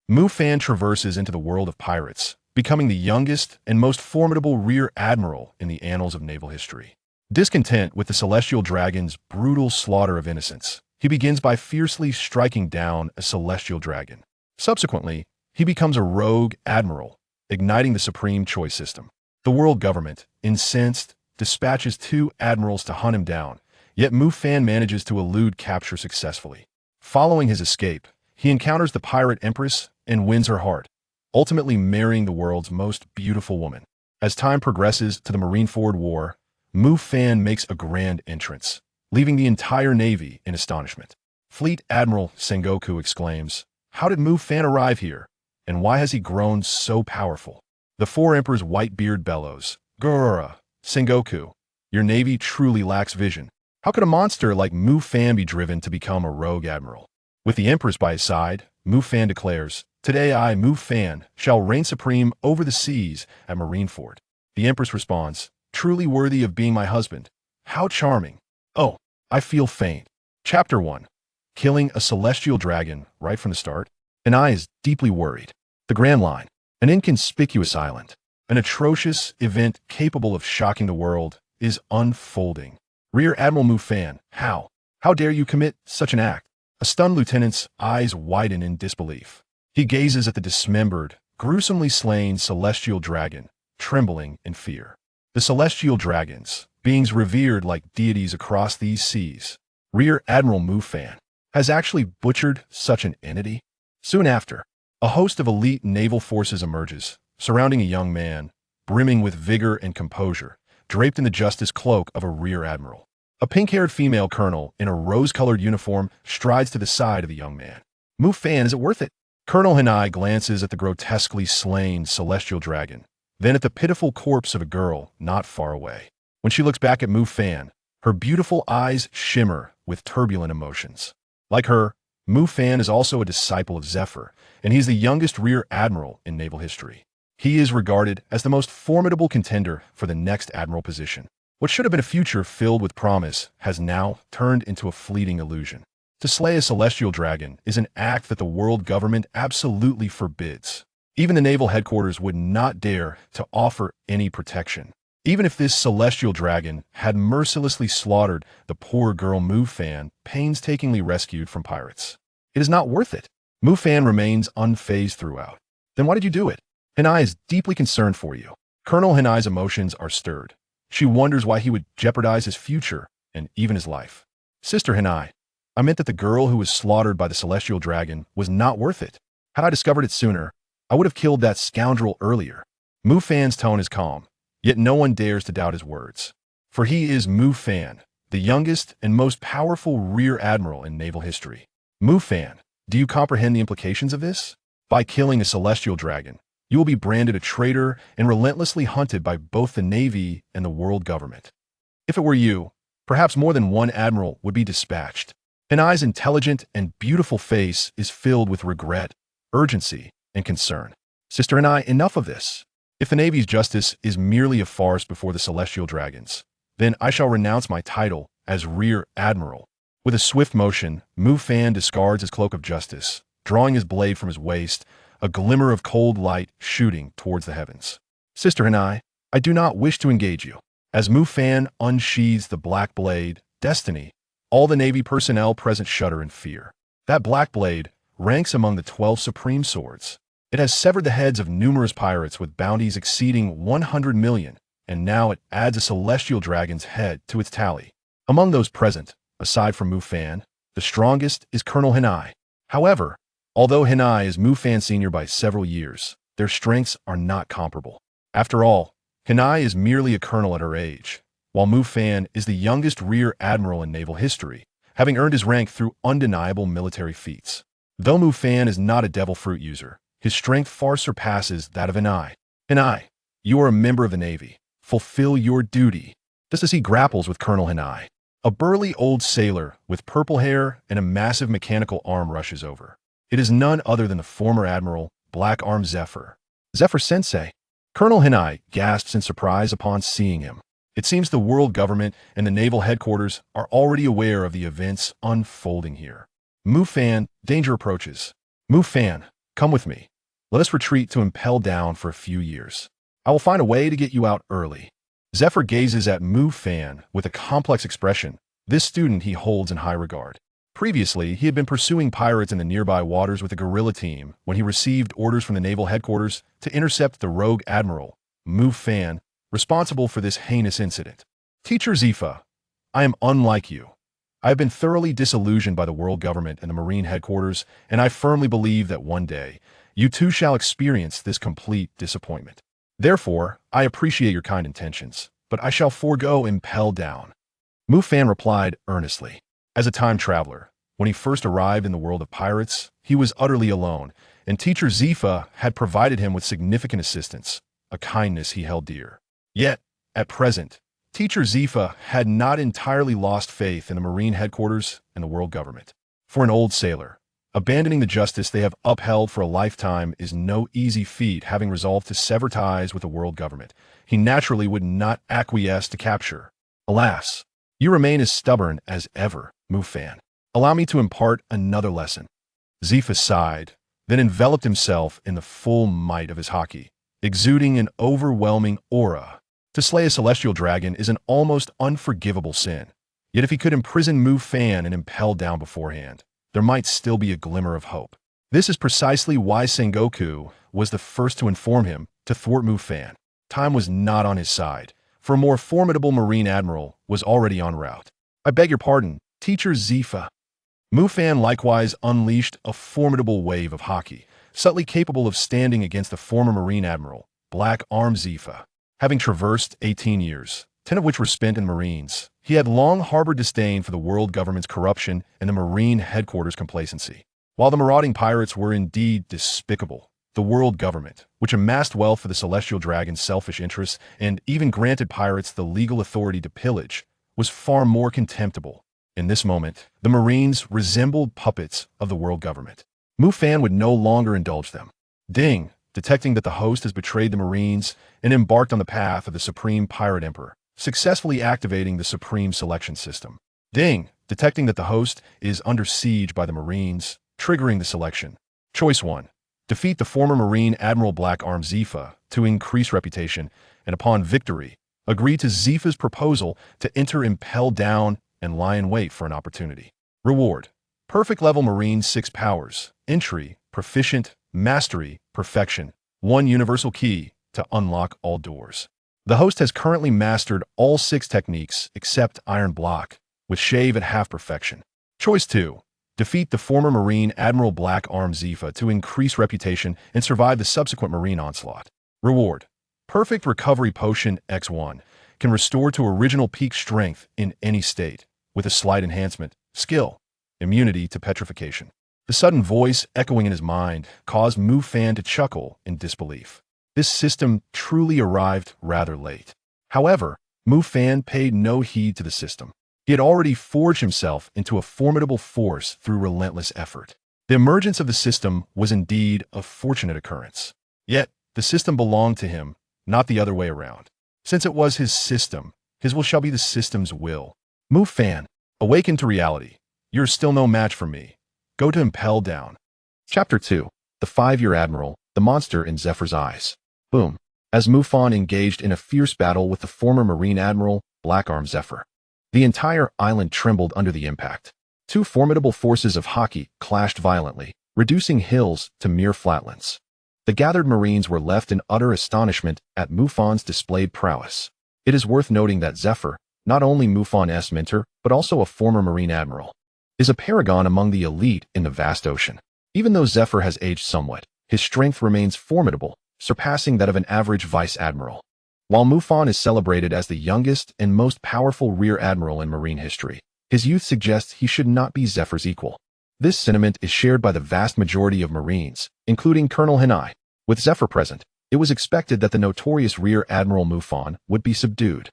Mufan traverses into the world of pirates, becoming the youngest and most formidable Rear Admiral in the annals of naval history. Discontent with the Celestial Dragon's brutal slaughter of innocents, he begins by fiercely striking down a Celestial Dragon. Subsequently, he becomes a rogue admiral, igniting the supreme choice system. The world government, incensed, dispatches 2 admirals to hunt him down, yet Mufan manages to elude capture successfully. Following his escape, he encounters the Pirate Empress and wins her heart, ultimately marrying the world's most beautiful woman. As time progresses to the Marineford War, Mufan makes a grand entrance, leaving the entire Navy in astonishment. Fleet Admiral Sengoku exclaims, "How did Mufan arrive here, and why has he grown so powerful?" The 4 Emperors Whitebeard bellows, "Grrrr, Sengoku, your Navy truly lacks vision. How could a monster like Mufan be driven to become a rogue admiral?" With the Empress by his side, Mufan declares, "Today I, Mufan, shall reign supreme over the seas at Marineford." The Empress responds, "Truly worthy of being my husband. How charming. Oh, I feel faint." Chapter 1. Killing a Celestial Dragon right from the start. Hanai is deeply worried. The Grand Line, an inconspicuous island, an atrocious event capable of shocking the world, is unfolding. Rear Admiral Mufan, how dare you commit such an act? A stunned lieutenant's eyes widen in disbelief. He gazes at the dismembered, gruesomely slain Celestial Dragon, trembling in fear. The Celestial Dragons, beings revered like deities across these seas. Rear Admiral Mufan has actually butchered such an entity? Soon after, a host of elite naval forces emerges, surrounding a young man, brimming with vigor and composure, draped in the justice cloak of a Rear Admiral. A pink-haired female colonel in a rose-colored uniform strides to the side of the young man. "Mufan, is it worth it?" Colonel Hanai glances at the grotesquely slain Celestial Dragon, then at the pitiful corpse of a girl not far away. When she looks back at Mufan, her beautiful eyes shimmer with turbulent emotions. Like her, Mufan is also a disciple of Zephyr, and he is the youngest Rear Admiral in naval history. He is regarded as the most formidable contender for the next admiral position. What should have been a future filled with promise has now turned into a fleeting illusion. To slay a Celestial Dragon is an act that the world government absolutely forbids. Even the naval headquarters would not dare to offer any protection. Even if this Celestial Dragon had mercilessly slaughtered the poor girl Mufan painstakingly rescued from pirates. It is not worth it. Mufan remains unfazed throughout. Then why did you do it? Hanai is deeply concerned for you. Colonel Hanai's emotions are stirred. She wonders why he would jeopardize his future and even his life. "Sister Hanai, I meant that the girl who was slaughtered by the Celestial Dragon was not worth it. Had I discovered it sooner, I would have killed that scoundrel earlier." Mufan's tone is calm, yet no one dares to doubt his words. For he is Mufan, the youngest and most powerful Rear Admiral in naval history. "Mufan, do you comprehend the implications of this? By killing a Celestial Dragon, you will be branded a traitor and relentlessly hunted by both the Navy and the world government. If it were you, perhaps more than one admiral would be dispatched." Hanai's intelligent and beautiful face is filled with regret, urgency, and concern. "Sister Hanai, enough of this. If the Navy's justice is merely a farce before the Celestial Dragons, then I shall renounce my title as Rear Admiral." With a swift motion, Mufan discards his cloak of justice, drawing his blade from his waist, a glimmer of cold light shooting towards the heavens. "Sister Hanai, I do not wish to engage you." As Mufan unsheathes the black blade, Destiny, all the Navy personnel present shudder in fear. That black blade ranks among the 12 supreme swords. It has severed the heads of numerous pirates with bounties exceeding 100 million, and now it adds a Celestial Dragon's head to its tally. Among those present, aside from Mufan, the strongest is Colonel Hanai. However, although Hanai is Mufan's senior by several years, their strengths are not comparable. After all, Hanai is merely a colonel at her age, while Mufan is the youngest Rear Admiral in naval history, having earned his rank through undeniable military feats. Though Mufan is not a devil fruit user, his strength far surpasses that of Hanai. "Hanai, you are a member of the Navy. Fulfill your duty." Just as he grapples with Colonel Hanai, a burly old sailor with purple hair and a massive mechanical arm rushes over. It is none other than the former Admiral, Black Arm Zephyr. "Zephyr Sensei." Colonel Hanai gasps in surprise upon seeing him. It seems the world government and the naval headquarters are already aware of the events unfolding here. "Mufan, danger approaches." "Mufan, Come with me. Let us retreat to Impel Down for a few years. I will find a way to get you out early. Zephyr gazes at Mufan with a complex expression. This student he holds in high regard. Previously, he had been pursuing pirates in the nearby waters with a guerrilla team when he received orders from the naval headquarters to intercept the rogue admiral, Mufan, responsible for this heinous incident. Teacher Zephyr, I am unlike you. I have been thoroughly disillusioned by the world government and the Marine headquarters, and I firmly believe that one day, you too shall experience this complete disappointment. Therefore, I appreciate your kind intentions, but I shall forego Impel Down. Mufan replied earnestly. As a time traveler, when he first arrived in the world of pirates, he was utterly alone, and Teacher Zephyr had provided him with significant assistance, a kindness he held dear. Yet, at present, Teacher Zephyr had not entirely lost faith in the Marine headquarters and the world government. For an old sailor, abandoning the justice they have upheld for a lifetime is no easy feat. Having resolved to sever ties with the world government, he naturally would not acquiesce to capture. Alas, you remain as stubborn as ever, Mufan. Allow me to impart another lesson. Zephyr sighed, then enveloped himself in the full might of his haki, exuding an overwhelming aura. To slay a celestial dragon is an almost unforgivable sin. Yet if he could imprison Mufan and Impel Down beforehand, there might still be a glimmer of hope. This is precisely why Sengoku was the first to inform him to thwart Mufan. Time was not on his side, for a more formidable Marine Admiral was already en route. I beg your pardon, Teacher Zephyr. Mufan likewise unleashed a formidable wave of haki, subtly capable of standing against the former Marine Admiral, Black-armed Zephyr. Having traversed 18 years, 10 of which were spent in Marines, he had long harbored disdain for the world government's corruption and the Marine headquarters' complacency. While the marauding pirates were indeed despicable, the world government, which amassed wealth for the celestial dragon's selfish interests and even granted pirates the legal authority to pillage, was far more contemptible. In this moment, the Marines resembled puppets of the world government. Mufan would no longer indulge them. Ding, detecting that the host has betrayed the Marines and embarked on the path of the Supreme Pirate Emperor, successfully activating the Supreme Selection System. Ding, detecting that the host is under siege by the Marines, triggering the selection. Choice 1. Defeat the former Marine Admiral Black-armed Zephyr to increase reputation, and upon victory, agree to Zephyr's proposal to enter Impel Down and lie in wait for an opportunity. Reward. Perfect level Marine 6 powers. Entry, proficient, mastery, perfection. 1 universal key to unlock all doors. The host has currently mastered all 6 techniques except Iron Block, with Shave at half perfection. Choice 2. Defeat the former Marine Admiral Black-armed Zephyr to increase reputation and survive the subsequent Marine onslaught. Reward. Perfect Recovery Potion X1 can restore to original peak strength in any state, with a slight enhancement. Skill. Immunity to petrification. The sudden voice echoing in his mind caused Mufan to chuckle in disbelief. This system truly arrived rather late. However, Mufan paid no heed to the system. He had already forged himself into a formidable force through relentless effort. The emergence of the system was indeed a fortunate occurrence. Yet, the system belonged to him, not the other way around. Since it was his system, his will shall be the system's will. Mufan, awaken to reality. You're still no match for me. Go to Impel Down. Chapter 2. The 5-Year Admiral, the Monster in Zephyr's Eyes. Boom. As Mufan engaged in a fierce battle with the former Marine Admiral, Black-armed Zephyr. The entire island trembled under the impact. 2 formidable forces of haki clashed violently, reducing hills to mere flatlands. The gathered Marines were left in utter astonishment at Mufan's displayed prowess. It is worth noting that Zephyr, not only Mufan's mentor, but also a former Marine Admiral, is a paragon among the elite in the vast ocean. Even though Zephyr has aged somewhat, his strength remains formidable, surpassing that of an average Vice Admiral. While Mufan is celebrated as the youngest and most powerful Rear Admiral in Marine history, his youth suggests he should not be Zephyr's equal. This sentiment is shared by the vast majority of Marines, including Colonel Hinai. With Zephyr present, it was expected that the notorious Rear Admiral Mufan would be subdued.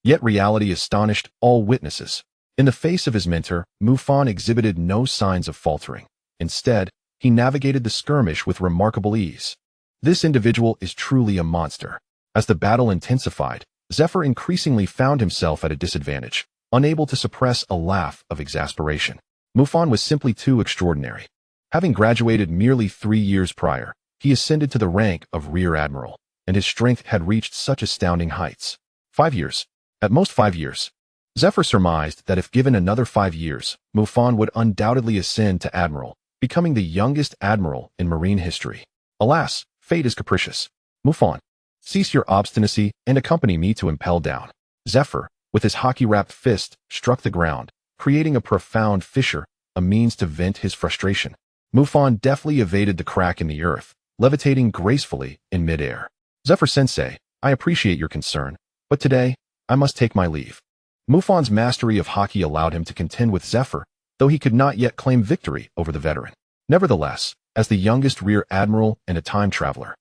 Yet reality astonished all witnesses. In the face of his mentor, Mufan exhibited no signs of faltering. Instead, he navigated the skirmish with remarkable ease. This individual is truly a monster. As the battle intensified, Zephyr increasingly found himself at a disadvantage, unable to suppress a laugh of exasperation. Mufan was simply too extraordinary. Having graduated merely 3 years prior, he ascended to the rank of Rear Admiral, and his strength had reached such astounding heights. 5 years. At most 5 years. Zephyr surmised that if given another 5 years, Mufan would undoubtedly ascend to Admiral, becoming the youngest Admiral in Marine history. Alas, fate is capricious. Mufan, cease your obstinacy and accompany me to Impel down. Zephyr, with his hockey-wrapped fist, struck the ground, creating a profound fissure, a means to vent his frustration. Mufan deftly evaded the crack in the earth, levitating gracefully in midair. Zephyr-sensei, I appreciate your concern, but today, I must take my leave. Mufan's mastery of hockey allowed him to contend with Zephyr, though he could not yet claim victory over the veteran. Nevertheless, as the youngest Rear Admiral and a time traveler,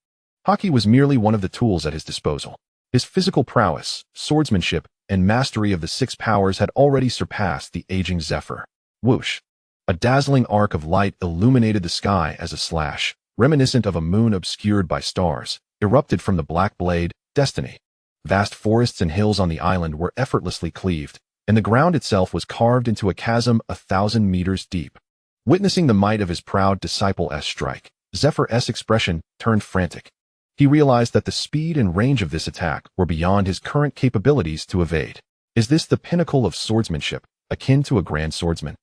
hockey was merely one of the tools at his disposal. His physical prowess, swordsmanship, and mastery of the 6 powers had already surpassed the aging Zephyr. Whoosh! A dazzling arc of light illuminated the sky as a slash, reminiscent of a moon obscured by stars, erupted from the Blackbeard, Destiny. Vast forests and hills on the island were effortlessly cleaved, and the ground itself was carved into a chasm 1,000 meters deep. Witnessing the might of his proud disciple's strike, Zephyr's expression turned frantic. He realized that the speed and range of this attack were beyond his current capabilities to evade. Is this the pinnacle of swordsmanship, akin to a grand swordsman?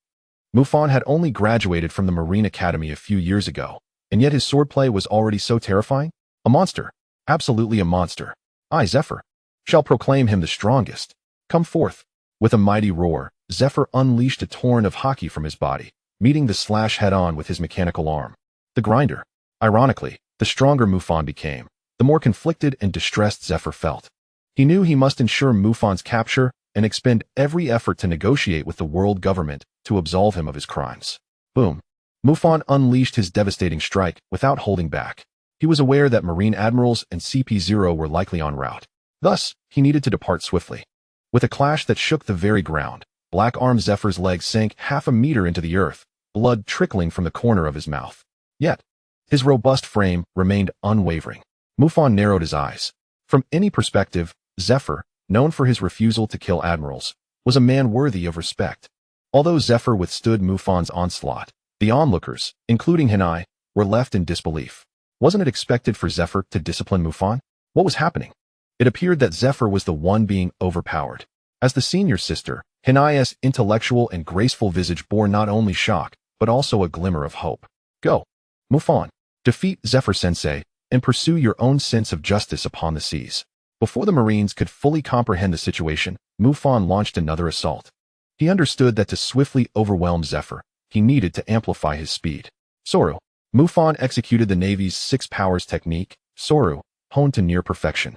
Mufan had only graduated from the Marine Academy a few years ago, and yet his swordplay was already so terrifying? A monster. Absolutely a monster. I, Zephyr, shall proclaim him the strongest. Come forth. With a mighty roar, Zephyr unleashed a torrent of hockey from his body, meeting the slash head-on with his mechanical arm. The grinder. Ironically, the stronger Mufan became, the more conflicted and distressed Zephyr felt. He knew he must ensure Mufan's capture and expend every effort to negotiate with the world government to absolve him of his crimes. Boom. Mufan unleashed his devastating strike without holding back. He was aware that Marine Admirals and CP0 were likely en route. Thus, he needed to depart swiftly. With a clash that shook the very ground, Black-armed Zephyr's leg sank half a meter into the earth, blood trickling from the corner of his mouth. Yet, his robust frame remained unwavering. Mufan narrowed his eyes. From any perspective, Zephyr, known for his refusal to kill admirals, was a man worthy of respect. Although Zephyr withstood Mufan's onslaught, the onlookers, including Hinai, were left in disbelief. Wasn't it expected for Zephyr to discipline Mufan? What was happening? It appeared that Zephyr was the one being overpowered. As the senior sister, Hinai's intellectual and graceful visage bore not only shock, but also a glimmer of hope. Go, Mufan, defeat Zephyr-sensei, and pursue your own sense of justice upon the seas. Before the Marines could fully comprehend the situation, Mufan launched another assault. He understood that to swiftly overwhelm Zephyr, he needed to amplify his speed. Soru. Mufan executed the Navy's 6 powers technique, Soru, honed to near perfection,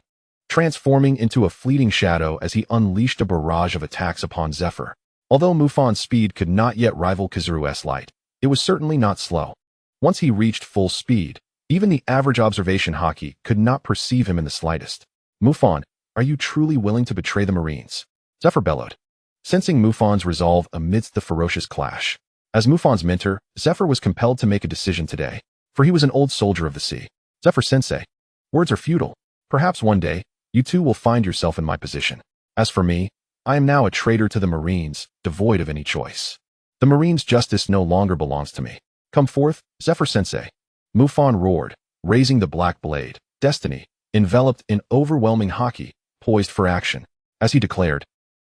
transforming into a fleeting shadow as he unleashed a barrage of attacks upon Zephyr. Although Mufan's speed could not yet rival Kazuru's light, it was certainly not slow. Once he reached full speed, even the average observation hockey could not perceive him in the slightest. Mufan, are you truly willing to betray the Marines? Zephyr bellowed, sensing Mufan's resolve amidst the ferocious clash. As Mufan's mentor, Zephyr was compelled to make a decision today, for he was an old soldier of the sea. Zephyr-sensei, words are futile. Perhaps one day, you too will find yourself in my position. As for me, I am now a traitor to the Marines, devoid of any choice. The Marines' justice no longer belongs to me. Come forth, Zephyr-sensei. Mufan roared, raising the black blade, Destiny, enveloped in overwhelming hockey, poised for action. As he declared,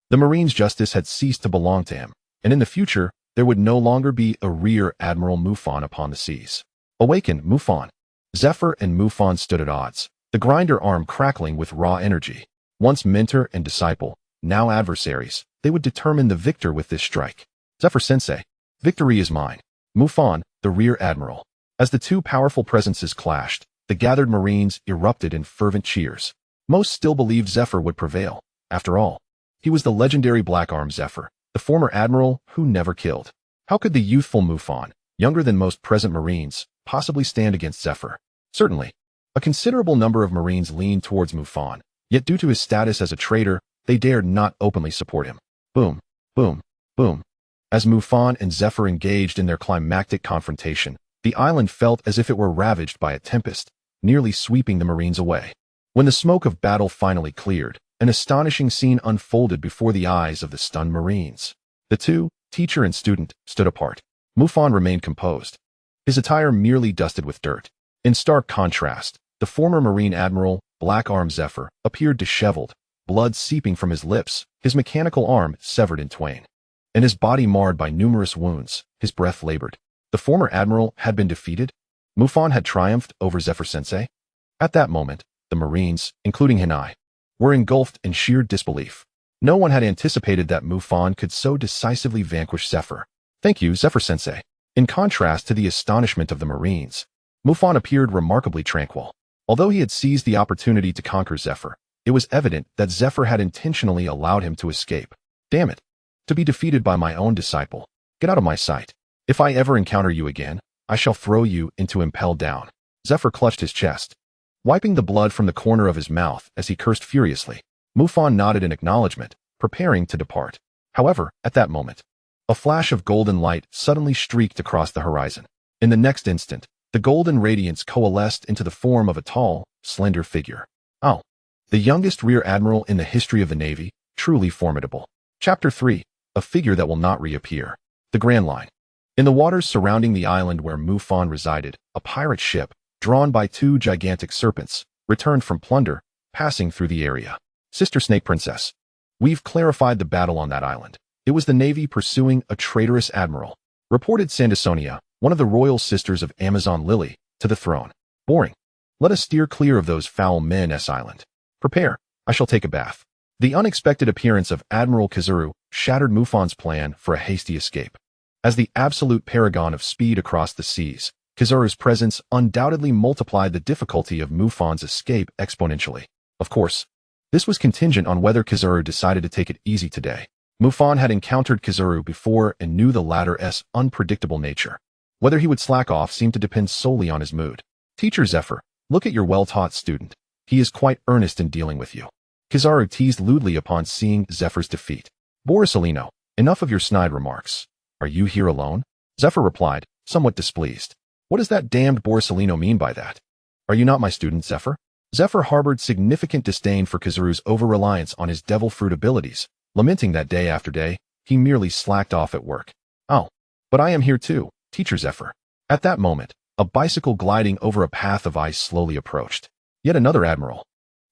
the Marines' justice had ceased to belong to him, and in the future, there would no longer be a Rear Admiral Mufan upon the seas. Awaken, Mufan. Zephyr and Mufan stood at odds, the grinder arm crackling with raw energy. Once mentor and disciple, now adversaries, they would determine the victor with this strike. Zephyr-sensei, victory is mine. Mufan, the Rear Admiral. As the two powerful presences clashed, the gathered Marines erupted in fervent cheers. Most still believed Zephyr would prevail. After all, he was the legendary Black-armed Zephyr, the former admiral who never killed. How could the youthful Mufan, younger than most present Marines, possibly stand against Zephyr? Certainly, a considerable number of Marines leaned towards Mufan, yet due to his status as a traitor, they dared not openly support him. Boom, boom, boom. As Mufan and Zephyr engaged in their climactic confrontation, the island felt as if it were ravaged by a tempest, nearly sweeping the Marines away. When the smoke of battle finally cleared, an astonishing scene unfolded before the eyes of the stunned Marines. The two, teacher and student, stood apart. Mufan remained composed, his attire merely dusted with dirt. In stark contrast, the former Marine Admiral, Black Arm Zephyr, appeared disheveled, blood seeping from his lips, his mechanical arm severed in twain, and his body marred by numerous wounds. His breath labored. The former Admiral had been defeated? Mufan had triumphed over Zephyr-sensei? At that moment, the Marines, including Hinai, were engulfed in sheer disbelief. No one had anticipated that Mufan could so decisively vanquish Zephyr. Thank you, Zephyr-sensei. In contrast to the astonishment of the Marines, Mufan appeared remarkably tranquil. Although he had seized the opportunity to conquer Zephyr, it was evident that Zephyr had intentionally allowed him to escape. Damn it! To be defeated by my own disciple. Get out of my sight. If I ever encounter you again, I shall throw you into Impel down. Zephyr clutched his chest, wiping the blood from the corner of his mouth as he cursed furiously. Mufan nodded in acknowledgement, preparing to depart. However, at that moment, a flash of golden light suddenly streaked across the horizon. In the next instant, the golden radiance coalesced into the form of a tall, slender figure. Oh, the youngest Rear Admiral in the history of the Navy, truly formidable. Chapter 3, a figure that will not reappear. The Grand Line. In the waters surrounding the island where Mufan resided, a pirate ship, drawn by two gigantic serpents, returned from plunder, passing through the area. Sister Snake Princess. We've clarified the battle on that island. It was the Navy pursuing a traitorous admiral, reported Sandersonia, one of the royal sisters of Amazon Lily, to the throne. Boring. Let us steer clear of those foul men. Island. Prepare. I shall take a bath. The unexpected appearance of Admiral Kizuru shattered Mufan's plan for a hasty escape. As the absolute paragon of speed across the seas, Kizuru's presence undoubtedly multiplied the difficulty of Mufan's escape exponentially. Of course, this was contingent on whether Kizuru decided to take it easy today. Mufan had encountered Kizuru before and knew the latter's unpredictable nature. Whether he would slack off seemed to depend solely on his mood. Teacher Zephyr, look at your well-taught student. He is quite earnest in dealing with you. Kizuru teased lewdly upon seeing Zephyr's defeat. Borisolino, enough of your snide remarks. Are you here alone? Zephyr replied, somewhat displeased. What does that damned Borisolino mean by that? Are you not my student, Zephyr? Zephyr harbored significant disdain for Kizuru's over-reliance on his devil fruit abilities, lamenting that day after day, he merely slacked off at work. Oh, but I am here too, Teacher Zephyr. At that moment, a bicycle gliding over a path of ice slowly approached. Yet another admiral.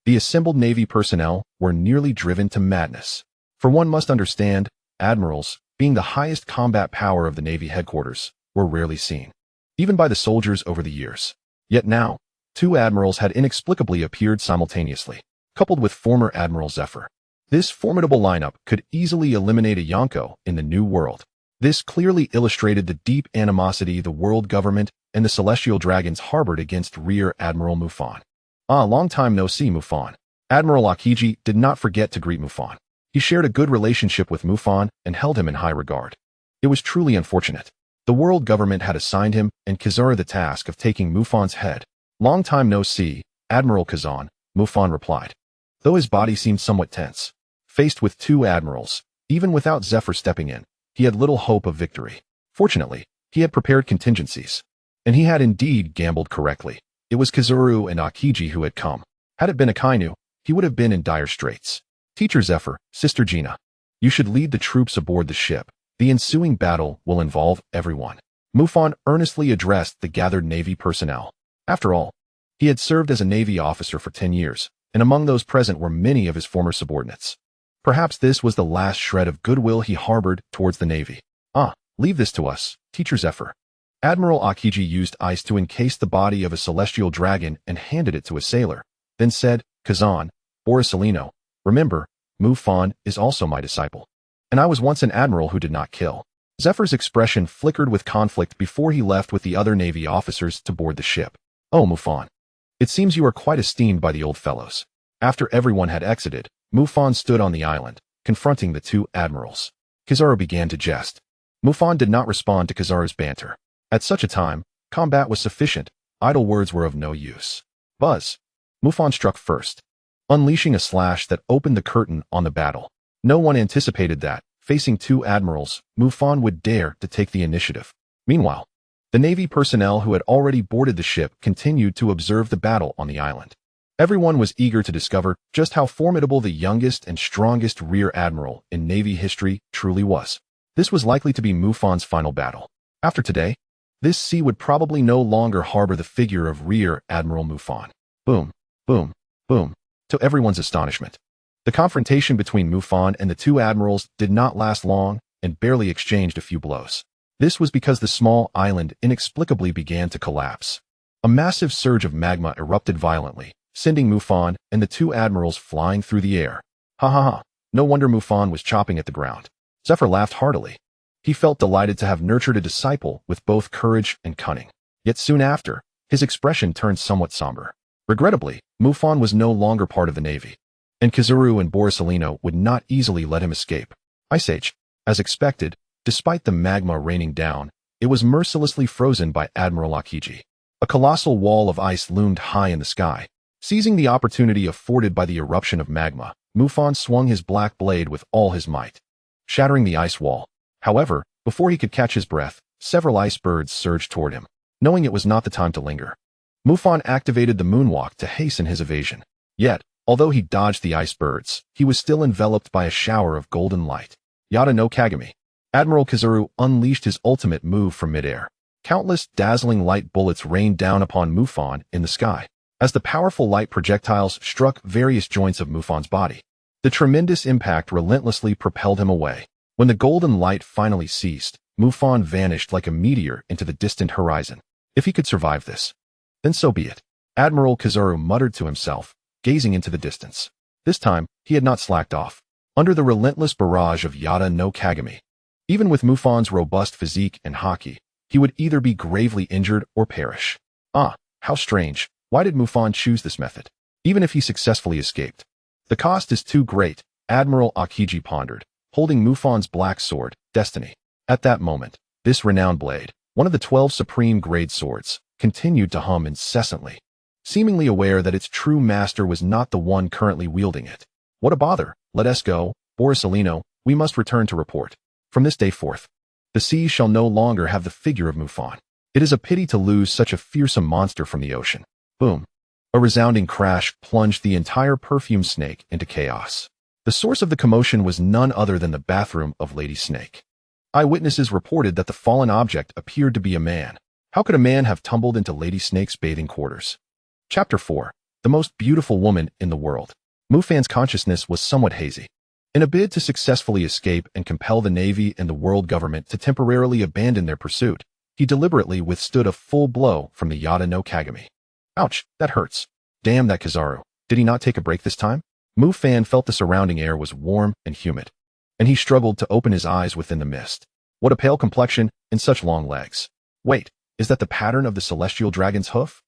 The assembled Navy personnel were nearly driven to madness. For one must understand, admirals, being the highest combat power of the Navy headquarters, were rarely seen, even by the soldiers over the years. Yet now, two admirals had inexplicably appeared simultaneously, coupled with former Admiral Zephyr. This formidable lineup could easily eliminate a Yonko in the New World. This clearly illustrated the deep animosity the world government and the Celestial Dragons harbored against Rear Admiral Mufan. Long time no see, Mufan. Admiral Akiji did not forget to greet Mufan. He shared a good relationship with Mufan and held him in high regard. It was truly unfortunate. The world government had assigned him and Kizuru the task of taking Mufan's head. Long time no see, Admiral Kazan, Mufan replied, though his body seemed somewhat tense. Faced with two admirals, even without Zephyr stepping in, he had little hope of victory. Fortunately, he had prepared contingencies. And he had indeed gambled correctly. It was Kizuru and Akiji who had come. Had it been Akinu, he would have been in dire straits. Teacher Zephyr, Sister Gina, you should lead the troops aboard the ship. The ensuing battle will involve everyone. Mufan earnestly addressed the gathered Navy personnel. After all, he had served as a Navy officer for 10 years, and among those present were many of his former subordinates. Perhaps this was the last shred of goodwill he harbored towards the Navy. Leave this to us, Teacher Zephyr. Admiral Akiji used ice to encase the body of a celestial dragon and handed it to a sailor, then said, Kazan, Borisolino, remember, Mufan is also my disciple. And I was once an admiral who did not kill. Zephyr's expression flickered with conflict before he left with the other Navy officers to board the ship. Oh, Mufan. It seems you are quite esteemed by the old fellows. After everyone had exited, Mufan stood on the island, confronting the two admirals. Kizuru began to jest. Mufan did not respond to Kizuru's banter. At such a time, combat was sufficient. Idle words were of no use. Buzz. Mufan struck first, unleashing a slash that opened the curtain on the battle. No one anticipated that, facing two admirals, Mufan would dare to take the initiative. Meanwhile, the Navy personnel who had already boarded the ship continued to observe the battle on the island. Everyone was eager to discover just how formidable the youngest and strongest Rear Admiral in Navy history truly was. This was likely to be Mufan's final battle. After today, this sea would probably no longer harbor the figure of Rear Admiral Mufan. Boom, boom, boom, to everyone's astonishment. The confrontation between Mufan and the two admirals did not last long and barely exchanged a few blows. This was because the small island inexplicably began to collapse. A massive surge of magma erupted violently, sending Mufan and the two admirals flying through the air. Ha ha ha, no wonder Mufan was chopping at the ground. Zephyr laughed heartily. He felt delighted to have nurtured a disciple with both courage and cunning. Yet soon after, his expression turned somewhat somber. Regrettably, Mufan was no longer part of the Navy, and Kizaru and Borsalino would not easily let him escape. Ice Age. As expected, despite the magma raining down, it was mercilessly frozen by Admiral Akiji. A colossal wall of ice loomed high in the sky. Seizing the opportunity afforded by the eruption of magma, Mufan swung his black blade with all his might, shattering the ice wall. However, before he could catch his breath, several ice birds surged toward him. Knowing it was not the time to linger, Mufan activated the moonwalk to hasten his evasion. Yet, although he dodged the ice birds, he was still enveloped by a shower of golden light. Yada no Kagami. Admiral Kizaru unleashed his ultimate move from midair. Countless dazzling light bullets rained down upon Mufan in the sky. As the powerful light projectiles struck various joints of Mufan's body, the tremendous impact relentlessly propelled him away. When the golden light finally ceased, Mufan vanished like a meteor into the distant horizon. If he could survive this, then so be it. Admiral Kizaru muttered to himself, gazing into the distance. This time, he had not slacked off. Under the relentless barrage of Yada no Kagami, even with Mufan's robust physique and haki, he would either be gravely injured or perish. Ah, how strange. Why did Mufan choose this method? Even if he successfully escaped, the cost is too great, Admiral Akiji pondered, holding Mufan's black sword, Destiny. At that moment, this renowned blade, one of the 12 supreme grade swords, continued to hum incessantly, seemingly aware that its true master was not the one currently wielding it. What a bother, let us go, Borsalino, we must return to report. From this day forth, the sea shall no longer have the figure of Mufan. It is a pity to lose such a fearsome monster from the ocean. Boom. A resounding crash plunged the entire perfume snake into chaos. The source of the commotion was none other than the bathroom of Lady Snake. Eyewitnesses reported that the fallen object appeared to be a man. How could a man have tumbled into Lady Snake's bathing quarters? Chapter 4. The most beautiful woman in the world. Mufan's consciousness was somewhat hazy. In a bid to successfully escape and compel the Navy and the world government to temporarily abandon their pursuit, he deliberately withstood a full blow from the Yada no Kagami. Ouch, that hurts. Damn that Kizaru. Did he not take a break this time? Mufan felt the surrounding air was warm and humid, and he struggled to open his eyes within the mist. What a pale complexion and such long legs. Wait, is that the pattern of the celestial dragon's hoof?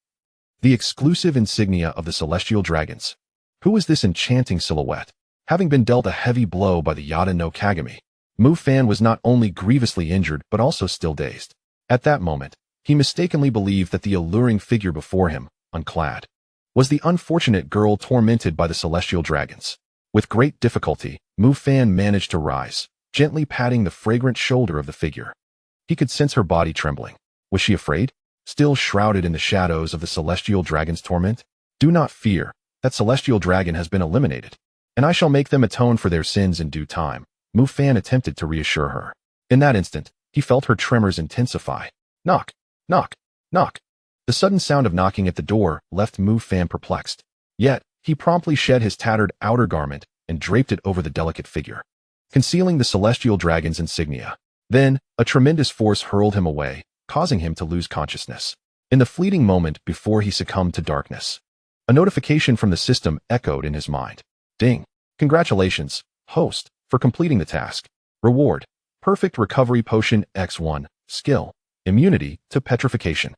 The exclusive insignia of the celestial dragons. Who is this enchanting silhouette? Having been dealt a heavy blow by the Yada no Kagami, Mufan was not only grievously injured but also still dazed. At that moment, he mistakenly believed that the alluring figure before him, unclad, was the unfortunate girl tormented by the celestial dragons. With great difficulty, Mufan managed to rise, gently patting the fragrant shoulder of the figure. He could sense her body trembling. Was she afraid? Still shrouded in the shadows of the celestial dragon's torment? Do not fear, that celestial dragon has been eliminated, and I shall make them atone for their sins in due time, Mufan attempted to reassure her. In that instant, he felt her tremors intensify. Knock, knock, knock. The sudden sound of knocking at the door left Mufan perplexed. Yet, he promptly shed his tattered outer garment and draped it over the delicate figure, concealing the celestial dragon's insignia. Then, a tremendous force hurled him away, causing him to lose consciousness. In the fleeting moment before he succumbed to darkness, a notification from the system echoed in his mind. Ding. Congratulations, host, for completing the task. Reward. Perfect Recovery Potion X1. Skill. Immunity to Petrification.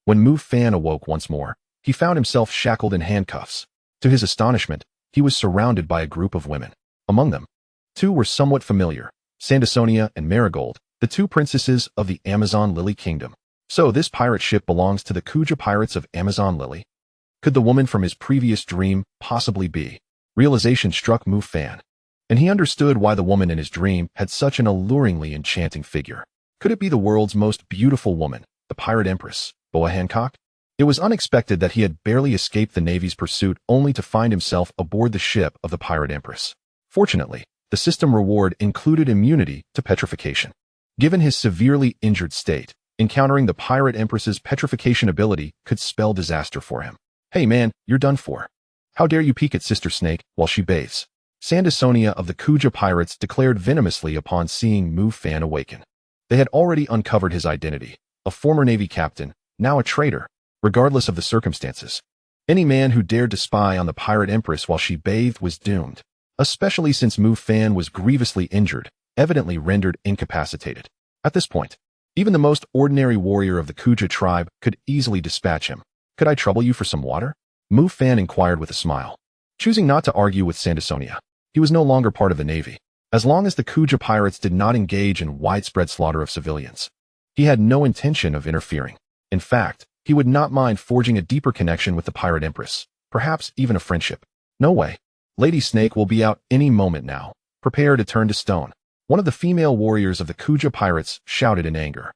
When Mufan awoke once more, he found himself shackled in handcuffs. To his astonishment, he was surrounded by a group of women. Among them, two were somewhat familiar, Sandasonia and Marigold, the two princesses of the Amazon Lily Kingdom. So this pirate ship belongs to the Kuja pirates of Amazon Lily? Could the woman from his previous dream possibly be? Realization struck Mufan, and he understood why the woman in his dream had such an alluringly enchanting figure. Could it be the world's most beautiful woman, the Pirate Empress, Boa Hancock? It was unexpected that he had barely escaped the Navy's pursuit only to find himself aboard the ship of the Pirate Empress. Fortunately, the system reward included immunity to petrification. Given his severely injured state, Encountering the Pirate Empress's petrification ability could spell disaster for him. "Hey man, you're done for. How dare you peek at Sister Snake while she bathes?" Sandasonia of the Kuja pirates declared venomously upon seeing Mufan awaken. They had already uncovered his identity, a former Navy captain, now a traitor, regardless of the circumstances. Any man who dared to spy on the Pirate Empress while she bathed was doomed, especially since Mufan was grievously injured, evidently rendered incapacitated. At this point, even the most ordinary warrior of the Kuja tribe could easily dispatch him. "Could I trouble you for some water?" Mufan inquired with a smile. Choosing not to argue with Sandasonia, he was no longer part of the Navy. As long as the Kuja pirates did not engage in widespread slaughter of civilians, he had no intention of interfering. In fact, he would not mind forging a deeper connection with the Pirate Empress, perhaps even a friendship. "No way. Lady Snake will be out any moment now. Prepare to turn to stone," one of the female warriors of the Kuja pirates shouted in anger.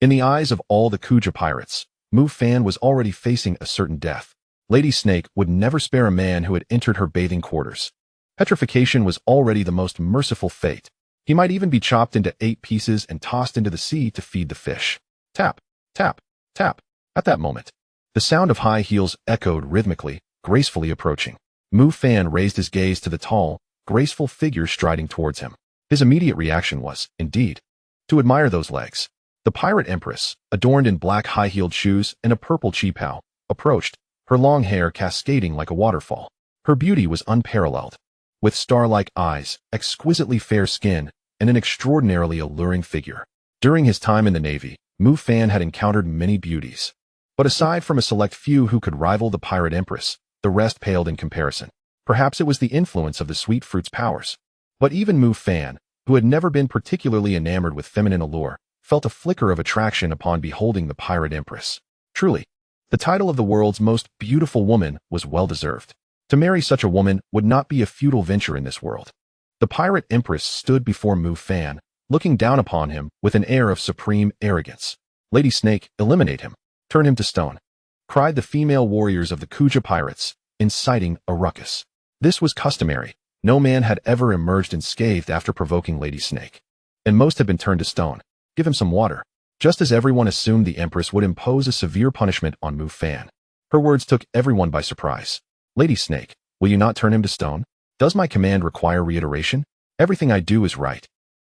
In the eyes of all the Kuja pirates, Mufan was already facing a certain death. Lady Snake would never spare a man who had entered her bathing quarters. Petrification was already the most merciful fate. He might even be chopped into 8 pieces and tossed into the sea to feed the fish. Tap, tap, tap. At that moment, the sound of high heels echoed rhythmically, gracefully approaching. Mufan raised his gaze to the tall, graceful figure striding towards him. His immediate reaction was, indeed, to admire those legs. The Pirate Empress, adorned in black high-heeled shoes and a purple qipao, approached, her long hair cascading like a waterfall. Her beauty was unparalleled. With star-like eyes, exquisitely fair skin, and an extraordinarily alluring figure. During his time in the Navy, Mufan had encountered many beauties. But aside from a select few who could rival the Pirate Empress, the rest paled in comparison. Perhaps it was the influence of the sweet fruit's powers. But even Mufan, who had never been particularly enamored with feminine allure, felt a flicker of attraction upon beholding the Pirate Empress. Truly, the title of the world's most beautiful woman was well-deserved. To marry such a woman would not be a futile venture in this world. The Pirate Empress stood before Mufan, looking down upon him with an air of supreme arrogance. "Lady Snake, eliminate him. Turn him to stone," cried the female warriors of the Kuja pirates, inciting a ruckus. This was customary. No man had ever emerged unscathed after provoking Lady Snake. And most had been turned to stone. "Give him some water." Just as everyone assumed the Empress would impose a severe punishment on Mufan. Her words took everyone by surprise. "Lady Snake, will you not turn him to stone? Does my command require reiteration? Everything I do is right."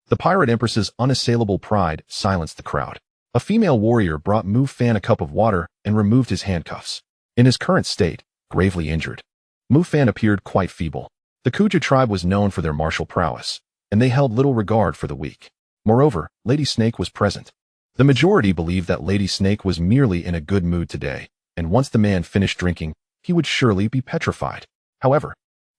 The Pirate Empress's unassailable pride silenced the crowd. A female warrior brought Mufan a cup of water and removed his handcuffs. In his current state, gravely injured, Mufan appeared quite feeble. The Kuja tribe was known for their martial prowess, and they held little regard for the weak. Moreover, Lady Snake was present. The majority believed that Lady Snake was merely in a good mood today, and once the man finished drinking, he would surely be petrified. However,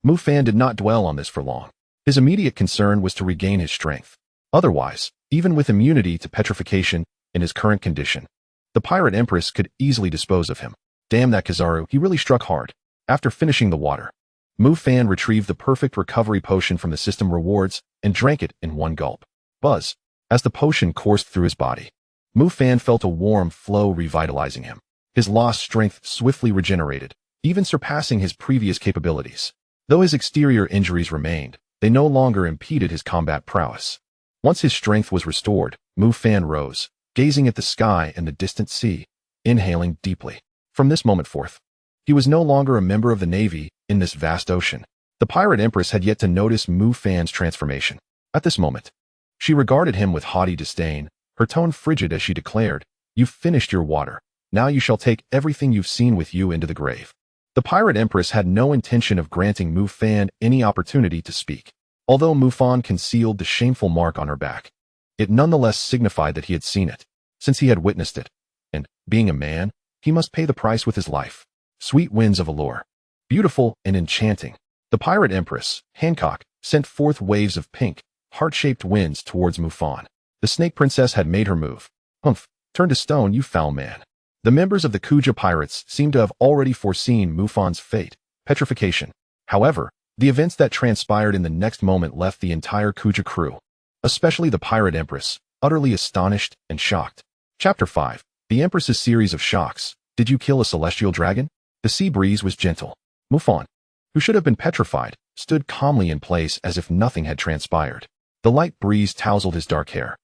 Mufan did not dwell on this for long. His immediate concern was to regain his strength. Otherwise, even with immunity to petrification in his current condition, the Pirate Empress could easily dispose of him. Damn that Kizaru, he really struck hard. After finishing the water, Mufan retrieved the perfect recovery potion from the system rewards and drank it in one gulp. Buzz. As the potion coursed through his body, Mufan felt a warm flow revitalizing him. His lost strength swiftly regenerated, even surpassing his previous capabilities. Though his exterior injuries remained, they no longer impeded his combat prowess. Once his strength was restored, Mufan rose, gazing at the sky and the distant sea, inhaling deeply. From this moment forth, he was no longer a member of the Navy in this vast ocean. The Pirate Empress had yet to notice Mufan's transformation. At this moment, she regarded him with haughty disdain, her tone frigid as she declared, "You've finished your water. Now you shall take everything you've seen with you into the grave." The Pirate Empress had no intention of granting Mufan any opportunity to speak. Although Mufan concealed the shameful mark on her back, it nonetheless signified that he had seen it, since he had witnessed it, and, being a man, he must pay the price with his life. Sweet winds of allure. Beautiful and enchanting. The Pirate Empress, Hancock, sent forth waves of pink, heart-shaped winds towards Mufan. The Snake Princess had made her move. "Humph, turn to stone, you foul man." The members of the Kuja pirates seemed to have already foreseen Mufan's fate, petrification. However, the events that transpired in the next moment left the entire Kuja crew, especially the Pirate Empress, utterly astonished and shocked. Chapter 5. The Empress's series of shocks. Did you kill a celestial dragon? The sea breeze was gentle. Mufan, who should have been petrified, stood calmly in place as if nothing had transpired. The light breeze tousled his dark hair,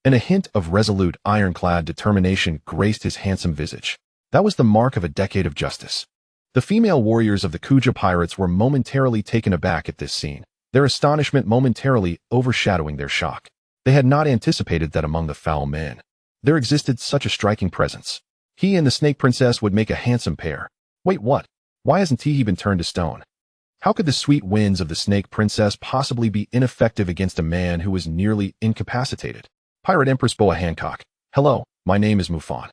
and a hint of resolute, ironclad determination graced his handsome visage. That was the mark of a decade of justice. The female warriors of the Kuja pirates were momentarily taken aback at this scene, their astonishment momentarily overshadowing their shock. They had not anticipated that among the foul men there existed such a striking presence. He and the Snake Princess would make a handsome pair. Wait, what? Why hasn't he been turned to stone? How could the sweet winds of the Snake Princess possibly be ineffective against a man who was nearly incapacitated? Pirate Empress Boa Hancock. Hello, my name is Mufan.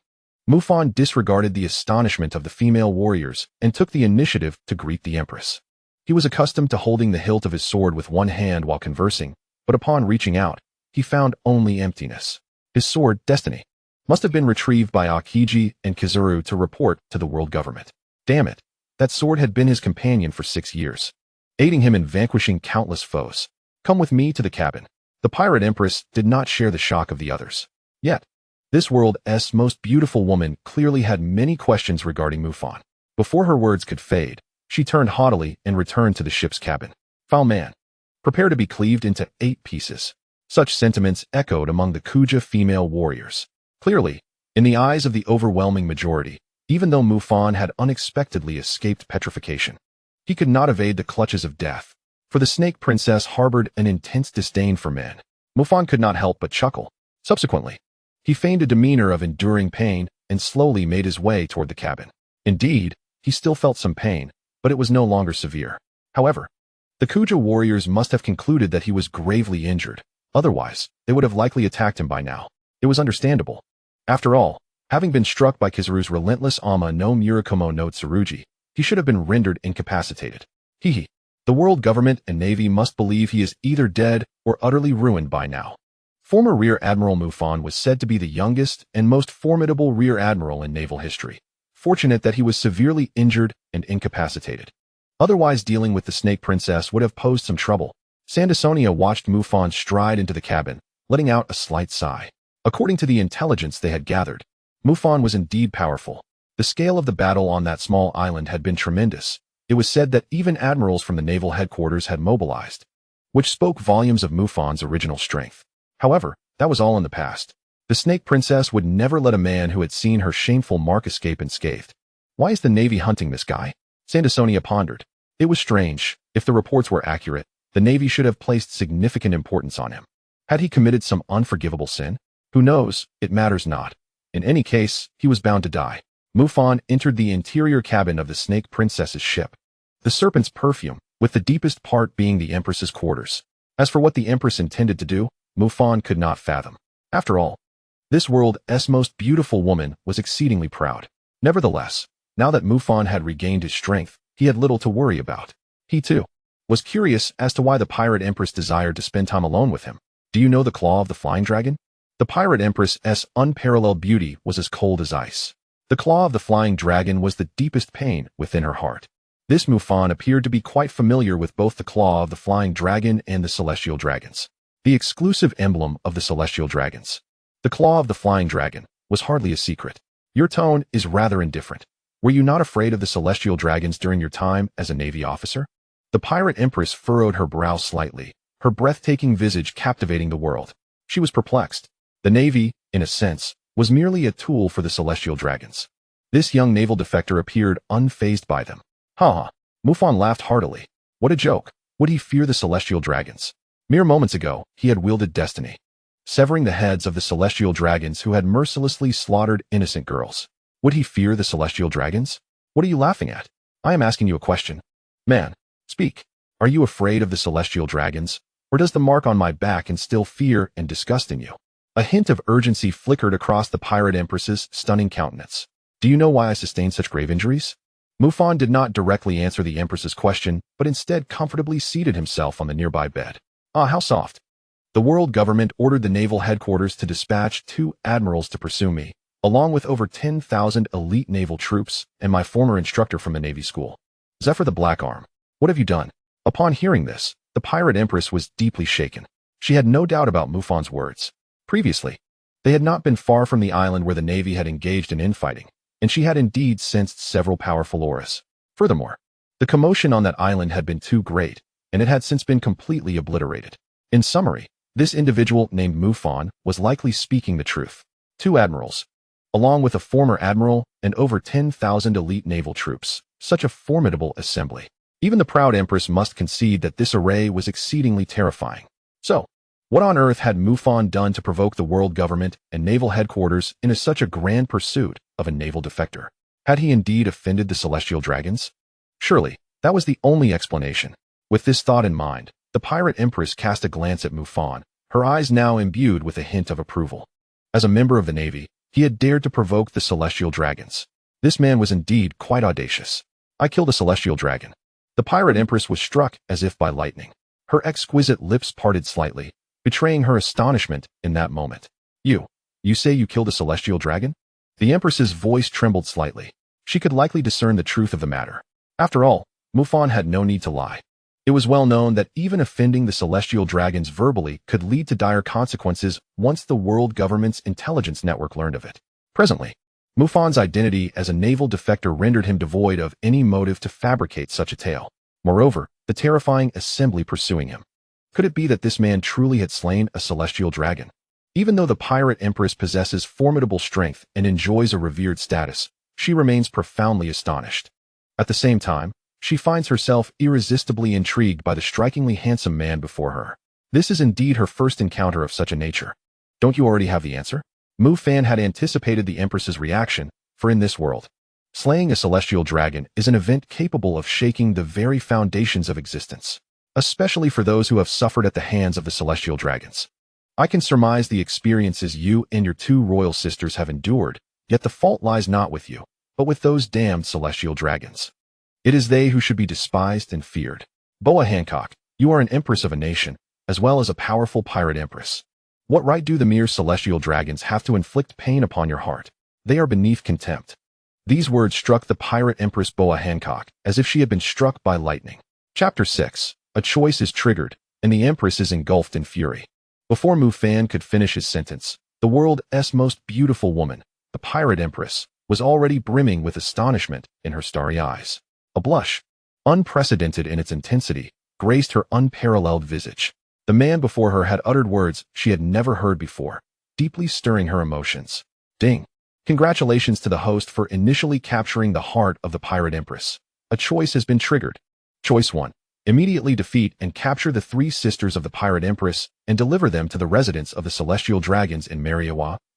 Mufan disregarded the astonishment of the female warriors and took the initiative to greet the Empress. He was accustomed to holding the hilt of his sword with one hand while conversing, but upon reaching out, he found only emptiness. His sword, Destiny, must have been retrieved by Akiji and Kizuru to report to the world government. Damn it, that sword had been his companion for 6 years, aiding him in vanquishing countless foes. Come with me to the cabin. The Pirate Empress did not share the shock of the others. Yet, this world's most beautiful woman clearly had many questions regarding Mufan. Before her words could fade, she turned haughtily and returned to the ship's cabin. Foul man, prepare to be cleaved into 8 pieces. Such sentiments echoed among the Kuja female warriors. Clearly, in the eyes of the overwhelming majority, even though Mufan had unexpectedly escaped petrification, he could not evade the clutches of death, for the Snake Princess harbored an intense disdain for men. Mufan could not help but chuckle. Subsequently, he feigned a demeanor of enduring pain and slowly made his way toward the cabin. Indeed, he still felt some pain, but it was no longer severe. However, the Kuja warriors must have concluded that he was gravely injured. Otherwise, they would have likely attacked him by now. It was understandable. After all, having been struck by Kizuru's relentless Ama no Murakumo no Tsurugi, he should have been rendered incapacitated. The world government and navy must believe he is either dead or utterly ruined by now. Former Rear Admiral Mufan was said to be the youngest and most formidable Rear Admiral in naval history. Fortunate that he was severely injured and incapacitated. Otherwise, dealing with the Snake Princess would have posed some trouble. Sandasonia watched Mufan stride into the cabin, letting out a slight sigh. According to the intelligence they had gathered, Mufan was indeed powerful. The scale of the battle on that small island had been tremendous. It was said that even admirals from the naval headquarters had mobilized, which spoke volumes of Mufan's original strength. However, that was all in the past. The Snake Princess would never let a man who had seen her shameful mark escape unscathed. Why is the Navy hunting this guy? Sandasonia pondered. It was strange. If the reports were accurate, the Navy should have placed significant importance on him. Had he committed some unforgivable sin? Who knows? It matters not. In any case, he was bound to die. Mufan entered the interior cabin of the Snake Princess's ship. The serpent's perfume, with the deepest part being the Empress's quarters. As for what the Empress intended to do, Mufan could not fathom. After all, this world's most beautiful woman was exceedingly proud. Nevertheless, now that Mufan had regained his strength, he had little to worry about. He, too, was curious as to why the Pirate Empress desired to spend time alone with him. Do you know the claw of the flying dragon? The Pirate Empress's unparalleled beauty was as cold as ice. The claw of the flying dragon was the deepest pain within her heart. This Mufan appeared to be quite familiar with both the claw of the flying dragon and the celestial dragons, the exclusive emblem of the celestial dragons. The claw of the flying dragon was hardly a secret. Your tone is rather indifferent. Were you not afraid of the celestial dragons during your time as a Navy officer? The Pirate Empress furrowed her brow slightly, her breathtaking visage captivating the world. She was perplexed. The Navy, in a sense, was merely a tool for the celestial dragons. This young naval defector appeared unfazed by them. Ha! Mufan laughed heartily. What a joke. Would he fear the celestial dragons? Mere moments ago, he had wielded destiny, severing the heads of the celestial dragons who had mercilessly slaughtered innocent girls. Would he fear the celestial dragons? What are you laughing at? I am asking you a question. Man, speak. Are you afraid of the celestial dragons, or does the mark on my back instill fear and disgust in you? A hint of urgency flickered across the Pirate Empress's stunning countenance. Do you know why I sustained such grave injuries? Mufan did not directly answer the Empress's question, but instead comfortably seated himself on the nearby bed. Ah, how soft. The world government ordered the naval headquarters to dispatch 2 admirals to pursue me, along with over 10,000 elite naval troops and my former instructor from the Navy school, Zephyr the Black Arm. What have you done? Upon hearing this, the Pirate Empress was deeply shaken. She had no doubt about Mufan's words. Previously, they had not been far from the island where the Navy had engaged in infighting, and she had indeed sensed several powerful auras. Furthermore, the commotion on that island had been too great, and it had since been completely obliterated. In summary, This individual named Mufan was likely speaking the truth. 2 admirals, along with a former admiral and over 10,000 elite naval troops. Such a formidable assembly. Even the proud Empress must concede that this array was exceedingly terrifying. So, what on earth had Mufan done to provoke the world government and naval headquarters into such a grand pursuit of a naval defector? Had he indeed offended the celestial dragons? Surely, that was the only explanation. With this thought in mind, the Pirate Empress cast a glance at Mufan, her eyes now imbued with a hint of approval. As a member of the Navy, he had dared to provoke the celestial dragons. This man was indeed quite audacious. I killed a celestial dragon. The Pirate Empress was struck as if by lightning. Her exquisite lips parted slightly, betraying her astonishment in that moment. You say you killed a celestial dragon? The Empress's voice trembled slightly. She could likely discern the truth of the matter. After all, Mufan had no need to lie. It was well known that even offending the celestial dragons verbally could lead to dire consequences once the world government's intelligence network learned of it. Presently, Mufan's identity as a naval defector rendered him devoid of any motive to fabricate such a tale. Moreover, the terrifying assembly pursuing him. Could it be that this man truly had slain a celestial dragon? Even though the Pirate Empress possesses formidable strength and enjoys a revered status, she remains profoundly astonished. At the same time, she finds herself irresistibly intrigued by the strikingly handsome man before her. This is indeed her first encounter of such a nature. Don't you already have the answer? Mufan had anticipated the Empress's reaction, for in this world, slaying a celestial dragon is an event capable of shaking the very foundations of existence, especially for those who have suffered at the hands of the celestial dragons. I can surmise the experiences you and your 2 royal sisters have endured, yet the fault lies not with you, but with those damned celestial dragons. It is they who should be despised and feared. Boa Hancock, you are an empress of a nation, as well as a powerful pirate empress. What right do the mere celestial dragons have to inflict pain upon your heart? They are beneath contempt. These words struck the pirate empress Boa Hancock as if she had been struck by lightning. Chapter 6. A choice is triggered, and the empress is engulfed in fury. Before Mufan could finish his sentence, the world's most beautiful woman, the pirate empress, was already brimming with astonishment in her starry eyes. A blush, unprecedented in its intensity, graced her unparalleled visage. The man before her had uttered words she had never heard before, deeply stirring her emotions. Ding! Congratulations to the host for initially capturing the heart of the Pirate Empress. A choice has been triggered. Choice 1. Immediately defeat and capture the 3 sisters of the Pirate Empress and deliver them to the residence of the Celestial Dragons in Marries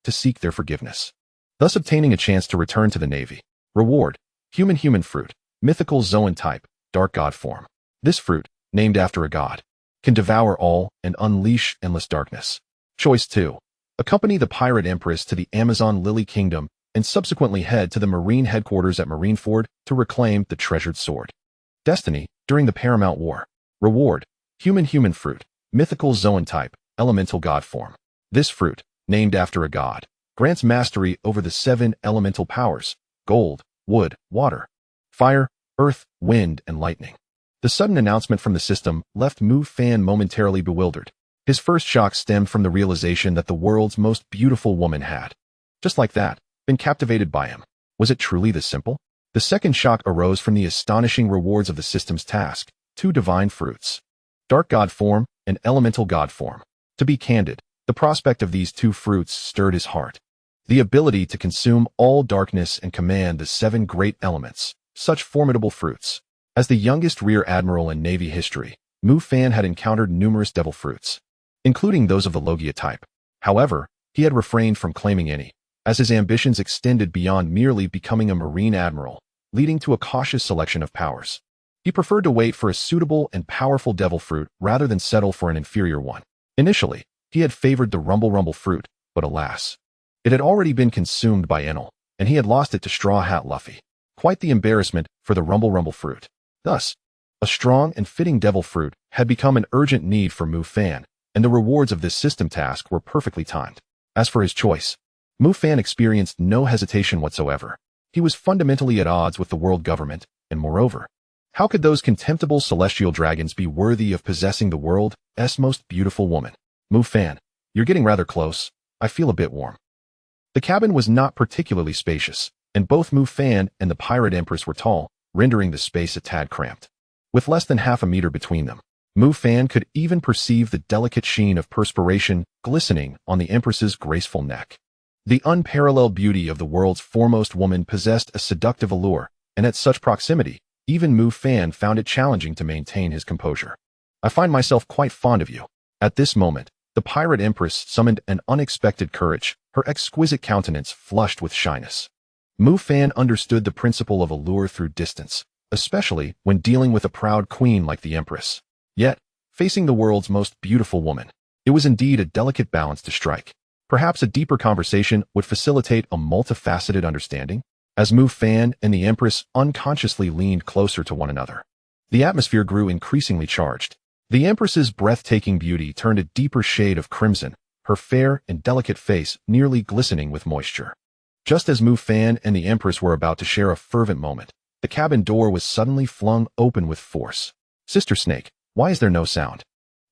to seek their forgiveness, thus obtaining a chance to return to the Navy. Reward: human fruit, mythical zoan type, dark god form. This fruit, named after a god, can devour all and unleash endless darkness. Choice 2. Accompany the Pirate Empress to the Amazon Lily Kingdom and subsequently head to the Marine headquarters at Marineford to reclaim the treasured sword. Destiny, during the Paramount War. Reward: human fruit, mythical zoan type, elemental god form. This fruit, named after a god, grants mastery over the 7 elemental powers: gold, wood, water, fire, earth, wind, and lightning. The sudden announcement from the system left Mufan momentarily bewildered. His first shock stemmed from the realization that the world's most beautiful woman had, just like that, been captivated by him. Was it truly this simple? The second shock arose from the astonishing rewards of the system's task: 2 divine fruits, dark god form and elemental god form. To be candid, the prospect of these 2 fruits stirred his heart. The ability to consume all darkness and command the 7 great elements, such formidable fruits. As the youngest Rear Admiral in Navy history, Mufan had encountered numerous devil fruits, including those of the Logia type. However, he had refrained from claiming any, as his ambitions extended beyond merely becoming a Marine Admiral, leading to a cautious selection of powers. He preferred to wait for a suitable and powerful devil fruit rather than settle for an inferior one. Initially, he had favored the Rumble fruit, but alas, it had already been consumed by Enel, and he had lost it to Straw Hat Luffy. Quite the embarrassment for the Rumble fruit. Thus, a strong and fitting devil fruit had become an urgent need for Mufan, and the rewards of this system task were perfectly timed. As for his choice, Mufan experienced no hesitation whatsoever. He was fundamentally at odds with the world government, and moreover, how could those contemptible celestial dragons be worthy of possessing the world's most beautiful woman? Mufan, you're getting rather close. I feel a bit warm. The cabin was not particularly spacious, and both Mufan and the Pirate Empress were tall, rendering the space a tad cramped. With less than half a meter between them, Mufan could even perceive the delicate sheen of perspiration glistening on the Empress's graceful neck. The unparalleled beauty of the world's foremost woman possessed a seductive allure, and at such proximity, even Mufan found it challenging to maintain his composure. I find myself quite fond of you. At this moment, the Pirate Empress summoned an unexpected courage, her exquisite countenance flushed with shyness. Mufan understood the principle of allure through distance, especially when dealing with a proud queen like the Empress. Yet, facing the world's most beautiful woman, it was indeed a delicate balance to strike. Perhaps a deeper conversation would facilitate a multifaceted understanding, as Mufan and the Empress unconsciously leaned closer to one another. The atmosphere grew increasingly charged. The Empress's breathtaking beauty turned a deeper shade of crimson, her fair and delicate face nearly glistening with moisture. Just as Mufan and the Empress were about to share a fervent moment, the cabin door was suddenly flung open with force. "Sister Snake, why is there no sound?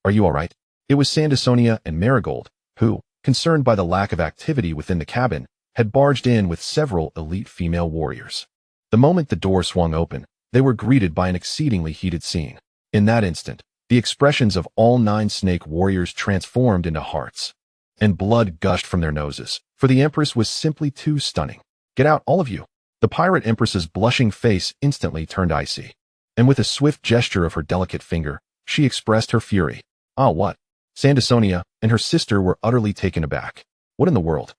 Are you all right?" It was Sandasonia and Marigold, who, concerned by the lack of activity within the cabin, had barged in with several elite female warriors. The moment the door swung open, they were greeted by an exceedingly heated scene. In that instant, the expressions of all 9 snake warriors transformed into hearts, and blood gushed from their noses, for the Empress was simply too stunning. "Get out, all of you." The Pirate Empress's blushing face instantly turned icy, and with a swift gesture of her delicate finger, she expressed her fury. "Ah, what?" Sandasonia and her sister were utterly taken aback. "What in the world?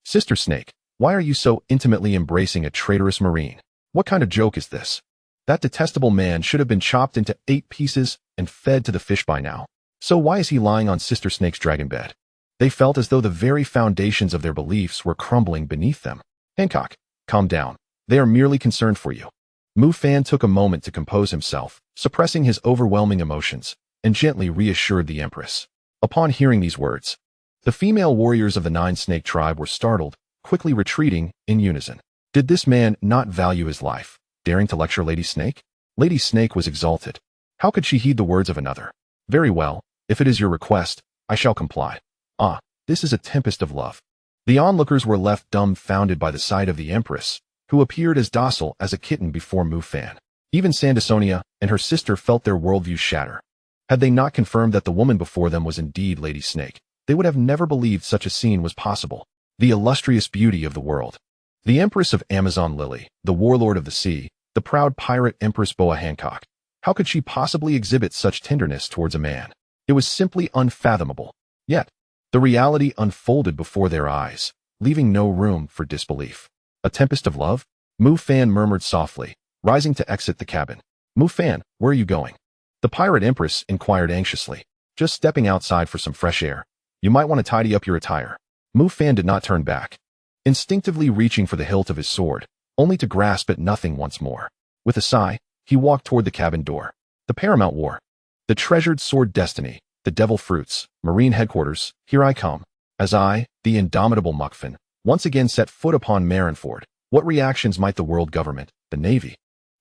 Sister Snake, why are you so intimately embracing a traitorous Marine? What kind of joke is this? That detestable man should have been chopped into 8 pieces and fed to the fish by now. So why is he lying on Sister Snake's dragon bed?" They felt as though the very foundations of their beliefs were crumbling beneath them. "Hancock, calm down. They are merely concerned for you." Mufan took a moment to compose himself, suppressing his overwhelming emotions, and gently reassured the Empress. Upon hearing these words, the female warriors of the 9-snake tribe were startled, quickly retreating in unison. Did this man not value his life, daring to lecture Lady Snake? Lady Snake was exalted. How could she heed the words of another? "Very well, if it is your request, I shall comply." Ah, this is a tempest of love. The onlookers were left dumbfounded by the sight of the Empress, who appeared as docile as a kitten before Mufan. Even Sandasonia and her sister felt their worldviews shatter. Had they not confirmed that the woman before them was indeed Lady Snake, they would have never believed such a scene was possible. The illustrious beauty of the world. The Empress of Amazon Lily, the warlord of the sea, the proud pirate Empress Boa Hancock. How could she possibly exhibit such tenderness towards a man? It was simply unfathomable. Yet, the reality unfolded before their eyes, leaving no room for disbelief. "A tempest of love?" Mufan murmured softly, rising to exit the cabin. "Mufan, where are you going?" The Pirate Empress inquired anxiously. "Just stepping outside for some fresh air. You might want to tidy up your attire." Mufan did not turn back, instinctively reaching for the hilt of his sword, only to grasp at nothing once more. With a sigh, he walked toward the cabin door. The paramount war. The treasured sword destiny, the devil fruits, Marine headquarters, here I come. As I, the indomitable Mufan, once again set foot upon Marineford, what reactions might the world government, the Navy,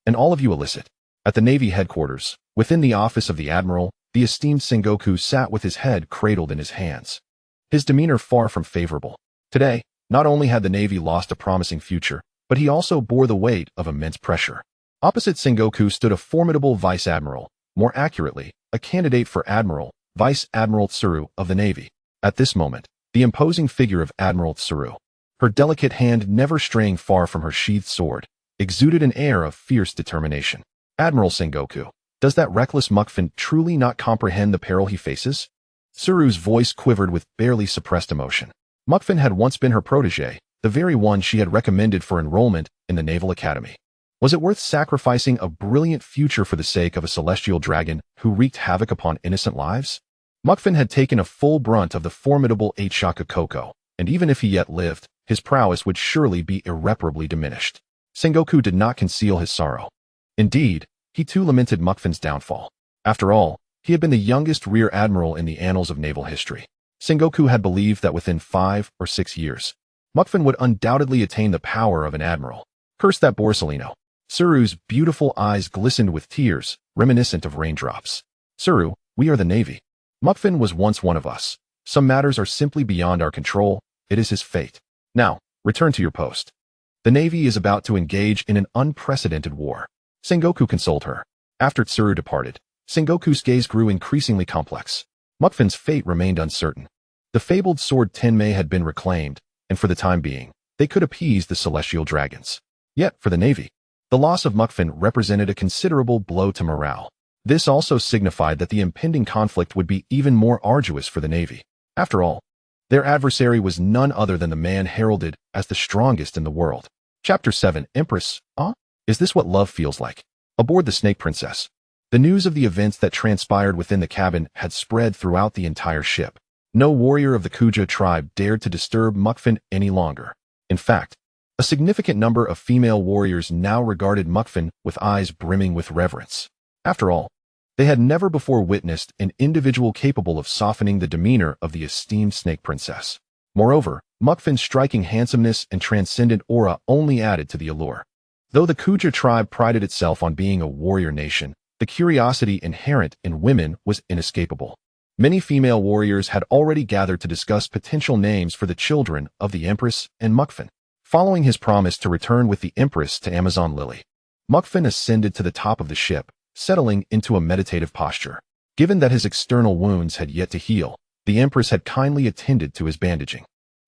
and all of you elicit? At the Navy headquarters, within the office of the Admiral, the esteemed Sengoku sat with his head cradled in his hands. His demeanor far from favorable. Today, not only had the Navy lost a promising future, but he also bore the weight of immense pressure. Opposite Sengoku stood a formidable Vice Admiral, more accurately, a candidate for Admiral, Vice Admiral Tsuru of the Navy. At this moment, the imposing figure of Admiral Tsuru, her delicate hand never straying far from her sheathed sword, exuded an air of fierce determination. "Admiral Sengoku, does that reckless Mufan truly not comprehend the peril he faces?" Tsuru's voice quivered with barely suppressed emotion. Mufan had once been her protege, the very one she had recommended for enrollment in the Naval Academy. Was it worth sacrificing a brilliant future for the sake of a celestial dragon who wreaked havoc upon innocent lives? Mufan had taken a full brunt of the formidable Shaka Koko, and even if he yet lived, his prowess would surely be irreparably diminished. Sengoku did not conceal his sorrow. Indeed, he too lamented Mufan's downfall. After all, he had been the youngest Rear Admiral in the annals of naval history. Sengoku had believed that within 5 or 6 years, Mufan would undoubtedly attain the power of an admiral. Curse that Borsalino. Tsuru's beautiful eyes glistened with tears, reminiscent of raindrops. "Tsuru, we are the Navy. Mufan was once one of us. Some matters are simply beyond our control. It is his fate. Now, return to your post. The Navy is about to engage in an unprecedented war." Sengoku consoled her. After Tsuru departed, Sengoku's gaze grew increasingly complex. Muffan's fate remained uncertain. The fabled sword Tenmei had been reclaimed, and for the time being, they could appease the celestial dragons. Yet, for the Navy, the loss of Mufan represented a considerable blow to morale. This also signified that the impending conflict would be even more arduous for the Navy. After all, their adversary was none other than the man heralded as the strongest in the world. Chapter 7, Empress, Is this what love feels like? Aboard the Snake Princess. The news of the events that transpired within the cabin had spread throughout the entire ship. No warrior of the Kuja tribe dared to disturb Mufan any longer. In fact, a significant number of female warriors now regarded Mufan with eyes brimming with reverence. After all, they had never before witnessed an individual capable of softening the demeanor of the esteemed Snake Princess. Moreover, Muffan's striking handsomeness and transcendent aura only added to the allure. Though the Kuja tribe prided itself on being a warrior nation, the curiosity inherent in women was inescapable. Many female warriors had already gathered to discuss potential names for the children of the Empress and Mufan. Following his promise to return with the Empress to Amazon Lily, Mufan ascended to the top of the ship, settling into a meditative posture. Given that his external wounds had yet to heal, the Empress had kindly attended to his bandaging.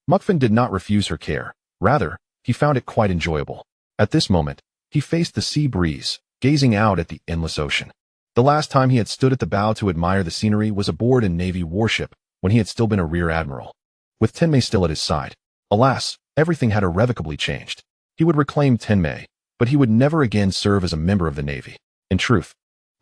Mufan did not refuse her care. Rather, he found it quite enjoyable. At this moment, he faced the sea breeze, gazing out at the endless ocean. The last time he had stood at the bow to admire the scenery was aboard a Navy warship, when he had still been a Rear Admiral. With Tenmei still at his side, alas, everything had irrevocably changed. He would reclaim Tenmei, but he would never again serve as a member of the Navy. In truth,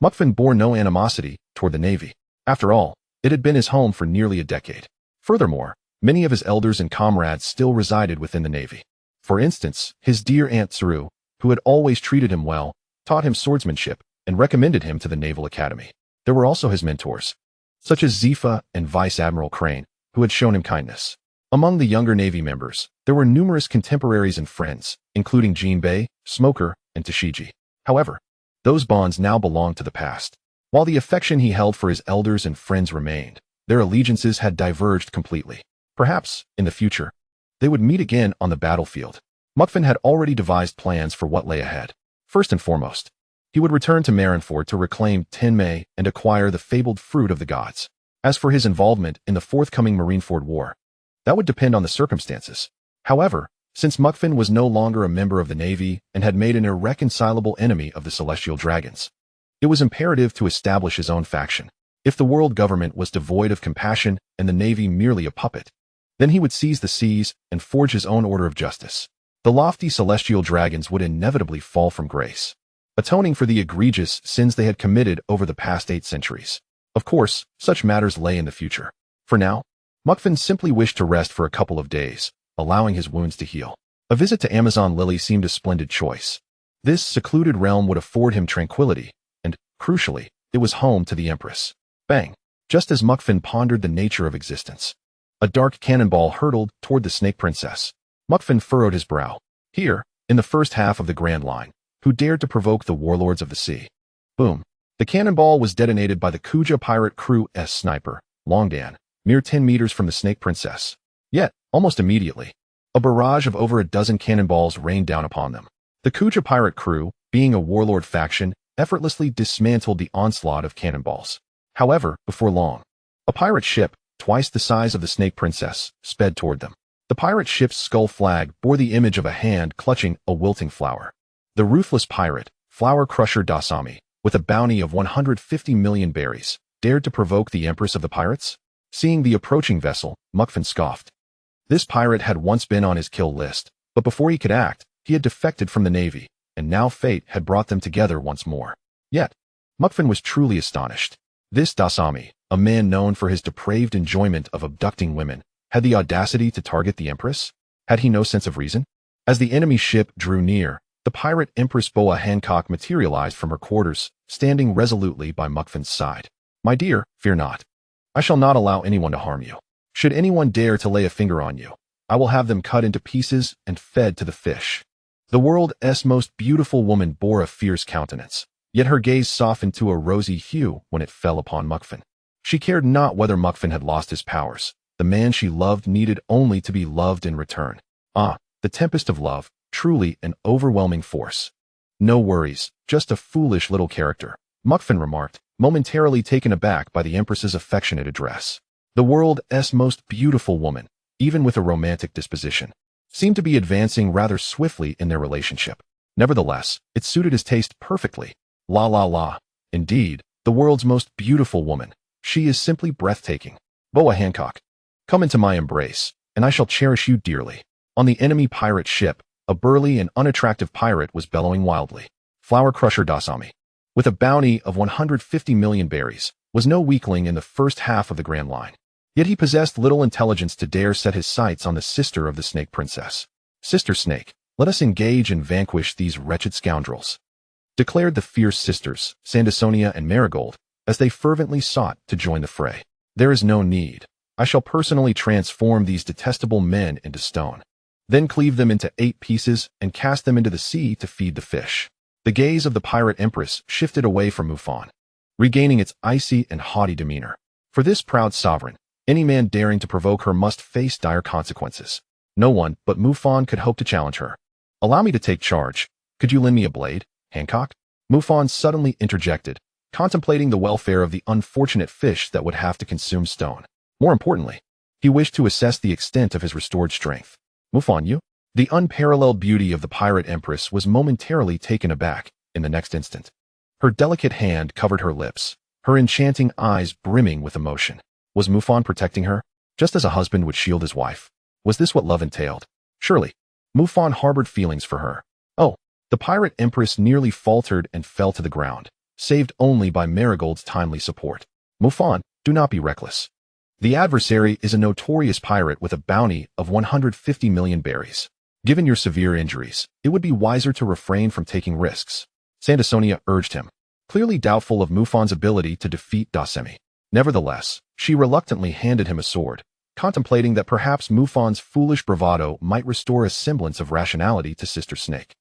Mufan bore no animosity toward the Navy. After all, it had been his home for nearly a decade. Furthermore, many of his elders and comrades still resided within the Navy. For instance, his dear Aunt Tsuru, who had always treated him well, taught him swordsmanship, and recommended him to the Naval Academy. There were also his mentors, such as Zephyr and Vice Admiral Crane, who had shown him kindness. Among the younger Navy members, there were numerous contemporaries and friends, including Jinbei, Smoker, and Tashiji. However, those bonds now belonged to the past. While the affection he held for his elders and friends remained, their allegiances had diverged completely. Perhaps, in the future, they would meet again on the battlefield. Mufan had already devised plans for what lay ahead. First and foremost, he would return to Marineford to reclaim Tenmei and acquire the fabled fruit of the gods. As for his involvement in the forthcoming Marineford War, that would depend on the circumstances. However, since Mufan was no longer a member of the Navy and had made an irreconcilable enemy of the Celestial Dragons, it was imperative to establish his own faction. If the world government was devoid of compassion and the Navy merely a puppet, then he would seize the seas and forge his own order of justice. The lofty Celestial Dragons would inevitably fall from grace, atoning for the egregious sins they had committed over the past 8 centuries. Of course, such matters lay in the future. For now, Mufan simply wished to rest for a couple of days, allowing his wounds to heal. A visit to Amazon Lily seemed a splendid choice. This secluded realm would afford him tranquility, and, crucially, it was home to the Empress. Bang! Just as Mufan pondered the nature of existence, a dark cannonball hurtled toward the Snake Princess. Mufan furrowed his brow. Here, in the first half of the Grand Line, who dared to provoke the warlords of the sea? Boom! The cannonball was detonated by the Kuja pirate crew's sniper, Longdan, mere 10 meters from the Snake Princess. Yet, almost immediately, a barrage of over a dozen cannonballs rained down upon them. The Kuja pirate crew, being a warlord faction, effortlessly dismantled the onslaught of cannonballs. However, before long, a pirate ship, twice the size of the Snake Princess, sped toward them. The pirate ship's skull flag bore the image of a hand clutching a wilting flower. The ruthless pirate, flower crusher Dasami, with a bounty of 150 million berries, dared to provoke the Empress of the Pirates? Seeing the approaching vessel, Mufan scoffed. This pirate had once been on his kill list, but before he could act, he had defected from the Navy, and now fate had brought them together once more. Yet, Mufan was truly astonished. This Dasami, a man known for his depraved enjoyment of abducting women, had the audacity to target the Empress? Had he no sense of reason? As the enemy ship drew near, the pirate Empress Boa Hancock materialized from her quarters, standing resolutely by Muffan's side. My dear, fear not. I shall not allow anyone to harm you. Should anyone dare to lay a finger on you, I will have them cut into pieces and fed to the fish. The world's most beautiful woman bore a fierce countenance, yet her gaze softened to a rosy hue when it fell upon Mufan. She cared not whether Mufan had lost his powers. The man she loved needed only to be loved in return. Ah, the tempest of love, truly an overwhelming force. No worries, just a foolish little character, Mufan remarked, momentarily taken aback by the Empress's affectionate address. The world's most beautiful woman, even with a romantic disposition, seemed to be advancing rather swiftly in their relationship. Nevertheless, it suited his taste perfectly. La la la. Indeed, the world's most beautiful woman. She is simply breathtaking. Boa Hancock, come into my embrace, and I shall cherish you dearly. On the enemy pirate ship, a burly and unattractive pirate was bellowing wildly. Flower Crusher Dasami, with a bounty of 150 million berries, was no weakling in the first half of the Grand Line. Yet he possessed little intelligence to dare set his sights on the sister of the Snake Princess. Sister Snake, let us engage and vanquish these wretched scoundrels, declared the fierce sisters, Sandasonia and Marigold, as they fervently sought to join the fray. There is no need. I shall personally transform these detestable men into stone, then cleave them into 8 pieces and cast them into the sea to feed the fish. The gaze of the Pirate Empress shifted away from Mufan, regaining its icy and haughty demeanor. For this proud sovereign, any man daring to provoke her must face dire consequences. No one but Mufan could hope to challenge her. Allow me to take charge. Could you lend me a blade, Hancock? Mufan suddenly interjected, contemplating the welfare of the unfortunate fish that would have to consume stone. More importantly, he wished to assess the extent of his restored strength. Mufan, you? The unparalleled beauty of the Pirate Empress was momentarily taken aback in the next instant. Her delicate hand covered her lips, her enchanting eyes brimming with emotion. Was Mufan protecting her, just as a husband would shield his wife? Was this what love entailed? Surely, Mufan harbored feelings for her. Oh, the Pirate Empress nearly faltered and fell to the ground, saved only by Marigold's timely support. Mufan, do not be reckless. The adversary is a notorious pirate with a bounty of 150 million berries. Given your severe injuries, it would be wiser to refrain from taking risks, Sandasonia urged him, clearly doubtful of Mufan's ability to defeat Dasemi. Nevertheless, she reluctantly handed him a sword, contemplating that perhaps Mufan's foolish bravado might restore a semblance of rationality to Sister Snake,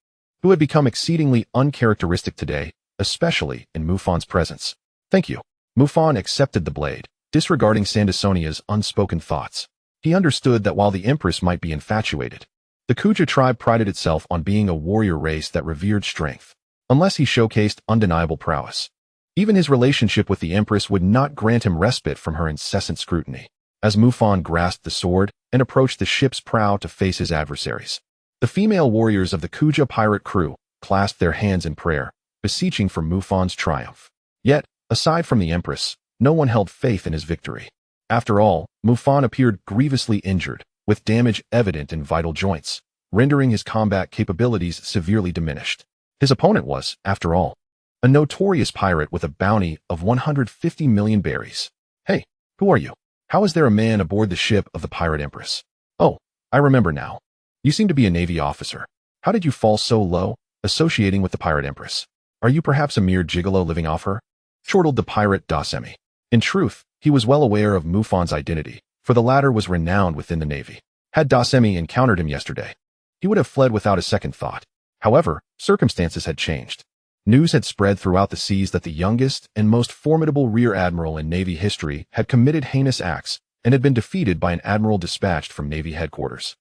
who had become exceedingly uncharacteristic today, especially in Mufan's presence. Thank you. Mufan accepted the blade, disregarding Sandasonia's unspoken thoughts. He understood that while the Empress might be infatuated, the Kuja tribe prided itself on being a warrior race that revered strength, unless he showcased undeniable prowess. Even his relationship with the Empress would not grant him respite from her incessant scrutiny. As Mufan grasped the sword and approached the ship's prow to face his adversaries, the female warriors of the Kuja pirate crew clasped their hands in prayer, beseeching for Mufan's triumph. Yet, aside from the Empress, no one held faith in his victory. After all, Mufan appeared grievously injured, with damage evident in vital joints, rendering his combat capabilities severely diminished. His opponent was, after all, a notorious pirate with a bounty of 150 million berries. Hey, who are you? How is there a man aboard the ship of the Pirate Empress? Oh, I remember now. You seem to be a Navy officer. How did you fall so low, associating with the Pirate Empress? Are you perhaps a mere gigolo living off her? Chortled the pirate Dasemi. In truth, he was well aware of Mufan's identity, for the latter was renowned within the Navy. Had Dasemi encountered him yesterday, he would have fled without a second thought. However, circumstances had changed. News had spread throughout the seas that the youngest and most formidable Rear Admiral in Navy history had committed heinous acts and had been defeated by an admiral dispatched from Navy headquarters,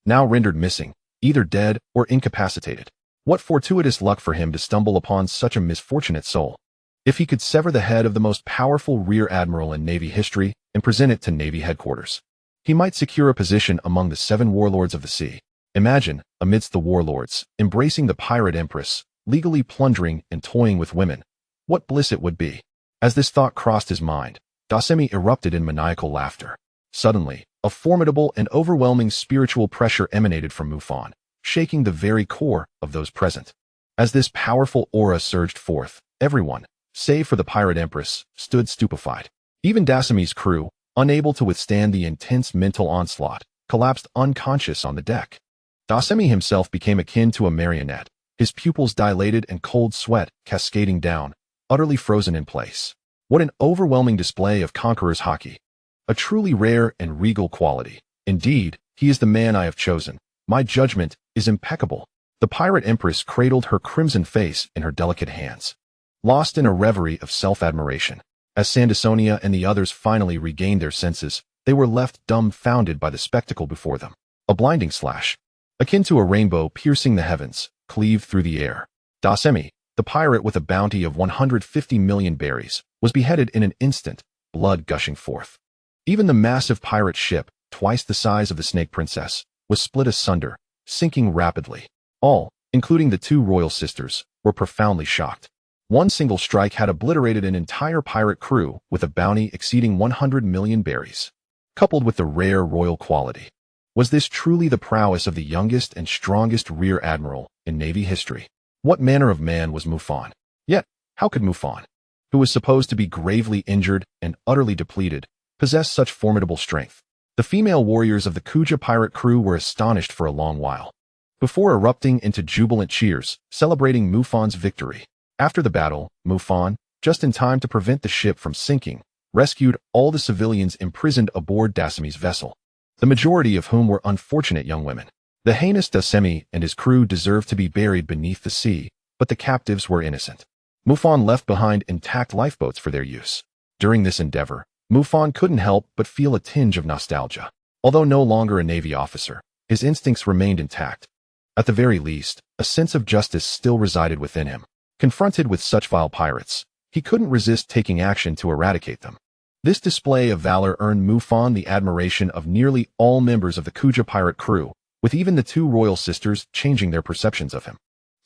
now rendered missing, either dead or incapacitated. What fortuitous luck for him to stumble upon such a misfortunate soul. If he could sever the head of the most powerful Rear Admiral in Navy history and present it to Navy headquarters, he might secure a position among the 7 warlords of the sea. Imagine, amidst the warlords, embracing the Pirate Empress, legally plundering and toying with women. What bliss it would be. As this thought crossed his mind, Dasemi erupted in maniacal laughter. Suddenly, a formidable and overwhelming spiritual pressure emanated from Mufan, shaking the very core of those present. As this powerful aura surged forth, everyone, save for the Pirate Empress, stood stupefied. Even Dasemi's crew, unable to withstand the intense mental onslaught, collapsed unconscious on the deck. Dasemi himself became akin to a marionette, his pupils dilated and cold sweat cascading down, utterly frozen in place. What an overwhelming display of conqueror's haki. A truly rare and regal quality. Indeed, he is the man I have chosen. My judgment is impeccable. The Pirate Empress cradled her crimson face in her delicate hands, lost in a reverie of self-admiration. As Sandasonia and the others finally regained their senses, they were left dumbfounded by the spectacle before them. A blinding slash, akin to a rainbow piercing the heavens, cleaved through the air. Dasemi, the pirate with a bounty of 150 million berries, was beheaded in an instant, blood gushing forth. Even the massive pirate ship, twice the size of the Snake Princess, was split asunder, sinking rapidly. All, including the two royal sisters, were profoundly shocked. One single strike had obliterated an entire pirate crew with a bounty exceeding 100 million berries. Coupled with the rare royal quality, was this truly the prowess of the youngest and strongest Rear Admiral in Navy history? What manner of man was Mufan? Yet, how could Mufan, who was supposed to be gravely injured and utterly depleted, possess such formidable strength? The female warriors of the Kuja pirate crew were astonished for a long while, before erupting into jubilant cheers, celebrating Mufan's victory. After the battle, Mufan, just in time to prevent the ship from sinking, rescued all the civilians imprisoned aboard Dasami's vessel, the majority of whom were unfortunate young women. The heinous Dasami and his crew deserved to be buried beneath the sea, but the captives were innocent. Mufan left behind intact lifeboats for their use. During this endeavor, Mufan couldn't help but feel a tinge of nostalgia. Although no longer a Navy officer, his instincts remained intact. At the very least, a sense of justice still resided within him. Confronted with such vile pirates, he couldn't resist taking action to eradicate them. This display of valor earned Mufan the admiration of nearly all members of the Kuja pirate crew, with even the two royal sisters changing their perceptions of him.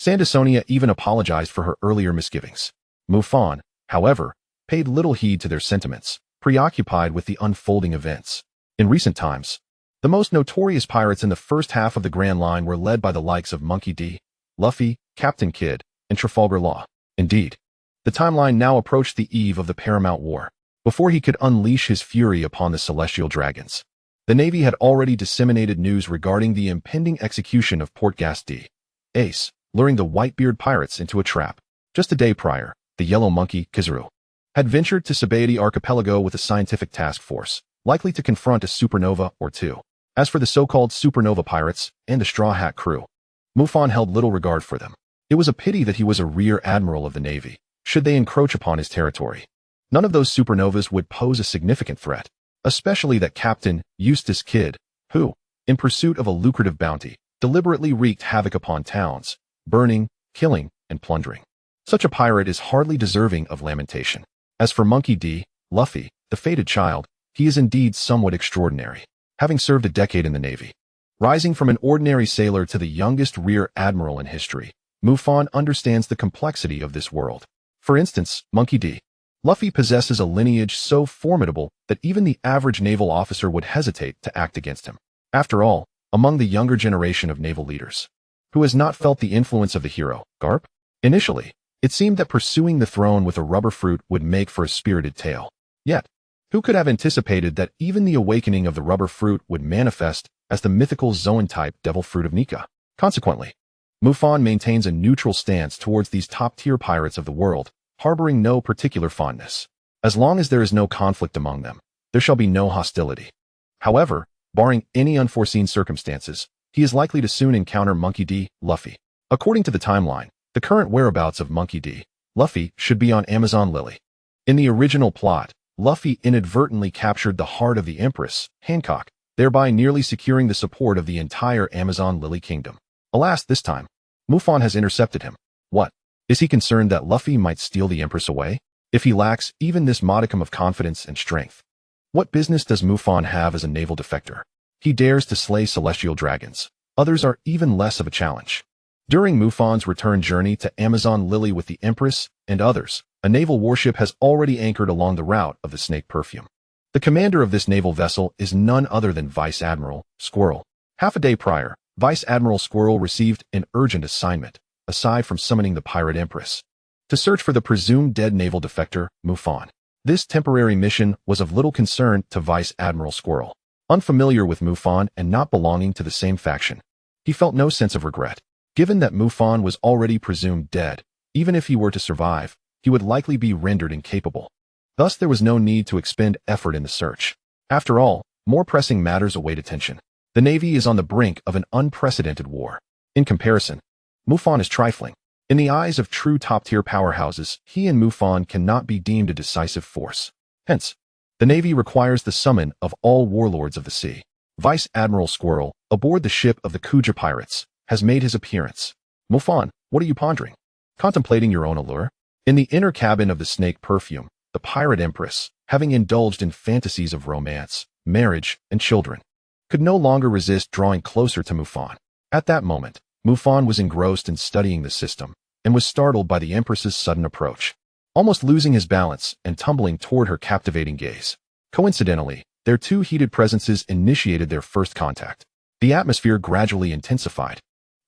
Sandasonia even apologized for her earlier misgivings. Mufan, however, paid little heed to their sentiments, preoccupied with the unfolding events. In recent times, the most notorious pirates in the first half of the Grand Line were led by the likes of Monkey D, Luffy, Captain Kidd, and Trafalgar Law. Indeed, the timeline now approached the eve of the Paramount War. Before he could unleash his fury upon the celestial dragons, the Navy had already disseminated news regarding the impending execution of Portgas D. Ace, luring the Whitebeard pirates into a trap. Just a day prior, the Yellow Monkey, Kizaru, had ventured to Sabaody Archipelago with a scientific task force, likely to confront a supernova or two. As for the so-called supernova pirates and the Straw Hat crew, Mufan held little regard for them. It was a pity that he was a Rear Admiral of the Navy. Should they encroach upon his territory, none of those supernovas would pose a significant threat, especially that Captain Eustace Kidd, who, in pursuit of a lucrative bounty, deliberately wreaked havoc upon towns, burning, killing, and plundering. Such a pirate is hardly deserving of lamentation. As for Monkey D, Luffy, the fated child, he is indeed somewhat extraordinary, having served a decade in the Navy. Rising from an ordinary sailor to the youngest Rear Admiral in history, Mufan understands the complexity of this world. For instance, Monkey D. Luffy possesses a lineage so formidable that even the average naval officer would hesitate to act against him. After all, among the younger generation of naval leaders, who has not felt the influence of the hero, Garp? Initially, it seemed that pursuing the throne with a rubber fruit would make for a spirited tale. Yet, who could have anticipated that even the awakening of the rubber fruit would manifest as the mythical Zoan-type devil fruit of Nika? Consequently, Mufan maintains a neutral stance towards these top-tier pirates of the world, harboring no particular fondness. As long as there is no conflict among them, there shall be no hostility. However, barring any unforeseen circumstances, he is likely to soon encounter Monkey D. Luffy. According to the timeline, the current whereabouts of Monkey D. Luffy should be on Amazon Lily. In the original plot, Luffy inadvertently captured the heart of the Empress, Hancock, thereby nearly securing the support of the entire Amazon Lily Kingdom. Alas, this time, Mufan has intercepted him. What? Is he concerned that Luffy might steal the Empress away? If he lacks even this modicum of confidence and strength, what business does Mufan have as a naval defector? He dares to slay celestial dragons. Others are even less of a challenge. During Mufan's return journey to Amazon Lily with the Empress and others, a naval warship has already anchored along the route of the Snake Perfume. The commander of this naval vessel is none other than Vice Admiral Squirrel. Half a day prior, Vice Admiral Squirrel received an urgent assignment, aside from summoning the Pirate Empress, to search for the presumed dead naval defector, Mufan. This temporary mission was of little concern to Vice Admiral Squirrel. Unfamiliar with Mufan and not belonging to the same faction, he felt no sense of regret. Given that Mufan was already presumed dead, even if he were to survive, he would likely be rendered incapable. Thus there was no need to expend effort in the search. After all, more pressing matters await attention. The Navy is on the brink of an unprecedented war. In comparison, Mufan is trifling. In the eyes of true top-tier powerhouses, he and Mufan cannot be deemed a decisive force. Hence, the Navy requires the summon of all warlords of the sea. Vice Admiral Squirrel, aboard the ship of the Kuja pirates, has made his appearance. Mufan, what are you pondering? Contemplating your own allure? In the inner cabin of the snake perfume, the Pirate Empress, having indulged in fantasies of romance, marriage, and children, could no longer resist drawing closer to Mufan. At that moment, Mufan was engrossed in studying the system and was startled by the Empress's sudden approach, almost losing his balance and tumbling toward her captivating gaze. Coincidentally, their two heated presences initiated their first contact. The atmosphere gradually intensified.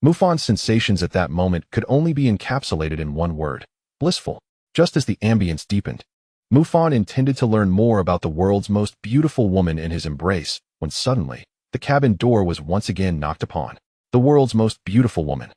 Mufan's sensations at that moment could only be encapsulated in one word: blissful. Just as the ambience deepened, Mufan intended to learn more about the world's most beautiful woman in his embrace, when suddenly, the cabin door was once again knocked upon. The world's most beautiful woman.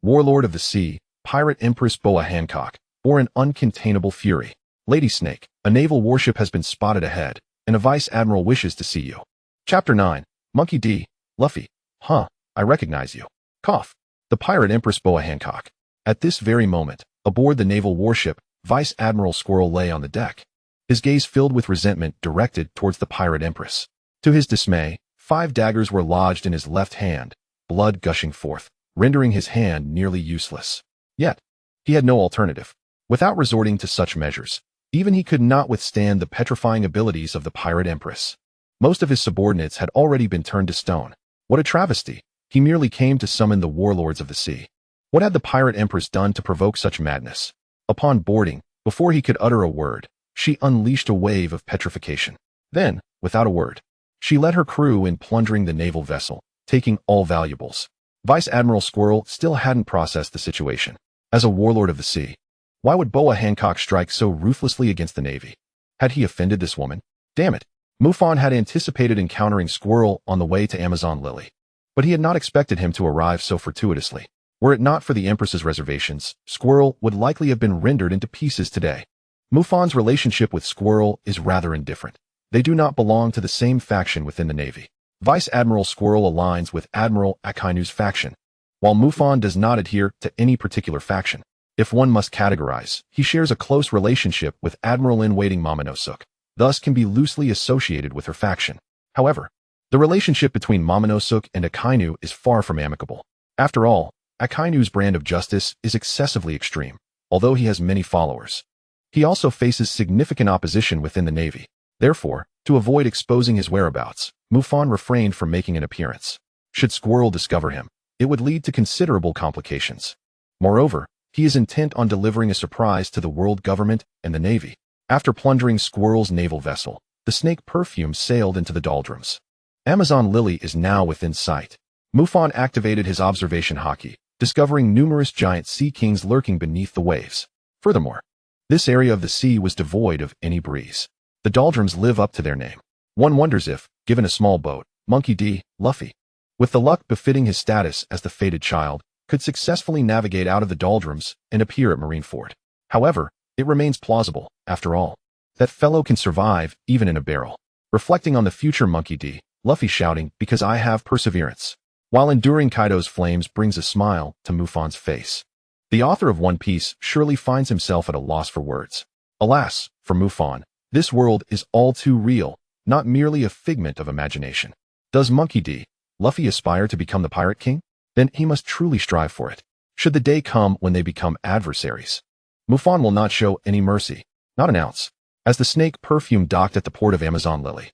Warlord of the Sea, Pirate Empress Boa Hancock, bore an uncontainable fury. Lady Snake, a naval warship has been spotted ahead, and a Vice Admiral wishes to see you. Chapter 9. Monkey D. Luffy. Huh, I recognize you. Cough. The Pirate Empress Boa Hancock. At this very moment, aboard the naval warship, Vice Admiral Squirrel lay on the deck, his gaze filled with resentment directed towards the Pirate Empress. To his dismay, 5 daggers were lodged in his left hand, blood gushing forth, rendering his hand nearly useless. Yet, he had no alternative. Without resorting to such measures, even he could not withstand the petrifying abilities of the Pirate Empress. Most of his subordinates had already been turned to stone. What a travesty! He merely came to summon the warlords of the sea. What had the Pirate Empress done to provoke such madness? Upon boarding, before he could utter a word, she unleashed a wave of petrification. Then, without a word, she led her crew in plundering the naval vessel, taking all valuables. Vice Admiral Squirrel still hadn't processed the situation. As a warlord of the sea, why would Boa Hancock strike so ruthlessly against the Navy? Had he offended this woman? Damn it! Mufan had anticipated encountering Squirrel on the way to Amazon Lily, but he had not expected him to arrive so fortuitously. Were it not for the Empress's reservations, Squirrel would likely have been rendered into pieces today. Mufan's relationship with Squirrel is rather indifferent. They do not belong to the same faction within the Navy. Vice Admiral Squirrel aligns with Admiral Akinu's faction, while Mufan does not adhere to any particular faction. If one must categorize, he shares a close relationship with Admiral-in-Waiting Momonosuke, thus can be loosely associated with her faction. However, the relationship between Momonosuke and Akinu is far from amicable. After all, Akinu's brand of justice is excessively extreme, although he has many followers. He also faces significant opposition within the Navy. Therefore, to avoid exposing his whereabouts, Mufan refrained from making an appearance. Should Squirrel discover him, it would lead to considerable complications. Moreover, he is intent on delivering a surprise to the world government and the Navy. After plundering Squirrel's naval vessel, the snake perfume sailed into the doldrums. Amazon Lily is now within sight. Mufan activated his observation haki, discovering numerous giant sea kings lurking beneath the waves. Furthermore, this area of the sea was devoid of any breeze. The doldrums live up to their name. One wonders if, given a small boat, Monkey D. Luffy, with the luck befitting his status as the fated child, could successfully navigate out of the doldrums and appear at Marineford. However, it remains plausible, after all, that fellow can survive even in a barrel. Reflecting on the future Monkey D. Luffy shouting, "Because I have perseverance," while enduring Kaido's flames brings a smile to Mufan's face. The author of One Piece surely finds himself at a loss for words. Alas, for Mufan, this world is all too real, not merely a figment of imagination. Does Monkey D. Luffy aspire to become the Pirate King? Then he must truly strive for it. Should the day come when they become adversaries, Mufan will not show any mercy, not an ounce. As the snake perfume docked at the port of Amazon Lily,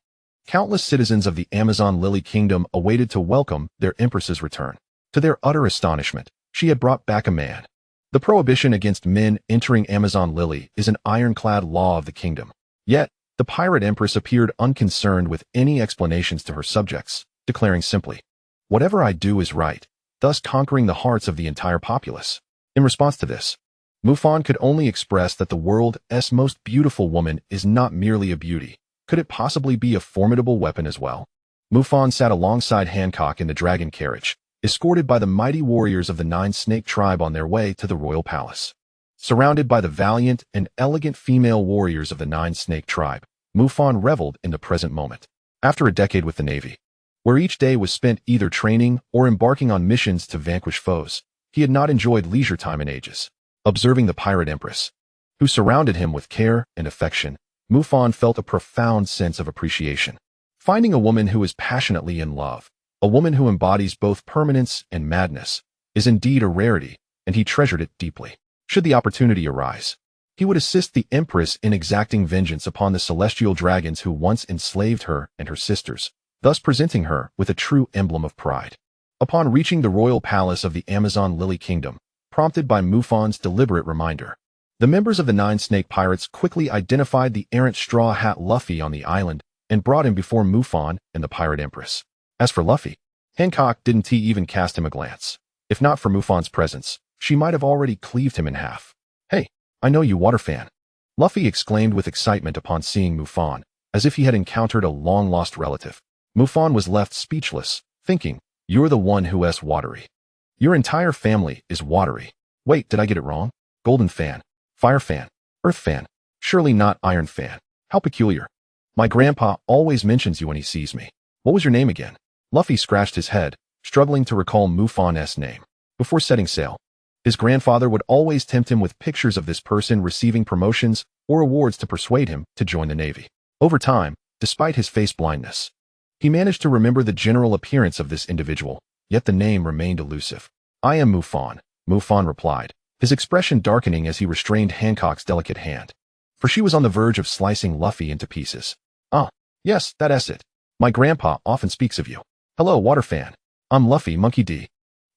countless citizens of the Amazon Lily Kingdom awaited to welcome their Empress's return. To their utter astonishment, she had brought back a man. The prohibition against men entering Amazon Lily is an ironclad law of the kingdom. Yet, the Pirate Empress appeared unconcerned with any explanations to her subjects, declaring simply, "Whatever I do is right," thus conquering the hearts of the entire populace. In response to this, Mufan could only express that the world's most beautiful woman is not merely a beauty. Could it possibly be a formidable weapon as well? Mufan sat alongside Hancock in the dragon carriage, escorted by the mighty warriors of the Nine Snake tribe on their way to the royal palace. Surrounded by the valiant and elegant female warriors of the Nine Snake tribe, Mufan reveled in the present moment. After a decade with the Navy, where each day was spent either training or embarking on missions to vanquish foes, he had not enjoyed leisure time in ages. Observing the Pirate Empress, who surrounded him with care and affection, Mufan felt a profound sense of appreciation. Finding a woman who is passionately in love, a woman who embodies both permanence and madness, is indeed a rarity, and he treasured it deeply. should the opportunity arise. He would assist the Empress in exacting vengeance upon the celestial dragons who once enslaved her and her sisters, thus presenting her with a true emblem of pride. Upon reaching the royal palace of the Amazon Lily Kingdom, prompted by Mufan's deliberate reminder, the members of the Nine Snake Pirates quickly identified the errant Straw Hat Luffy on the island and brought him before Mufan and the Pirate Empress. As for Luffy, Hancock didn't even cast him a glance. If not for Mufan's presence, she might have already cleaved him in half. "Hey, I know you, water fan," Luffy exclaimed with excitement upon seeing Mufan, as if he had encountered a long-lost relative. Mufan was left speechless, thinking, "You're the one who's watery. Your entire family is watery. Wait, did I get it wrong? Golden fan, fire fan, earth fan, surely not iron fan. How peculiar. My grandpa always mentions you when he sees me. What was your name again?" Luffy scratched his head, struggling to recall Mufan's name. Before setting sail, his grandfather would always tempt him with pictures of this person receiving promotions or awards to persuade him to join the Navy. Over time, despite his face blindness, he managed to remember the general appearance of this individual, yet the name remained elusive. "I am Mufan," Mufan replied, his expression darkening as he restrained Hancock's delicate hand, for she was on the verge of slicing Luffy into pieces. "Ah, yes, that's it. My grandpa often speaks of you. Hello, water fan. I'm Luffy Monkey D."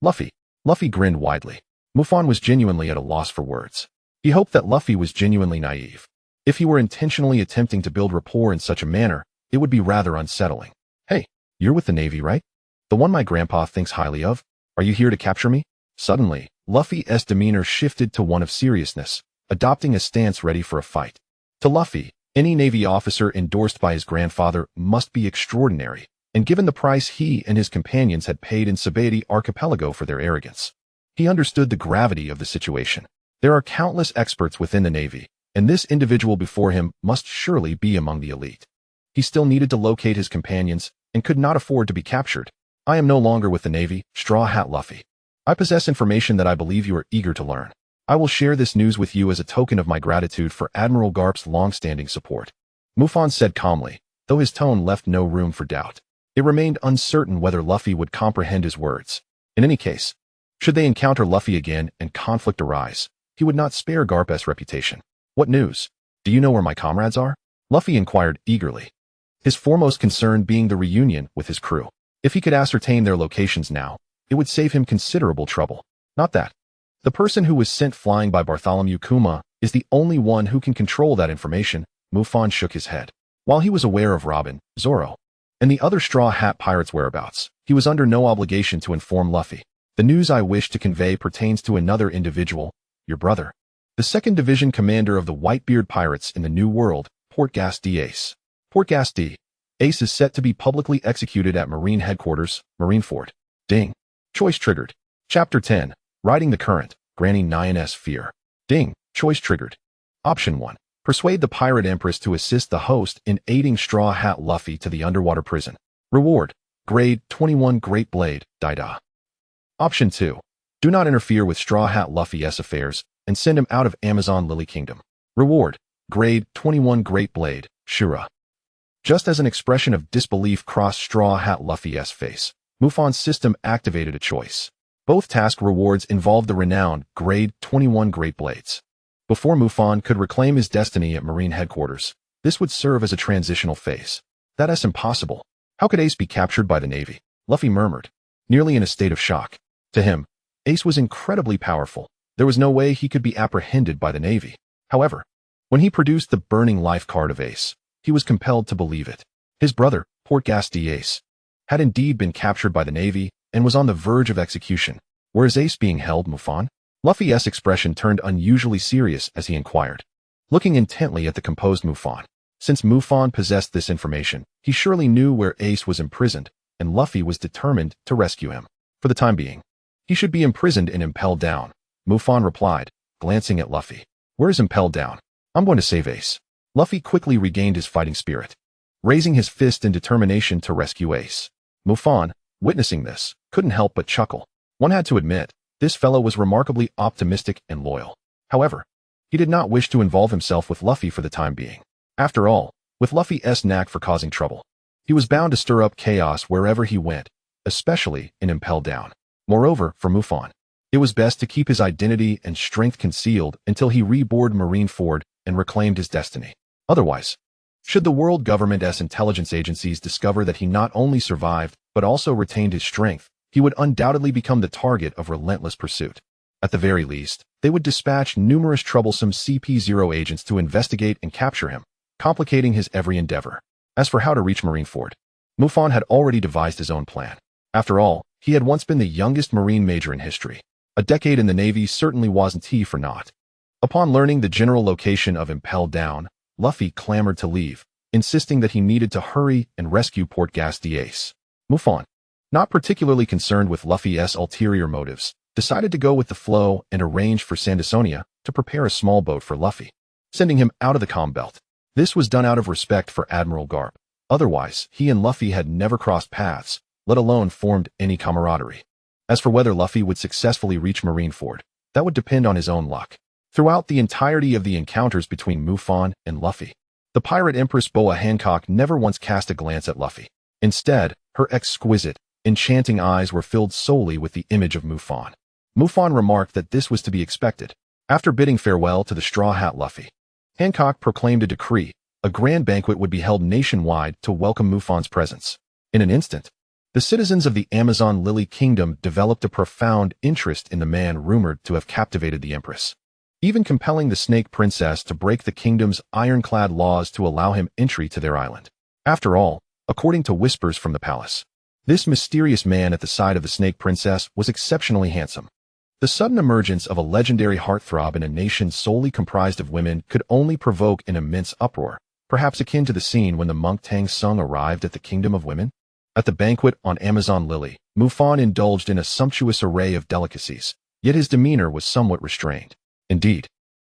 Luffy grinned widely. Mufan was genuinely at a loss for words. He hoped that Luffy was genuinely naive. If he were intentionally attempting to build rapport in such a manner, it would be rather unsettling. "Hey, you're with the Navy, right? The one my grandpa thinks highly of? Are you here to capture me?" Suddenly, Luffy's demeanor shifted to one of seriousness, adopting a stance ready for a fight. To Luffy, any Navy officer endorsed by his grandfather must be extraordinary, and given the price he and his companions had paid in Sabaody Archipelago for their arrogance, he understood the gravity of the situation. There are countless experts within the Navy, and this individual before him must surely be among the elite. He still needed to locate his companions and could not afford to be captured. "I am no longer with the Navy, Straw Hat Luffy. I possess information that I believe you are eager to learn. I will share this news with you as a token of my gratitude for Admiral Garp's long-standing support," Mufan said calmly, though his tone left no room for doubt. It remained uncertain whether Luffy would comprehend his words. In any case, should they encounter Luffy again and conflict arise, he would not spare Garp's reputation. "What news? Do you know where my comrades are?" Luffy inquired eagerly, his foremost concern being the reunion with his crew. If he could ascertain their locations now, it would save him considerable trouble. "Not that. The person who was sent flying by Bartholomew Kuma is the only one who can control that information," Mufan shook his head. While he was aware of Robin, Zoro, and the other Straw Hat Pirates' whereabouts, he was under no obligation to inform Luffy. "The news I wish to convey pertains to another individual, your brother, the 2nd Division commander of the Whitebeard Pirates in the New World, Portgas D. Ace. Portgas D. Ace is set to be publicly executed at Marine Headquarters, Marineford. Ding. Choice triggered. Chapter 10. Riding the Current, Granny Nyan's Fear. Ding. Choice triggered. Option 1. Persuade the Pirate Empress to assist the host in aiding Straw Hat Luffy to the underwater prison. Reward. Grade 21 Great Blade, Daida. Option 2. Do not interfere with Straw Hat Luffy's affairs and send him out of Amazon Lily Kingdom. Reward. Grade 21 Great Blade, Shura. Just as an expression of disbelief crossed Straw Hat Luffy's face, Mufan's system activated a choice. Both task rewards involved the renowned Grade 21 Great Blades. Before Mufan could reclaim his destiny at Marine Headquarters, this would serve as a transitional phase. "That's impossible. How could Ace be captured by the Navy?" Luffy murmured, nearly in a state of shock. To him, Ace was incredibly powerful. There was no way he could be apprehended by the Navy. However, when he produced the burning life card of Ace, he was compelled to believe it. His brother, Portgas D. Ace, had indeed been captured by the Navy and was on the verge of execution. Where is Ace being held, Mufan? Luffy's expression turned unusually serious as he inquired, looking intently at the composed Mufan. Since Mufan possessed this information, he surely knew where Ace was imprisoned, and Luffy was determined to rescue him. For the time being, he should be imprisoned in Impel Down, Mufan replied, glancing at Luffy. "Where is Impel Down? I'm going to save Ace." Luffy quickly regained his fighting spirit, raising his fist in determination to rescue Ace. Mufan, witnessing this, couldn't help but chuckle. One had to admit, this fellow was remarkably optimistic and loyal. However, he did not wish to involve himself with Luffy for the time being. After all, with Luffy's knack for causing trouble, he was bound to stir up chaos wherever he went, especially in Impel Down. Moreover, for Mufan, It was best to keep his identity and strength concealed until he reboarded Marineford and reclaimed his destiny. Otherwise, should the world government's intelligence agencies discover that he not only survived but also retained his strength, he would undoubtedly become the target of relentless pursuit. At the very least, they would dispatch numerous troublesome CP0 agents to investigate and capture him, complicating his every endeavor. As for how to reach Marineford, Mufan had already devised his own plan. After all, he had once been the youngest Marine major in history. A decade in the Navy certainly wasn't tea for naught. Upon learning the general location of Impel Down, Luffy clamored to leave, insisting that he needed to hurry and rescue Port Gas d'Ace. Mufan, not particularly concerned with Luffy's ulterior motives, decided to go with the flow and arranged for Sandersonia to prepare a small boat for Luffy, sending him out of the comm belt. This was done out of respect for Admiral Garp. Otherwise, he and Luffy had never crossed paths, let alone formed any camaraderie. As for whether Luffy would successfully reach Marineford, that would depend on his own luck. Throughout the entirety of the encounters between Mufan and Luffy, the Pirate Empress Boa Hancock never once cast a glance at Luffy. Instead, her exquisite, enchanting eyes were filled solely with the image of Mufan. Mufan remarked that this was to be expected. After bidding farewell to the Straw Hat Luffy, Hancock proclaimed a decree. A grand banquet would be held nationwide to welcome Mufan's presence. In an instant, the citizens of the Amazon Lily Kingdom developed a profound interest in the man rumored to have captivated the Empress, even compelling the Snake Princess to break the kingdom's ironclad laws to allow him entry to their island. After all, according to whispers from the palace, this mysterious man at the side of the Snake Princess was exceptionally handsome. The sudden emergence of a legendary heartthrob in a nation solely comprised of women could only provoke an immense uproar, perhaps akin to the scene when the monk Tang Sung arrived at the Kingdom of Women. At the banquet on Amazon Lily, Mufan indulged in a sumptuous array of delicacies, yet his demeanor was somewhat restrained. Indeed,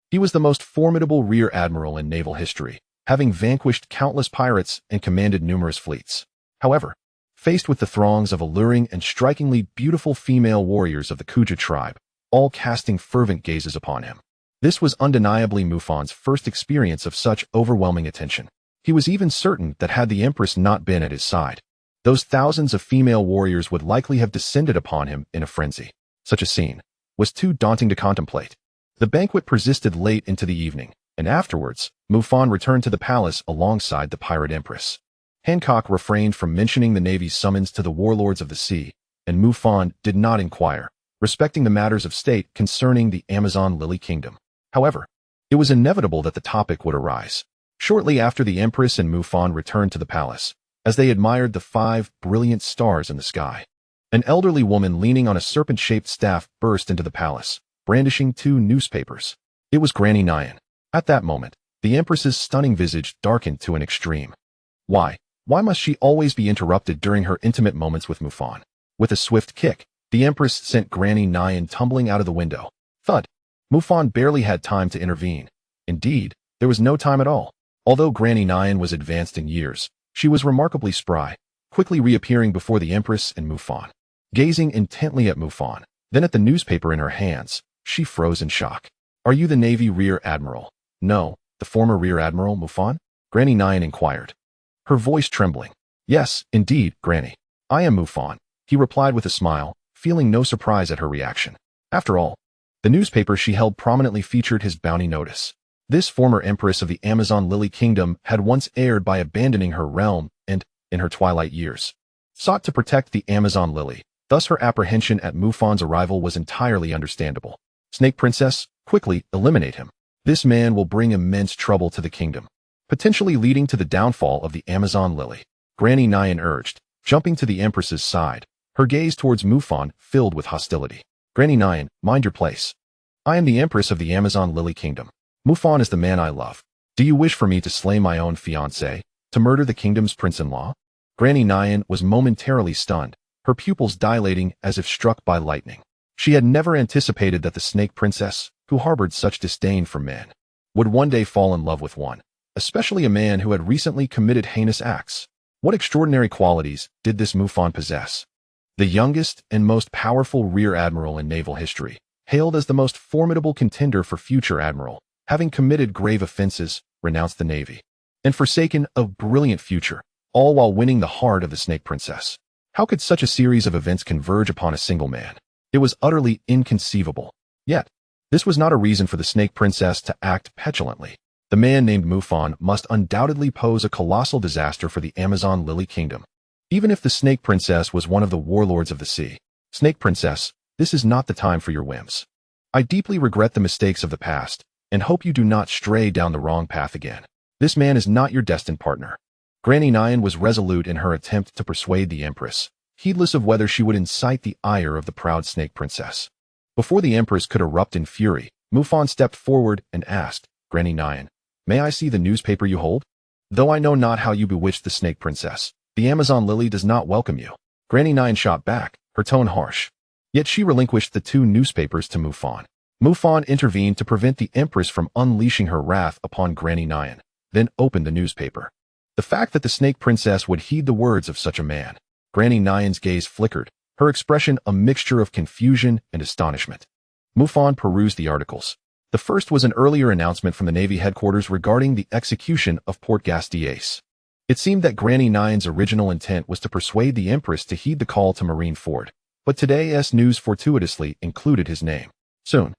he was the most formidable Rear Admiral in naval history, having vanquished countless pirates and commanded numerous fleets. However, faced with the throngs of alluring and strikingly beautiful female warriors of the Kuja tribe, all casting fervent gazes upon him, this was undeniably Mufan's first experience of such overwhelming attention. He was even certain that had the Empress not been at his side, those thousands of female warriors would likely have descended upon him in a frenzy. Such a scene was too daunting to contemplate. The banquet persisted late into the evening, and afterwards, Mufan returned to the palace alongside the Pirate Empress. Hancock refrained from mentioning the Navy's summons to the warlords of the sea, and Mufan did not inquire, respecting the matters of state concerning the Amazon Lily Kingdom. However, it was inevitable that the topic would arise. Shortly after the Empress and Mufan returned to the palace, as they admired the 5 brilliant stars in the sky, an elderly woman leaning on a serpent-shaped staff burst into the palace, brandishing 2 newspapers. It was Granny Nyan. At that moment, the Empress's stunning visage darkened to an extreme. Why must she always be interrupted during her intimate moments with Mufan? With a swift kick, the Empress sent Granny Nyan tumbling out of the window. Thud! Mufan barely had time to intervene. Indeed, there was no time at all. Although Granny Nyan was advanced in years, she was remarkably spry, quickly reappearing before the Empress and Mufan. Gazing intently at Mufan, then at the newspaper in her hands, she froze in shock. Are you the Navy Rear Admiral? No, the former Rear Admiral, Mufan? Granny Nyan inquired, her voice trembling. Yes, indeed, Granny. I am Mufan, he replied with a smile, feeling no surprise at her reaction. After all, the newspaper she held prominently featured his bounty notice. This former Empress of the Amazon Lily Kingdom had once erred by abandoning her realm and, in her twilight years, sought to protect the Amazon Lily. Thus her apprehension at Mufan's arrival was entirely understandable. Snake Princess, quickly eliminate him. This man will bring immense trouble to the kingdom, potentially leading to the downfall of the Amazon Lily. Granny Nyan urged, jumping to the Empress's side, her gaze towards Mufan filled with hostility. Granny Nyan, mind your place. I am the Empress of the Amazon Lily Kingdom. Mufan is the man I love. Do you wish for me to slay my own fiancé, to murder the kingdom's prince-in-law? Granny Nyan was momentarily stunned, her pupils dilating as if struck by lightning. She had never anticipated that the Snake Princess, who harbored such disdain for men, would one day fall in love with one, especially a man who had recently committed heinous acts. What extraordinary qualities did this Mufan possess? The youngest and most powerful Rear Admiral in naval history, hailed as the most formidable contender for future admiral, having committed grave offenses, renounced the Navy, and forsaken a brilliant future, all while winning the heart of the Snake Princess. How could such a series of events converge upon a single man? It was utterly inconceivable. Yet, this was not a reason for the Snake Princess to act petulantly. The man named Mufan must undoubtedly pose a colossal disaster for the Amazon Lily Kingdom. Even if the Snake Princess was one of the warlords of the sea. Snake Princess, this is not the time for your whims. I deeply regret the mistakes of the past, and hope you do not stray down the wrong path again. This man is not your destined partner. Granny Nyan was resolute in her attempt to persuade the Empress, heedless of whether she would incite the ire of the proud Snake Princess. Before the Empress could erupt in fury, Mufan stepped forward and asked, Granny Nyan, may I see the newspaper you hold? Though I know not how you bewitched the Snake Princess, the Amazon Lily does not welcome you. Granny Nyan shot back, her tone harsh. Yet she relinquished the 2 newspapers to Mufan. Mufan intervened to prevent the Empress from unleashing her wrath upon Granny Nyan, then opened the newspaper. The fact that the Snake Princess would heed the words of such a man. Granny Nyan's gaze flickered, her expression a mixture of confusion and astonishment. Mufan perused the articles. The first was an earlier announcement from the Navy headquarters regarding the execution of Port Gastiace. It seemed that Granny Nyan's original intent was to persuade the Empress to heed the call to Marineford, but today's news fortuitously included his name. Soon,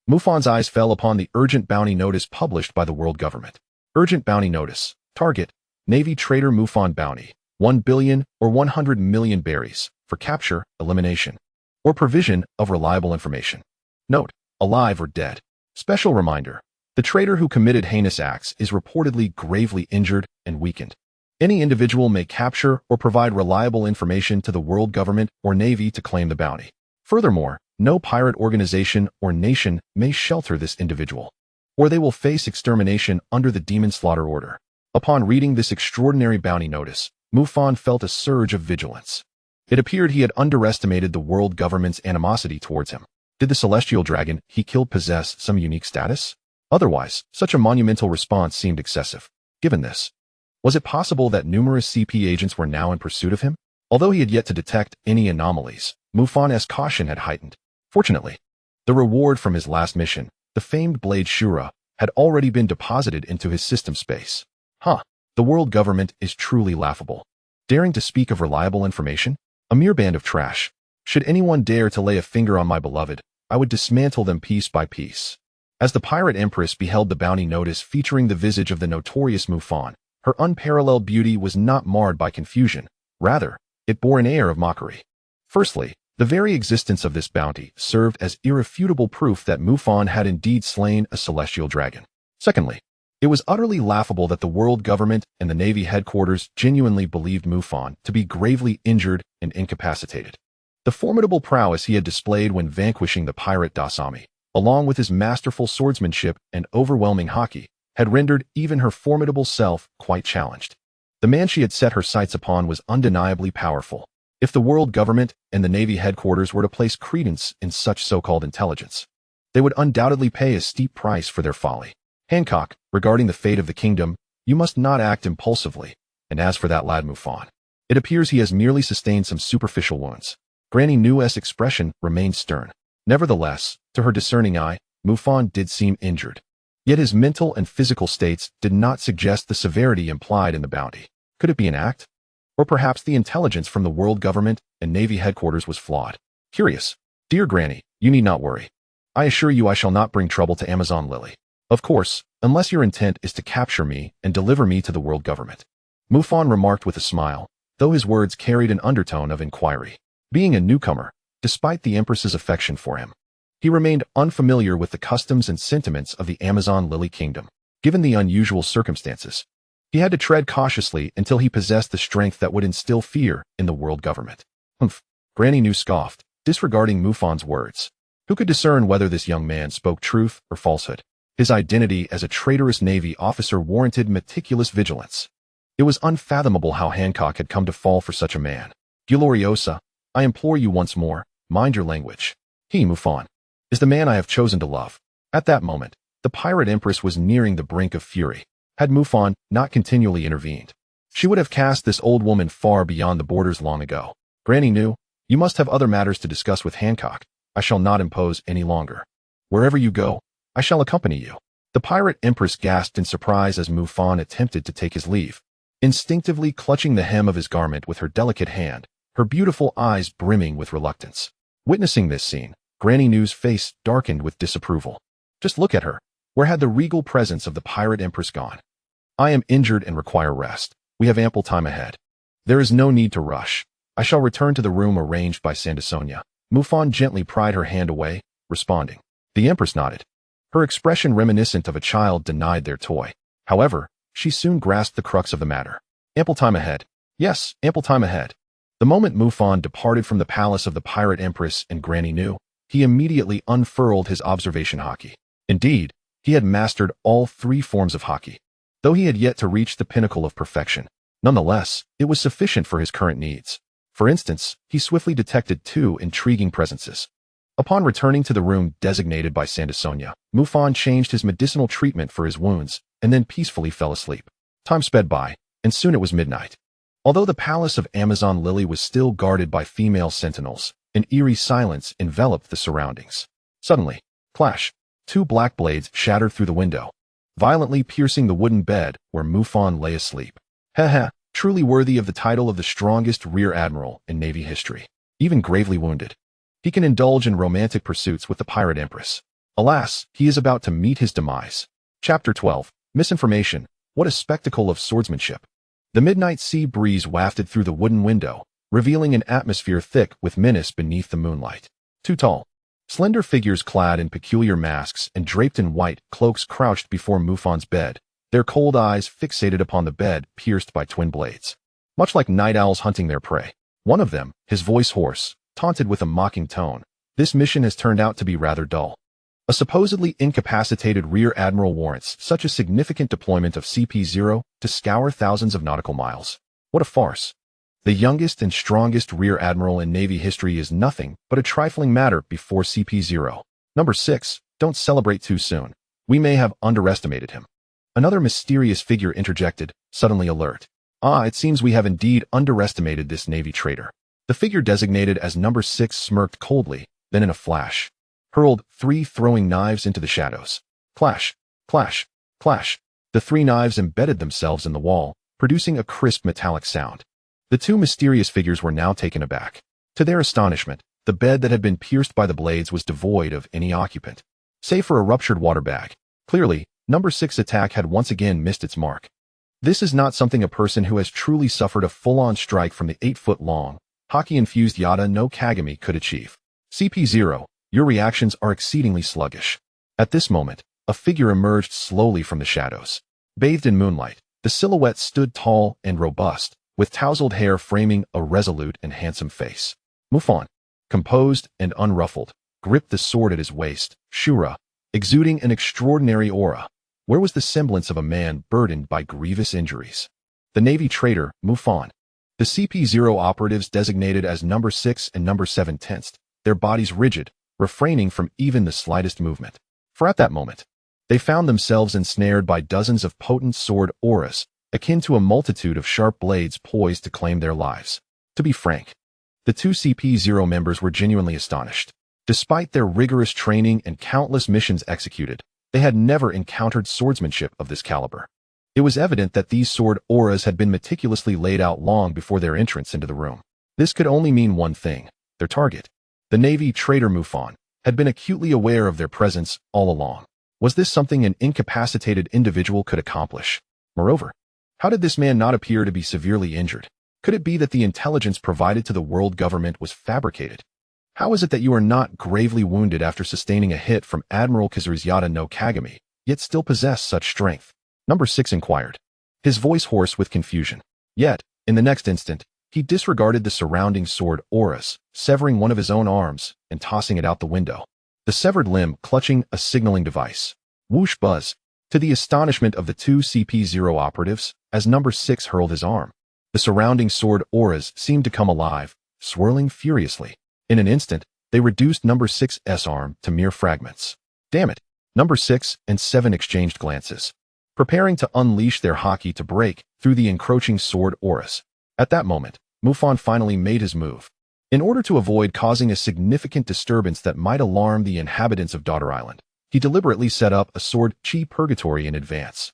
Mufan's eyes fell upon the urgent bounty notice published by the world government. Urgent bounty notice. Target, Navy traitor Mufan bounty, 1 billion or 100 million berries, for capture, elimination, or provision of reliable information. Note, alive or dead. Special reminder, the traitor who committed heinous acts is reportedly gravely injured and weakened. Any individual may capture or provide reliable information to the world government or Navy to claim the bounty. Furthermore, no pirate organization or nation may shelter this individual, or they will face extermination under the Demon Slaughter Order. Upon reading this extraordinary bounty notice, Mufan felt a surge of vigilance. It appeared he had underestimated the world government's animosity towards him. Did the celestial dragon he killed possess some unique status? Otherwise, such a monumental response seemed excessive. Given this, was it possible that numerous CP agents were now in pursuit of him? Although he had yet to detect any anomalies, Mufan's caution had heightened. Fortunately, the reward from his last mission, the famed blade Shura, had already been deposited into his system space. The world government is truly laughable. Daring to speak of reliable information? A mere band of trash. Should anyone dare to lay a finger on my beloved, I would dismantle them piece by piece. As the Pirate Empress beheld the bounty notice featuring the visage of the notorious Mufan, her unparalleled beauty was not marred by confusion. Rather, it bore an air of mockery. Firstly, the very existence of this bounty served as irrefutable proof that Mufan had indeed slain a celestial dragon. Secondly, it was utterly laughable that the world government and the Navy headquarters genuinely believed Mufan to be gravely injured and incapacitated. The formidable prowess he had displayed when vanquishing the pirate Dasami, along with his masterful swordsmanship and overwhelming haki, had rendered even her formidable self quite challenged. The man she had set her sights upon was undeniably powerful. If the world government and the Navy headquarters were to place credence in such so-called intelligence, they would undoubtedly pay a steep price for their folly. Hancock, regarding the fate of the kingdom, you must not act impulsively, and as for that lad Mufan, it appears he has merely sustained some superficial wounds. Granny Nu's expression remained stern. Nevertheless, to her discerning eye, Mufan did seem injured. Yet his mental and physical states did not suggest the severity implied in the bounty. Could it be an act? Or perhaps the intelligence from the world government and Navy headquarters was flawed. Curious. Dear Granny, you need not worry. I assure you I shall not bring trouble to Amazon Lily. Of course, unless your intent is to capture me and deliver me to the world government. Mufan remarked with a smile, though his words carried an undertone of inquiry. Being a newcomer, despite the Empress's affection for him, he remained unfamiliar with the customs and sentiments of the Amazon Lily Kingdom. Given the unusual circumstances, he had to tread cautiously until he possessed the strength that would instill fear in the world government. Humph, Granny Nu scoffed, disregarding Mufan's words. Who could discern whether this young man spoke truth or falsehood? His identity as a traitorous Navy officer warranted meticulous vigilance. It was unfathomable how Hancock had come to fall for such a man. Gloriosa, I implore you once more, mind your language. He, Mufan, is the man I have chosen to love. At that moment, the Pirate Empress was nearing the brink of fury. Had Mufan not continually intervened, she would have cast this old woman far beyond the borders long ago. Granny Nu, you must have other matters to discuss with Hancock. I shall not impose any longer. Wherever you go, I shall accompany you. The Pirate Empress gasped in surprise as Mufan attempted to take his leave. Instinctively clutching the hem of his garment with her delicate hand, her beautiful eyes brimming with reluctance. Witnessing this scene, Granny New's face darkened with disapproval. Just look at her. Where had the regal presence of the Pirate Empress gone? I am injured and require rest. We have ample time ahead. There is no need to rush. I shall return to the room arranged by Sandasonia. Mufan gently pried her hand away, responding. The Empress nodded. Her expression reminiscent of a child denied their toy. However, she soon grasped the crux of the matter. Ample time ahead. Yes, ample time ahead. The moment Mufan departed from the palace of the Pirate Empress and Granny New, he immediately unfurled his observation haki. Indeed, he had mastered all 3 forms of haki. Though he had yet to reach the pinnacle of perfection, nonetheless, it was sufficient for his current needs. For instance, he swiftly detected 2 intriguing presences. Upon returning to the room designated by Sandasonia, Mufan changed his medicinal treatment for his wounds and then peacefully fell asleep. Time sped by, and soon it was midnight. Although the palace of Amazon Lily was still guarded by female sentinels, an eerie silence enveloped the surroundings. Suddenly, clash, 2 black blades shattered through the window, violently piercing the wooden bed where Mufan lay asleep. Haha, truly worthy of the title of the strongest Rear Admiral in Navy history. Even gravely wounded, he can indulge in romantic pursuits with the Pirate Empress. Alas, he is about to meet his demise. Chapter 12. Misinformation. What a spectacle of swordsmanship. The midnight sea breeze wafted through the wooden window, revealing an atmosphere thick with menace beneath the moonlight. 2 tall, slender figures clad in peculiar masks and draped in white cloaks crouched before Mufan's bed, their cold eyes fixated upon the bed pierced by twin blades. Much like night owls hunting their prey, one of them, his voice hoarse, taunted with a mocking tone. This mission has turned out to be rather dull. A supposedly incapacitated Rear Admiral warrants such a significant deployment of CP0 to scour thousands of nautical miles. What a farce. The youngest and strongest Rear Admiral in Navy history is nothing but a trifling matter before CP0. Number 6, don't celebrate too soon. We may have underestimated him. Another mysterious figure interjected, suddenly alert. It seems we have indeed underestimated this Navy traitor. The figure designated as number 6 smirked coldly, then in a flash, hurled 3 throwing knives into the shadows. Clash, clash, clash. The 3 knives embedded themselves in the wall, producing a crisp metallic sound. The 2 mysterious figures were now taken aback. To their astonishment, the bed that had been pierced by the blades was devoid of any occupant, save for a ruptured water bag. Clearly, number 6 attack had once again missed its mark. This is not something a person who has truly suffered a full-on strike from the 8-foot-long, haki-infused Yada no Kagami could achieve. CP0, your reactions are exceedingly sluggish. At this moment, a figure emerged slowly from the shadows. Bathed in moonlight, the silhouette stood tall and robust, with tousled hair framing a resolute and handsome face. Mufan, composed and unruffled, gripped the sword at his waist, Shura, exuding an extraordinary aura. Where was the semblance of a man burdened by grievous injuries? The Navy traitor, Mufan. The CP0 operatives designated as number 6 and number 7 tensed, their bodies rigid, refraining from even the slightest movement. For at that moment, they found themselves ensnared by dozens of potent sword auras, akin to a multitude of sharp blades poised to claim their lives. To be frank, the 2 CP0 members were genuinely astonished. Despite their rigorous training and countless missions executed, they had never encountered swordsmanship of this caliber. It was evident that these sword auras had been meticulously laid out long before their entrance into the room. This could only mean one thing: their target. The Navy traitor Mufan had been acutely aware of their presence all along. Was this something an incapacitated individual could accomplish? Moreover, how did this man not appear to be severely injured? Could it be that the intelligence provided to the world government was fabricated? How is it that you are not gravely wounded after sustaining a hit from Admiral Kizuri's Yada no Kagami, yet still possess such strength? Number 6 inquired, his voice hoarse with confusion. Yet, in the next instant, he disregarded the surrounding sword auras, severing one of his own arms and tossing it out the window. The severed limb clutching a signaling device. Whoosh buzz. To the astonishment of the 2 CP0 operatives, as number 6 hurled his arm, the surrounding sword auras seemed to come alive, swirling furiously. In an instant, they reduced number 6's arm to mere fragments. Damn it! Number 6 and 7 exchanged glances, preparing to unleash their haki to break through the encroaching sword auras. At that moment, Mufan finally made his move. In order to avoid causing a significant disturbance that might alarm the inhabitants of Daughter Island, he deliberately set up a sword chi purgatory in advance,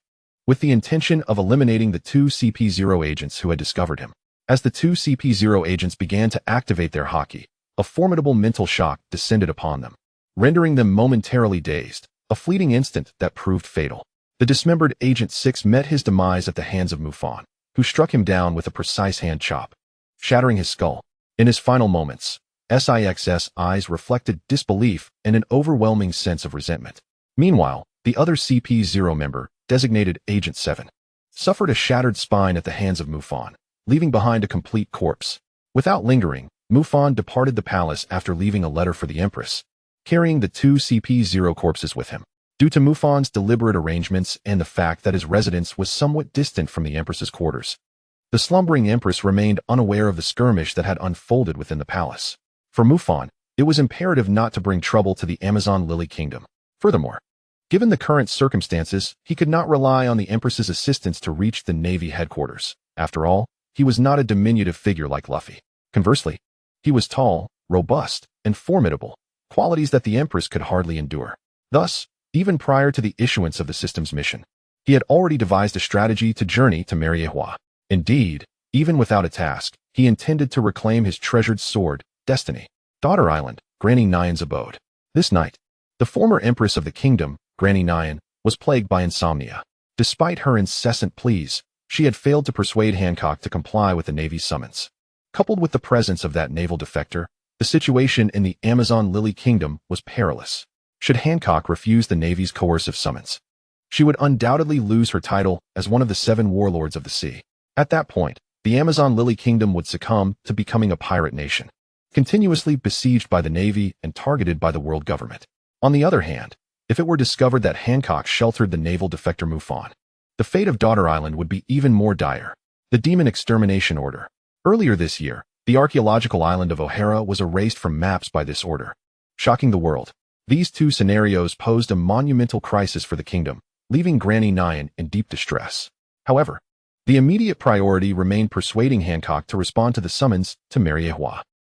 with the intention of eliminating the 2 CP0 agents who had discovered him. As the 2 CP0 agents began to activate their haki, A formidable mental shock descended upon them, rendering them momentarily dazed, a fleeting instant that proved fatal. The dismembered Agent 6 met his demise at the hands of Mufan, who struck him down with a precise hand chop, shattering his skull. In his final moments, SIX's eyes reflected disbelief and an overwhelming sense of resentment. Meanwhile, the other CP0 member, designated Agent 7, suffered a shattered spine at the hands of Mufan, leaving behind a complete corpse. Without lingering, Mufan departed the palace after leaving a letter for the Empress, carrying the two CP0 corpses with him. Due to Mufan's deliberate arrangements and the fact that his residence was somewhat distant from the Empress's quarters, the slumbering Empress remained unaware of the skirmish that had unfolded within the palace. For Mufan, it was imperative not to bring trouble to the Amazon Lily Kingdom. Furthermore, given the current circumstances, he could not rely on the Empress's assistance to reach the Navy headquarters. After all, he was not a diminutive figure like Luffy. Conversely, he was tall, robust, and formidable, qualities that the Empress could hardly endure. Thus, even prior to the issuance of the system's mission, he had already devised a strategy to journey to Marries. Indeed, even without a task, he intended to reclaim his treasured sword, Destiny. Daughter Island, Granny Nyan's abode. This night, the former Empress of the kingdom, Granny Nyan, was plagued by insomnia. Despite her incessant pleas, she had failed to persuade Hancock to comply with the Navy's summons. Coupled with the presence of that naval defector, the situation in the Amazon Lily Kingdom was perilous. Should Hancock refuse the Navy's coercive summons, she would undoubtedly lose her title as one of the 7 warlords of the sea. At that point, the Amazon Lily Kingdom would succumb to becoming a pirate nation, continuously besieged by the Navy and targeted by the world government. On the other hand, if it were discovered that Hancock sheltered the naval defector Mufan, the fate of Daughter Island would be even more dire. The Demon Extermination Order. Earlier this year, the archaeological island of O'Hara was erased from maps by this order, shocking the world. These two scenarios posed a monumental crisis for the kingdom, leaving Granny Nyan in deep distress. However, the immediate priority remained persuading Hancock to respond to the summons to Marries.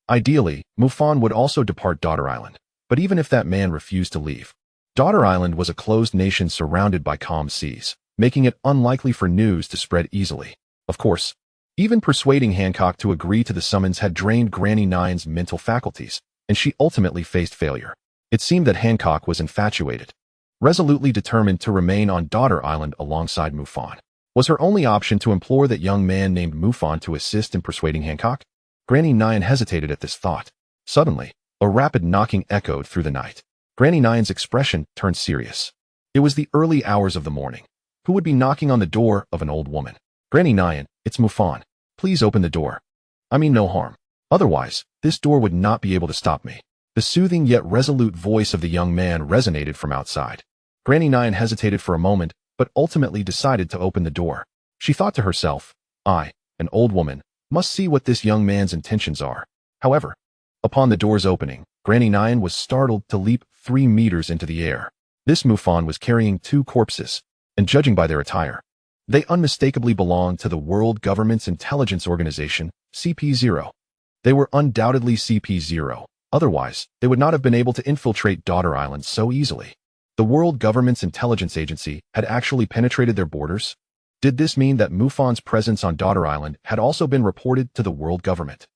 Ideally, Mufan would also depart Daughter Island, but even if that man refused to leave, Daughter Island was a closed nation surrounded by calm seas, making it unlikely for news to spread easily. Of course, even persuading Hancock to agree to the summons had drained Granny Nyan's mental faculties, and she ultimately faced failure. It seemed that Hancock was infatuated, resolutely determined to remain on Daughter Island alongside Mufan. Was her only option to implore that young man named Mufan to assist in persuading Hancock? Granny Nyan hesitated at this thought. Suddenly, a rapid knocking echoed through the night. Granny Nyan's expression turned serious. It was the early hours of the morning. Who would be knocking on the door of an old woman? Granny Nyan, it's Mufan. Please open the door. I mean no harm. Otherwise, this door would not be able to stop me. The soothing yet resolute voice of the young man resonated from outside. Granny Nyan hesitated for a moment, but ultimately decided to open the door. She thought to herself, I, an old woman, must see what this young man's intentions are. However, upon the door's opening, Granny Nyan was startled to leap 3 meters into the air. This Mufan was carrying 2 corpses, and judging by their attire, they unmistakably belonged to the World Government's Intelligence Organization, CP0. They were undoubtedly CP0, otherwise, they would not have been able to infiltrate Daughter Island so easily. The World Government's intelligence agency had actually penetrated their borders? Did this mean that Mufan's presence on Daughter Island had also been reported to the world government?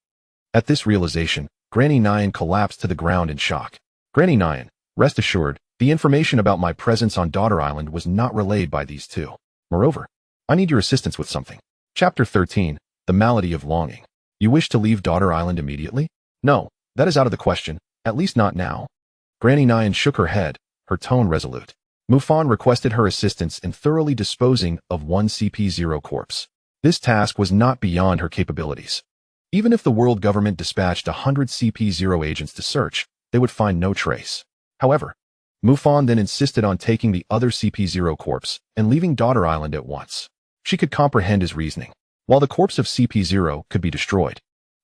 At this realization, Granny Nyan collapsed to the ground in shock. Granny Nyan, rest assured, the information about my presence on Daughter Island was not relayed by these two. Moreover, I need your assistance with something. Chapter 13, The Malady of Longing. You wish to leave Daughter Island immediately? No, that is out of the question, at least not now. Granny Nyan shook her head, her tone resolute. Mufan requested her assistance in thoroughly disposing of 1 CP0 corpse. This task was not beyond her capabilities. Even if the world government dispatched 100 CP0 agents to search, they would find no trace. However, Mufan then insisted on taking the other CP0 corpse and leaving Daughter Island at once. She could comprehend his reasoning. While the corpse of CP0 could be destroyed,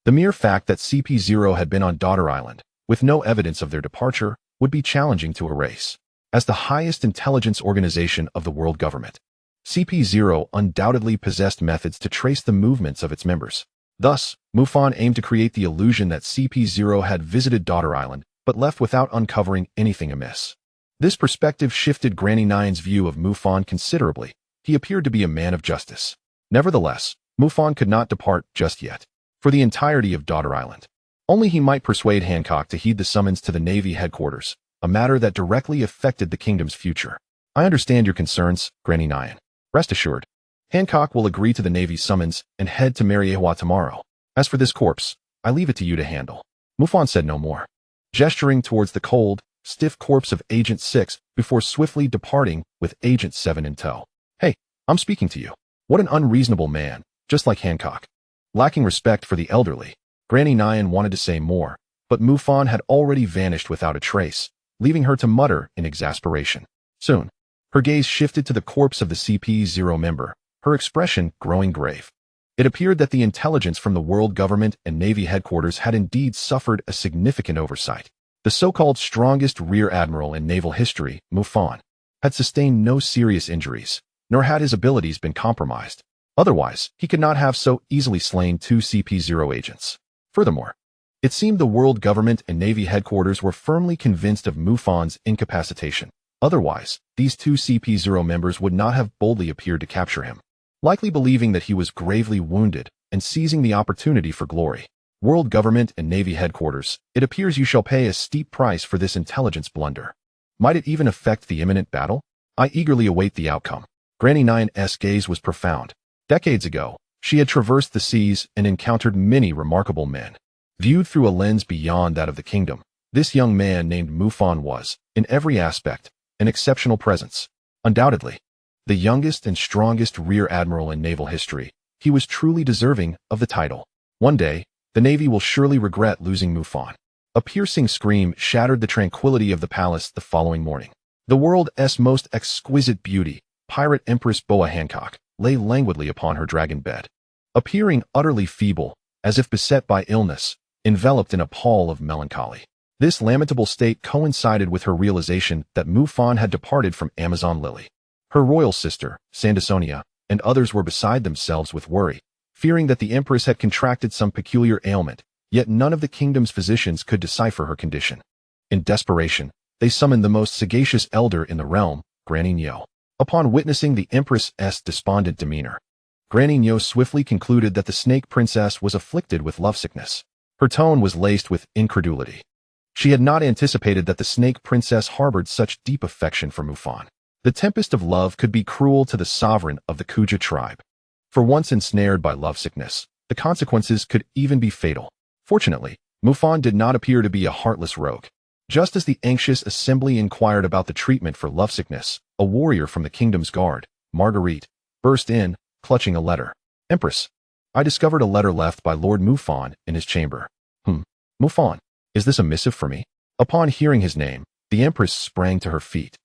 the mere fact that CP0 had been on Daughter Island, with no evidence of their departure, would be challenging to erase. As the highest intelligence organization of the world government, CP0 undoubtedly possessed methods to trace the movements of its members. Thus, Mufan aimed to create the illusion that CP0 had visited Daughter Island, but left without uncovering anything amiss. This perspective shifted Granny Nyan's view of Mufan considerably. He appeared to be a man of justice. Nevertheless, Mufan could not depart just yet. For the entirety of Daughter Island, Only he might persuade Hancock to heed the summons to the Navy headquarters, a matter that directly affected the kingdom's future. I understand your concerns, Granny Nyan. Rest assured, Hancock will agree to the Navy's summons and head to Mariewa tomorrow. As for this corpse, I leave it to you to handle. Mufan said no more, gesturing towards the cold, stiff corpse of Agent 6 before swiftly departing with Agent 7 in tow. Hey, I'm speaking to you. What an unreasonable man, just like Hancock. Lacking respect for the elderly, Granny Nyan wanted to say more, but Mufan had already vanished without a trace, leaving her to mutter in exasperation. Soon, her gaze shifted to the corpse of the CP-0 member, her expression growing grave. It appeared that the intelligence from the world government and Navy headquarters had indeed suffered a significant oversight. The so-called strongest Rear Admiral in naval history, Mufan, had sustained no serious injuries, nor had his abilities been compromised. Otherwise, he could not have so easily slain two CP-0 agents. Furthermore, it seemed the world government and Navy headquarters were firmly convinced of Mufan's incapacitation. Otherwise, these two CP-0 members would not have boldly appeared to capture him, likely believing that he was gravely wounded and seizing the opportunity for glory. World government and Navy headquarters, it appears you shall pay a steep price for this intelligence blunder. Might it even affect the imminent battle? I eagerly await the outcome. Granny Nyan's gaze was profound. Decades ago, she had traversed the seas and encountered many remarkable men. Viewed through a lens beyond that of the kingdom, this young man named Mufan was, in every aspect, an exceptional presence. Undoubtedly, the youngest and strongest Rear Admiral in naval history, he was truly deserving of the title. One day, the Navy will surely regret losing Mufan. A piercing scream shattered the tranquility of the palace the following morning. The world's most exquisite beauty, Pirate Empress Boa Hancock, lay languidly upon her dragon bed, appearing utterly feeble, as if beset by illness, enveloped in a pall of melancholy. This lamentable state coincided with her realization that Mufan had departed from Amazon Lily. Her royal sister, Sandasonia, and others were beside themselves with worry, fearing that the Empress had contracted some peculiar ailment, yet none of the kingdom's physicians could decipher her condition. In desperation, they summoned the most sagacious elder in the realm, Granny Nyo. Upon witnessing the Empress's despondent demeanor, Granny Nyo swiftly concluded that the Snake Princess was afflicted with lovesickness. Her tone was laced with incredulity. She had not anticipated that the Snake Princess harbored such deep affection for Mufan. The tempest of love could be cruel to the sovereign of the Kuja tribe. For once ensnared by lovesickness, the consequences could even be fatal. Fortunately, Mufan did not appear to be a heartless rogue. Just as the anxious assembly inquired about the treatment for lovesickness, a warrior from the kingdom's guard, Marguerite, burst in, clutching a letter. Empress, I discovered a letter left by Lord Mufan in his chamber. Mufan, is this a missive for me? Upon hearing his name, the Empress sprang to her feet.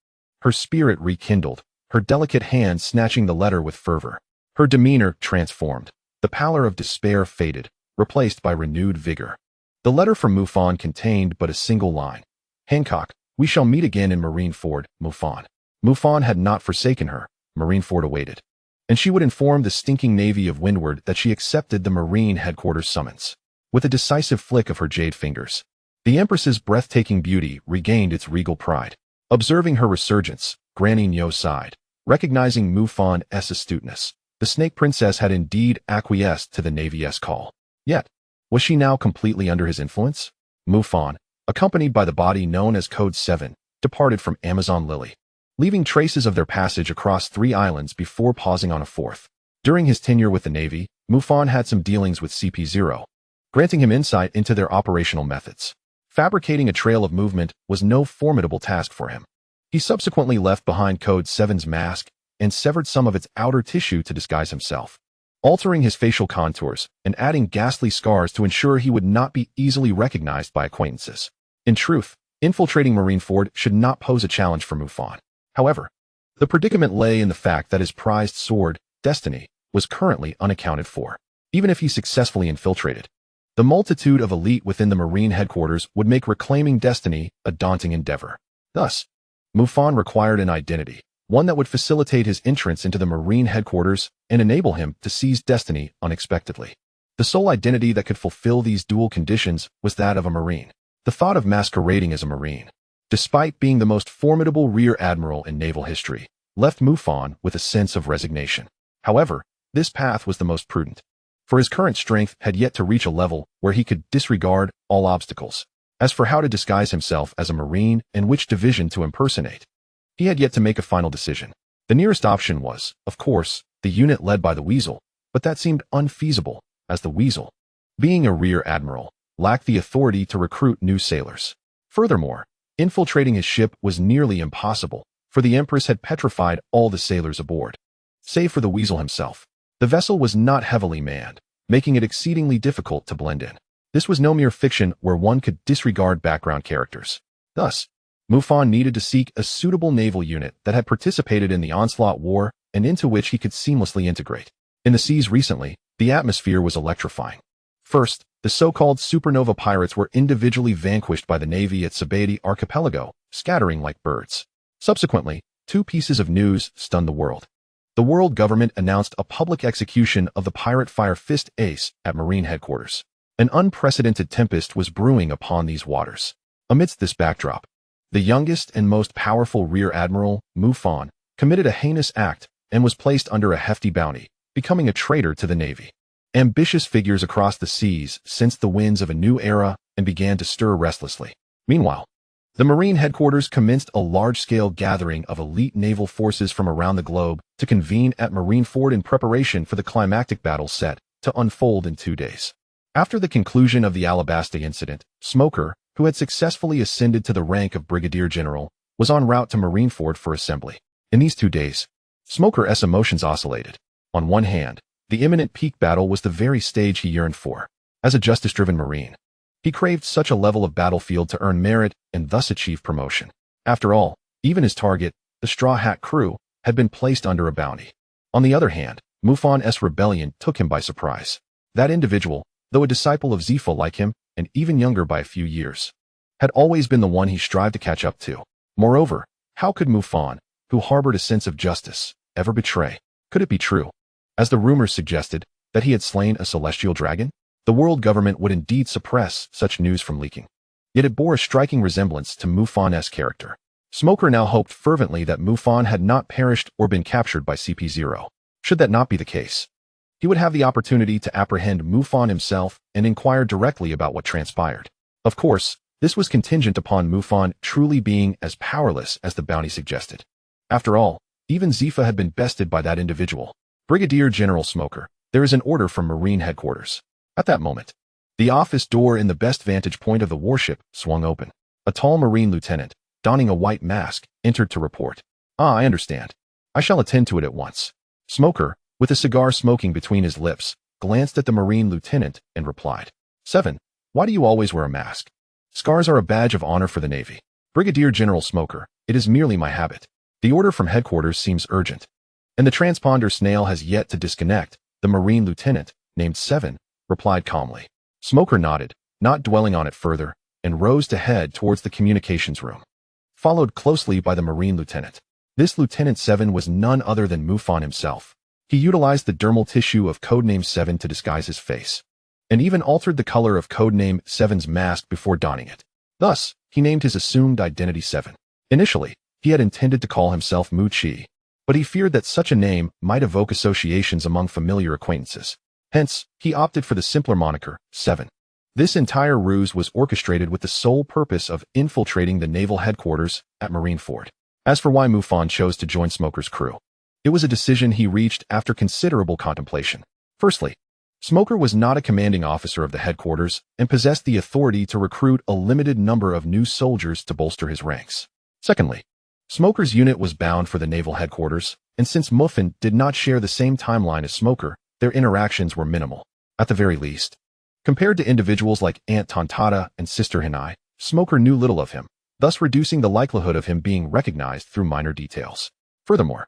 Her spirit rekindled, her delicate hand snatching the letter with fervor. Her demeanor transformed. The pallor of despair faded, replaced by renewed vigor. The letter from Mufan contained but a single line. Hancock, we shall meet again in Marineford, Mufan. Mufan had not forsaken her. Marineford awaited. And she would inform the stinking navy of Windward that she accepted the Marine headquarters summons. With a decisive flick of her jade fingers, the Empress's breathtaking beauty regained its regal pride. Observing her resurgence, Granny Nyo sighed. Recognizing Mufan's astuteness, the Snake Princess had indeed acquiesced to the Navy's call. Yet, was she now completely under his influence? Mufan, accompanied by the body known as Code 7, departed from Amazon Lily, leaving traces of their passage across 3 islands before pausing on a 4th. During his tenure with the Navy, Mufan had some dealings with CP-0, granting him insight into their operational methods. Fabricating a trail of movement was no formidable task for him. He subsequently left behind Code 7's mask and severed some of its outer tissue to disguise himself, altering his facial contours and adding ghastly scars to ensure he would not be easily recognized by acquaintances. In truth, infiltrating Marineford should not pose a challenge for Mufan. However, the predicament lay in the fact that his prized sword, Destiny, was currently unaccounted for. Even if he successfully infiltrated, the multitude of elite within the Marine headquarters would make reclaiming Destiny a daunting endeavor. Thus, Mufan required an identity, one that would facilitate his entrance into the Marine headquarters and enable him to seize Destiny unexpectedly. The sole identity that could fulfill these dual conditions was that of a Marine. The thought of masquerading as a Marine, despite being the most formidable Rear Admiral in naval history, left Mufan with a sense of resignation. However, this path was the most prudent. for his current strength had yet to reach a level where he could disregard all obstacles. As for how to disguise himself as a Marine and which division to impersonate, he had yet to make a final decision. The nearest option was, of course, the unit led by the Weasel, but that seemed unfeasible, as the Weasel, being a Rear Admiral, lacked the authority to recruit new sailors. Furthermore, infiltrating his ship was nearly impossible, for the Empress had petrified all the sailors aboard, save for the Weasel himself. The vessel was not heavily manned, making it exceedingly difficult to blend in. This was no mere fiction where one could disregard background characters. Thus, Mufan needed to seek a suitable naval unit that had participated in the Onslaught War and into which he could seamlessly integrate. In the seas recently, the atmosphere was electrifying. First, the so-called supernova pirates were individually vanquished by the Navy at Sabaody Archipelago, scattering like birds. Subsequently, two pieces of news stunned the world. The world government announced a public execution of the pirate Fire Fist Ace at Marine headquarters. An unprecedented tempest was brewing upon these waters. Amidst this backdrop, the youngest and most powerful Rear Admiral, Mufan, committed a heinous act and was placed under a hefty bounty, becoming a traitor to the Navy. Ambitious figures across the seas sensed the winds of a new era and began to stir restlessly. Meanwhile, the Marine headquarters commenced a large-scale gathering of elite naval forces from around the globe to convene at Marineford in preparation for the climactic battle set to unfold in 2 days. After the conclusion of the Alabasta incident, Smoker, who had successfully ascended to the rank of Brigadier General, was en route to Marineford for assembly. In these 2 days, Smoker's emotions oscillated. On one hand, the imminent peak battle was the very stage he yearned for. As a justice-driven Marine, he craved such a level of battlefield to earn merit and thus achieve promotion. After all, even his target, the Straw Hat crew, had been placed under a bounty. On the other hand, Mufan's rebellion took him by surprise. That individual, though a disciple of Zephyr like him, and even younger by a few years, had always been the one he strived to catch up to. Moreover, how could Mufan, who harbored a sense of justice, ever betray? Could it be true, as the rumors suggested, that he had slain a celestial dragon? The world government would indeed suppress such news from leaking. Yet it bore a striking resemblance to Mufan's character. Smoker now hoped fervently that Mufan had not perished or been captured by CP0. Should that not be the case, he would have the opportunity to apprehend Mufan himself and inquire directly about what transpired. Of course, this was contingent upon Mufan truly being as powerless as the bounty suggested. After all, even Zephyr had been bested by that individual. Brigadier General Smoker, there is an order from Marine headquarters. At that moment, the office door in the best vantage point of the warship swung open. A tall Marine lieutenant, donning a white mask, entered to report. I understand. I shall attend to it at once. Smoker, with a cigar smoking between his lips, glanced at the Marine lieutenant and replied. 7. Why do you always wear a mask? Scars are a badge of honor for the Navy. Brigadier General Smoker, it is merely my habit. The order from headquarters seems urgent, and the transponder snail has yet to disconnect. The Marine lieutenant, named 7, replied calmly. Smoker nodded, not dwelling on it further, and rose to head towards the communications room, followed closely by the Marine lieutenant. This Lieutenant 7 was none other than Mufan himself. He utilized the dermal tissue of Codename 7 to disguise his face, and even altered the color of Codename 7's mask before donning it. Thus, he named his assumed identity 7. Initially, he had intended to call himself Mu Chi, but he feared that such a name might evoke associations among familiar acquaintances. Hence, he opted for the simpler moniker, 7. This entire ruse was orchestrated with the sole purpose of infiltrating the naval headquarters at Marineford. As for why Mufan chose to join Smoker's crew, it was a decision he reached after considerable contemplation. Firstly, Smoker was not a commanding officer of the headquarters and possessed the authority to recruit a limited number of new soldiers to bolster his ranks. Secondly, Smoker's unit was bound for the naval headquarters, and since Mufan did not share the same timeline as Smoker, their interactions were minimal, at the very least. Compared to individuals like Aunt Tontata and Sister Hinai, Smoker knew little of him, thus reducing the likelihood of him being recognized through minor details. Furthermore,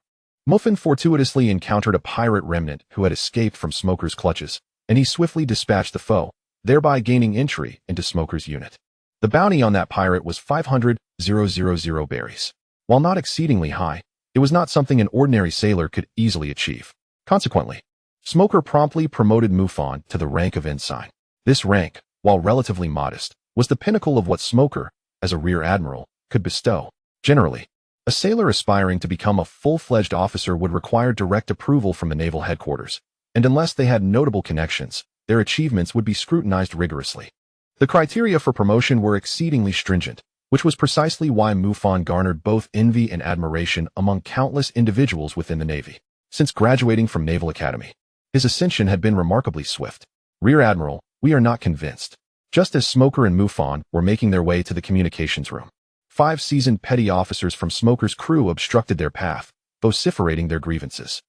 Mufan fortuitously encountered a pirate remnant who had escaped from Smoker's clutches, and he swiftly dispatched the foe, thereby gaining entry into Smoker's unit. The bounty on that pirate was 500,000 berries. While not exceedingly high, it was not something an ordinary sailor could easily achieve. Consequently, Smoker promptly promoted Mufan to the rank of ensign. This rank, while relatively modest, was the pinnacle of what Smoker, as a Rear Admiral, could bestow. Generally, a sailor aspiring to become a full-fledged officer would require direct approval from the naval headquarters, and unless they had notable connections, their achievements would be scrutinized rigorously. The criteria for promotion were exceedingly stringent, which was precisely why Mufan garnered both envy and admiration among countless individuals within the Navy. Since graduating from Naval Academy, his ascension had been remarkably swift. Rear Admiral, we are not convinced. Just as Smoker and Mufan were making their way to the communications room, 5 seasoned petty officers from Smoker's crew obstructed their path, vociferating their grievances.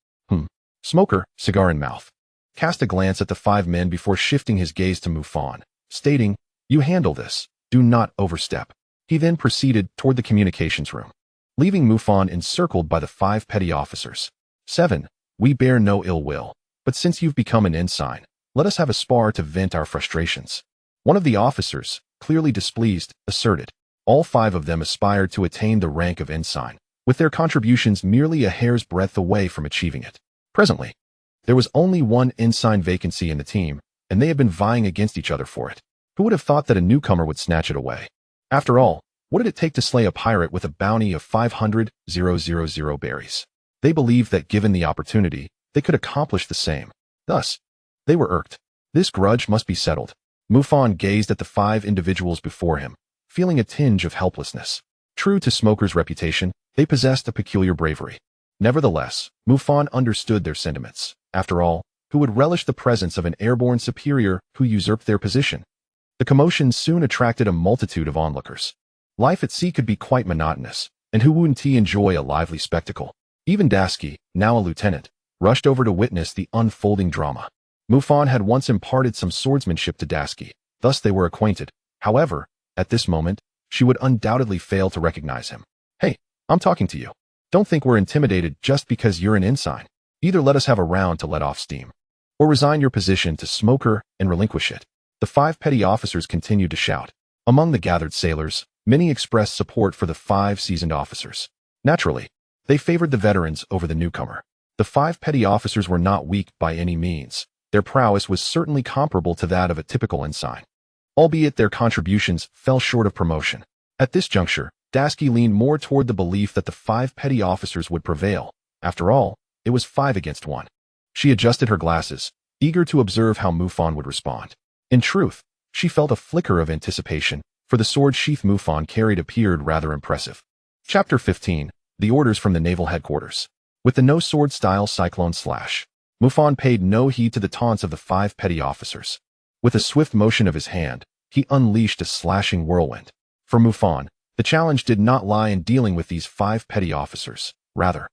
Smoker, cigar in mouth, cast a glance at the 5 men before shifting his gaze to Mufan, stating, "You handle this. Do not overstep." He then proceeded toward the communications room, leaving Mufan encircled by the 5 petty officers. 7. We bear no ill will, but since you've become an ensign, let us have a spar to vent our frustrations. One of the officers, clearly displeased, asserted. All 5 of them aspired to attain the rank of ensign, with their contributions merely a hair's breadth away from achieving it. Presently, there was only one ensign vacancy in the team, and they had been vying against each other for it. Who would have thought that a newcomer would snatch it away? After all, what did it take to slay a pirate with a bounty of 500,000 berries? They believed that given the opportunity, they could accomplish the same. Thus, they were irked. This grudge must be settled. Mufan gazed at the 5 individuals before him, feeling a tinge of helplessness. True to Smoker's reputation, they possessed a peculiar bravery. Nevertheless, Mufan understood their sentiments. After all, who would relish the presence of an airborne superior who usurped their position? The commotion soon attracted a multitude of onlookers. Life at sea could be quite monotonous, and who wouldn't enjoy a lively spectacle? Even Dasky, now a lieutenant, rushed over to witness the unfolding drama. Mufan had once imparted some swordsmanship to Dasky, thus they were acquainted. However, at this moment, she would undoubtedly fail to recognize him. "Hey, I'm talking to you. Don't think we're intimidated just because you're an ensign. Either let us have a round to let off steam, or resign your position to Smoker and relinquish it." The 5 petty officers continued to shout. Among the gathered sailors, many expressed support for the 5 seasoned officers. Naturally, they favored the veterans over the newcomer. The 5 petty officers were not weak by any means. Their prowess was certainly comparable to that of a typical ensign, albeit their contributions fell short of promotion. At this juncture, Dasky leaned more toward the belief that the 5 petty officers would prevail. After all, it was 5 against 1. She adjusted her glasses, eager to observe how Mufan would respond. In truth, she felt a flicker of anticipation, for the sword sheath Mufan carried appeared rather impressive. Chapter 15. The Orders from the Naval Headquarters. With the no-sword style cyclone slash, Mufan paid no heed to the taunts of the 5 petty officers. With a swift motion of his hand, he unleashed a slashing whirlwind. For Mufan, the challenge did not lie in dealing with these 5 petty officers. Rather,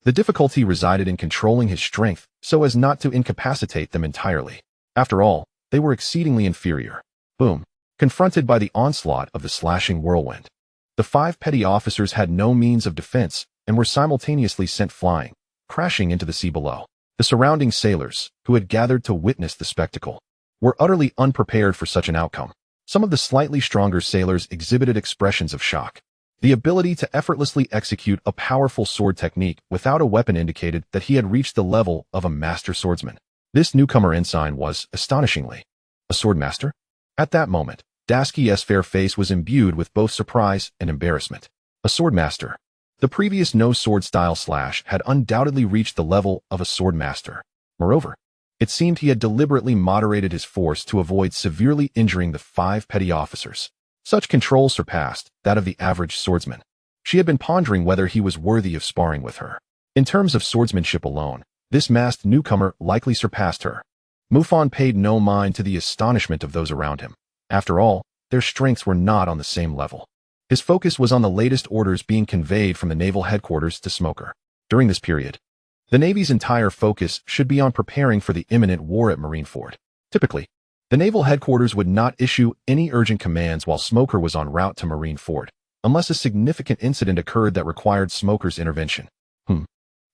the difficulty resided in controlling his strength so as not to incapacitate them entirely. After all, they were exceedingly inferior. Boom. Confronted by the onslaught of the slashing whirlwind, the 5 petty officers had no means of defense and were simultaneously sent flying, crashing into the sea below. The surrounding sailors, who had gathered to witness the spectacle, were utterly unprepared for such an outcome. Some of the slightly stronger sailors exhibited expressions of shock. The ability to effortlessly execute a powerful sword technique without a weapon indicated that he had reached the level of a master swordsman. This newcomer ensign was, astonishingly, a swordmaster. At that moment, Dasky's fair face was imbued with both surprise and embarrassment. A swordmaster. The previous no-sword style slash had undoubtedly reached the level of a swordmaster. Moreover, it seemed he had deliberately moderated his force to avoid severely injuring the 5 petty officers. Such control surpassed that of the average swordsman. She had been pondering whether he was worthy of sparring with her. In terms of swordsmanship alone, this masked newcomer likely surpassed her. Mufan paid no mind to the astonishment of those around him. After all, their strengths were not on the same level. His focus was on the latest orders being conveyed from the naval headquarters to Smoker. During this period, the Navy's entire focus should be on preparing for the imminent war at Marineford. Typically, the naval headquarters would not issue any urgent commands while Smoker was en route to Marineford, unless a significant incident occurred that required Smoker's intervention.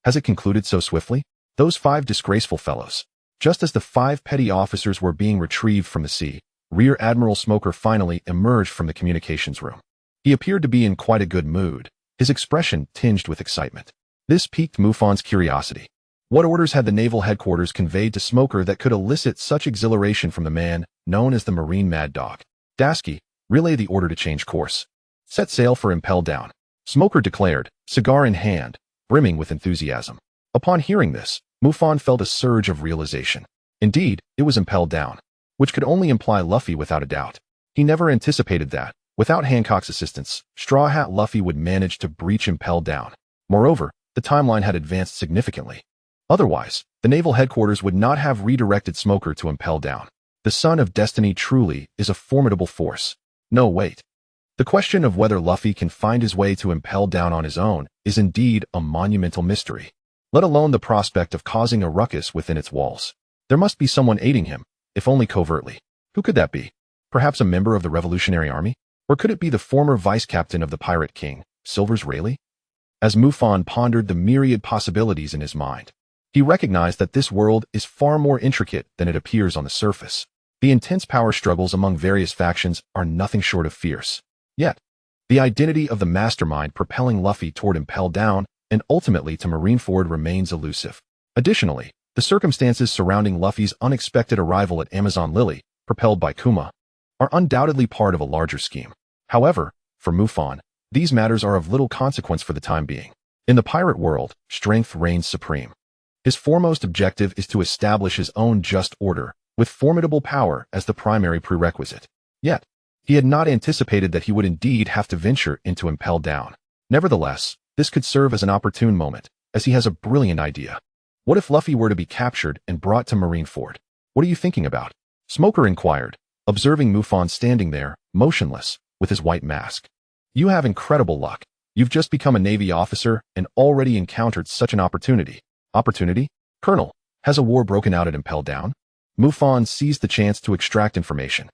Has it concluded so swiftly? Those 5 disgraceful fellows. Just as the 5 petty officers were being retrieved from the sea, Rear Admiral Smoker finally emerged from the communications room. He appeared to be in quite a good mood, his expression tinged with excitement. This piqued Mufan's curiosity. What orders had the naval headquarters conveyed to Smoker that could elicit such exhilaration from the man known as the Marine Mad Dog? Dasky, relay the order to change course. Set sail for Impel down, Smoker declared, cigar in hand, brimming with enthusiasm. Upon hearing this, Mufan felt a surge of realization. Indeed, it was Impel Down, which could only imply Luffy without a doubt. He never anticipated that, without Hancock's assistance, Straw Hat Luffy would manage to breach Impel Down. Moreover, the timeline had advanced significantly. Otherwise, the naval headquarters would not have redirected Smoker to Impel Down. The Son of Destiny truly is a formidable force. No, wait. The question of whether Luffy can find his way to Impel Down on his own is indeed a monumental mystery, let alone the prospect of causing a ruckus within its walls. There must be someone aiding him, if only covertly. Who could that be? Perhaps a member of the Revolutionary Army? Or could it be the former vice-captain of the Pirate King, Silvers Rayleigh? As Mufan pondered the myriad possibilities in his mind, he recognized that this world is far more intricate than it appears on the surface. The intense power struggles among various factions are nothing short of fierce. Yet, the identity of the mastermind propelling Luffy toward Impel Down and ultimately to Marineford remains elusive. Additionally, the circumstances surrounding Luffy's unexpected arrival at Amazon Lily, propelled by Kuma, are undoubtedly part of a larger scheme. However, for Mufan, these matters are of little consequence for the time being. In the pirate world, strength reigns supreme. His foremost objective is to establish his own just order, with formidable power as the primary prerequisite. Yet, he had not anticipated that he would indeed have to venture into Impel Down. Nevertheless, this could serve as an opportune moment, as he has a brilliant idea. What if Luffy were to be captured and brought to Marineford? What are you thinking about? Smoker inquired, observing Mufan standing there, motionless, with his white mask. You have incredible luck. You've just become a Navy officer and already encountered such an opportunity. Opportunity? Colonel, has a war broken out at Impel Down? Mufan seized the chance to extract information.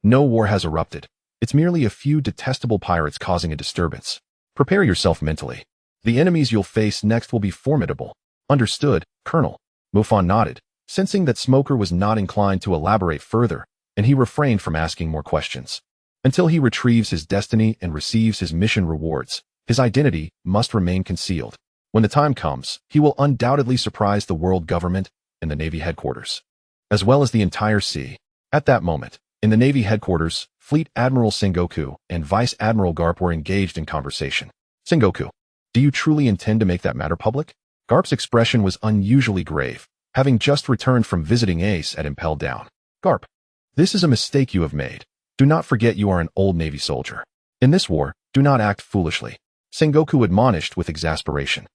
No war has erupted. It's merely a few detestable pirates causing a disturbance. Prepare yourself mentally. The enemies you'll face next will be formidable. Understood, Colonel. Mufan nodded, sensing that Smoker was not inclined to elaborate further, and he refrained from asking more questions. Until he retrieves his destiny and receives his mission rewards, his identity must remain concealed. When the time comes, he will undoubtedly surprise the world government and the Navy headquarters, as well as the entire sea. At that moment, in the Navy headquarters, Fleet Admiral Sengoku and Vice Admiral Garp were engaged in conversation. Sengoku, do you truly intend to make that matter public? Garp's expression was unusually grave, having just returned from visiting Ace at Impel Down. Garp, this is a mistake you have made. Do not forget you are an old Navy soldier. In this war, do not act foolishly. Sengoku admonished with exasperation.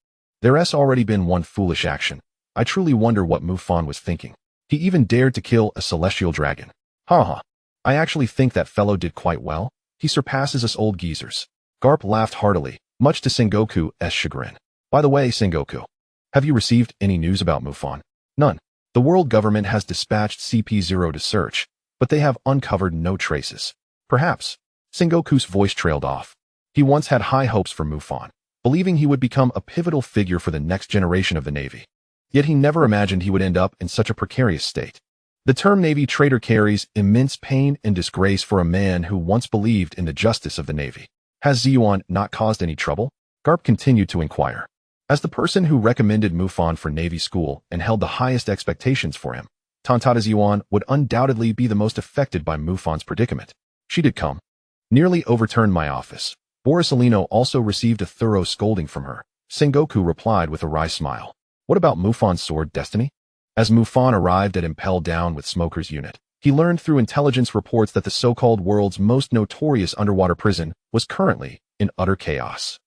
There's already been one foolish action. I truly wonder what Mufan was thinking. He even dared to kill a celestial dragon. Haha. I actually think that fellow did quite well. He surpasses us old geezers. Garp laughed heartily, much to Sengoku's chagrin. By the way, Sengoku, have you received any news about Mufan? None. The world government has dispatched CP0 to search, but they have uncovered no traces. Perhaps. Sengoku's voice trailed off. He once had high hopes for Mufan, believing he would become a pivotal figure for the next generation of the Navy. Yet he never imagined he would end up in such a precarious state. The term Navy traitor carries immense pain and disgrace for a man who once believed in the justice of the Navy. Has Ziyuan not caused any trouble? Garp continued to inquire. As the person who recommended Mufan for Navy school and held the highest expectations for him, Tontada Ziyuan would undoubtedly be the most affected by Mufan's predicament. She did come. Nearly overturned my office. Borisolino also received a thorough scolding from her. Sengoku replied with a wry smile. What about Mufan's sword destiny? As Mufan arrived at Impel Down with Smoker's unit, he learned through intelligence reports that the so-called world's most notorious underwater prison was currently in utter chaos.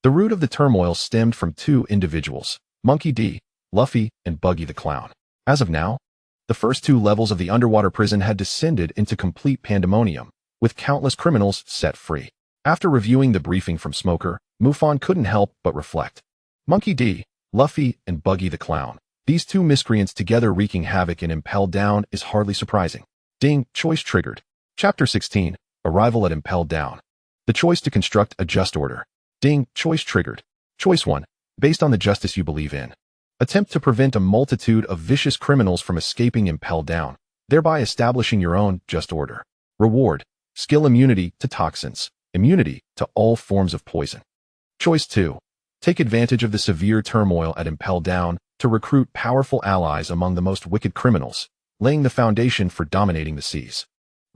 The root of the turmoil stemmed from two individuals, Monkey D, Luffy, and Buggy the Clown. As of now, the first two levels of the underwater prison had descended into complete pandemonium, with countless criminals set free. After reviewing the briefing from Smoker, Mufan couldn't help but reflect. Monkey D, Luffy, and Buggy the Clown. These two miscreants together wreaking havoc in Impel Down is hardly surprising. Ding, choice triggered. Chapter 16, Arrival at Impel Down. The choice to construct a just order. Ding, choice triggered. Choice 1, based on the justice you believe in. Attempt to prevent a multitude of vicious criminals from escaping Impel Down, thereby establishing your own just order. Reward, skill immunity to toxins, immunity to all forms of poison. Choice 2, take advantage of the severe turmoil at Impel Down to recruit powerful allies among the most wicked criminals, laying the foundation for dominating the seas.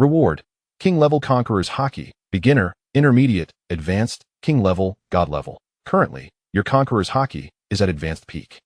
Reward, King Level Conqueror's Haki, Beginner, Intermediate, Advanced, King Level, God Level. Currently, your Conqueror's Haki is at Advanced Peak.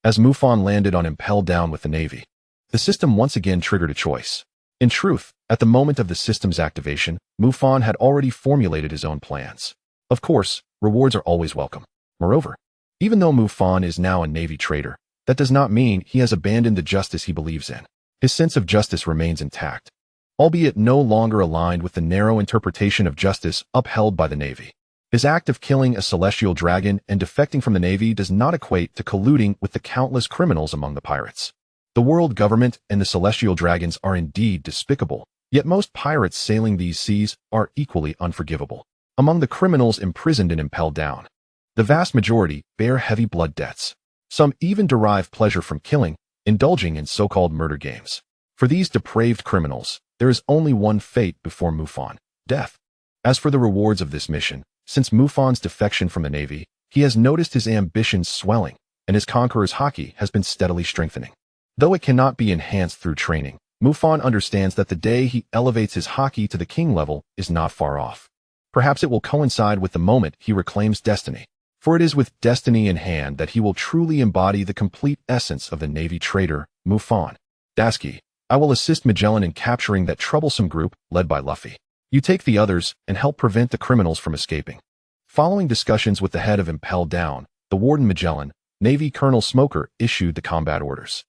As Mufan landed on Impel Down with the Navy, the system once again triggered a choice. In truth, at the moment of the system's activation, Mufan had already formulated his own plans. Of course, rewards are always welcome. Moreover, even though Mufan is now a Navy traitor, that does not mean he has abandoned the justice he believes in. His sense of justice remains intact, albeit no longer aligned with the narrow interpretation of justice upheld by the Navy. His act of killing a celestial dragon and defecting from the Navy does not equate to colluding with the countless criminals among the pirates. The world government and the celestial dragons are indeed despicable, yet most pirates sailing these seas are equally unforgivable. Among the criminals imprisoned in Impel Down, the vast majority bear heavy blood debts. Some even derive pleasure from killing, indulging in so-called murder games. For these depraved criminals, there is only one fate before Mufan: death. As for the rewards of this mission, since Mufan's defection from the Navy, he has noticed his ambitions swelling, and his conqueror's haki has been steadily strengthening. Though it cannot be enhanced through training, Mufan understands that the day he elevates his haki to the king level is not far off. Perhaps it will coincide with the moment he reclaims destiny, for it is with destiny in hand that he will truly embody the complete essence of the Navy traitor, Mufan. Dasky, I will assist Magellan in capturing that troublesome group led by Luffy. You take the others and help prevent the criminals from escaping. Following discussions with the head of Impel Down, the Warden Magellan, Navy Colonel Smoker issued the combat orders.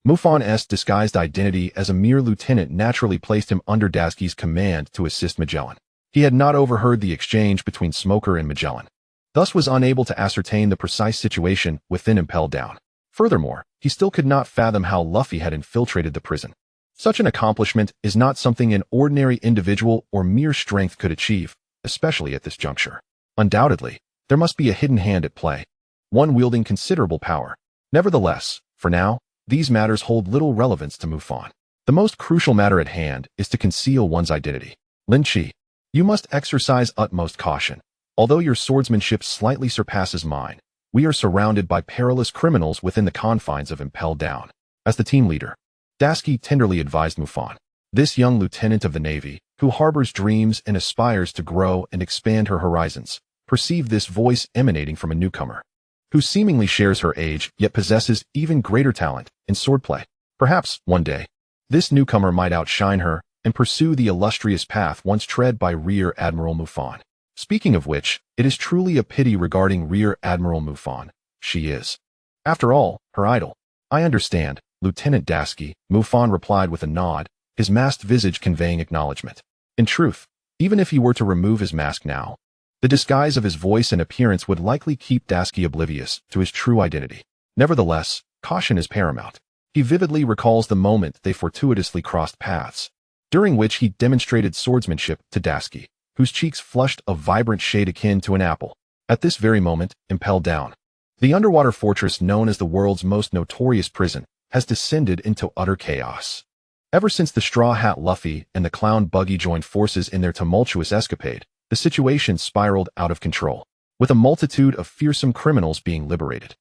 Mufan's disguised identity as a mere lieutenant naturally placed him under Dasky's command to assist Magellan. He had not overheard the exchange between Smoker and Magellan, thus was unable to ascertain the precise situation within Impel Down. Furthermore, he still could not fathom how Luffy had infiltrated the prison. Such an accomplishment is not something an ordinary individual or mere strength could achieve, especially at this juncture. Undoubtedly, there must be a hidden hand at play, one wielding considerable power. Nevertheless, for now, these matters hold little relevance to Mufan. The most crucial matter at hand is to conceal one's identity. Lin Chi, you must exercise utmost caution. Although your swordsmanship slightly surpasses mine, we are surrounded by perilous criminals within the confines of Impel Down. As the team leader, Dasky tenderly advised Mufan. This young lieutenant of the Navy, who harbors dreams and aspires to grow and expand her horizons, perceived this voice emanating from a newcomer, who seemingly shares her age yet possesses even greater talent in swordplay. Perhaps, one day, this newcomer might outshine her and pursue the illustrious path once tread by Rear Admiral Mufan. Speaking of which, it is truly a pity regarding Rear Admiral Mufan. She is, after all, her idol. I understand, Lieutenant Dasky, Mufan replied with a nod, his masked visage conveying acknowledgement. In truth, even if he were to remove his mask now, the disguise of his voice and appearance would likely keep Dasky oblivious to his true identity. Nevertheless, caution is paramount. He vividly recalls the moment they fortuitously crossed paths, during which he demonstrated swordsmanship to Dasky, whose cheeks flushed a vibrant shade akin to an apple. At this very moment, Impel Down, the underwater fortress known as the world's most notorious prison, has descended into utter chaos. Ever since the Straw Hat Luffy and the Clown Buggy joined forces in their tumultuous escapade, the situation spiraled out of control, with a multitude of fearsome criminals being liberated.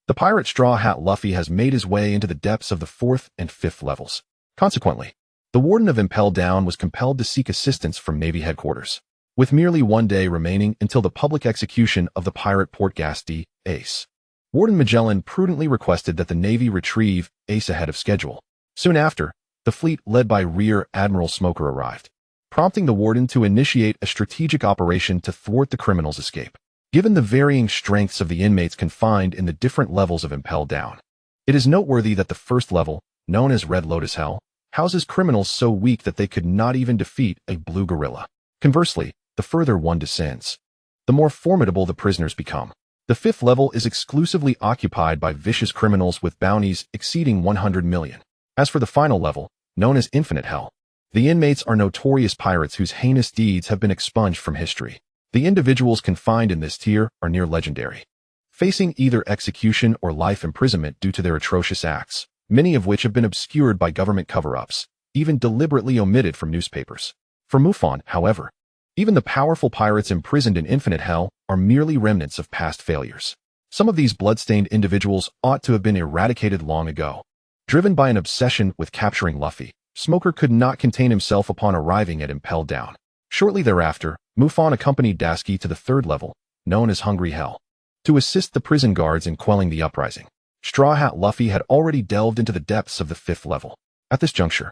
The pirate Straw Hat Luffy has made his way into the depths of the 4th and 5th levels. Consequently, the Warden of Impel Down was compelled to seek assistance from Navy headquarters. With merely one day remaining until the public execution of the pirate Portgasti, Ace, Warden Magellan prudently requested that the Navy retrieve Ace ahead of schedule. Soon after, the fleet led by Rear Admiral Smoker arrived, prompting the Warden to initiate a strategic operation to thwart the criminals' escape. Given the varying strengths of the inmates confined in the different levels of Impel Down, it is noteworthy that the first level, known as Red Lotus Hell, houses criminals so weak that they could not even defeat a blue gorilla. Conversely, the further one descends, the more formidable the prisoners become. The 5th level is exclusively occupied by vicious criminals with bounties exceeding 100 million. As for the final level, known as Infinite Hell, the inmates are notorious pirates whose heinous deeds have been expunged from history. The individuals confined in this tier are near legendary, facing either execution or life imprisonment due to their atrocious acts, many of which have been obscured by government cover-ups, even deliberately omitted from newspapers. For Mufan, however, even the powerful pirates imprisoned in Infinite Hell are merely remnants of past failures. Some of these blood-stained individuals ought to have been eradicated long ago. Driven by an obsession with capturing Luffy, Smoker could not contain himself upon arriving at Impel Down. Shortly thereafter, Mufan accompanied Dasky to the 3rd level, known as Hungry Hell, to assist the prison guards in quelling the uprising. Straw Hat Luffy had already delved into the depths of the 5th level. At this juncture,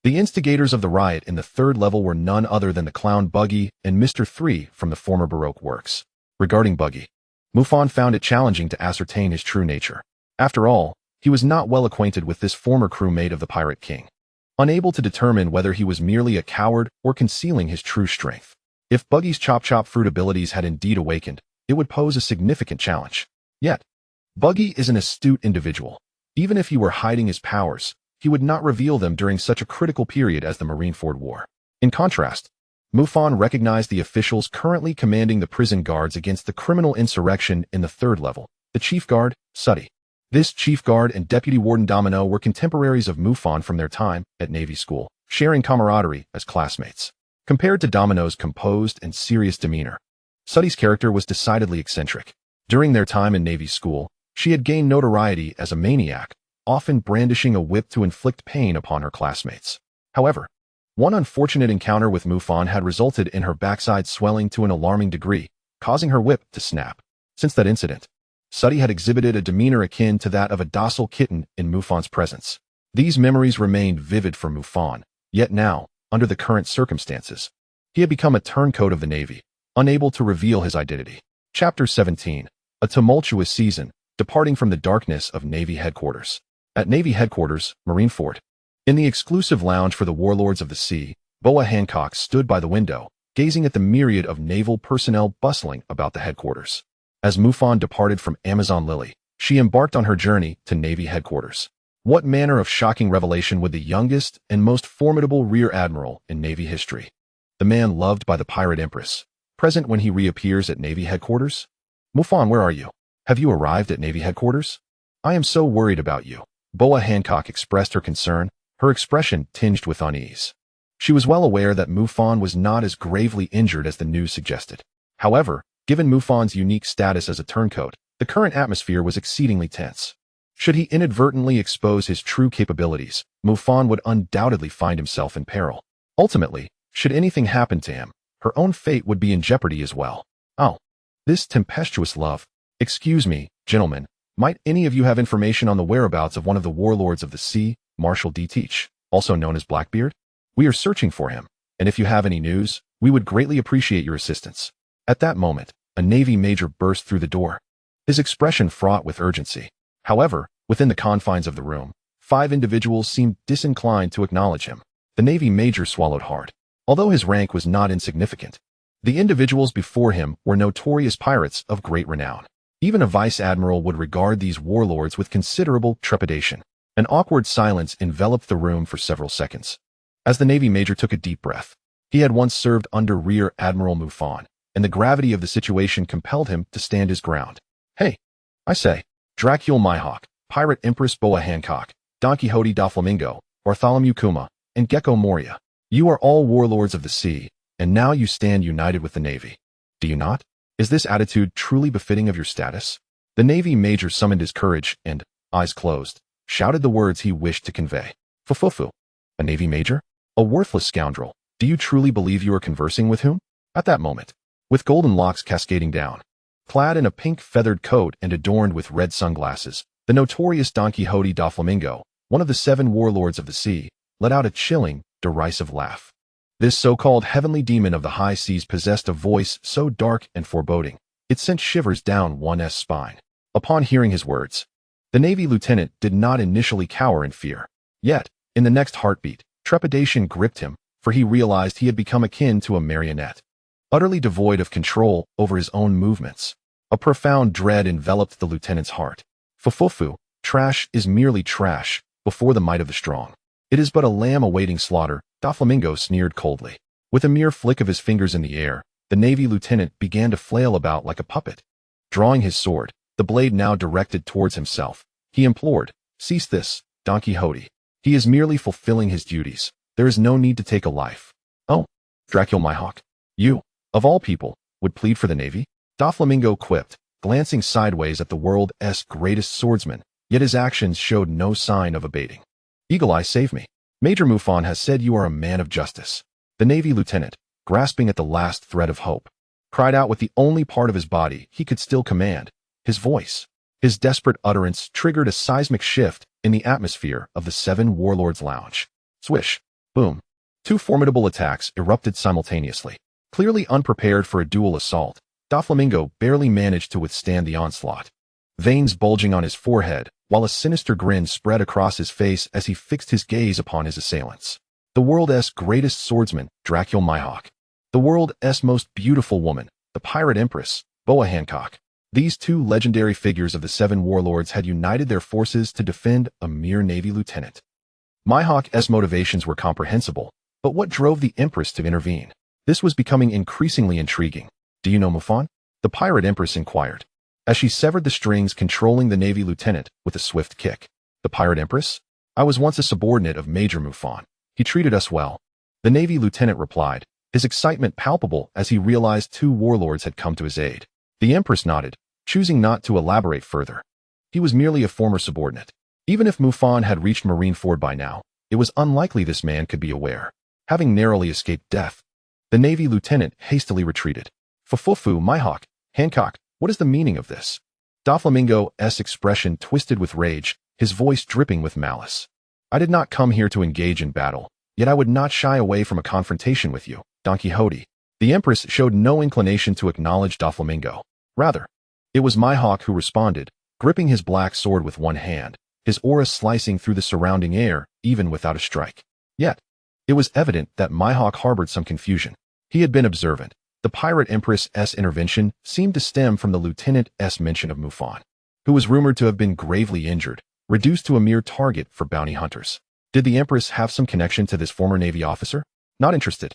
the instigators of the riot in the 3rd level were none other than the clown Buggy and Mr. 3 from the former Baroque works. Regarding Buggy, Mufan found it challenging to ascertain his true nature. After all, he was not well acquainted with this former crewmate of the Pirate King, unable to determine whether he was merely a coward or concealing his true strength. If Buggy's chop-chop fruit abilities had indeed awakened, it would pose a significant challenge. Yet, Buggy is an astute individual. Even if he were hiding his powers, he would not reveal them during such a critical period as the Marineford War. In contrast, Mufan recognized the officials currently commanding the prison guards against the criminal insurrection in the 3rd level, the Chief Guard, Suddy. This Chief Guard and Deputy Warden Domino were contemporaries of Mufan from their time at Navy School, sharing camaraderie as classmates. Compared to Domino's composed and serious demeanor, Suddy's character was decidedly eccentric. During their time in Navy School, she had gained notoriety as a maniac, often brandishing a whip to inflict pain upon her classmates. However, one unfortunate encounter with Mufan had resulted in her backside swelling to an alarming degree, causing her whip to snap. Since that incident, Suddy had exhibited a demeanor akin to that of a docile kitten in Mufan's presence. These memories remained vivid for Mufan, yet now, under the current circumstances, he had become a turncoat of the Navy, unable to reveal his identity. Chapter 17. A tumultuous season, departing from the darkness of Navy headquarters. At Navy headquarters, Marineford. In the exclusive lounge for the warlords of the sea, Boa Hancock stood by the window, gazing at the myriad of naval personnel bustling about the headquarters. As Mufan departed from Amazon Lily, she embarked on her journey to Navy headquarters. What manner of shocking revelation would the youngest and most formidable Rear Admiral in Navy history, the man loved by the Pirate Empress, present when he reappears at Navy headquarters? Mufan, where are you? Have you arrived at Navy headquarters? I am so worried about you. Boa Hancock expressed her concern, her expression tinged with unease. She was well aware that Mufan was not as gravely injured as the news suggested. However, given Mufan's unique status as a turncoat, the current atmosphere was exceedingly tense. Should he inadvertently expose his true capabilities, Mufan would undoubtedly find himself in peril. Ultimately, should anything happen to him, her own fate would be in jeopardy as well. Oh, this tempestuous love. Excuse me, gentlemen, might any of you have information on the whereabouts of one of the warlords of the sea, Marshal D. Teach, also known as Blackbeard? We are searching for him, and if you have any news, we would greatly appreciate your assistance. At that moment, a Navy major burst through the door, his expression fraught with urgency. However, within the confines of the room, 5 individuals seemed disinclined to acknowledge him. The Navy major swallowed hard. Although his rank was not insignificant, the individuals before him were notorious pirates of great renown. Even a vice admiral would regard these warlords with considerable trepidation. An awkward silence enveloped the room for several seconds. As the Navy major took a deep breath, he had once served under Rear Admiral Mufan, and the gravity of the situation compelled him to stand his ground. Hey, I say, Dracule Mihawk, Pirate Empress Boa Hancock, Don Quixote da Flamingo, Bartholomew Kuma, and Gecko Moria. You are all warlords of the sea, and now you stand united with the Navy. Do you not? Is this attitude truly befitting of your status? The Navy major summoned his courage and, eyes closed, shouted the words he wished to convey. Fufufu. A Navy major? A worthless scoundrel. Do you truly believe you are conversing with whom? At that moment, with golden locks cascading down, clad in a pink feathered coat and adorned with red sunglasses, the notorious Don Quixote da Flamingo, one of the 7 warlords of the sea, let out a chilling, derisive laugh. This so-called heavenly demon of the high seas possessed a voice so dark and foreboding, it sent shivers down one's spine. Upon hearing his words, the Navy lieutenant did not initially cower in fear. Yet, in the next heartbeat, trepidation gripped him, for he realized he had become akin to a marionette, utterly devoid of control over his own movements. A profound dread enveloped the lieutenant's heart. Fufufu, trash is merely trash, before the might of the strong. It is but a lamb awaiting slaughter, Doflamingo sneered coldly. With a mere flick of his fingers in the air, the Navy lieutenant began to flail about like a puppet. Drawing his sword, the blade now directed towards himself, he implored, "Cease this, Don Quixote. He is merely fulfilling his duties. There is no need to take a life." "Oh, Dracule Mihawk, you, of all people, would plead for the Navy?" Doflamingo quipped, glancing sideways at the world's greatest swordsman, yet his actions showed no sign of abating. "Eagle Eye, save me. Major Mufan has said you are a man of justice." The Navy lieutenant, grasping at the last thread of hope, cried out with the only part of his body he could still command, his voice. His desperate utterance triggered a seismic shift in the atmosphere of the Seven Warlords' lounge. Swish. Boom. Two formidable attacks erupted simultaneously. Clearly unprepared for a dual assault, Doflamingo barely managed to withstand the onslaught. Veins bulging on his forehead, while a sinister grin spread across his face as he fixed his gaze upon his assailants. The world's greatest swordsman, Dracul Mihawk. The world's most beautiful woman, the Pirate Empress, Boa Hancock. These two legendary figures of the Seven Warlords had united their forces to defend a mere Navy lieutenant. Mihawk's motivations were comprehensible, but what drove the Empress to intervene? This was becoming increasingly intriguing. Do you know Mufan? The Pirate Empress inquired, as she severed the strings controlling the Navy lieutenant with a swift kick. The Pirate Empress? I was once a subordinate of Major Mufan. He treated us well. The Navy lieutenant replied, his excitement palpable as he realized two warlords had come to his aid. The Empress nodded, choosing not to elaborate further. He was merely a former subordinate. Even if Mufan had reached Marineford by now, it was unlikely this man could be aware, having narrowly escaped death. The Navy lieutenant hastily retreated. Fufufu, Mihawk, Hancock, what is the meaning of this? Doflamingo's expression twisted with rage, his voice dripping with malice. I did not come here to engage in battle, yet I would not shy away from a confrontation with you, Don Quixote. The Empress showed no inclination to acknowledge Doflamingo. Rather, it was Mihawk who responded, gripping his black sword with one hand, his aura slicing through the surrounding air, even without a strike. Yet, it was evident that Mihawk harbored some confusion. He had been observant. The Pirate Empress's intervention seemed to stem from the lieutenant's mention of Mufan, who was rumored to have been gravely injured, reduced to a mere target for bounty hunters. Did the Empress have some connection to this former Navy officer? Not interested.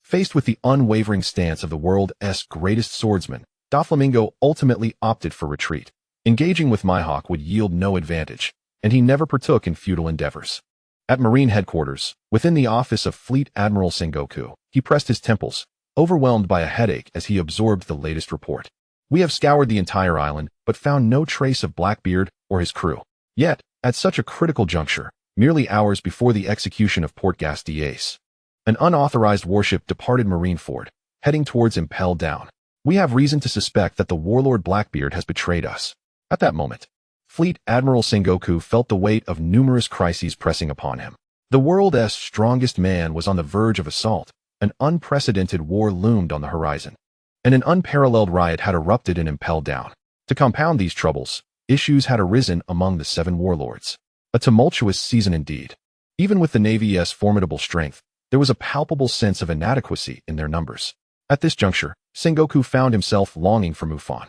Faced with the unwavering stance of the world's greatest swordsman, Doflamingo ultimately opted for retreat. Engaging with Mihawk would yield no advantage, and he never partook in futile endeavors. At Marine headquarters, within the office of Fleet Admiral Sengoku, he pressed his temples, overwhelmed by a headache as he absorbed the latest report. We have scoured the entire island, but found no trace of Blackbeard or his crew. Yet, at such a critical juncture, merely hours before the execution of Port Gas d'Ace, an unauthorized warship departed Marineford, heading towards Impel Down. We have reason to suspect that the warlord Blackbeard has betrayed us. At that moment, Fleet Admiral Sengoku felt the weight of numerous crises pressing upon him. The world's strongest man was on the verge of assault. An unprecedented war loomed on the horizon, and an unparalleled riot had erupted in Impel Down. To compound these troubles, issues had arisen among the Seven Warlords. A tumultuous season indeed. Even with the Navy's formidable strength, there was a palpable sense of inadequacy in their numbers. At this juncture, Sengoku found himself longing for Mufan.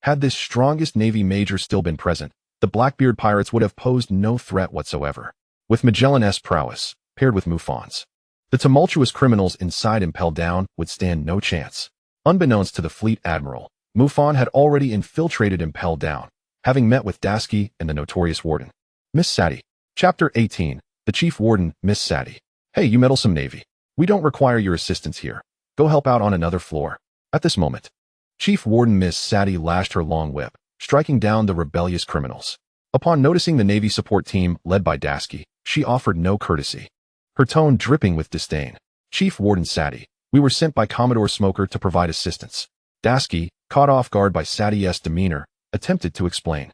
Had this strongest Navy major still been present, the Blackbeard pirates would have posed no threat whatsoever. With Magellan's prowess, paired with Mufan's, the tumultuous criminals inside Impel Down would stand no chance. Unbeknownst to the Fleet Admiral, Mufan had already infiltrated Impel Down, having met with Dasky and the notorious Warden. Miss Sadie. Chapter 18. The Chief Warden, Miss Sadie. Hey, you meddlesome Navy. We don't require your assistance here. Go help out on another floor. At this moment, Chief Warden Miss Sadie lashed her long whip, striking down the rebellious criminals. Upon noticing the Navy support team led by Dasky, she offered no courtesy, her tone dripping with disdain. Chief Warden Sadie, we were sent by Commodore Smoker to provide assistance. Dasky, caught off guard by Sadie's demeanor, attempted to explain.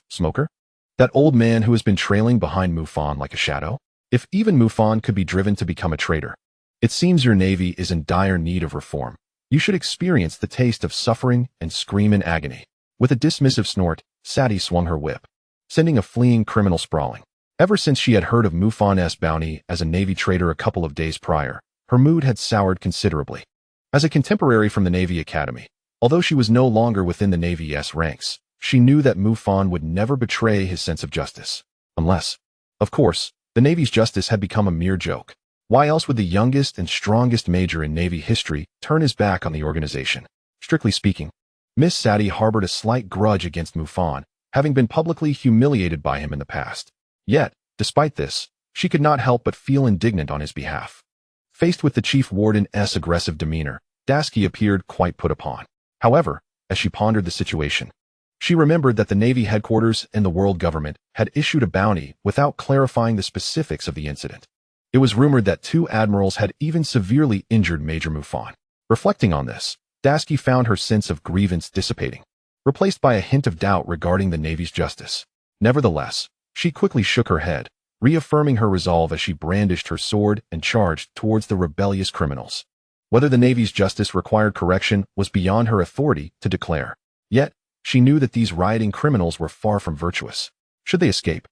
Smoker? That old man who has been trailing behind Mufan like a shadow? If even Mufan could be driven to become a traitor. It seems your Navy is in dire need of reform. You should experience the taste of suffering and scream in agony. With a dismissive snort, Sadie swung her whip, sending a fleeing criminal sprawling. Ever since she had heard of Mufan's bounty as a Navy traitor a couple of days prior, her mood had soured considerably. As a contemporary from the Navy Academy, although she was no longer within the Navy's ranks, she knew that Mufan would never betray his sense of justice. Unless, of course, the Navy's justice had become a mere joke. Why else would the youngest and strongest major in Navy history turn his back on the organization? Strictly speaking, Miss Sadie harbored a slight grudge against Mufan, having been publicly humiliated by him in the past. Yet, despite this, she could not help but feel indignant on his behalf. Faced with the Chief Warden's aggressive demeanor, Dasky appeared quite put upon. However, as she pondered the situation, she remembered that the Navy headquarters and the world government had issued a bounty without clarifying the specifics of the incident. It was rumored that two admirals had even severely injured Major Mufan. Reflecting on this, Dasky found her sense of grievance dissipating. replaced by a hint of doubt regarding the Navy's justice. Nevertheless, she quickly shook her head, reaffirming her resolve as she brandished her sword and charged towards the rebellious criminals. Whether the Navy's justice required correction was beyond her authority to declare. Yet, she knew that these rioting criminals were far from virtuous. Should they escape,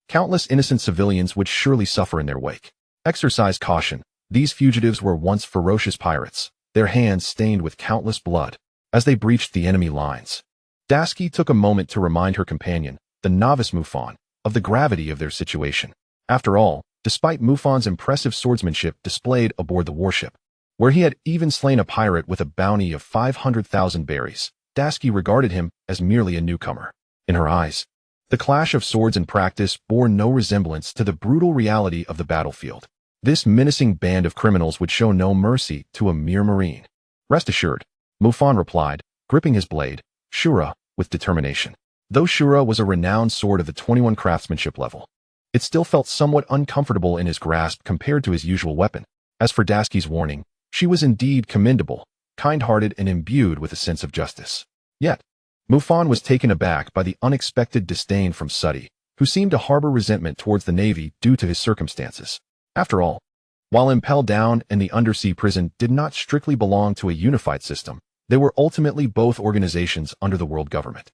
countless innocent civilians would surely suffer in their wake. Exercise caution. These fugitives were once ferocious pirates, their hands stained with countless blood, as they breached the enemy lines. Dasky took a moment to remind her companion, the novice Mufan, of the gravity of their situation. After all, despite Mufan's impressive swordsmanship displayed aboard the warship, where he had even slain a pirate with a bounty of 500,000 berries, Dasky regarded him as merely a newcomer. In her eyes, the clash of swords in practice bore no resemblance to the brutal reality of the battlefield. This menacing band of criminals would show no mercy to a mere marine. Rest assured, Mufan replied, gripping his blade, Shura, with determination. Though Shura was a renowned sword of the 21 craftsmanship level, it still felt somewhat uncomfortable in his grasp compared to his usual weapon. As for Dasky's warning, she was indeed commendable, kind-hearted and imbued with a sense of justice. Yet, Mufan was taken aback by the unexpected disdain from Suddy, who seemed to harbor resentment towards the Navy due to his circumstances. After all, while Impel Down and the undersea prison did not strictly belong to a unified system, they were ultimately both organizations under the world government.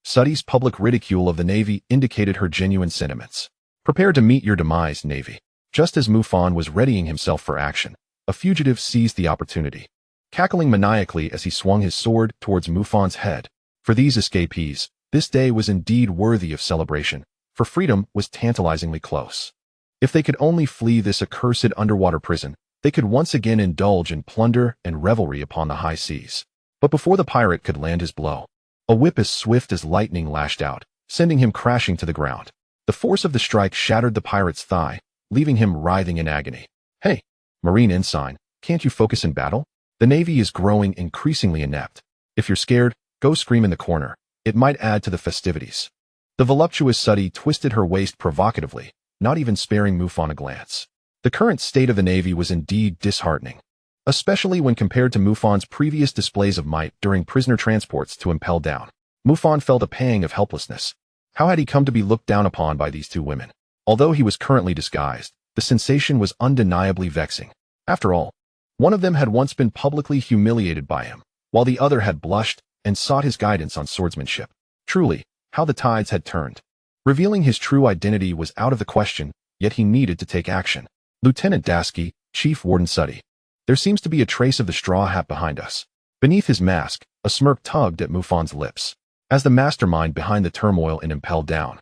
Suddy's public ridicule of the Navy indicated her genuine sentiments. Prepare to meet your demise, Navy. Just as Mufan was readying himself for action, a fugitive seized the opportunity, cackling maniacally as he swung his sword towards Mufan's head. For these escapees, this day was indeed worthy of celebration, for freedom was tantalizingly close. If they could only flee this accursed underwater prison, they could once again indulge in plunder and revelry upon the high seas. But before the pirate could land his blow, a whip as swift as lightning lashed out, sending him crashing to the ground. The force of the strike shattered the pirate's thigh, leaving him writhing in agony. Hey, Marine Ensign, can't you focus in battle? The Navy is growing increasingly inept. If you're scared, go scream in the corner. It might add to the festivities. The voluptuous Suddy twisted her waist provocatively, not even sparing Mufan a glance. The current state of the Navy was indeed disheartening, especially when compared to Mufan's previous displays of might during prisoner transports to Impel Down. Mufan felt a pang of helplessness. How had he come to be looked down upon by these two women? Although he was currently disguised, the sensation was undeniably vexing. After all, one of them had once been publicly humiliated by him, while the other had blushed and sought his guidance on swordsmanship. Truly, how the tides had turned. Revealing his true identity was out of the question, yet he needed to take action. Lieutenant Dasky, Chief Warden Suddy. There seems to be a trace of the straw hat behind us. Beneath his mask, a smirk tugged at Mufan's lips. As the mastermind behind the turmoil in Impel Down,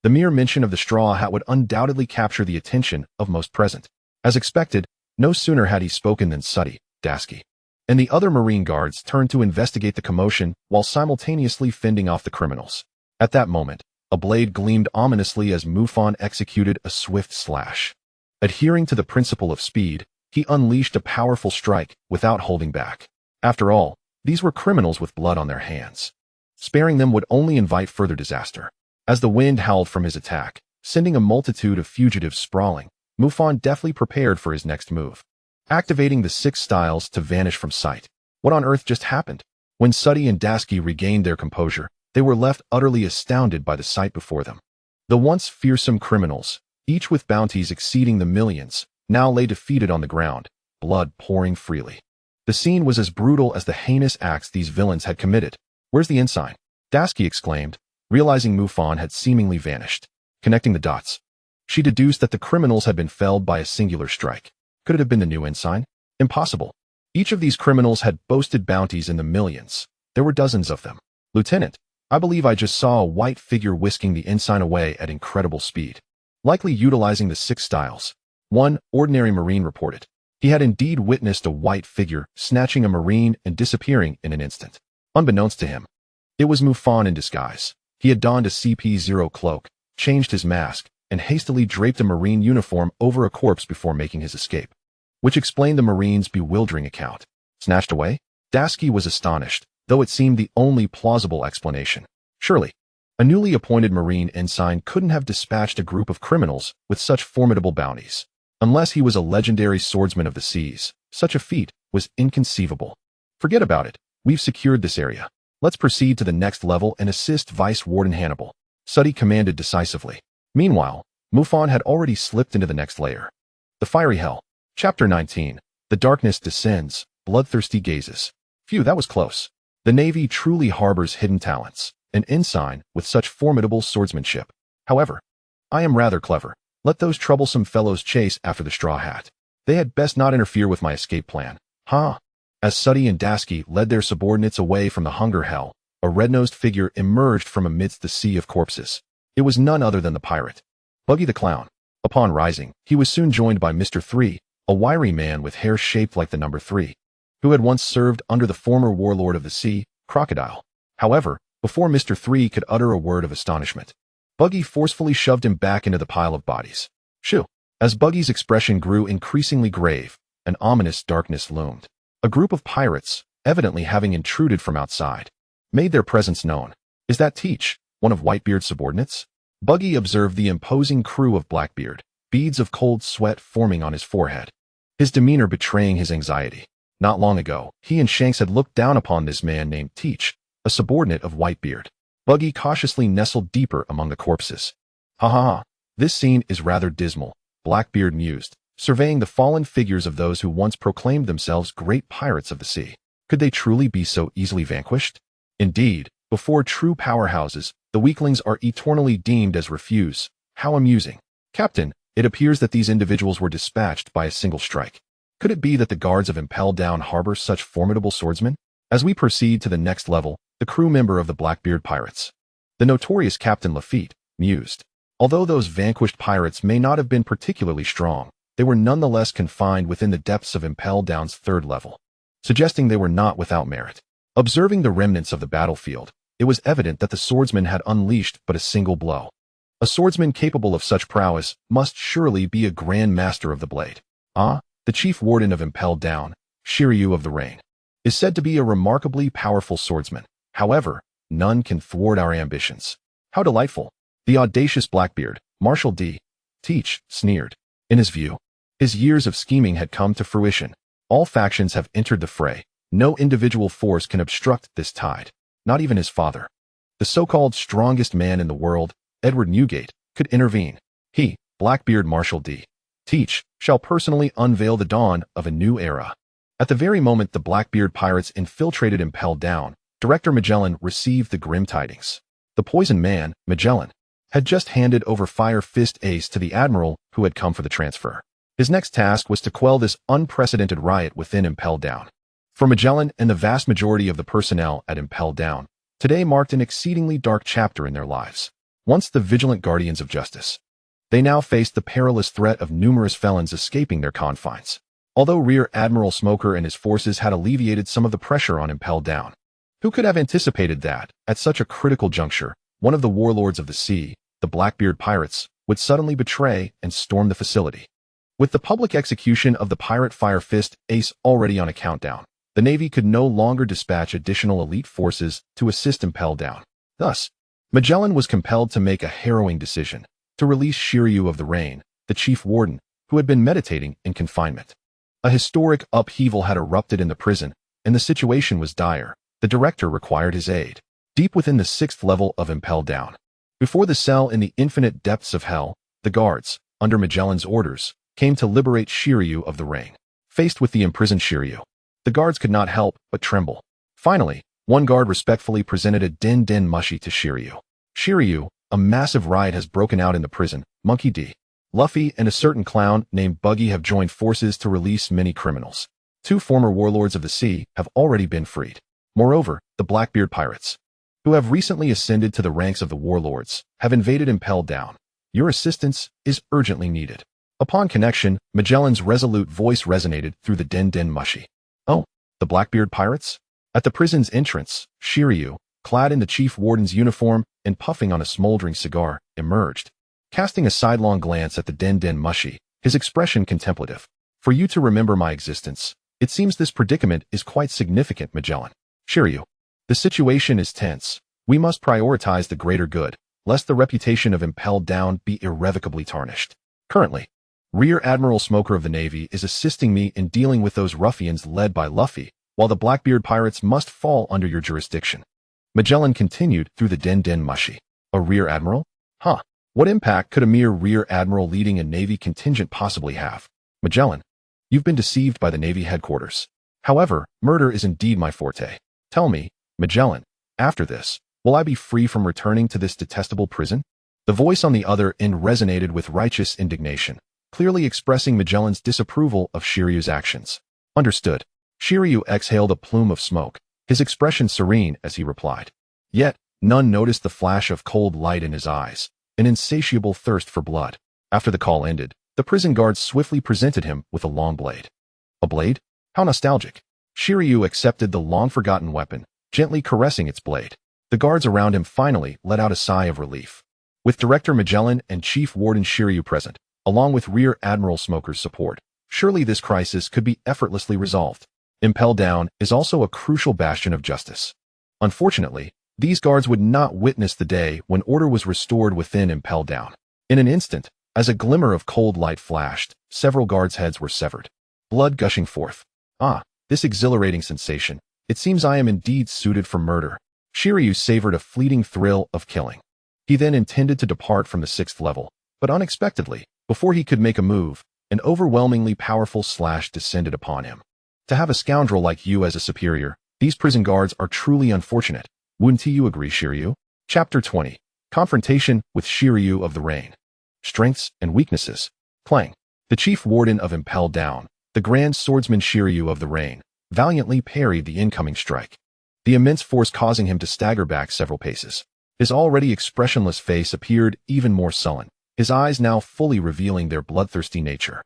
the mere mention of the straw hat would undoubtedly capture the attention of most present. As expected, no sooner had he spoken than Suddy, Dasky, and the other Marine guards turned to investigate the commotion while simultaneously fending off the criminals. At that moment, a blade gleamed ominously as Mufan executed a swift slash. Adhering to the principle of speed, he unleashed a powerful strike without holding back. After all, these were criminals with blood on their hands. Sparing them would only invite further disaster. As the wind howled from his attack, sending a multitude of fugitives sprawling, Mufan deftly prepared for his next move, activating the 6 styles to vanish from sight. What on earth just happened? When Suddy and Dasky regained their composure, they were left utterly astounded by the sight before them. The once fearsome criminals, each with bounties exceeding the millions, now lay defeated on the ground, blood pouring freely. The scene was as brutal as the heinous acts these villains had committed. Where's the ensign? Dasky exclaimed, realizing Mufan had seemingly vanished. Connecting the dots, she deduced that the criminals had been felled by a singular strike. Could it have been the new ensign? Impossible. Each of these criminals had boasted bounties in the millions. There were dozens of them. Lieutenant, I believe I just saw a white figure whisking the ensign away at incredible speed, likely utilizing the 6 styles. One ordinary Marine reported. He had indeed witnessed a white figure snatching a Marine and disappearing in an instant. Unbeknownst to him, it was Mufan in disguise. He had donned a CP0 cloak, changed his mask, and hastily draped a Marine uniform over a corpse before making his escape, which explained the Marine's bewildering account. Snatched away? Dasky was astonished, though it seemed the only plausible explanation. Surely, a newly appointed Marine ensign couldn't have dispatched a group of criminals with such formidable bounties. Unless he was a legendary swordsman of the seas, such a feat was inconceivable. Forget about it. We've secured this area. Let's proceed to the next level and assist Vice Warden Hannibal, Suddy commanded decisively. Meanwhile, Mufan had already slipped into the next layer. The Fiery Hell. Chapter 19. The darkness descends, bloodthirsty gazes. Phew, that was close. The Navy truly harbors hidden talents, an ensign with such formidable swordsmanship. However, I am rather clever. Let those troublesome fellows chase after the straw hat. They had best not interfere with my escape plan. Ha! As Suddy and Dasky led their subordinates away from the hunger hell, a red-nosed figure emerged from amidst the sea of corpses. It was none other than the pirate, Buggy the Clown. Upon rising, he was soon joined by Mr. 3, a wiry man with hair shaped like the number 3, who had once served under the former warlord of the sea, Crocodile. However, before Mr. 3 could utter a word of astonishment, Buggy forcefully shoved him back into the pile of bodies. Shoo! As Buggy's expression grew increasingly grave, an ominous darkness loomed. A group of pirates, evidently having intruded from outside, made their presence known. Is that Teach, one of Whitebeard's subordinates? Buggy observed the imposing crew of Blackbeard, beads of cold sweat forming on his forehead, his demeanor betraying his anxiety. Not long ago, he and Shanks had looked down upon this man named Teach, a subordinate of Whitebeard. Buggy cautiously nestled deeper among the corpses. Ha ha ha, this scene is rather dismal, Blackbeard mused, surveying the fallen figures of those who once proclaimed themselves great pirates of the sea. Could they truly be so easily vanquished? Indeed, before true powerhouses, the weaklings are eternally deemed as refuse. How amusing. Captain, it appears that these individuals were dispatched by a single strike. Could it be that the guards of Impel Down harbor such formidable swordsmen? As we proceed to the next level, the crew member of the Blackbeard pirates, the notorious Captain Lafitte, mused. Although those vanquished pirates may not have been particularly strong, they were nonetheless confined within the depths of Impel Down's third level, suggesting they were not without merit. Observing the remnants of the battlefield, it was evident that the swordsman had unleashed but a single blow. A swordsman capable of such prowess must surely be a grand master of the blade. The chief warden of Impel Down, Shiryu of the Rain, is said to be a remarkably powerful swordsman. However, none can thwart our ambitions. How delightful. The audacious Blackbeard, Marshal D. Teach, sneered. In his view, his years of scheming had come to fruition. All factions have entered the fray. No individual force can obstruct this tide. Not even his father, the so-called strongest man in the world, Edward Newgate, could intervene. He, Blackbeard Marshal D. Teach, shall personally unveil the dawn of a new era. At the very moment the Blackbeard pirates infiltrated Impel Down, Director Magellan received the grim tidings. The poisoned man, Magellan, had just handed over Fire Fist Ace to the Admiral who had come for the transfer. His next task was to quell this unprecedented riot within Impel Down. For Magellan and the vast majority of the personnel at Impel Down, today marked an exceedingly dark chapter in their lives. Once the vigilant guardians of justice, they now faced the perilous threat of numerous felons escaping their confines. Although Rear Admiral Smoker and his forces had alleviated some of the pressure on Impel Down, who could have anticipated that, at such a critical juncture, one of the warlords of the sea, the Blackbeard pirates, would suddenly betray and storm the facility? With the public execution of the pirate Fire Fist Ace already on a countdown, the Navy could no longer dispatch additional elite forces to assist Impel Down. Thus, Magellan was compelled to make a harrowing decision, to release Shiryu of the Rain, the chief warden, who had been meditating in confinement. A historic upheaval had erupted in the prison, and the situation was dire. The director required his aid. Deep within the 6th level of Impel Down, before the cell in the infinite depths of hell, the guards, under Magellan's orders, came to liberate Shiryu of the Rain. Faced with the imprisoned Shiryu, the guards could not help but tremble. Finally, one guard respectfully presented a den mushi to Shiryu. Shiryu, a massive riot has broken out in the prison. Monkey D. Luffy and a certain clown named Buggy have joined forces to release many criminals. 2 former warlords of the sea have already been freed. Moreover, the Blackbeard pirates, who have recently ascended to the ranks of the warlords, have invaded Impel Down. Your assistance is urgently needed. Upon connection, Magellan's resolute voice resonated through the den mushi. Oh, the Blackbeard pirates? At the prison's entrance, Shiryu, clad in the chief warden's uniform and puffing on a smoldering cigar, emerged. Casting a sidelong glance at the den mushi, his expression contemplative. For you to remember my existence, it seems this predicament is quite significant, Magellan. Shiryu, the situation is tense. We must prioritize the greater good, lest the reputation of Impel Down be irrevocably tarnished. Currently, Rear Admiral Smoker of the Navy is assisting me in dealing with those ruffians led by Luffy, while the Blackbeard pirates must fall under your jurisdiction. Magellan continued through the Den Mushi. A Rear Admiral? Huh. What impact could a mere Rear Admiral leading a Navy contingent possibly have? Magellan, you've been deceived by the Navy headquarters. However, murder is indeed my forte. Tell me, Magellan, after this, will I be free from returning to this detestable prison? The voice on the other end resonated with righteous indignation, clearly expressing Magellan's disapproval of Shiryu's actions. Understood. Shiryu exhaled a plume of smoke, his expression serene as he replied. Yet, none noticed the flash of cold light in his eyes, an insatiable thirst for blood. After the call ended, the prison guards swiftly presented him with a long blade. A blade? How nostalgic. Shiryu accepted the long-forgotten weapon, gently caressing its blade. The guards around him finally let out a sigh of relief. With Director Magellan and Chief Warden Shiryu present, along with Rear Admiral Smoker's support, surely this crisis could be effortlessly resolved. Impel Down is also a crucial bastion of justice. Unfortunately, these guards would not witness the day when order was restored within Impel Down. In an instant, as a glimmer of cold light flashed, several guards' heads were severed, blood gushing forth. Ah, this exhilarating sensation. It seems I am indeed suited for murder. Shiryu savored a fleeting thrill of killing. He then intended to depart from the 6th level, but unexpectedly, before he could make a move, an overwhelmingly powerful slash descended upon him. To have a scoundrel like you as a superior, these prison guards are truly unfortunate. Wouldn't you agree, Shiryu? Chapter 20. Confrontation with Shiryu of the Rain. Strengths and Weaknesses. Clang. The Chief Warden of Impel Down, the Grand Swordsman Shiryu of the Rain, valiantly parried the incoming strike, the immense force causing him to stagger back several paces. His already expressionless face appeared even more sullen, his eyes now fully revealing their bloodthirsty nature.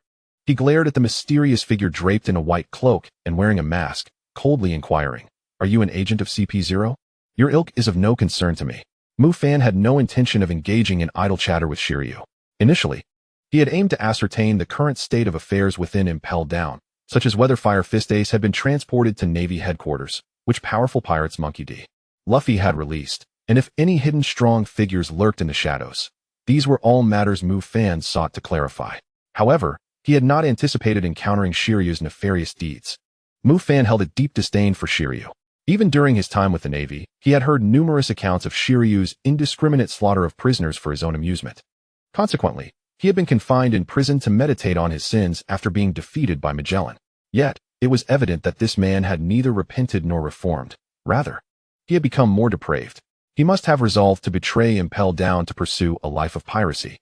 He glared at the mysterious figure draped in a white cloak and wearing a mask, coldly inquiring, "Are you an agent of CP0? Your ilk is of no concern to me." Mufan had no intention of engaging in idle chatter with Shiryu. Initially, he had aimed to ascertain the current state of affairs within Impel Down, such as whether Fire Fist Ace had been transported to Navy headquarters, which powerful pirates Monkey D. Luffy had released, and if any hidden strong figures lurked in the shadows. These were all matters Mufan sought to clarify. However, he had not anticipated encountering Shiryu's nefarious deeds. Mufan held a deep disdain for Shiryu. Even during his time with the Navy, he had heard numerous accounts of Shiryu's indiscriminate slaughter of prisoners for his own amusement. Consequently, he had been confined in prison to meditate on his sins after being defeated by Magellan. Yet, it was evident that this man had neither repented nor reformed. Rather, he had become more depraved. He must have resolved to betray Impel Down to pursue a life of piracy,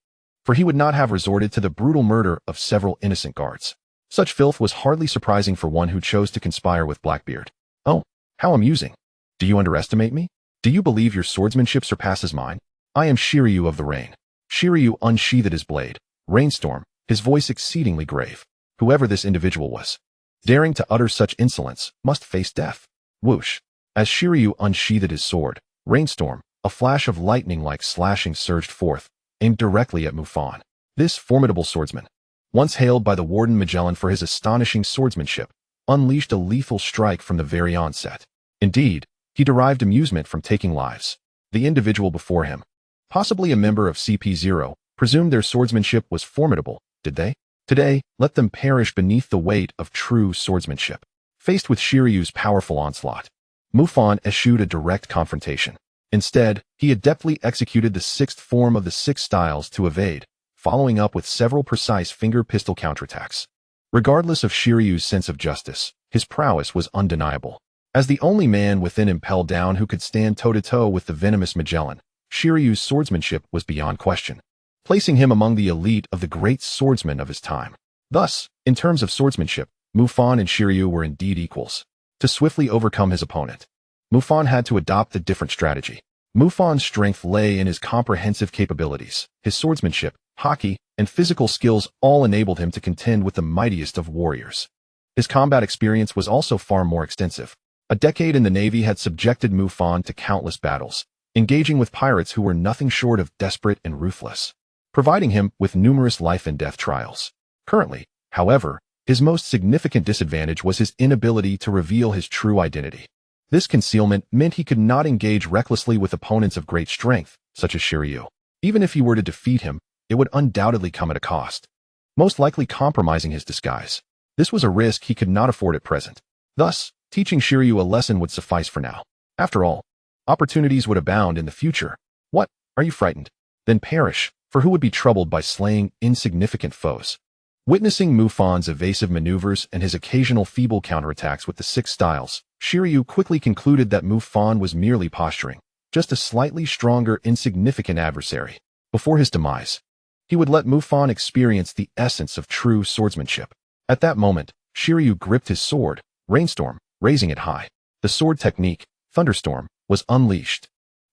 for he would not have resorted to the brutal murder of several innocent guards. Such filth was hardly surprising for one who chose to conspire with Blackbeard. Oh, how amusing. Do you underestimate me? Do you believe your swordsmanship surpasses mine? I am Shiryu of the Rain. Shiryu unsheathed his blade. Rainstorm, his voice exceedingly grave. Whoever this individual was, daring to utter such insolence, must face death. Whoosh. As Shiryu unsheathed his sword, Rainstorm, a flash of lightning-like slashing surged forth, aimed directly at Mufan. This formidable swordsman, once hailed by the Warden Magellan for his astonishing swordsmanship, unleashed a lethal strike from the very onset. Indeed, he derived amusement from taking lives. The individual before him, possibly a member of CP0, presumed their swordsmanship was formidable, did they? Today, let them perish beneath the weight of true swordsmanship. Faced with Shiryu's powerful onslaught, Mufan eschewed a direct confrontation. Instead, he adeptly executed the 6th form of the 6 styles to evade, following up with several precise finger pistol counterattacks. Regardless of Shiryu's sense of justice, his prowess was undeniable. As the only man within Impel Down who could stand toe-to-toe with the venomous Magellan, Shiryu's swordsmanship was beyond question, placing him among the elite of the great swordsmen of his time. Thus, in terms of swordsmanship, Mufan and Shiryu were indeed equals. To swiftly overcome his opponent, Mufan had to adopt a different strategy. Mufan's strength lay in his comprehensive capabilities. His swordsmanship, haki, and physical skills all enabled him to contend with the mightiest of warriors. His combat experience was also far more extensive. A decade in the Navy had subjected Mufan to countless battles, engaging with pirates who were nothing short of desperate and ruthless, providing him with numerous life and death trials. Currently, however, his most significant disadvantage was his inability to reveal his true identity. This concealment meant he could not engage recklessly with opponents of great strength, such as Shiryu. Even if he were to defeat him, it would undoubtedly come at a cost, most likely compromising his disguise. This was a risk he could not afford at present. Thus, teaching Shiryu a lesson would suffice for now. After all, Opportunities would abound in the future. What? Are you frightened? Then perish, for who would be troubled by slaying insignificant foes? Witnessing Mufan's evasive maneuvers and his occasional feeble counterattacks with the 6 styles, Shiryu quickly concluded that Mufan was merely posturing, just a slightly stronger, insignificant adversary. Before his demise, he would let Mufan experience the essence of true swordsmanship. At that moment, Shiryu gripped his sword, Rainstorm, raising it high. The sword technique, Thunderstorm, was unleashed.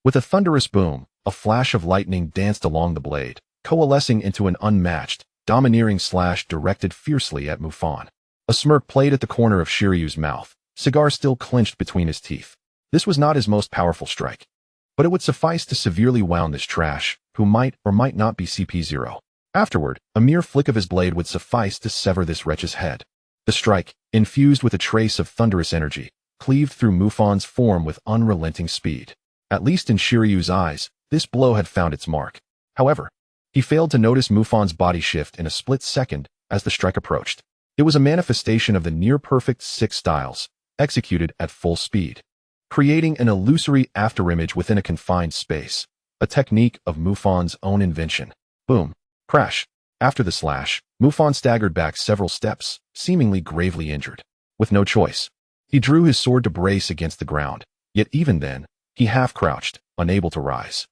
With a thunderous boom, a flash of lightning danced along the blade, coalescing into an unmatched, domineering slash directed fiercely at Mufan. A smirk played at the corner of Shiryu's mouth, cigar still clenched between his teeth. This was not his most powerful strike, but it would suffice to severely wound this trash, who might or might not be CP0. Afterward, a mere flick of his blade would suffice to sever this wretch's head. The strike, infused with a trace of thunderous energy, cleaved through Mufan's form with unrelenting speed. At least in Shiryu's eyes, this blow had found its mark. However, he failed to notice Mufan's body shift in a split second as the strike approached. It was a manifestation of the near-perfect 6 styles, executed at full speed, creating an illusory afterimage within a confined space, a technique of Mufan's own invention. Boom. Crash. After the slash, Mufan staggered back several steps, seemingly gravely injured. With no choice, he drew his sword to brace against the ground, yet even then, he half-crouched, unable to rise.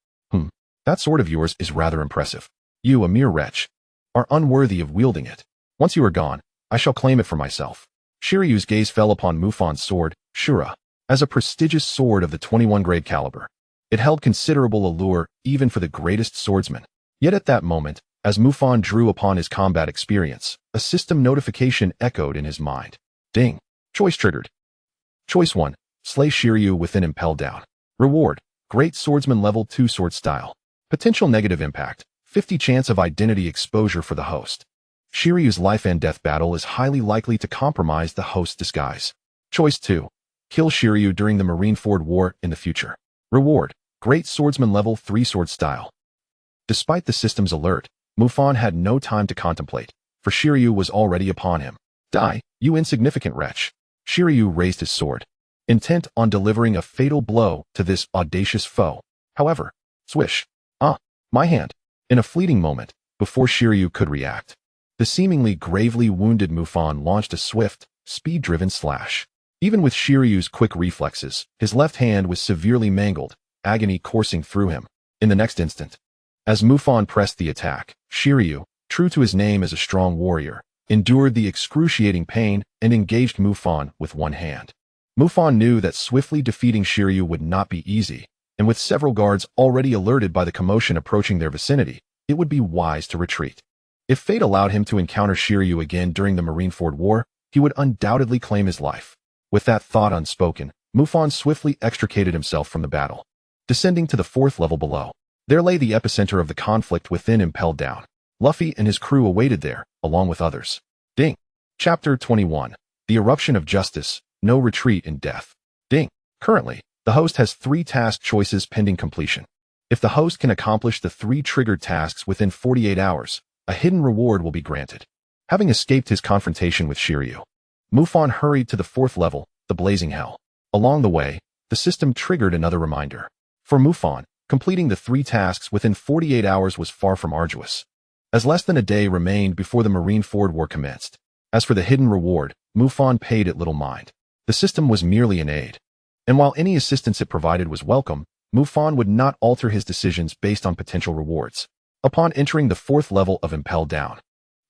That sword of yours is rather impressive. You, a mere wretch, are unworthy of wielding it. Once you are gone, I shall claim it for myself. Shiryu's gaze fell upon Mufan's sword, Shura, as a prestigious sword of the 21-grade caliber. It held considerable allure even for the greatest swordsman. Yet at that moment, as Mufan drew upon his combat experience, a system notification echoed in his mind. Ding. Choice triggered. Choice 1. Slay Shiryu with an Impel down. Reward. Great Swordsman Level 2 Sword Style. Potential negative impact. 50 chance of identity exposure for the host. Shiryu's life and death battle is highly likely to compromise the host's disguise. Choice 2. Kill Shiryu during the Marineford War in the future. Reward. Great Swordsman Level 3 Sword Style. Despite the system's alert, Mufan had no time to contemplate, for Shiryu was already upon him. Die, you insignificant wretch. Shiryu raised his sword, intent on delivering a fatal blow to this audacious foe. However, swish. My hand. In a fleeting moment, before Shiryu could react, the seemingly gravely wounded Mufan launched a swift, speed-driven slash. Even with Shiryu's quick reflexes, his left hand was severely mangled, agony coursing through him. In the next instant, as Mufan pressed the attack, Shiryu, true to his name as a strong warrior, endured the excruciating pain and engaged Mufan with one hand. Mufan knew that swiftly defeating Shiryu would not be easy, and with several guards already alerted by the commotion approaching their vicinity, it would be wise to retreat. If fate allowed him to encounter Shiryu again during the Marineford War, he would undoubtedly claim his life. With that thought unspoken, Mufan swiftly extricated himself from the battle. Descending to the 4th level below, there lay the epicenter of the conflict within Impel Down. Luffy and his crew awaited there, along with others. Ding. Chapter 21. The Eruption of Justice, No Retreat in Death. Ding. Currently, the host has 3 task choices pending completion. If the host can accomplish the 3 triggered tasks within 48 hours, a hidden reward will be granted. Having escaped his confrontation with Shiryu, Mufan hurried to the 4th level, the Blazing Hell. Along the way, the system triggered another reminder. For Mufan, completing the 3 tasks within 48 hours was far from arduous, as less than a day remained before the Marineford War commenced. As for the hidden reward, Mufan paid it little mind. The system was merely an aid, and while any assistance it provided was welcome, Mufan would not alter his decisions based on potential rewards. Upon entering the 4th level of Impel Down,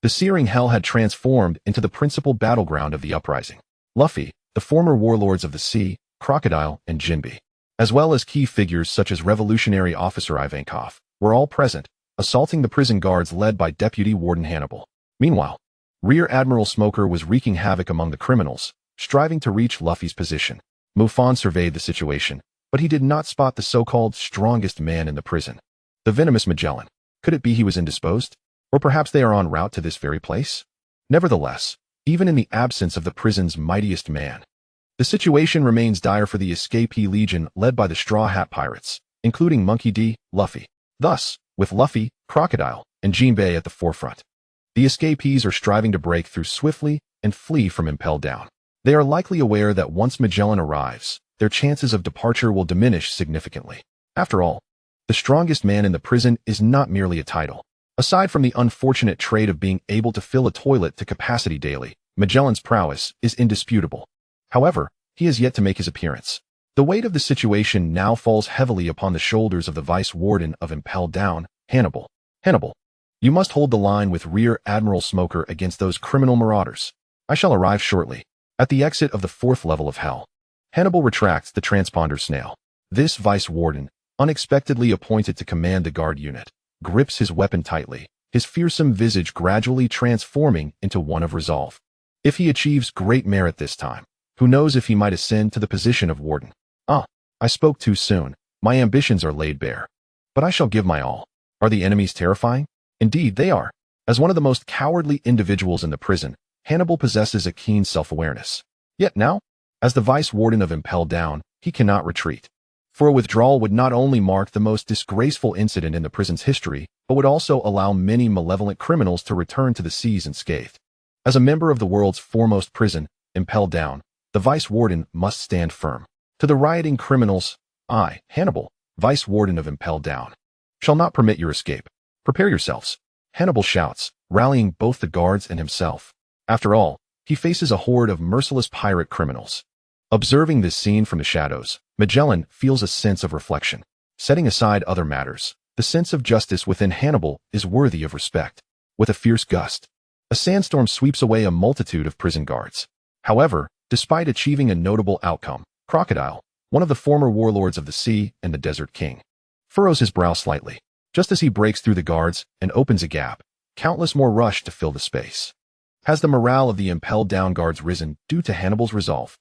the searing hell had transformed into the principal battleground of the uprising. Luffy, the former warlords of the sea, Crocodile, and Jinbe, as well as key figures such as Revolutionary Officer Ivankov, were all present, assaulting the prison guards led by Deputy Warden Hannibal. Meanwhile, Rear Admiral Smoker was wreaking havoc among the criminals, striving to reach Luffy's position. Mufan surveyed the situation, but he did not spot the so-called strongest man in the prison. The venomous Magellan. Could it be he was indisposed? Or perhaps they are en route to this very place? Nevertheless, even in the absence of the prison's mightiest man, the situation remains dire for the escapee legion led by the Straw Hat Pirates, including Monkey D, Luffy. Thus, with Luffy, Crocodile, and Jinbe at the forefront, the escapees are striving to break through swiftly and flee from Impel Down. They are likely aware that once Magellan arrives, their chances of departure will diminish significantly. After all, the strongest man in the prison is not merely a title. Aside from the unfortunate trait of being able to fill a toilet to capacity daily, Magellan's prowess is indisputable. However, he has yet to make his appearance. The weight of the situation now falls heavily upon the shoulders of the Vice Warden of Impel Down, Hannibal. Hannibal, you must hold the line with Rear Admiral Smoker against those criminal marauders. I shall arrive shortly. At the exit of the 4th level of hell, Hannibal retracts the transponder snail. This Vice Warden, unexpectedly appointed to command the guard unit, grips his weapon tightly, his fearsome visage gradually transforming into one of resolve. If he achieves great merit this time, who knows if he might ascend to the position of Warden. I spoke too soon. My ambitions are laid bare. But I shall give my all. Are the enemies terrifying? Indeed, they are. As one of the most cowardly individuals in the prison, Hannibal possesses a keen self-awareness. Yet now, as the Vice Warden of Impel Down, he cannot retreat. For a withdrawal would not only mark the most disgraceful incident in the prison's history, but would also allow many malevolent criminals to return to the seas unscathed. As a member of the world's foremost prison, Impel Down, the Vice Warden must stand firm. To the rioting criminals, I, Hannibal, Vice Warden of Impel Down, shall not permit your escape. Prepare yourselves, Hannibal shouts, rallying both the guards and himself. After all, he faces a horde of merciless pirate criminals. Observing this scene from the shadows, Magellan feels a sense of reflection. Setting aside other matters, the sense of justice within Hannibal is worthy of respect. With a fierce gust, a sandstorm sweeps away a multitude of prison guards. However, despite achieving a notable outcome, Crocodile, one of the former warlords of the sea and the Desert King, furrows his brow slightly. Just as he breaks through the guards and opens a gap, countless more rush to fill the space. Has the morale of the Impel Down guards risen due to Hannibal's resolve?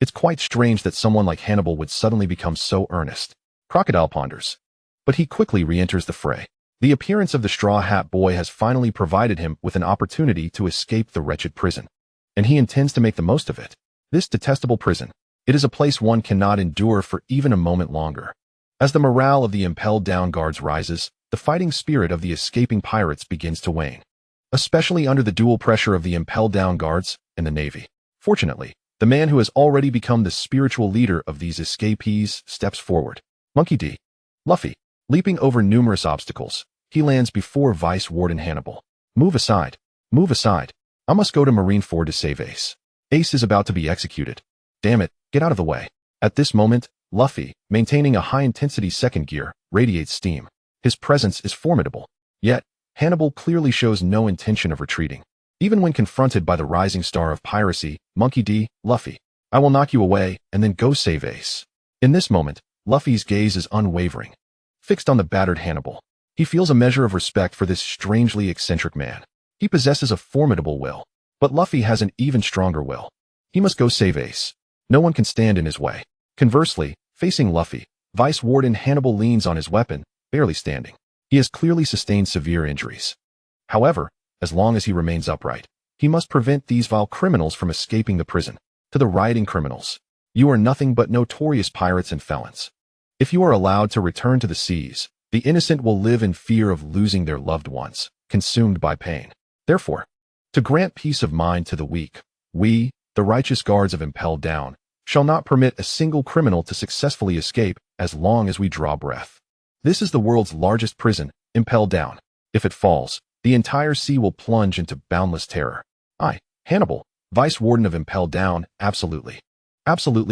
It's quite strange that someone like Hannibal would suddenly become so earnest. Crocodile ponders. But he quickly re-enters the fray. The appearance of the Straw Hat Boy has finally provided him with an opportunity to escape the wretched prison. And he intends to make the most of it. This detestable prison. It is a place one cannot endure for even a moment longer. As the morale of the Impel Down guards rises, the fighting spirit of the escaping pirates begins to wane. Especially under the dual pressure of the Impel Down guards and the Navy. Fortunately, the man who has already become the spiritual leader of these escapees steps forward. Monkey D. Luffy. Leaping over numerous obstacles, he lands before Vice Warden Hannibal. Move aside. Move aside. I must go to Marineford to save Ace. Ace is about to be executed. Damn it, get out of the way. At this moment, Luffy, maintaining a high-intensity second gear, radiates steam. His presence is formidable. Yet, Hannibal clearly shows no intention of retreating. Even when confronted by the rising star of piracy, Monkey D. Luffy, I will knock you away and then go save Ace. In this moment, Luffy's gaze is unwavering, fixed on the battered Hannibal. He feels a measure of respect for this strangely eccentric man. He possesses a formidable will, but Luffy has an even stronger will. He must go save Ace. No one can stand in his way. Conversely, facing Luffy, Vice Warden Hannibal leans on his weapon, barely standing. He has clearly sustained severe injuries. However, as long as he remains upright, he must prevent these vile criminals from escaping the prison. To the rioting criminals, you are nothing but notorious pirates and felons. If you are allowed to return to the seas, the innocent will live in fear of losing their loved ones, consumed by pain. Therefore, to grant peace of mind to the weak, we, the righteous guards of Impel Down, shall not permit a single criminal to successfully escape as long as we draw breath. This is the world's largest prison, Impel Down. If it falls, the entire sea will plunge into boundless terror. I, Hannibal, Vice Warden of Impel Down, absolutely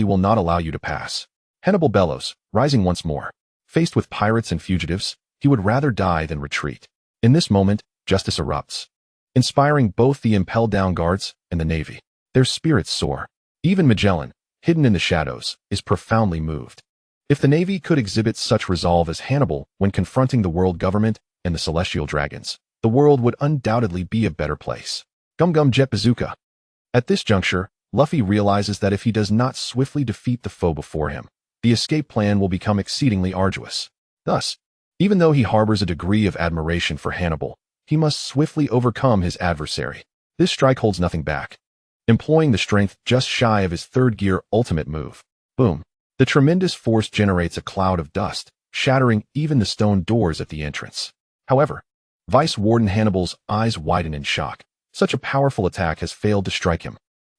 will not allow you to pass. Hannibal bellows, rising once more. Faced with pirates and fugitives, he would rather die than retreat. In this moment, justice erupts, inspiring both the Impel Down guards and the Navy. Their spirits soar. Even Magellan, hidden in the shadows, is profoundly moved. If the Navy could exhibit such resolve as Hannibal when confronting the world government and the celestial dragons, the world would undoubtedly be a better place. Gum Gum Jet Bazooka. At this juncture, Luffy realizes that if he does not swiftly defeat the foe before him, the escape plan will become exceedingly arduous. Thus, even though he harbors a degree of admiration for Hannibal, he must swiftly overcome his adversary. This strike holds nothing back. Employing the strength just shy of his third gear ultimate move. Boom. The tremendous force generates a cloud of dust, shattering even the stone doors at the entrance. However, Vice Warden Hannibal's eyes widen in shock. Such a powerful attack has failed to strike him.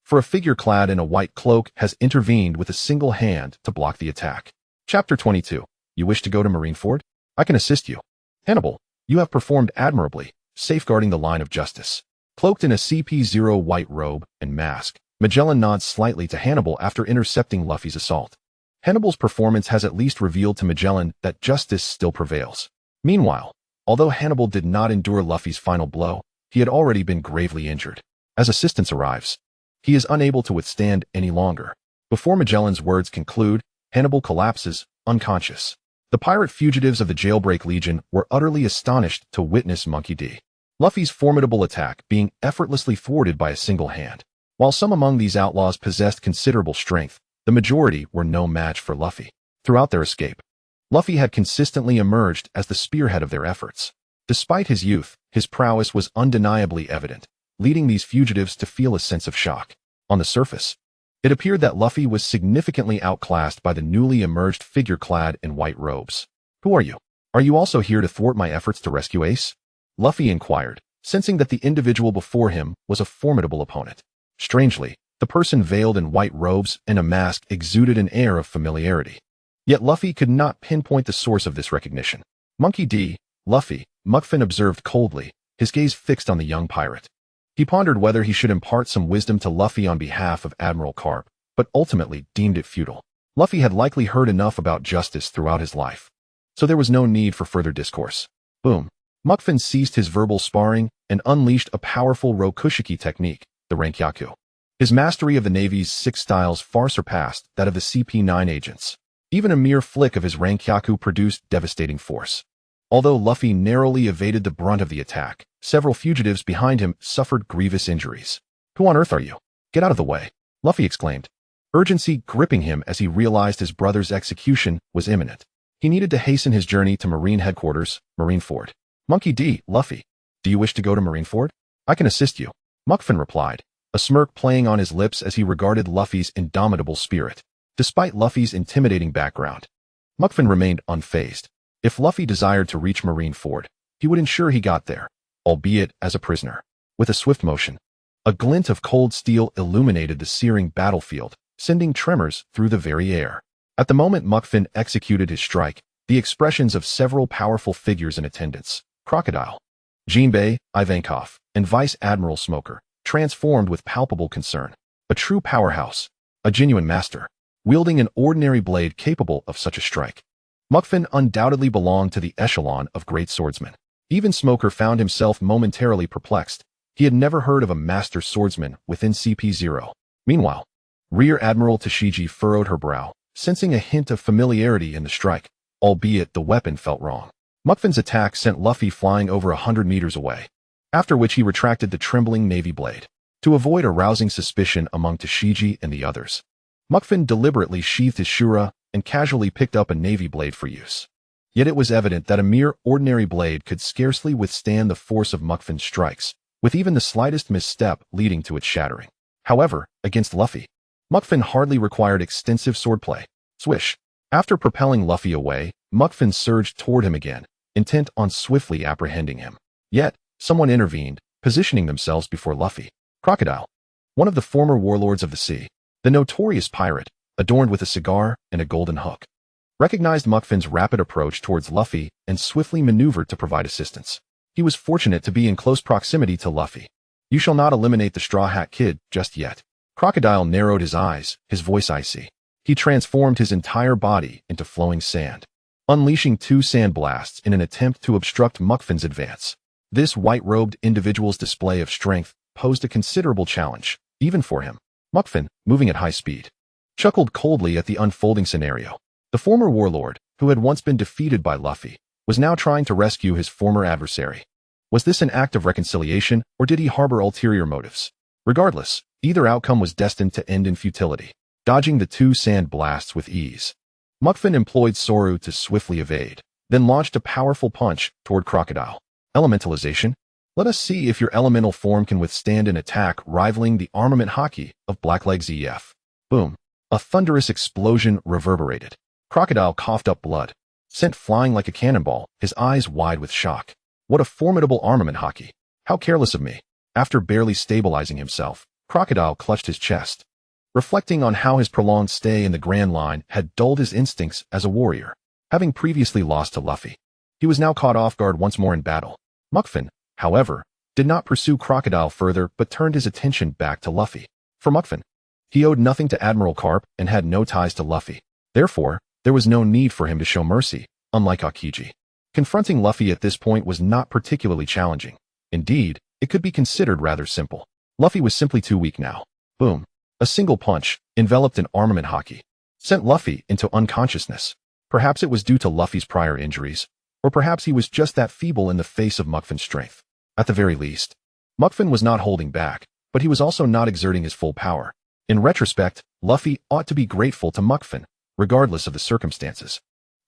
for a figure clad in a white cloak has intervened with a single hand to block the attack. Chapter 22. You wish to go to Marineford? I can assist you. Hannibal, you have performed admirably, safeguarding the line of justice. Cloaked in a CP0 white robe and mask, Magellan nods slightly to Hannibal after intercepting Luffy's assault. Hannibal's performance has at least revealed to Magellan that justice still prevails. Meanwhile, although Hannibal did not endure Luffy's final blow, he had already been gravely injured. As assistance arrives, he is unable to withstand any longer. Before Magellan's words conclude, Hannibal collapses, unconscious. The pirate fugitives of the Jailbreak Legion were utterly astonished to witness Monkey D. Luffy's formidable attack being effortlessly thwarted by a single hand. While some among these outlaws possessed considerable strength, the majority were no match for Luffy. Throughout their escape, Luffy had consistently emerged as the spearhead of their efforts. Despite his youth, his prowess was undeniably evident, leading these fugitives to feel a sense of shock. On the surface, it appeared that Luffy was significantly outclassed by the newly emerged figure clad in white robes. Who are you? Are you also here to thwart my efforts to rescue Ace? Luffy inquired, sensing that the individual before him was a formidable opponent. Strangely, the person veiled in white robes and a mask exuded an air of familiarity. Yet Luffy could not pinpoint the source of this recognition. Monkey D. Luffy, Mufan observed coldly, his gaze fixed on the young pirate. He pondered whether he should impart some wisdom to Luffy on behalf of Admiral Carp, but ultimately deemed it futile. Luffy had likely heard enough about justice throughout his life, so there was no need for further discourse. Boom. Mufan ceased his verbal sparring and unleashed a powerful Rokushiki technique, the Rankyaku. His mastery of the Navy's 6 styles far surpassed that of the CP9 agents. Even a mere flick of his Rankyaku produced devastating force. Although Luffy narrowly evaded the brunt of the attack, several fugitives behind him suffered grievous injuries. Who on earth are you? Get out of the way, Luffy exclaimed, urgency gripping him as he realized his brother's execution was imminent. He needed to hasten his journey to Marine headquarters, Marineford. Monkey D. Luffy, do you wish to go to Marineford? I can assist you, Mufan replied, a smirk playing on his lips as he regarded Luffy's indomitable spirit. Despite Luffy's intimidating background, Mufan remained unfazed. If Luffy desired to reach Marineford, he would ensure he got there, albeit as a prisoner. With a swift motion, a glint of cold steel illuminated the searing battlefield, sending tremors through the very air. At the moment Mufan executed his strike, the expressions of several powerful figures in attendance, Crocodile, Jinbei, Ivankov, and Vice Admiral Smoker, transformed with palpable concern. A true powerhouse, a genuine master, wielding an ordinary blade capable of such a strike. Mufan undoubtedly belonged to the echelon of great swordsmen. Even Smoker found himself momentarily perplexed. He had never heard of a master swordsman within CP0. Meanwhile, Rear Admiral Tashigi furrowed her brow, sensing a hint of familiarity in the strike, albeit the weapon felt wrong. Muffan's attack sent Luffy flying over 100 meters away, after which he retracted the trembling navy blade. To avoid arousing suspicion among Tashigi and the others, Mufan deliberately sheathed his shura and casually picked up a navy blade for use. Yet it was evident that a mere ordinary blade could scarcely withstand the force of Muffan's strikes, with even the slightest misstep leading to its shattering. However, against Luffy, Mufan hardly required extensive swordplay. Swish. After propelling Luffy away, Mufan surged toward him again, intent on swiftly apprehending him. Yet, someone intervened, positioning themselves before Luffy. Crocodile, one of the former warlords of the sea, the notorious pirate, adorned with a cigar and a golden hook, recognized Muffan's rapid approach towards Luffy and swiftly maneuvered to provide assistance. He was fortunate to be in close proximity to Luffy. You shall not eliminate the Straw Hat Kid just yet. Crocodile narrowed his eyes, his voice icy. He transformed his entire body into flowing sand, unleashing 2 sand blasts in an attempt to obstruct Muffan's advance. This white-robed individual's display of strength posed a considerable challenge, even for him. Mufan, moving at high speed, chuckled coldly at the unfolding scenario. The former warlord, who had once been defeated by Luffy, was now trying to rescue his former adversary. Was this an act of reconciliation, or did he harbor ulterior motives? Regardless, either outcome was destined to end in futility. Dodging the 2 sand blasts with ease, Mufan employed Soru to swiftly evade, then launched a powerful punch toward Crocodile. Elementalization? Let us see if your elemental form can withstand an attack rivaling the armament haki of Blackleg's EF. Boom. A thunderous explosion reverberated. Crocodile coughed up blood, sent flying like a cannonball, his eyes wide with shock. What a formidable armament haki. How careless of me. After barely stabilizing himself, Crocodile clutched his chest, reflecting on how his prolonged stay in the Grand Line had dulled his instincts as a warrior. Having previously lost to Luffy, he was now caught off guard once more in battle. Mufan, however, did not pursue Crocodile further but turned his attention back to Luffy. For Mufan, he owed nothing to Admiral Carp and had no ties to Luffy. Therefore, there was no need for him to show mercy, unlike Akiji. Confronting Luffy at this point was not particularly challenging. Indeed, it could be considered rather simple. Luffy was simply too weak now. Boom. A single punch, enveloped in armament hockey, sent Luffy into unconsciousness. Perhaps it was due to Luffy's prior injuries, or perhaps he was just that feeble in the face of Muffan's strength. At the very least, Mufan was not holding back, but he was also not exerting his full power. In retrospect, Luffy ought to be grateful to Mufan, regardless of the circumstances.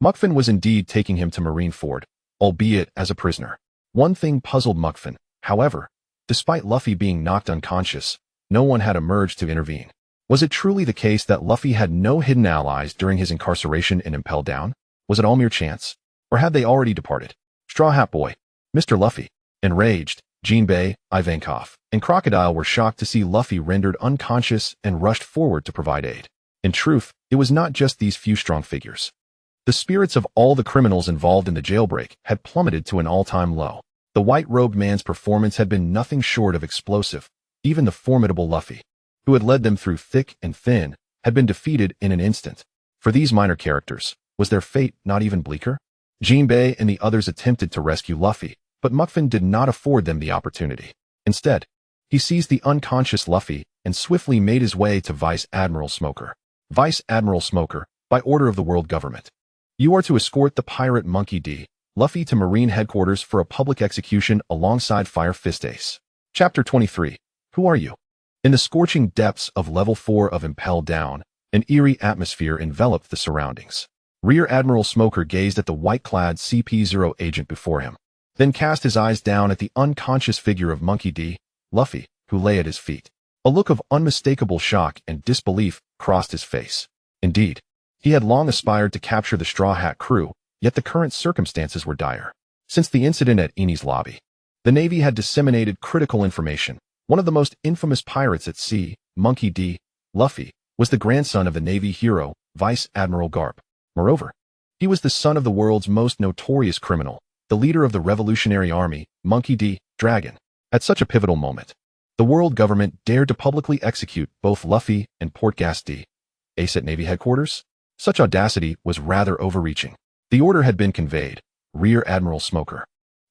Mufan was indeed taking him to Marineford, albeit as a prisoner. One thing puzzled Mufan, however. Despite Luffy being knocked unconscious, no one had emerged to intervene. Was it truly the case that Luffy had no hidden allies during his incarceration in Impel Down? Was it all mere chance? Or had they already departed? Straw Hat Boy, Mr. Luffy, enraged, Jinbei, Ivankov, and Crocodile were shocked to see Luffy rendered unconscious and rushed forward to provide aid. In truth, it was not just these few strong figures. The spirits of all the criminals involved in the jailbreak had plummeted to an all-time low. The white-robed man's performance had been nothing short of explosive. Even the formidable Luffy, who had led them through thick and thin, had been defeated in an instant. For these minor characters, was their fate not even bleaker? Jinbei and the others attempted to rescue Luffy, but Mufan did not afford them the opportunity. Instead, he seized the unconscious Luffy and swiftly made his way to Vice Admiral Smoker. Vice Admiral Smoker, by order of the world government, you are to escort the pirate Monkey D. Luffy to Marine headquarters for a public execution alongside Fire Fist Ace. Chapter 23. Who are you? In the scorching depths of Level 4 of Impel Down, an eerie atmosphere enveloped the surroundings. Rear Admiral Smoker gazed at the white-clad CP0 agent before him, then cast his eyes down at the unconscious figure of Monkey D. Luffy, who lay at his feet. A look of unmistakable shock and disbelief crossed his face. Indeed, he had long aspired to capture the Straw Hat crew, yet the current circumstances were dire. Since the incident at Eni's lobby, the Navy had disseminated critical information. One of the most infamous pirates at sea, Monkey D. Luffy, was the grandson of the Navy hero, Vice Admiral Garp. Moreover, he was the son of the world's most notorious criminal, the leader of the Revolutionary Army, Monkey D. Dragon. At such a pivotal moment, the world government dared to publicly execute both Luffy and Portgas D. Ace at Navy headquarters? Such audacity was rather overreaching. The order had been conveyed. Rear Admiral Smoker,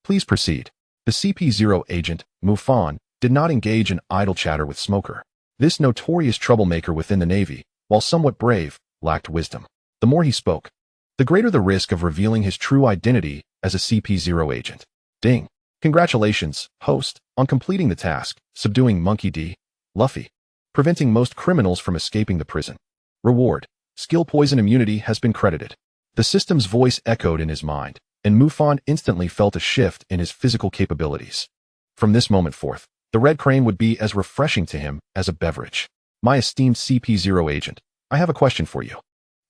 please proceed. The CP0 agent, Mufan, did not engage in idle chatter with Smoker. This notorious troublemaker within the Navy, while somewhat brave, lacked wisdom. The more he spoke, the greater the risk of revealing his true identity as a CP0 agent. Ding. Congratulations, host, on completing the task, subduing Monkey D. Luffy, preventing most criminals from escaping the prison. Reward. Skill poison immunity has been credited. The system's voice echoed in his mind, and Mufan instantly felt a shift in his physical capabilities. From this moment forth, the Red Crane would be as refreshing to him as a beverage. My esteemed CP0 agent, I have a question for you.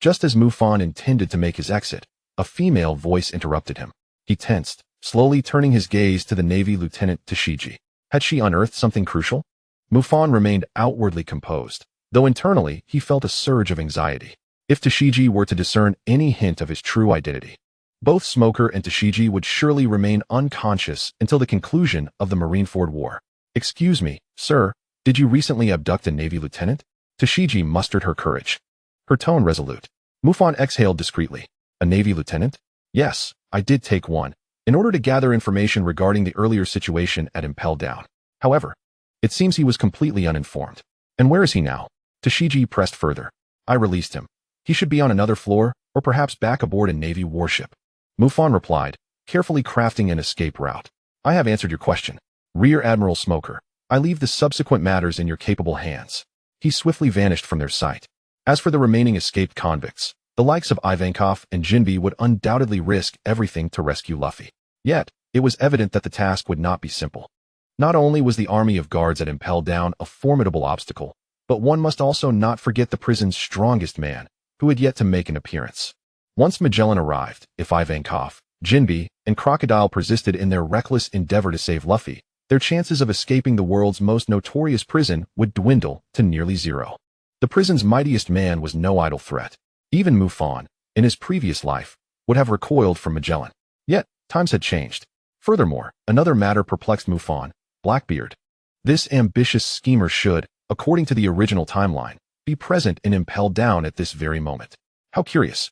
Just as Mufan intended to make his exit, a female voice interrupted him. He tensed, slowly turning his gaze to the Navy Lieutenant Tashigi. Had she unearthed something crucial? Mufan remained outwardly composed, though internally he felt a surge of anxiety. If Tashigi were to discern any hint of his true identity, both Smoker and Tashigi would surely remain unconscious until the conclusion of the Marineford War. Excuse me, sir, did you recently abduct a Navy lieutenant? Tashigi mustered her courage, her tone resolute. Mufan exhaled discreetly. A Navy lieutenant? Yes, I did take one, in order to gather information regarding the earlier situation at Impel Down. However, it seems he was completely uninformed. And where is he now? Tashigi pressed further. I released him. He should be on another floor, or perhaps back aboard a Navy warship. Mufan replied, carefully crafting an escape route. I have answered your question. Rear Admiral Smoker, I leave the subsequent matters in your capable hands. He swiftly vanished from their sight. As for the remaining escaped convicts, the likes of Ivankov and Jinbei would undoubtedly risk everything to rescue Luffy. Yet, it was evident that the task would not be simple. Not only was the army of guards at Impel Down a formidable obstacle, but one must also not forget the prison's strongest man, who had yet to make an appearance. Once Magellan arrived, if Ivankov, Jinbei, and Crocodile persisted in their reckless endeavor to save Luffy, their chances of escaping the world's most notorious prison would dwindle to nearly zero. The prison's mightiest man was no idle threat. Even Mufan, in his previous life, would have recoiled from Magellan. Yet, times had changed. Furthermore, another matter perplexed Mufan, Blackbeard. This ambitious schemer should, according to the original timeline, be present and impelled down at this very moment. How curious.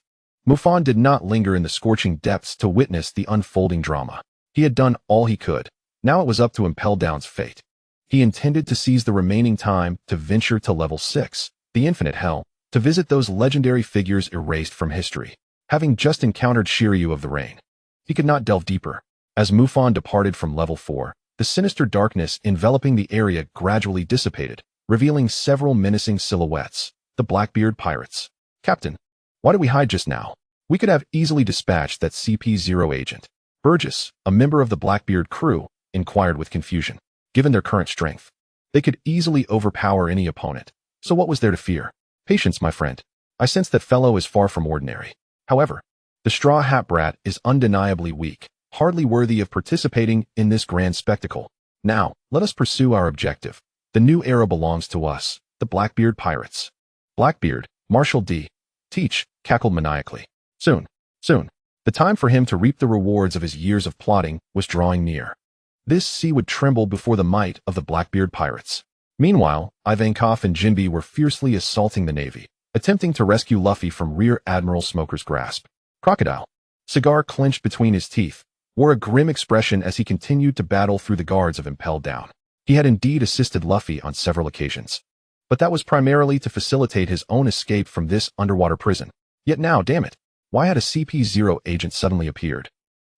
Mufan did not linger in the scorching depths to witness the unfolding drama. He had done all he could. Now it was up to Impel Down's fate. He intended to seize the remaining time to venture to level 6, the infinite hell, to visit those legendary figures erased from history. Having just encountered Shiryu of the Rain, he could not delve deeper. As Mufan departed from level 4, the sinister darkness enveloping the area gradually dissipated, revealing several menacing silhouettes. The Blackbeard pirates. Captain, why did we hide just now? We could have easily dispatched that CP0 agent. Burgess, a member of the Blackbeard crew, inquired with confusion. Given their current strength, they could easily overpower any opponent. So what was there to fear? Patience, my friend. I sense that fellow is far from ordinary. However, the Straw Hat Brat is undeniably weak, hardly worthy of participating in this grand spectacle. Now, let us pursue our objective. The new era belongs to us, the Blackbeard pirates. Blackbeard, Marshal D. Teach, cackled maniacally. Soon. The time for him to reap the rewards of his years of plotting was drawing near. This sea would tremble before the might of the Blackbeard pirates. Meanwhile, Ivankov and Jinbe were fiercely assaulting the Navy, attempting to rescue Luffy from Rear Admiral Smoker's grasp. Crocodile, cigar clenched between his teeth, wore a grim expression as he continued to battle through the guards of Impel Down. He had indeed assisted Luffy on several occasions, but that was primarily to facilitate his own escape from this underwater prison. Yet now, damn it, why had a CP0 agent suddenly appeared?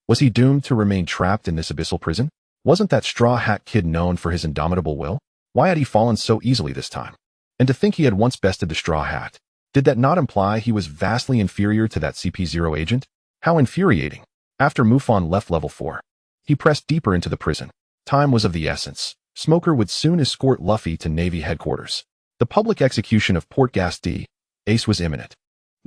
Was he doomed to remain trapped in this abyssal prison? Wasn't that Straw Hat Kid known for his indomitable will? Why had he fallen so easily this time? And to think he had once bested the Straw Hat, did that not imply he was vastly inferior to that CP0 agent? How infuriating. After Mufan left level 4, he pressed deeper into the prison. Time was of the essence. Smoker would soon escort Luffy to Navy headquarters. The public execution of Port Gas D. Ace was imminent.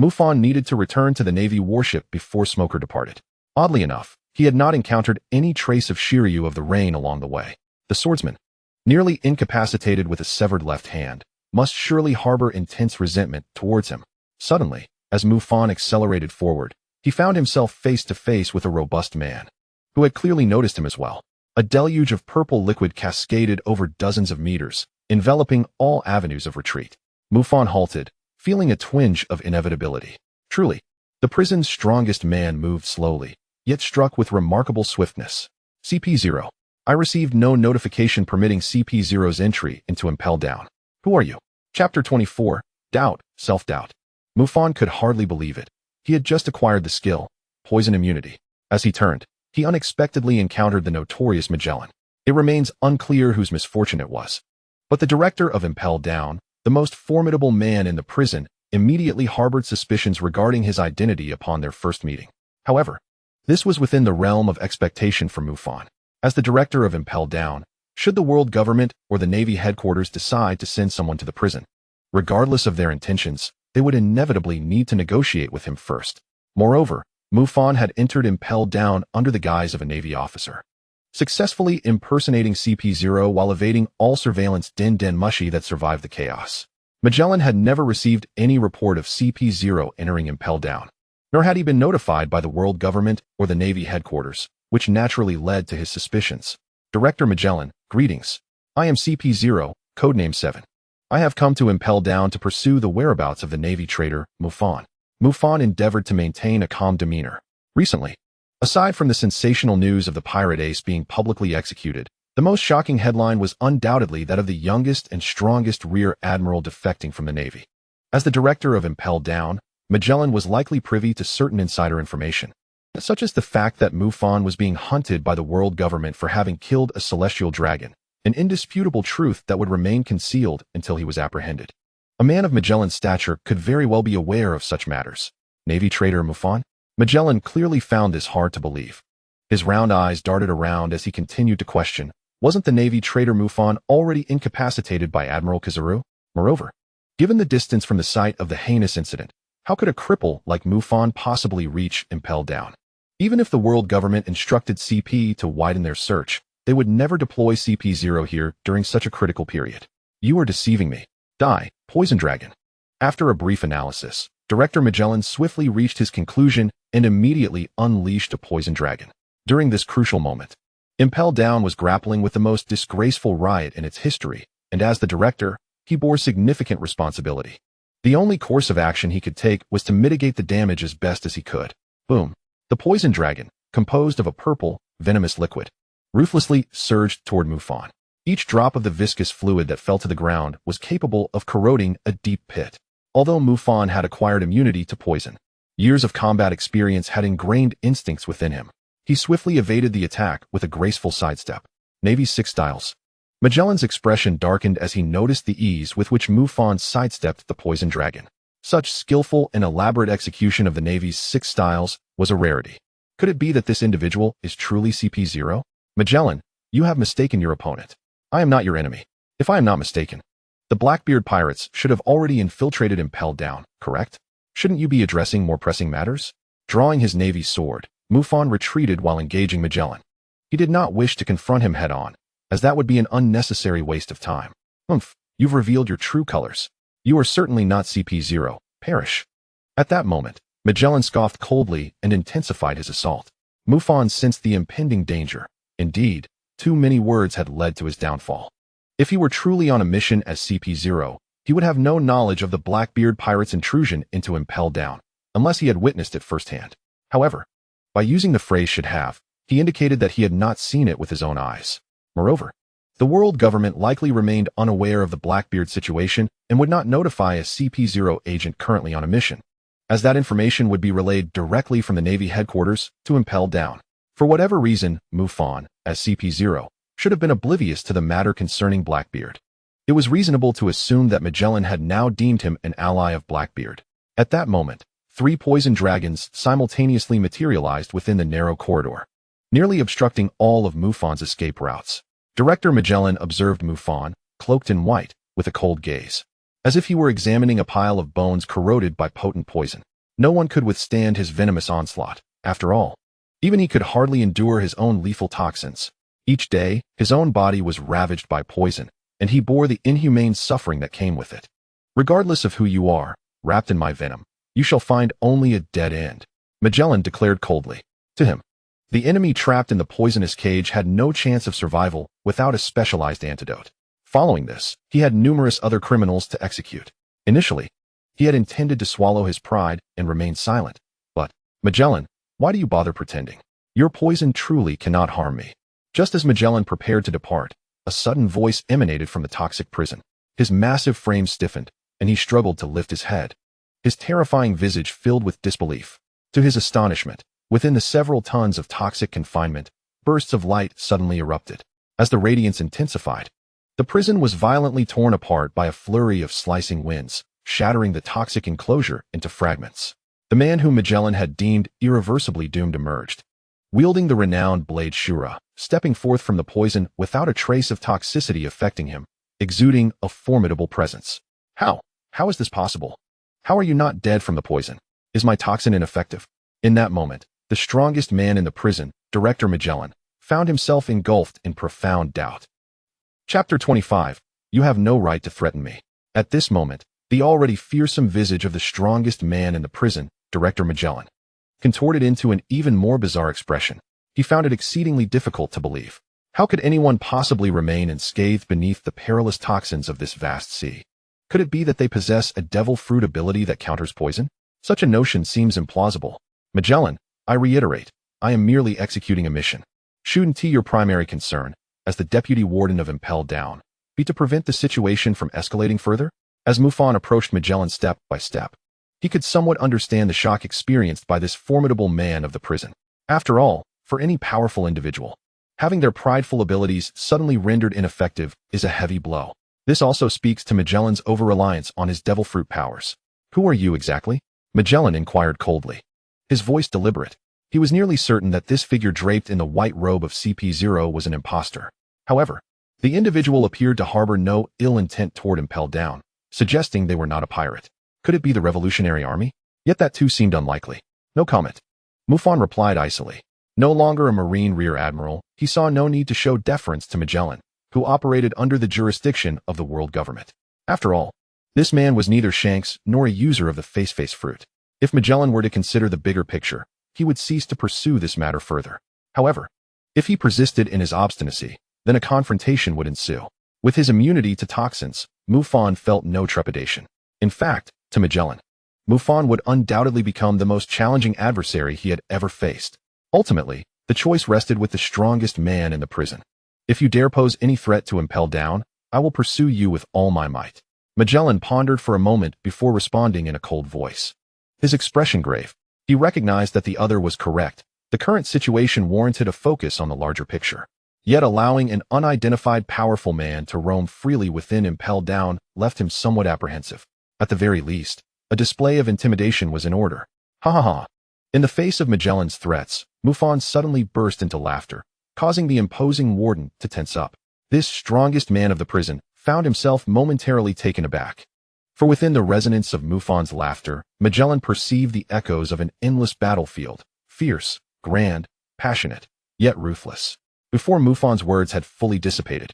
Mufan needed to return to the Navy warship before Smoker departed. Oddly enough, he had not encountered any trace of Shiryu of the Rain along the way. The swordsman, nearly incapacitated with a severed left hand, must surely harbor intense resentment towards him. Suddenly, as Mufan accelerated forward, he found himself face to face with a robust man, who had clearly noticed him as well. A deluge of purple liquid cascaded over dozens of meters, enveloping all avenues of retreat. Mufan halted, feeling a twinge of inevitability. Truly, the prison's strongest man moved slowly, yet struck with remarkable swiftness. CP0. I received no notification permitting CP0's entry into Impel Down. Who are you? Chapter 24. Doubt, Self-Doubt. Mufan could hardly believe it. He had just acquired the skill, Poison Immunity. As he turned, he unexpectedly encountered the notorious Magellan. It remains unclear whose misfortune it was, but the director of Impel Down, the most formidable man in the prison, immediately harbored suspicions regarding his identity upon their first meeting. However, this was within the realm of expectation for Mufan. As the director of Impel Down, should the world government or the Navy headquarters decide to send someone to the prison, regardless of their intentions, they would inevitably need to negotiate with him first. Moreover, Mufan had entered Impel Down under the guise of a Navy officer, successfully impersonating CP0 while evading all surveillance Den Mushi that survived the chaos. Magellan had never received any report of CP0 entering Impel Down, nor had he been notified by the world government or the Navy headquarters, which naturally led to his suspicions. Director Magellan, greetings. I am CP0, codename 7. I have come to Impel Down to pursue the whereabouts of the Navy traitor, Mufan. Mufan endeavored to maintain a calm demeanor. Recently, aside from the sensational news of the pirate ace being publicly executed, the most shocking headline was undoubtedly that of the youngest and strongest Rear Admiral defecting from the Navy. As the director of Impel Down, Magellan was likely privy to certain insider information, such as the fact that Mufan was being hunted by the world government for having killed a celestial dragon, an indisputable truth that would remain concealed until he was apprehended. A man of Magellan's stature could very well be aware of such matters. Navy traitor Mufan? Magellan clearly found this hard to believe. His round eyes darted around as he continued to question, wasn't the Navy traitor Mufan already incapacitated by Admiral Kizaru? Moreover, given the distance from the site of the heinous incident, how could a cripple like Mufan possibly reach Impel Down? Even if the world government instructed CP to widen their search, They would never deploy CP0 here during such a critical period. You are deceiving me. Die, Poison Dragon. After a brief analysis, Director Magellan swiftly reached his conclusion and immediately unleashed a Poison Dragon. During this crucial moment, Impel Down was grappling with the most disgraceful riot in its history, and as the director, he bore significant responsibility. The only course of action he could take was to mitigate the damage as best as he could. Boom. The Poison Dragon, composed of a purple, venomous liquid, ruthlessly surged toward Mufan. Each drop of the viscous fluid that fell to the ground was capable of corroding a deep pit. Although Mufan had acquired immunity to poison, years of combat experience had ingrained instincts within him. He swiftly evaded the attack with a graceful sidestep. Navy 6 styles. Magellan's expression darkened as he noticed the ease with which Mufan sidestepped the Poison Dragon. Such skillful and elaborate execution of the Navy's 6 styles was a rarity. Could it be that this individual is truly CP0? Magellan, you have mistaken your opponent. I am not your enemy. If I am not mistaken, the Blackbeard pirates should have already infiltrated Impel Down, correct? Shouldn't you be addressing more pressing matters? Drawing his Navy's sword, Mufan retreated while engaging Magellan. He did not wish to confront him head-on, as that would be an unnecessary waste of time. You've revealed your true colors. You are certainly not CP0, perish. At that moment, Magellan scoffed coldly and intensified his assault. Mufan sensed the impending danger. Indeed, too many words had led to his downfall. If he were truly on a mission as CP0, he would have no knowledge of the Blackbeard pirates' intrusion into Impel Down, unless he had witnessed it firsthand. However, by using the phrase should have, he indicated that he had not seen it with his own eyes. Moreover, the world government likely remained unaware of the Blackbeard situation and would not notify a CP0 agent currently on a mission, as that information would be relayed directly from the Navy headquarters to Impel Down. For whatever reason, Mufan, as CP0, should have been oblivious to the matter concerning Blackbeard. It was reasonable to assume that Magellan had now deemed him an ally of Blackbeard. At that moment, 3 poison dragons simultaneously materialized within the narrow corridor, nearly obstructing all of Mufan's escape routes. Director Magellan observed Mufan, cloaked in white, with a cold gaze, as if he were examining a pile of bones corroded by potent poison. No one could withstand his venomous onslaught. After all, even he could hardly endure his own lethal toxins. Each day, his own body was ravaged by poison, and he bore the inhumane suffering that came with it. Regardless of who you are, wrapped in my venom, you shall find only a dead end, Magellan declared coldly. To him, the enemy trapped in the poisonous cage had no chance of survival without a specialized antidote. Following this, he had numerous other criminals to execute. Initially, he had intended to swallow his pride and remain silent. But, Magellan, why do you bother pretending? Your poison truly cannot harm me. Just as Magellan prepared to depart, a sudden voice emanated from the toxic prison. His massive frame stiffened, and he struggled to lift his head. His terrifying visage filled with disbelief. To his astonishment, within the several tons of toxic confinement, bursts of light suddenly erupted. As the radiance intensified, the prison was violently torn apart by a flurry of slicing winds, shattering the toxic enclosure into fragments. The man whom Magellan had deemed irreversibly doomed emerged, wielding the renowned blade Shura, stepping forth from the poison without a trace of toxicity affecting him, exuding a formidable presence. How is this possible? How are you not dead from the poison? Is my toxin ineffective? In that moment, the strongest man in the prison, Director Magellan, found himself engulfed in profound doubt. Chapter 25. You have no right to threaten me. At this moment, the already fearsome visage of the strongest man in the prison, Director Magellan, contorted into an even more bizarre expression. He found it exceedingly difficult to believe. How could anyone possibly remain unscathed beneath the perilous toxins of this vast sea? Could it be that they possess a devil fruit ability that counters poison? Such a notion seems implausible. Magellan, I reiterate, I am merely executing a mission. Shouldn't your primary concern, as the deputy warden of Impel Down, be to prevent the situation from escalating further? As Mufan approached Magellan step by step, he could somewhat understand the shock experienced by this formidable man of the prison. After all, for any powerful individual, having their prideful abilities suddenly rendered ineffective is a heavy blow. This also speaks to Magellan's over-reliance on his devil fruit powers. Who are you exactly? Magellan inquired coldly, his voice deliberate. He was nearly certain that this figure draped in the white robe of CP0 was an impostor. However, the individual appeared to harbor no ill intent toward Impel Down, suggesting they were not a pirate. Could it be the Revolutionary Army? Yet that too seemed unlikely. No comment. Mufan replied icily. No longer a Marine Rear Admiral, he saw no need to show deference to Magellan, who operated under the jurisdiction of the world government. After all, this man was neither Shanks nor a user of the face-face fruit. If Magellan were to consider the bigger picture, he would cease to pursue this matter further. However, if he persisted in his obstinacy, then a confrontation would ensue. With his immunity to toxins, Mufan felt no trepidation. In fact, to Magellan, Mufan would undoubtedly become the most challenging adversary he had ever faced. Ultimately, the choice rested with the strongest man in the prison. If you dare pose any threat to Impel down, I will pursue you with all my might. Magellan pondered for a moment before responding in a cold voice. His expression grave. He recognized that the other was correct. The current situation warranted a focus on the larger picture. Yet allowing an unidentified powerful man to roam freely within Impel down left him somewhat apprehensive. At the very least, a display of intimidation was in order. Ha ha ha. In the face of Magellan's threats, Mufan suddenly burst into laughter, causing the imposing warden to tense up. This strongest man of the prison found himself momentarily taken aback. For within the resonance of Mufan's laughter, Magellan perceived the echoes of an endless battlefield, fierce, grand, passionate, yet ruthless. Before Mufan's words had fully dissipated,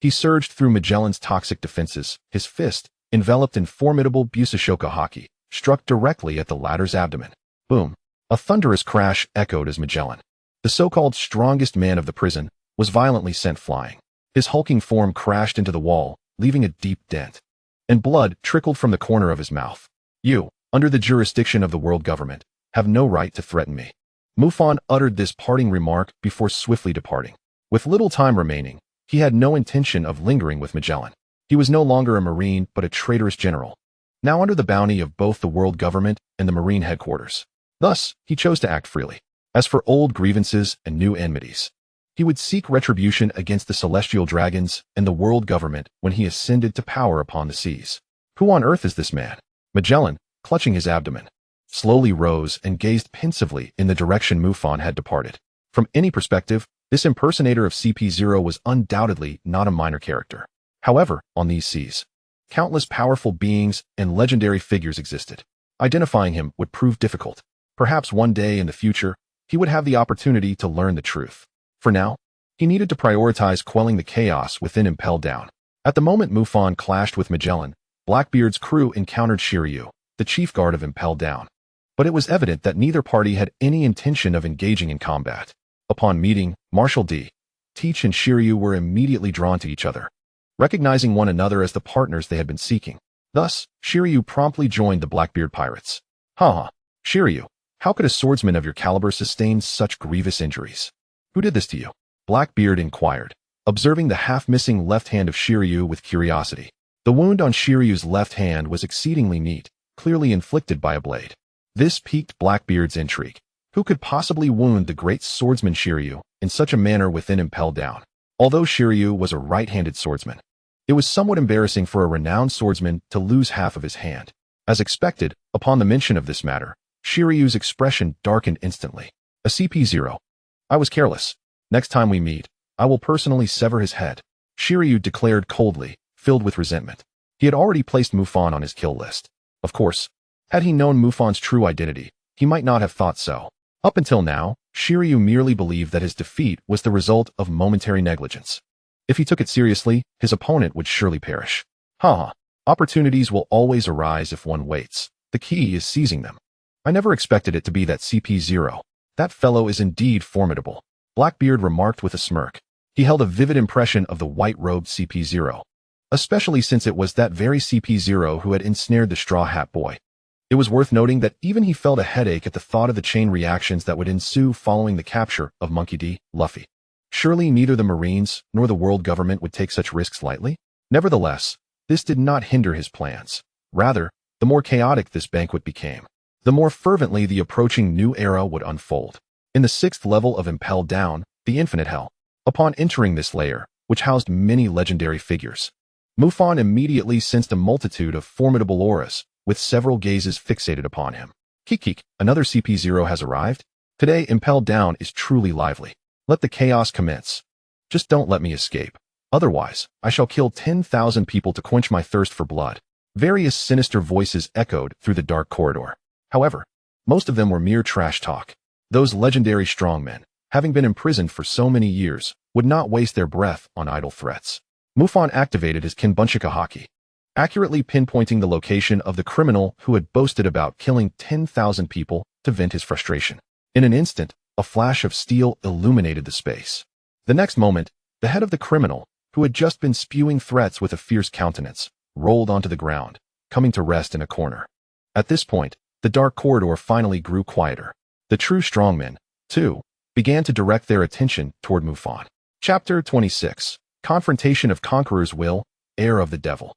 he surged through Magellan's toxic defenses, his fist, enveloped in formidable Busashoka haki, struck directly at the latter's abdomen. Boom! A thunderous crash echoed as Magellan, the so-called strongest man of the prison, was violently sent flying. His hulking form crashed into the wall, leaving a deep dent, and blood trickled from the corner of his mouth. You, under the jurisdiction of the world government, have no right to threaten me. Mufan uttered this parting remark before swiftly departing. With little time remaining, he had no intention of lingering with Magellan. He was no longer a Marine but a traitorous general, now under the bounty of both the world government and the Marine headquarters. Thus, he chose to act freely. As for old grievances and new enmities, he would seek retribution against the celestial dragons and the world government when he ascended to power upon the seas. Who on earth is this man? Magellan, clutching his abdomen, slowly rose and gazed pensively in the direction Mufan had departed. From any perspective, this impersonator of CP0 was undoubtedly not a minor character. However, on these seas, countless powerful beings and legendary figures existed. Identifying him would prove difficult. Perhaps one day in the future, he would have the opportunity to learn the truth. For now, he needed to prioritize quelling the chaos within Impel down. At the moment Mufan clashed with Magellan, Blackbeard's crew encountered Shiryu, the chief guard of Impel down. But it was evident that neither party had any intention of engaging in combat. Upon meeting, Marshal D, Teach and Shiryu were immediately drawn to each other, recognizing one another as the partners they had been seeking. Thus, Shiryu promptly joined the Blackbeard pirates. Ha! Shiryu, how could a swordsman of your caliber sustain such grievous injuries? Who did this to you? Blackbeard inquired, observing the half-missing left hand of Shiryu with curiosity. The wound on Shiryu's left hand was exceedingly neat, clearly inflicted by a blade. This piqued Blackbeard's intrigue. Who could possibly wound the great swordsman Shiryu in such a manner within Impel down? Although Shiryu was a right-handed swordsman, it was somewhat embarrassing for a renowned swordsman to lose half of his hand. As expected, upon the mention of this matter, Shiryu's expression darkened instantly. A CP0. I was careless. Next time we meet, I will personally sever his head, Shiryu declared coldly, filled with resentment. He had already placed Mufan on his kill list. Of course, had he known Mufan's true identity, he might not have thought so. Up until now, Shiryu merely believed that his defeat was the result of momentary negligence. If he took it seriously, his opponent would surely perish. Opportunities will always arise if one waits. The key is seizing them. I never expected it to be that CP0. That fellow is indeed formidable, Blackbeard remarked with a smirk. He held a vivid impression of the white-robed CP0, especially since it was that very CP0 who had ensnared the Straw Hat Boy. It was worth noting that even he felt a headache at the thought of the chain reactions that would ensue following the capture of Monkey D. Luffy. Surely neither the Marines nor the world government would take such risks lightly? Nevertheless, this did not hinder his plans. Rather, the more chaotic this banquet became, the more fervently the approaching new era would unfold. In the 6th level of Impel Down, the Infinite Hell. Upon entering this layer, which housed many legendary figures, Mufan immediately sensed a multitude of formidable auras, with several gazes fixated upon him. Kik, another CP0 has arrived? Today Impel Down is truly lively. Let the chaos commence. Just don't let me escape. Otherwise, I shall kill 10,000 people to quench my thirst for blood. Various sinister voices echoed through the dark corridor. However, most of them were mere trash talk. Those legendary strongmen, having been imprisoned for so many years, would not waste their breath on idle threats. Mufan activated his Kinbunchika haki, accurately pinpointing the location of the criminal who had boasted about killing 10,000 people to vent his frustration. In an instant, a flash of steel illuminated the space. The next moment, the head of the criminal, who had just been spewing threats with a fierce countenance, rolled onto the ground, coming to rest in a corner. At this point, the dark corridor finally grew quieter. The true strongmen, too, began to direct their attention toward Mufan. Chapter 26. Confrontation of Conqueror's Will, Heir of the Devil.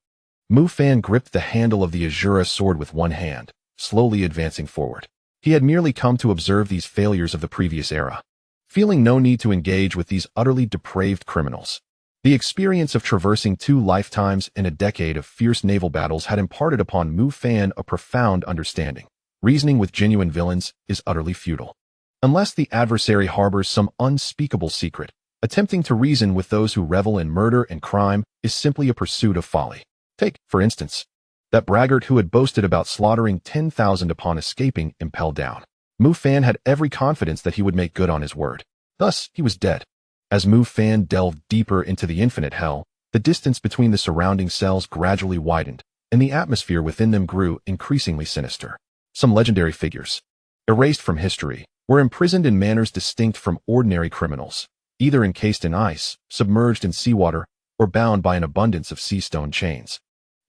Mufan gripped the handle of the Azura sword with one hand, slowly advancing forward. He had merely come to observe these failures of the previous era, feeling no need to engage with these utterly depraved criminals. The experience of traversing 2 lifetimes and a decade of fierce naval battles had imparted upon Mufan a profound understanding. Reasoning with genuine villains is utterly futile. Unless the adversary harbors some unspeakable secret, attempting to reason with those who revel in murder and crime is simply a pursuit of folly. Take, for instance, that braggart who had boasted about slaughtering 10,000 upon escaping Impel down. Mufan had every confidence that he would make good on his word. Thus, he was dead. As Mufan delved deeper into the infinite hell, the distance between the surrounding cells gradually widened, and the atmosphere within them grew increasingly sinister. Some legendary figures, erased from history, were imprisoned in manners distinct from ordinary criminals, either encased in ice, submerged in seawater, or bound by an abundance of sea stone chains.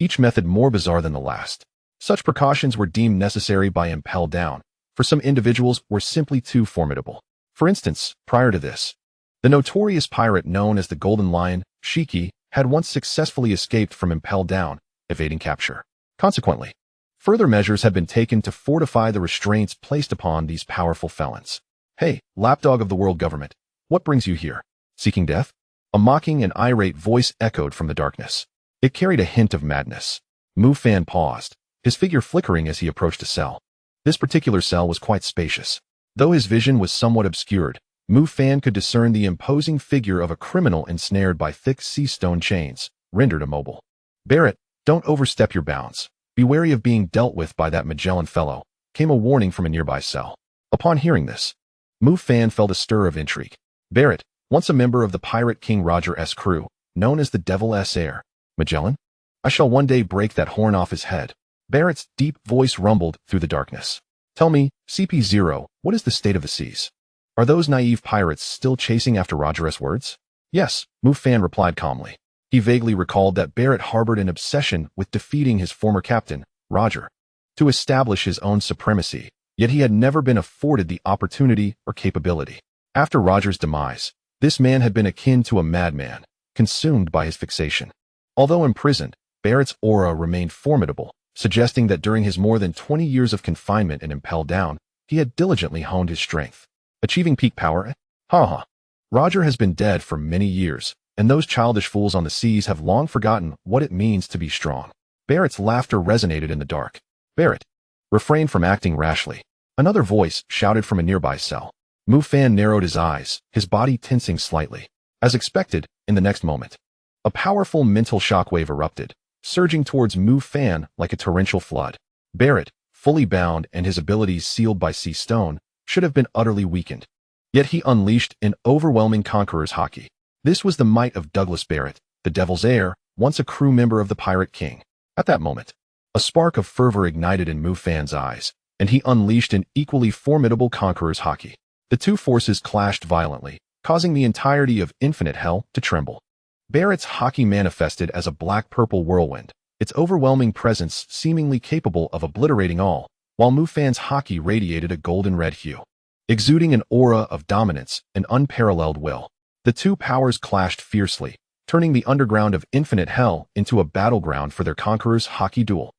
Each method more bizarre than the last. Such precautions were deemed necessary by Impel down, for some individuals were simply too formidable. For instance, prior to this, the notorious pirate known as the Golden Lion, Shiki, had once successfully escaped from Impel down, evading capture. Consequently, further measures had been taken to fortify the restraints placed upon these powerful felons. Hey, lapdog of the world government, what brings you here? Seeking death? A mocking and irate voice echoed from the darkness. It carried a hint of madness. Mufan paused, his figure flickering as he approached a cell. This particular cell was quite spacious. Though his vision was somewhat obscured, Mufan could discern the imposing figure of a criminal ensnared by thick sea stone chains, rendered immobile. Barrett, don't overstep your bounds. Be wary of being dealt with by that Magellan fellow, came a warning from a nearby cell. Upon hearing this, Mufan felt a stir of intrigue. Barrett, once a member of the pirate King Roger's crew, known as the Devil's heir. Magellan? I shall one day break that horn off his head. Barrett's deep voice rumbled through the darkness. Tell me, CP0, what is the state of the seas? Are those naive pirates still chasing after Roger's words? Yes, Mufan replied calmly. He vaguely recalled that Barrett harbored an obsession with defeating his former captain, Roger, to establish his own supremacy, yet he had never been afforded the opportunity or capability. After Roger's demise, this man had been akin to a madman, consumed by his fixation. Although imprisoned, Barrett's aura remained formidable, suggesting that during his more than 20 years of confinement in Impel down, he had diligently honed his strength. Achieving peak power? Ha. Roger has been dead for many years, and those childish fools on the seas have long forgotten what it means to be strong. Barrett's laughter resonated in the dark. Barrett, refrain from acting rashly. Another voice shouted from a nearby cell. Mufan narrowed his eyes, his body tensing slightly. As expected, in the next moment, a powerful mental shockwave erupted, surging towards Mufan like a torrential flood. Barrett, fully bound and his abilities sealed by sea stone, should have been utterly weakened. Yet he unleashed an overwhelming conqueror's haki. This was the might of Douglas Barrett, the Devil's heir, once a crew member of the Pirate King. At that moment, a spark of fervor ignited in Mufan's eyes, and he unleashed an equally formidable conqueror's haki. The two forces clashed violently, causing the entirety of infinite hell to tremble. Barrett's haki manifested as a black-purple whirlwind, its overwhelming presence seemingly capable of obliterating all, while Mufan's haki radiated a golden-red hue, exuding an aura of dominance and unparalleled will. The two powers clashed fiercely, turning the underground of infinite hell into a battleground for their conqueror's haki duel.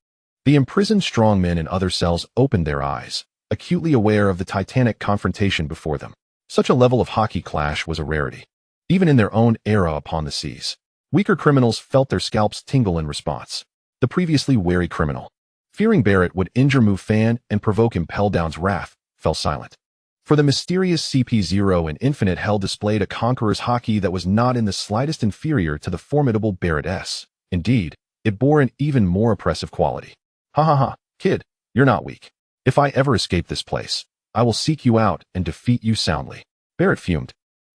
The imprisoned strongmen in other cells opened their eyes, acutely aware of the titanic confrontation before them. Such a level of haki clash was a rarity, even in their own era upon the seas. Weaker criminals felt their scalps tingle in response. The previously wary criminal, fearing Barrett would injure Mufan and provoke Impel down's wrath, fell silent. For the mysterious CP0 in infinite hell displayed a conqueror's haki that was not in the slightest inferior to the formidable Barrett's. Indeed, it bore an even more oppressive quality. Ha, kid, you're not weak. If I ever escape this place, I will seek you out and defeat you soundly. Barrett fumed,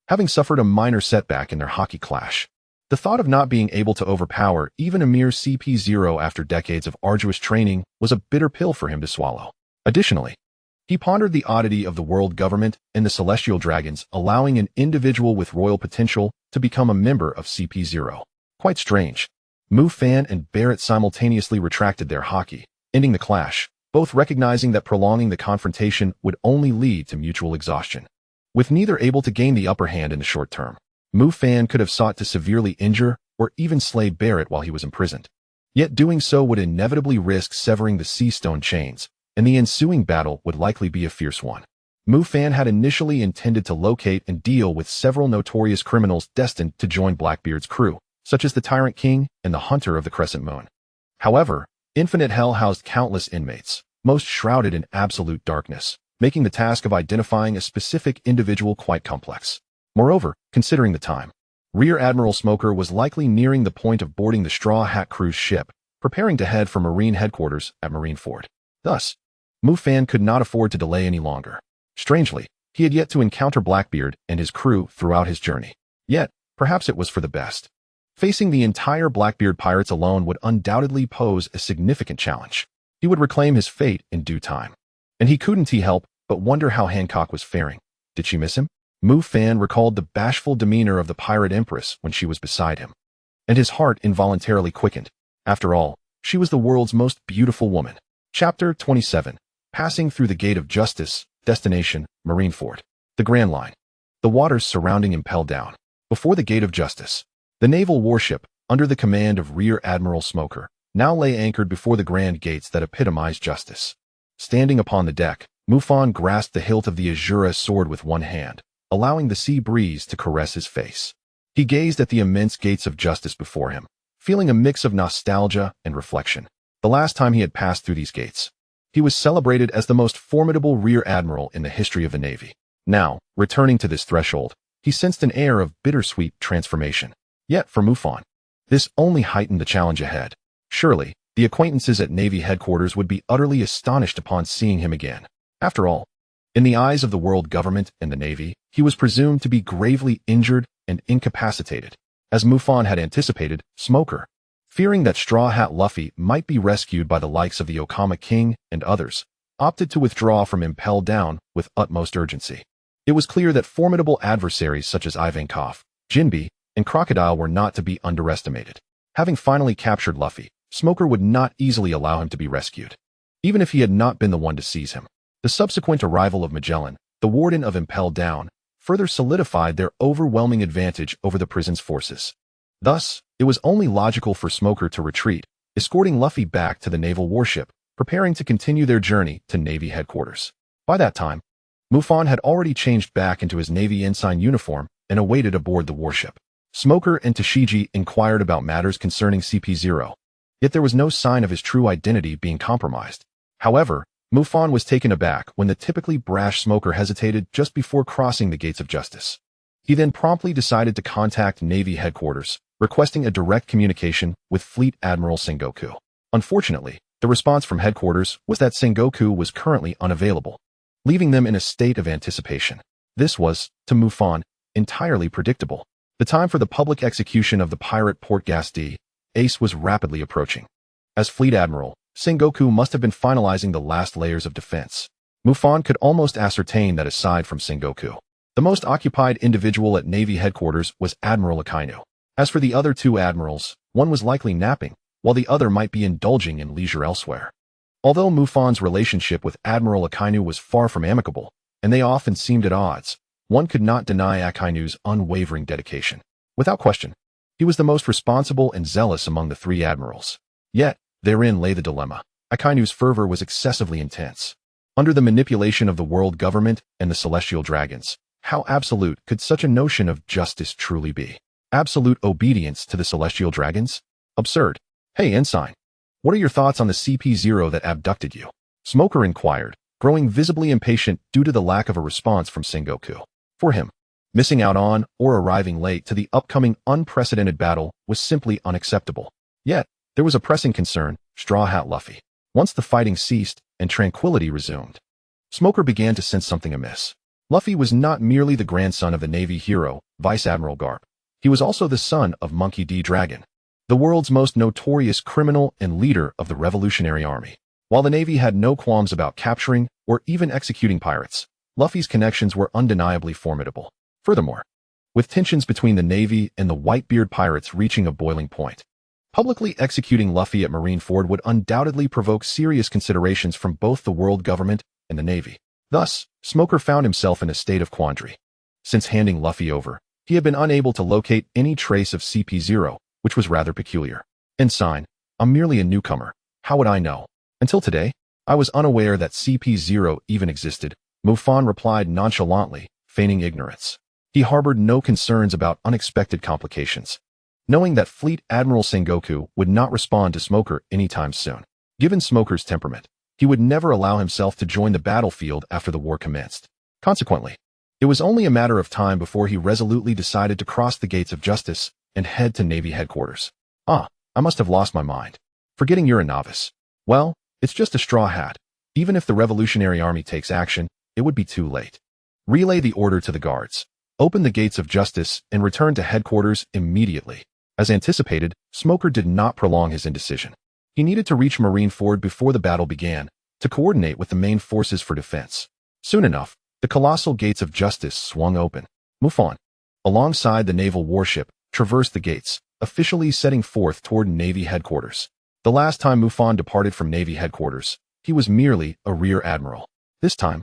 having suffered a minor setback in their hockey clash. The thought of not being able to overpower even a mere CP0 after decades of arduous training was a bitter pill for him to swallow. Additionally, he pondered the oddity of the world government and the celestial dragons allowing an individual with royal potential to become a member of CP0. Quite strange. Mufan and Barrett simultaneously retracted their hockey, ending the clash, both recognizing that prolonging the confrontation would only lead to mutual exhaustion. With neither able to gain the upper hand in the short term, Mufan could have sought to severely injure or even slay Barrett while he was imprisoned. Yet doing so would inevitably risk severing the sea stone chains, and the ensuing battle would likely be a fierce one. Mufan had initially intended to locate and deal with several notorious criminals destined to join Blackbeard's crew, such as the Tyrant King and the Hunter of the Crescent Moon. However, Infinite Hell housed countless inmates, most shrouded in absolute darkness, making the task of identifying a specific individual quite complex. Moreover, considering the time, Rear Admiral Smoker was likely nearing the point of boarding the Straw Hat Crew's ship, preparing to head for Marine headquarters at Marineford. Thus, Mufan could not afford to delay any longer. Strangely, he had yet to encounter Blackbeard and his crew throughout his journey. Yet, perhaps it was for the best. Facing the entire Blackbeard pirates alone would undoubtedly pose a significant challenge. He would reclaim his fate in due time. And he couldn't help but wonder how Hancock was faring. Did she miss him? Mufan recalled the bashful demeanor of the Pirate Empress when she was beside him, and his heart involuntarily quickened. After all, she was the world's most beautiful woman. Chapter 27. Passing through the Gate of Justice. Destination, Marineford. The Grand Line. The waters surrounding Impel down. Before the Gate of Justice, the naval warship, under the command of Rear Admiral Smoker, now lay anchored before the grand gates that epitomize justice. Standing upon the deck, Mufan grasped the hilt of the Azura sword with one hand, allowing the sea breeze to caress his face. He gazed at the immense gates of justice before him, feeling a mix of nostalgia and reflection. The last time he had passed through these gates, he was celebrated as the most formidable Rear Admiral in the history of the Navy. Now, returning to this threshold, he sensed an air of bittersweet transformation. Yet, for Mufan, this only heightened the challenge ahead. Surely, the acquaintances at Navy headquarters would be utterly astonished upon seeing him again. After all, in the eyes of the world government and the Navy, he was presumed to be gravely injured and incapacitated. As Mufan had anticipated, Smoker, fearing that Straw Hat Luffy might be rescued by the likes of the Okama King and others, opted to withdraw from Impel down with utmost urgency. It was clear that formidable adversaries such as Ivankov, Jinbe, and Crocodile were not to be underestimated. Having finally captured Luffy, Smoker would not easily allow him to be rescued, even if he had not been the one to seize him. The subsequent arrival of Magellan, the warden of Impel down, further solidified their overwhelming advantage over the prison's forces. Thus, it was only logical for Smoker to retreat, escorting Luffy back to the naval warship, preparing to continue their journey to Navy headquarters. By that time, Mufan had already changed back into his Navy ensign uniform and awaited aboard the warship. Smoker and Tashigi inquired about matters concerning CP0, yet there was no sign of his true identity being compromised. However, Mufan was taken aback when the typically brash Smoker hesitated just before crossing the gates of justice. He then promptly decided to contact Navy headquarters, requesting a direct communication with Fleet Admiral Sengoku. Unfortunately, the response from headquarters was that Sengoku was currently unavailable, leaving them in a state of anticipation. This was, to Mufan, entirely predictable. The time for the public execution of the pirate Portgas Ace was rapidly approaching. As Fleet Admiral, Sengoku must have been finalizing the last layers of defense. Mufan could almost ascertain that aside from Sengoku, the most occupied individual at Navy headquarters was Admiral Akinu. As for the other two admirals, one was likely napping, while the other might be indulging in leisure elsewhere. Although Mufan's relationship with Admiral Akinu was far from amicable, and they often seemed at odds, one could not deny Akinu's unwavering dedication. Without question, he was the most responsible and zealous among the three admirals. Yet, therein lay the dilemma. Akinu's fervor was excessively intense. Under the manipulation of the world government and the celestial dragons, how absolute could such a notion of justice truly be? Absolute obedience to the celestial dragons? Absurd. Hey, Ensign, what are your thoughts on the CP0 that abducted you? Smoker inquired, growing visibly impatient due to the lack of a response from Sengoku. For him, missing out on or arriving late to the upcoming unprecedented battle was simply unacceptable. Yet, there was a pressing concern: Straw Hat Luffy. Once the fighting ceased and tranquility resumed, Smoker began to sense something amiss. Luffy was not merely the grandson of the Navy hero, Vice Admiral Garp. He was also the son of Monkey D. Dragon, the world's most notorious criminal and leader of the Revolutionary Army. While the Navy had no qualms about capturing or even executing pirates, Luffy's connections were undeniably formidable. Furthermore, with tensions between the Navy and the Whitebeard pirates reaching a boiling point, publicly executing Luffy at Marineford would undoubtedly provoke serious considerations from both the world government and the Navy. Thus, Smoker found himself in a state of quandary. Since handing Luffy over, he had been unable to locate any trace of CP0, which was rather peculiar. Ensign, I'm merely a newcomer. How would I know? Until today, I was unaware that CP0 even existed, Mufan replied nonchalantly, feigning ignorance. He harbored no concerns about unexpected complications, knowing that Fleet Admiral Sengoku would not respond to Smoker anytime soon. Given Smoker's temperament, he would never allow himself to join the battlefield after the war commenced. Consequently, it was only a matter of time before he resolutely decided to cross the gates of justice and head to Navy headquarters. I must have lost my mind. Forgetting you're a novice. Well, it's just a straw hat. Even if the Revolutionary Army takes action, it would be too late. Relay the order to the guards. Open the gates of justice and return to headquarters immediately. As anticipated, Smoker did not prolong his indecision. He needed to reach Marineford before the battle began, to coordinate with the main forces for defense. Soon enough, the colossal gates of justice swung open. Mufan, alongside the naval warship, traversed the gates, officially setting forth toward Navy headquarters. The last time Mufan departed from Navy headquarters, he was merely a Rear Admiral. This time,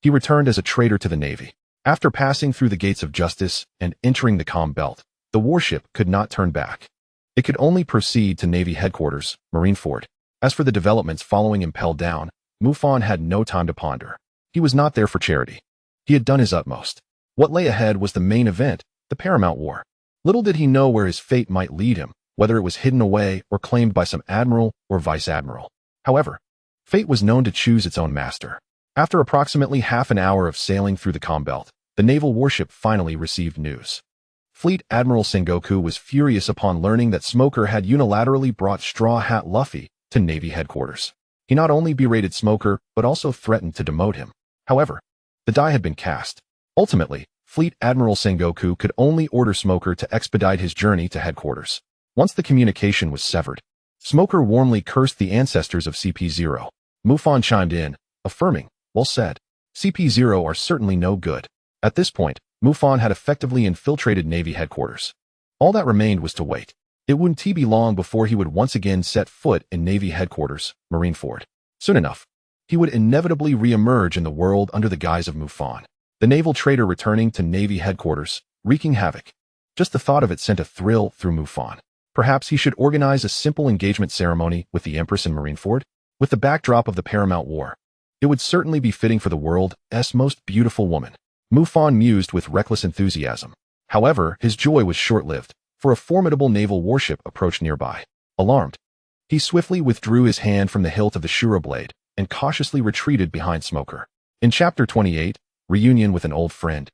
he returned as a traitor to the Navy. After passing through the gates of justice and entering the calm belt, the warship could not turn back. It could only proceed to Navy headquarters, Marineford. As for the developments following Impel down, Mufan had no time to ponder. He was not there for charity. He had done his utmost. What lay ahead was the main event, the Paramount War. Little did he know where his fate might lead him, whether it was hidden away or claimed by some admiral or vice admiral. However, fate was known to choose its own master. After approximately half an hour of sailing through the calm belt, the naval warship finally received news. Fleet Admiral Sengoku was furious upon learning that Smoker had unilaterally brought Straw Hat Luffy to Navy headquarters. He not only berated Smoker, but also threatened to demote him. However, the die had been cast. Ultimately, Fleet Admiral Sengoku could only order Smoker to expedite his journey to headquarters. Once the communication was severed, Smoker warmly cursed the ancestors of CP0. Mufan chimed in, affirming, well said. CP0 are certainly no good. At this point, Mufan had effectively infiltrated Navy headquarters. All that remained was to wait. It wouldn't be long before he would once again set foot in Navy headquarters, Marineford. Soon enough, he would inevitably re-emerge in the world under the guise of Mufan, the naval traitor returning to Navy headquarters, wreaking havoc. Just the thought of it sent a thrill through Mufan. Perhaps he should organize a simple engagement ceremony with the Empress in Marineford, with the backdrop of the Paramount War. It would certainly be fitting for the world's most beautiful woman. Mufan mused with reckless enthusiasm. However, his joy was short-lived, for a formidable naval warship approached nearby. Alarmed, he swiftly withdrew his hand from the hilt of the Shura blade and cautiously retreated behind Smoker. In Chapter 28, Reunion with an Old Friend,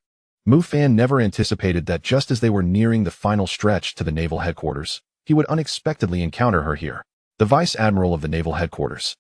Mufan never anticipated that just as they were nearing the final stretch to the naval headquarters, he would unexpectedly encounter her here, the Vice Admiral of the naval headquarters,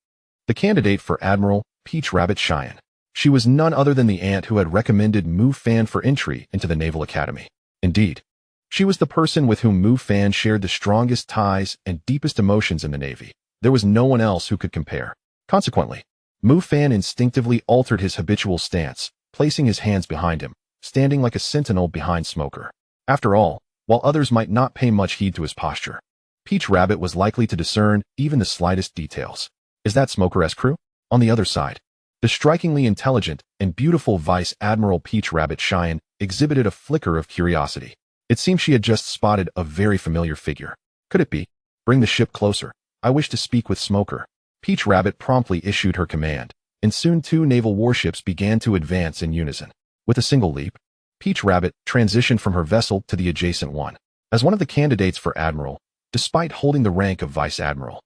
the candidate for Admiral Peach Rabbit Cheyenne. She was none other than the aunt who had recommended Mufan for entry into the Naval Academy. Indeed, she was the person with whom Mufan shared the strongest ties and deepest emotions in the Navy. There was no one else who could compare. Consequently, Mufan instinctively altered his habitual stance, placing his hands behind him, standing like a sentinel behind Smoker. After all, while others might not pay much heed to his posture, Peach Rabbit was likely to discern even the slightest details. Is that Smoker's crew? On the other side, the strikingly intelligent and beautiful Vice Admiral Peach Rabbit Cheyenne exhibited a flicker of curiosity. It seemed she had just spotted a very familiar figure. Could it be? Bring the ship closer. I wish to speak with Smoker. Peach Rabbit promptly issued her command, and soon two naval warships began to advance in unison. With a single leap, Peach Rabbit transitioned from her vessel to the adjacent one. As one of the candidates for Admiral, despite holding the rank of Vice Admiral,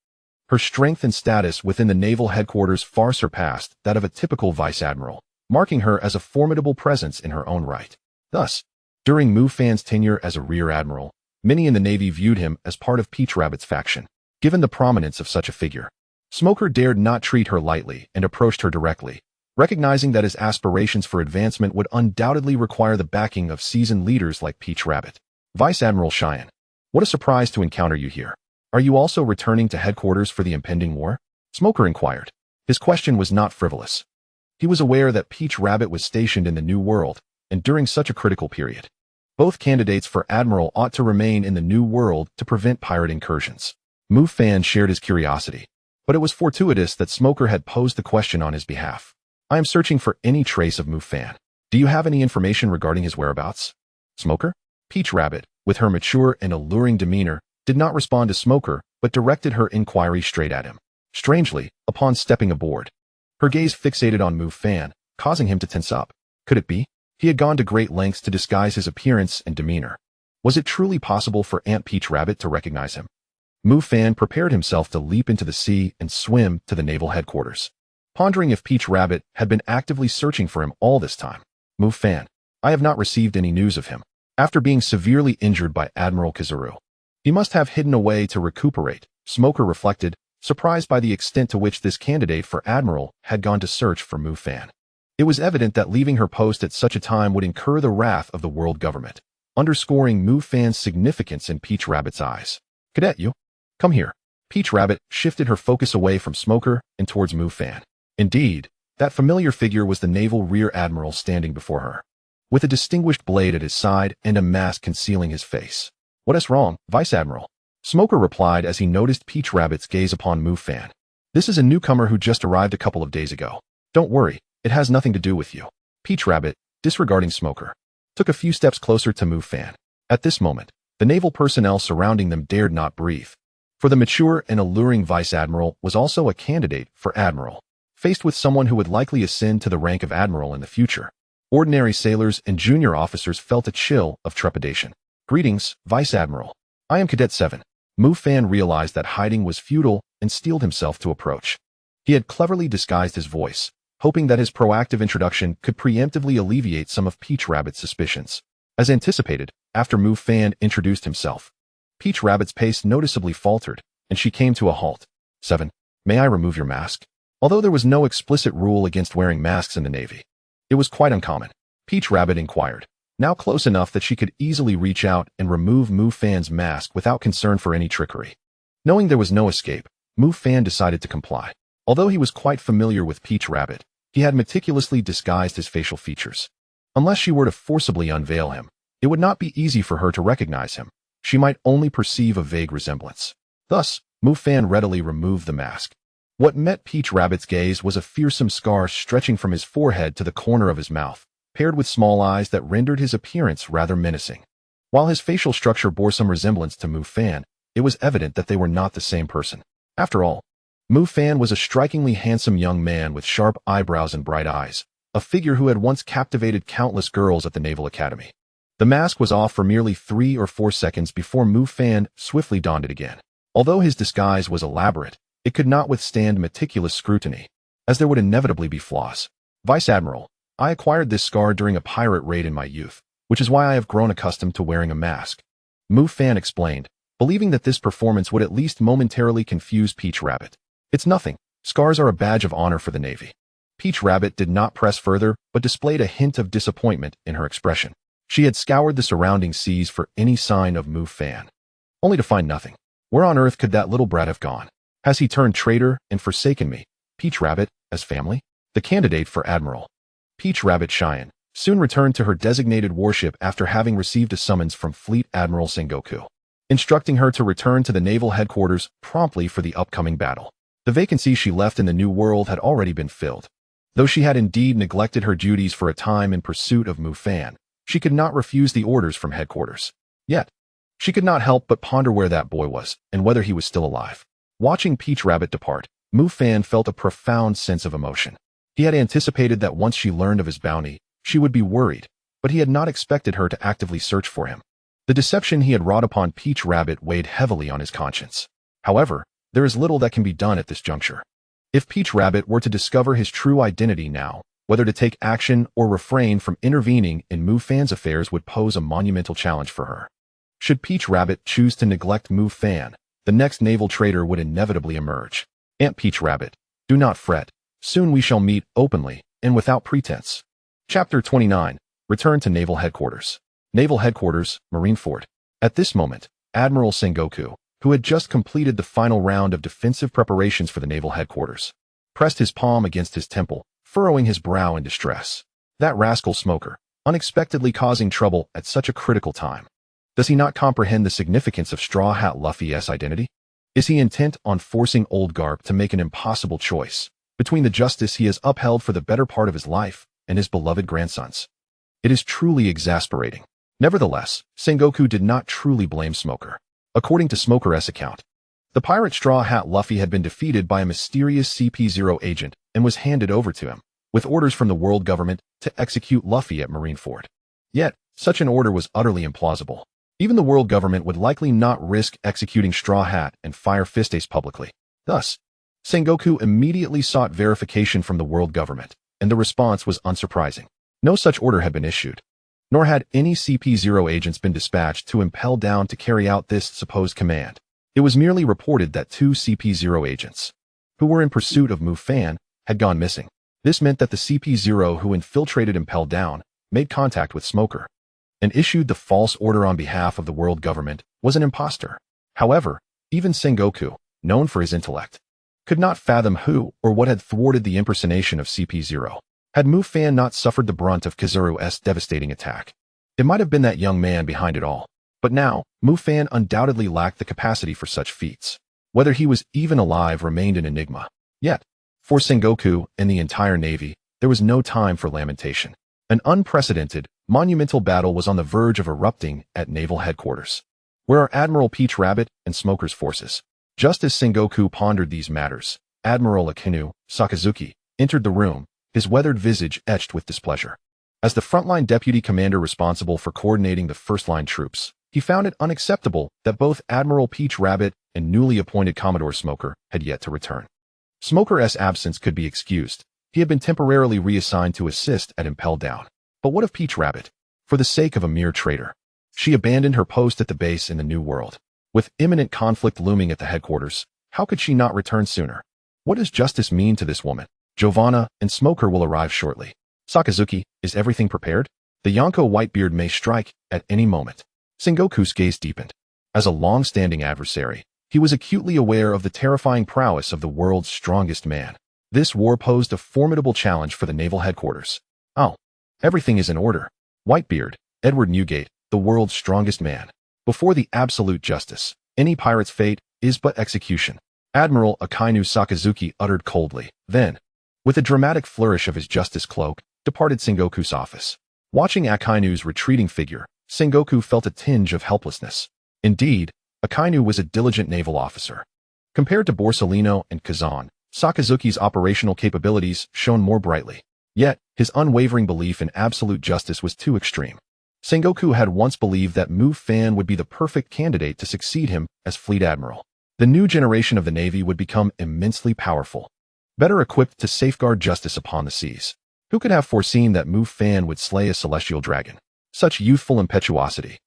her strength and status within the naval headquarters far surpassed that of a typical Vice Admiral, marking her as a formidable presence in her own right. Thus, during Mufan's tenure as a Rear Admiral, many in the Navy viewed him as part of Peach Rabbit's faction. Given the prominence of such a figure, Smoker dared not treat her lightly and approached her directly, recognizing that his aspirations for advancement would undoubtedly require the backing of seasoned leaders like Peach Rabbit. Vice Admiral Cheyenne, what a surprise to encounter you here. Are you also returning to headquarters for the impending war? Smoker inquired. His question was not frivolous. He was aware that Peach Rabbit was stationed in the New World, and during such a critical period. Both candidates for Admiral ought to remain in the New World to prevent pirate incursions. Mufan shared his curiosity, but it was fortuitous that Smoker had posed the question on his behalf. I am searching for any trace of Mufan. Do you have any information regarding his whereabouts? Smoker? Peach Rabbit, with her mature and alluring demeanor, did not respond to Smoker, but directed her inquiry straight at him. Strangely, upon stepping aboard, her gaze fixated on Mufan, causing him to tense up. Could it be? He had gone to great lengths to disguise his appearance and demeanor. Was it truly possible for Aunt Peach Rabbit to recognize him? Mufan prepared himself to leap into the sea and swim to the naval headquarters, pondering if Peach Rabbit had been actively searching for him all this time. Mufan, I have not received any news of him. After being severely injured by Admiral Kizuru, he must have hidden away to recuperate, Smoker reflected, surprised by the extent to which this candidate for Admiral had gone to search for Mufan. It was evident that leaving her post at such a time would incur the wrath of the world government, underscoring Mufan's significance in Peach Rabbit's eyes. Cadet, you? Come here. Peach Rabbit shifted her focus away from Smoker and towards Mufan. Indeed, that familiar figure was the naval Rear Admiral standing before her, with a distinguished blade at his side and a mask concealing his face. What is wrong, Vice Admiral? Smoker replied as he noticed Peach Rabbit's gaze upon Mufan. This is a newcomer who just arrived a couple of days ago. Don't worry, it has nothing to do with you. Peach Rabbit, disregarding Smoker, took a few steps closer to Mufan. At this moment, the naval personnel surrounding them dared not breathe, for the mature and alluring Vice Admiral was also a candidate for Admiral, faced with someone who would likely ascend to the rank of Admiral in the future. Ordinary sailors and junior officers felt a chill of trepidation. Greetings, Vice Admiral. I am Cadet 7. Mufan realized that hiding was futile and steeled himself to approach. He had cleverly disguised his voice, hoping that his proactive introduction could preemptively alleviate some of Peach Rabbit's suspicions. As anticipated, after Mufan introduced himself, Peach Rabbit's pace noticeably faltered, and she came to a halt. 7. May I remove your mask? Although there was no explicit rule against wearing masks in the Navy, it was quite uncommon. Peach Rabbit inquired, now close enough that she could easily reach out and remove Mufan's mask without concern for any trickery. Knowing there was no escape, Mufan decided to comply. Although he was quite familiar with Peach Rabbit, he had meticulously disguised his facial features. Unless she were to forcibly unveil him, it would not be easy for her to recognize him. She might only perceive a vague resemblance. Thus, Mufan readily removed the mask. What met Peach Rabbit's gaze was a fearsome scar stretching from his forehead to the corner of his mouth, paired with small eyes that rendered his appearance rather menacing. While his facial structure bore some resemblance to Mufan, it was evident that they were not the same person. After all, Mufan was a strikingly handsome young man with sharp eyebrows and bright eyes, a figure who had once captivated countless girls at the Naval Academy. The mask was off for merely 3 or 4 seconds before Mufan swiftly donned it again. Although his disguise was elaborate, it could not withstand meticulous scrutiny, as there would inevitably be flaws. Vice Admiral, I acquired this scar during a pirate raid in my youth, which is why I have grown accustomed to wearing a mask. Mufan explained, believing that this performance would at least momentarily confuse Peach Rabbit. It's nothing. Scars are a badge of honor for the Navy. Peach Rabbit did not press further, but displayed a hint of disappointment in her expression. She had scoured the surrounding seas for any sign of Mufan, only to find nothing. Where on earth could that little brat have gone? Has he turned traitor and forsaken me, Peach Rabbit, as family? The candidate for Admiral, Peach Rabbit Cheyenne, soon returned to her designated warship after having received a summons from Fleet Admiral Sengoku, instructing her to return to the naval headquarters promptly for the upcoming battle. The vacancy she left in the New World had already been filled. Though she had indeed neglected her duties for a time in pursuit of Mufan, she could not refuse the orders from headquarters. Yet, she could not help but ponder where that boy was and whether he was still alive. Watching Peach Rabbit depart, Mufan felt a profound sense of emotion. He had anticipated that once she learned of his bounty, she would be worried, but he had not expected her to actively search for him. The deception he had wrought upon Peach Rabbit weighed heavily on his conscience. However, there is little that can be done at this juncture. If Peach Rabbit were to discover his true identity now, whether to take action or refrain from intervening in Mufan's affairs would pose a monumental challenge for her. Should Peach Rabbit choose to neglect Mufan, the next naval traitor would inevitably emerge. Aunt Peach Rabbit, do not fret. Soon we shall meet openly, and without pretense. Chapter 29. Return to Naval Headquarters. Naval Headquarters, Marineford. At this moment, Admiral Sengoku, who had just completed the final round of defensive preparations for the naval headquarters, pressed his palm against his temple, furrowing his brow in distress. That rascal Smoker, unexpectedly causing trouble at such a critical time. Does he not comprehend the significance of Straw Hat Luffy's identity? Is he intent on forcing old Garp to make an impossible choice between the justice he has upheld for the better part of his life and his beloved grandsons? It is truly exasperating. Nevertheless, Sengoku did not truly blame Smoker. According to Smoker's account, the pirate Straw Hat Luffy had been defeated by a mysterious CP0 agent and was handed over to him, with orders from the world government to execute Luffy at Marineford. Yet, such an order was utterly implausible. Even the world government would likely not risk executing Straw Hat and Fire Fist Ace publicly. Thus, Sengoku immediately sought verification from the world government, and the response was unsurprising. No such order had been issued, nor had any CP0 agents been dispatched to Impel down to carry out this supposed command. It was merely reported that 2 CP0 agents, who were in pursuit of Mufan, had gone missing. This meant that the CP0 who infiltrated Impel down made contact with Smoker and issued the false order on behalf of the world government was an imposter. However, even Sengoku, known for his intellect, could not fathom who or what had thwarted the impersonation of CP0. Had Mufan not suffered the brunt of Kizaru's devastating attack, it might have been that young man behind it all. But now, Mufan undoubtedly lacked the capacity for such feats. Whether he was even alive remained an enigma. Yet, for Sengoku and the entire Navy, there was no time for lamentation. An unprecedented, monumental battle was on the verge of erupting at Naval Headquarters, where are Admiral Peach Rabbit and Smoker's forces. Just as Sengoku pondered these matters, Admiral Akinu, Sakazuki, entered the room, his weathered visage etched with displeasure. As the frontline deputy commander responsible for coordinating the first-line troops, he found it unacceptable that both Admiral Peach Rabbit and newly appointed Commodore Smoker had yet to return. Smoker's absence could be excused. He had been temporarily reassigned to assist at Impel down. But what of Peach Rabbit? For the sake of a mere traitor, she abandoned her post at the base in the New World. With imminent conflict looming at the headquarters, how could she not return sooner? What does justice mean to this woman? Giovanna and Smoker will arrive shortly. Sakazuki, is everything prepared? The Yonko Whitebeard may strike at any moment. Sengoku's gaze deepened. As a long-standing adversary, he was acutely aware of the terrifying prowess of the world's strongest man. This war posed a formidable challenge for the naval headquarters. Oh, everything is in order. Whitebeard, Edward Newgate, the world's strongest man. Before the absolute justice, any pirate's fate is but execution. Admiral Akinu Sakazuki uttered coldly. Then, with a dramatic flourish of his justice cloak, departed Sengoku's office. Watching Akinu's retreating figure, Sengoku felt a tinge of helplessness. Indeed, Akinu was a diligent naval officer. Compared to Borsellino and Kazan, Sakazuki's operational capabilities shone more brightly. Yet, his unwavering belief in absolute justice was too extreme. Sengoku had once believed that Mufan would be the perfect candidate to succeed him as Fleet Admiral. The new generation of the Navy would become immensely powerful, better equipped to safeguard justice upon the seas. Who could have foreseen that Mufan would slay a celestial dragon? Such youthful impetuosity,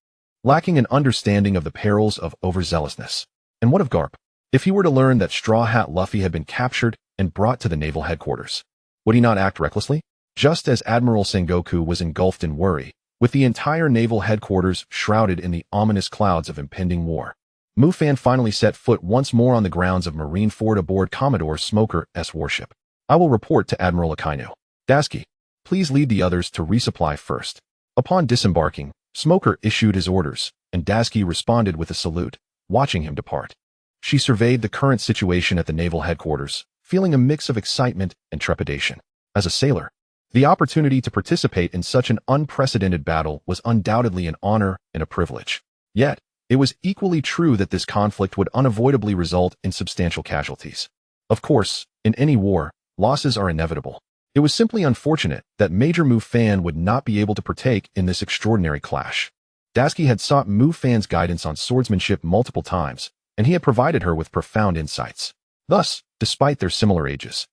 lacking an understanding of the perils of overzealousness. And what of Garp? If he were to learn that Straw Hat Luffy had been captured and brought to the naval headquarters, would he not act recklessly? Just as Admiral Sengoku was engulfed in worry, with the entire naval headquarters shrouded in the ominous clouds of impending war, Mufan finally set foot once more on the grounds of Marineford aboard Commodore Smoker's warship. I will report to Admiral Akinu. Dasky, please lead the others to resupply first. Upon disembarking, Smoker issued his orders, and Dasky responded with a salute, watching him depart. She surveyed the current situation at the naval headquarters, feeling a mix of excitement and trepidation. As a sailor, the opportunity to participate in such an unprecedented battle was undoubtedly an honor and a privilege. Yet, it was equally true that this conflict would unavoidably result in substantial casualties. Of course, in any war, losses are inevitable. It was simply unfortunate that Major Mufan would not be able to partake in this extraordinary clash. Dasky had sought Mufan's guidance on swordsmanship multiple times, and he had provided her with profound insights. Thus, despite their similar ages,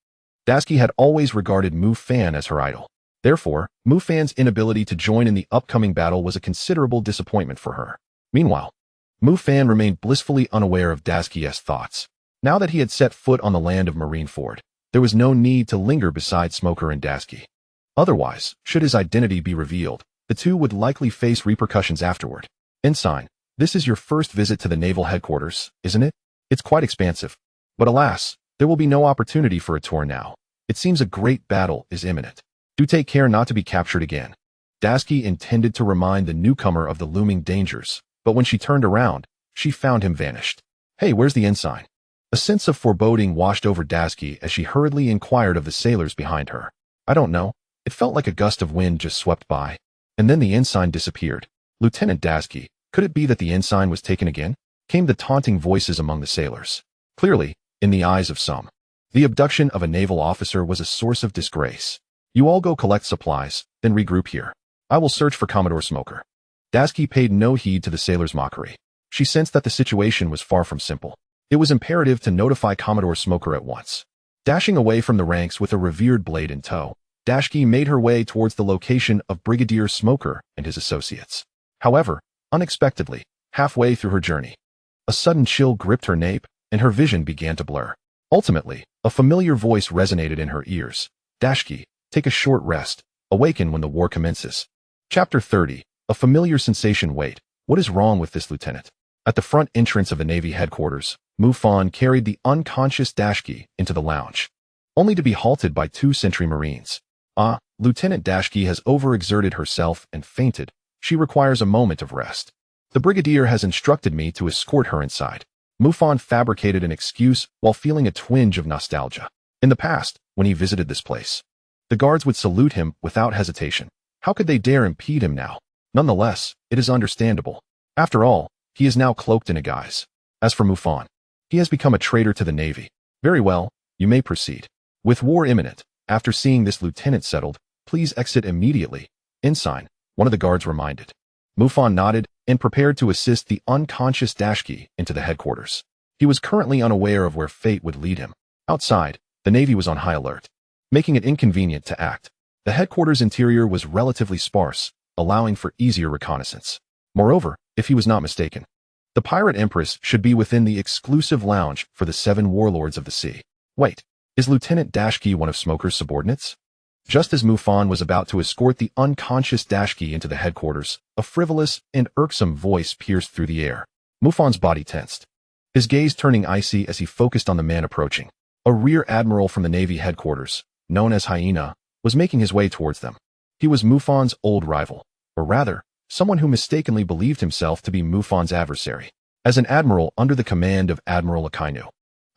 Dasky had always regarded Mufan as her idol. Therefore, Mufan's inability to join in the upcoming battle was a considerable disappointment for her. Meanwhile, Mufan remained blissfully unaware of Dasky's thoughts. Now that he had set foot on the land of Marineford, there was no need to linger beside Smoker and Dasky. Otherwise, should his identity be revealed, the two would likely face repercussions afterward. Ensign, this is your first visit to the naval headquarters, isn't it? It's quite expansive. But alas, there will be no opportunity for a tour now. It seems a great battle is imminent. Do take care not to be captured again. Dasky intended to remind the newcomer of the looming dangers, but when she turned around, she found him vanished. Hey, where's the ensign? A sense of foreboding washed over Dasky as she hurriedly inquired of the sailors behind her. I don't know. It felt like a gust of wind just swept by. And then the ensign disappeared. Lieutenant Dasky, could it be that the ensign was taken again? Came the taunting voices among the sailors. Clearly, in the eyes of some, the abduction of a naval officer was a source of disgrace. You all go collect supplies, then regroup here. I will search for Commodore Smoker. Dasky paid no heed to the sailors' mockery. She sensed that the situation was far from simple. It was imperative to notify Commodore Smoker at once. Dashing away from the ranks with a revered blade in tow, Dasky made her way towards the location of Brigadier Smoker and his associates. However, unexpectedly, halfway through her journey, a sudden chill gripped her nape, and her vision began to blur. Ultimately, a familiar voice resonated in her ears. Dasky, take a short rest. Awaken when the war commences. Chapter 30. A familiar sensation. Wait, what is wrong with this lieutenant? At the front entrance of the Navy headquarters, Mufan carried the unconscious Dasky into the lounge, only to be halted by 2 sentry Marines. Lieutenant Dasky has overexerted herself and fainted. She requires a moment of rest. The Brigadier has instructed me to escort her inside. Mufan fabricated an excuse while feeling a twinge of nostalgia. In the past, when he visited this place, the guards would salute him without hesitation. How could they dare impede him now? Nonetheless, it is understandable. After all, he is now cloaked in a guise. As for Mufan, he has become a traitor to the Navy. Very well, you may proceed. With war imminent, after seeing this lieutenant settled, please exit immediately. Ensign, one of the guards reminded. Mufan nodded and prepared to assist the unconscious Dasky into the headquarters. He was currently unaware of where fate would lead him. Outside, the Navy was on high alert, making it inconvenient to act. The headquarters interior was relatively sparse, allowing for easier reconnaissance. Moreover, if he was not mistaken, the Pirate Empress should be within the exclusive lounge for the 7 warlords of the sea. Wait, is Lieutenant Dasky one of Smoker's subordinates? Just as Mufan was about to escort the unconscious Dasky into the headquarters, a frivolous and irksome voice pierced through the air. Mufan's body tensed, his gaze turning icy as he focused on the man approaching. A Rear Admiral from the Navy headquarters, known as Hyena, was making his way towards them. He was Mufan's old rival, or rather, someone who mistakenly believed himself to be Mufan's adversary. As an admiral under the command of Admiral Akinu,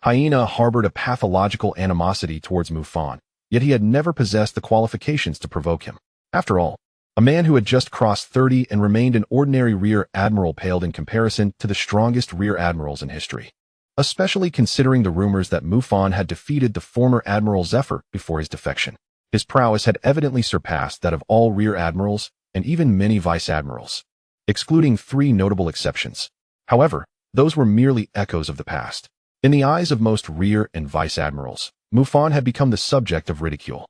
Hyena harbored a pathological animosity towards Mufan, yet he had never possessed the qualifications to provoke him. After all, a man who had just crossed 30 and remained an ordinary Rear Admiral paled in comparison to the strongest Rear Admirals in history, especially considering the rumors that Mufan had defeated the former Admiral Zephyr before his defection. His prowess had evidently surpassed that of all Rear Admirals and even many Vice Admirals, excluding 3 notable exceptions. However, those were merely echoes of the past. In the eyes of most Rear and Vice Admirals, Mufan had become the subject of ridicule.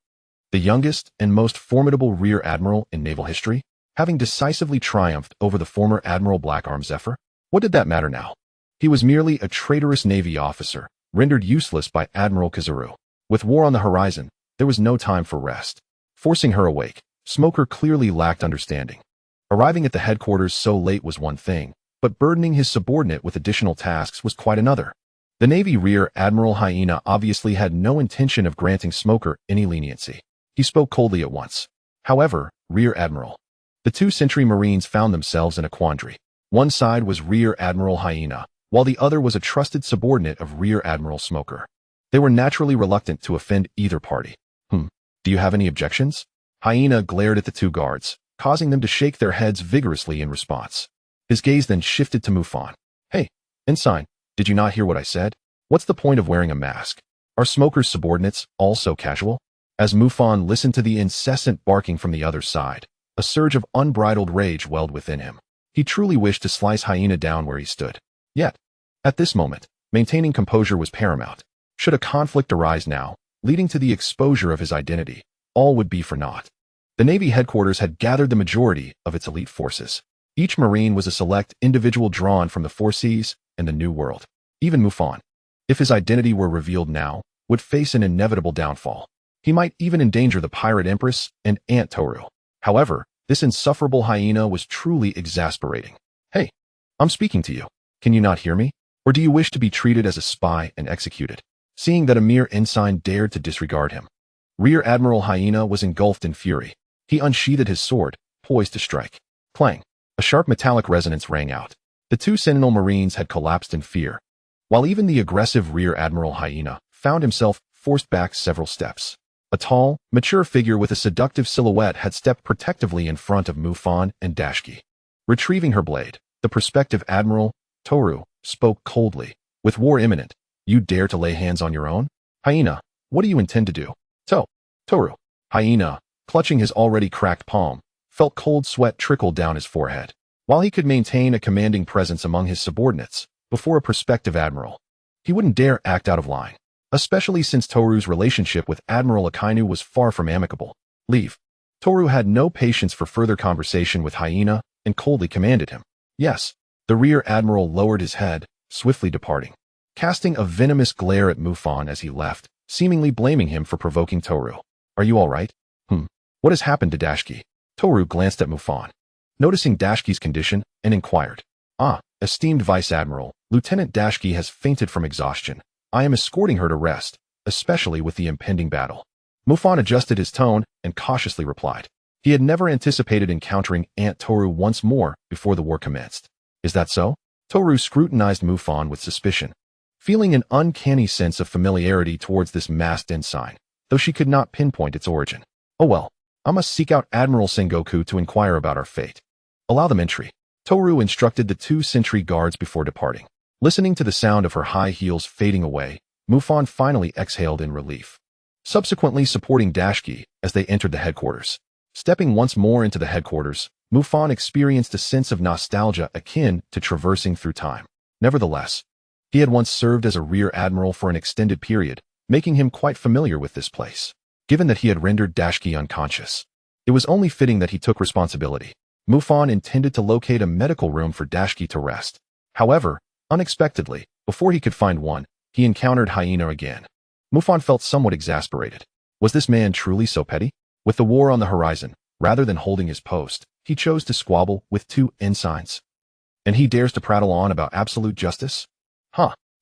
The youngest and most formidable Rear Admiral in naval history, having decisively triumphed over the former Admiral Blackarm Zephyr, what did that matter now? He was merely a traitorous Navy officer, rendered useless by Admiral Kazuru. With war on the horizon, there was no time for rest. Forcing her awake, Smoker clearly lacked understanding. Arriving at the headquarters so late was one thing, but burdening his subordinate with additional tasks was quite another. The Navy Rear Admiral Hyena obviously had no intention of granting Smoker any leniency. He spoke coldly at once. However, Rear Admiral. The 2 sentry Marines found themselves in a quandary. One side was Rear Admiral Hyena, while the other was a trusted subordinate of Rear Admiral Smoker. They were naturally reluctant to offend either party. Do you have any objections? Hyena glared at the 2 guards, causing them to shake their heads vigorously in response. His gaze then shifted to Mufan. Hey, Ensign, did you not hear what I said? What's the point of wearing a mask? Are Smoker's subordinates all so casual? As Mufan listened to the incessant barking from the other side, a surge of unbridled rage welled within him. He truly wished to slice Hyena down where he stood. Yet, at this moment, maintaining composure was paramount. Should a conflict arise now, leading to the exposure of his identity, all would be for naught. The Navy headquarters had gathered the majority of its elite forces. Each Marine was a select individual drawn from the 4 seas and the New World. Even Mufan, if his identity were revealed now, would face an inevitable downfall. He might even endanger the Pirate Empress and Aunt Toru. However, this insufferable hyena was truly exasperating. Hey, I'm speaking to you. Can you not hear me? Or do you wish to be treated as a spy and executed? Seeing that a mere ensign dared to disregard him, Rear Admiral Hyena was engulfed in fury. He unsheathed his sword, poised to strike. Clang! A sharp metallic resonance rang out. The two Sentinel Marines had collapsed in fear, while even the aggressive Rear Admiral Hyena found himself forced back several steps. A tall, mature figure with a seductive silhouette had stepped protectively in front of Mufan and Dashki. Retrieving her blade, the prospective Admiral, Toru, spoke coldly. With war imminent, you dare to lay hands on your own? Hyena, what do you intend to do? Toru. Hyena, clutching his already cracked palm, felt cold sweat trickle down his forehead. While he could maintain a commanding presence among his subordinates, before a prospective admiral, he wouldn't dare act out of line, especially since Toru's relationship with Admiral Akinu was far from amicable. Leave. Toru had no patience for further conversation with Hyena and coldly commanded him. Yes. The Rear Admiral lowered his head, swiftly departing, casting a venomous glare at Mufan as he left, seemingly blaming him for provoking Toru. Are you all right? What has happened to Dashki? Toru glanced at Mufan, noticing Dashki's condition, and inquired. Esteemed Vice Admiral, Lieutenant Dashki has fainted from exhaustion. I am escorting her to rest, especially with the impending battle. Mufan adjusted his tone and cautiously replied. He had never anticipated encountering Aunt Toru once more before the war commenced. Is that so? Toru scrutinized Mufan with suspicion, feeling an uncanny sense of familiarity towards this masked ensign, though she could not pinpoint its origin. Oh well, I must seek out Admiral Sengoku to inquire about our fate. Allow them entry. Toru instructed the two sentry guards before departing. Listening to the sound of her high heels fading away, Mufan finally exhaled in relief, subsequently supporting Dashki as they entered the headquarters. Stepping once more into the headquarters, Mufan experienced a sense of nostalgia akin to traversing through time. Nevertheless, he had once served as a Rear Admiral for an extended period, making him quite familiar with this place. Given that he had rendered Dashki unconscious, it was only fitting that he took responsibility. Mufan intended to locate a medical room for Dashki to rest. However, unexpectedly, before he could find one, he encountered Hyena again. Mufan felt somewhat exasperated. Was this man truly so petty? With the war on the horizon, rather than holding his post, he chose to squabble with two ensigns. And he dares to prattle on about absolute justice?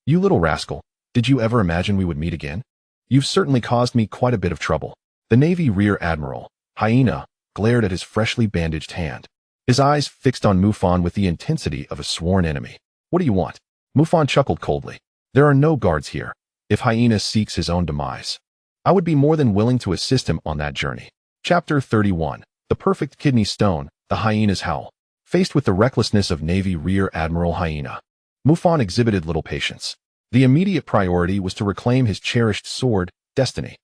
You little rascal, did you ever imagine we would meet again? You've certainly caused me quite a bit of trouble. The Navy Rear Admiral, Hyena, glared at his freshly bandaged hand, his eyes fixed on Mufan with the intensity of a sworn enemy. What do you want? Mufan chuckled coldly. There are no guards here. If Hyena seeks his own demise, I would be more than willing to assist him on that journey. Chapter 31. The Perfect Kidney Stone, the Hyena's Howl. Faced with the recklessness of Navy Rear Admiral Hyena, Mufan exhibited little patience. The immediate priority was to reclaim his cherished sword, Destiny,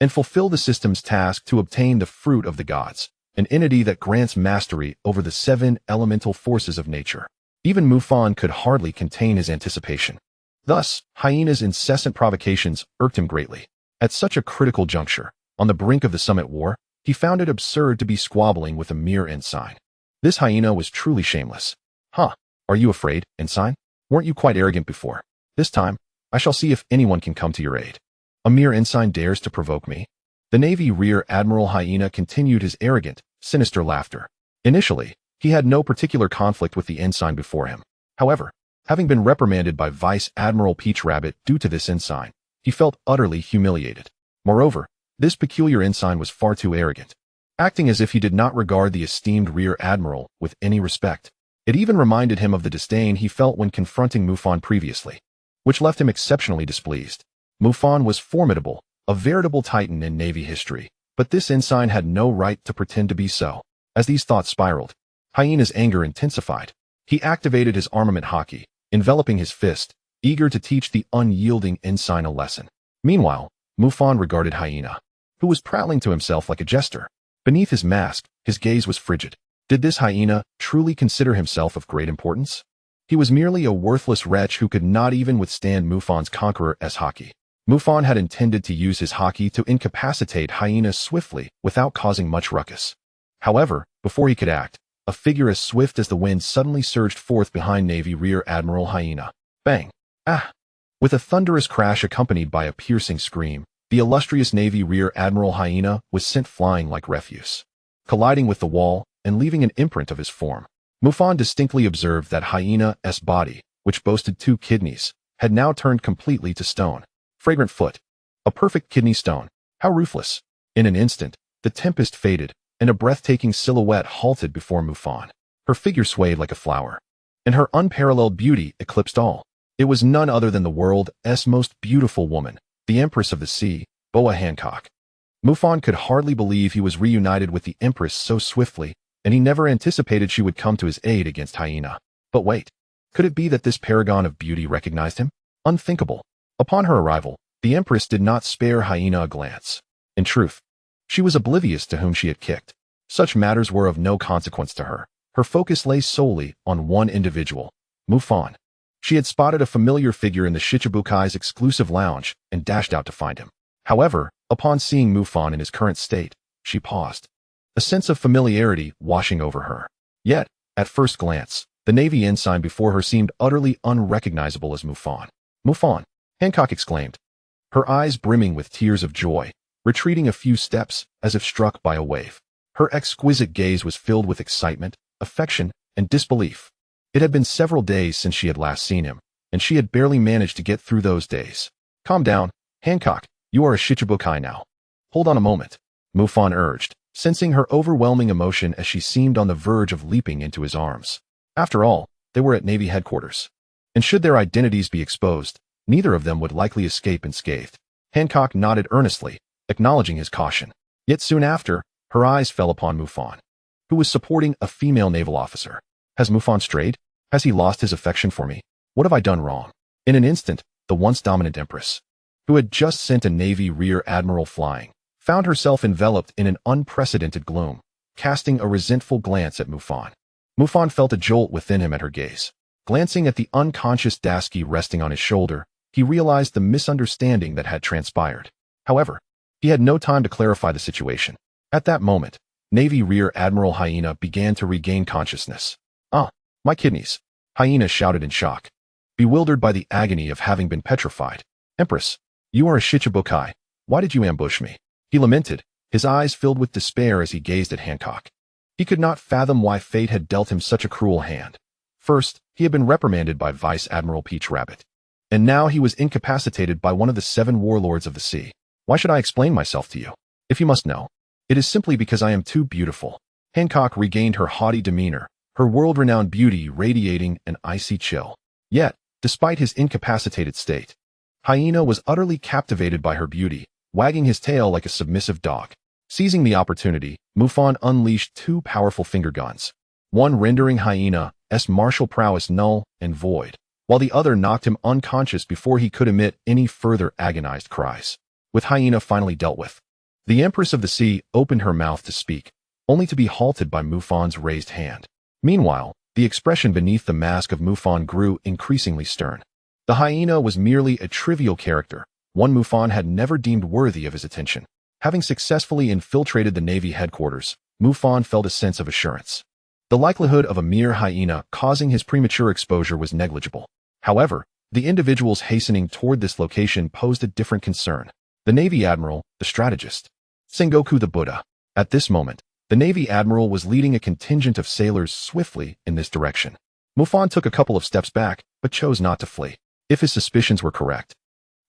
and fulfill the system's task to obtain the fruit of the gods, an entity that grants mastery over the 7 elemental forces of nature. Even Mufan could hardly contain his anticipation. Thus, Hyena's incessant provocations irked him greatly. At such a critical juncture, on the brink of the summit war, he found it absurd to be squabbling with a mere ensign. This Hyena was truly shameless. Are you afraid, ensign? Weren't you quite arrogant before? This time, I shall see if anyone can come to your aid. A mere ensign dares to provoke me? The Navy Rear Admiral Hyena continued his arrogant, sinister laughter. Initially, he had no particular conflict with the ensign before him. However, having been reprimanded by Vice Admiral Peach Rabbit due to this ensign, he felt utterly humiliated. Moreover, this peculiar ensign was far too arrogant, acting as if he did not regard the esteemed Rear Admiral with any respect. It even reminded him of the disdain he felt when confronting Mufan previously, which left him exceptionally displeased. Mufan was formidable, a veritable titan in Navy history, but this ensign had no right to pretend to be so. As these thoughts spiraled, Hyena's anger intensified. He activated his armament hockey, enveloping his fist, eager to teach the unyielding ensign a lesson. Meanwhile, Mufan regarded Hyena, who was prattling to himself like a jester. Beneath his mask, his gaze was frigid. Did this Hyena truly consider himself of great importance? He was merely a worthless wretch who could not even withstand Mufan's conqueror-s hockey. Mufan had intended to use his hockey to incapacitate Hyena swiftly without causing much ruckus. However, before he could act, a figure as swift as the wind suddenly surged forth behind Navy Rear Admiral Hyena. Bang! With a thunderous crash accompanied by a piercing scream, the illustrious Navy Rear Admiral Hyena was sent flying like refuse, colliding with the wall and leaving an imprint of his form. Mufan distinctly observed that Hyena's body, which boasted 2 kidneys, had now turned completely to stone. Fragrant foot. A perfect kidney stone. How ruthless. In an instant, the tempest faded, and a breathtaking silhouette halted before Mufan. Her figure swayed like a flower, and her unparalleled beauty eclipsed all. It was none other than the world's most beautiful woman, the Empress of the Sea, Boa Hancock. Mufan could hardly believe he was reunited with the Empress so swiftly, and he never anticipated she would come to his aid against Hyena. But wait, could it be that this paragon of beauty recognized him? Unthinkable. Upon her arrival, the Empress did not spare Hyena a glance. In truth, she was oblivious to whom she had kicked. Such matters were of no consequence to her. Her focus lay solely on one individual, Mufan. She had spotted a familiar figure in the Shichibukai's exclusive lounge and dashed out to find him. However, upon seeing Mufan in his current state, she paused, a sense of familiarity washing over her. Yet, at first glance, the Navy ensign before her seemed utterly unrecognizable as Mufan. Mufan! Hancock exclaimed, her eyes brimming with tears of joy, retreating a few steps as if struck by a wave. Her exquisite gaze was filled with excitement, affection, and disbelief. It had been several days since she had last seen him, and she had barely managed to get through those days. Calm down, Hancock, you are a Shichibukai now. Hold on a moment, Mufan urged, sensing her overwhelming emotion as she seemed on the verge of leaping into his arms. After all, they were at Navy headquarters, and should their identities be exposed, neither of them would likely escape unscathed. Hancock nodded earnestly, acknowledging his caution. Yet soon after, her eyes fell upon Mufan, who was supporting a female naval officer. Has Mufan strayed? Has he lost his affection for me? What have I done wrong? In an instant, the once dominant Empress, who had just sent a Navy Rear Admiral flying, found herself enveloped in an unprecedented gloom, casting a resentful glance at Mufan. Mufan felt a jolt within him at her gaze. Glancing at the unconscious Dasky resting on his shoulder, he realized the misunderstanding that had transpired. However, he had no time to clarify the situation. At that moment, Navy Rear Admiral Hyena began to regain consciousness. Ah, my kidneys, Hyena shouted in shock, bewildered by the agony of having been petrified. Empress, you are a Shichibukai. Why did you ambush me? He lamented, his eyes filled with despair as he gazed at Hancock. He could not fathom why fate had dealt him such a cruel hand. First, he had been reprimanded by Vice Admiral Peach Rabbit, and now he was incapacitated by one of the 7 warlords of the sea. Why should I explain myself to you? If you must know, it is simply because I am too beautiful. Hancock regained her haughty demeanor, her world-renowned beauty radiating an icy chill. Yet, despite his incapacitated state, Hyena was utterly captivated by her beauty, wagging his tail like a submissive dog. Seizing the opportunity, Mufan unleashed 2 powerful finger guns, one rendering Hyena's martial prowess null and void, while the other knocked him unconscious before he could emit any further agonized cries. With Hyena finally dealt with, the Empress of the Sea opened her mouth to speak, only to be halted by Mufan's raised hand. Meanwhile, the expression beneath the mask of Mufan grew increasingly stern. The Hyena was merely a trivial character, one Mufan had never deemed worthy of his attention. Having successfully infiltrated the Navy headquarters, Mufan felt a sense of assurance. The likelihood of a mere Hyena causing his premature exposure was negligible. However, the individuals hastening toward this location posed a different concern. The Navy Admiral, the strategist, Sengoku the Buddha. At this moment, the Navy Admiral was leading a contingent of sailors swiftly in this direction. Mufan took a couple of steps back, but chose not to flee. If his suspicions were correct,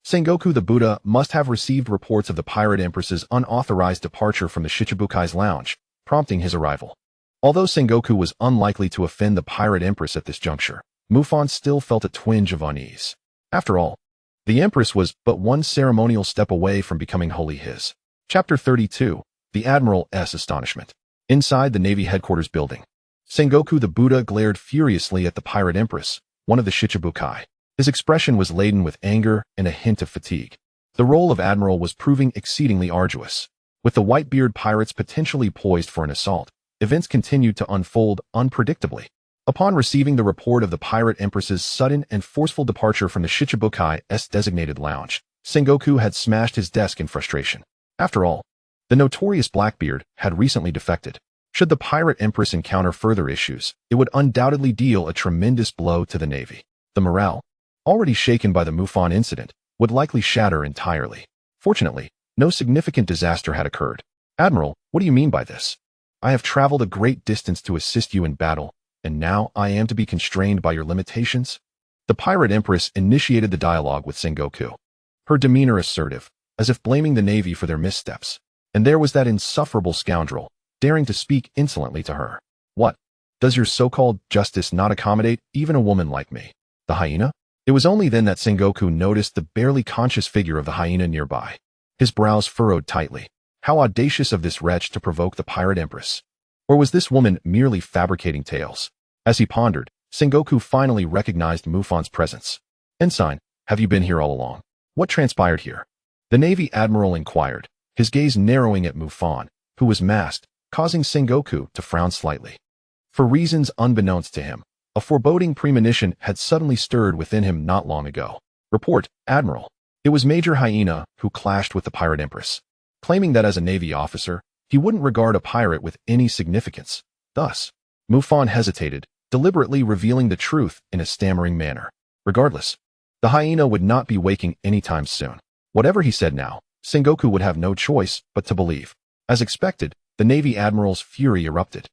Sengoku the Buddha must have received reports of the Pirate Empress's unauthorized departure from the Shichibukai's lounge, prompting his arrival. Although Sengoku was unlikely to offend the Pirate Empress at this juncture, Mufan still felt a twinge of unease. After all, the Empress was but one ceremonial step away from becoming wholly his. Chapter 32, The Admiral's Astonishment. Inside the Navy headquarters building, Sengoku the Buddha glared furiously at the Pirate Empress, one of the Shichibukai. His expression was laden with anger and a hint of fatigue. The role of Admiral was proving exceedingly arduous. With the Whitebeard pirates potentially poised for an assault, events continued to unfold unpredictably. Upon receiving the report of the Pirate Empress's sudden and forceful departure from the Shichibukai's designated lounge, Sengoku had smashed his desk in frustration. After all, the notorious Blackbeard had recently defected. Should the Pirate Empress encounter further issues, it would undoubtedly deal a tremendous blow to the Navy. The morale, already shaken by the Mufan incident, would likely shatter entirely. Fortunately, no significant disaster had occurred. Admiral, what do you mean by this? I have traveled a great distance to assist you in battle, and now I am to be constrained by your limitations? The Pirate Empress initiated the dialogue with Sengoku, her demeanor assertive, as if blaming the Navy for their missteps. And there was that insufferable scoundrel, daring to speak insolently to her. What? Does your so-called justice not accommodate even a woman like me? The hyena? It was only then that Sengoku noticed the barely conscious figure of the hyena nearby. His brows furrowed tightly. How audacious of this wretch to provoke the Pirate Empress. Or was this woman merely fabricating tales? As he pondered, Sengoku finally recognized Mufan's presence. Ensign, have you been here all along? What transpired here? The Navy Admiral inquired, his gaze narrowing at Mufan, who was masked, causing Sengoku to frown slightly. For reasons unbeknownst to him, a foreboding premonition had suddenly stirred within him not long ago. Report, Admiral. It was Major Hyena who clashed with the Pirate Empress, claiming that as a Navy officer, he wouldn't regard a pirate with any significance. Thus, Mufan hesitated, deliberately revealing the truth in a stammering manner. Regardless, the hyena would not be waking anytime soon. Whatever he said now, Sengoku would have no choice but to believe. As expected, the Navy Admiral's fury erupted.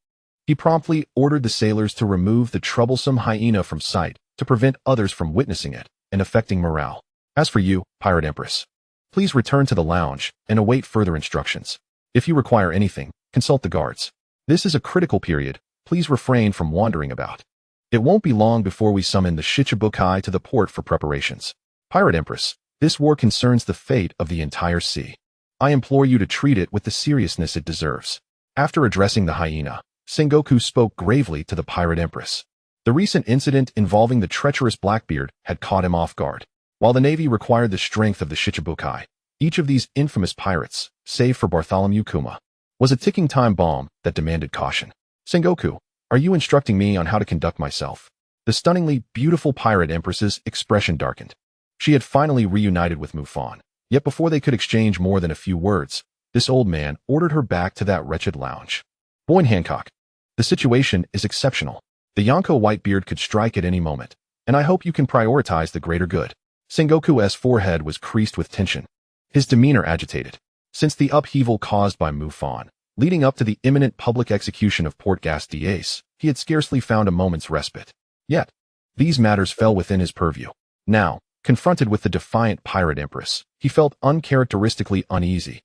He promptly ordered the sailors to remove the troublesome hyena from sight to prevent others from witnessing it and affecting morale. As for you, Pirate Empress, please return to the lounge and await further instructions. If you require anything, consult the guards. This is a critical period. Please refrain from wandering about. It won't be long before we summon the Shichibukai to the port for preparations. Pirate Empress, this war concerns the fate of the entire sea. I implore you to treat it with the seriousness it deserves. After addressing the hyena, Sengoku spoke gravely to the Pirate Empress. The recent incident involving the treacherous Blackbeard had caught him off guard. While the Navy required the strength of the Shichibukai, each of these infamous pirates, save for Bartholomew Kuma, was a ticking time bomb that demanded caution. Sengoku, are you instructing me on how to conduct myself? The stunningly beautiful Pirate Empress's expression darkened. She had finally reunited with Mufan, yet before they could exchange more than a few words, this old man ordered her back to that wretched lounge. Boy Hancock, the situation is exceptional. The Yonko Whitebeard could strike at any moment, and I hope you can prioritize the greater good. Sengoku's forehead was creased with tension, his demeanor agitated. Since the upheaval caused by Mufan, leading up to the imminent public execution of Port Gas d'Ace, he had scarcely found a moment's respite. Yet, these matters fell within his purview. Now, confronted with the defiant Pirate Empress, he felt uncharacteristically uneasy,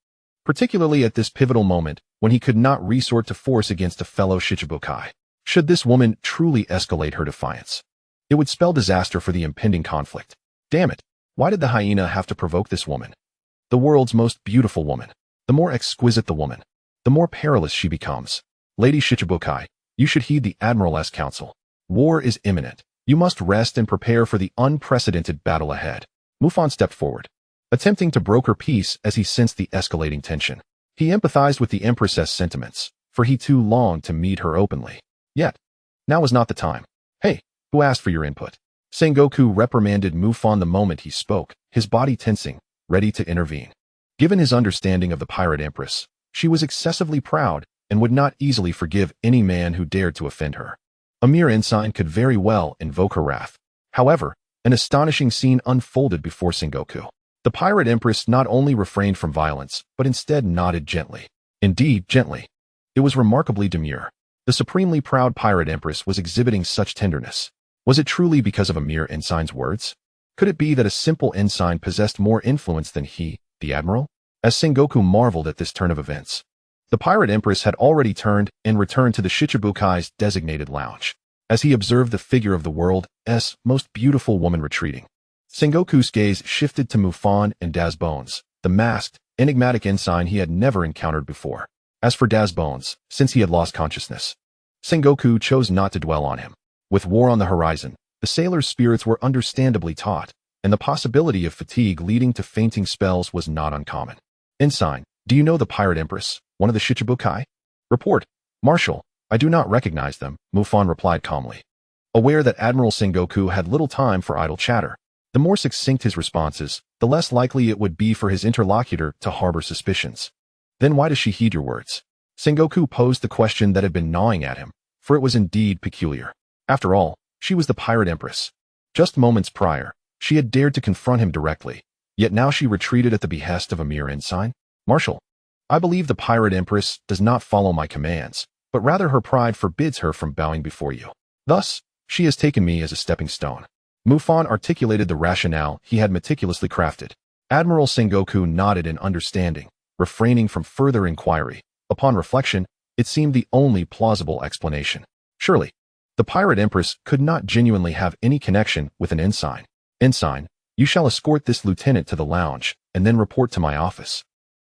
particularly at this pivotal moment when he could not resort to force against a fellow Shichibukai. Should this woman truly escalate her defiance, it would spell disaster for the impending conflict. Damn it, why did the hyena have to provoke this woman? The world's most beautiful woman. The more exquisite the woman, the more perilous she becomes. Lady Shichibukai, you should heed the Admiral's counsel. War is imminent. You must rest and prepare for the unprecedented battle ahead. Mufan stepped forward, attempting to broker peace as he sensed the escalating tension. He empathized with the Empress's sentiments, for he too longed to meet her openly. Yet, now was not the time. Hey, who asked for your input? Sengoku reprimanded Mufan the moment he spoke, his body tensing, ready to intervene. Given his understanding of the Pirate Empress, she was excessively proud and would not easily forgive any man who dared to offend her. A mere ensign could very well invoke her wrath. However, an astonishing scene unfolded before Sengoku. The Pirate Empress not only refrained from violence, but instead nodded gently. Indeed, gently. It was remarkably demure. The supremely proud Pirate Empress was exhibiting such tenderness. Was it truly because of a mere ensign's words? Could it be that a simple ensign possessed more influence than he, the Admiral? As Sengoku marveled at this turn of events, the Pirate Empress had already turned and returned to the Shichibukai's designated lounge. As he observed the figure of the world's most beautiful woman retreating, Sengoku's gaze shifted to Mufan and Dazbones, the masked, enigmatic ensign he had never encountered before. As for Dazbones, since he had lost consciousness, Sengoku chose not to dwell on him. With war on the horizon, the sailors' spirits were understandably taut, and the possibility of fatigue leading to fainting spells was not uncommon. Ensign, do you know the Pirate Empress, one of the Shichibukai? Report, Marshal, I do not recognize them, Mufan replied calmly. Aware that Admiral Sengoku had little time for idle chatter, the more succinct his responses, the less likely it would be for his interlocutor to harbor suspicions. Then why does she heed your words? Sengoku posed the question that had been gnawing at him, for it was indeed peculiar. After all, she was the Pirate Empress. Just moments prior, she had dared to confront him directly, Yet now she retreated at the behest of a mere ensign? Marshal, I believe the Pirate Empress does not follow my commands, but rather her pride forbids her from bowing before you. Thus, she has taken me as a stepping stone. Mufan articulated the rationale he had meticulously crafted. Admiral Sengoku nodded in understanding, refraining from further inquiry. Upon reflection, it seemed the only plausible explanation. Surely, the Pirate Empress could not genuinely have any connection with an ensign. Ensign, you shall escort this lieutenant to the lounge, and then report to my office.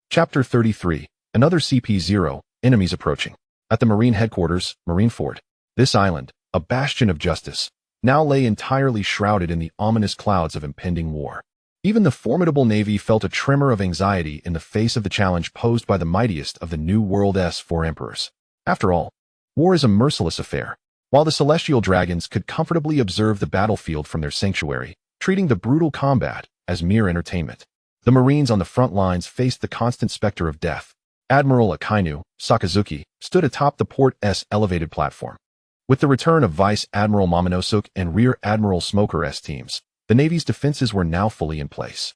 Chapter 33. Another CP0, enemies approaching. At the Marine headquarters, Marineford. This island, a bastion of justice, now lay entirely shrouded in the ominous clouds of impending war. Even the formidable navy felt a tremor of anxiety in the face of the challenge posed by the mightiest of the New World's four emperors. After all, war is a merciless affair. While the celestial dragons could comfortably observe the battlefield from their sanctuary, treating the brutal combat as mere entertainment, the Marines on the front lines faced the constant specter of death. Admiral Akinu, Sakazuki, stood atop the port's elevated platform. With the return of Vice Admiral Momonosuke and Rear Admiral Smoker's teams, the Navy's defenses were now fully in place.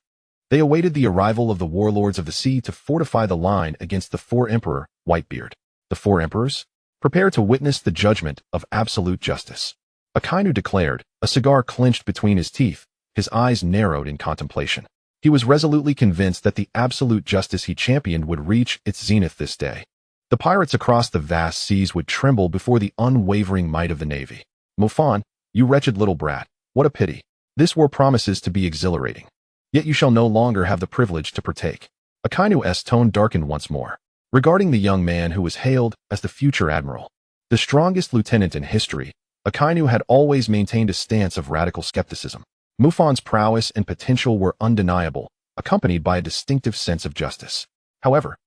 They awaited the arrival of the warlords of the sea to fortify the line against the Four Emperor, Whitebeard. The Four Emperors? Prepare to witness the judgment of absolute justice. Akinu declared, a cigar clenched between his teeth, his eyes narrowed in contemplation. He was resolutely convinced that the absolute justice he championed would reach its zenith this day. The pirates across the vast seas would tremble before the unwavering might of the Navy. Mufan, you wretched little brat, what a pity. This war promises to be exhilarating. Yet you shall no longer have the privilege to partake. Akinu's tone darkened once more, regarding the young man who was hailed as the future admiral. The strongest lieutenant in history, Akinu had always maintained a stance of radical skepticism. Mufan's prowess and potential were undeniable, accompanied by a distinctive sense of justice. However,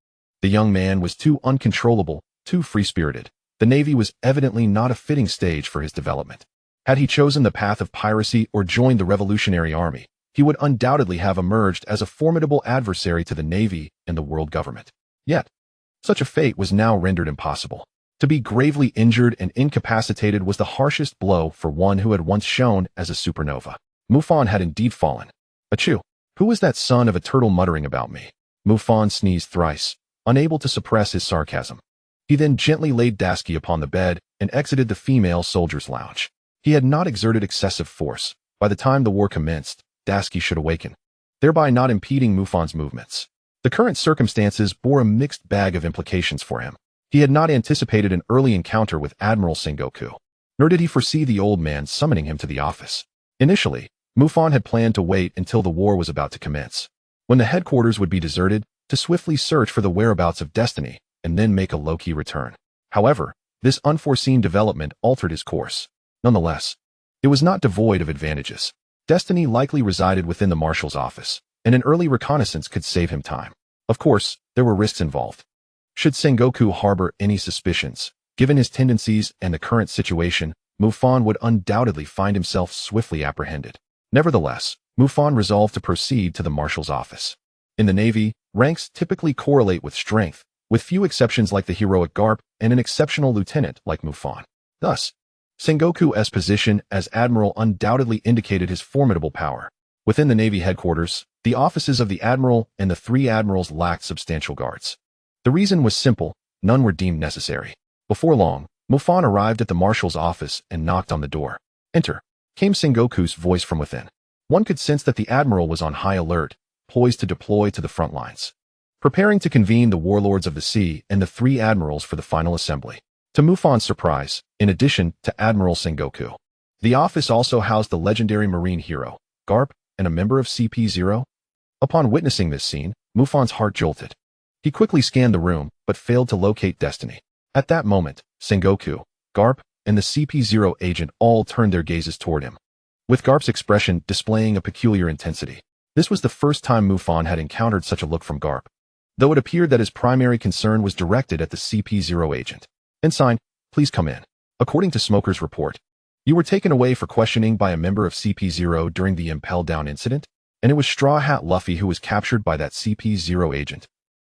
the young man was too uncontrollable, too free-spirited. The Navy was evidently not a fitting stage for his development. Had he chosen the path of piracy or joined the Revolutionary Army, he would undoubtedly have emerged as a formidable adversary to the Navy and the world government. Yet, such a fate was now rendered impossible. To be gravely injured and incapacitated was the harshest blow for one who had once shone as a supernova. Mufan had indeed fallen. Achoo! Who was that son of a turtle muttering about me? Mufan sneezed thrice, unable to suppress his sarcasm. He then gently laid Dasky upon the bed and exited the female soldiers' lounge. He had not exerted excessive force. By the time the war commenced, Dasky should awaken, thereby not impeding Mufan's movements. The current circumstances bore a mixed bag of implications for him. He had not anticipated an early encounter with Admiral Sengoku, nor did he foresee the old man summoning him to the office. Initially, Mufan had planned to wait until the war was about to commence, when the headquarters would be deserted, to swiftly search for the whereabouts of Destiny and then make a low-key return. However, this unforeseen development altered his course. Nonetheless, it was not devoid of advantages. Destiny likely resided within the marshal's office, and an early reconnaissance could save him time. Of course, there were risks involved. Should Sengoku harbor any suspicions, given his tendencies and the current situation, Mufan would undoubtedly find himself swiftly apprehended. Nevertheless, Mufan resolved to proceed to the marshal's office. In the Navy, ranks typically correlate with strength, with few exceptions like the heroic Garp and an exceptional lieutenant like Mufan. Thus, Sengoku's position as admiral undoubtedly indicated his formidable power. Within the Navy headquarters, the offices of the admiral and the three admirals lacked substantial guards. The reason was simple, none were deemed necessary. Before long, Mufan arrived at the marshal's office and knocked on the door. Enter, came Sengoku's voice from within. One could sense that the admiral was on high alert, poised to deploy to the front lines, preparing to convene the warlords of the sea and the three admirals for the final assembly. To Mufan's surprise, in addition to Admiral Sengoku, the office also housed the legendary marine hero, Garp, and a member of CP0. Upon witnessing this scene, Mufan's heart jolted. He quickly scanned the room, but failed to locate Destiny. At that moment, Sengoku, Garp, and the CP0 agent all turned their gazes toward him, with Garp's expression displaying a peculiar intensity. This was the first time Mufan had encountered such a look from Garp, though it appeared that his primary concern was directed at the CP0 agent. Ensign, please come in. According to Smoker's report, you were taken away for questioning by a member of CP0 during the Impel down incident, and it was Straw Hat Luffy who was captured by that CP0 agent.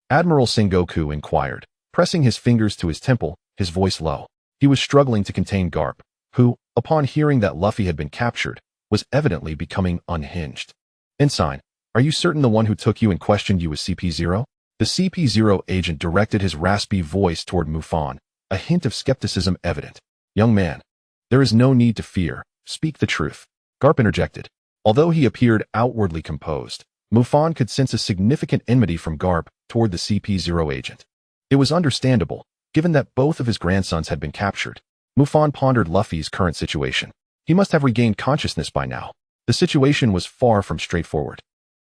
Admiral Sengoku inquired, pressing his fingers to his temple, his voice low. He was struggling to contain Garp, who, upon hearing that Luffy had been captured, was evidently becoming unhinged. Ensign, Are you certain the one who took you and questioned you was CP0? The CP0 agent directed his raspy voice toward Mufan, a hint of skepticism evident. Young man, there is no need to fear. Speak the truth. Garp interjected. Although he appeared outwardly composed, Mufan could sense a significant enmity from Garp toward the CP0 agent. It was understandable, given that both of his grandsons had been captured. Mufan pondered Luffy's current situation. He must have regained consciousness by now. The situation was far from straightforward.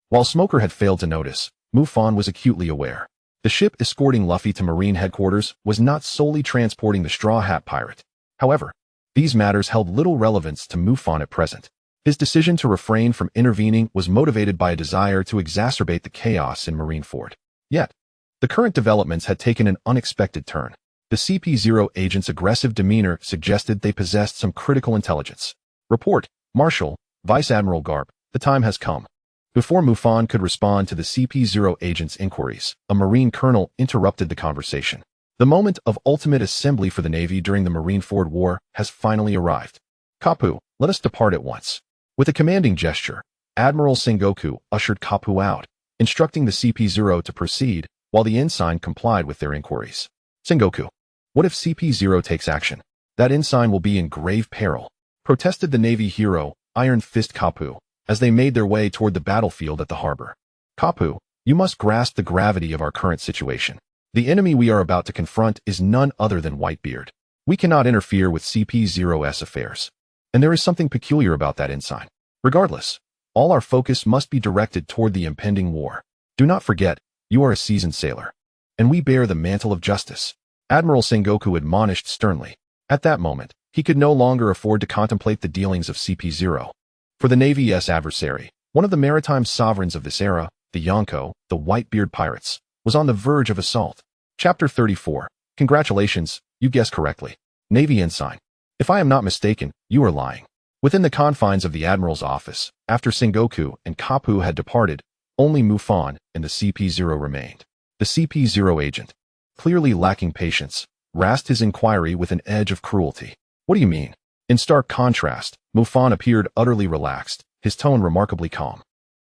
While Smoker had failed to notice, Mufan was acutely aware. The ship escorting Luffy to Marine headquarters was not solely transporting the Straw Hat Pirate. However, these matters held little relevance to Mufan at present. His decision to refrain from intervening was motivated by a desire to exacerbate the chaos in Marineford. Yet, the current developments had taken an unexpected turn. The CP0 agent's aggressive demeanor suggested they possessed some critical intelligence. Report, Marshal, Vice Admiral Garp, the time has come. Before Mufan could respond to the CP0 agent's inquiries, a Marine colonel interrupted the conversation. The moment of ultimate assembly for the Navy during the Marineford War has finally arrived. Kapu, let us depart at once. With a commanding gesture, Admiral Sengoku ushered Kapu out, instructing the CP0 to proceed, while the ensign complied with their inquiries. Sengoku, what if CP0 takes action? That ensign will be in grave peril, protested the Navy hero, Iron Fist Kapu, as they made their way toward the battlefield at the harbor. Kapu, you must grasp the gravity of our current situation. The enemy we are about to confront is none other than Whitebeard. We cannot interfere with CP0's affairs. And there is something peculiar about that ensign. Regardless, all our focus must be directed toward the impending war. Do not forget, you are a seasoned sailor, and we bear the mantle of justice. Admiral Sengoku admonished sternly. At that moment, he could no longer afford to contemplate the dealings of CP0. For the Navy's adversary, one of the maritime sovereigns of this era, the Yonko, the Whitebeard pirates, was on the verge of assault. Chapter 34. Congratulations, you guessed correctly. Navy ensign. If I am not mistaken, you are lying. Within the confines of the Admiral's office, after Sengoku and Kapu had departed, only Mufan and the CP0 remained. The CP0 agent, clearly lacking patience, rasped his inquiry with an edge of cruelty. What do you mean? In stark contrast, Mufan appeared utterly relaxed, his tone remarkably calm.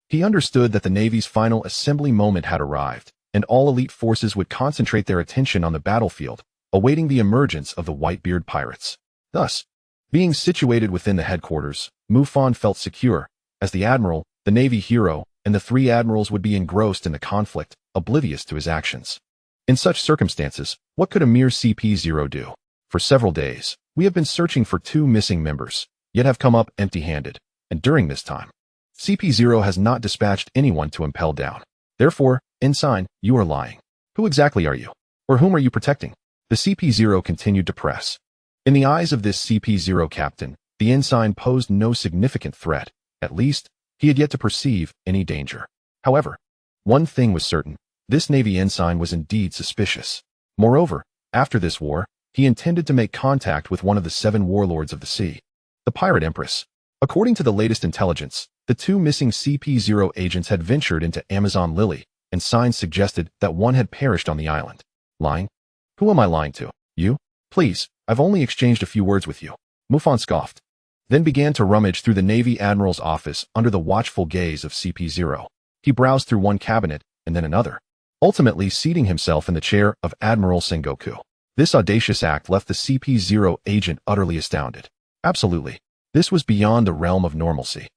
He understood that the Navy's final assembly moment had arrived, and all elite forces would concentrate their attention on the battlefield, awaiting the emergence of the Whitebeard pirates. Thus, being situated within the headquarters, Mufan felt secure, as the Admiral, the Navy hero, and the three admirals would be engrossed in the conflict, oblivious to his actions. In such circumstances, what could a mere CP0 do? For several days, we have been searching for 2 missing members, yet have come up empty-handed, and during this time, CP0 has not dispatched anyone to Impel down. Therefore, ensign, you are lying. Who exactly are you? Or whom are you protecting? The CP0 continued to press. In the eyes of this CP0 captain, the ensign posed no significant threat. At least, he had yet to perceive any danger. However, one thing was certain. This Navy ensign was indeed suspicious. Moreover, after this war, he intended to make contact with one of the 7 warlords of the sea, the Pirate Empress. According to the latest intelligence, the 2 missing CP0 agents had ventured into Amazon Lily, and signs suggested that one had perished on the island. Lying? Who am I lying to? You? Please, I've only exchanged a few words with you. Mufan scoffed, then began to rummage through the Navy Admiral's office under the watchful gaze of CP0. He browsed through one cabinet, and then another, ultimately seating himself in the chair of Admiral Sengoku. This audacious act left the CP0 agent utterly astounded. Absolutely. This was beyond the realm of normalcy.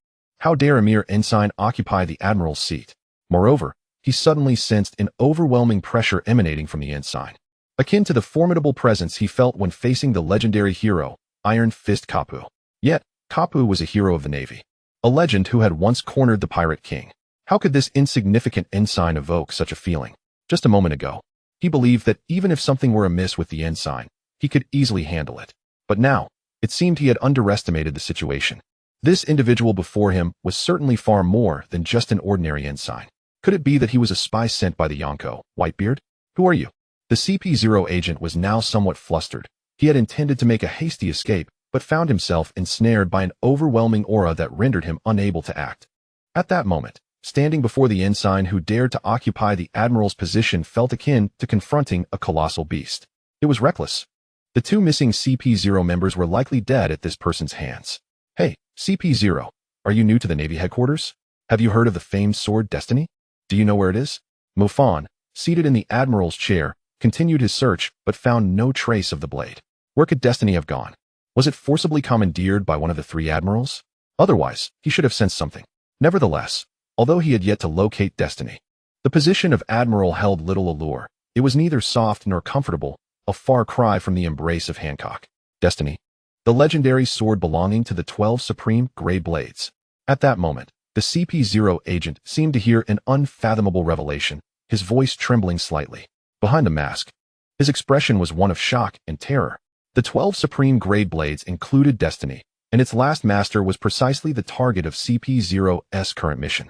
How dare a mere ensign occupy the Admiral's seat? Moreover, he suddenly sensed an overwhelming pressure emanating from the ensign, akin to the formidable presence he felt when facing the legendary hero, Iron Fist Kapu. Yet, Kapu was a hero of the Navy, a legend who had once cornered the Pirate King. How could this insignificant ensign evoke such a feeling? Just a moment ago, he believed that even if something were amiss with the ensign, he could easily handle it. But now, it seemed he had underestimated the situation. This individual before him was certainly far more than just an ordinary ensign. Could it be that he was a spy sent by the Yonko, Whitebeard? Who are you? The CP0 agent was now somewhat flustered. He had intended to make a hasty escape, but found himself ensnared by an overwhelming aura that rendered him unable to act. At that moment, standing before the ensign who dared to occupy the Admiral's position felt akin to confronting a colossal beast. It was reckless. The 2 missing CP0 members were likely dead at this person's hands. Hey, CP0, are you new to the Navy headquarters? Have you heard of the famed sword Destiny? Do you know where it is? Mufan, seated in the Admiral's chair, continued his search but found no trace of the blade. Where could Destiny have gone? Was it forcibly commandeered by one of the three Admirals? Otherwise, he should have sensed something. Nevertheless, although he had yet to locate Destiny, the position of Admiral held little allure. It was neither soft nor comfortable, a far cry from the embrace of Hancock. Destiny, the legendary sword belonging to the 12 supreme grade blades. At that moment, the CP0 agent seemed to hear an unfathomable revelation, his voice trembling slightly. Behind the mask, his expression was one of shock and terror. The 12 supreme grade blades included Destiny, and its last master was precisely the target of CP0's current mission.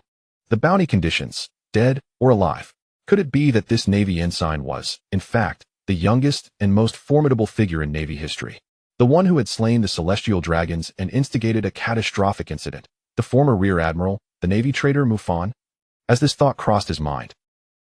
The bounty conditions, dead or alive. Could it be that this Navy ensign was, in fact, the youngest and most formidable figure in Navy history? The one who had slain the celestial dragons and instigated a catastrophic incident, the former Rear Admiral, the Navy traitor Mufan? As this thought crossed his mind,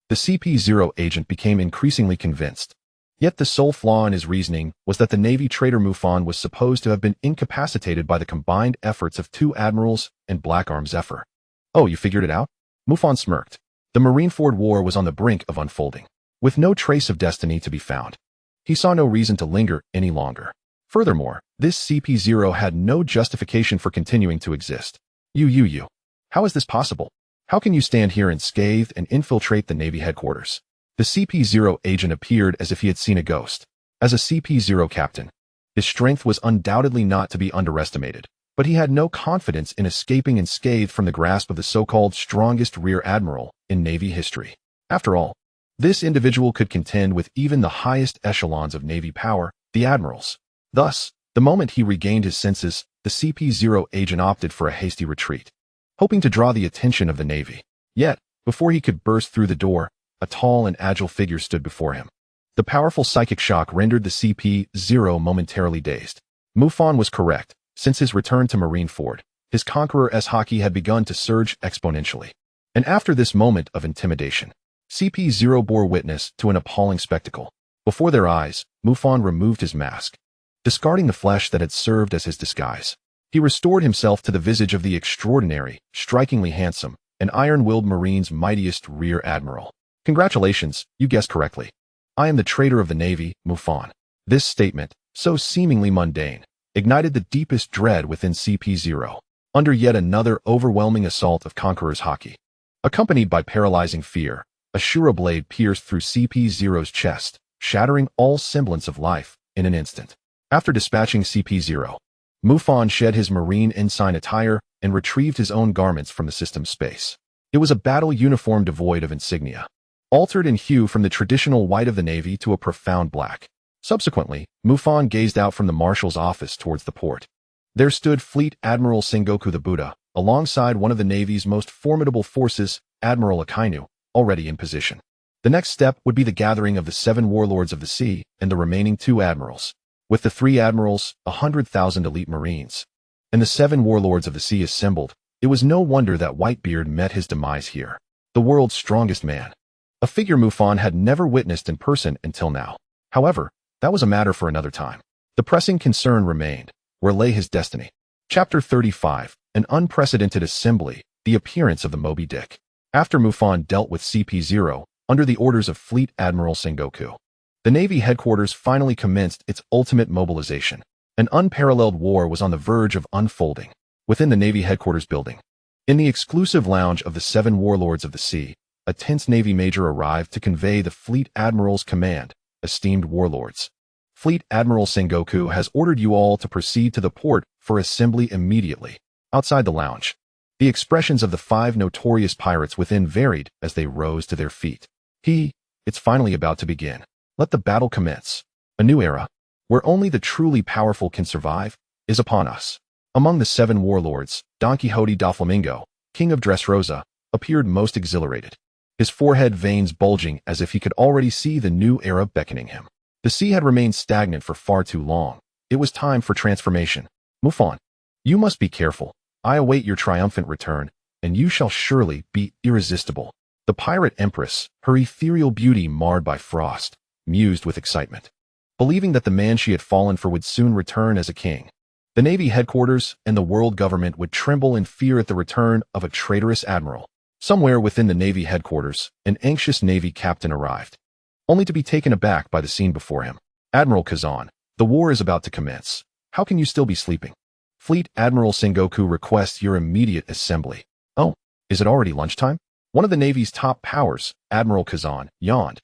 the CP0 agent became increasingly convinced. Yet the sole flaw in his reasoning was that the Navy traitor Mufan was supposed to have been incapacitated by the combined efforts of two Admirals and Black Arm Zephyr. Oh, you figured it out? Mufan smirked. The Marineford War was on the brink of unfolding, with no trace of Destiny to be found. He saw no reason to linger any longer. Furthermore, this CP0 had no justification for continuing to exist. You. How is this possible? How can you stand here unscathed and infiltrate the Navy headquarters? The CP0 agent appeared as if he had seen a ghost. As a CP0 captain, his strength was undoubtedly not to be underestimated, but he had no confidence in escaping unscathed from the grasp of the so-called strongest Rear Admiral in Navy history. After all, this individual could contend with even the highest echelons of Navy power, the Admirals. Thus, the moment he regained his senses, the CP0 agent opted for a hasty retreat, hoping to draw the attention of the Navy. Yet, before he could burst through the door, a tall and agile figure stood before him. The powerful psychic shock rendered the CP0 momentarily dazed. Mufan was correct. Since his return to Marineford, his conqueror's haki had begun to surge exponentially. And after this moment of intimidation, CP0 bore witness to an appalling spectacle. Before their eyes, Mufan removed his mask. Discarding the flesh that had served as his disguise, he restored himself to the visage of the extraordinary, strikingly handsome, and iron-willed Marine's mightiest Rear Admiral. Congratulations, you guessed correctly. I am the traitor of the Navy, Mufan. This statement, so seemingly mundane, ignited the deepest dread within CP0. Under yet another overwhelming assault of Conqueror's haki, accompanied by paralyzing fear, a Shura blade pierced through CP0's chest, shattering all semblance of life in an instant. After dispatching CP0, Mufan shed his Marine ensign attire and retrieved his own garments from the system's space. It was a battle uniform devoid of insignia, altered in hue from the traditional white of the Navy to a profound black. Subsequently, Mufan gazed out from the marshal's office towards the port. There stood Fleet Admiral Sengoku the Buddha, alongside one of the Navy's most formidable forces, Admiral Akinu, already in position. The next step would be the gathering of the 7 warlords of the sea and the remaining 2 admirals. With the 3 admirals, 100,000 elite marines, and the 7 warlords of the sea assembled, it was no wonder that Whitebeard met his demise here. The world's strongest man. A figure Mufan had never witnessed in person until now. However, that was a matter for another time. The pressing concern remained. Where lay his destiny? Chapter 35, An Unprecedented Assembly, the Appearance of the Moby Dick. After Mufan dealt with CP0, under the orders of Fleet Admiral Sengoku, the Navy headquarters finally commenced its ultimate mobilization. An unparalleled war was on the verge of unfolding. Within the Navy headquarters building, in the exclusive lounge of the 7 warlords of the sea, a tense Navy major arrived to convey the Fleet Admiral's command. Esteemed warlords, Fleet Admiral Sengoku has ordered you all to proceed to the port for assembly immediately. Outside the lounge, the expressions of the 5 notorious pirates within varied as they rose to their feet. It's finally about to begin. Let the battle commence. A new era, where only the truly powerful can survive, is upon us. Among the 7 warlords, Don Quixote da Flamingo, King of Dressrosa, appeared most exhilarated, his forehead veins bulging as if he could already see the new era beckoning him. The sea had remained stagnant for far too long. It was time for transformation. Mufan, you must be careful. I await your triumphant return, and you shall surely be irresistible. The Pirate Empress, her ethereal beauty marred by frost, mused with excitement, believing that the man she had fallen for would soon return as a king. The Navy headquarters and the world government would tremble in fear at the return of a traitorous admiral. Somewhere within the Navy headquarters, an anxious Navy captain arrived, only to be taken aback by the scene before him. Admiral Kazan, the war is about to commence. How can you still be sleeping? Fleet Admiral Sengoku requests your immediate assembly. Oh, is it already lunchtime? One of the Navy's top powers, Admiral Kazan, yawned,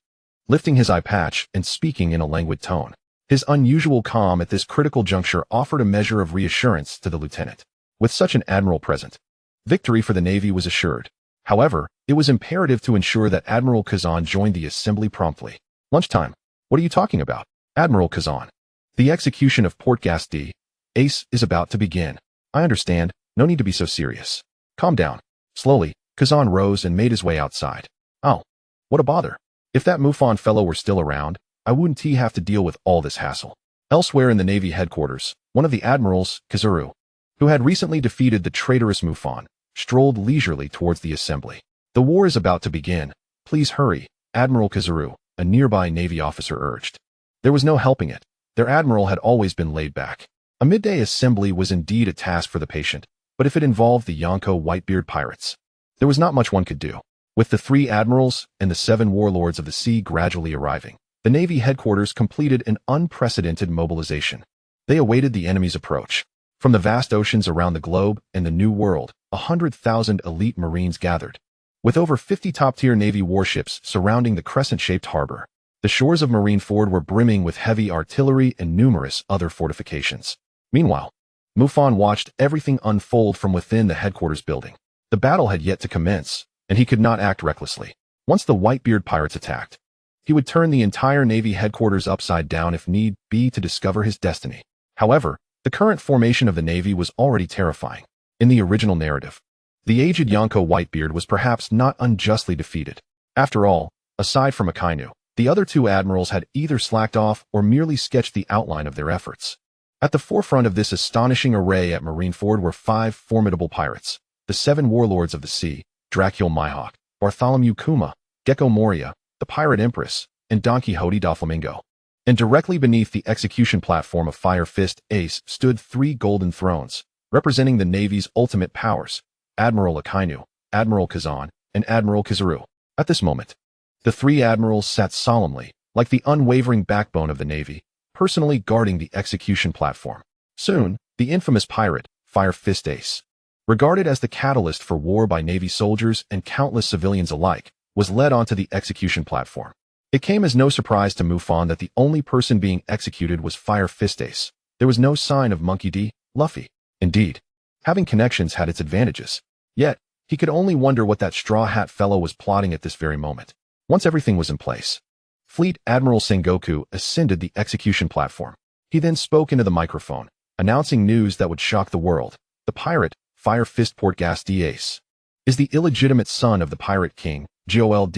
lifting his eye patch and speaking in a languid tone. His unusual calm at this critical juncture offered a measure of reassurance to the lieutenant. With such an admiral present, victory for the Navy was assured. However, it was imperative to ensure that Admiral Kazan joined the assembly promptly. Lunchtime? What are you talking about? Admiral Kazan. The execution of Port Gas D. Ace is about to begin. I understand, no need to be so serious. Calm down. Slowly, Kazan rose and made his way outside. Oh, what a bother. If that Mufan fellow were still around, I wouldn't have to deal with all this hassle. Elsewhere in the Navy headquarters, one of the admirals, Kazuru, who had recently defeated the traitorous Mufan, strolled leisurely towards the assembly. The war is about to begin. Please hurry, Admiral Kazuru, a nearby Navy officer urged. There was no helping it. Their admiral had always been laid back. A midday assembly was indeed a task for the patient, but if it involved the Yonko Whitebeard pirates, there was not much one could do. With the 3 admirals and the 7 warlords of the sea gradually arriving, the Navy headquarters completed an unprecedented mobilization. They awaited the enemy's approach. From the vast oceans around the globe and the New World, 100,000 elite Marines gathered. With over 50 top-tier Navy warships surrounding the crescent-shaped harbor, the shores of Marineford were brimming with heavy artillery and numerous other fortifications. Meanwhile, Mufan watched everything unfold from within the headquarters building. The battle had yet to commence, and he could not act recklessly. Once the Whitebeard pirates attacked, he would turn the entire Navy headquarters upside down if need be to discover his destiny. However, the current formation of the Navy was already terrifying. In the original narrative, the aged Yonko Whitebeard was perhaps not unjustly defeated. After all, aside from Akinu, the other 2 admirals had either slacked off or merely sketched the outline of their efforts. At the forefront of this astonishing array at Marineford were 5 formidable pirates, the 7 warlords of the sea, Dracul Mihawk, Bartholomew Kuma, Gecko Moria, the Pirate Empress, and Don Quixote Doflamingo. And directly beneath the execution platform of Fire Fist Ace stood 3 golden thrones, representing the Navy's ultimate powers, Admiral Akinu, Admiral Kazan, and Admiral Kazuru. At this moment, the 3 admirals sat solemnly, like the unwavering backbone of the Navy, personally guarding the execution platform. Soon, the infamous pirate, Fire Fist Ace, regarded as the catalyst for war by Navy soldiers and countless civilians alike, was led onto the execution platform. It came as no surprise to Mufan that the only person being executed was Fire Fist Ace. There was no sign of Monkey D. Luffy. Indeed, having connections had its advantages. Yet, he could only wonder what that straw hat fellow was plotting at this very moment. Once everything was in place, Fleet Admiral Sengoku ascended the execution platform. He then spoke into the microphone, announcing news that would shock the world. The pirate, Fire Fist Port Gas D. Ace, is the illegitimate son of the Pirate King, Gold.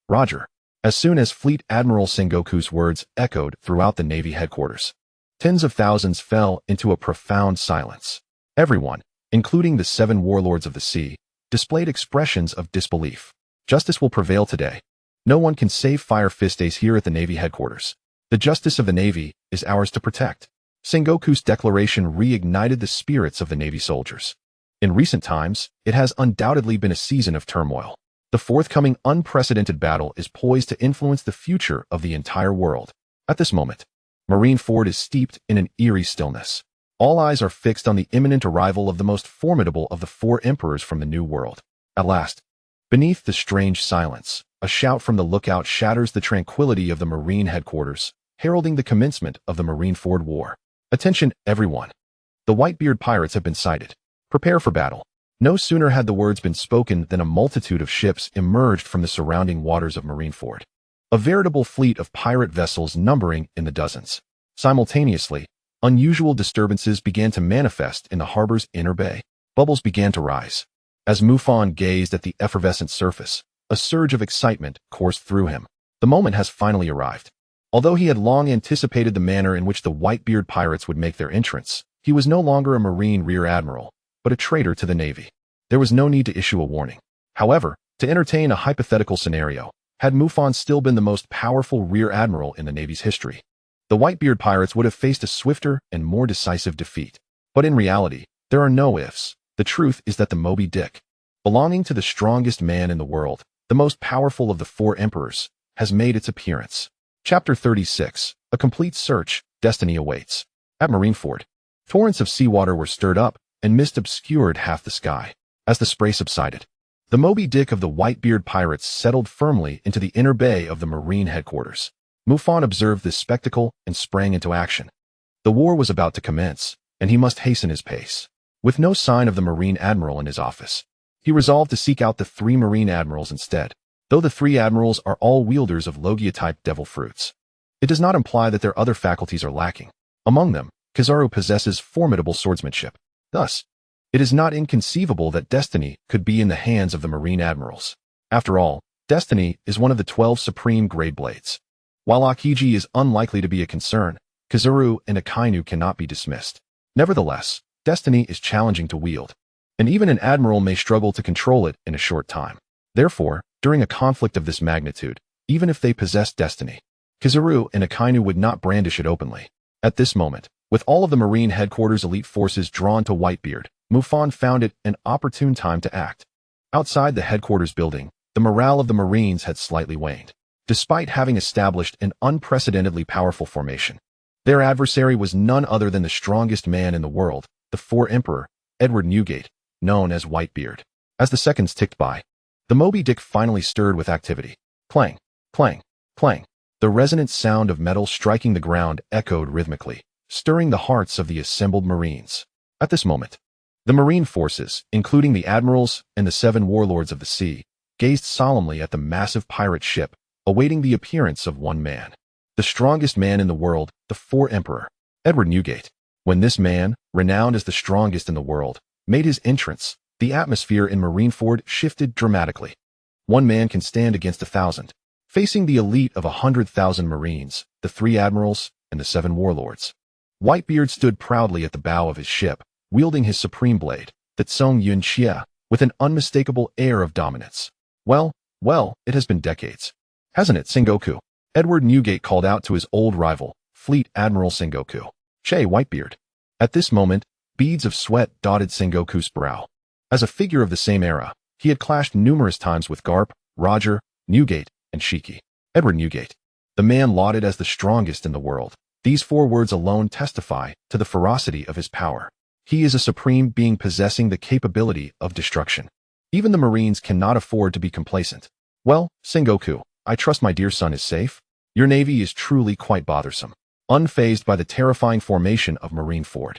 Roger. As soon as Fleet Admiral Sengoku's words echoed throughout the Navy headquarters, tens of thousands fell into a profound silence. Everyone, including the 7 warlords of the sea, displayed expressions of disbelief. Justice will prevail today. No one can save Fire Fist Ace here at the Navy headquarters. The justice of the Navy is ours to protect. Sengoku's declaration reignited the spirits of the Navy soldiers. In recent times, it has undoubtedly been a season of turmoil. The forthcoming unprecedented battle is poised to influence the future of the entire world. At this moment, Marineford is steeped in an eerie stillness. All eyes are fixed on the imminent arrival of the most formidable of the 4 emperors from the New World. At last, beneath the strange silence, a shout from the lookout shatters the tranquility of the Marine headquarters, heralding the commencement of the Marineford War. Attention, everyone. The Whitebeard pirates have been sighted. Prepare for battle. No sooner had the words been spoken than a multitude of ships emerged from the surrounding waters of Marineford. A veritable fleet of pirate vessels numbering in the dozens. Simultaneously, unusual disturbances began to manifest in the harbor's inner bay. Bubbles began to rise. As Mufan gazed at the effervescent surface, a surge of excitement coursed through him. The moment has finally arrived. Although he had long anticipated the manner in which the Whitebeard pirates would make their entrance, he was no longer a Marine Rear Admiral, but a traitor to the Navy. There was no need to issue a warning. However, to entertain a hypothetical scenario, had Mufan still been the most powerful Rear Admiral in the Navy's history, the Whitebeard pirates would have faced a swifter and more decisive defeat. But in reality, there are no ifs. The truth is that the Moby Dick, belonging to the strongest man in the world, the most powerful of the four emperors, has made its appearance. Chapter 36. A complete search. Destiny awaits. At Marineford, torrents of seawater were stirred up, and mist obscured half the sky. As the spray subsided, the Moby Dick of the Whitebeard pirates settled firmly into the inner bay of the Marine headquarters. Mufan observed this spectacle and sprang into action. The war was about to commence, and he must hasten his pace. With no sign of the Marine Admiral in his office, he resolved to seek out the 3 Marine Admirals instead. Though the 3 Admirals are all wielders of Logia-type devil fruits, it does not imply that their other faculties are lacking. Among them, Kizaru possesses formidable swordsmanship. Thus, it is not inconceivable that destiny could be in the hands of the Marine Admirals. After all, destiny is one of the 12 supreme grade blades. While Akiji is unlikely to be a concern, Kizaru and Akinu cannot be dismissed. Nevertheless, destiny is challenging to wield, and even an admiral may struggle to control it in a short time. Therefore, during a conflict of this magnitude, even if they possess destiny, Kizaru and Akinu would not brandish it openly. At this moment, with all of the Marine headquarters elite forces drawn to Whitebeard, Mufan found it an opportune time to act. Outside the headquarters building, the morale of the Marines had slightly waned. Despite having established an unprecedentedly powerful formation, their adversary was none other than the strongest man in the world, the Four Emperor, Edward Newgate, known as Whitebeard. As the seconds ticked by, the Moby Dick finally stirred with activity. Clang, clang, clang. The resonant sound of metal striking the ground echoed rhythmically, stirring the hearts of the assembled Marines. At this moment, the Marine forces, including the Admirals and the 7 warlords of the sea, gazed solemnly at the massive pirate ship, awaiting the appearance of one man. The strongest man in the world, the Four Emperor, Edward Newgate. When this man, renowned as the strongest in the world, made his entrance, the atmosphere in Marineford shifted dramatically. One man can stand against 1,000. Facing the elite of 100,000 Marines, the 3 Admirals, and the 7 warlords, Whitebeard stood proudly at the bow of his ship, wielding his supreme blade, the Tsung Yun Xia, with an unmistakable air of dominance. Well, it has been decades, hasn't it, Sengoku? Edward Newgate called out to his old rival, Fleet Admiral Sengoku. Che Whitebeard. At this moment, beads of sweat dotted Sengoku's brow. As a figure of the same era, he had clashed numerous times with Garp, Roger, Newgate, and Shiki. Edward Newgate, the man lauded as the strongest in the world. These 4 words alone testify to the ferocity of his power. He is a supreme being possessing the capability of destruction. Even the Marines cannot afford to be complacent. Well, Sengoku, I trust my dear son is safe. Your navy is truly quite bothersome. Unfazed by the terrifying formation of Marineford,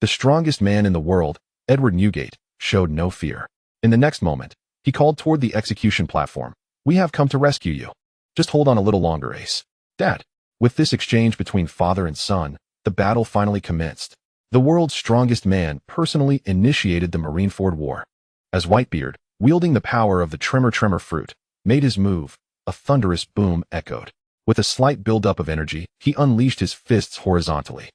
the strongest man in the world, Edward Newgate, showed no fear. In the next moment, he called toward the execution platform. We have come to rescue you. Just hold on a little longer, Ace. Dad. With this exchange between father and son, the battle finally commenced. The world's strongest man personally initiated the Marineford War. As Whitebeard, wielding the power of the Tremor fruit, made his move, a thunderous boom echoed. With a slight buildup of energy, he unleashed his fists horizontally.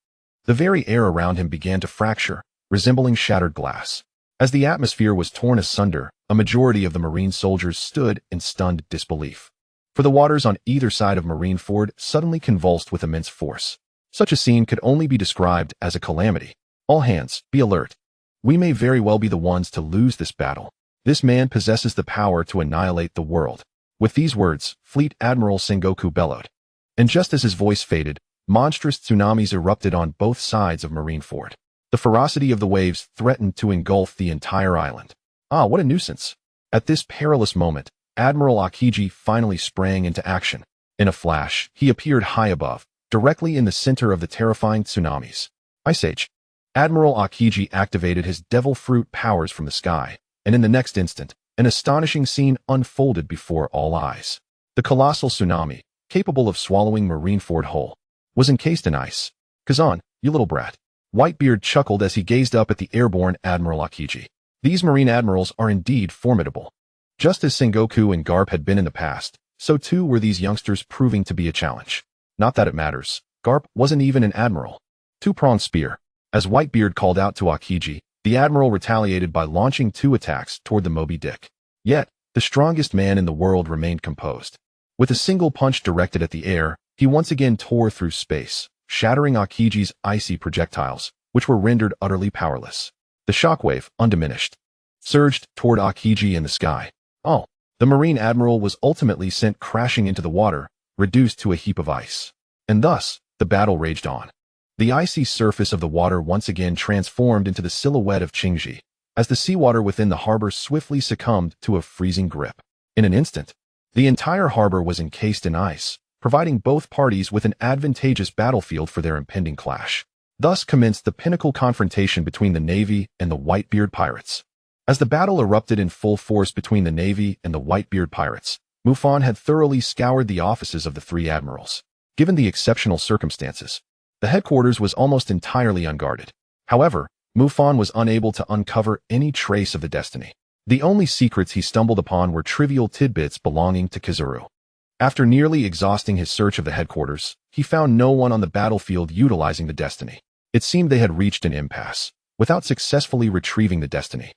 The very air around him began to fracture, resembling shattered glass. As the atmosphere was torn asunder, a majority of the Marine soldiers stood in stunned disbelief. For the waters on either side of Marineford suddenly convulsed with immense force. Such a scene could only be described as a calamity. All hands, be alert. We may very well be the ones to lose this battle. This man possesses the power to annihilate the world. With these words, Fleet Admiral Sengoku bellowed. And just as his voice faded, monstrous tsunamis erupted on both sides of Marineford. The ferocity of the waves threatened to engulf the entire island. Ah, what a nuisance. At this perilous moment, Admiral Akiji finally sprang into action. In a flash, he appeared high above, directly in the center of the terrifying tsunamis. Ice Age. Admiral Akiji activated his devil fruit powers from the sky, and in the next instant, an astonishing scene unfolded before all eyes. The colossal tsunami, capable of swallowing Marineford whole, was encased in ice. Kazan, you little brat. Whitebeard chuckled as he gazed up at the airborne Admiral Akiji. These Marine Admirals are indeed formidable. Just as Sengoku and Garp had been in the past, so too were these youngsters proving to be a challenge. Not that it matters. Garp wasn't even an admiral. Two-pronged spear. As Whitebeard called out to Akiji, the admiral retaliated by launching 2 attacks toward the Moby Dick. Yet, the strongest man in the world remained composed. With a single punch directed at the air, he once again tore through space, shattering Akiji's icy projectiles, which were rendered utterly powerless. The shockwave, undiminished, surged toward Akiji in the sky. Oh, the Marine Admiral was ultimately sent crashing into the water, reduced to a heap of ice. And thus, the battle raged on. The icy surface of the water once again transformed into the silhouette of Qingji, as the seawater within the harbor swiftly succumbed to a freezing grip. In an instant, the entire harbor was encased in ice, providing both parties with an advantageous battlefield for their impending clash. Thus commenced the pinnacle confrontation between the Navy and the Whitebeard pirates. As the battle erupted in full force between the Navy and the Whitebeard pirates, Mufan had thoroughly scoured the offices of the three admirals. Given the exceptional circumstances, the headquarters was almost entirely unguarded. However, Mufan was unable to uncover any trace of the Destiny. The only secrets he stumbled upon were trivial tidbits belonging to Kizuru. After nearly exhausting his search of the headquarters, he found no one on the battlefield utilizing the Destiny. It seemed they had reached an impasse, without successfully retrieving the Destiny.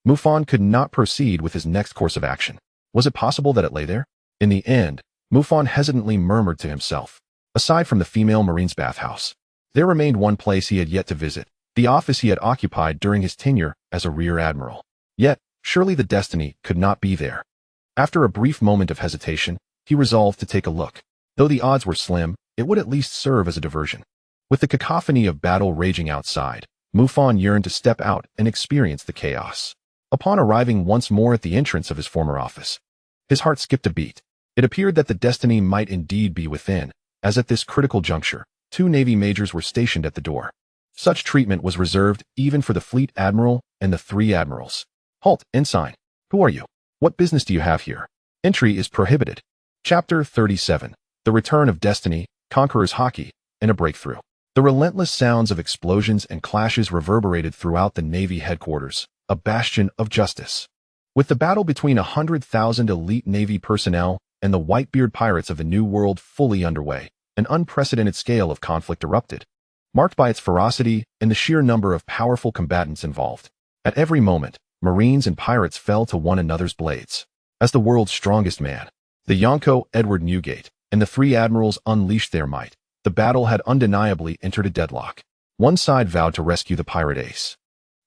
Mufan could not proceed with his next course of action. Was it possible that it lay there? In the end, Mufan hesitantly murmured to himself. Aside from the female marine's bathhouse, there remained one place he had yet to visit, the office he had occupied during his tenure as a Rear Admiral. Yet, surely the Destiny could not be there. After a brief moment of hesitation, he resolved to take a look. Though the odds were slim, it would at least serve as a diversion. With the cacophony of battle raging outside, Mufan yearned to step out and experience the chaos. Upon arriving once more at the entrance of his former office, his heart skipped a beat. It appeared that the Destiny might indeed be within, as at this critical juncture, 2 Navy majors were stationed at the door. Such treatment was reserved even for the Fleet Admiral and the 3 Admirals. Halt, ensign. Who are you? What business do you have here? Entry is prohibited. Chapter 37. The Return of Destiny, Conqueror's Hockey, and a Breakthrough. The relentless sounds of explosions and clashes reverberated throughout the Navy headquarters, a bastion of justice. With the battle between 100,000 elite Navy personnel and the Whitebeard pirates of the New World fully underway, an unprecedented scale of conflict erupted, marked by its ferocity and the sheer number of powerful combatants involved. At every moment, Marines and pirates fell to one another's blades. As the world's strongest man, the Yonko Edward Newgate and the 3 Admirals unleashed their might. The battle had undeniably entered a deadlock. One side vowed to rescue the pirate ace,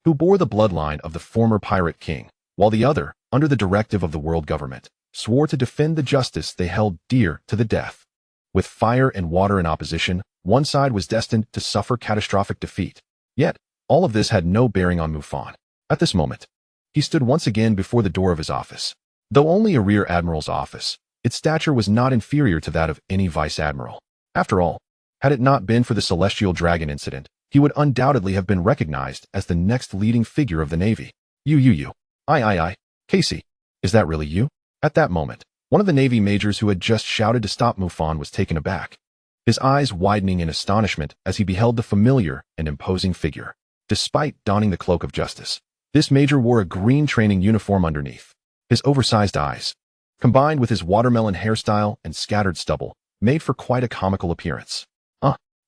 who bore the bloodline of the former pirate king, while the other, under the directive of the world government, swore to defend the justice they held dear to the death. With fire and water in opposition, one side was destined to suffer catastrophic defeat. Yet, all of this had no bearing on Mufan. At this moment, he stood once again before the door of his office. Though only a Rear Admiral's office, its stature was not inferior to that of any Vice Admiral. After all, had it not been for the Celestial Dragon incident, he would undoubtedly have been recognized as the next leading figure of the Navy. You. Aye. Casey, is that really you? At that moment, one of the Navy majors who had just shouted to stop Mufan was taken aback, his eyes widening in astonishment as he beheld the familiar and imposing figure. Despite donning the cloak of justice, this major wore a green training uniform underneath. His oversized eyes, combined with his watermelon hairstyle and scattered stubble, made for quite a comical appearance.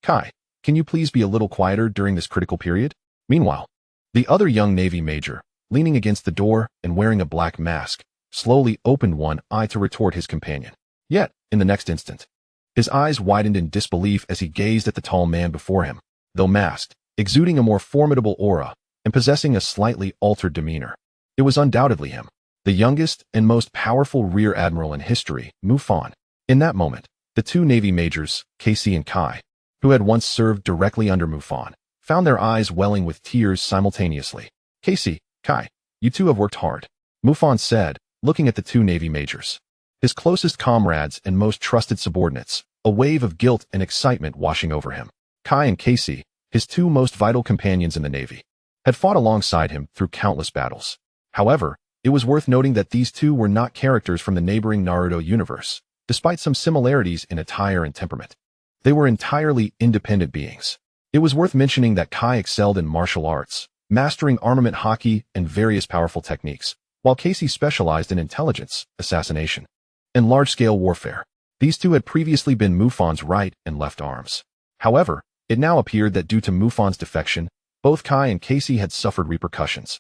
Kai, can you please be a little quieter during this critical period? Meanwhile, the other young Navy major, leaning against the door and wearing a black mask, slowly opened one eye to retort his companion. Yet, in the next instant, his eyes widened in disbelief as he gazed at the tall man before him. Though masked, exuding a more formidable aura, and possessing a slightly altered demeanor, it was undoubtedly him, the youngest and most powerful Rear Admiral in history, Mufan. In that moment, the 2 Navy majors, Casey and Kai, who had once served directly under Mufan, found their eyes welling with tears simultaneously. Casey, Kai, you 2 have worked hard, Mufan said, looking at the 2 Navy majors, his closest comrades and most trusted subordinates, a wave of guilt and excitement washing over him. Kai and Casey, his 2 most vital companions in the Navy, had fought alongside him through countless battles. However, it was worth noting that these 2 were not characters from the neighboring Naruto universe, despite some similarities in attire and temperament. They were entirely independent beings. It was worth mentioning that Kai excelled in martial arts, mastering armament hockey and various powerful techniques, while Casey specialized in intelligence, assassination, and large-scale warfare. These 2 had previously been Mufan's right and left arms. However, it now appeared that due to Mufan's defection, both Kai and Casey had suffered repercussions.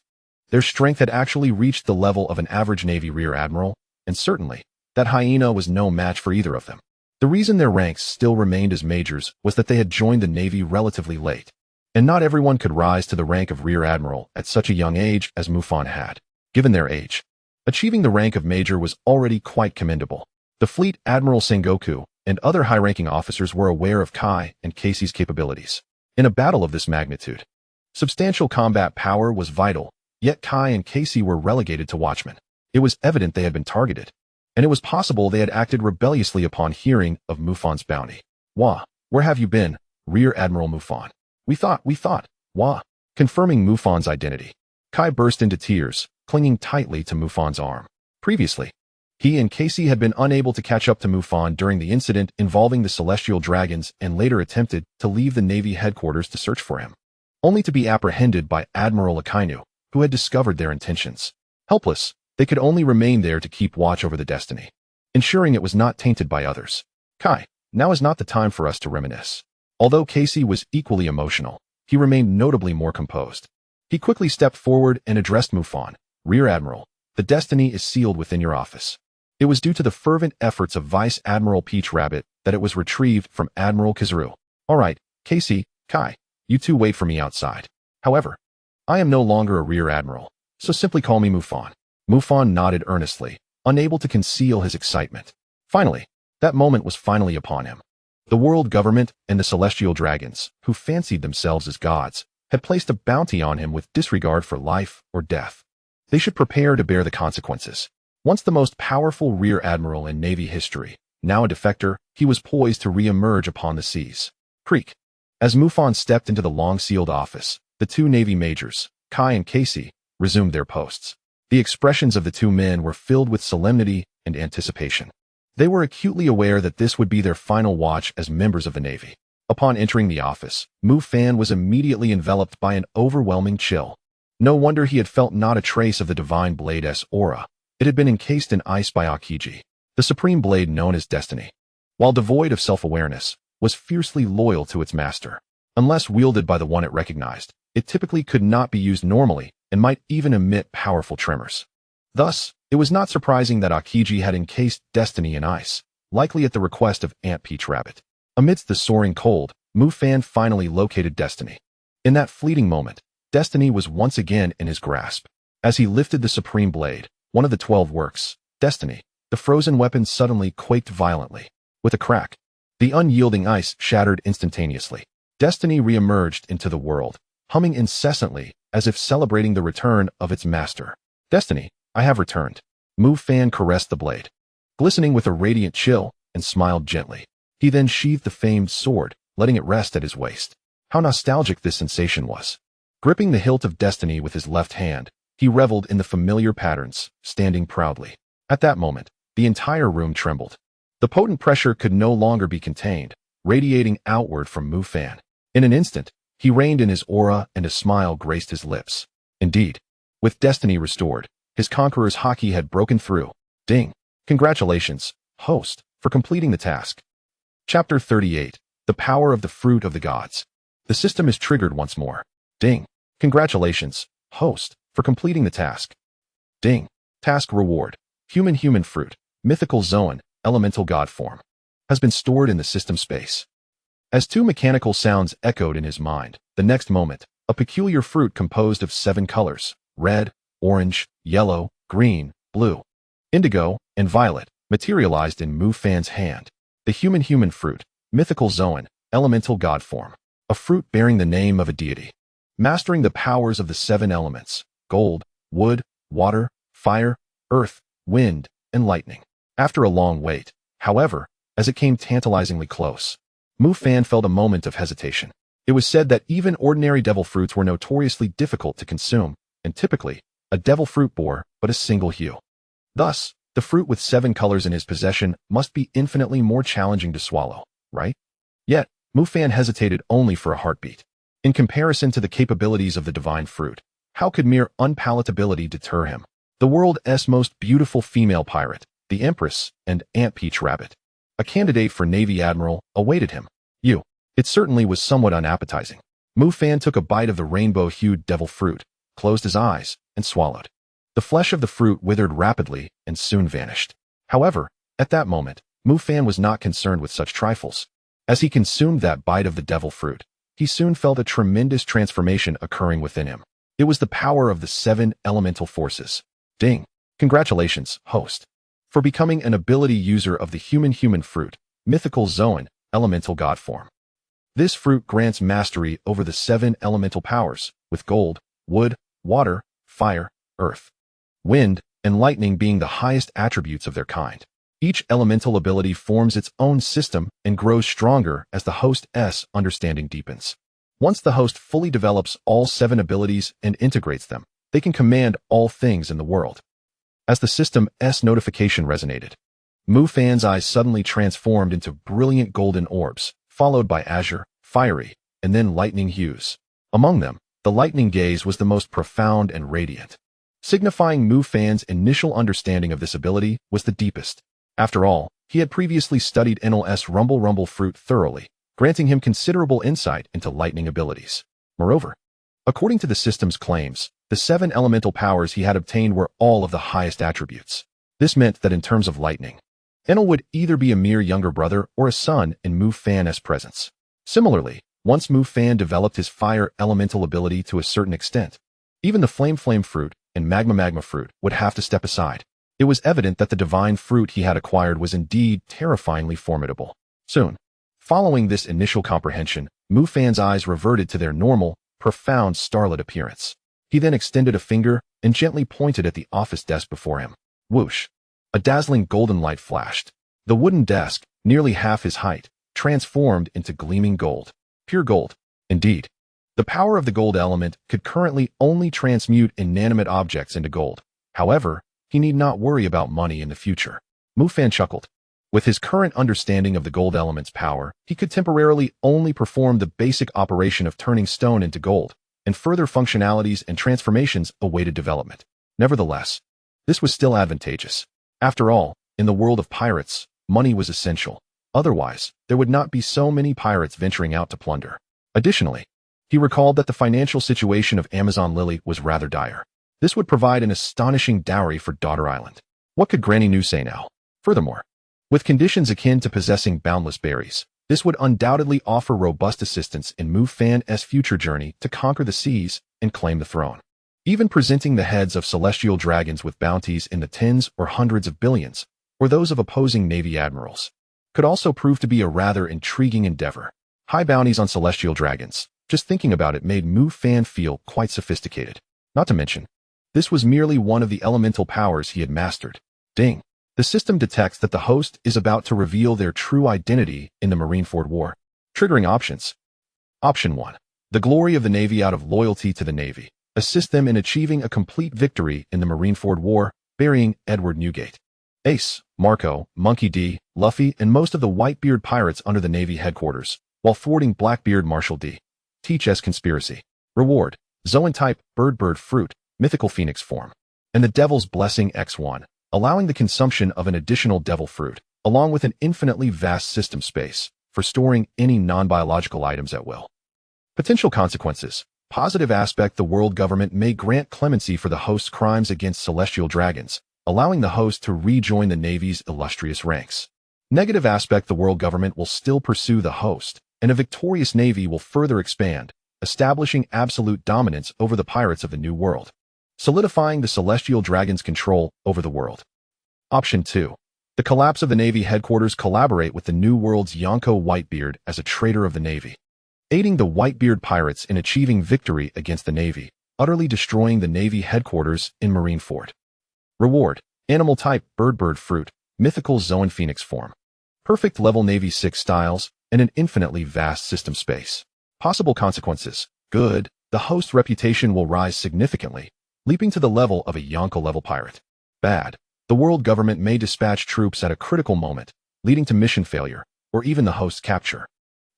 Their strength had actually reached the level of an average Navy Rear Admiral, and certainly, that hyena was no match for either of them. The reason their ranks still remained as majors was that they had joined the Navy relatively late. And not everyone could rise to the rank of Rear Admiral at such a young age as Mufan had. Given their age, achieving the rank of Major was already quite commendable. The fleet Admiral Sengoku and other high-ranking officers were aware of Kai and Casey's capabilities. In a battle of this magnitude, substantial combat power was vital, yet Kai and Casey were relegated to watchmen. It was evident they had been targeted, and it was possible they had acted rebelliously upon hearing of Mufan's bounty. Wah, where have you been, Rear Admiral Mufan? We thought, Wah. Confirming Mufan's identity, Kai burst into tears, clinging tightly to Mufan's arm. Previously, he and Casey had been unable to catch up to Mufan during the incident involving the Celestial Dragons and later attempted to leave the Navy headquarters to search for him, only to be apprehended by Admiral Akinu, who had discovered their intentions. Helpless, they could only remain there to keep watch over the destiny, ensuring it was not tainted by others. Kai, now is not the time for us to reminisce. Although Casey was equally emotional, he remained notably more composed. He quickly stepped forward and addressed Mufan. Rear Admiral, the destiny is sealed within your office. It was due to the fervent efforts of Vice Admiral Peach Rabbit that it was retrieved from Admiral Kizaru. All right, Casey, Kai, you two wait for me outside. However, I am no longer a Rear Admiral, so simply call me Mufan. Mufan nodded earnestly, unable to conceal his excitement. Finally, that moment was finally upon him. The world government and the Celestial Dragons, who fancied themselves as gods, had placed a bounty on him with disregard for life or death. They should prepare to bear the consequences. Once the most powerful Rear Admiral in Navy history, now a defector, he was poised to re-emerge upon the seas. Creak. As Mufan stepped into the long-sealed office, the two Navy majors, Kai and Casey, resumed their posts. The expressions of the two men were filled with solemnity and anticipation. They were acutely aware that this would be their final watch as members of the Navy. Upon entering the office, Mufan was immediately enveloped by an overwhelming chill. No wonder he had felt not a trace of the Divine Blade's aura. It had been encased in ice by Akiji, the supreme blade known as Destiny. While devoid of self-awareness, was fiercely loyal to its master. Unless wielded by the one it recognized, it typically could not be used normally and might even emit powerful tremors. Thus, it was not surprising that Akiji had encased Destiny in ice, likely at the request of Aunt Peach Rabbit. Amidst the soaring cold, Mufan finally located Destiny. In that fleeting moment, Destiny was once again in his grasp. As he lifted the supreme blade, one of the 12 works, Destiny, the frozen weapon suddenly quaked violently. With a crack, the unyielding ice shattered instantaneously. Destiny re-emerged into the world, humming incessantly as if celebrating the return of its master. Destiny, I have returned. Mufan caressed the blade, glistening with a radiant chill, and smiled gently. He then sheathed the famed sword, letting it rest at his waist. How nostalgic this sensation was. Gripping the hilt of Destiny with his left hand, he reveled in the familiar patterns, standing proudly. At that moment, the entire room trembled. The potent pressure could no longer be contained, radiating outward from Mufan. In an instant, he reigned in his aura and a smile graced his lips. Indeed, with Destiny restored, his conqueror's haki had broken through. Ding! Congratulations, host, for completing the task. Chapter 38. The Power of the Fruit of the Gods. The system is triggered once more. Ding! Congratulations, host, for completing the task. Ding! Task reward. Human fruit, mythical zoan, elemental god form, has been stored in the system space. As two mechanical sounds echoed in his mind, the next moment, a peculiar fruit composed of 7 colors, red, orange, yellow, green, blue, indigo, and violet, materialized in Mufan's hand. The human fruit, mythical zoan, elemental god form, a fruit bearing the name of a deity, mastering the powers of the 7 elements, gold, wood, water, fire, earth, wind, and lightning. After a long wait, however, as it came tantalizingly close, Mufan felt a moment of hesitation. It was said that even ordinary devil fruits were notoriously difficult to consume, and typically, a devil fruit bore but a single hue. Thus, the fruit with 7 colors in his possession must be infinitely more challenging to swallow, right? Yet, Mufan hesitated only for a heartbeat. In comparison to the capabilities of the divine fruit, how could mere unpalatability deter him? The world's most beautiful female pirate, the Empress, and Aunt Peach Rabbit, a candidate for Navy Admiral, awaited him. It certainly was somewhat unappetizing. Mufan took a bite of the rainbow-hued devil fruit, closed his eyes, and swallowed. The flesh of the fruit withered rapidly and soon vanished. However, at that moment, Mufan was not concerned with such trifles. As he consumed that bite of the devil fruit, he soon felt a tremendous transformation occurring within him. It was the power of the 7 elemental forces. Ding! Congratulations, host, for becoming an ability user of the human fruit, mythical Zoan, elemental god form. This fruit grants mastery over the 7 elemental powers, with gold, wood, water, fire, earth, wind, and lightning being the highest attributes of their kind. Each elemental ability forms its own system and grows stronger as the host's understanding deepens. Once the host fully develops all 7 abilities and integrates them, they can command all things in the world. As the system's notification resonated, Mufan's eyes suddenly transformed into brilliant golden orbs, followed by azure, fiery, and then lightning hues. Among them, the lightning gaze was the most profound and radiant, signifying Mufan's initial understanding of this ability was the deepest. After all, he had previously studied Enel's rumble fruit thoroughly, granting him considerable insight into lightning abilities. Moreover, according to the system's claims, the 7 elemental powers he had obtained were all of the highest attributes. This meant that in terms of lightning, Enel would either be a mere younger brother or a son in Mufan's presence. Similarly, once Mufan developed his fire elemental ability to a certain extent, even the flame fruit and magma fruit would have to step aside. It was evident that the divine fruit he had acquired was indeed terrifyingly formidable. Soon, following this initial comprehension, Mufan's eyes reverted to their normal, profound starlit appearance. He then extended a finger and gently pointed at the office desk before him. Whoosh! A dazzling golden light flashed. The wooden desk, nearly half his height, transformed into gleaming gold. Pure gold, indeed. The power of the gold element could currently only transmute inanimate objects into gold. However, he need not worry about money in the future. Mufan chuckled. With his current understanding of the gold element's power, he could temporarily only perform the basic operation of turning stone into gold, and further functionalities and transformations awaited development. Nevertheless, this was still advantageous. After all, in the world of pirates, money was essential. Otherwise, there would not be so many pirates venturing out to plunder. Additionally, he recalled that the financial situation of Amazon Lily was rather dire. This would provide an astonishing dowry for Daughter Island. What could Granny Nu say now? Furthermore, with conditions akin to possessing boundless berries, this would undoubtedly offer robust assistance in Mufan's future journey to conquer the seas and claim the throne. Even presenting the heads of celestial dragons with bounties in the tens or hundreds of billions, or those of opposing Navy admirals, could also prove to be a rather intriguing endeavor. High bounties on celestial dragons, just thinking about it made Mufan feel quite sophisticated. Not to mention, this was merely one of the elemental powers he had mastered. Ding! The system detects that the host is about to reveal their true identity in the Marineford War. Triggering options. Option 1. The glory of the Navy out of loyalty to the Navy. Assist them in achieving a complete victory in the Marineford War, burying Edward Newgate, Ace, Marco, Monkey D, Luffy, and most of the Whitebeard pirates under the Navy headquarters, while thwarting Blackbeard Marshal D. Teach's conspiracy. Reward. Zoan type, bird fruit, mythical phoenix form. And the Devil's Blessing X1, allowing the consumption of an additional devil fruit, along with an infinitely vast system space, for storing any non-biological items at will. Potential consequences. Positive aspect: the world government may grant clemency for the host's crimes against celestial dragons, allowing the host to rejoin the Navy's illustrious ranks. Negative aspect: the world government will still pursue the host, and a victorious Navy will further expand, establishing absolute dominance over the pirates of the New World, solidifying the celestial dragon's control over the world. Option 2. The collapse of the Navy headquarters. Collaborate with the New World's Yonko Whitebeard as a traitor of the Navy, aiding the Whitebeard pirates in achieving victory against the Navy, utterly destroying the Navy headquarters in Marineford. Reward. Animal type, bird fruit, mythical Zoan phoenix form. Perfect level Navy 6 styles, and an infinitely vast system space. Possible consequences. Good. The host's reputation will rise significantly, leaping to the level of a Yonko-level pirate. Bad. The world government may dispatch troops at a critical moment, leading to mission failure, or even the host's capture.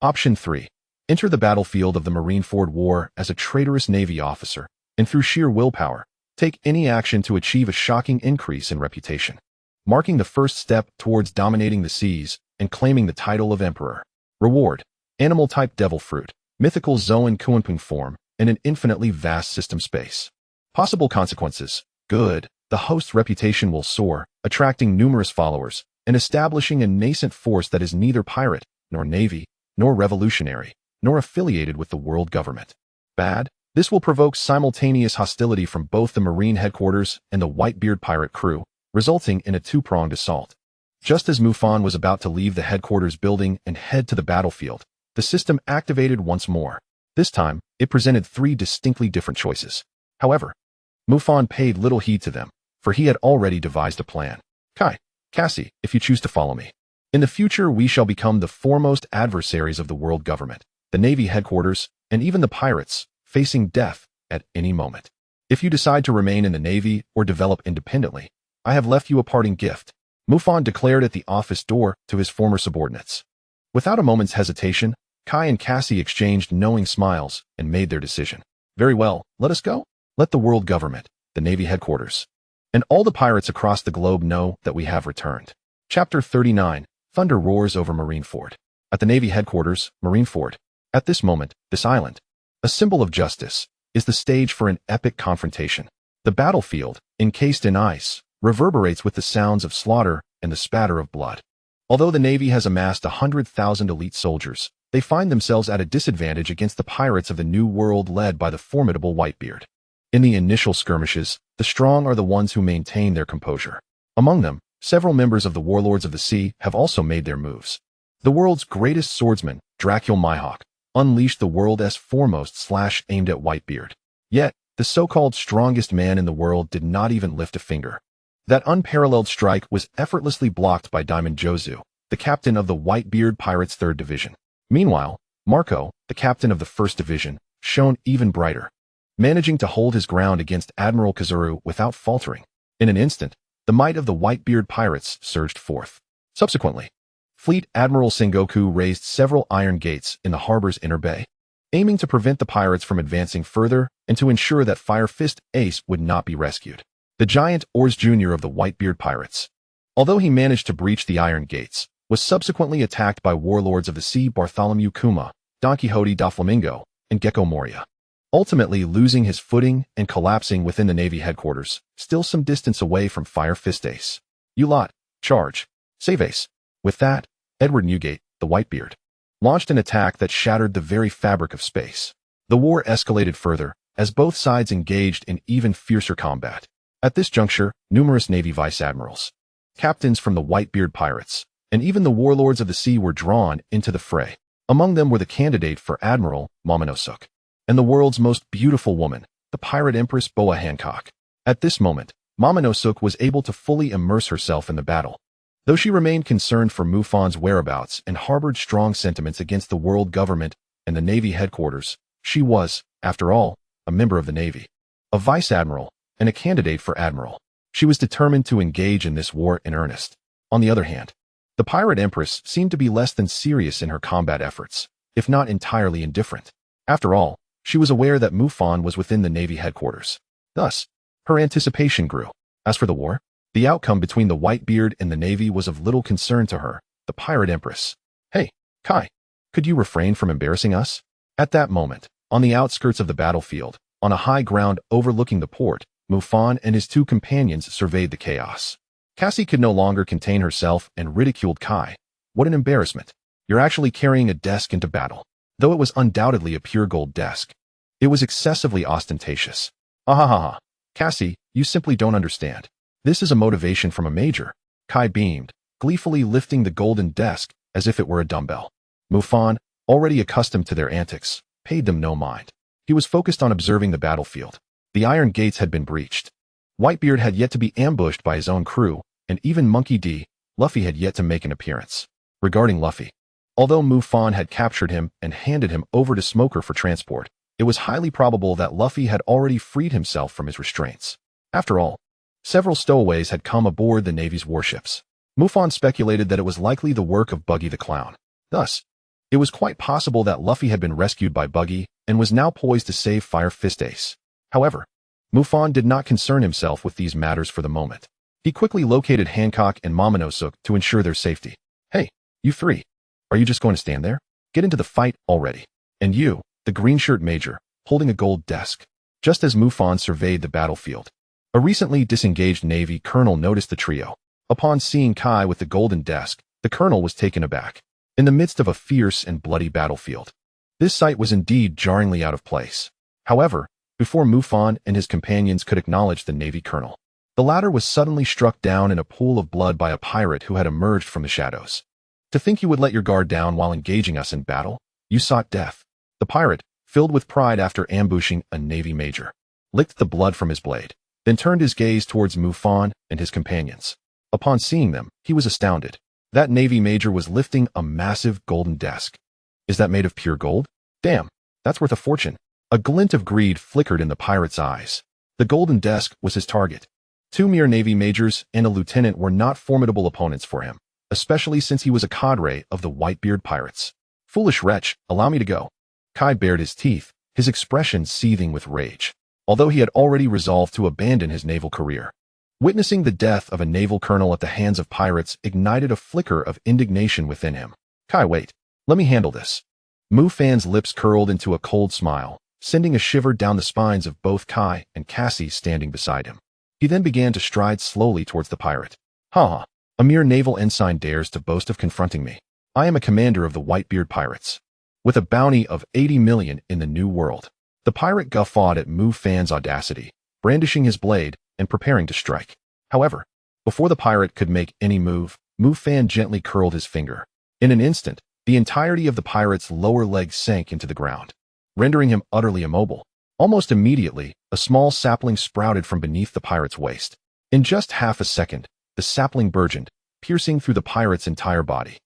Option 3. Enter the battlefield of the Marineford War as a traitorous Navy officer, and through sheer willpower, take any action to achieve a shocking increase in reputation, marking the first step towards dominating the seas and claiming the title of Emperor. Reward. Animal type, devil fruit, mythical Zoan Kuanping form, and an infinitely vast system space. Possible consequences. Good. The host's reputation will soar, attracting numerous followers, and establishing a nascent force that is neither pirate, nor Navy, nor revolutionary, nor affiliated with the world government. Bad? This will provoke simultaneous hostility from both the Marine headquarters and the Whitebeard pirate crew, resulting in a two-pronged assault. Just as Mufan was about to leave the headquarters building and head to the battlefield, the system activated once more. This time, it presented three distinctly different choices. However, Mufan paid little heed to them, for he had already devised a plan. Kai, Cassie, if you choose to follow me. In the future, we shall become the foremost adversaries of the world government, the Navy headquarters, and even the pirates, facing death at any moment. If you decide to remain in the Navy or develop independently, I have left you a parting gift, Mufan declared at the office door to his former subordinates. Without a moment's hesitation, Kai and Cassie exchanged knowing smiles and made their decision. Very well, let us go. Let the world government, the Navy headquarters, and all the pirates across the globe know that we have returned. Chapter 39. Thunder roars over Marineford. At the Navy headquarters, Marineford. At this moment, this island, a symbol of justice, is the stage for an epic confrontation. The battlefield, encased in ice, reverberates with the sounds of slaughter and the spatter of blood. Although the Navy has amassed 100,000 elite soldiers, they find themselves at a disadvantage against the pirates of the New World led by the formidable Whitebeard. In the initial skirmishes, the strong are the ones who maintain their composure. Among them, several members of the Warlords of the Sea have also made their moves. The world's greatest swordsman, Dracul Mihawk, unleashed the world's foremost slash aimed at Whitebeard. Yet, the so-called strongest man in the world did not even lift a finger. That unparalleled strike was effortlessly blocked by Diamond Jozu, the captain of the Whitebeard Pirates' 3rd Division. Meanwhile, Marco, the captain of the 1st Division, shone even brighter, managing to hold his ground against Admiral Kazuru without faltering. In an instant, the might of the Whitebeard pirates surged forth. Subsequently, Fleet Admiral Sengoku raised several iron gates in the harbor's inner bay, aiming to prevent the pirates from advancing further and to ensure that Fire Fist Ace would not be rescued. The giant Ors Jr. of the Whitebeard pirates, although he managed to breach the iron gates, was subsequently attacked by Warlords of the Sea Bartholomew Kuma, Don Quixote da Flamingo, and Gecko Moria, ultimately losing his footing and collapsing within the Navy headquarters, still some distance away from Fire Fist Ace. You lot, charge. Save Ace. With that, Edward Newgate, the Whitebeard, launched an attack that shattered the very fabric of space. The war escalated further, as both sides engaged in even fiercer combat. At this juncture, numerous Navy Vice Admirals, captains from the Whitebeard pirates, and even the Warlords of the Sea were drawn into the fray. Among them were the candidate for Admiral, Momonosuke, and the world's most beautiful woman, the Pirate Empress Boa Hancock. At this moment, Momonosuke was able to fully immerse herself in the battle. Though she remained concerned for Mufan's whereabouts and harbored strong sentiments against the world government and the Navy headquarters, she was, after all, a member of the Navy, a Vice Admiral, and a candidate for Admiral. She was determined to engage in this war in earnest. On the other hand, the Pirate Empress seemed to be less than serious in her combat efforts, if not entirely indifferent. After all, she was aware that Mufan was within the Navy headquarters. Thus, her anticipation grew. As for the war, the outcome between the Whitebeard and the Navy was of little concern to her, the Pirate Empress. Hey, Kai, could you refrain from embarrassing us? At that moment, on the outskirts of the battlefield, on a high ground overlooking the port, Mufan and his two companions surveyed the chaos. Cassie could no longer contain herself and ridiculed Kai. What an embarrassment. You're actually carrying a desk into battle. Though it was undoubtedly a pure gold desk, it was excessively ostentatious. Ahahaha. Cassie, you simply don't understand. This is a motivation from a major. Kai beamed, gleefully lifting the golden desk as if it were a dumbbell. Mufan, already accustomed to their antics, paid them no mind. He was focused on observing the battlefield. The iron gates had been breached. Whitebeard had yet to be ambushed by his own crew, and even Monkey D. Luffy had yet to make an appearance. Regarding Luffy, although Mufan had captured him and handed him over to Smoker for transport, it was highly probable that Luffy had already freed himself from his restraints. After all, several stowaways had come aboard the Navy's warships. Mufan speculated that it was likely the work of Buggy the Clown. Thus, it was quite possible that Luffy had been rescued by Buggy and was now poised to save Fire Fist Ace. However, Mufan did not concern himself with these matters for the moment. He quickly located Hancock and Momonosuke to ensure their safety. Hey, you three. Are you just going to stand there? Get into the fight already. And you, the green shirt major, holding a gold desk. Just as Mufan surveyed the battlefield, a recently disengaged Navy colonel noticed the trio. Upon seeing Kai with the golden desk, the colonel was taken aback. In the midst of a fierce and bloody battlefield, This sight was indeed jarringly out of place. However, before Mufan and his companions could acknowledge the Navy colonel, the latter was suddenly struck down in a pool of blood by a pirate who had emerged from the shadows. To think you would let your guard down while engaging us in battle? You sought death. The pirate, filled with pride after ambushing a Navy major, licked the blood from his blade, then turned his gaze towards Mufan and his companions. Upon seeing them, he was astounded. That Navy major was lifting a massive golden desk. Is that made of pure gold? Damn, that's worth a fortune. A glint of greed flickered in the pirate's eyes. The golden desk was his target. Two mere Navy majors and a lieutenant were not formidable opponents for him, especially since he was a cadre of the Whitebeard pirates. Foolish wretch, allow me to go. Kai bared his teeth, his expression seething with rage, although he had already resolved to abandon his naval career. Witnessing the death of a naval colonel at the hands of pirates ignited a flicker of indignation within him. Kai, wait. Let me handle this. Mufan's lips curled into a cold smile, sending a shiver down the spines of both Kai and Cassie standing beside him. He then began to stride slowly towards the pirate. Ha! A mere naval ensign dares to boast of confronting me. I am a commander of the Whitebeard pirates, with a bounty of 80 million in the New World. The pirate guffawed at Mufan's audacity, brandishing his blade and preparing to strike. However, before the pirate could make any move, Mufan gently curled his finger. In an instant, the entirety of the pirate's lower leg sank into the ground, rendering him utterly immobile. Almost immediately, a small sapling sprouted from beneath the pirate's waist. In just half a second, the sapling burgeoned, piercing through the pirate's entire body,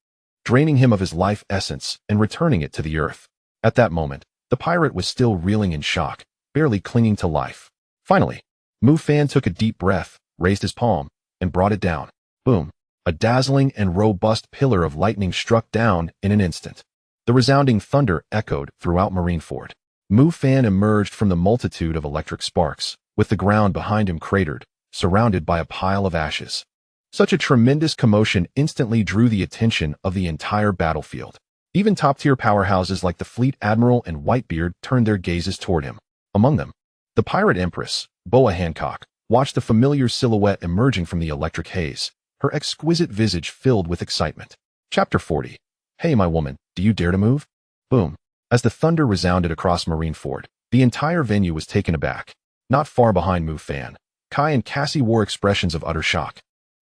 draining him of his life essence and returning it to the earth. At that moment, the pirate was still reeling in shock, barely clinging to life. Finally, Mufan took a deep breath, raised his palm, and brought it down. Boom! A dazzling and robust pillar of lightning struck down in an instant. The resounding thunder echoed throughout Marineford. Mufan emerged from the multitude of electric sparks, with the ground behind him cratered, surrounded by a pile of ashes. Such a tremendous commotion instantly drew the attention of the entire battlefield. Even top-tier powerhouses like the Fleet Admiral and Whitebeard turned their gazes toward him. Among them, the Pirate Empress, Boa Hancock, watched the familiar silhouette emerging from the electric haze, her exquisite visage filled with excitement. Chapter 40. Hey, my woman, do you dare to move? Boom. As the thunder resounded across Marineford, the entire venue was taken aback. Not far behind Mufan, Kai and Cassie wore expressions of utter shock,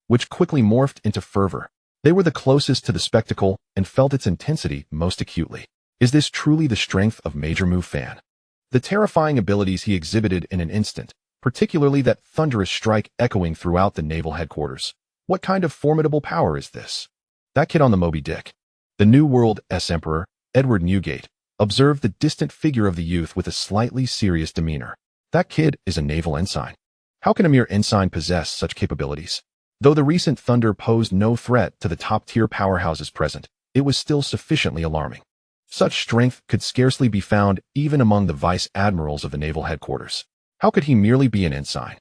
which quickly morphed into fervor. They were the closest to the spectacle and felt its intensity most acutely. Is this truly the strength of Major Mufan? The terrifying abilities he exhibited in an instant, particularly that thunderous strike echoing throughout the naval headquarters. What kind of formidable power is this? That kid on the Moby Dick, the New World's Emperor, Edward Newgate, observed the distant figure of the youth with a slightly serious demeanor. That kid is a naval ensign. How can a mere ensign possess such capabilities? Though the recent thunder posed no threat to the top-tier powerhouses present, it was still sufficiently alarming. Such strength could scarcely be found even among the vice admirals of the naval headquarters. How could he merely be an ensign?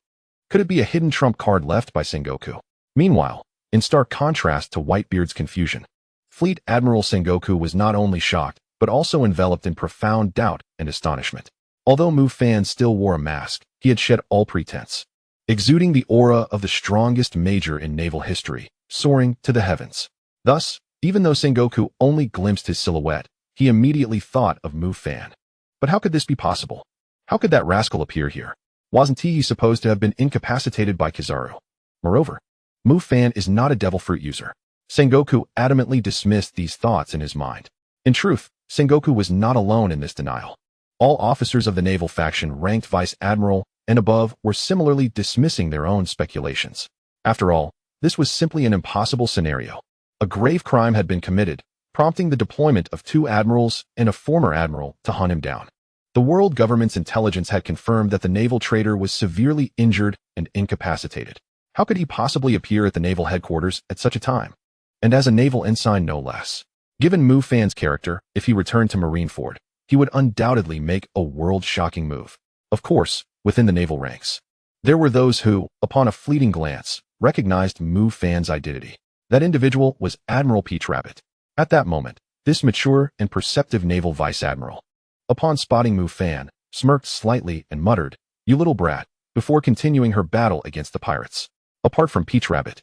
Could it be a hidden trump card left by Sengoku? Meanwhile, in stark contrast to Whitebeard's confusion, Fleet Admiral Sengoku was not only shocked, but also enveloped in profound doubt and astonishment. Although Mufan still wore a mask, he had shed all pretense, exuding the aura of the strongest major in naval history, soaring to the heavens. Thus, even though Sengoku only glimpsed his silhouette, he immediately thought of Mufan. But how could this be possible? How could that rascal appear here? Wasn't he supposed to have been incapacitated by Kizaru? Moreover, Mufan is not a devil fruit user. Sengoku adamantly dismissed these thoughts in his mind. In truth, Sengoku was not alone in this denial. All officers of the naval faction ranked vice admiral and above were similarly dismissing their own speculations. After all, this was simply an impossible scenario. A grave crime had been committed, prompting the deployment of 2 admirals and a former admiral to hunt him down. The world government's intelligence had confirmed that the naval traitor was severely injured and incapacitated. How could he possibly appear at the naval headquarters at such a time? And as a naval ensign no less. Given Mufan's character, if he returned to Marineford, he would undoubtedly make a world-shocking move. Of course, within the naval ranks, there were those who, upon a fleeting glance, recognized Mufan's identity. That individual was Admiral Peach Rabbit. At that moment, this mature and perceptive naval vice-admiral, upon spotting Mufan, smirked slightly and muttered, "You little brat," before continuing her battle against the pirates. Apart from Peach Rabbit,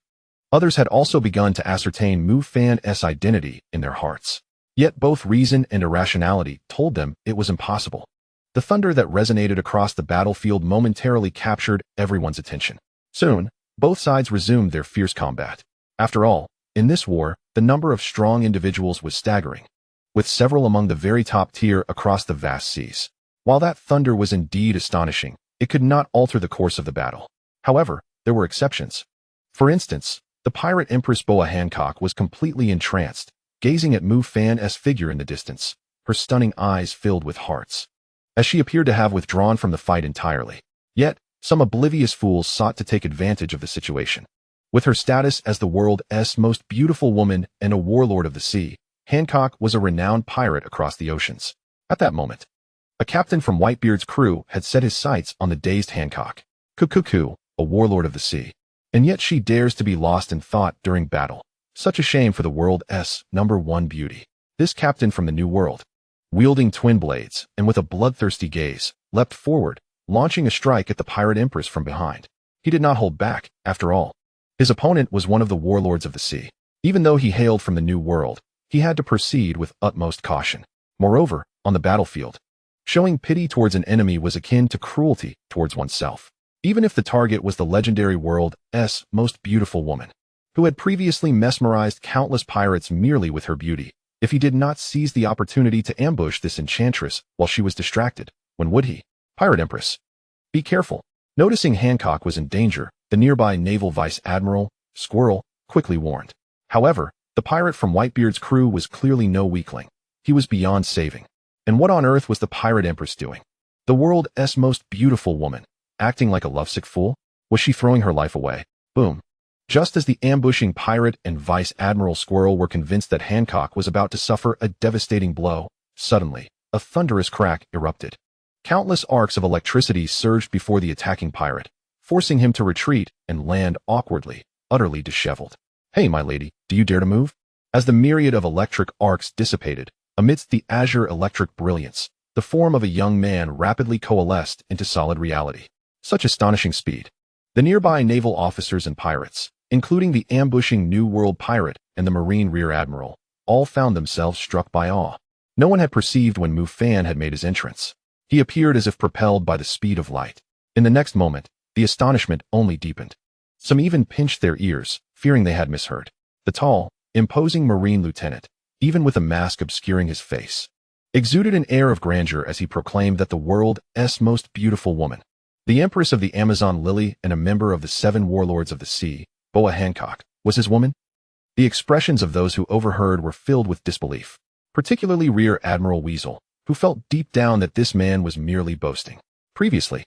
others had also begun to ascertain Mufan's identity in their hearts. Yet both reason and irrationality told them it was impossible. The thunder that resonated across the battlefield momentarily captured everyone's attention. Soon, both sides resumed their fierce combat. After all, in this war, the number of strong individuals was staggering, with several among the very top tier across the vast seas. While that thunder was indeed astonishing, it could not alter the course of the battle. However, there were exceptions. For instance, the Pirate Empress Boa Hancock was completely entranced, gazing at Mufan's figure in the distance, her stunning eyes filled with hearts, as she appeared to have withdrawn from the fight entirely. Yet, some oblivious fools sought to take advantage of the situation. With her status as the world's most beautiful woman and a warlord of the sea, Hancock was a renowned pirate across the oceans. At that moment, a captain from Whitebeard's crew had set his sights on the dazed Hancock. Cuckoo, a warlord of the sea. And yet she dares to be lost in thought during battle. Such a shame for the world's #1 beauty. This captain from the New World, wielding twin blades and with a bloodthirsty gaze, leapt forward, launching a strike at the Pirate Empress from behind. He did not hold back, after all. His opponent was one of the warlords of the sea. Even though he hailed from the New World, he had to proceed with utmost caution. Moreover, on the battlefield, showing pity towards an enemy was akin to cruelty towards oneself. Even if the target was the legendary world's most beautiful woman, who had previously mesmerized countless pirates merely with her beauty, if he did not seize the opportunity to ambush this enchantress while she was distracted, when would he? Pirate Empress, be careful. Noticing Hancock was in danger, the nearby naval vice admiral, Squirrel, quickly warned. However, the pirate from Whitebeard's crew was clearly no weakling. He was beyond saving. And what on earth was the Pirate Empress doing? The world's most beautiful woman, acting like a lovesick fool? Was she throwing her life away? Boom. Just as the ambushing pirate and Vice Admiral Squirrel were convinced that Hancock was about to suffer a devastating blow, suddenly, a thunderous crack erupted. Countless arcs of electricity surged before the attacking pirate, forcing him to retreat and land awkwardly, utterly disheveled. Hey, my lady, do you dare to move? As the myriad of electric arcs dissipated, amidst the azure electric brilliance, the form of a young man rapidly coalesced into solid reality. Such astonishing speed. The nearby naval officers and pirates, including the ambushing New World pirate and the Marine Rear Admiral, all found themselves struck by awe. No one had perceived when Mufan had made his entrance. He appeared as if propelled by the speed of light. In the next moment, the astonishment only deepened. Some even pinched their ears, fearing they had misheard. The tall, imposing Marine lieutenant, even with a mask obscuring his face, exuded an air of grandeur as he proclaimed that the world's most beautiful woman, the Empress of the Amazon Lily and a member of the 7 warlords of the sea, Boa Hancock, was his woman? The expressions of those who overheard were filled with disbelief, particularly Rear Admiral Weasel, who felt deep down that this man was merely boasting. Previously,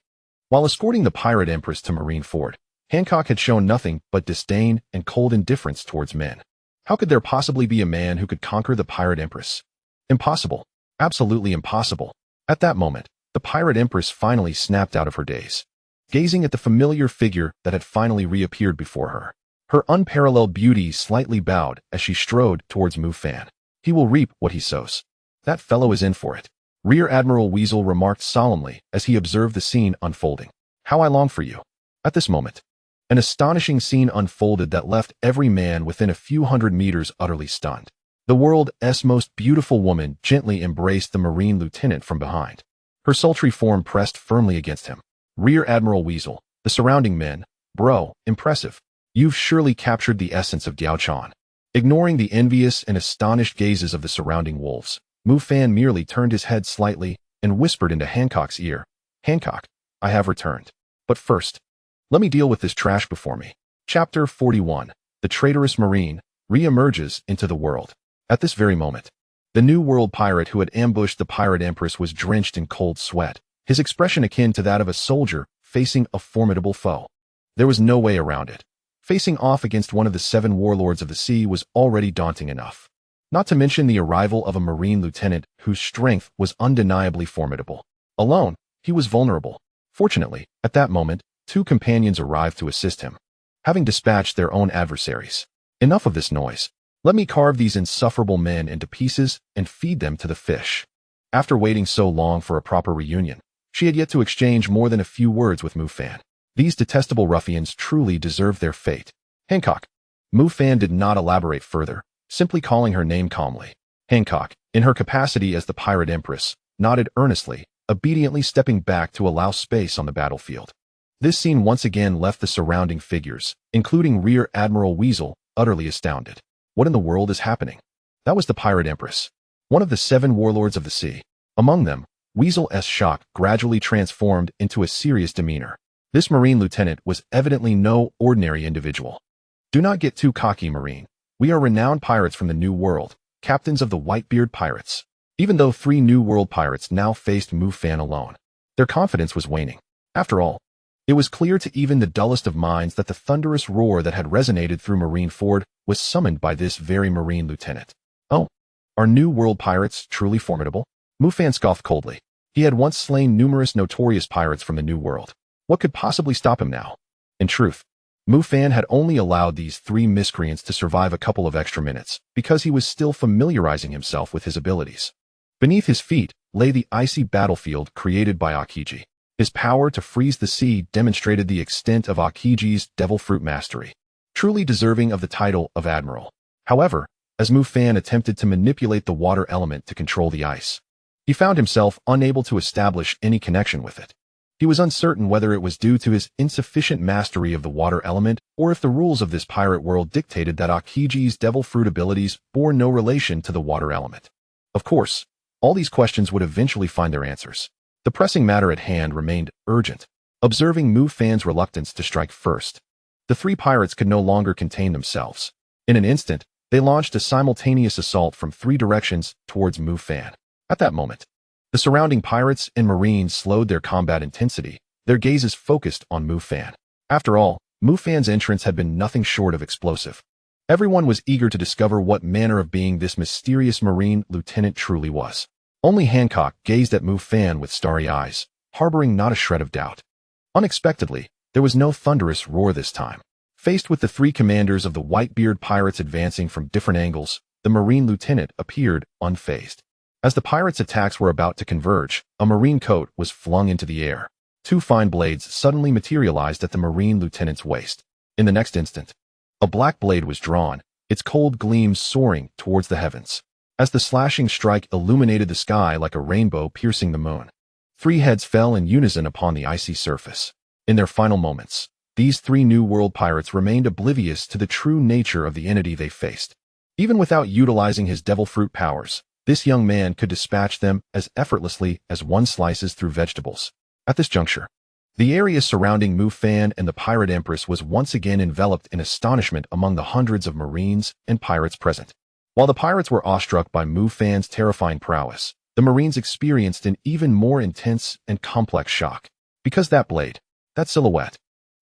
while escorting the Pirate Empress to Marineford, Hancock had shown nothing but disdain and cold indifference towards men. How could there possibly be a man who could conquer the Pirate Empress? Impossible. Absolutely impossible. At that moment, the Pirate Empress finally snapped out of her daze, gazing at the familiar figure that had finally reappeared before her. Her unparalleled beauty slightly bowed as she strode towards Mufan. He will reap what he sows. That fellow is in for it, Rear Admiral Weasel remarked solemnly as he observed the scene unfolding. How I long for you. At this moment, an astonishing scene unfolded that left every man within a few hundred meters utterly stunned. The world's most beautiful woman gently embraced the Marine lieutenant from behind. Her sultry form pressed firmly against him. Rear Admiral Weasel, the surrounding men, bro, impressive. You've surely captured the essence of Diao-chan. Ignoring the envious and astonished gazes of the surrounding wolves, Mufan merely turned his head slightly and whispered into Hancock's ear, Hancock, I have returned. But first, let me deal with this trash before me. Chapter 41. The traitorous Marine re-emerges into the world. At this very moment, the New World pirate who had ambushed the Pirate Empress was drenched in cold sweat, his expression akin to that of a soldier facing a formidable foe. There was no way around it. Facing off against one of the 7 warlords of the sea was already daunting enough. Not to mention the arrival of a Marine lieutenant whose strength was undeniably formidable. Alone, he was vulnerable. Fortunately, at that moment, 2 companions arrived to assist him, having dispatched their own adversaries. Enough of this noise. Let me carve these insufferable men into pieces and feed them to the fish. After waiting so long for a proper reunion, she had yet to exchange more than a few words with Mufan. These detestable ruffians truly deserved their fate. Hancock. Mufan did not elaborate further, simply calling her name calmly. Hancock, in her capacity as the Pirate Empress, nodded earnestly, obediently stepping back to allow space on the battlefield. This scene once again left the surrounding figures, including Rear Admiral Weasel, utterly astounded. What in the world is happening? That was the Pirate Empress, one of the 7 warlords of the sea. Among them, Weasel's shock gradually transformed into a serious demeanor. This Marine lieutenant was evidently no ordinary individual. Do not get too cocky, Marine. We are renowned pirates from the New World, captains of the Whitebeard pirates. Even though 3 New World pirates now faced Mufan alone, their confidence was waning. After all, it was clear to even the dullest of minds that the thunderous roar that had resonated through Marineford was summoned by this very Marine lieutenant. Oh, are New World pirates truly formidable? Mufan scoffed coldly. He had once slain numerous notorious pirates from the New World. What could possibly stop him now? In truth, Mufan had only allowed these 3 miscreants to survive a couple of extra minutes because he was still familiarizing himself with his abilities. Beneath his feet lay the icy battlefield created by Akiji. His power to freeze the sea demonstrated the extent of Akiji's devil fruit mastery, truly deserving of the title of Admiral. However, as Mufan attempted to manipulate the water element to control the ice, he found himself unable to establish any connection with it. He was uncertain whether it was due to his insufficient mastery of the water element or if the rules of this pirate world dictated that Akiji's devil fruit abilities bore no relation to the water element. Of course, all these questions would eventually find their answers. The pressing matter at hand remained urgent. Observing Mufan's reluctance to strike first, the 3 pirates could no longer contain themselves. In an instant, they launched a simultaneous assault from 3 directions towards Mufan. At that moment, the surrounding pirates and Marines slowed their combat intensity, their gazes focused on Mufan. After all, Mufan's entrance had been nothing short of explosive. Everyone was eager to discover what manner of being this mysterious Marine lieutenant truly was. Only Hancock gazed at Mufan with starry eyes, harboring not a shred of doubt. Unexpectedly, there was no thunderous roar this time. Faced with the 3 commanders of the Whitebeard pirates advancing from different angles, the Marine lieutenant appeared unfazed. As the pirates' attacks were about to converge, a Marine coat was flung into the air. 2 fine blades suddenly materialized at the Marine lieutenant's waist. In the next instant, a black blade was drawn, its cold gleams soaring towards the heavens. As the slashing strike illuminated the sky like a rainbow piercing the moon, 3 heads fell in unison upon the icy surface. In their final moments, these 3 New World pirates remained oblivious to the true nature of the entity they faced. Even without utilizing his devil fruit powers, this young man could dispatch them as effortlessly as one slices through vegetables. At this juncture, the area surrounding Mufan and the Pirate Empress was once again enveloped in astonishment among the hundreds of Marines and pirates present. While the pirates were awestruck by Mufan's terrifying prowess, the Marines experienced an even more intense and complex shock. Because that blade, that silhouette,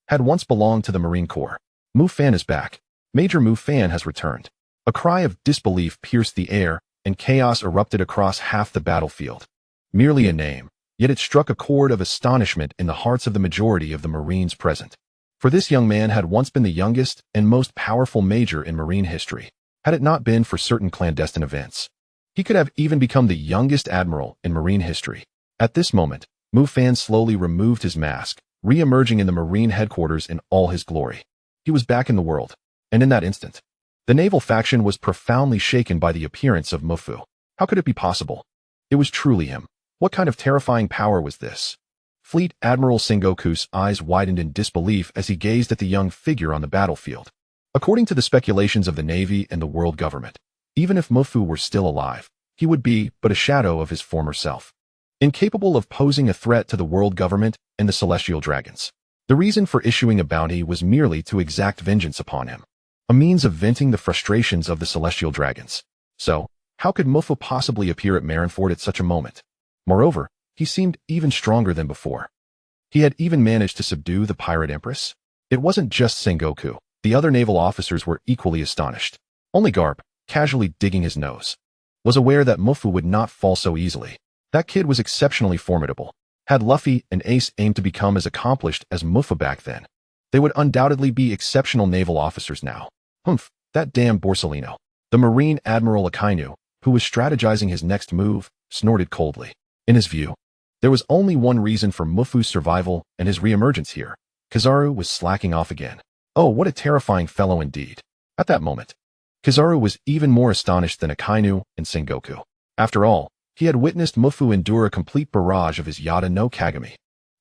had once belonged to the Marine Corps. Mufan is back. Major Mufan has returned. A cry of disbelief pierced the air, and chaos erupted across half the battlefield. Merely a name, yet it struck a chord of astonishment in the hearts of the majority of the Marines present. For this young man had once been the youngest and most powerful major in Marine history. Had it not been for certain clandestine events, he could have even become the youngest admiral in Marine history. At this moment, Mufan slowly removed his mask, re-emerging in the Marine headquarters in all his glory. He was back in the world, and in that instant, the naval faction was profoundly shaken by the appearance of Mufan. How could it be possible? It was truly him. What kind of terrifying power was this? Fleet Admiral Sengoku's eyes widened in disbelief as he gazed at the young figure on the battlefield. According to the speculations of the Navy and the world government, even if Mufan were still alive, he would be but a shadow of his former self, incapable of posing a threat to the world government and the celestial dragons. The reason for issuing a bounty was merely to exact vengeance upon him, a means of venting the frustrations of the celestial dragons. So, how could Mufan possibly appear at Marineford at such a moment? Moreover, he seemed even stronger than before. He had even managed to subdue the Pirate Empress. It wasn't just Sengoku. The other naval officers were equally astonished. Only Garp, casually digging his nose, was aware that Mufan would not fall so easily. That kid was exceptionally formidable. Had Luffy and Ace aimed to become as accomplished as Mufan back then, they would undoubtedly be exceptional naval officers now. Humph, that damn Borsalino. The Marine Admiral Akinu, who was strategizing his next move, snorted coldly. In his view, there was only one reason for Mufu's survival and his reemergence here. Kizaru was slacking off again. Oh, what a terrifying fellow indeed. At that moment, Kizaru was even more astonished than Akinu and Sengoku. After all, he had witnessed Mufan endure a complete barrage of his Yada no Kagami.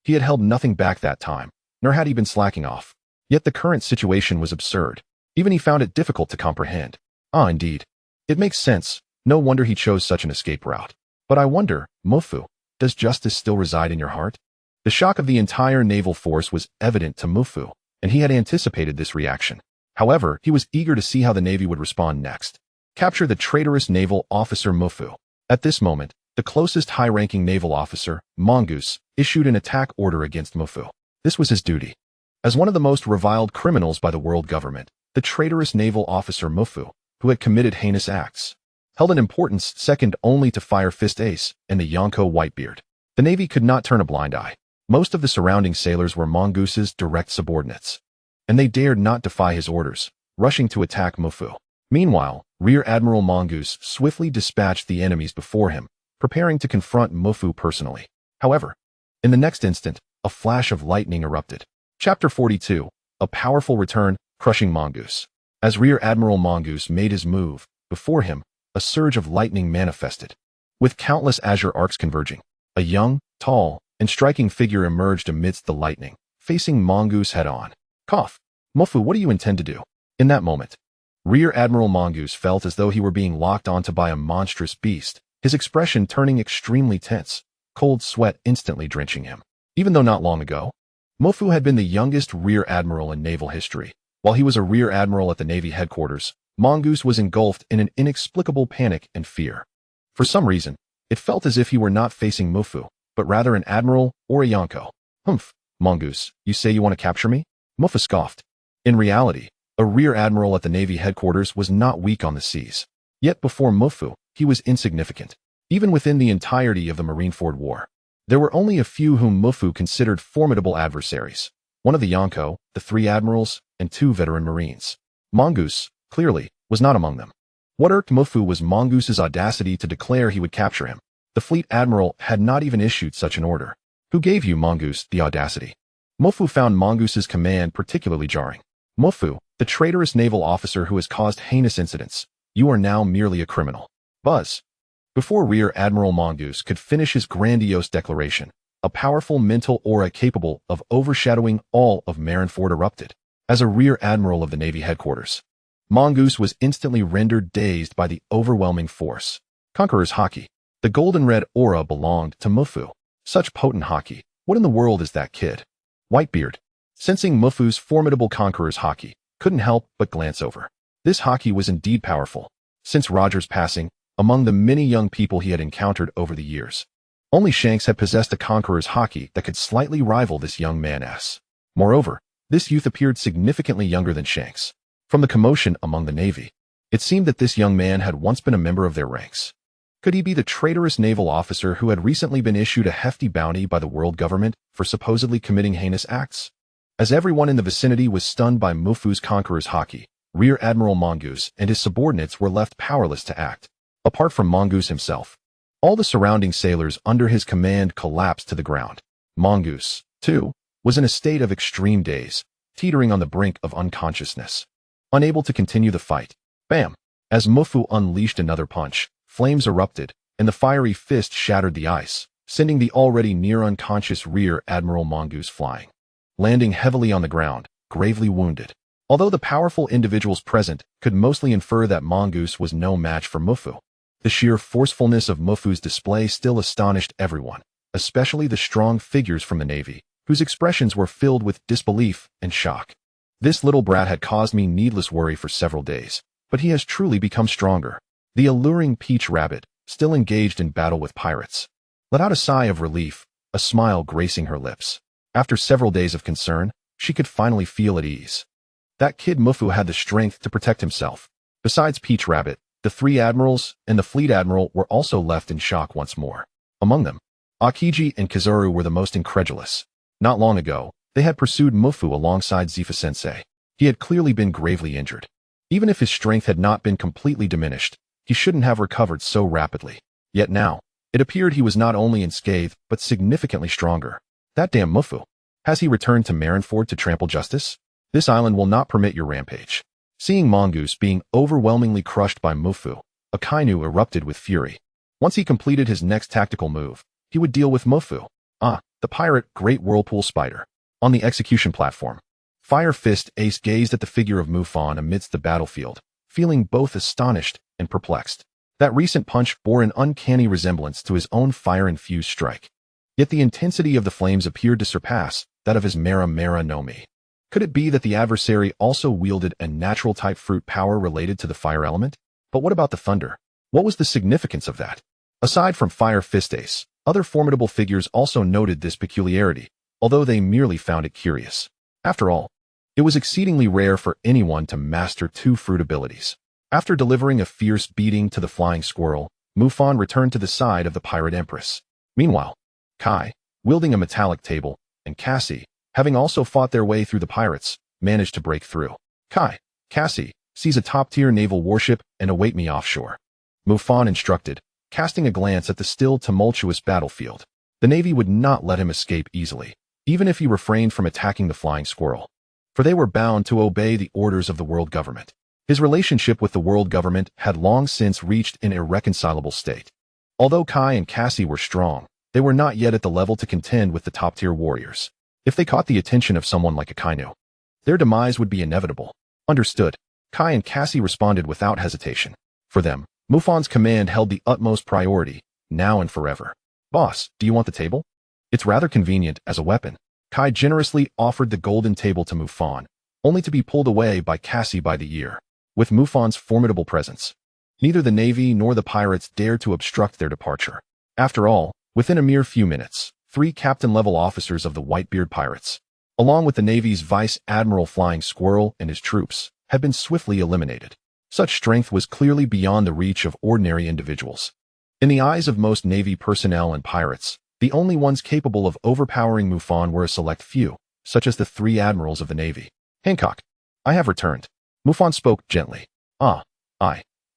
He had held nothing back that time, nor had he been slacking off. Yet the current situation was absurd. Even he found it difficult to comprehend. Ah, indeed. It makes sense. No wonder he chose such an escape route. But I wonder, Mufan, does justice still reside in your heart? The shock of the entire naval force was evident to Mufan, and he had anticipated this reaction. However, he was eager to see how the Navy would respond next. Capture the traitorous naval officer Mufan. At this moment, the closest high-ranking naval officer, Mongoose, issued an attack order against Mufan. This was his duty. As one of the most reviled criminals by the world government, the traitorous naval officer Mufan, who had committed heinous acts, held an importance second only to Fire Fist Ace and the Yonko Whitebeard. The Navy could not turn a blind eye. Most of the surrounding sailors were Mongoose's direct subordinates, and they dared not defy his orders, rushing to attack Mufan. Meanwhile, Rear Admiral Mongoose swiftly dispatched the enemies before him, preparing to confront Mufan personally. However, in the next instant, a flash of lightning erupted. Chapter 42, a powerful return, crushing Mongoose. As Rear Admiral Mongoose made his move, before him, a surge of lightning manifested. With countless azure arcs converging, a young, tall, and striking figure emerged amidst the lightning, facing Mongoose head-on. Cough. Mufan, what do you intend to do? In that moment, Rear Admiral Mongoose felt as though he were being locked onto by a monstrous beast, his expression turning extremely tense, cold sweat instantly drenching him. Even though not long ago, Mufan had been the youngest Rear Admiral in naval history. While he was a Rear Admiral at the Navy headquarters, Mongoose was engulfed in an inexplicable panic and fear. For some reason, it felt as if he were not facing Mufan, but rather an admiral or a Yonko. Humph, Mongoose, you say you want to capture me? Mufan scoffed. In reality, a Rear Admiral at the Navy headquarters was not weak on the seas. Yet before Mufan, he was insignificant. Even within the entirety of the Marineford War, there were only a few whom Mufan considered formidable adversaries. One of the Yonko, the 3 admirals, and 2 veteran marines. Mongoose, clearly, was not among them. What irked Mufan was Mongoose's audacity to declare he would capture him. The fleet admiral had not even issued such an order. Who gave you, Mongoose, the audacity? Mufan found Mongoose's command particularly jarring. Mufan, the traitorous naval officer who has caused heinous incidents, you are now merely a criminal. Buzz. Before Rear Admiral Mongoose could finish his grandiose declaration, a powerful mental aura capable of overshadowing all of Marineford erupted. As a Rear Admiral of the Navy headquarters, Mongoose was instantly rendered dazed by the overwhelming force. Conqueror's Haki. The golden-red aura belonged to Mufan. Such potent Haki. What in the world is that kid? Whitebeard, sensing Mufan's formidable Conqueror's Haki, couldn't help but glance over. This Haki was indeed powerful. Since Roger's passing, among the many young people he had encountered over the years, only Shanks had possessed a Conqueror's Haki that could slightly rival this young man's. Moreover, this youth appeared significantly younger than Shanks. From the commotion among the Navy, it seemed that this young man had once been a member of their ranks. Could he be the traitorous naval officer who had recently been issued a hefty bounty by the world government for supposedly committing heinous acts? As everyone in the vicinity was stunned by Mufan's Conqueror's Haki, Rear Admiral Mongoose and his subordinates were left powerless to act. Apart from Mongoose himself, all the surrounding sailors under his command collapsed to the ground. Mongoose, too, was in a state of extreme daze, teetering on the brink of unconsciousness. Unable to continue the fight, bam! As Mufan unleashed another punch, flames erupted, and the fiery fist shattered the ice, sending the already near-unconscious Rear Admiral Mongoose flying, landing heavily on the ground, gravely wounded. Although the powerful individuals present could mostly infer that Mongoose was no match for Mufan, the sheer forcefulness of Mufan's display still astonished everyone, especially the strong figures from the Navy, whose expressions were filled with disbelief and shock. This little brat had caused me needless worry for several days, but he has truly become stronger. The alluring Peach Rabbit, still engaged in battle with pirates, let out a sigh of relief, a smile gracing her lips. After several days of concern, she could finally feel at ease. That kid Mufan had the strength to protect himself. Besides Peach Rabbit, the 3 admirals and the fleet admiral were also left in shock once more. Among them, Akiji and Kizaru were the most incredulous. Not long ago, they had pursued Mufan alongside Zephyr-sensei. He had clearly been gravely injured. Even if his strength had not been completely diminished, he shouldn't have recovered so rapidly. Yet now, it appeared he was not only unscathed, but significantly stronger. That damn Mufan. Has he returned to Marineford to trample justice? This island will not permit your rampage. Seeing Mongoose being overwhelmingly crushed by Mufan, Akinu erupted with fury. Once he completed his next tactical move, he would deal with Mofu, the pirate Great Whirlpool Spider. On the execution platform, Fire Fist Ace gazed at the figure of Mufan amidst the battlefield, feeling both astonished and perplexed. That recent punch bore an uncanny resemblance to his own fire-infused strike. Yet the intensity of the flames appeared to surpass that of his Mera Mera no Mi. Could it be that the adversary also wielded a natural-type fruit power related to the fire element? But what about the thunder? What was the significance of that? Aside from Fire Fist Ace, other formidable figures also noted this peculiarity, although they merely found it curious. After all, it was exceedingly rare for anyone to master two fruit abilities. After delivering a fierce beating to the flying squirrel, Mufan returned to the side of the Pirate Empress. Meanwhile, Kai, wielding a metallic table, and Cassie, having also fought their way through the pirates, managed to break through. Cassie, seize a top-tier naval warship and await me offshore. Mufan instructed, casting a glance at the still tumultuous battlefield. The Navy would not let him escape easily, even if he refrained from attacking the flying squirrel. For they were bound to obey the orders of the world government. His relationship with the world government had long since reached an irreconcilable state. Although Kai and Cassie were strong, they were not yet at the level to contend with the top-tier warriors. If they caught the attention of someone like Akinu, their demise would be inevitable. Understood. Kai and Cassie responded without hesitation. For them, Mufan's command held the utmost priority, now and forever. Boss, do you want the table? It's rather convenient as a weapon. Kai generously offered the golden table to Mufan, only to be pulled away by Cassie by the ear. With Mufan's formidable presence, neither the Navy nor the pirates dared to obstruct their departure. After all, within a mere few minutes, 3 captain-level officers of the Whitebeard pirates, along with the Navy's Vice Admiral Flying Squirrel and his troops, had been swiftly eliminated. Such strength was clearly beyond the reach of ordinary individuals. In the eyes of most Navy personnel and pirates, the only ones capable of overpowering Mufan were a select few, such as the 3 admirals of the Navy. Hancock, I have returned. Mufan spoke gently.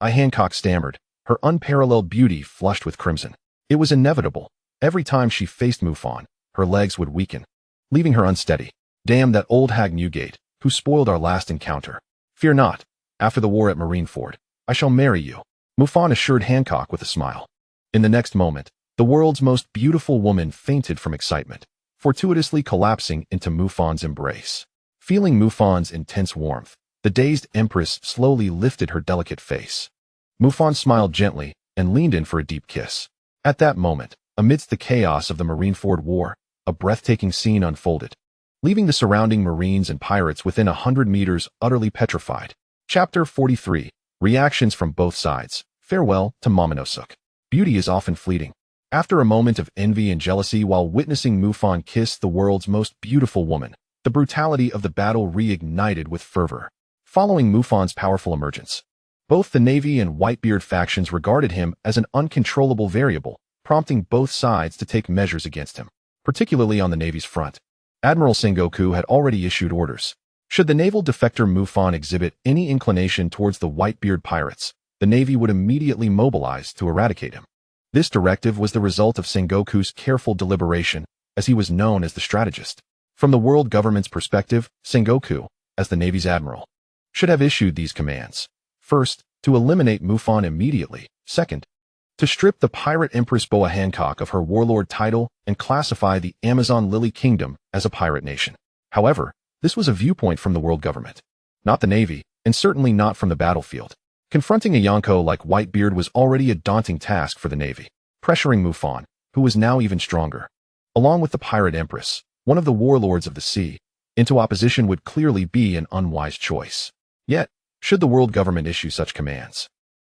Hancock stammered, her unparalleled beauty flushed with crimson. It was inevitable. Every time she faced Mufan, her legs would weaken, leaving her unsteady. Damn that old hag Newgate, who spoiled our last encounter. Fear not. After the war at Marineford, I shall marry you, Mufan assured Hancock with a smile. In the next moment, the world's most beautiful woman fainted from excitement, fortuitously collapsing into Mufan's embrace. Feeling Mufan's intense warmth, the dazed Empress slowly lifted her delicate face. Mufan smiled gently and leaned in for a deep kiss. At that moment, amidst the chaos of the Marineford War, a breathtaking scene unfolded, leaving the surrounding Marines and pirates within 100 meters utterly petrified. Chapter 43. Reactions from both sides. Farewell to Momonosuke. Beauty is often fleeting. After a moment of envy and jealousy while witnessing Mufan kiss the world's most beautiful woman, the brutality of the battle reignited with fervor. Following Mufan's powerful emergence, both the Navy and Whitebeard factions regarded him as an uncontrollable variable, prompting both sides to take measures against him, particularly on the Navy's front. Admiral Sengoku had already issued orders. Should the naval defector Mufan exhibit any inclination towards the Whitebeard pirates, the Navy would immediately mobilize to eradicate him. This directive was the result of Sengoku's careful deliberation, as he was known as the strategist. From the world government's perspective, Sengoku, as the Navy's admiral, should have issued these commands. First, to eliminate Mufan immediately. Second, to strip the Pirate Empress Boa Hancock of her warlord title and classify the Amazon Lily Kingdom as a pirate nation. However, this was a viewpoint from the world government, not the Navy, and certainly not from the battlefield. Confronting a Yonko like Whitebeard was already a daunting task for the Navy. Pressuring Mufan, who was now even stronger, along with the Pirate Empress, one of the warlords of the sea, into opposition would clearly be an unwise choice. Yet, should the world government issue such commands,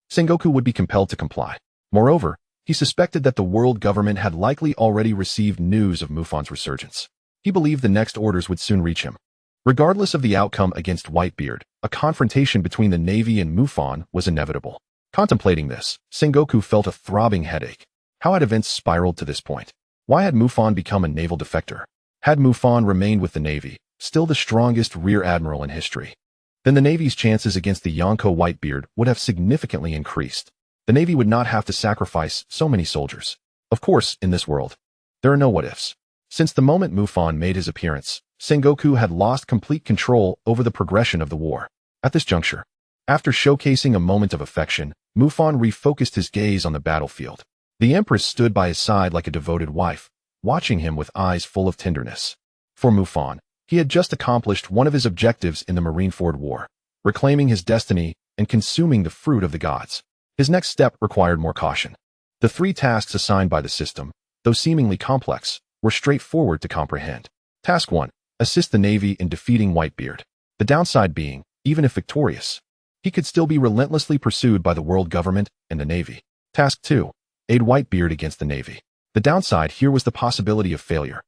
Sengoku would be compelled to comply. Moreover, he suspected that the world government had likely already received news of Mufan's resurgence. He believed the next orders would soon reach him. Regardless of the outcome against Whitebeard, a confrontation between the Navy and Mufan was inevitable. Contemplating this, Sengoku felt a throbbing headache. How had events spiraled to this point? Why had Mufan become a naval defector? Had Mufan remained with the Navy, still the strongest Rear Admiral in history, then the Navy's chances against the Yonko Whitebeard would have significantly increased. The Navy would not have to sacrifice so many soldiers. Of course, in this world, there are no what-ifs. Since the moment Mufan made his appearance, Sengoku had lost complete control over the progression of the war. At this juncture, after showcasing a moment of affection, Mufan refocused his gaze on the battlefield. The Empress stood by his side like a devoted wife, watching him with eyes full of tenderness. For Mufan, he had just accomplished one of his objectives in the Marineford War, reclaiming his destiny and consuming the fruit of the gods. His next step required more caution. The 3 tasks assigned by the system, though seemingly complex, were straightforward to comprehend. Task 1. Assist the Navy in defeating Whitebeard. The downside being, even if victorious, he could still be relentlessly pursued by the world government and the Navy. Task 2. Aid Whitebeard against the Navy. The downside here was the possibility of failure.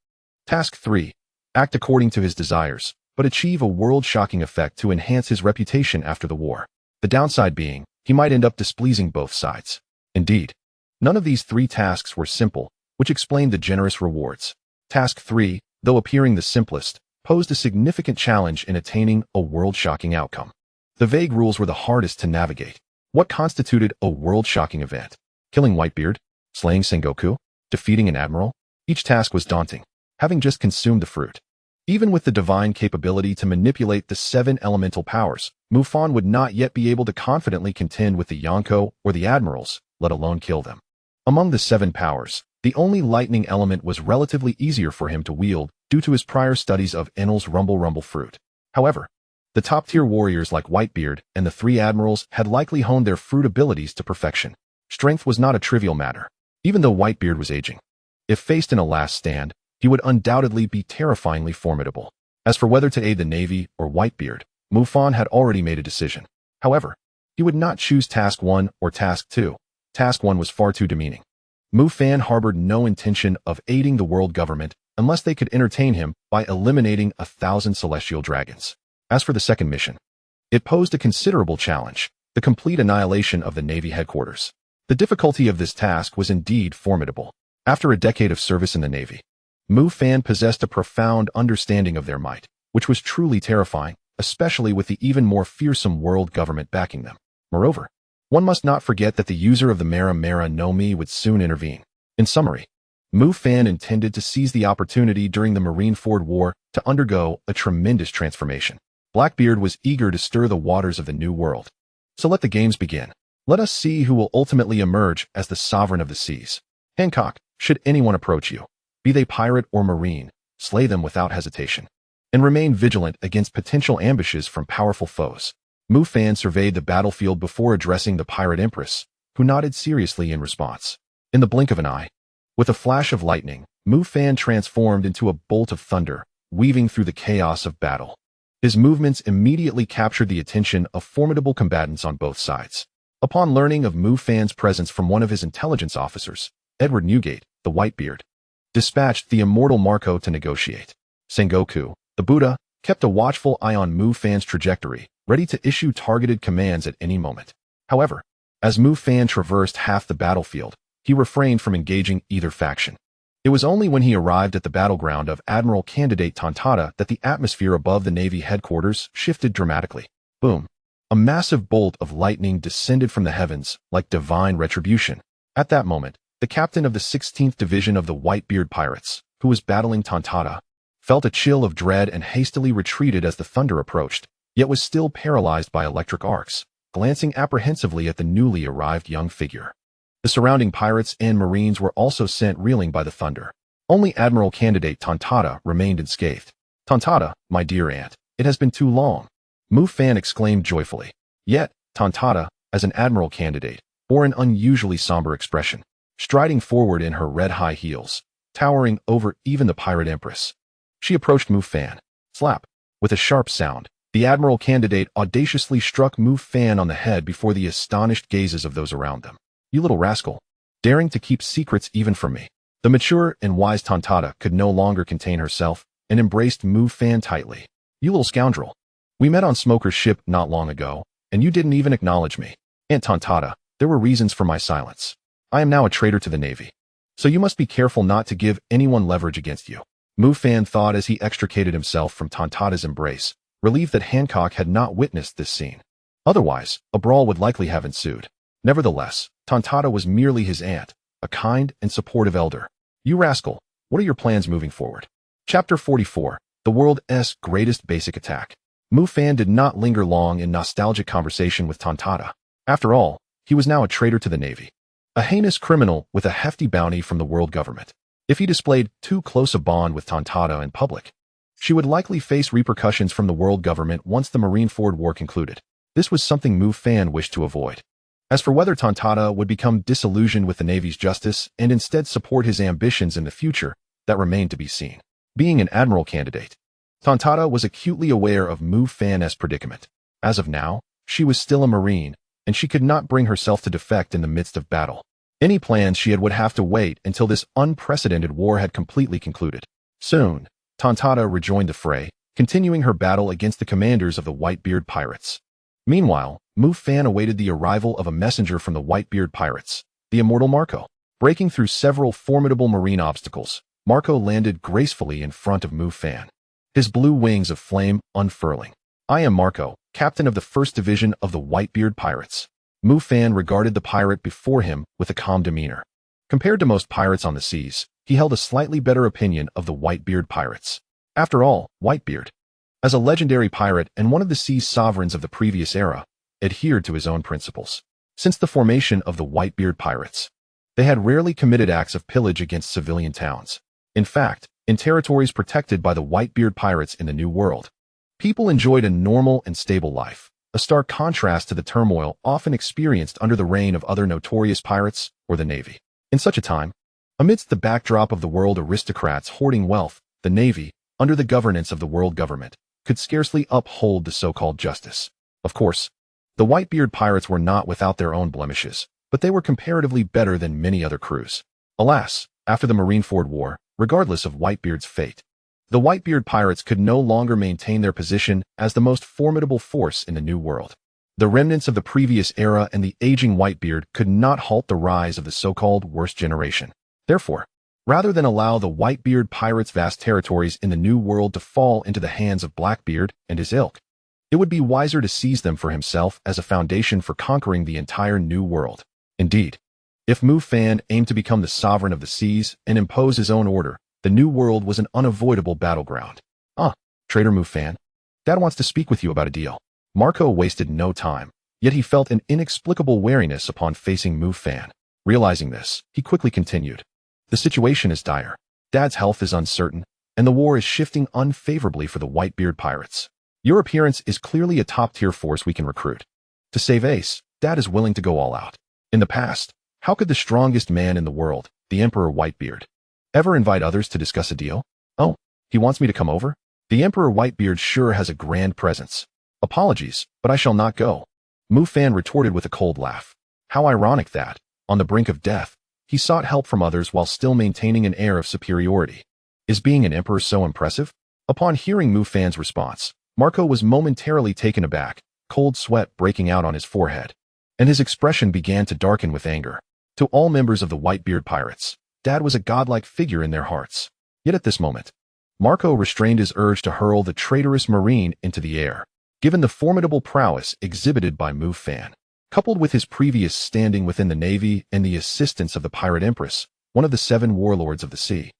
Task 3. Act according to his desires, but achieve a world-shocking effect to enhance his reputation after the war. The downside being, he might end up displeasing both sides. Indeed, none of these 3 tasks were simple, which explained the generous rewards. Task 3, though appearing the simplest, posed a significant challenge in attaining a world-shocking outcome. The vague rules were the hardest to navigate. What constituted a world-shocking event? Killing Whitebeard? Slaying Sengoku? Defeating an admiral? Each task was daunting, having just consumed the fruit. Even with the divine capability to manipulate the 7 elemental powers, Mufan would not yet be able to confidently contend with the Yonko or the Admirals, let alone kill them. Among the 7 powers, the only lightning element was relatively easier for him to wield due to his prior studies of Enel's Rumble fruit. However, the top-tier warriors like Whitebeard and the 3 Admirals had likely honed their fruit abilities to perfection. Strength was not a trivial matter, even though Whitebeard was aging. If faced in a last stand, he would undoubtedly be terrifyingly formidable. As for whether to aid the Navy or Whitebeard, Mufan had already made a decision. However, he would not choose Task 1 or Task 2. Task 1 was far too demeaning. Mufan harbored no intention of aiding the world government unless they could entertain him by eliminating 1,000 celestial dragons. As for the second mission, it posed a considerable challenge, the complete annihilation of the Navy headquarters. The difficulty of this task was indeed formidable. After a decade of service in the Navy, Mufan possessed a profound understanding of their might, which was truly terrifying, especially with the even more fearsome world government backing them. Moreover, one must not forget that the user of the Mara no Mi would soon intervene. In summary, Mufan intended to seize the opportunity during the Marineford War to undergo a tremendous transformation. Blackbeard was eager to stir the waters of the new world. So let the games begin. Let us see who will ultimately emerge as the sovereign of the seas. Hancock, should anyone approach you, be they pirate or marine, slay them without hesitation. And remain vigilant against potential ambushes from powerful foes. Mufan surveyed the battlefield before addressing the Pirate Empress, who nodded seriously in response. In the blink of an eye, with a flash of lightning, Mufan transformed into a bolt of thunder, weaving through the chaos of battle. His movements immediately captured the attention of formidable combatants on both sides. Upon learning of Mufan's presence from one of his intelligence officers, Edward Newgate, the Whitebeard, dispatched the immortal Marco to negotiate. Sengoku, the Buddha, kept a watchful eye on Mufan's trajectory, ready to issue targeted commands at any moment. However, as Mufan traversed half the battlefield, he refrained from engaging either faction. It was only when he arrived at the battleground of Admiral candidate Tontata that the atmosphere above the Navy headquarters shifted dramatically. Boom! A massive bolt of lightning descended from the heavens like divine retribution. At that moment, the captain of the 16th Division of the Whitebeard Pirates, who was battling Tontata, felt a chill of dread and hastily retreated as the thunder approached, yet was still paralyzed by electric arcs, glancing apprehensively at the newly arrived young figure. The surrounding pirates and marines were also sent reeling by the thunder. Only Admiral candidate Tontata remained unscathed. "Tontata, my dear aunt, it has been too long," Mufan exclaimed joyfully. Yet, Tontata, as an Admiral candidate, bore an unusually somber expression, striding forward in her red high heels, towering over even the Pirate Empress. She approached Mufan. Slap! With a sharp sound, the Admiral candidate audaciously struck Mufan on the head before the astonished gazes of those around them. "You little rascal, daring to keep secrets even from me." The mature and wise Tontata could no longer contain herself and embraced Mufan tightly. "You little scoundrel. We met on Smoker's ship not long ago, and you didn't even acknowledge me." "Aunt Tontata, there were reasons for my silence. I am now a traitor to the Navy, so you must be careful not to give anyone leverage against you," Mufan thought as he extricated himself from Tontata's embrace, relieved that Hancock had not witnessed this scene. Otherwise, a brawl would likely have ensued. Nevertheless, Tontata was merely his aunt, a kind and supportive elder. "You rascal, what are your plans moving forward?" Chapter 44, The World's Greatest Basic Attack. Mufan did not linger long in nostalgic conversation with Tontata. After all, he was now a traitor to the Navy. a heinous criminal with a hefty bounty from the world government. If he displayed too close a bond with Tontada in public, she would likely face repercussions from the world government once the Marineford War concluded. This was something Mufan wished to avoid. As for whether Tontada would become disillusioned with the Navy's justice and instead support his ambitions in the future, that remained to be seen. Being an admiral candidate, Tontada was acutely aware of Mufan's predicament. As of now, she was still a Marine, and she could not bring herself to defect in the midst of battle. Any plans she had would have to wait until this unprecedented war had completely concluded. Soon, Tontada rejoined the fray, continuing her battle against the commanders of the Whitebeard pirates. Meanwhile, Mufan awaited the arrival of a messenger from the Whitebeard pirates, the immortal Marco. Breaking through several formidable marine obstacles, Marco landed gracefully in front of Mufan, his blue wings of flame unfurling. "I am Marco, captain of the 1st Division of the Whitebeard pirates." Mufan regarded the pirate before him with a calm demeanor. Compared to most pirates on the seas, he held a slightly better opinion of the Whitebeard pirates. After all, Whitebeard, as a legendary pirate and one of the sea's sovereigns of the previous era, adhered to his own principles. Since the formation of the Whitebeard pirates, they had rarely committed acts of pillage against civilian towns. In fact, in territories protected by the Whitebeard pirates in the New World, people enjoyed a normal and stable life, a stark contrast to the turmoil often experienced under the reign of other notorious pirates or the Navy. In such a time, amidst the backdrop of the world aristocrats hoarding wealth, the Navy, under the governance of the world government, could scarcely uphold the so-called justice. Of course, the Whitebeard pirates were not without their own blemishes, but they were comparatively better than many other crews. Alas, after the Marineford War, regardless of Whitebeard's fate, the Whitebeard pirates could no longer maintain their position as the most formidable force in the New World. The remnants of the previous era and the aging Whitebeard could not halt the rise of the so-called worst generation. Therefore, rather than allow the Whitebeard pirates' vast territories in the New World to fall into the hands of Blackbeard and his ilk, it would be wiser to seize them for himself as a foundation for conquering the entire New World. Indeed, if Mufan aimed to become the sovereign of the seas and impose his own order, the New World was an unavoidable battleground. Traitor Mufan, Dad wants to speak with you about a deal." Marco wasted no time, yet he felt an inexplicable wariness upon facing Mufan. Realizing this, he quickly continued. "The situation is dire. Dad's health is uncertain, and the war is shifting unfavorably for the Whitebeard pirates. Your appearance is clearly a top-tier force we can recruit. To save Ace, Dad is willing to go all out. In the past, how could the strongest man in the world, the Emperor Whitebeard, ever invite others to discuss a deal? Oh, he wants me to come over? The Emperor Whitebeard sure has a grand presence. Apologies, but I shall not go." Mufan retorted with a cold laugh. How ironic that, on the brink of death, he sought help from others while still maintaining an air of superiority. Is being an emperor so impressive? Upon hearing Mufan's response, Marco was momentarily taken aback, cold sweat breaking out on his forehead, and his expression began to darken with anger. To all members of the Whitebeard pirates, Dad was a godlike figure in their hearts. Yet at this moment, Marco restrained his urge to hurl the traitorous Marine into the air. Given the formidable prowess exhibited by Mufan, coupled with his previous standing within the Navy and the assistance of the Pirate Empress, one of the 7 warlords of the sea,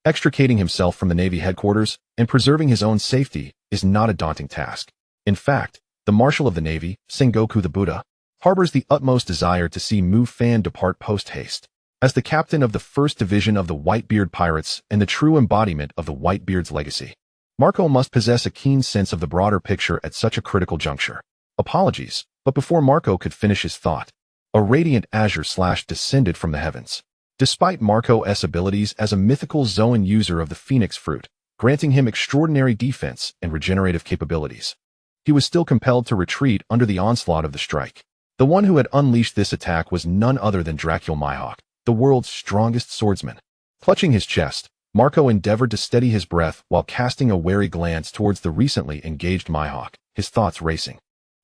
extricating himself from the Navy headquarters and preserving his own safety is not a daunting task. In fact, the Marshal of the Navy, Sengoku the Buddha, harbors the utmost desire to see Mufan depart post-haste. As the captain of the 1st Division of the Whitebeard pirates and the true embodiment of the Whitebeard's legacy, Marco must possess a keen sense of the broader picture at such a critical juncture. Apologies, but before Marco could finish his thought, a radiant azure slash descended from the heavens. Despite Marco's abilities as a mythical Zoan user of the Phoenix Fruit, granting him extraordinary defense and regenerative capabilities, he was still compelled to retreat under the onslaught of the strike. The one who had unleashed this attack was none other than Dracul Mihawk, the world's strongest swordsman. Clutching his chest, Marco endeavored to steady his breath while casting a wary glance towards the recently engaged Mihawk, his thoughts racing.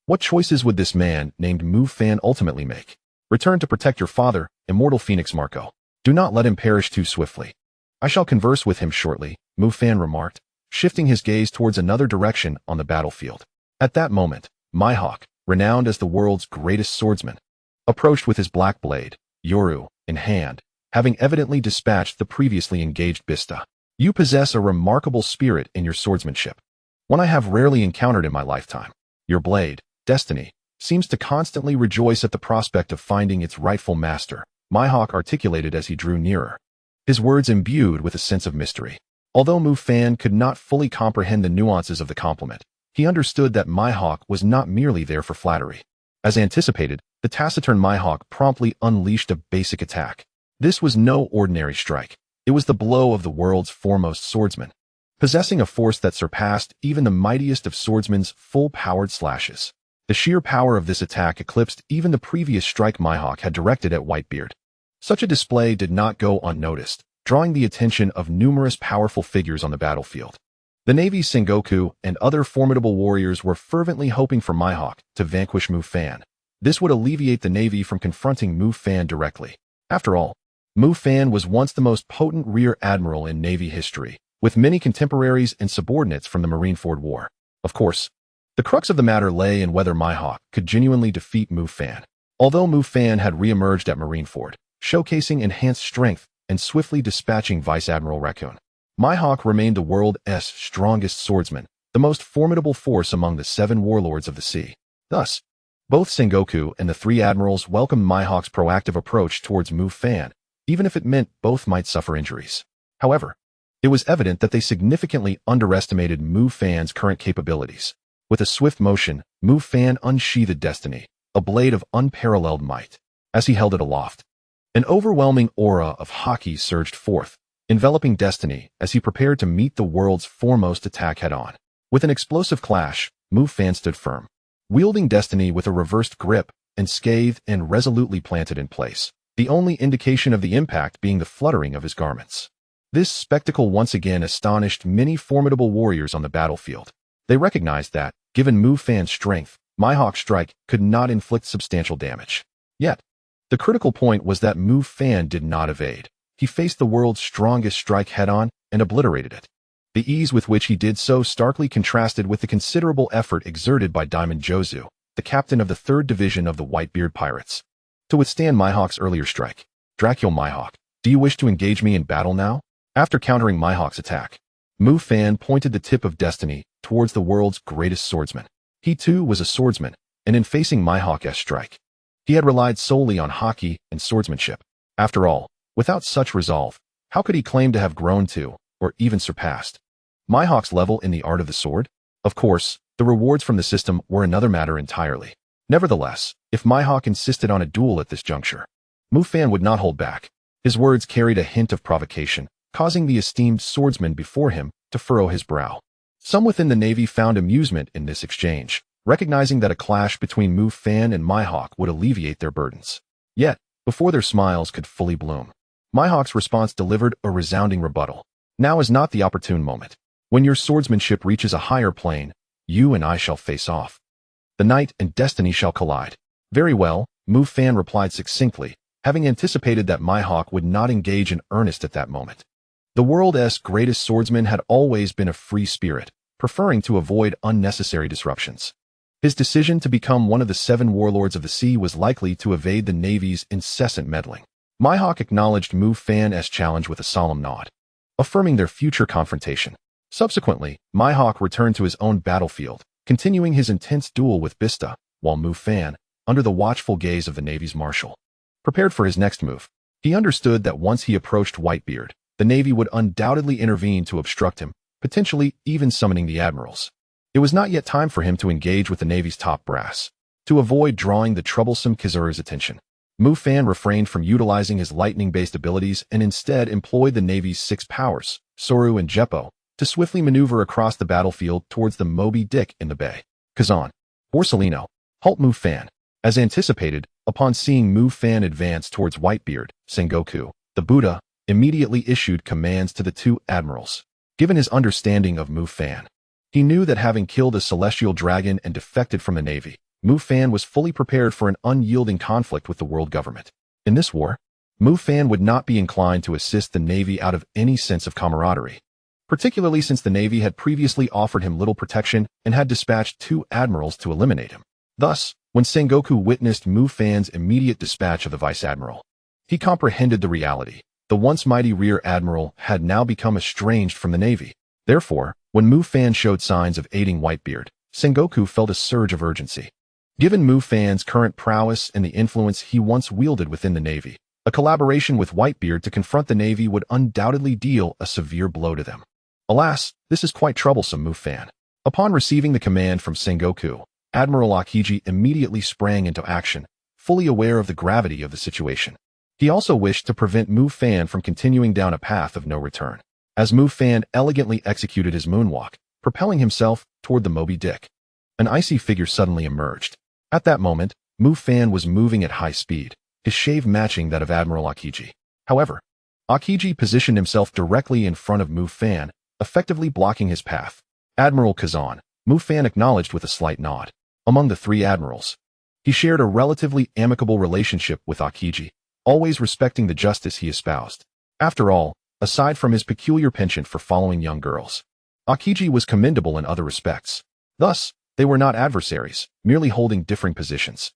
What choices would this man named Mufan ultimately make? Return to protect your father, immortal Phoenix Marco. Do not let him perish too swiftly. I shall converse with him shortly, Mufan remarked, shifting his gaze towards another direction on the battlefield. At that moment, Mihawk, renowned as the world's greatest swordsman, approached with his black blade, Yoru, in hand, having evidently dispatched the previously engaged Bista. You possess a remarkable spirit in your swordsmanship, one I have rarely encountered in my lifetime. Your blade, Destiny, seems to constantly rejoice at the prospect of finding its rightful master, Mihawk articulated as he drew nearer, his words imbued with a sense of mystery. Although Mufan could not fully comprehend the nuances of the compliment, he understood that Mihawk was not merely there for flattery. As anticipated, the taciturn Mihawk promptly unleashed a basic attack. This was no ordinary strike. It was the blow of the world's foremost swordsman, possessing a force that surpassed even the mightiest of swordsmen's full-powered slashes. The sheer power of this attack eclipsed even the previous strike Mihawk had directed at Whitebeard. Such a display did not go unnoticed, drawing the attention of numerous powerful figures on the battlefield. The Navy's Sengoku and other formidable warriors were fervently hoping for Mihawk to vanquish Mufan. This would alleviate the Navy from confronting Mufan directly. After all, Mufan was once the most potent Rear Admiral in Navy history, with many contemporaries and subordinates from the Marineford War. Of course, the crux of the matter lay in whether Mihawk could genuinely defeat Mufan. Although Mufan had re-emerged at Marineford, showcasing enhanced strength and swiftly dispatching Vice Admiral Raccoon, Mihawk remained the world's strongest swordsman, the most formidable force among the 7 warlords of the sea. Thus, both Sengoku and the 3 admirals welcomed Mihawk's proactive approach towards Mufan, even if it meant both might suffer injuries. However, it was evident that they significantly underestimated Mufan's current capabilities. With a swift motion, Mufan unsheathed Destiny, a blade of unparalleled might. As he held it aloft, an overwhelming aura of haki surged forth, enveloping Destiny as he prepared to meet the world's foremost attack head-on. With an explosive clash, Mufan stood firm, wielding Destiny with a reversed grip and scathed and resolutely planted in place, the only indication of the impact being the fluttering of his garments. This spectacle once again astonished many formidable warriors on the battlefield. They recognized that, given Mufan's strength, Mihawk's strike could not inflict substantial damage. Yet, the critical point was that Mufan did not evade. He faced the world's strongest strike head-on and obliterated it. The ease with which he did so starkly contrasted with the considerable effort exerted by Diamond Jozu, the captain of the 3rd Division of the Whitebeard Pirates, to withstand Mihawk's earlier strike. "Dracula Mihawk, do you wish to engage me in battle now?" After countering Mihawk's attack, Mufan pointed the tip of Destiny towards the world's greatest swordsman. He too was a swordsman, and in facing Mihawk's strike, he had relied solely on haki and swordsmanship. After all, without such resolve, how could he claim to have grown to, or even surpassed, Mihawk's level in the art of the sword? Of course, the rewards from the system were another matter entirely. Nevertheless, if Mihawk insisted on a duel at this juncture, Mufan would not hold back. His words carried a hint of provocation, causing the esteemed swordsman before him to furrow his brow. Some within the Navy found amusement in this exchange, recognizing that a clash between Mufan and Mihawk would alleviate their burdens. Yet, before their smiles could fully bloom, Mihawk's response delivered a resounding rebuttal. "Now is not the opportune moment. When your swordsmanship reaches a higher plane, you and I shall face off. The night and Destiny shall collide." "Very well," Mufan replied succinctly, having anticipated that Mihawk would not engage in earnest at that moment. The world's greatest swordsman had always been a free spirit, preferring to avoid unnecessary disruptions. His decision to become one of the 7 warlords of the sea was likely to evade the Navy's incessant meddling. Mihawk acknowledged Mufan's challenge with a solemn nod, affirming their future confrontation. Subsequently, Mihawk returned to his own battlefield, continuing his intense duel with Bista, while Mufan, under the watchful gaze of the Navy's marshal, prepared for his next move. He understood that once he approached Whitebeard, the Navy would undoubtedly intervene to obstruct him, potentially even summoning the Admirals. It was not yet time for him to engage with the Navy's top brass. To avoid drawing the troublesome Kizaru's attention, Mufan refrained from utilizing his lightning-based abilities and instead employed the Navy's 6 powers, Soru and Jeppo, to swiftly maneuver across the battlefield towards the Moby Dick in the bay. Kazan, Borsellino, halt Mufan. As anticipated, upon seeing Mufan advance towards Whitebeard, Sengoku, the Buddha, immediately issued commands to the 2 admirals. Given his understanding of Mufan, he knew that having killed a celestial dragon and defected from the Navy, Mufan was fully prepared for an unyielding conflict with the world government. In this war, Mufan would not be inclined to assist the Navy out of any sense of camaraderie, particularly since the Navy had previously offered him little protection and had dispatched 2 admirals to eliminate him. Thus, when Sengoku witnessed Mufan's immediate dispatch of the Vice Admiral, he comprehended the reality. The once mighty Rear Admiral had now become estranged from the Navy. Therefore, when Mufan showed signs of aiding Whitebeard, Sengoku felt a surge of urgency. Given Mufan's current prowess and the influence he once wielded within the Navy, A collaboration with Whitebeard to confront the Navy would undoubtedly deal a severe blow to them. Alas, this is quite troublesome, Mufan. Upon receiving the command from Sengoku, Admiral Akiji immediately sprang into action, fully aware of the gravity of the situation. He also wished to prevent Mufan from continuing down a path of no return, as Mufan elegantly executed his moonwalk, propelling himself toward the Moby Dick. An icy figure suddenly emerged. At that moment, Mufan was moving at high speed, his shave matching that of Admiral Akiji. However, Akiji positioned himself directly in front of Mufan, effectively blocking his path. Admiral Kazan, Mufan acknowledged with a slight nod. Among the three admirals, he shared a relatively amicable relationship with Akiji, always respecting the justice he espoused. After all, aside from his peculiar penchant for following young girls, Akiji was commendable in other respects. Thus, they were not adversaries, merely holding differing positions.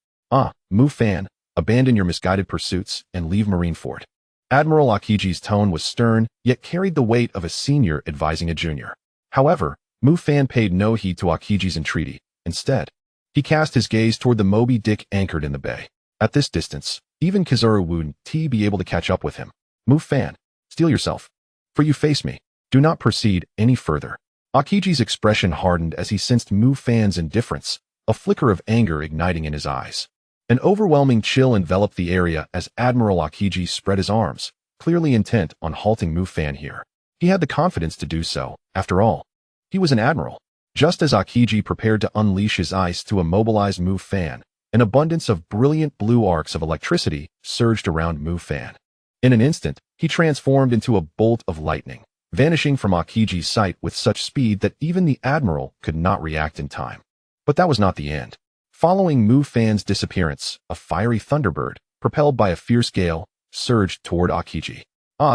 Mufan, abandon your misguided pursuits and leave Marineford. Admiral Akiji's tone was stern, yet carried the weight of a senior advising a junior. However, Mufan paid no heed to Akiji's entreaty. Instead, he cast his gaze toward the Moby Dick anchored in the bay. At this distance, even Kizaru wouldn't be able to catch up with him. Mufan, steel yourself, for you face me. Do not proceed any further. Akiji's expression hardened as he sensed Mufan's indifference, a flicker of anger igniting in his eyes. An overwhelming chill enveloped the area as Admiral Akiji spread his arms, clearly intent on halting Mufan here. He had the confidence to do so, after all. He was an admiral. Just as Akiji prepared to unleash his ice to immobilize Mufan, an abundance of brilliant blue arcs of electricity surged around Mufan. In an instant, he transformed into a bolt of lightning, vanishing from Akiji's sight with such speed that even the admiral could not react in time. But that was not the end. Following Mufan's disappearance, a fiery thunderbird, propelled by a fierce gale, surged toward Akiji.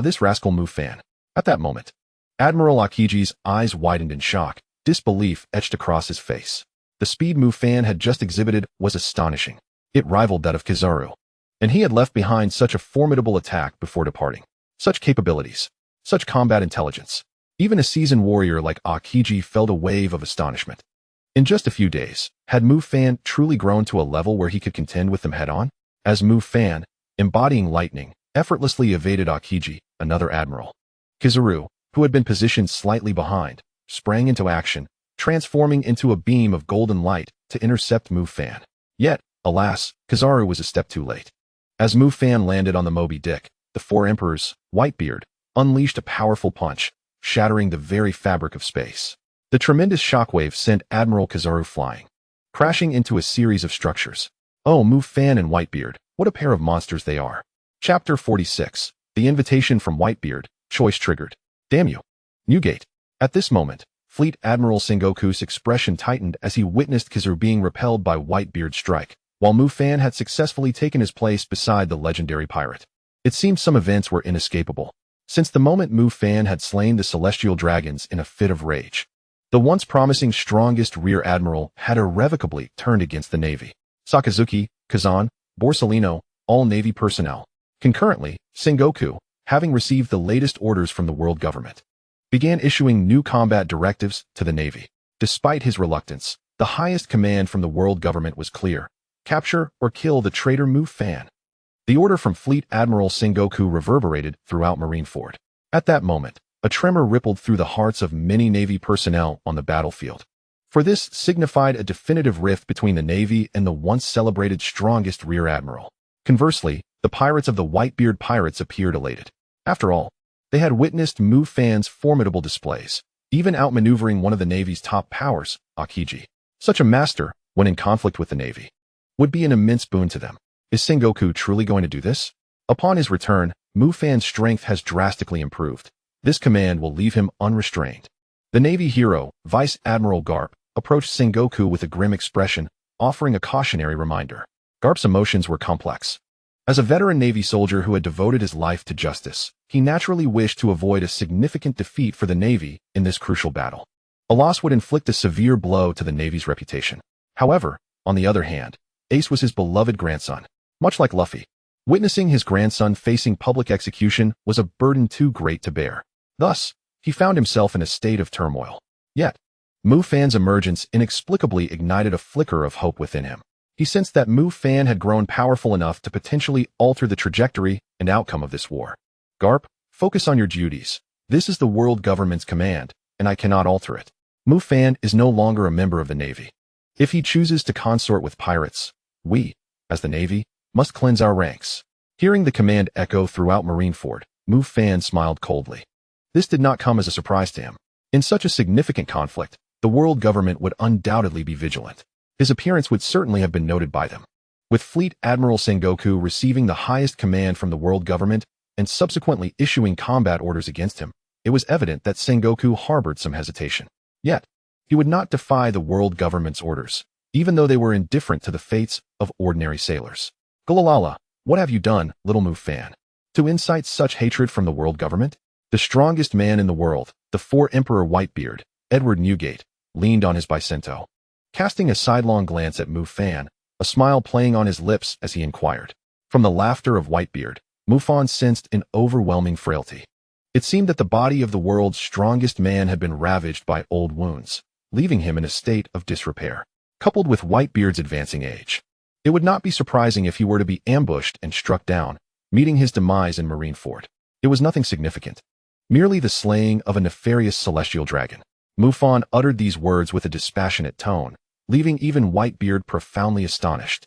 This rascal Mufan. At that moment, Admiral Akiji's eyes widened in shock, disbelief etched across his face. The speed Mufan had just exhibited was astonishing. It rivaled that of Kizaru. And he had left behind such a formidable attack before departing. Such capabilities. Such combat intelligence. Even a seasoned warrior like Akiji felt a wave of astonishment. In just a few days, had Mufan truly grown to a level where he could contend with them head-on? As Mufan, embodying lightning, effortlessly evaded Akiji, another admiral. Kizaru, who had been positioned slightly behind, sprang into action, transforming into a beam of golden light to intercept Mufan. Yet, alas, Kizaru was a step too late. As Mufan landed on the Moby Dick, the four emperors, Whitebeard, unleashed a powerful punch, shattering the very fabric of space. The tremendous shockwave sent Admiral Kizaru flying, crashing into a series of structures. Oh, Mufan and Whitebeard, what a pair of monsters they are. Chapter 46. The invitation from Whitebeard, choice triggered. Damn you. Newgate. At this moment, Fleet Admiral Sengoku's expression tightened as he witnessed Kizaru being repelled by Whitebeard's strike, while Mufan had successfully taken his place beside the legendary pirate. It seemed some events were inescapable. Since the moment Mufan had slain the celestial dragons in a fit of rage, the once promising strongest Rear Admiral had irrevocably turned against the Navy. Sakazuki, Kazan, Borsellino, all Navy personnel. Concurrently, Sengoku, having received the latest orders from the world government, began issuing new combat directives to the Navy. Despite his reluctance, the highest command from the world government was clear: capture or kill the traitor Mufan. The order from Fleet Admiral Sengoku reverberated throughout Marineford. At that moment, a tremor rippled through the hearts of many Navy personnel on the battlefield. For this signified a definitive rift between the Navy and the once celebrated strongest Rear Admiral. Conversely, the pirates of the Whitebeard pirates appeared elated. After all, they had witnessed Mufan's formidable displays, even outmaneuvering one of the Navy's top powers, Akiji. Such a master, when in conflict with the Navy, would be an immense boon to them. Is Sengoku truly going to do this? Upon his return, Mufan's strength has drastically improved. This command will leave him unrestrained. The Navy hero, Vice Admiral Garp, approached Sengoku with a grim expression, offering a cautionary reminder. Garp's emotions were complex. As a veteran Navy soldier who had devoted his life to justice, he naturally wished to avoid a significant defeat for the Navy in this crucial battle. A loss would inflict a severe blow to the Navy's reputation. However, on the other hand, Ace was his beloved grandson. Much like Luffy, witnessing his grandson facing public execution was a burden too great to bear. Thus, he found himself in a state of turmoil. Yet, Mufan's emergence inexplicably ignited a flicker of hope within him. He sensed that Mufan had grown powerful enough to potentially alter the trajectory and outcome of this war. Garp, focus on your duties. This is the world government's command, and I cannot alter it. Mufan is no longer a member of the Navy. If he chooses to consort with pirates, we, as the Navy, must cleanse our ranks. Hearing the command echo throughout Marineford, Mufan smiled coldly. This did not come as a surprise to him. In such a significant conflict, the world government would undoubtedly be vigilant. His appearance would certainly have been noted by them. With Fleet Admiral Sengoku receiving the highest command from the world government and subsequently issuing combat orders against him, it was evident that Sengoku harbored some hesitation. Yet, he would not defy the world government's orders, even though they were indifferent to the fates of ordinary sailors. Gulalala, what have you done, little Mufan, to incite such hatred from the world government? The strongest man in the world, the Emperor Whitebeard, Edward Newgate, leaned on his bicento. Casting a sidelong glance at Mufan, a smile playing on his lips as he inquired. From the laughter of Whitebeard, Mufan sensed an overwhelming frailty. It seemed that the body of the world's strongest man had been ravaged by old wounds, leaving him in a state of disrepair. Coupled with Whitebeard's advancing age, it would not be surprising if he were to be ambushed and struck down, meeting his demise in Marineford. It was nothing significant, merely the slaying of a nefarious celestial dragon. Mufan uttered these words with a dispassionate tone, leaving even Whitebeard profoundly astonished.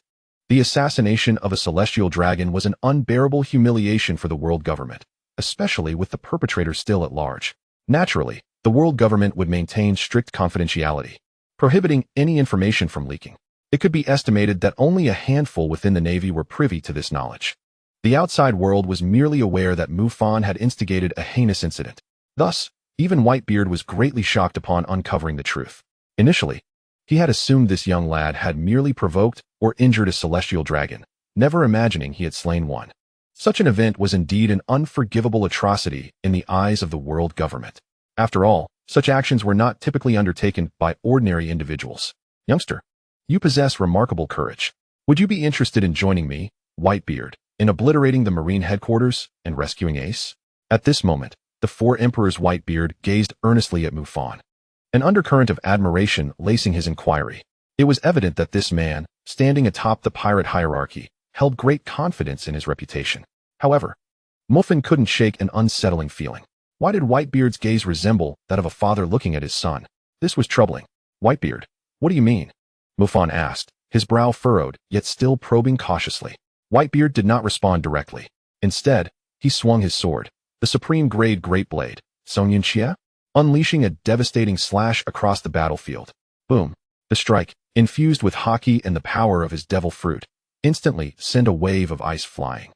The assassination of a celestial dragon was an unbearable humiliation for the world government, especially with the perpetrator still at large. Naturally, the world government would maintain strict confidentiality, prohibiting any information from leaking. It could be estimated that only a handful within the Navy were privy to this knowledge. The outside world was merely aware that Mufan had instigated a heinous incident. Thus, even Whitebeard was greatly shocked upon uncovering the truth. Initially, he had assumed this young lad had merely provoked or injured a celestial dragon, never imagining he had slain one. Such an event was indeed an unforgivable atrocity in the eyes of the world government. After all, such actions were not typically undertaken by ordinary individuals. Youngster, you possess remarkable courage. Would you be interested in joining me, Whitebeard, in obliterating the Marine headquarters and rescuing Ace? At this moment, the Emperor's Whitebeard gazed earnestly at Mufan, an undercurrent of admiration lacing his inquiry. It was evident that this man, standing atop the pirate hierarchy, held great confidence in his reputation. However, Mufan couldn't shake an unsettling feeling. Why did Whitebeard's gaze resemble that of a father looking at his son? This was troubling. Whitebeard, what do you mean? Mufan asked, his brow furrowed, yet still probing cautiously. Whitebeard did not respond directly. Instead, he swung his sword, the supreme-grade great blade, Songyunxia, unleashing a devastating slash across the battlefield. Boom. The strike, infused with hockey and the power of his devil fruit, instantly sent a wave of ice flying,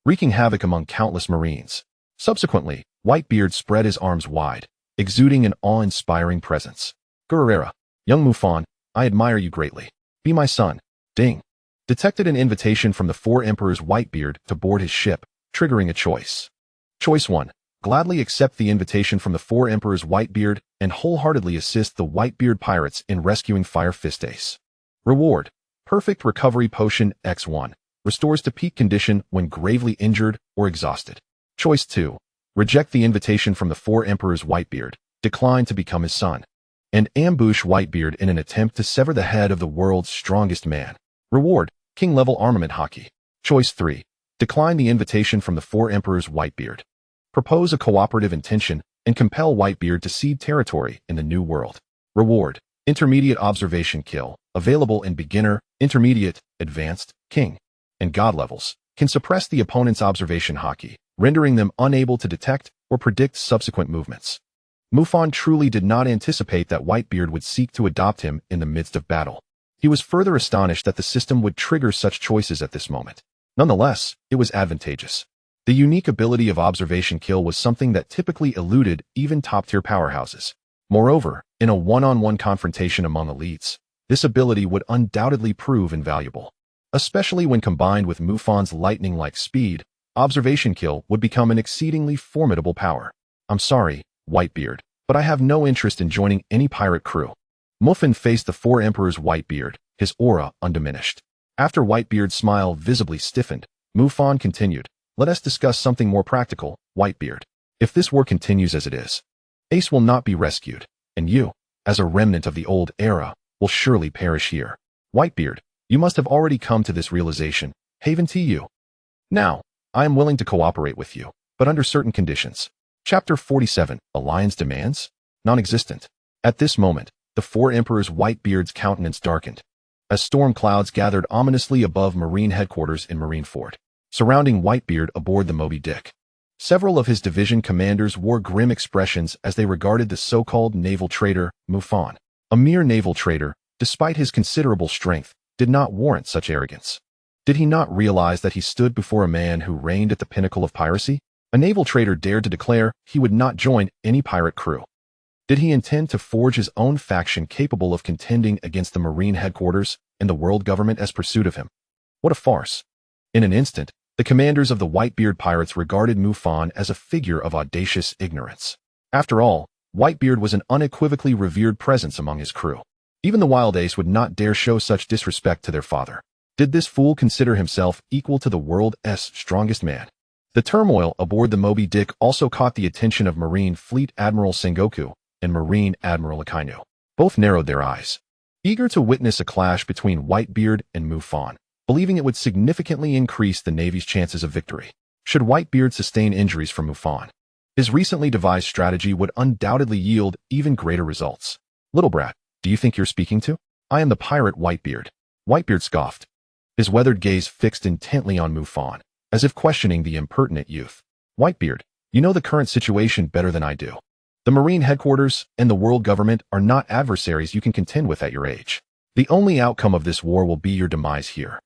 wreaking havoc among countless Marines. Subsequently, Whitebeard spread his arms wide, exuding an awe-inspiring presence. Gururera, young Mufan, I admire you greatly. Be my son. Ding. Detected an invitation from the Emperor's Whitebeard to board his ship, triggering a choice. Choice 1. Gladly accept the invitation from the Emperor's Whitebeard and wholeheartedly assist the Whitebeard pirates in rescuing Fire Fist Ace. Reward. Perfect Recovery Potion X1. Restores to peak condition when gravely injured or exhausted. Choice 2. Reject the invitation from the Emperor's Whitebeard. Decline to become his son. And ambush Whitebeard in an attempt to sever the head of the world's strongest man. Reward. King-level armament hockey. Choice 3. Decline the invitation from the Emperor's Whitebeard. Propose a cooperative intention and compel Whitebeard to cede territory in the New World. Reward. Intermediate observation kill. Available in beginner, intermediate, advanced, king, and god levels. Can suppress the opponent's observation hockey, rendering them unable to detect or predict subsequent movements. Mufan truly did not anticipate that Whitebeard would seek to adopt him in the midst of battle. He was further astonished that the system would trigger such choices at this moment. Nonetheless, it was advantageous. The unique ability of observation kill was something that typically eluded even top-tier powerhouses. Moreover, in a one-on-one confrontation among elites, this ability would undoubtedly prove invaluable. Especially when combined with Mufan's lightning-like speed, observation kill would become an exceedingly formidable power. I'm sorry, Whitebeard, but I have no interest in joining any pirate crew. Mufan faced the Emperor's Whitebeard, his aura undiminished. After Whitebeard's smile visibly stiffened, Mufan continued, let us discuss something more practical, Whitebeard. If this war continues as it is, Ace will not be rescued, and you, as a remnant of the old era, will surely perish here. Whitebeard, You must have already come to this realization, haven't you? Now, I am willing to cooperate with you, but under certain conditions. Chapter 47, Alliance Demands? Non-existent. At this moment, the four emperors' Whitebeard's countenance darkened, as storm clouds gathered ominously above Marine headquarters in Marineford, surrounding Whitebeard aboard the Moby Dick. Several of his division commanders wore grim expressions as they regarded the so-called naval traitor, Mufan. A mere naval traitor, despite his considerable strength, did not warrant such arrogance. Did he not realize that he stood before a man who reigned at the pinnacle of piracy? A naval traitor dared to declare he would not join any pirate crew. Did he intend to forge his own faction capable of contending against the Marine headquarters and the world government as pursuit of him? What a farce. In an instant, the commanders of the Whitebeard pirates regarded Mufan as a figure of audacious ignorance. After all, Whitebeard was an unequivocally revered presence among his crew. Even the Wild Ace would not dare show such disrespect to their father. Did this fool consider himself equal to the world's strongest man? The turmoil aboard the Moby Dick also caught the attention of Marine Fleet Admiral Sengoku and Marine Admiral Akinu. Both narrowed their eyes, eager to witness a clash between Whitebeard and Mufan, believing it would significantly increase the Navy's chances of victory. Should Whitebeard sustain injuries from Mufan, his recently devised strategy would undoubtedly yield even greater results. Little brat, do you think you're speaking to? I am the pirate Whitebeard. Whitebeard scoffed, his weathered gaze fixed intently on Mufan, as if questioning the impertinent youth. Whitebeard, you know the current situation better than I do. The Marine headquarters and the world government are not adversaries you can contend with at your age. The only outcome of this war will be your demise here,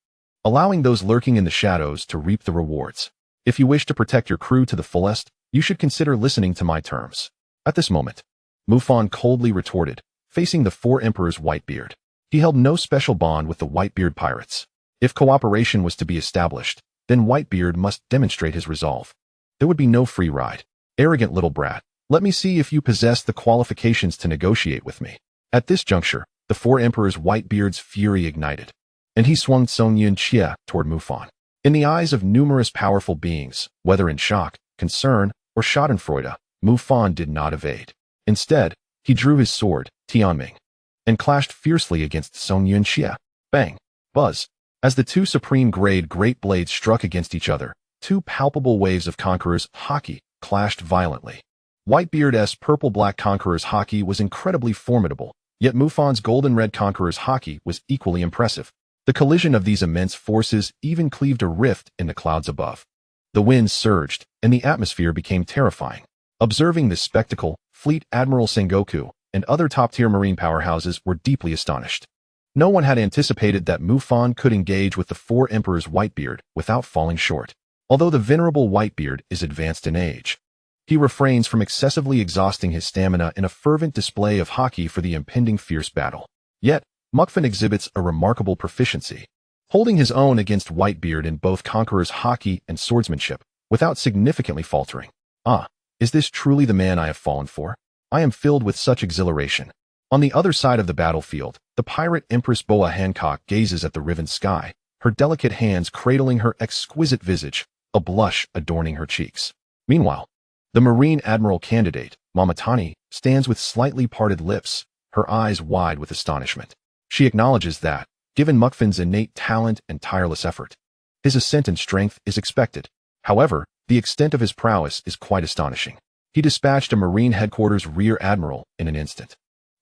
allowing those lurking in the shadows to reap the rewards. If you wish to protect your crew to the fullest, you should consider listening to my terms. At this moment, Mufan coldly retorted, facing the four emperors' Whitebeard. He held no special bond with the Whitebeard pirates. If cooperation was to be established, then Whitebeard must demonstrate his resolve. There would be no free ride. Arrogant little brat, let me see if you possess the qualifications to negotiate with me. At this juncture, the four emperors' Whitebeard's fury ignited, and he swung Song Yun-chia toward Mufan. In the eyes of numerous powerful beings, whether in shock, concern, or schadenfreude, Mufan did not evade. Instead, he drew his sword, Tianming, and clashed fiercely against Song Yun-chia. Bang! Buzz! As the two supreme-grade great blades struck against each other, two palpable waves of Conqueror's haki clashed violently. Whitebeard's purple-black Conqueror's haki was incredibly formidable, yet Mufan's golden-red Conqueror's haki was equally impressive. The collision of these immense forces even cleaved a rift in the clouds above. The winds surged, and the atmosphere became terrifying. Observing this spectacle, Fleet Admiral Sengoku and other top-tier marine powerhouses were deeply astonished. No one had anticipated that Mufan could engage with the four emperors' Whitebeard without falling short. Although the venerable Whitebeard is advanced in age, he refrains from excessively exhausting his stamina in a fervent display of haki for the impending fierce battle. Yet, Mufan exhibits a remarkable proficiency, holding his own against Whitebeard in both Conqueror's haki and swordsmanship, without significantly faltering. Ah, is this truly the man I have fallen for? I am filled with such exhilaration. On the other side of the battlefield, the Pirate Empress Boa Hancock gazes at the riven sky, her delicate hands cradling her exquisite visage, a blush adorning her cheeks. Meanwhile, the Marine Admiral candidate, Mamatani, stands with slightly parted lips, her eyes wide with astonishment. She acknowledges that, given Mufan's innate talent and tireless effort, his ascent in strength is expected. However, the extent of his prowess is quite astonishing. He dispatched a Marine headquarters Rear Admiral in an instant,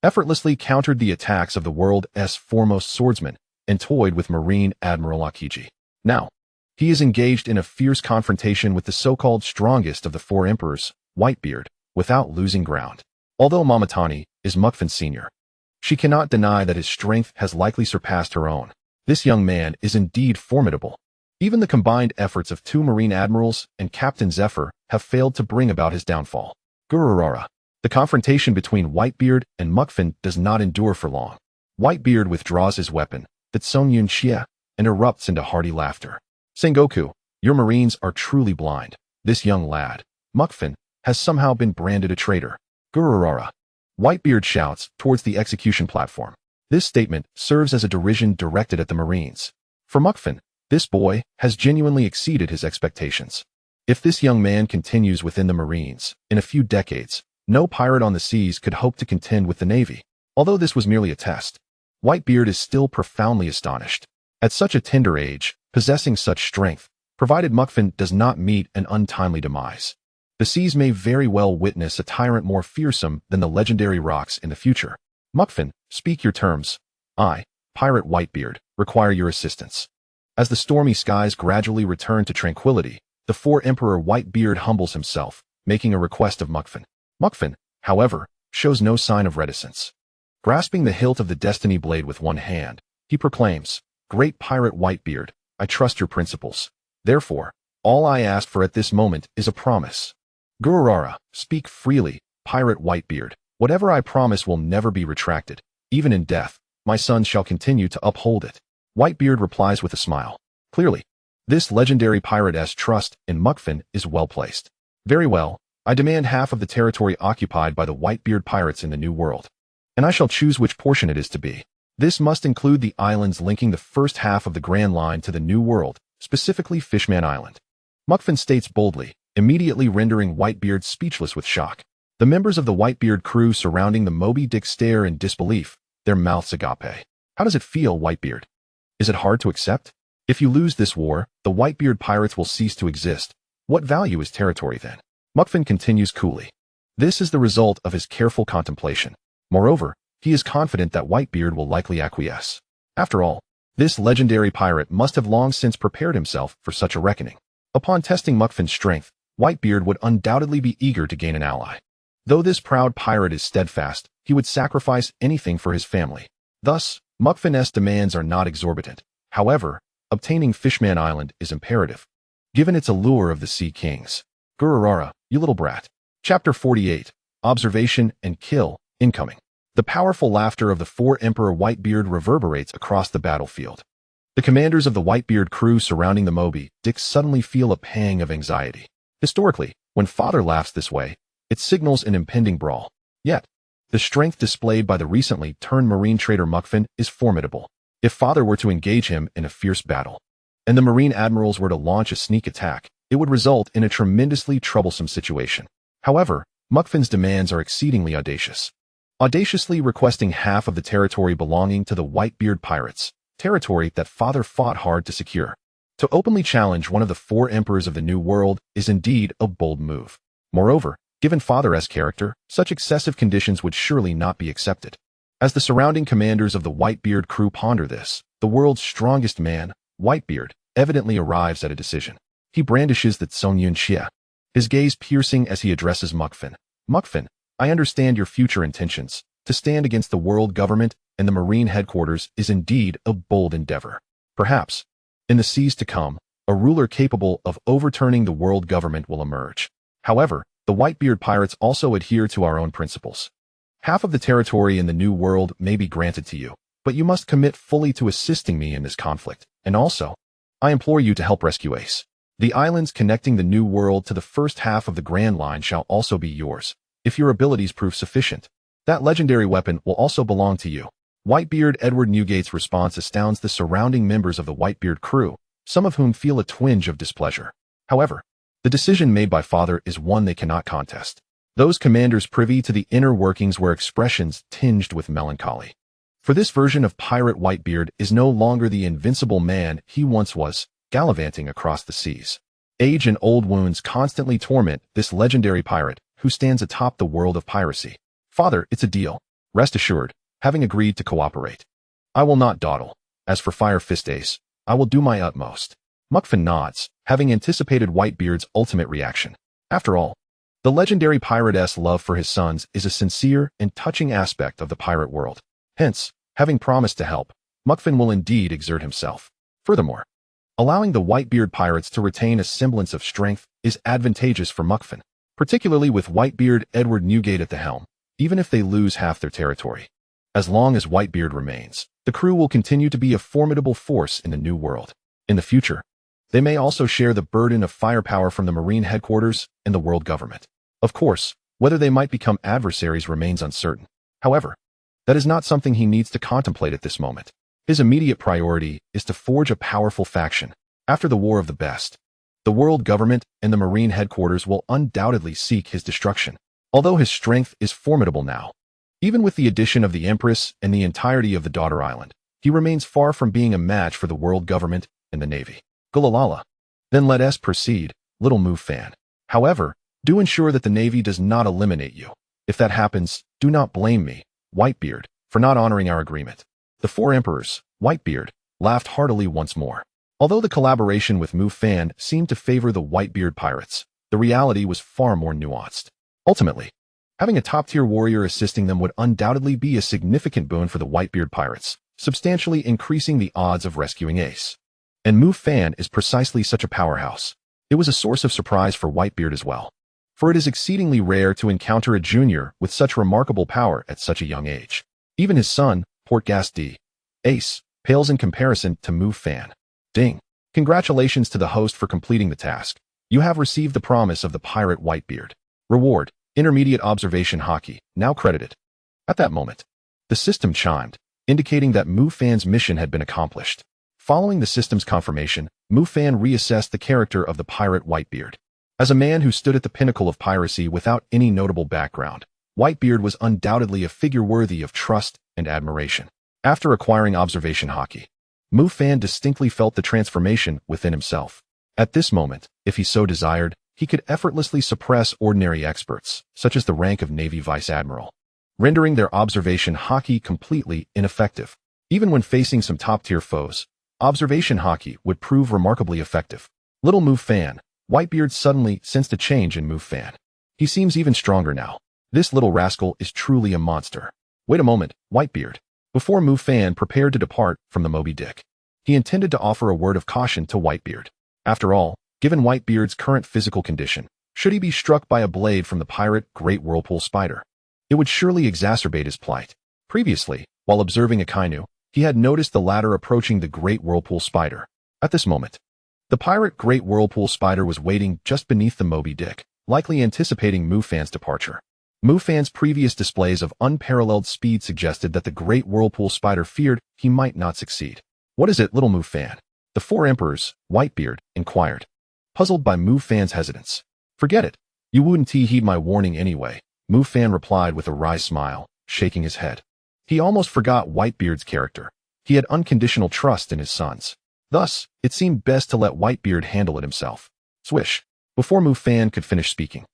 effortlessly countered the attacks of the world's foremost swordsman, and toyed with Marine Admiral Akiji. Now, he is engaged in a fierce confrontation with the so-called strongest of the four emperors, Whitebeard, without losing ground. Although Mamatani is Mufan's senior, she cannot deny that his strength has likely surpassed her own. This young man is indeed formidable. Even the combined efforts of two Marine Admirals and Captain Zephyr have failed to bring about his downfall. Gururara. The confrontation between Whitebeard and Mufan does not endure for long. Whitebeard withdraws his weapon, the Song Yun-chia, and erupts into hearty laughter. Sengoku, your Marines are truly blind. This young lad, Mufan, has somehow been branded a traitor. Gururara. Whitebeard shouts towards the execution platform. This statement serves as a derision directed at the Marines. For Mufan, this boy has genuinely exceeded his expectations. If this young man continues within the Marines, in a few decades, no pirate on the seas could hope to contend with the Navy. Although this was merely a test, Whitebeard is still profoundly astonished. At such a tender age, possessing such strength, provided Mufan does not meet an untimely demise, the seas may very well witness a tyrant more fearsome than the legendary rocks in the future. Mufan, speak your terms. I, Pirate Whitebeard, require your assistance. As the stormy skies gradually return to tranquility, the Emperor Whitebeard humbles himself, making a request of Mufan. Mufan, however, shows no sign of reticence. Grasping the hilt of the Destiny Blade with one hand, he proclaims, Great Pirate Whitebeard, I trust your principles. Therefore, all I ask for at this moment is a promise. Gururara, speak freely, Pirate Whitebeard. Whatever I promise will never be retracted. Even in death, my sons shall continue to uphold it. Whitebeard replies with a smile. Clearly, this legendary pirate's trust in Mufan is well placed. Very well, I demand half of the territory occupied by the Whitebeard pirates in the New World. And I shall choose which portion it is to be. This must include the islands linking the first half of the Grand Line to the New World, specifically Fishman Island. Mufan states boldly, immediately rendering Whitebeard speechless with shock. The members of the Whitebeard crew surrounding the Moby Dick stare in disbelief, their mouths agape. How does it feel, Whitebeard? Is it hard to accept? If you lose this war, the Whitebeard pirates will cease to exist. What value is territory then? Mufan continues coolly. This is the result of his careful contemplation. Moreover, he is confident that Whitebeard will likely acquiesce. After all, this legendary pirate must have long since prepared himself for such a reckoning. Upon testing Mufan's strength, Whitebeard would undoubtedly be eager to gain an ally. Though this proud pirate is steadfast, he would sacrifice anything for his family. Thus, Mufan's demands are not exorbitant. However, obtaining Fishman Island is imperative, given its allure of the Sea Kings. Gururara, you little brat. Chapter 48, Observation and Kill, Incoming. The powerful laughter of the Emperor Whitebeard reverberates across the battlefield. The commanders of the Whitebeard crew surrounding the Moby Dick suddenly feel a pang of anxiety. Historically, when Father laughs this way, it signals an impending brawl. Yet, the strength displayed by the recently turned marine traitor Mufan is formidable. If Father were to engage him in a fierce battle, and the marine admirals were to launch a sneak attack, it would result in a tremendously troublesome situation. However, Mufan's demands are exceedingly audacious. Audaciously requesting half of the territory belonging to the Whitebeard pirates, territory that Father fought hard to secure. To openly challenge one of the 4 emperors of the New World is indeed a bold move. Moreover, given Father's character, such excessive conditions would surely not be accepted. As the surrounding commanders of the Whitebeard crew ponder this, the world's strongest man, Whitebeard, evidently arrives at a decision. He brandishes the Tsongyun Xia, his gaze piercing as he addresses Mufan. Mufan, I understand your future intentions. To stand against the world government and the marine headquarters is indeed a bold endeavor. Perhaps, in the seas to come, a ruler capable of overturning the world government will emerge. However, the Whitebeard pirates also adhere to our own principles. Half of the territory in the New World may be granted to you, but you must commit fully to assisting me in this conflict. And also, I implore you to help rescue Ace. The islands connecting the New World to the first half of the Grand Line shall also be yours, if your abilities prove sufficient. That legendary weapon will also belong to you. Whitebeard Edward Newgate's response astounds the surrounding members of the Whitebeard crew, some of whom feel a twinge of displeasure. However, the decision made by Father is one they cannot contest. Those commanders privy to the inner workings were expressions tinged with melancholy. For this version of Pirate Whitebeard is no longer the invincible man he once was, gallivanting across the seas. Age and old wounds constantly torment this legendary pirate, who stands atop the world of piracy. Father, it's a deal. Rest assured, having agreed to cooperate, I will not dawdle. As for Fire Fist Ace, I will do my utmost. Mufan nods, having anticipated Whitebeard's ultimate reaction. After all, the legendary pirate's love for his sons is a sincere and touching aspect of the pirate world. Hence, having promised to help, Mufan will indeed exert himself. Furthermore, allowing the Whitebeard pirates to retain a semblance of strength is advantageous for Mufan, particularly with Whitebeard Edward Newgate at the helm, even if they lose half their territory. As long as Whitebeard remains, the crew will continue to be a formidable force in the New World. In the future, they may also share the burden of firepower from the Marine headquarters and the world government. Of course, whether they might become adversaries remains uncertain. However, that is not something he needs to contemplate at this moment. His immediate priority is to forge a powerful faction. After the War of the Best, the world government and the Marine headquarters will undoubtedly seek his destruction. Although his strength is formidable now, even with the addition of the Empress and the entirety of the Daughter Island, he remains far from being a match for the world government and the Navy. Gulalala. Then let us proceed, little Mufan. However, do ensure that the Navy does not eliminate you. If that happens, do not blame me, Whitebeard, for not honoring our agreement. The four emperors, Whitebeard, laughed heartily once more. Although the collaboration with Mufan seemed to favor the Whitebeard pirates, the reality was far more nuanced. Ultimately, having a top-tier warrior assisting them would undoubtedly be a significant boon for the Whitebeard pirates, substantially increasing the odds of rescuing Ace. And Mufan is precisely such a powerhouse. It was a source of surprise for Whitebeard as well, for it is exceedingly rare to encounter a junior with such remarkable power at such a young age. Even his son, Portgas D. Ace, pales in comparison to Mufan. Ding. Congratulations to the host for completing the task. You have received the promise of the pirate Whitebeard. Reward, Intermediate Observation Hockey, now credited. At that moment, the system chimed, indicating that Mufan's mission had been accomplished. Following the system's confirmation, Mufan reassessed the character of the pirate Whitebeard. As a man who stood at the pinnacle of piracy without any notable background, Whitebeard was undoubtedly a figure worthy of trust and admiration. After acquiring observation hockey, Mufan distinctly felt the transformation within himself. At this moment, if he so desired, he could effortlessly suppress ordinary experts, such as the rank of Navy Vice Admiral, rendering their observation hockey completely ineffective. Even when facing some top-tier foes, observation hockey would prove remarkably effective. Little Mufan, Whitebeard suddenly sensed a change in Mufan. He seems even stronger now. This little rascal is truly a monster. Wait a moment, Whitebeard. Before Mufan prepared to depart from the Moby Dick, he intended to offer a word of caution to Whitebeard. After all, given Whitebeard's current physical condition, should he be struck by a blade from the pirate Great Whirlpool Spider, it would surely exacerbate his plight. Previously, while observing Akinu, he had noticed the latter approaching the Great Whirlpool Spider. At this moment, the pirate Great Whirlpool Spider was waiting just beneath the Moby Dick, likely anticipating Mufan's departure. Mufan's previous displays of unparalleled speed suggested that the Great Whirlpool Spider feared he might not succeed. What is it, little Mufan? The four emperors, Whitebeard, inquired, puzzled by Mufan's hesitance. Forget it. You wouldn't heed my warning anyway, Mufan replied with a wry smile, shaking his head. He almost forgot Whitebeard's character. He had unconditional trust in his sons. Thus, it seemed best to let Whitebeard handle it himself. Swish. Before Mufan could finish speaking,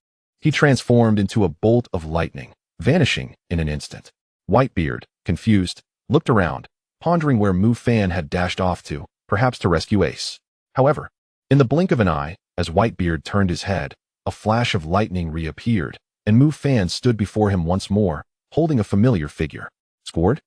he transformed into a bolt of lightning, vanishing in an instant. Whitebeard, confused, looked around, pondering where Mufan had dashed off to, perhaps to rescue Ace. However, in the blink of an eye, as Whitebeard turned his head, a flash of lightning reappeared, and Mufan stood before him once more, holding a familiar figure. Scored?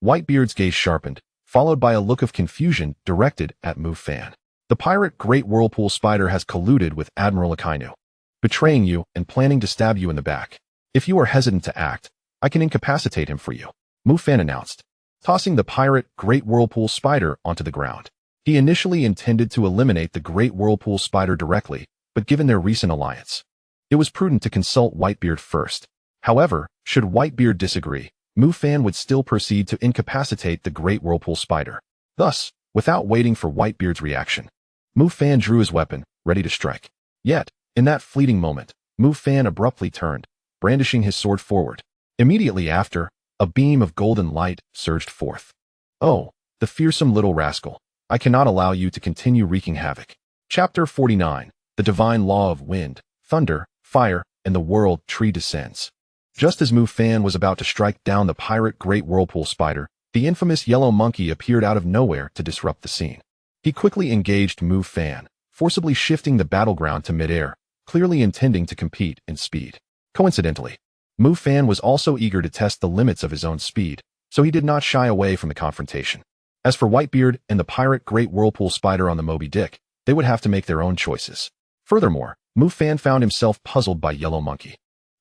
Whitebeard's gaze sharpened, followed by a look of confusion directed at Mufan. The pirate Great Whirlpool Spider has colluded with Admiral Akinu, betraying you and planning to stab you in the back. If you are hesitant to act, I can incapacitate him for you, Mufan announced, tossing the pirate Great Whirlpool Spider onto the ground. He initially intended to eliminate the Great Whirlpool Spider directly, but given their recent alliance, it was prudent to consult Whitebeard first. However, should Whitebeard disagree, Mufan would still proceed to incapacitate the Great Whirlpool Spider. Thus, without waiting for Whitebeard's reaction, Mufan drew his weapon, ready to strike. Yet, in that fleeting moment, Mufan abruptly turned, brandishing his sword forward. Immediately after, a beam of golden light surged forth. Oh, the fearsome little rascal. I cannot allow you to continue wreaking havoc. Chapter 49. The Divine Law of Wind, Thunder, Fire, and the World Tree descends. Just as Mufan was about to strike down the pirate Great Whirlpool Spider, the infamous yellow monkey appeared out of nowhere to disrupt the scene. He quickly engaged Mufan, forcibly shifting the battleground to midair, clearly intending to compete in speed. Coincidentally, Mufan was also eager to test the limits of his own speed, so he did not shy away from the confrontation. As for Whitebeard and the pirate Great Whirlpool Spider on the Moby Dick, they would have to make their own choices. Furthermore, Mufan found himself puzzled by Yellow Monkey,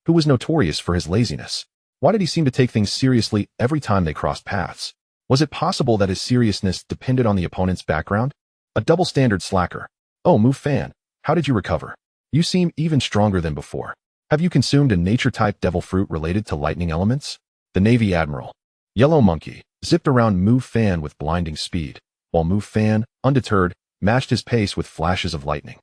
who was notorious for his laziness. Why did he seem to take things seriously every time they crossed paths? Was it possible that his seriousness depended on the opponent's background? A double-standard slacker. Oh, Mufan, how did you recover? You seem even stronger than before. Have you consumed a nature-type devil fruit related to lightning elements? The Navy Admiral, Yellow Monkey, zipped around Mufan with blinding speed, while Mufan, undeterred, matched his pace with flashes of lightning,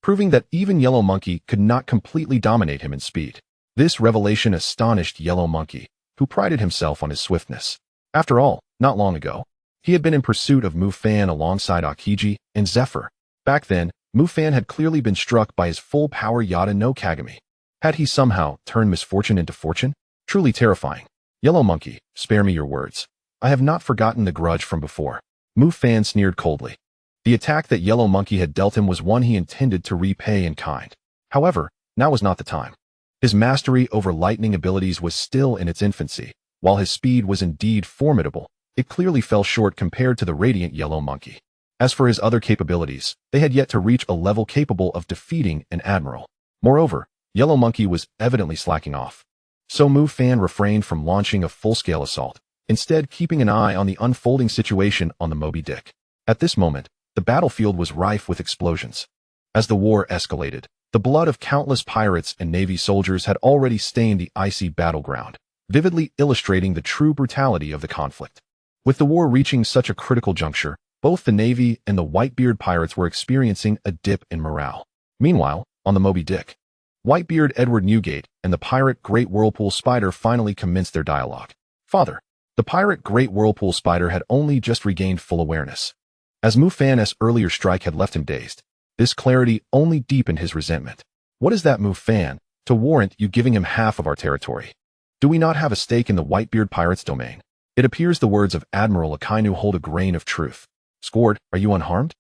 proving that even Yellow Monkey could not completely dominate him in speed. This revelation astonished Yellow Monkey, who prided himself on his swiftness. After all, not long ago, He had been in pursuit of Mufan alongside Akiji and Zephyr. Back then, Mufan had clearly been struck by his full-power Yada no Kagami. Had he somehow turned misfortune into fortune? Truly terrifying. Yellow Monkey, spare me your words. I have not forgotten the grudge from before. Mufan sneered coldly. The attack that Yellow Monkey had dealt him was one he intended to repay in kind. However, now was not the time. His mastery over lightning abilities was still in its infancy. While his speed was indeed formidable, it clearly fell short compared to the radiant Yellow Monkey. As for his other capabilities, they had yet to reach a level capable of defeating an Admiral. Moreover, Yellow Monkey was evidently slacking off. So Mufan refrained from launching a full-scale assault, instead keeping an eye on the unfolding situation on the Moby Dick. At this moment, the battlefield was rife with explosions. As the war escalated, the blood of countless pirates and Navy soldiers had already stained the icy battleground, vividly illustrating the true brutality of the conflict. With the war reaching such a critical juncture, both the Navy and the Whitebeard pirates were experiencing a dip in morale. Meanwhile, on the Moby Dick, Whitebeard Edward Newgate and the pirate Great Whirlpool Spider finally commenced their dialogue. Father, the pirate Great Whirlpool Spider had only just regained full awareness. As Mufan's earlier strike had left him dazed, this clarity only deepened his resentment. What is that, Mufan, to warrant you giving him half of our territory? Do we not have a stake in the Whitebeard pirates' domain? It appears the words of Admiral Akinu hold a grain of truth. Squard, are you unharmed?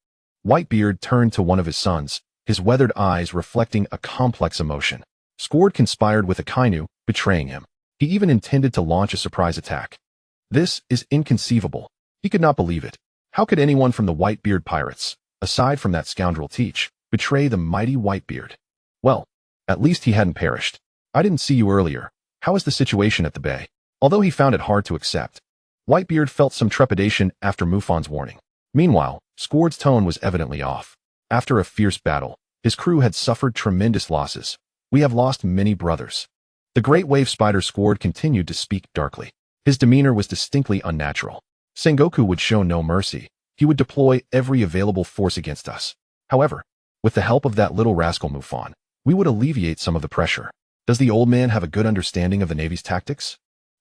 Whitebeard turned to one of his sons, his weathered eyes reflecting a complex emotion. Squard conspired with Akinu, betraying him. He even intended to launch a surprise attack. This is inconceivable. He could not believe it. How could anyone from the Whitebeard pirates, aside from that scoundrel Teach, betray the mighty Whitebeard? Well, at least he hadn't perished. I didn't see you earlier. How is the situation at the bay? Although he found it hard to accept, Whitebeard felt some trepidation after Mufan's warning. Meanwhile, Squard's tone was evidently off. After a fierce battle, his crew had suffered tremendous losses. We have lost many brothers. The Great Wave Spider Squard continued to speak darkly. His demeanor was distinctly unnatural. Sengoku would show no mercy. He would deploy every available force against us. However, with the help of that little rascal Mufan, we would alleviate some of the pressure. Does the old man have a good understanding of the Navy's tactics?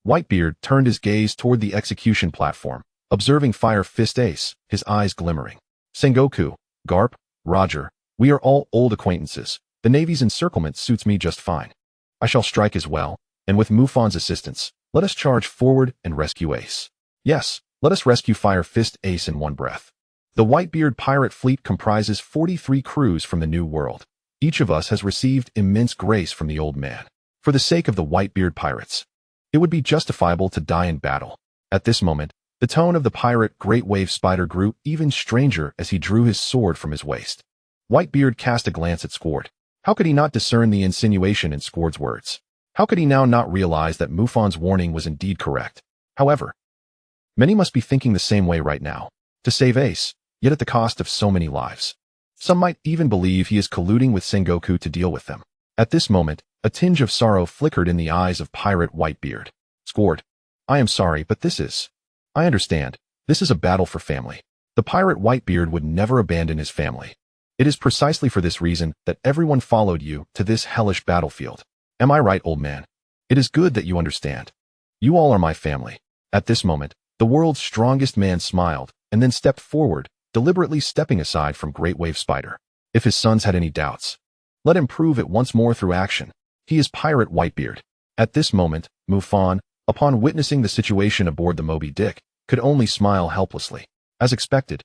Whitebeard turned his gaze toward the execution platform, observing Fire Fist Ace, his eyes glimmering. Sengoku, Garp, Roger, we are all old acquaintances. The Navy's encirclement suits me just fine. I shall strike as well, and with Mufan's assistance, let us charge forward and rescue Ace. Yes, let us rescue Fire Fist Ace in one breath. The Whitebeard pirate fleet comprises 43 crews from the New World. Each of us has received immense grace from the old man. For the sake of the Whitebeard pirates, it would be justifiable to die in battle. At this moment, the tone of the pirate Great Wave Spider grew even stranger as he drew his sword from his waist. Whitebeard cast a glance at Squard. How could he not discern the insinuation in Squard's words? How could he now not realize that Mufan's warning was indeed correct? However, many must be thinking the same way right now. To save Ace, yet at the cost of so many lives. Some might even believe he is colluding with Sengoku to deal with them. At this moment, a tinge of sorrow flickered in the eyes of Pirate Whitebeard. Squard, I am sorry, but I understand. This is a battle for family. The pirate Whitebeard would never abandon his family. It is precisely for this reason that everyone followed you to this hellish battlefield. Am I right, old man? It is good that you understand. You all are my family. At this moment, the world's strongest man smiled and then stepped forward, deliberately stepping aside from Great Wave Spider. If his sons had any doubts, let him prove it once more through action. He is Pirate Whitebeard. At this moment, Mufan, upon witnessing the situation aboard the Moby Dick, could only smile helplessly. As expected,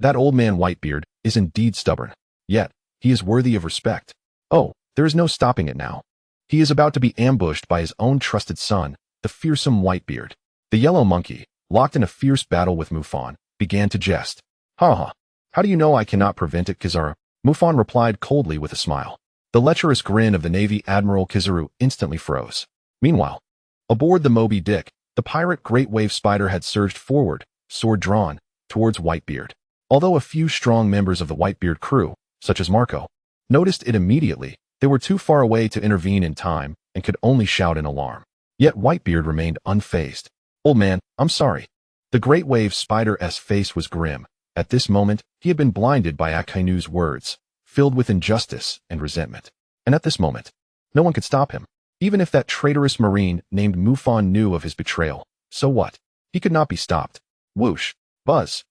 that old man Whitebeard is indeed stubborn. Yet, he is worthy of respect. Oh, there is no stopping it now. He is about to be ambushed by his own trusted son, the fearsome Whitebeard. The Yellow Monkey, locked in a fierce battle with Mufan, began to jest. Ha ha. How do you know I cannot prevent it, Kizaru? Mufan replied coldly with a smile. The lecherous grin of the Navy Admiral Kizaru instantly froze. Meanwhile, aboard the Moby Dick, the pirate Great Wave Spider had surged forward, sword drawn, towards Whitebeard. Although a few strong members of the Whitebeard crew, such as Marco, noticed it immediately, they were too far away to intervene in time and could only shout in alarm. Yet Whitebeard remained unfazed. Old man, I'm sorry. The Great Wave Spider's face was grim. At this moment, he had been blinded by Akinu's words, filled with injustice and resentment. And at this moment, no one could stop him. Even if that traitorous Marine named Mufan knew of his betrayal, so what? He could not be stopped. Whoosh! Buzz!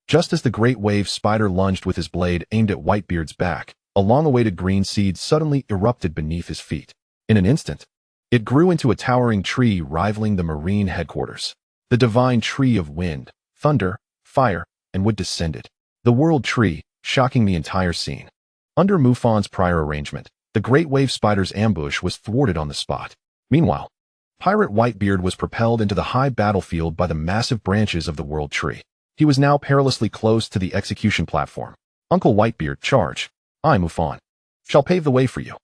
Just as the great wave spider lunged with his blade aimed at Whitebeard's back, a long-awaited green seed suddenly erupted beneath his feet. In an instant, it grew into a towering tree rivaling the Marine headquarters. The divine tree of wind, thunder, fire, and wood descended. The world tree, shocking the entire scene. Under Mufan's prior arrangement, the great wave spider's ambush was thwarted on the spot. Meanwhile, Pirate Whitebeard was propelled into the high battlefield by the massive branches of the world tree. He was now perilously close to the execution platform. Uncle Whitebeard, charge. I, Mufan, shall pave the way for you.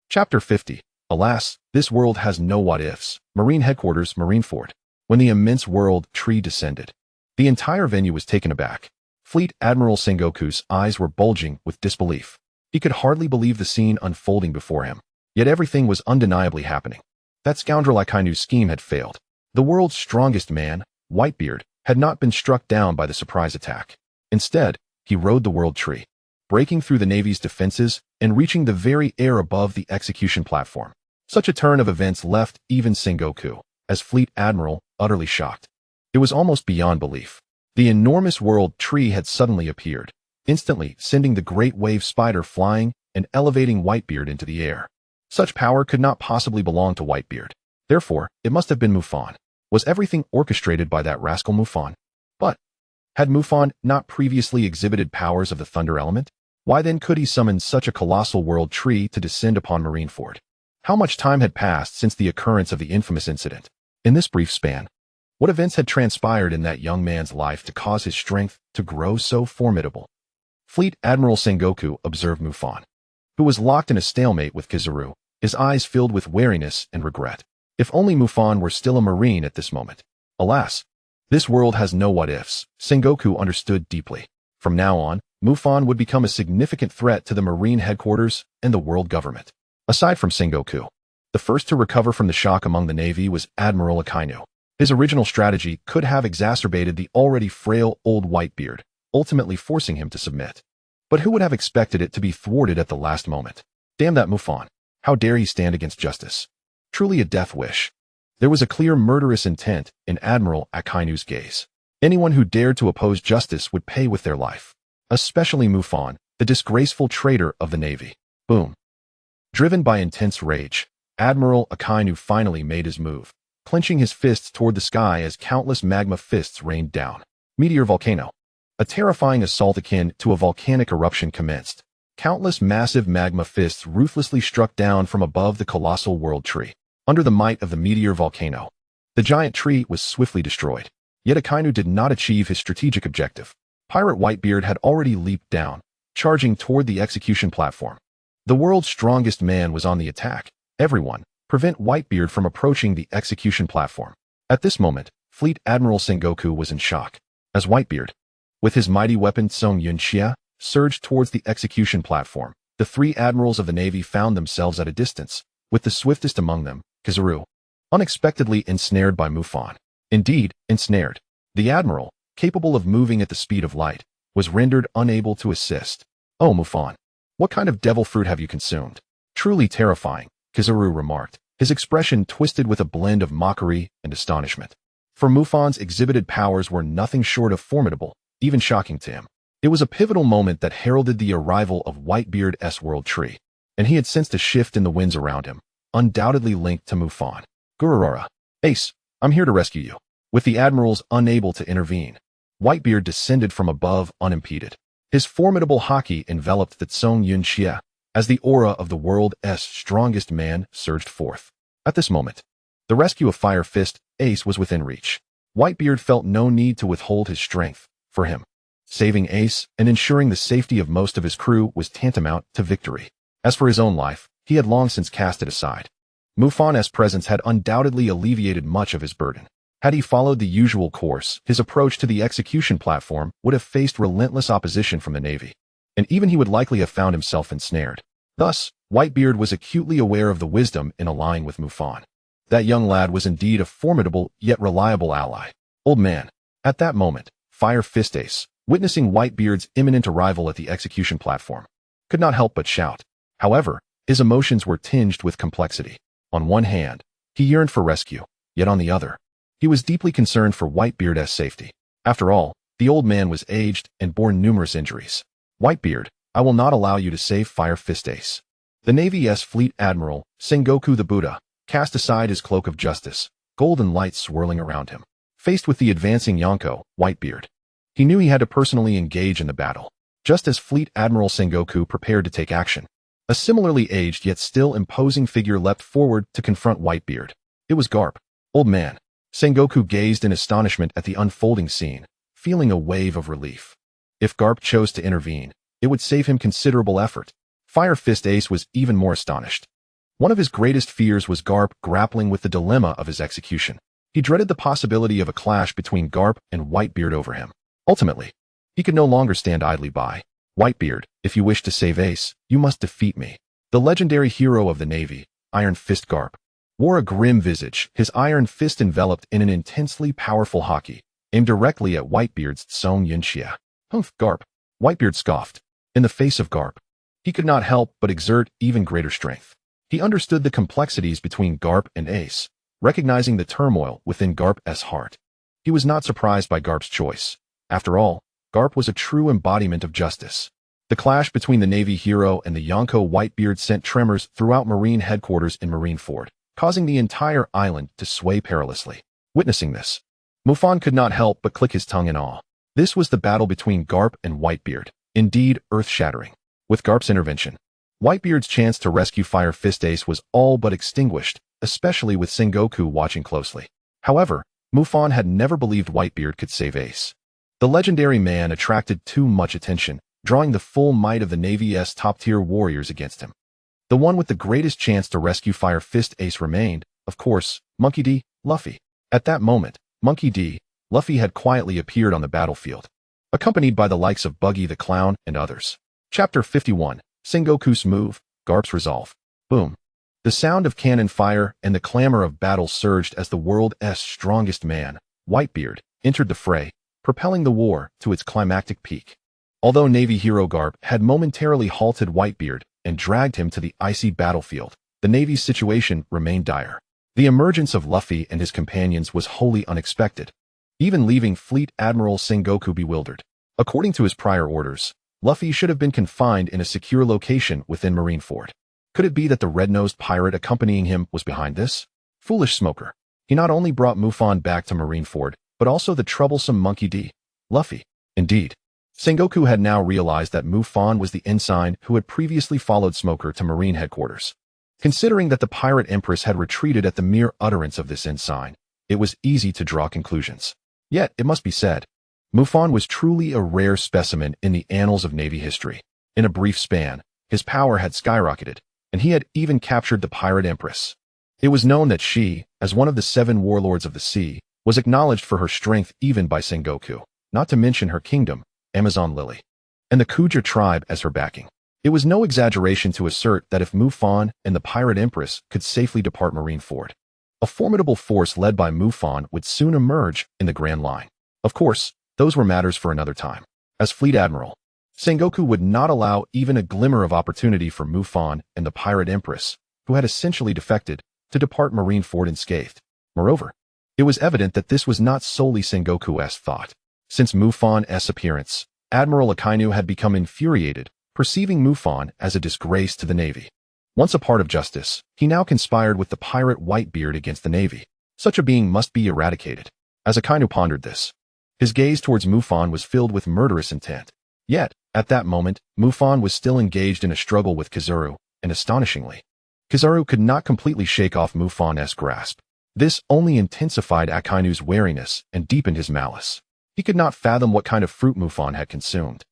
Chapter 50. Alas, this world has no what-ifs. Marine Headquarters, Marineford. When the immense world tree descended, the entire venue was taken aback. Fleet Admiral Sengoku's eyes were bulging with disbelief. He could hardly believe the scene unfolding before him. Yet everything was undeniably happening. That scoundrel Akinu's scheme had failed. The world's strongest man, Whitebeard, had not been struck down by the surprise attack. Instead, he rode the world tree, breaking through the Navy's defenses and reaching the very air above the execution platform. Such a turn of events left even Sengoku, as Fleet Admiral, utterly shocked. It was almost beyond belief. The enormous world tree had suddenly appeared, instantly sending the great wave spider flying and elevating Whitebeard into the air. Such power could not possibly belong to Whitebeard. Therefore, it must have been Mufan. Was everything orchestrated by that rascal Mufan? But had Mufan not previously exhibited powers of the thunder element? Why then could he summon such a colossal world tree to descend upon Marineford? How much time had passed since the occurrence of the infamous incident? In this brief span, what events had transpired in that young man's life to cause his strength to grow so formidable? Fleet Admiral Sengoku observed Mufan, who was locked in a stalemate with Kizaru, his eyes filled with wariness and regret. If only Mufan were still a Marine at this moment. Alas, this world has no what-ifs. Sengoku understood deeply. From now on, Mufan would become a significant threat to the Marine headquarters and the world government. Aside from Sengoku, the first to recover from the shock among the Navy was Admiral Akinu. His original strategy could have exacerbated the already frail old Whitebeard, ultimately forcing him to submit. But who would have expected it to be thwarted at the last moment? Damn that Mufan. How dare he stand against justice? Truly a death wish. There was a clear murderous intent in Admiral Akinu's gaze. Anyone who dared to oppose justice would pay with their life. Especially Mufan, the disgraceful traitor of the Navy. Boom. Driven by intense rage, Admiral Akinu finally made his move, clenching his fists toward the sky as countless magma fists rained down. Meteor volcano. A terrifying assault akin to a volcanic eruption commenced. Countless massive magma fists ruthlessly struck down from above the colossal world tree. Under the might of the meteor volcano, the giant tree was swiftly destroyed. Yet Akinu did not achieve his strategic objective. Pirate Whitebeard had already leaped down, charging toward the execution platform. The world's strongest man was on the attack. Everyone, prevent Whitebeard from approaching the execution platform. At this moment, Fleet Admiral Sengoku was in shock. As Whitebeard, with his mighty weapon Song Yunxia, surged towards the execution platform, the three admirals of the Navy found themselves at a distance, with the swiftest among them, Kizaru, unexpectedly ensnared by Mufan. Indeed, ensnared. The admiral, capable of moving at the speed of light, was rendered unable to assist. Oh, Mufan, what kind of devil fruit have you consumed? Truly terrifying, Kizaru remarked, his expression twisted with a blend of mockery and astonishment. For Mufan's exhibited powers were nothing short of formidable, even shocking to him. It was a pivotal moment that heralded the arrival of Whitebeard's world tree, and he had sensed a shift in the winds around him, undoubtedly linked to Mufan. Gururara, Ace, I'm here to rescue you. With the admirals unable to intervene, Whitebeard descended from above unimpeded. His formidable haki enveloped the Song Yunxia as the aura of the world's strongest man surged forth. At this moment, the rescue of Fire Fist Ace was within reach. Whitebeard felt no need to withhold his strength. For him, saving Ace and ensuring the safety of most of his crew was tantamount to victory. As for his own life, he had long since cast it aside. Mufan's presence had undoubtedly alleviated much of his burden. Had he followed the usual course, his approach to the execution platform would have faced relentless opposition from the Navy, and even he would likely have found himself ensnared. Thus, Whitebeard was acutely aware of the wisdom in allying with Mufan. That young lad was indeed a formidable yet reliable ally. Old man. At that moment, Fire Fist Ace, witnessing Whitebeard's imminent arrival at the execution platform, could not help but shout. However, his emotions were tinged with complexity. On one hand, he yearned for rescue, yet on the other, he was deeply concerned for Whitebeard's safety. After all, The old man was aged and borne numerous injuries. Whitebeard, I will not allow you to save Fire Fist Ace. The Navy's Fleet Admiral, Sengoku the Buddha, cast aside his cloak of justice, golden lights swirling around him. Faced with the advancing Yonko, Whitebeard, he knew he had to personally engage in the battle. Just as Fleet Admiral Sengoku prepared to take action, a similarly aged yet still imposing figure leapt forward to confront Whitebeard. It was Garp. Old man. Sengoku gazed in astonishment at the unfolding scene, feeling a wave of relief. If Garp chose to intervene, it would save him considerable effort. Fire Fist Ace was even more astonished. One of his greatest fears was Garp grappling with the dilemma of his execution. He dreaded the possibility of a clash between Garp and Whitebeard over him. Ultimately, he could no longer stand idly by. Whitebeard, if you wish to save Ace, you must defeat me. The legendary hero of the Navy, Iron Fist Garp, wore a grim visage, his iron fist enveloped in an intensely powerful haki, aimed directly at Whitebeard's Song Yunxia. Humph, Garp. Whitebeard scoffed. In the face of Garp, he could not help but exert even greater strength. He understood the complexities between Garp and Ace, recognizing the turmoil within Garp's heart. He was not surprised by Garp's choice. After all, Garp was a true embodiment of justice. The clash between the Navy hero and the Yonko Whitebeard sent tremors throughout Marine headquarters in Marineford, causing the entire island to sway perilously. Witnessing this, Mufan could not help but click his tongue in awe. This was the battle between Garp and Whitebeard, indeed earth-shattering. With Garp's intervention, Whitebeard's chance to rescue Fire Fist Ace was all but extinguished, especially with Sengoku watching closely. However, Mufan had never believed Whitebeard could save Ace. The legendary man attracted too much attention, drawing the full might of the Navy's top-tier warriors against him. The one with the greatest chance to rescue Fire Fist Ace remained, of course, Monkey D. Luffy. At that moment, Monkey D. Luffy had quietly appeared on the battlefield, accompanied by the likes of Buggy the Clown and others. Chapter 51, Sengoku's Move, Garp's Resolve. Boom. The sound of cannon fire and the clamor of battle surged as the world's strongest man, Whitebeard, entered the fray, propelling the war to its climactic peak. Although Navy hero Garp had momentarily halted Whitebeard and dragged him to the icy battlefield, the Navy's situation remained dire. The emergence of Luffy and his companions was wholly unexpected, even leaving Fleet Admiral Sengoku bewildered. According to his prior orders, Luffy should have been confined in a secure location within Marineford. Could it be that the red-nosed pirate accompanying him was behind this? Foolish smoker. He not only brought Mufan back to Marineford, but also the troublesome Monkey D. Luffy. Indeed, Sengoku had now realized that Mufan was the ensign who had previously followed Smoker to Marine headquarters. Considering that the Pirate Empress had retreated at the mere utterance of this ensign, it was easy to draw conclusions. Yet, it must be said, Mufan was truly a rare specimen in the annals of Navy history. In a brief span, his power had skyrocketed, and he had even captured the Pirate Empress. It was known that she, as one of the 7 warlords of the sea, was acknowledged for her strength even by Sengoku, not to mention her kingdom, Amazon Lily, and the Kuja tribe as her backing. It was no exaggeration to assert that if Mufan and the Pirate Empress could safely depart Marineford, a formidable force led by Mufan would soon emerge in the Grand Line. Of course, those were matters for another time. As Fleet Admiral, Sengoku would not allow even a glimmer of opportunity for Mufan and the Pirate Empress, who had essentially defected, to depart Marineford unscathed. Moreover, it was evident that this was not solely Sengoku's thought. Since Mufan's appearance, Admiral Akinu had become infuriated, perceiving Mufan as a disgrace to the Navy. Once a part of justice, he now conspired with the pirate Whitebeard against the Navy. Such a being must be eradicated. As Akinu pondered this, his gaze towards Mufan was filled with murderous intent. Yet, at that moment, Mufan was still engaged in a struggle with Kizaru, and astonishingly, Kizaru could not completely shake off Mufan's grasp. This only intensified Akinu's wariness and deepened his malice. He could not fathom what kind of fruit Mufan had consumed,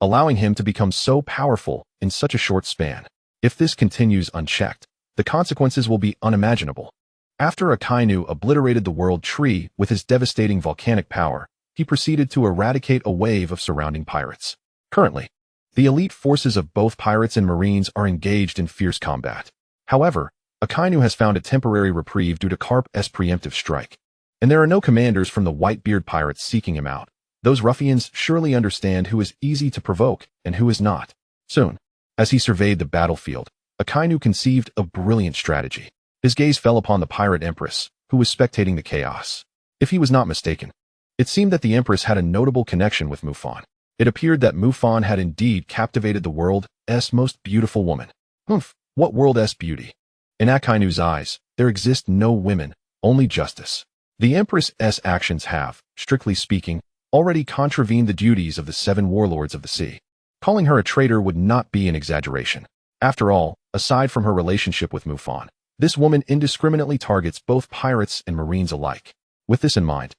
allowing him to become so powerful in such a short span. If this continues unchecked, the consequences will be unimaginable. After Akinu obliterated the world tree with his devastating volcanic power, he proceeded to eradicate a wave of surrounding pirates. Currently, the elite forces of both pirates and marines are engaged in fierce combat. However, Akinu has found a temporary reprieve due to Garp's preemptive strike, and there are no commanders from the Whitebeard pirates seeking him out. Those ruffians surely understand who is easy to provoke and who is not. Soon, as he surveyed the battlefield, Akinu conceived a brilliant strategy. His gaze fell upon the Pirate Empress, who was spectating the chaos. If he was not mistaken, It seemed that the Empress had a notable connection with Mufan. It appeared that Mufan had indeed captivated the world's most beautiful woman. Humph, what world's beauty? In Akinu's eyes, there exist no women, only justice. The Empress's actions have, strictly speaking, already contravened the duties of the 7 warlords of the sea. Calling her a traitor would not be an exaggeration. After all, aside from her relationship with Mufan, this woman indiscriminately targets both pirates and marines alike. With this in mind,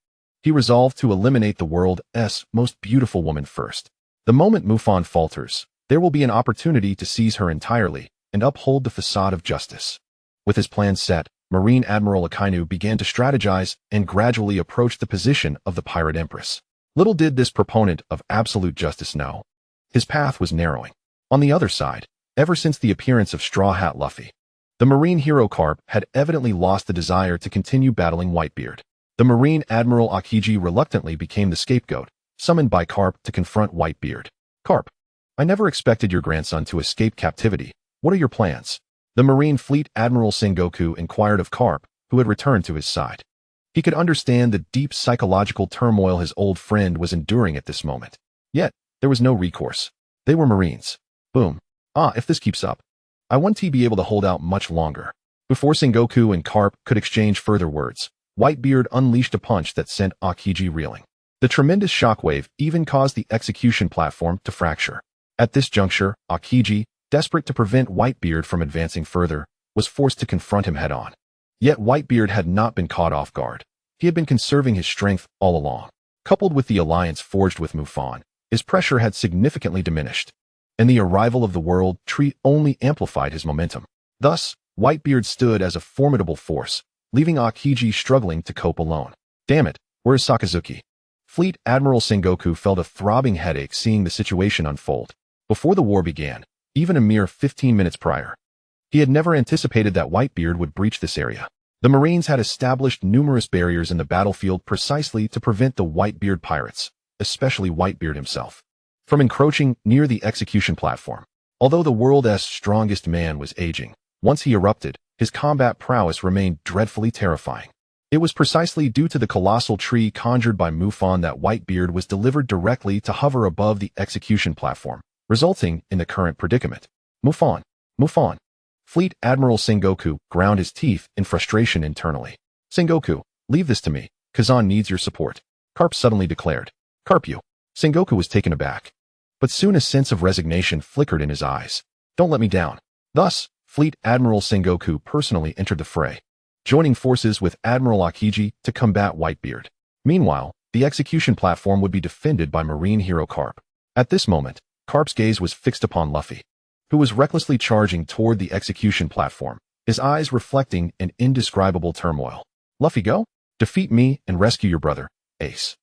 he resolved to eliminate the world's most beautiful woman first. The moment Mufan falters, there will be an opportunity to seize her entirely and uphold the facade of justice. With his plan set, Marine Admiral Akinu began to strategize and gradually approach the position of the Pirate Empress. Little did this proponent of absolute justice know. His path was narrowing. On the other side, ever since the appearance of Straw Hat Luffy, the Marine hero Carp had evidently lost the desire to continue battling Whitebeard. The Marine Admiral Akiji reluctantly became the scapegoat, summoned by Carp to confront Whitebeard. Carp, I never expected your grandson to escape captivity. What are your plans? The Marine Fleet Admiral Sengoku inquired of Carp, who had returned to his side. He could understand the deep psychological turmoil his old friend was enduring at this moment. Yet, there was no recourse. They were Marines. Boom. If this keeps up, I won't be able to hold out much longer. Before Sengoku and Carp could exchange further words, Whitebeard unleashed a punch that sent Akiji reeling. The tremendous shockwave even caused the execution platform to fracture. At this juncture, Akiji, desperate to prevent Whitebeard from advancing further, was forced to confront him head-on. Yet Whitebeard had not been caught off guard. He had been conserving his strength all along. Coupled with the alliance forged with Mufan, his pressure had significantly diminished, and the arrival of the World Tree only amplified his momentum. Thus, Whitebeard stood as a formidable force, leaving Akiji struggling to cope alone. Damn it, where is Sakazuki? Fleet Admiral Sengoku felt a throbbing headache seeing the situation unfold. Before the war began, even a mere 15 minutes prior, he had never anticipated that Whitebeard would breach this area. The Marines had established numerous barriers in the battlefield precisely to prevent the Whitebeard pirates, especially Whitebeard himself, from encroaching near the execution platform. Although the world's strongest man was aging, once he erupted, his combat prowess remained dreadfully terrifying. It was precisely due to the colossal tree conjured by Mufan that Whitebeard was delivered directly to hover above the execution platform, resulting in the current predicament. Mufan. Fleet Admiral Sengoku ground his teeth in frustration internally. Sengoku, leave this to me. Kazan needs your support. Carp suddenly declared. Carp you. Sengoku was taken aback. But soon a sense of resignation flickered in his eyes. Don't let me down. Thus, Fleet Admiral Sengoku personally entered the fray, joining forces with Admiral Akiji to combat Whitebeard. Meanwhile, the execution platform would be defended by Marine hero Carp. At this moment, Carp's gaze was fixed upon Luffy, who was recklessly charging toward the execution platform, his eyes reflecting an indescribable turmoil. Luffy, go? Defeat me and rescue your brother, Ace.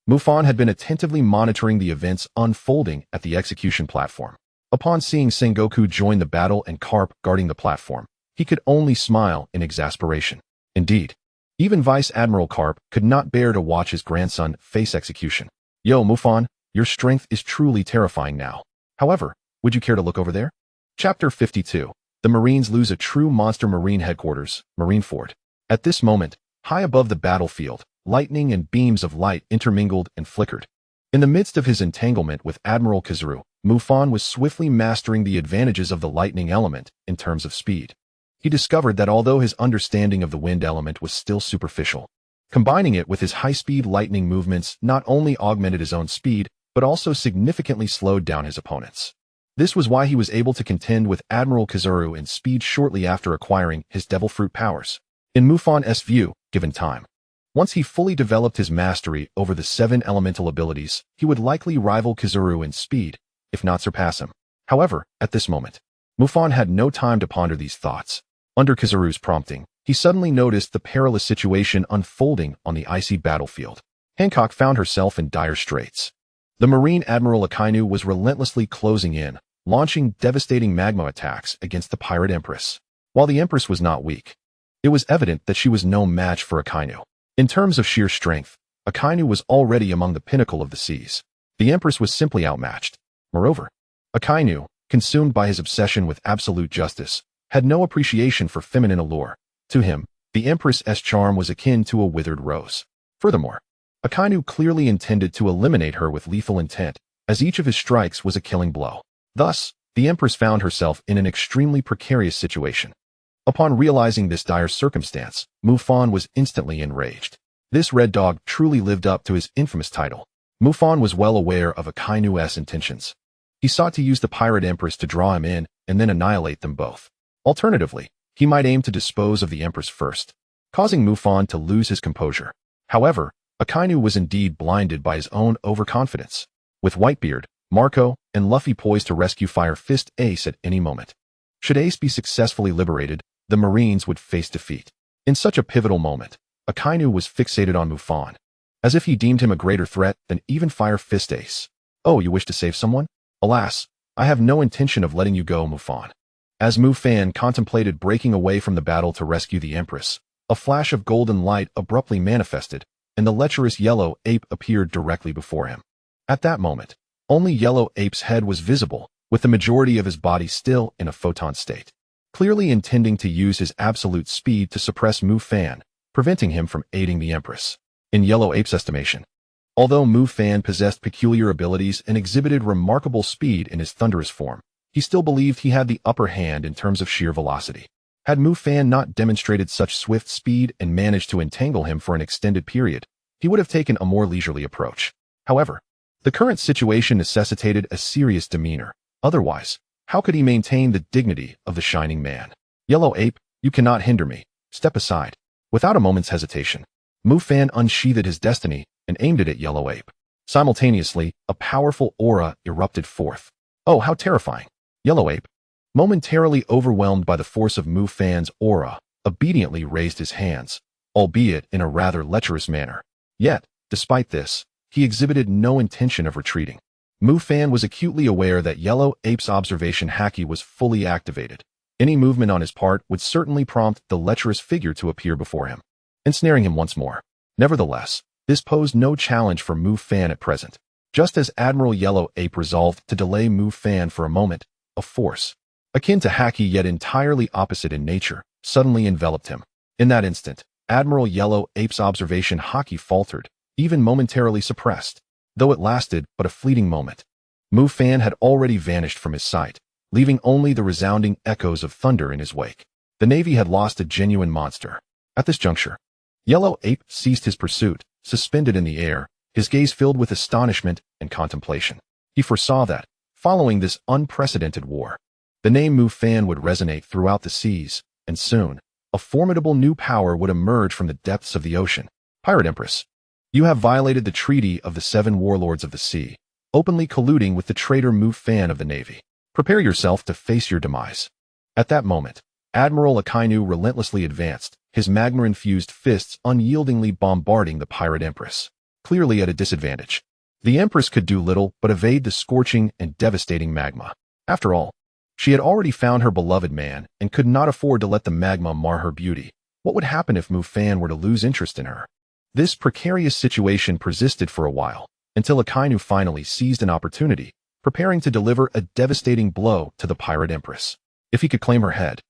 Mufan had been attentively monitoring the events unfolding at the execution platform. Upon seeing Sengoku join the battle and Carp guarding the platform, he could only smile in exasperation. Indeed, even Vice Admiral Carp could not bear to watch his grandson face execution. Yo, Mufan, your strength is truly terrifying now. However, would you care to look over there? Chapter 52. The Marines lose a true monster Marine headquarters, Marineford. At this moment, high above the battlefield, lightning and beams of light intermingled and flickered. In the midst of his entanglement with Admiral Kazuru, Mufan was swiftly mastering the advantages of the lightning element in terms of speed. He discovered that although his understanding of the wind element was still superficial, combining it with his high-speed lightning movements not only augmented his own speed, but also significantly slowed down his opponents. This was why he was able to contend with Admiral Kazuru in speed shortly after acquiring his Devil Fruit powers. In Mufan's view, given time, once he fully developed his mastery over the 7 elemental abilities, he would likely rival Kazuru in speed, if not surpass him. However, at this moment, Mufan had no time to ponder these thoughts. Under Kazuru's prompting, he suddenly noticed the perilous situation unfolding on the icy battlefield. Hancock found herself in dire straits. The Marine Admiral Akinu was relentlessly closing in, launching devastating magma attacks against the Pirate Empress. While the Empress was not weak, it was evident that she was no match for Akinu. In terms of sheer strength, Akinu was already among the pinnacle of the seas. The Empress was simply outmatched. Moreover, Akinu, consumed by his obsession with absolute justice, had no appreciation for feminine allure. To him, the Empress's charm was akin to a withered rose. Furthermore, Akinu clearly intended to eliminate her with lethal intent, as each of his strikes was a killing blow. Thus, the Empress found herself in an extremely precarious situation. Upon realizing this dire circumstance, Mufan was instantly enraged. This red dog truly lived up to his infamous title. Mufan was well aware of Akinu's intentions. He sought to use the Pirate Empress to draw him in and then annihilate them both. Alternatively, he might aim to dispose of the Empress first, causing Mufan to lose his composure. However, Akinu was indeed blinded by his own overconfidence. With Whitebeard, Marco, and Luffy poised to rescue Fire Fist Ace at any moment. Should Ace be successfully liberated, the Marines would face defeat. In such a pivotal moment, Akinu was fixated on Mufan, as if he deemed him a greater threat than even Fire Fist Ace. Oh, you wish to save someone? Alas, I have no intention of letting you go, Mufan. As Mufan contemplated breaking away from the battle to rescue the Empress, a flash of golden light abruptly manifested, and the lecherous Yellow Ape appeared directly before him. At that moment, only Yellow Ape's head was visible, with the majority of his body still in a photon state, clearly intending to use his absolute speed to suppress Mufan, preventing him from aiding the Empress. In Yellow Ape's estimation, although Mufan possessed peculiar abilities and exhibited remarkable speed in his thunderous form, he still believed he had the upper hand in terms of sheer velocity. Had Mufan not demonstrated such swift speed and managed to entangle him for an extended period, he would have taken a more leisurely approach. However, the current situation necessitated a serious demeanor. Otherwise, how could he maintain the dignity of the Shining Man? Yellow Ape, you cannot hinder me. Step aside. Without a moment's hesitation, Mufan unsheathed his destiny and aimed it at Yellow Ape. Simultaneously, a powerful aura erupted forth. Oh, how terrifying! Yellow Ape, momentarily overwhelmed by the force of Mufan's aura, obediently raised his hands, albeit in a rather lecherous manner. Yet, despite this, he exhibited no intention of retreating. Mufan was acutely aware that Yellow Ape's observation haki was fully activated. Any movement on his part would certainly prompt the lecherous figure to appear before him, ensnaring him once more. Nevertheless, this posed no challenge for Mufan at present. Just as Admiral Yellow Ape resolved to delay Mufan for a moment, a force, akin to haki yet entirely opposite in nature, suddenly enveloped him. In that instant, Admiral Yellow Ape's observation haki faltered, even momentarily suppressed. Though it lasted but a fleeting moment, Mufan had already vanished from his sight, leaving only the resounding echoes of thunder in his wake. The Navy had lost a genuine monster. At this juncture, Yellow Ape ceased his pursuit, suspended in the air, his gaze filled with astonishment and contemplation. He foresaw that, following this unprecedented war, the name Mufan would resonate throughout the seas, and soon, a formidable new power would emerge from the depths of the ocean. Pirate Empress, you have violated the treaty of the 7 warlords of the sea, openly colluding with the traitor Mufan of the Navy. Prepare yourself to face your demise. At that moment, Admiral Akinu relentlessly advanced, his magma-infused fists unyieldingly bombarding the Pirate Empress, clearly at a disadvantage. The Empress could do little but evade the scorching and devastating magma. After all, she had already found her beloved man and could not afford to let the magma mar her beauty. What would happen if Mufan were to lose interest in her? This precarious situation persisted for a while, until Akinu finally seized an opportunity, preparing to deliver a devastating blow to the Pirate Empress. If he could claim her head,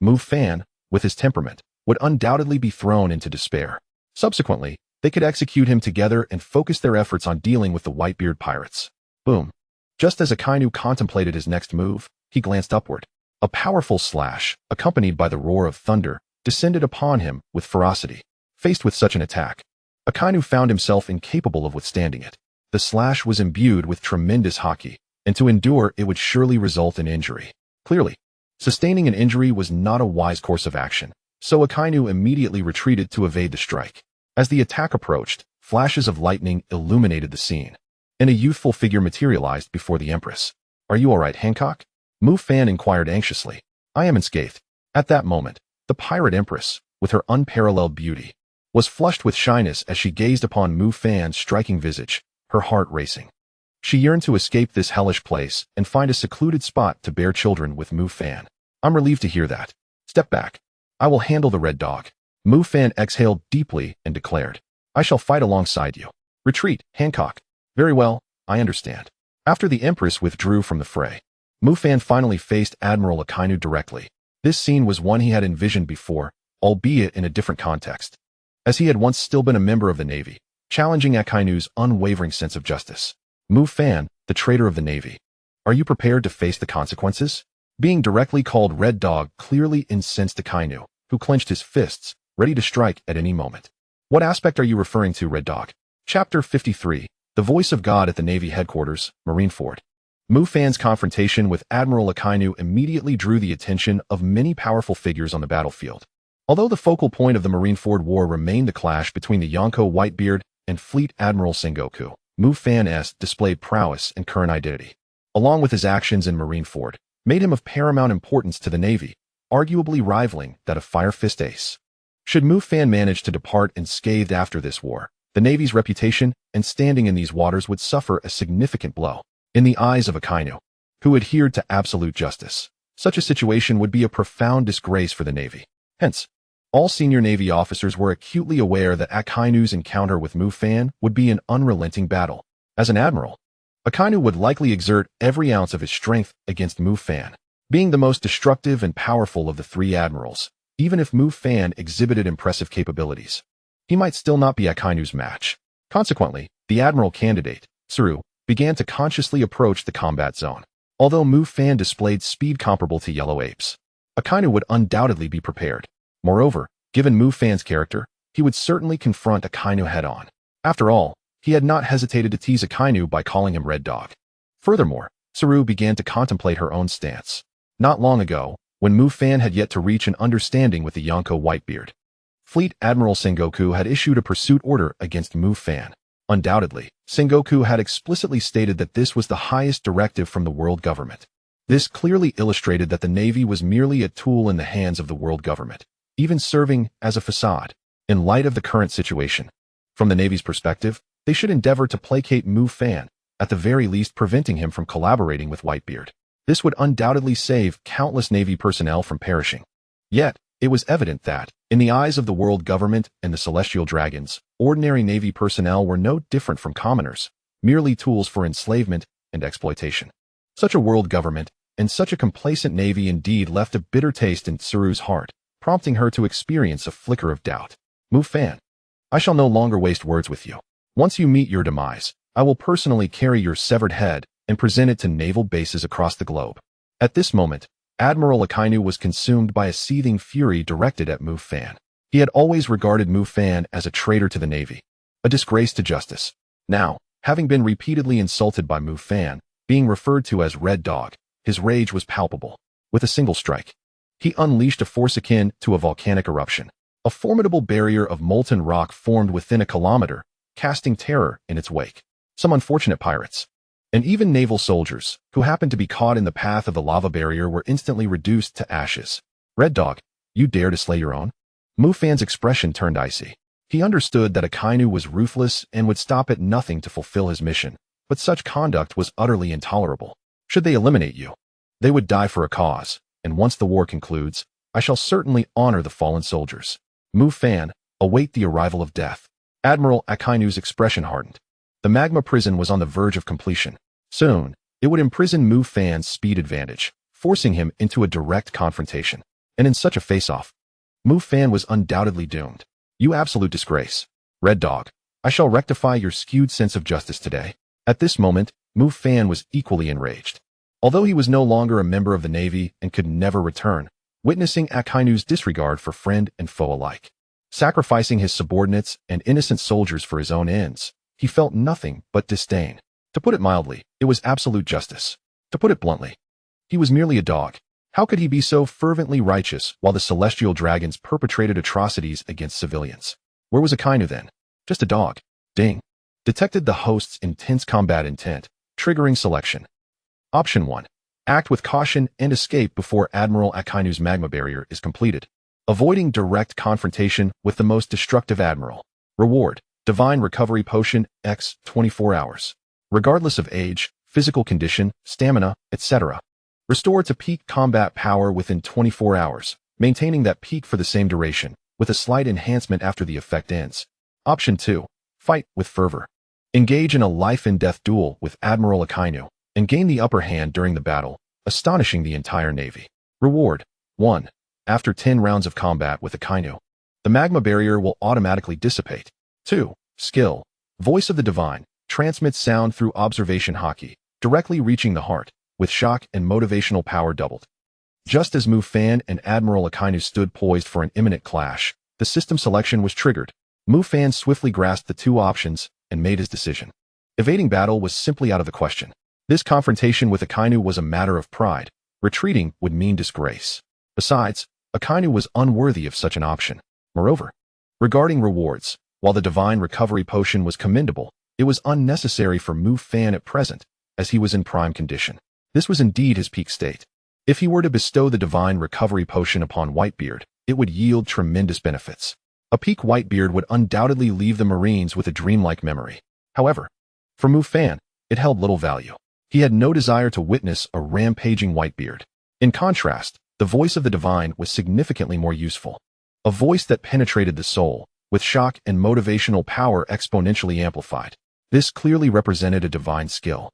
Mufan, with his temperament, would undoubtedly be thrown into despair. Subsequently, they could execute him together and focus their efforts on dealing with the Whitebeard pirates. Boom. Just as Akinu contemplated his next move, he glanced upward. A powerful slash, accompanied by the roar of thunder, descended upon him with ferocity. Faced with such an attack, Akinu found himself incapable of withstanding it. The slash was imbued with tremendous haki, and to endure it would surely result in injury. Clearly, sustaining an injury was not a wise course of action, so Akinu immediately retreated to evade the strike. As the attack approached, flashes of lightning illuminated the scene, and a youthful figure materialized before the Empress. Are you all right, Hancock? Mufan inquired anxiously. I am unscathed. At that moment, the Pirate Empress, with her unparalleled beauty, was flushed with shyness as she gazed upon Mufan's striking visage, her heart racing. She yearned to escape this hellish place and find a secluded spot to bear children with Mufan. I'm relieved to hear that. Step back. I will handle the red dog. Mufan exhaled deeply and declared, I shall fight alongside you. Retreat, Hancock. Very well, I understand. After the Empress withdrew from the fray, Mufan finally faced Admiral Akinu directly. This scene was one he had envisioned before, albeit in a different context. As he had once still been a member of the Navy, challenging Akinu's unwavering sense of justice. Mufan, the traitor of the Navy. Are you prepared to face the consequences? Being directly called Red Dog clearly incensed Akinu, who clenched his fists, ready to strike at any moment. What aspect are you referring to, Red Dog? Chapter 53. The Voice of God at the Navy Headquarters, Marineford. Mufan's confrontation with Admiral Akinu immediately drew the attention of many powerful figures on the battlefield. Although the focal point of the Marineford War remained the clash between the Yonko Whitebeard and Fleet Admiral Sengoku, Mufan's displayed prowess and current identity, along with his actions in Marineford, made him of paramount importance to the Navy, arguably rivaling that of Fire Fist Ace. Should Mufan manage to depart unscathed after this war, the Navy's reputation and standing in these waters would suffer a significant blow. In the eyes of Akinu, who adhered to absolute justice, such a situation would be a profound disgrace for the Navy. Hence, all senior Navy officers were acutely aware that Akinu's encounter with Mufan would be an unrelenting battle. As an admiral, Akinu would likely exert every ounce of his strength against Mufan, being the most destructive and powerful of the three admirals. Even if Mufan exhibited impressive capabilities, he might still not be Akinu's match. Consequently, the admiral candidate, Shiryu, began to consciously approach the combat zone. Although Mufan displayed speed comparable to Yellow Ape's, Akinu would undoubtedly be prepared. Moreover, given Mufan's character, he would certainly confront Akinu head-on. After all, he had not hesitated to tease Akinu by calling him Red Dog. Furthermore, Shiryu began to contemplate her own stance. Not long ago, when Mufan had yet to reach an understanding with the Yonko Whitebeard, Fleet Admiral Sengoku had issued a pursuit order against Mufan. Undoubtedly, Sengoku had explicitly stated that this was the highest directive from the world government. This clearly illustrated that the Navy was merely a tool in the hands of the world government, even serving as a facade. In light of the current situation, from the Navy's perspective, they should endeavor to placate Mufan, at the very least preventing him from collaborating with Whitebeard. This would undoubtedly save countless Navy personnel from perishing. Yet, it was evident that, in the eyes of the world government and the Celestial Dragons, ordinary Navy personnel were no different from commoners, merely tools for enslavement and exploitation. Such a world government and such a complacent Navy indeed left a bitter taste in Tsuru's heart, prompting her to experience a flicker of doubt. Mufan, I shall no longer waste words with you. Once you meet your demise, I will personally carry your severed head and present it to naval bases across the globe. At this moment, Admiral Akinu was consumed by a seething fury directed at Mufan. He had always regarded Mufan as a traitor to the Navy, a disgrace to justice. Now, having been repeatedly insulted by Mufan, being referred to as Red Dog, his rage was palpable. With a single strike, he unleashed a force akin to a volcanic eruption. A formidable barrier of molten rock formed within a kilometer, casting terror in its wake. Some unfortunate pirates, and even naval soldiers, who happened to be caught in the path of the lava barrier were instantly reduced to ashes. Red Dog, you dare to slay your own? Mufan's expression turned icy. He understood that Akinu was ruthless and would stop at nothing to fulfill his mission, but such conduct was utterly intolerable. Should they eliminate you, they would die for a cause, and once the war concludes, I shall certainly honor the fallen soldiers. Mufan, await the arrival of death. Admiral Akinu's expression hardened. The magma prison was on the verge of completion. Soon, it would imprison Mufan's speed advantage, forcing him into a direct confrontation. And in such a face-off, Mufan was undoubtedly doomed. You absolute disgrace. Red Dog, I shall rectify your skewed sense of justice today. At this moment, Mufan was equally enraged. Although he was no longer a member of the Navy and could never return, witnessing Akinu's disregard for friend and foe alike, sacrificing his subordinates and innocent soldiers for his own ends, he felt nothing but disdain. To put it mildly, it was absolute justice. To put it bluntly, he was merely a dog. How could he be so fervently righteous while the Celestial Dragons perpetrated atrocities against civilians? Where was Akinu then? Just a dog. Ding. Detected the host's intense combat intent, triggering selection. Option 1. Act with caution and escape before Admiral Akinu's magma barrier is completed, avoiding direct confrontation with the most destructive admiral. Reward: Divine Recovery Potion X 24 hours. Regardless of age, physical condition, stamina, etc. Restore to peak combat power within 24 hours, maintaining that peak for the same duration, with a slight enhancement after the effect ends. Option 2. Fight with fervor. Engage in a life-and-death duel with Admiral Akinu, and gain the upper hand during the battle, astonishing the entire Navy. Reward: 1. After 10 rounds of combat with Akinu, the magma barrier will automatically dissipate. 2. Skill: Voice of the Divine transmits sound through observation haki, directly reaching the heart, with shock and motivational power doubled. Just as Mufan and Admiral Akinu stood poised for an imminent clash, the system selection was triggered. Mufan swiftly grasped the two options and made his decision. Evading battle was simply out of the question. This confrontation with Akinu was a matter of pride. Retreating would mean disgrace. Besides, Akinu was unworthy of such an option. Moreover, regarding rewards, while the divine recovery potion was commendable, it was unnecessary for Mufan at present, as he was in prime condition. This was indeed his peak state. If he were to bestow the divine recovery potion upon Whitebeard, it would yield tremendous benefits. A peak Whitebeard would undoubtedly leave the Marines with a dreamlike memory. However, for Mufan, it held little value. He had no desire to witness a rampaging Whitebeard. In contrast, the voice of the divine was significantly more useful. A voice that penetrated the soul, with shock and motivational power exponentially amplified. This clearly represented a divine skill.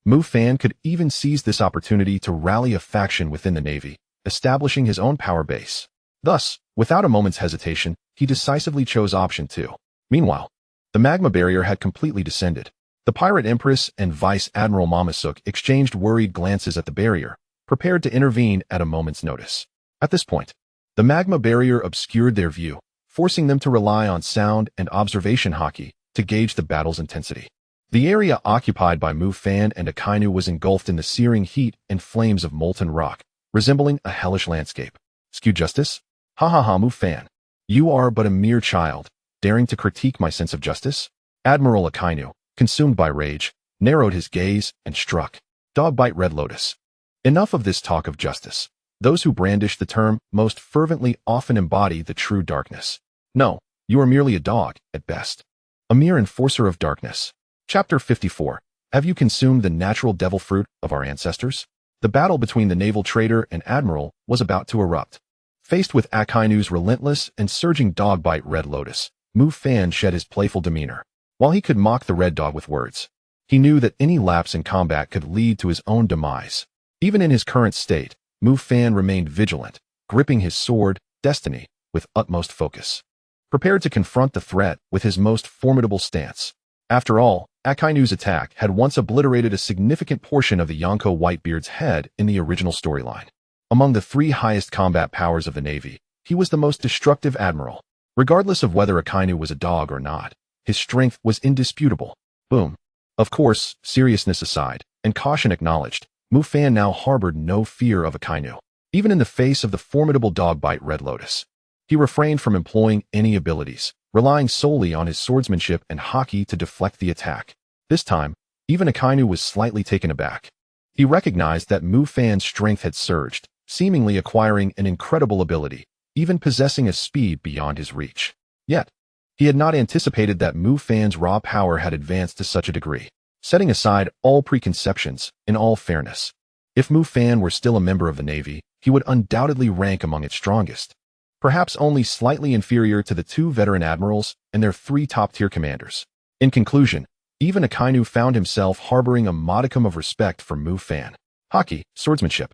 Mufan could even seize this opportunity to rally a faction within the Navy, establishing his own power base. Thus, without a moment's hesitation, he decisively chose option 2. Meanwhile, the magma barrier had completely descended. The Pirate Empress and Vice Admiral Mamasuk exchanged worried glances at the barrier, prepared to intervene at a moment's notice. At this point, the magma barrier obscured their view, forcing them to rely on sound and observation haki to gauge the battle's intensity. The area occupied by Mufan and Akinu was engulfed in the searing heat and flames of molten rock, resembling a hellish landscape. Skew justice? Ha ha ha, Mufan. You are but a mere child, daring to critique my sense of justice? Admiral Akinu, consumed by rage, narrowed his gaze and struck. Dogbite Red Lotus. Enough of this talk of justice. Those who brandish the term most fervently often embody the true darkness. No, you are merely a dog, at best. A mere enforcer of darkness. Chapter 54. Have you consumed the natural devil fruit of our ancestors? The battle between the naval traitor and admiral was about to erupt. Faced with Akinu's relentless and surging Dogbite Red Lotus, Mufan shed his playful demeanor. While he could mock the red dog with words, he knew that any lapse in combat could lead to his own demise. Even in his current state, Mufan remained vigilant, gripping his sword, destiny, with utmost focus. Prepared to confront the threat with his most formidable stance. After all, Akinu's attack had once obliterated a significant portion of the Yonko Whitebeard's head in the original storyline. Among the 3 highest combat powers of the Navy, he was the most destructive admiral. Regardless of whether Akinu was a dog or not, his strength was indisputable. Boom. Of course, seriousness aside, and caution acknowledged, Mufan now harbored no fear of Akinu. Even in the face of the formidable Dogbite Red Lotus, he refrained from employing any abilities, relying solely on his swordsmanship and haki to deflect the attack. This time, even Akinu was slightly taken aback. He recognized that Mufan's strength had surged, seemingly acquiring an incredible ability, even possessing a speed beyond his reach. Yet, he had not anticipated that Mufan's raw power had advanced to such a degree. Setting aside all preconceptions, in all fairness, if Mufan were still a member of the Navy, he would undoubtedly rank among its strongest. Perhaps only slightly inferior to the 2 veteran admirals and their 3 top-tier commanders. In conclusion, even Akinu found himself harboring a modicum of respect for Mufan. Haki, swordsmanship,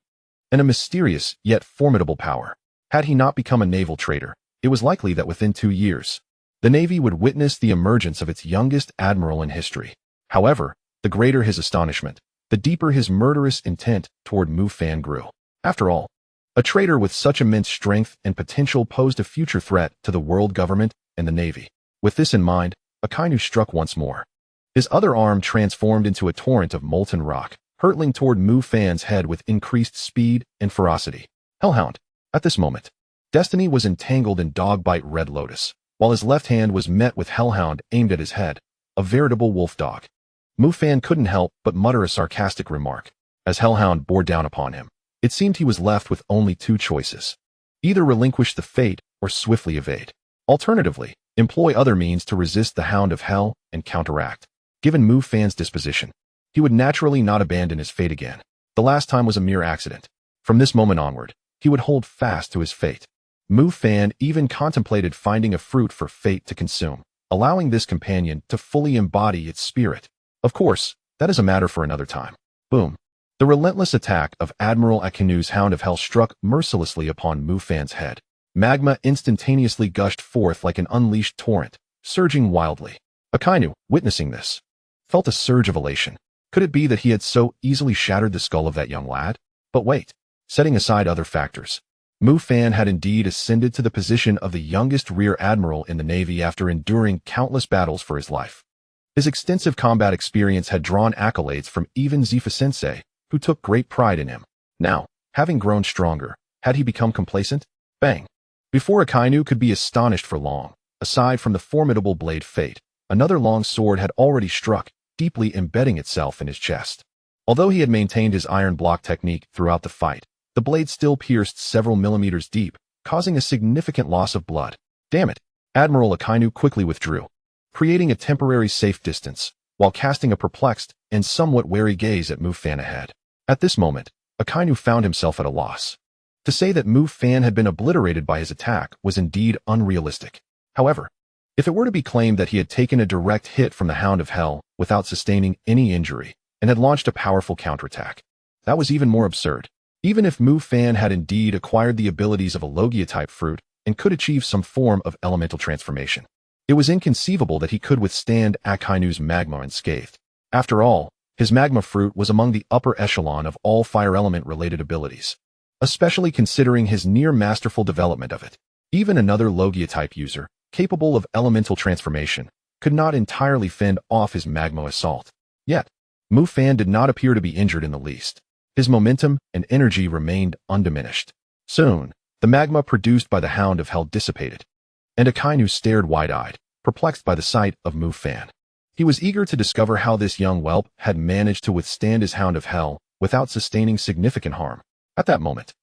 and a mysterious yet formidable power. Had he not become a naval traitor, it was likely that within 2 years, the Navy would witness the emergence of its youngest admiral in history. However, the greater his astonishment, the deeper his murderous intent toward Mufan grew. After all, a traitor with such immense strength and potential posed a future threat to the world government and the Navy. With this in mind, Akinu struck once more. His other arm transformed into a torrent of molten rock, hurtling toward Mufan's head with increased speed and ferocity. Hellhound. At this moment, Destiny was entangled in Dogbite Red Lotus, while his left hand was met with Hellhound aimed at his head, a veritable wolf dog. Mufan couldn't help but mutter a sarcastic remark. As Hellhound bore down upon him, it seemed he was left with only 2 choices. Either relinquish the fate or swiftly evade. Alternatively, employ other means to resist the Hound of Hell and counteract. Given Mufan's disposition, he would naturally not abandon his fate again. The last time was a mere accident. From this moment onward, he would hold fast to his fate. Mufan even contemplated finding a fruit for fate to consume, allowing this companion to fully embody its spirit. Of course, that is a matter for another time. Boom. The relentless attack of Admiral Akinu's Hound of Hell struck mercilessly upon Mufan's head. Magma instantaneously gushed forth like an unleashed torrent, surging wildly. Akinu, witnessing this, felt a surge of elation. Could it be that he had so easily shattered the skull of that young lad? But wait, setting aside other factors, Mufan had indeed ascended to the position of the youngest Rear Admiral in the Navy after enduring countless battles for his life. His extensive combat experience had drawn accolades from even Zephyr-sensei, who took great pride in him. Now, having grown stronger, had he become complacent? Bang! Before Akinu could be astonished for long, aside from the formidable blade Fate, another long sword had already struck, deeply embedding itself in his chest. Although he had maintained his iron block technique throughout the fight, the blade still pierced several millimeters deep, causing a significant loss of blood. Damn it! Admiral Akinu quickly withdrew, creating a temporary safe distance, while casting a perplexed and somewhat wary gaze at Mufan ahead. At this moment, Akinu found himself at a loss. To say that Mufan had been obliterated by his attack was indeed unrealistic. However, if it were to be claimed that he had taken a direct hit from the Hound of Hell without sustaining any injury and had launched a powerful counterattack, that was even more absurd. Even if Mufan had indeed acquired the abilities of a Logia-type fruit and could achieve some form of elemental transformation, it was inconceivable that he could withstand Akinu's magma unscathed. After all, his magma fruit was among the upper echelon of all fire element-related abilities, especially considering his near-masterful development of it. Even another Logia-type user, capable of elemental transformation, could not entirely fend off his magma assault. Yet, Mufan did not appear to be injured in the least. His momentum and energy remained undiminished. Soon, the magma produced by the Hound of Hell dissipated, and Akinu stared wide-eyed, perplexed by the sight of Mufan. He was eager to discover how this young whelp had managed to withstand his Hound of Hell without sustaining significant harm. At that moment,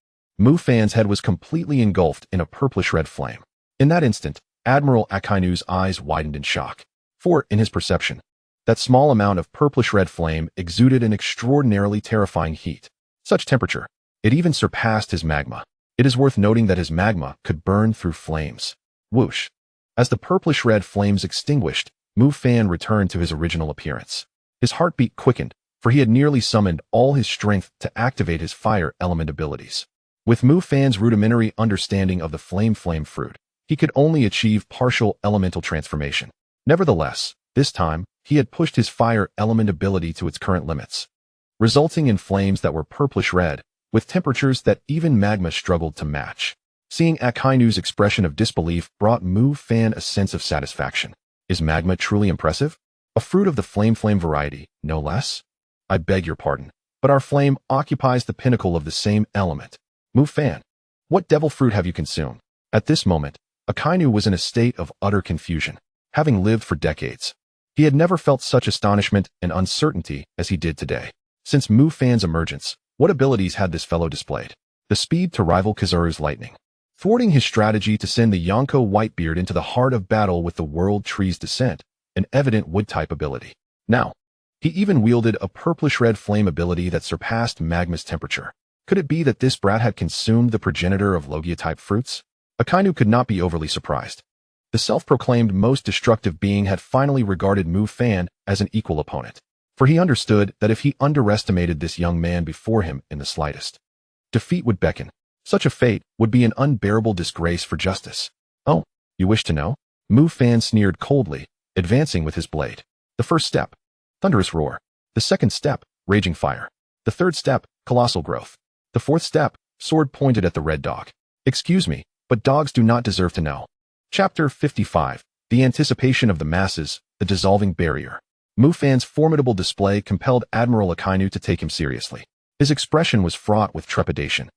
Mufan's head was completely engulfed in a purplish-red flame. In that instant, Admiral Akinu's eyes widened in shock, for, in his perception, that small amount of purplish-red flame exuded an extraordinarily terrifying heat. Such temperature, it even surpassed his magma. It is worth noting that his magma could burn through flames. Whoosh! As the purplish-red flames extinguished, Mufan returned to his original appearance. His heartbeat quickened, for he had nearly summoned all his strength to activate his fire element abilities. With Mufan's rudimentary understanding of the flame fruit, he could only achieve partial elemental transformation. Nevertheless, this time, he had pushed his fire element ability to its current limits, resulting in flames that were purplish-red, with temperatures that even magma struggled to match. Seeing Akinu's expression of disbelief brought Mufan a sense of satisfaction. Is magma truly impressive? A fruit of the flame variety, no less? I beg your pardon, but our flame occupies the pinnacle of the same element. Mufan, what devil fruit have you consumed? At this moment, Akinu was in a state of utter confusion. Having lived for decades, he had never felt such astonishment and uncertainty as he did today. Since Mufan's emergence, what abilities had this fellow displayed? The speed to rival Kizaru's lightning, thwarting his strategy to send the Yonko Whitebeard into the heart of battle with the World Tree's descent, an evident wood-type ability. Now, he even wielded a purplish-red flame ability that surpassed magma's temperature. Could it be that this brat had consumed the progenitor of Logia-type fruits? Akinu could not be overly surprised. The self-proclaimed most destructive being had finally regarded Mufan as an equal opponent, for he understood that if he underestimated this young man before him in the slightest, defeat would beckon. Such a fate would be an unbearable disgrace for justice. Oh, you wish to know? Mufan sneered coldly, advancing with his blade. The first step, thunderous roar. The second step, raging fire. The third step, colossal growth. The fourth step, sword pointed at the red dog. Excuse me, but dogs do not deserve to know. Chapter 55, The Anticipation of the Masses, The Dissolving Barrier. Mufan's formidable display compelled Admiral Akinu to take him seriously. His expression was fraught with trepidation,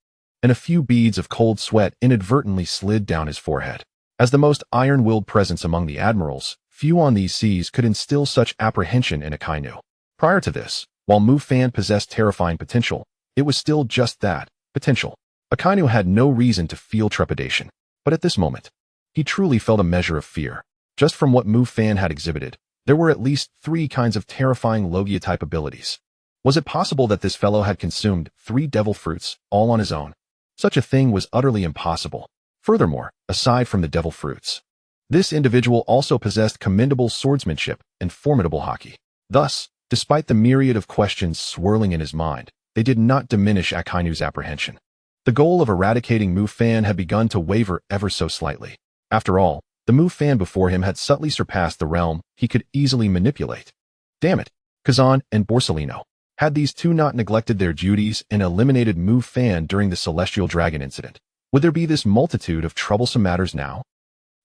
and a few beads of cold sweat inadvertently slid down his forehead. As the most iron-willed presence among the admirals, few on these seas could instill such apprehension in Akinu. Prior to this, while Mufan possessed terrifying potential, it was still just that, potential. Akinu had no reason to feel trepidation, but at this moment, he truly felt a measure of fear. Just from what Mufan had exhibited, there were at least 3 kinds of terrifying Logia-type abilities. Was it possible that this fellow had consumed 3 devil fruits, all on his own? Such a thing was utterly impossible. Furthermore, aside from the devil fruits, this individual also possessed commendable swordsmanship and formidable hockey. Thus, despite the myriad of questions swirling in his mind, they did not diminish Akinu's apprehension. The goal of eradicating Mufan had begun to waver ever so slightly. After all, The Mufan before him had subtly surpassed the realm he could easily manipulate. Damn it, Kazan and Borsellino. Had these two not neglected their duties and eliminated Mufan during the Celestial Dragon incident, would there be this multitude of troublesome matters now?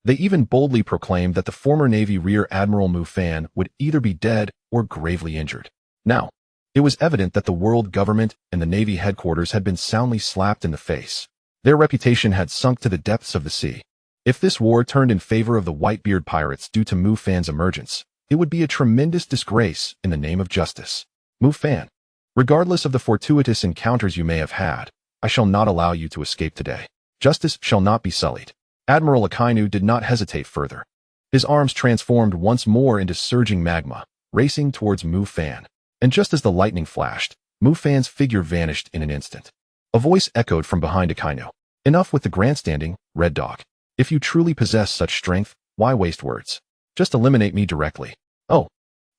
They even boldly proclaimed that the former Navy Rear Admiral Mufan would either be dead or gravely injured. Now, it was evident that the world government and the Navy headquarters had been soundly slapped in the face. Their reputation had sunk to the depths of the sea. If this war turned in favor of the Whitebeard pirates due to Mufan's emergence, it would be a tremendous disgrace in the name of justice. Mufan, regardless of the fortuitous encounters you may have had, I shall not allow you to escape today. Justice shall not be sullied. Admiral Akinu did not hesitate further. His arms transformed once more into surging magma, racing towards Mufan. And just as the lightning flashed, Mufan's figure vanished in an instant. A voice echoed from behind Akinu. Enough with the grandstanding, Red Dog. If you truly possess such strength, why waste words? Just eliminate me directly. Oh,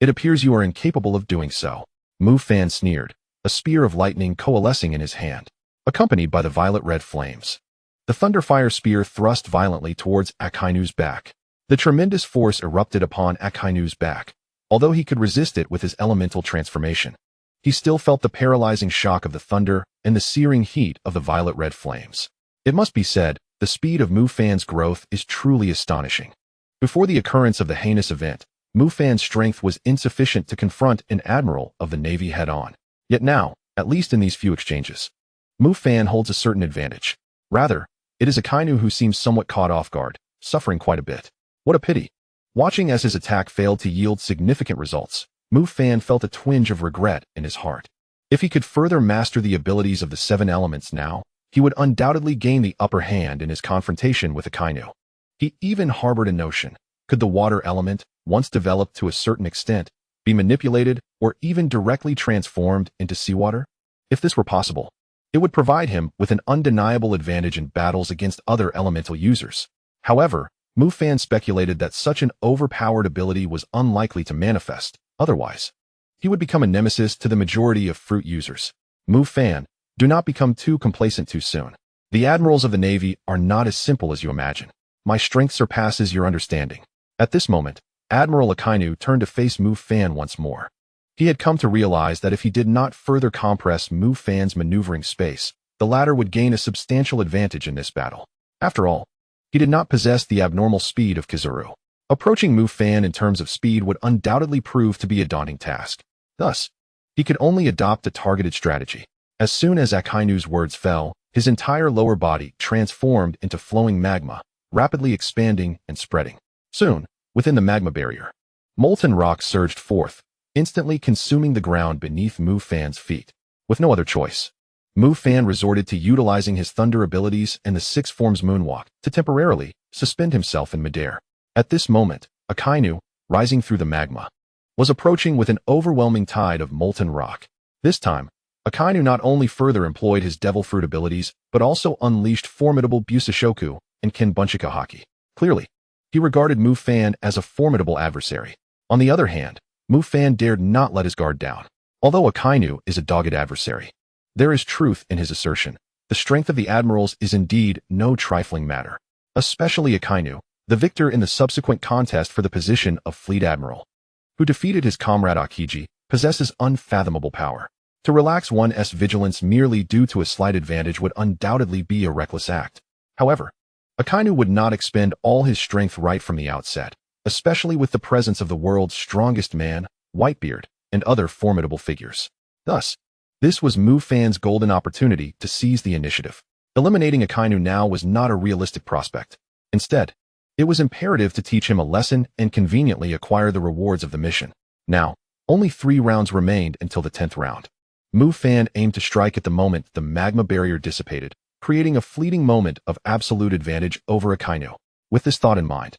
it appears you are incapable of doing so. Mufan sneered, a spear of lightning coalescing in his hand, accompanied by the violet-red flames. The Thunderfire spear thrust violently towards Akinu's back. The tremendous force erupted upon Akinu's back. Although he could resist it with his elemental transformation, he still felt the paralyzing shock of the thunder and the searing heat of the violet-red flames. It must be said, the speed of Mufan's growth is truly astonishing. Before the occurrence of the heinous event, Mufan's strength was insufficient to confront an admiral of the Navy head-on. Yet now, at least in these few exchanges, Mufan holds a certain advantage. Rather, it is Akinu who seems somewhat caught off guard, suffering quite a bit. What a pity. Watching as his attack failed to yield significant results, Mufan felt a twinge of regret in his heart. If he could further master the abilities of the 7 elements now, he would undoubtedly gain the upper hand in his confrontation with Akinu. He even harbored a notion. Could the water element, once developed to a certain extent, be manipulated or even directly transformed into seawater? If this were possible, it would provide him with an undeniable advantage in battles against other elemental users. However, Mufan speculated that such an overpowered ability was unlikely to manifest. Otherwise, he would become a nemesis to the majority of fruit users. Mufan, do not become too complacent too soon. The admirals of the Navy are not as simple as you imagine. My strength surpasses your understanding. At this moment, Admiral Akinu turned to face Mufan once more. He had come to realize that if he did not further compress Mufan's maneuvering space, the latter would gain a substantial advantage in this battle. After all, he did not possess the abnormal speed of Kizuru. Approaching Mufan in terms of speed would undoubtedly prove to be a daunting task. Thus, he could only adopt a targeted strategy. As soon as Akinu's words fell, his entire lower body transformed into flowing magma, rapidly expanding and spreading. Soon, within the magma barrier, molten rock surged forth, instantly consuming the ground beneath Mufan's feet. With no other choice, Mufan resorted to utilizing his thunder abilities and the 6 forms moonwalk to temporarily suspend himself in midair. At this moment, Akinu, rising through the magma, was approaching with an overwhelming tide of molten rock. This time, Akinu not only further employed his devil fruit abilities, but also unleashed formidable Busashoku and Kenbunchika haki. Clearly, he regarded Mufan as a formidable adversary. On the other hand, Mufan dared not let his guard down. Although Akinu is a dogged adversary, there is truth in his assertion. The strength of the admirals is indeed no trifling matter. Especially Akinu, the victor in the subsequent contest for the position of Fleet Admiral, who defeated his comrade Akiji, possesses unfathomable power. To relax one's vigilance merely due to a slight advantage would undoubtedly be a reckless act. However, Akinu would not expend all his strength right from the outset, especially with the presence of the world's strongest man, Whitebeard, and other formidable figures. Thus, this was Mufan's golden opportunity to seize the initiative. Eliminating Akinu now was not a realistic prospect. Instead, it was imperative to teach him a lesson and conveniently acquire the rewards of the mission. Now, only 3 rounds remained until the 10th round. Mufan aimed to strike at the moment the magma barrier dissipated, creating a fleeting moment of absolute advantage over Akinu. With this thought in mind,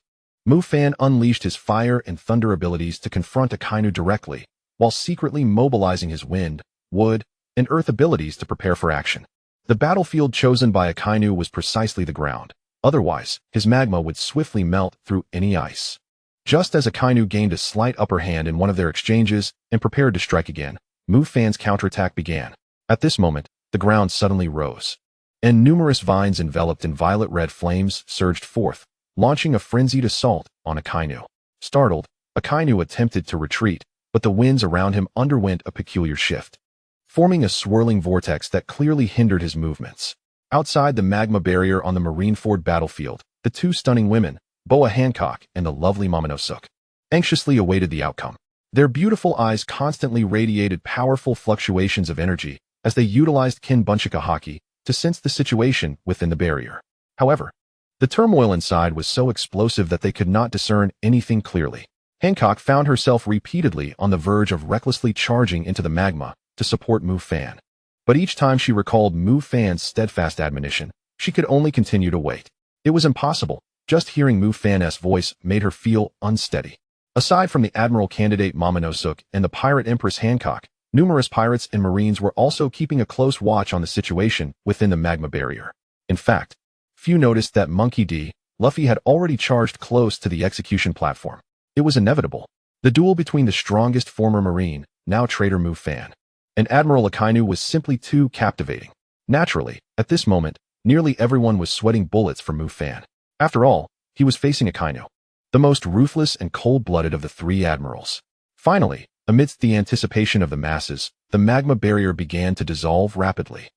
Mufan unleashed his fire and thunder abilities to confront Akinu directly, while secretly mobilizing his wind, wood, and earth abilities to prepare for action. The battlefield chosen by Akinu was precisely the ground. Otherwise, his magma would swiftly melt through any ice. Just as Akinu gained a slight upper hand in one of their exchanges and prepared to strike again, Mufan's counterattack began. At this moment, the ground suddenly rose, and numerous vines enveloped in violet-red flames surged forth, launching a frenzied assault on Akinu. Startled, Akinu attempted to retreat, but the winds around him underwent a peculiar shift, forming a swirling vortex that clearly hindered his movements. Outside the magma barrier on the Marineford battlefield, the two stunning women, Boa Hancock and the lovely Momonosuke, anxiously awaited the outcome. Their beautiful eyes constantly radiated powerful fluctuations of energy as they utilized Kin Bunchika Haki to sense the situation within the barrier. However, the turmoil inside was so explosive that they could not discern anything clearly. Hancock found herself repeatedly on the verge of recklessly charging into the magma to support Mufan. But each time she recalled Mufan's steadfast admonition, she could only continue to wait. It was impossible. Just hearing Mufan's voice made her feel unsteady. Aside from the Admiral candidate Momonosuke and the Pirate Empress Hancock, numerous pirates and marines were also keeping a close watch on the situation within the magma barrier. In fact, few noticed that Monkey D. Luffy had already charged close to the execution platform. It was inevitable. The duel between the strongest former marine, now traitor Mufan, and Admiral Akinu was simply too captivating. Naturally, at this moment, nearly everyone was sweating bullets for Mufan. After all, he was facing Akinu, the most ruthless and cold-blooded of the three admirals. Finally, amidst the anticipation of the masses, the magma barrier began to dissolve rapidly.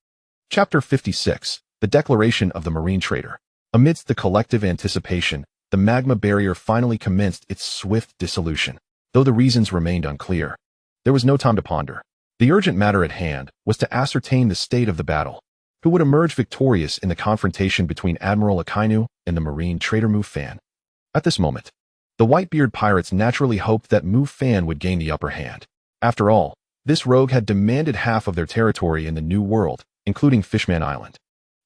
Chapter 56, The Declaration of the Marine Traitor. Amidst the collective anticipation, the magma barrier finally commenced its swift dissolution. Though the reasons remained unclear, there was no time to ponder. The urgent matter at hand was to ascertain the state of the battle. Who would emerge victorious in the confrontation between Admiral Akinu and the marine traitor Mufan? At this moment, the Whitebeard pirates naturally hoped that Mufan would gain the upper hand. After all, this rogue had demanded half of their territory in the New World, including Fishman Island,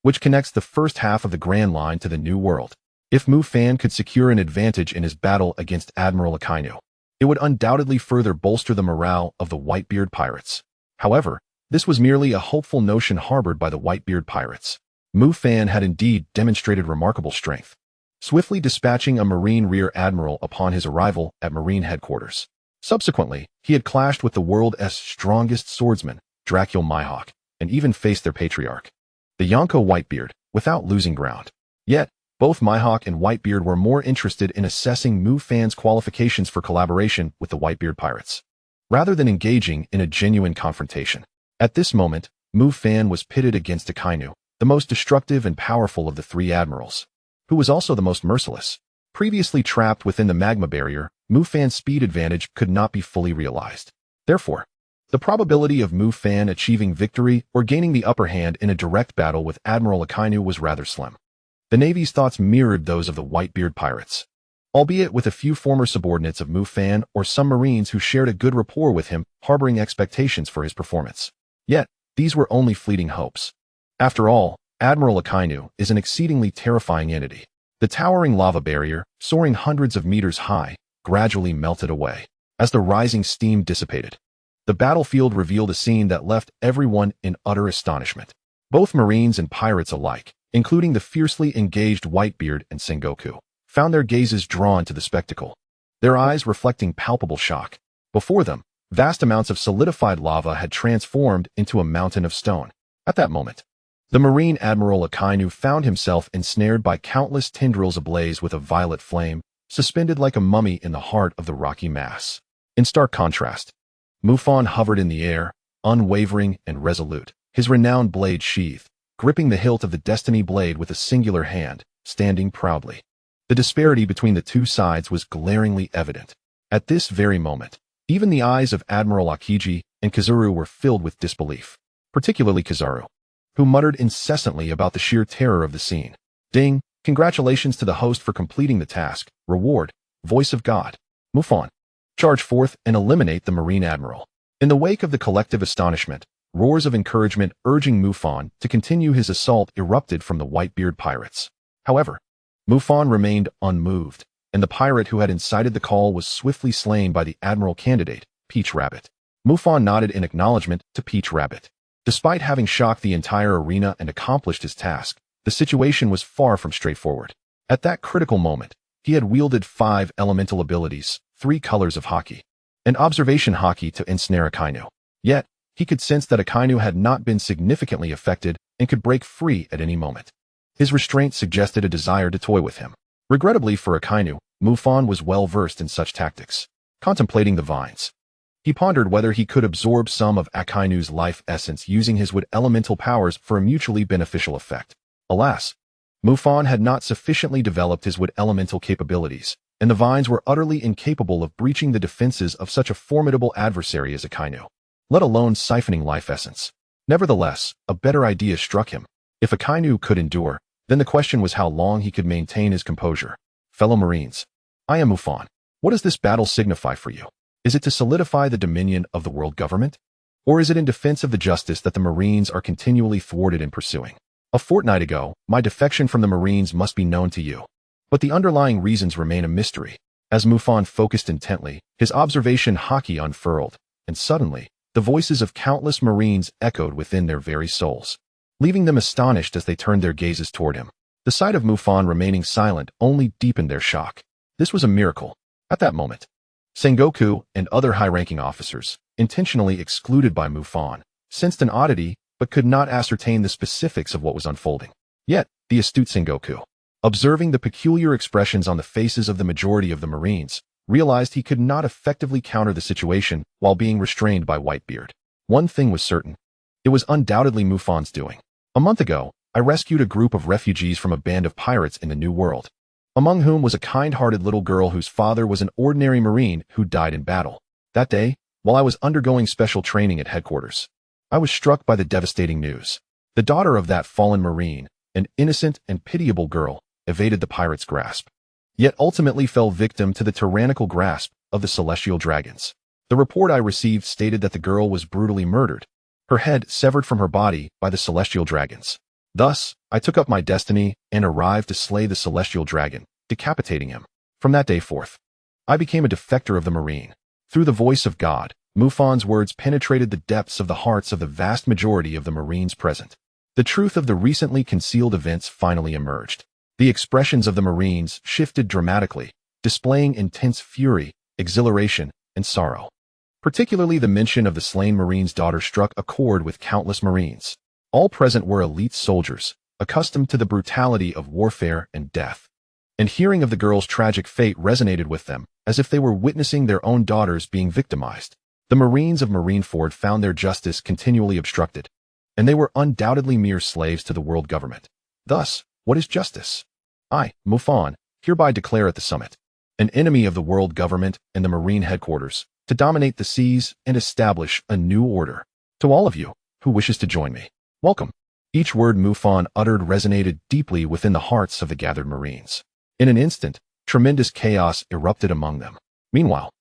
which connects the first half of the Grand Line to the New World. If Mufan could secure an advantage in his battle against Admiral Akinu, it would undoubtedly further bolster the morale of the Whitebeard pirates. However, this was merely a hopeful notion harbored by the Whitebeard pirates. Mufan had indeed demonstrated remarkable strength, swiftly dispatching a Marine Rear Admiral upon his arrival at Marine headquarters. Subsequently, he had clashed with the world's strongest swordsman, Dracul Mihawk, and even faced their patriarch, the Yonko Whitebeard, without losing ground. Yet, both Mihawk and Whitebeard were more interested in assessing Mufan's qualifications for collaboration with the Whitebeard pirates, rather than engaging in a genuine confrontation. At this moment, Mufan was pitted against Akinu, the most destructive and powerful of the three admirals, who was also the most merciless. Previously trapped within the magma barrier, Mufan's speed advantage could not be fully realized. Therefore, the probability of Mufan achieving victory or gaining the upper hand in a direct battle with Admiral Akinu was rather slim. The Navy's thoughts mirrored those of the Whitebeard pirates, albeit with a few former subordinates of Mufan or some marines who shared a good rapport with him, harboring expectations for his performance. Yet, these were only fleeting hopes. After all, Admiral Akinu is an exceedingly terrifying entity. The towering lava barrier, soaring hundreds of meters high, gradually melted away. As the rising steam dissipated, the battlefield revealed a scene that left everyone in utter astonishment. Both Marines and pirates alike, including the fiercely engaged Whitebeard and Sengoku, found their gazes drawn to the spectacle, their eyes reflecting palpable shock. Before them, vast amounts of solidified lava had transformed into a mountain of stone. At that moment, the Marine Admiral Akinu found himself ensnared by countless tendrils ablaze with a violet flame, suspended like a mummy in the heart of the rocky mass. In stark contrast, Mufan hovered in the air, unwavering and resolute, his renowned blade sheathed, gripping the hilt of the Destiny blade with a singular hand, standing proudly. The disparity between the two sides was glaringly evident. At this very moment, even the eyes of Admiral Akiji and Kizaru were filled with disbelief, particularly Kizaru, who muttered incessantly about the sheer terror of the scene. Ding! Congratulations to the host for completing the task. Reward, voice of God. Mufan, charge forth and eliminate the Marine Admiral. In the wake of the collective astonishment, roars of encouragement urging Mufan to continue his assault erupted from the Whitebeard pirates. However, Mufan remained unmoved, and the pirate who had incited the call was swiftly slain by the Admiral candidate, Peach Rabbit. Mufan nodded in acknowledgement to Peach Rabbit. Despite having shocked the entire arena and accomplished his task, the situation was far from straightforward. At that critical moment, he had wielded 5 elemental abilities, 3 colors of haki, and observation haki to ensnare Akinu. Yet, he could sense that Akinu had not been significantly affected and could break free at any moment. His restraint suggested a desire to toy with him. Regrettably for Akinu, Mufan was well versed in such tactics. Contemplating the vines, he pondered whether he could absorb some of Akinu's life essence using his wood elemental powers for a mutually beneficial effect. Alas, Mufan had not sufficiently developed his wood elemental capabilities, and the vines were utterly incapable of breaching the defenses of such a formidable adversary as Akinu, let alone siphoning life essence. Nevertheless, a better idea struck him. If Akinu could endure, then the question was how long he could maintain his composure. Fellow Marines, I am Mufan. What does this battle signify for you? Is it to solidify the dominion of the world government? Or is it in defense of the justice that the Marines are continually thwarted in pursuing? A fortnight ago, my defection from the Marines must be known to you. But the underlying reasons remain a mystery. As Mufan focused intently, his observation haki unfurled, and suddenly, the voices of countless Marines echoed within their very souls, leaving them astonished as they turned their gazes toward him. The sight of Mufan remaining silent only deepened their shock. This was a miracle. At that moment, Sengoku and other high-ranking officers, intentionally excluded by Mufan, sensed an oddity but could not ascertain the specifics of what was unfolding. Yet, the astute Sengoku, observing the peculiar expressions on the faces of the majority of the Marines, realized he could not effectively counter the situation while being restrained by Whitebeard. One thing was certain. It was undoubtedly Mufan's doing. A month ago, I rescued a group of refugees from a band of pirates in the New World, among whom was a kind-hearted little girl whose father was an ordinary Marine who died in battle. That day, while I was undergoing special training at headquarters, I was struck by the devastating news. The daughter of that fallen Marine, an innocent and pitiable girl, evaded the pirates' grasp, yet ultimately fell victim to the tyrannical grasp of the celestial dragons. The report I received stated that the girl was brutally murdered, her head severed from her body by the celestial dragons. Thus, I took up my destiny and arrived to slay the celestial dragon, decapitating him. From that day forth, I became a defector of the Marine. Through the voice of God, Mufan's words penetrated the depths of the hearts of the vast majority of the Marines present. The truth of the recently concealed events finally emerged. The expressions of the Marines shifted dramatically, displaying intense fury, exhilaration, and sorrow. Particularly the mention of the slain Marine's daughter struck a chord with countless Marines. All present were elite soldiers, accustomed to the brutality of warfare and death. And hearing of the girl's tragic fate resonated with them, as if they were witnessing their own daughters being victimized. The Marines of Marineford found their justice continually obstructed, and they were undoubtedly mere slaves to the world government. Thus, what is justice? I, Mufan, hereby declare at the summit, an enemy of the world government and the Marine headquarters, to dominate the seas and establish a new order. To all of you who wishes to join me, welcome. Each word Mufan uttered resonated deeply within the hearts of the gathered Marines. In an instant, tremendous chaos erupted among them. Meanwhile,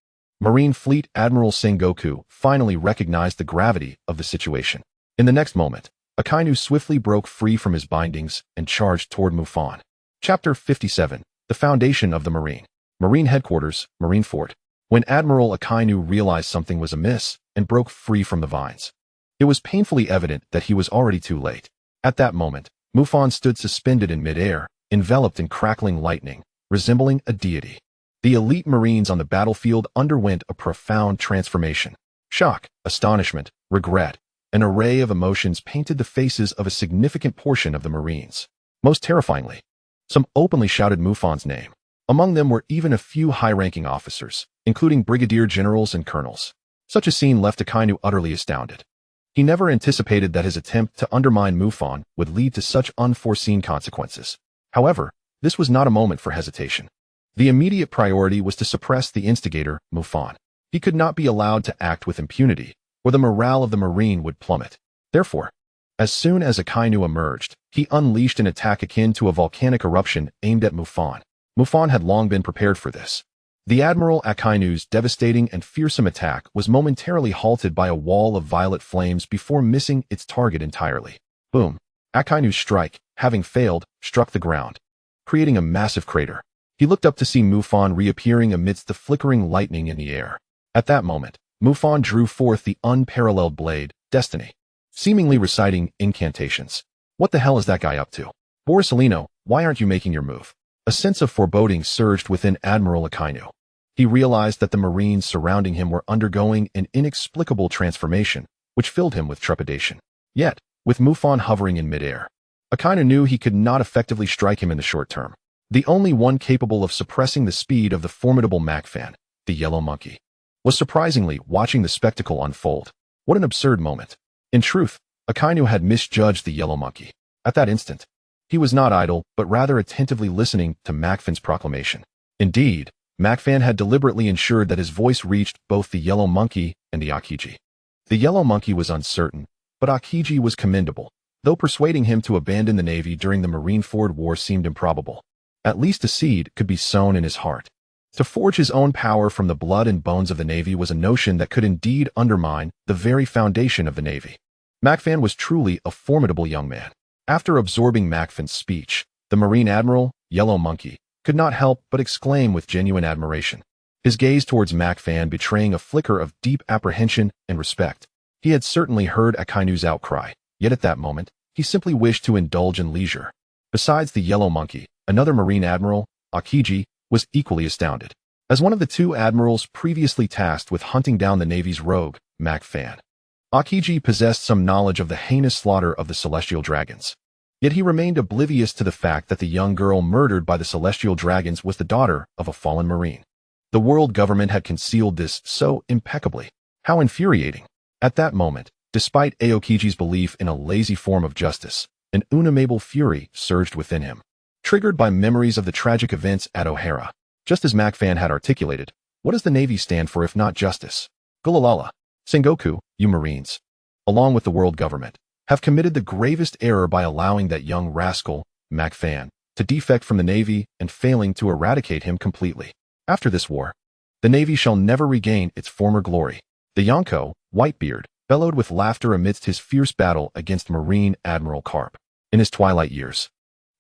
Marine Fleet Admiral Sengoku finally recognized the gravity of the situation. In the next moment, Akinu swiftly broke free from his bindings and charged toward Mufan. Chapter 57, The Foundation of the Marine. Marine Headquarters, Marineford. When Admiral Akinu realized something was amiss and broke free from the vines, it was painfully evident that he was already too late. At that moment, Mufan stood suspended in midair, enveloped in crackling lightning, resembling a deity. The elite Marines on the battlefield underwent a profound transformation. Shock, astonishment, regret, an array of emotions painted the faces of a significant portion of the Marines. Most terrifyingly, some openly shouted Mufan's name. Among them were even a few high-ranking officers, including brigadier generals and colonels. Such a scene left Akinu utterly astounded. He never anticipated that his attempt to undermine Mufan would lead to such unforeseen consequences. However, this was not a moment for hesitation. The immediate priority was to suppress the instigator, Mufan. He could not be allowed to act with impunity, or the morale of the Marine would plummet. Therefore, as soon as Akinu emerged, he unleashed an attack akin to a volcanic eruption aimed at Mufan. Mufan had long been prepared for this. The Admiral Akinu's devastating and fearsome attack was momentarily halted by a wall of violet flames before missing its target entirely. Boom! Akinu's strike, having failed, struck the ground, creating a massive crater. He looked up to see Mufan reappearing amidst the flickering lightning in the air. At that moment, Mufan drew forth the unparalleled blade, Destiny, seemingly reciting incantations. What the hell is that guy up to? Borisolino, why aren't you making your move? A sense of foreboding surged within Admiral Akinu. He realized that the Marines surrounding him were undergoing an inexplicable transformation, which filled him with trepidation. Yet, with Mufan hovering in midair, Akinu knew he could not effectively strike him in the short term. The only one capable of suppressing the speed of the formidable Mufan, the Yellow Monkey, was surprisingly watching the spectacle unfold. What an absurd moment. In truth, Akinu had misjudged the Yellow Monkey. At that instant, he was not idle, but rather attentively listening to Mufan's proclamation. Indeed, Mufan had deliberately ensured that his voice reached both the Yellow Monkey and the Akiji. The Yellow Monkey was uncertain, but Akiji was commendable, though persuading him to abandon the Navy during the Marineford War seemed improbable. At least a seed could be sown in his heart. To forge his own power from the blood and bones of the Navy was a notion that could indeed undermine the very foundation of the Navy. Mufan was truly a formidable young man. After absorbing Mufan's speech, the Marine Admiral, Yellow Monkey, could not help but exclaim with genuine admiration, his gaze towards Mufan betraying a flicker of deep apprehension and respect. He had certainly heard Akinu's outcry, yet at that moment, he simply wished to indulge in leisure. Besides the Yellow Monkey, another Marine Admiral, Akiji, was equally astounded. As one of the two admirals previously tasked with hunting down the Navy's rogue, Mufan, Akiji possessed some knowledge of the heinous slaughter of the Celestial Dragons. Yet he remained oblivious to the fact that the young girl murdered by the Celestial Dragons was the daughter of a fallen Marine. The world government had concealed this so impeccably. How infuriating. At that moment, despite Aokiji's belief in a lazy form of justice, an unimaginable fury surged within him, triggered by memories of the tragic events at O'Hara. Just as Mufan had articulated, what does the Navy stand for if not justice? Gulalala. Sengoku, you Marines, along with the world government, have committed the gravest error by allowing that young rascal, Mufan, to defect from the Navy and failing to eradicate him completely. After this war, the Navy shall never regain its former glory. The Yonko, Whitebeard, bellowed with laughter amidst his fierce battle against Marine Admiral Karp. In his twilight years,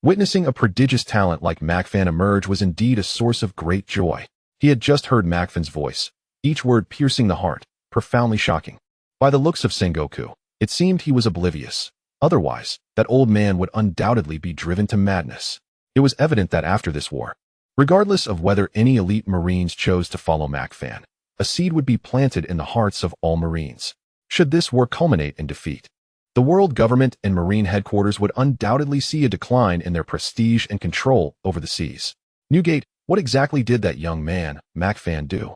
witnessing a prodigious talent like Mufan emerge was indeed a source of great joy. He had just heard Mufan's voice, each word piercing the heart, profoundly shocking. By the looks of Sengoku, it seemed he was oblivious. Otherwise, that old man would undoubtedly be driven to madness. It was evident that after this war, regardless of whether any elite Marines chose to follow Mufan, a seed would be planted in the hearts of all Marines. Should this war culminate in defeat, the world government and Marine headquarters would undoubtedly see a decline in their prestige and control over the seas. Newgate, what exactly did that young man, Mufan, do?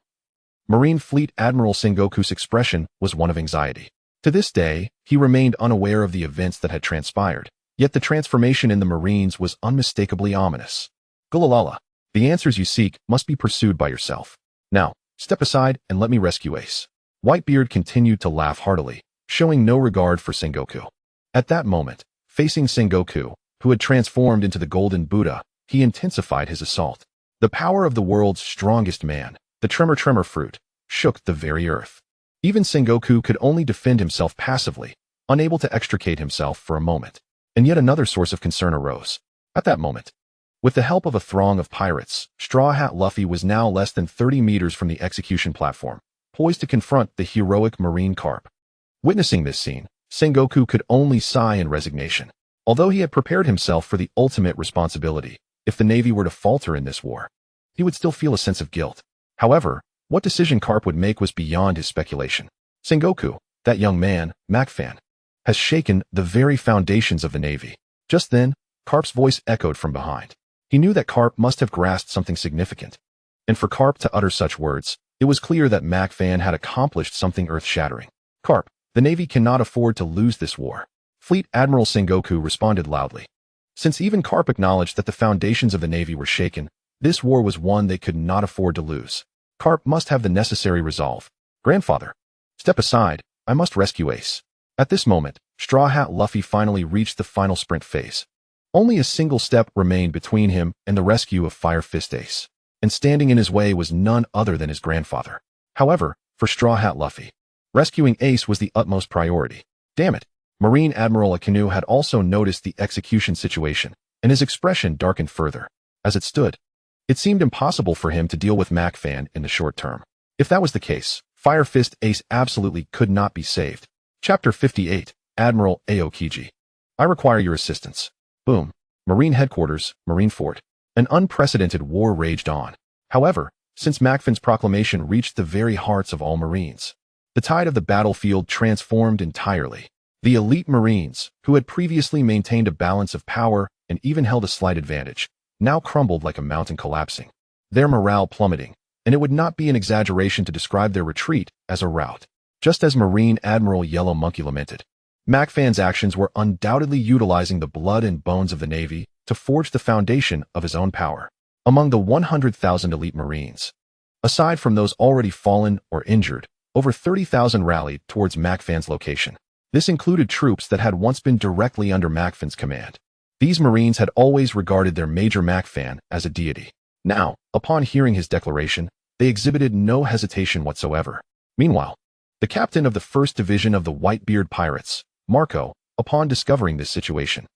Marine Fleet Admiral Sengoku's expression was one of anxiety. To this day, he remained unaware of the events that had transpired, yet the transformation in the Marines was unmistakably ominous. Gulalala, the answers you seek must be pursued by yourself. Now, step aside and let me rescue Ace. Whitebeard continued to laugh heartily, showing no regard for Sengoku. At that moment, facing Sengoku, who had transformed into the Golden Buddha, he intensified his assault. The power of the world's strongest man, the tremor fruit, shook the very earth. Even Sengoku could only defend himself passively, unable to extricate himself for a moment. And yet another source of concern arose. At that moment, with the help of a throng of pirates, Straw Hat Luffy was now less than 30 meters from the execution platform, poised to confront the heroic Marine Karp. Witnessing this scene, Sengoku could only sigh in resignation. Although he had prepared himself for the ultimate responsibility, if the Navy were to falter in this war, he would still feel a sense of guilt. However, what decision Karp would make was beyond his speculation. Sengoku, that young man, Mufan, has shaken the very foundations of the Navy. Just then, Karp's voice echoed from behind. He knew that Karp must have grasped something significant. And for Karp to utter such words, it was clear that Mufan had accomplished something earth-shattering. Karp, the Navy cannot afford to lose this war. Fleet Admiral Sengoku responded loudly. Since even Karp acknowledged that the foundations of the Navy were shaken, this war was one they could not afford to lose. Karp must have the necessary resolve. Grandfather, step aside, I must rescue Ace. At this moment, Straw Hat Luffy finally reached the final sprint phase. Only a single step remained between him and the rescue of Fire Fist Ace, and standing in his way was none other than his grandfather. However, for Straw Hat Luffy, rescuing Ace was the utmost priority. Damn it! Marine Admiral Akinu had also noticed the execution situation, and his expression darkened further. As it stood, it seemed impossible for him to deal with Mufan in the short term. If that was the case, Fire Fist Ace absolutely could not be saved. Chapter 58, Admiral Aokiji. I require your assistance. Boom. Marine Headquarters, Marineford. An unprecedented war raged on. However, since Mufan's proclamation reached the very hearts of all Marines, the tide of the battlefield transformed entirely. The elite Marines, who had previously maintained a balance of power and even held a slight advantage, now crumbled like a mountain collapsing, their morale plummeting, and it would not be an exaggeration to describe their retreat as a rout. Just as Marine Admiral Yellow Monkey lamented, Muffan's actions were undoubtedly utilizing the blood and bones of the Navy to forge the foundation of his own power. Among the 100,000 elite Marines, aside from those already fallen or injured, over 30,000 rallied towards Muffan's location. This included troops that had once been directly under Muffan's command. These Marines had always regarded their Major Mufan as a deity. Now, upon hearing his declaration, they exhibited no hesitation whatsoever. Meanwhile, the captain of the 1st Division of the Whitebeard Pirates, Marco, upon discovering this situation,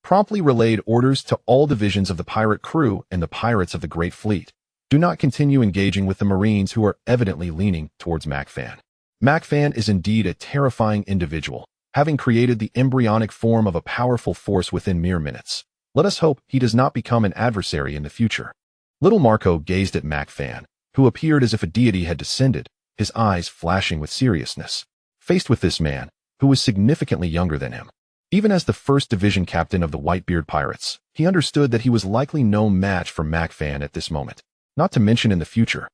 promptly relayed orders to all divisions of the pirate crew and the pirates of the Great Fleet. Do not continue engaging with the Marines who are evidently leaning towards Mufan. Mufan is indeed a terrifying individual, having created the embryonic form of a powerful force within mere minutes. Let us hope he does not become an adversary in the future. Little Marco gazed at Mufan, who appeared as if a deity had descended, his eyes flashing with seriousness. Faced with this man, who was significantly younger than him, even as the 1st Division captain of the Whitebeard Pirates, he understood that he was likely no match for Mufan at this moment, not to mention in the future.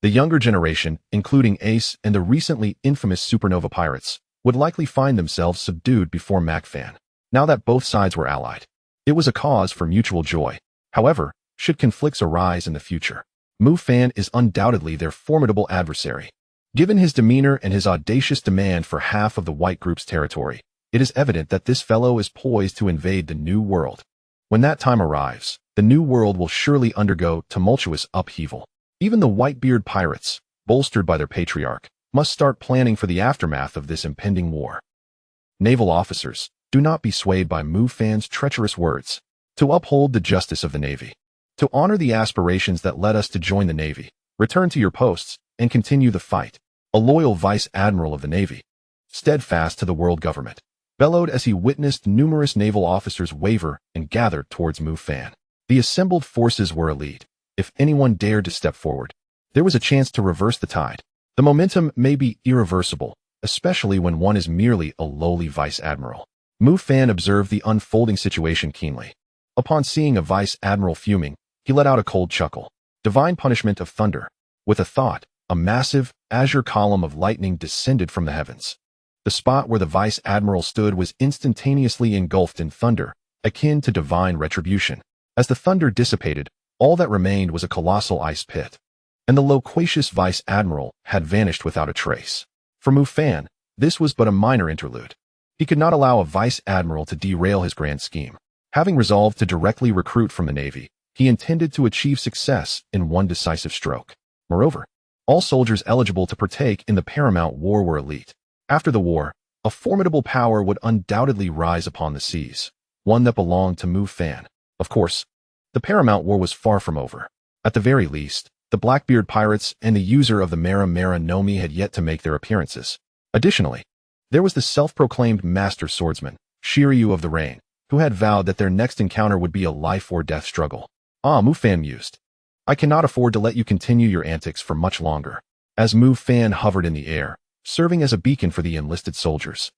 The younger generation, including Ace and the recently infamous Supernova Pirates, would likely find themselves subdued before Mufan. Now that both sides were allied, it was a cause for mutual joy. However, should conflicts arise in the future, Mufan is undoubtedly their formidable adversary. Given his demeanor and his audacious demand for half of the White Group's territory, it is evident that this fellow is poised to invade the New World. When that time arrives, the New World will surely undergo tumultuous upheaval. Even the Whitebeard Pirates, bolstered by their patriarch, must start planning for the aftermath of this impending war. Naval officers, do not be swayed by Mufan's treacherous words. To uphold the justice of the Navy, to honor the aspirations that led us to join the Navy, return to your posts and continue the fight. A loyal Vice Admiral of the Navy, steadfast to the world government, bellowed as he witnessed numerous naval officers waver and gather towards Mufan. The assembled forces were elite. If anyone dared to step forward, there was a chance to reverse the tide. The momentum may be irreversible, especially when one is merely a lowly Vice Admiral. Mufan observed the unfolding situation keenly. Upon seeing a Vice Admiral fuming, he let out a cold chuckle. Divine punishment of thunder. With a thought, a massive, azure column of lightning descended from the heavens. The spot where the Vice Admiral stood was instantaneously engulfed in thunder, akin to divine retribution. As the thunder dissipated, all that remained was a colossal ice pit, and the loquacious Vice Admiral had vanished without a trace. For Mufan, this was but a minor interlude. He could not allow a Vice Admiral to derail his grand scheme. Having resolved to directly recruit from the Navy, he intended to achieve success in one decisive stroke. Moreover, all soldiers eligible to partake in the paramount war were elite. After the war, a formidable power would undoubtedly rise upon the seas, one that belonged to Mufan. Of course, the paramount war was far from over. At the very least, the Blackbeard pirates and the user of the Mara Nomi had yet to make their appearances. Additionally, there was the self-proclaimed master swordsman, Shiryu of the Rain, who had vowed that their next encounter would be a life-or-death struggle. Ah, Mufan mused. I cannot afford to let you continue your antics for much longer. As Mufan hovered in the air, serving as a beacon for the enlisted soldiers,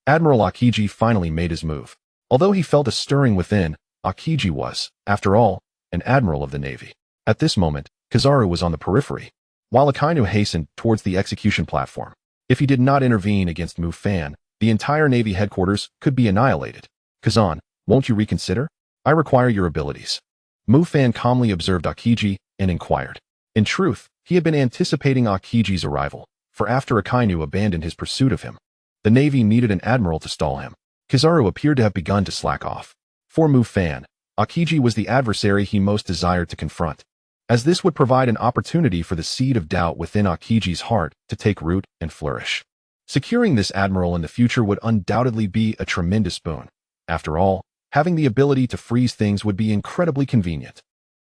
Admiral Akiji finally made his move. Although he felt a stirring within, Akiji was, after all, an admiral of the Navy. At this moment, Kizaru was on the periphery, while Akinu hastened towards the execution platform. If he did not intervene against Mufan, the entire Navy headquarters could be annihilated. Kazan, won't you reconsider? I require your abilities. Mufan calmly observed Akiji and inquired. In truth, he had been anticipating Akiji's arrival, for after Akinu abandoned his pursuit of him, the Navy needed an admiral to stall him. Kizaru appeared to have begun to slack off. For Mufan, Akiji was the adversary he most desired to confront, as this would provide an opportunity for the seed of doubt within Akiji's heart to take root and flourish. Securing this admiral in the future would undoubtedly be a tremendous boon. After all, having the ability to freeze things would be incredibly convenient.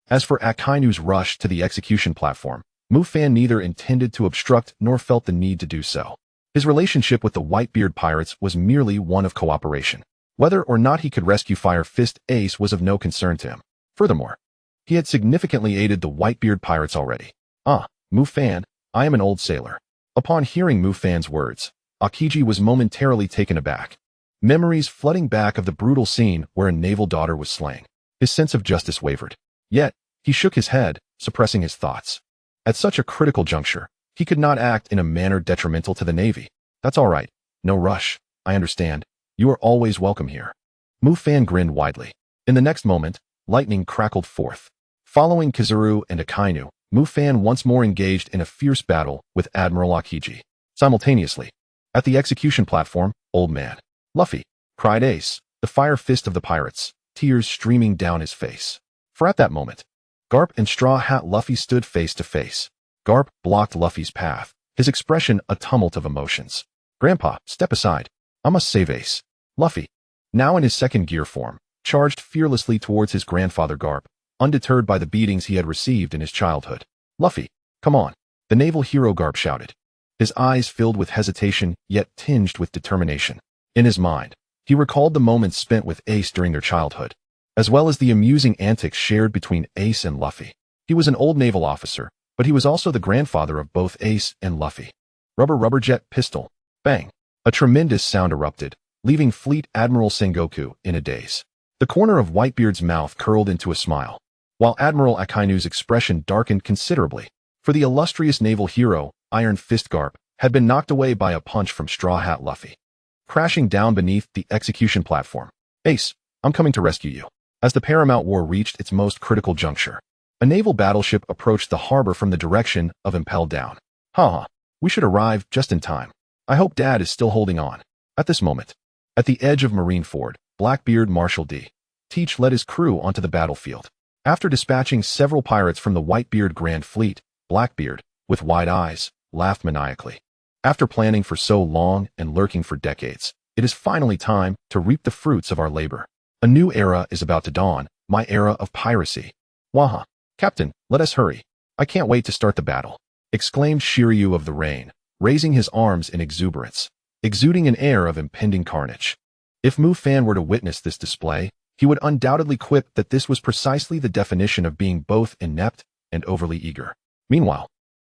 As for Akinu's rush to the execution platform, Mufan neither intended to obstruct nor felt the need to do so. His relationship with the Whitebeard pirates was merely one of cooperation. Whether or not he could rescue Fire Fist Ace was of no concern to him. Furthermore, he had significantly aided the Whitebeard pirates already. Ah, Mufan, I am an old sailor. Upon hearing Mufan's words, Akiji was momentarily taken aback. Memories flooding back of the brutal scene where a naval daughter was slain. His sense of justice wavered. Yet, he shook his head, suppressing his thoughts. At such a critical juncture, he could not act in a manner detrimental to the Navy. That's all right. No rush. I understand. You are always welcome here. Mufan grinned widely. In the next moment, lightning crackled forth. Following Kizaru and Akinu, Mufan once more engaged in a fierce battle with Admiral Akiji. Simultaneously, at the execution platform, Old Man Luffy cried Ace, the fire fist of the pirates, tears streaming down his face. For at that moment, Garp and Straw Hat Luffy stood face to face. Garp blocked Luffy's path, his expression a tumult of emotions. Grandpa, step aside. I must save Ace. Luffy, now in his second gear form, charged fearlessly towards his grandfather Garp, undeterred by the beatings he had received in his childhood. Luffy, come on, the naval hero Garp shouted. His eyes filled with hesitation, yet tinged with determination. In his mind, he recalled the moments spent with Ace during their childhood, as well as the amusing antics shared between Ace and Luffy. He was an old naval officer, but he was also the grandfather of both Ace and Luffy. Rubber jet pistol. Bang. A tremendous sound erupted, leaving Fleet Admiral Sengoku in a daze. The corner of Whitebeard's mouth curled into a smile, while Admiral Akinu's expression darkened considerably, for the illustrious naval hero, Iron Fist Garp, had been knocked away by a punch from Straw Hat Luffy, crashing down beneath the execution platform. Ace, I'm coming to rescue you. As the Paramount War reached its most critical juncture, a naval battleship approached the harbor from the direction of Impel down. Haha, we should arrive just in time. I hope Dad is still holding on. At this moment, at the edge of Marineford, Blackbeard Marshal D. Teach led his crew onto the battlefield. After dispatching several pirates from the Whitebeard Grand Fleet, Blackbeard, with wide eyes, laughed maniacally. After planning for so long and lurking for decades, it is finally time to reap the fruits of our labor. A new era is about to dawn, my era of piracy. Waha. Captain, let us hurry. I can't wait to start the battle, exclaimed Shiryu of the Rain, raising his arms in exuberance, exuding an air of impending carnage. If Mufan were to witness this display, he would undoubtedly quip that this was precisely the definition of being both inept and overly eager. Meanwhile,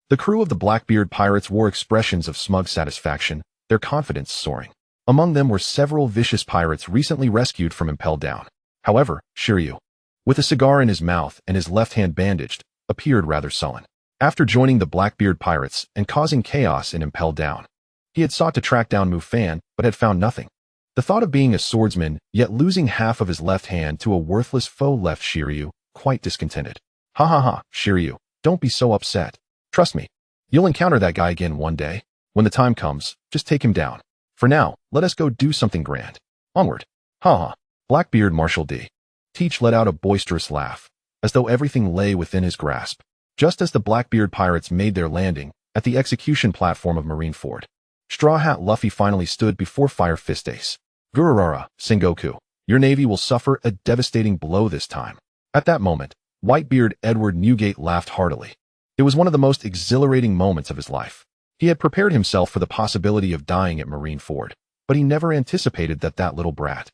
the crew of the Blackbeard pirates wore expressions of smug satisfaction, their confidence soaring. Among them were several vicious pirates recently rescued from Impel down. However, Shiryu, with a cigar in his mouth and his left hand bandaged, appeared rather sullen. After joining the Blackbeard pirates and causing chaos in Impel down, he had sought to track down Mufan, but had found nothing. The thought of being a swordsman, yet losing half of his left hand to a worthless foe left Shiryu quite discontented. Ha ha ha, Shiryu, don't be so upset. Trust me, you'll encounter that guy again one day. When the time comes, just take him down. For now, let us go do something grand. Onward. Ha ha. Blackbeard Marshal D. Teach let out a boisterous laugh, as though everything lay within his grasp. Just as the Blackbeard pirates made their landing at the execution platform of Marineford, Straw Hat Luffy finally stood before Fire Fist Ace. Gururara, Sengoku, your navy will suffer a devastating blow this time. At that moment, Whitebeard Edward Newgate laughed heartily. It was one of the most exhilarating moments of his life. He had prepared himself for the possibility of dying at Marineford, but he never anticipated that little brat,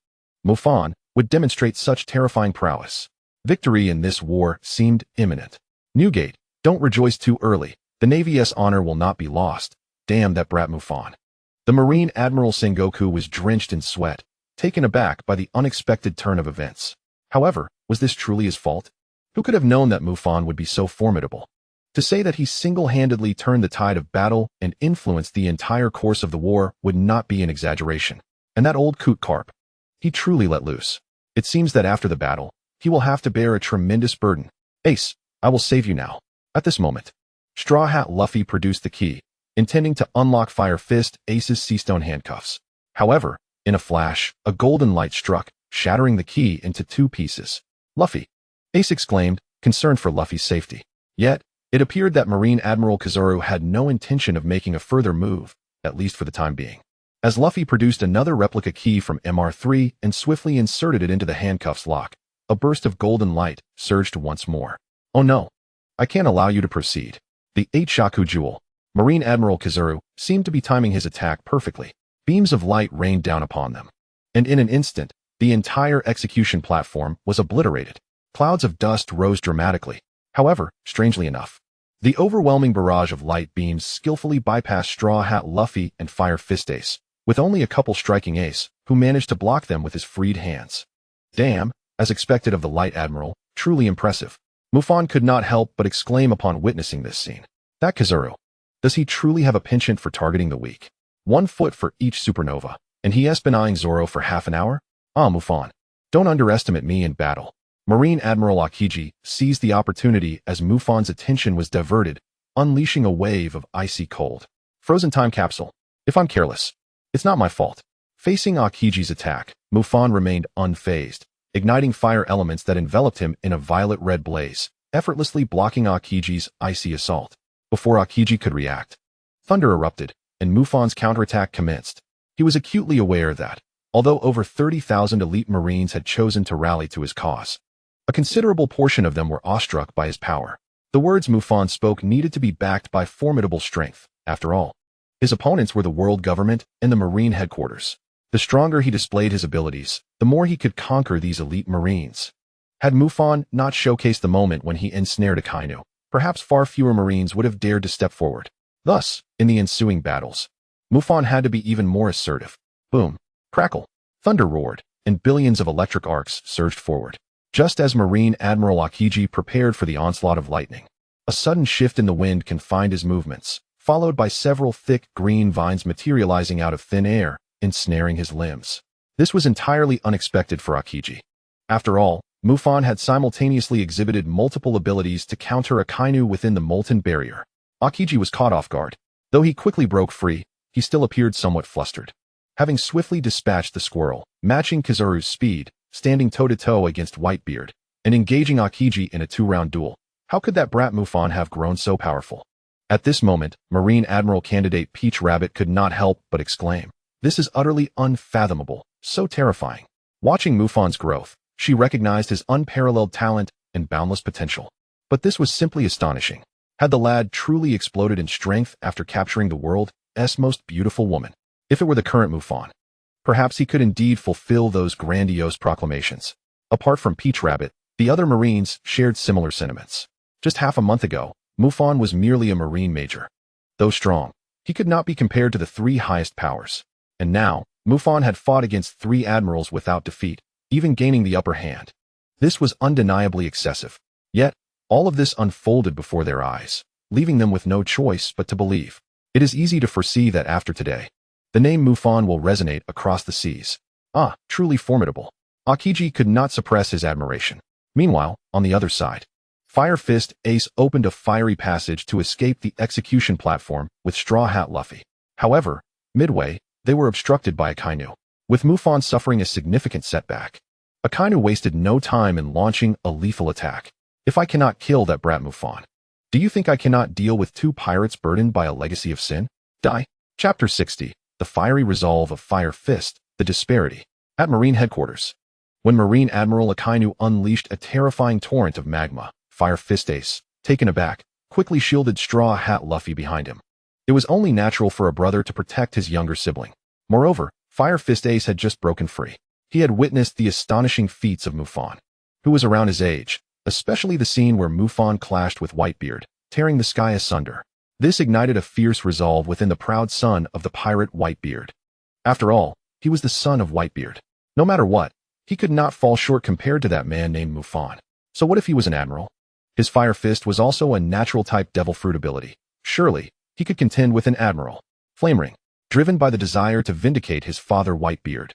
Mufan, would demonstrate such terrifying prowess. Victory in this war seemed imminent. Newgate, don't rejoice too early. The Navy's honor will not be lost. Damn that brat Mufan. The Marine Admiral Sengoku was drenched in sweat, taken aback by the unexpected turn of events. However, was this truly his fault? Who could have known that Mufan would be so formidable? To say that he single-handedly turned the tide of battle and influenced the entire course of the war would not be an exaggeration. And that old coot Carp, he truly let loose. It seems that after the battle, he will have to bear a tremendous burden. Ace, I will save you now. At this moment, Straw Hat Luffy produced the key, intending to unlock Fire Fist Ace's seastone handcuffs. However, in a flash, a golden light struck, shattering the key into two pieces. Luffy, Ace exclaimed, concerned for Luffy's safety. Yet, it appeared that Marine Admiral Kizaru had no intention of making a further move, at least for the time being. As Luffy produced another replica key from MR3 and swiftly inserted it into the handcuffs lock, a burst of golden light surged once more. Oh no, I can't allow you to proceed. The 8-Shaku Jewel, Marine Admiral Kizaru, seemed to be timing his attack perfectly. Beams of light rained down upon them, and in an instant, the entire execution platform was obliterated. Clouds of dust rose dramatically. However, strangely enough, the overwhelming barrage of light beams skillfully bypassed Straw Hat Luffy and Fire Fist Ace, with only a couple striking Ace, who managed to block them with his freed hands. Damn, as expected of the Light Admiral, truly impressive. Mufan could not help but exclaim upon witnessing this scene. That Kizaru. Does he truly have a penchant for targeting the weak? 1 foot for each supernova, and he has been eyeing Zoro for half an hour? Ah, Mufan. Don't underestimate me in battle. Marine Admiral Akiji seized the opportunity as Mufan's attention was diverted, unleashing a wave of icy cold. Frozen time capsule. If I'm careless, it's not my fault. Facing Akiji's attack, Mufan remained unfazed, igniting fire elements that enveloped him in a violet-red blaze, effortlessly blocking Akiji's icy assault. Before Akiji could react, thunder erupted, and Mufan's counterattack commenced. He was acutely aware that, although over 30,000 elite Marines had chosen to rally to his cause, a considerable portion of them were awestruck by his power. The words Mufan spoke needed to be backed by formidable strength. After all, his opponents were the world government and the Marine headquarters. The stronger he displayed his abilities, the more he could conquer these elite Marines. Had Mufan not showcased the moment when he ensnared Akinu, perhaps far fewer Marines would have dared to step forward. Thus, in the ensuing battles, Mufan had to be even more assertive. Boom, crackle, thunder roared, and billions of electric arcs surged forward. Just as Marine Admiral Akiji prepared for the onslaught of lightning, a sudden shift in the wind confined his movements, followed by several thick green vines materializing out of thin air, ensnaring his limbs. This was entirely unexpected for Akiji. After all, Mufan had simultaneously exhibited multiple abilities to counter Akinu within the molten barrier. Akiji was caught off guard. Though he quickly broke free, he still appeared somewhat flustered. Having swiftly dispatched the squirrel, matching Kizaru's speed, standing toe-to-toe against Whitebeard, and engaging Akiji in a 2-round duel, how could that brat Mufan have grown so powerful? At this moment, Marine Admiral candidate Peach Rabbit could not help but exclaim, "This is utterly unfathomable, so terrifying." Watching Mufan's growth, she recognized his unparalleled talent and boundless potential. But this was simply astonishing. Had the lad truly exploded in strength after capturing the world's most beautiful woman? If it were the current Mufan, perhaps he could indeed fulfill those grandiose proclamations. Apart from Peach Rabbit, the other Marines shared similar sentiments. Just half a month ago, Mufan was merely a Marine major. Though strong, he could not be compared to the 3 highest powers. And now, Mufan had fought against 3 admirals without defeat, even gaining the upper hand. This was undeniably excessive. Yet, all of this unfolded before their eyes, leaving them with no choice but to believe. It is easy to foresee that after today, the name Mufan will resonate across the seas. Ah, truly formidable. Akiji could not suppress his admiration. Meanwhile, on the other side, Fire Fist Ace opened a fiery passage to escape the execution platform with Straw Hat Luffy. However, midway, they were obstructed by Akinu, with Mufan suffering a significant setback. Akinu wasted no time in launching a lethal attack. If I cannot kill that brat Mufan, do you think I cannot deal with 2 pirates burdened by a legacy of sin? Die. Chapter 60. The Fiery Resolve of Fire Fist, The Disparity. At Marine Headquarters. When Marine Admiral Akinu unleashed a terrifying torrent of magma, Fire Fist Ace, taken aback, quickly shielded Straw Hat Luffy behind him. It was only natural for a brother to protect his younger sibling. Moreover, Fire Fist Ace had just broken free. He had witnessed the astonishing feats of Mufan, who was around his age, especially the scene where Mufan clashed with Whitebeard, tearing the sky asunder. This ignited a fierce resolve within the proud son of the pirate Whitebeard. After all, he was the son of Whitebeard. No matter what, he could not fall short compared to that man named Mufan. So what if he was an admiral? His Fire Fist was also a natural-type Devil Fruit ability. Surely, he could contend with an admiral. Flame Ring, driven by the desire to vindicate his father Whitebeard,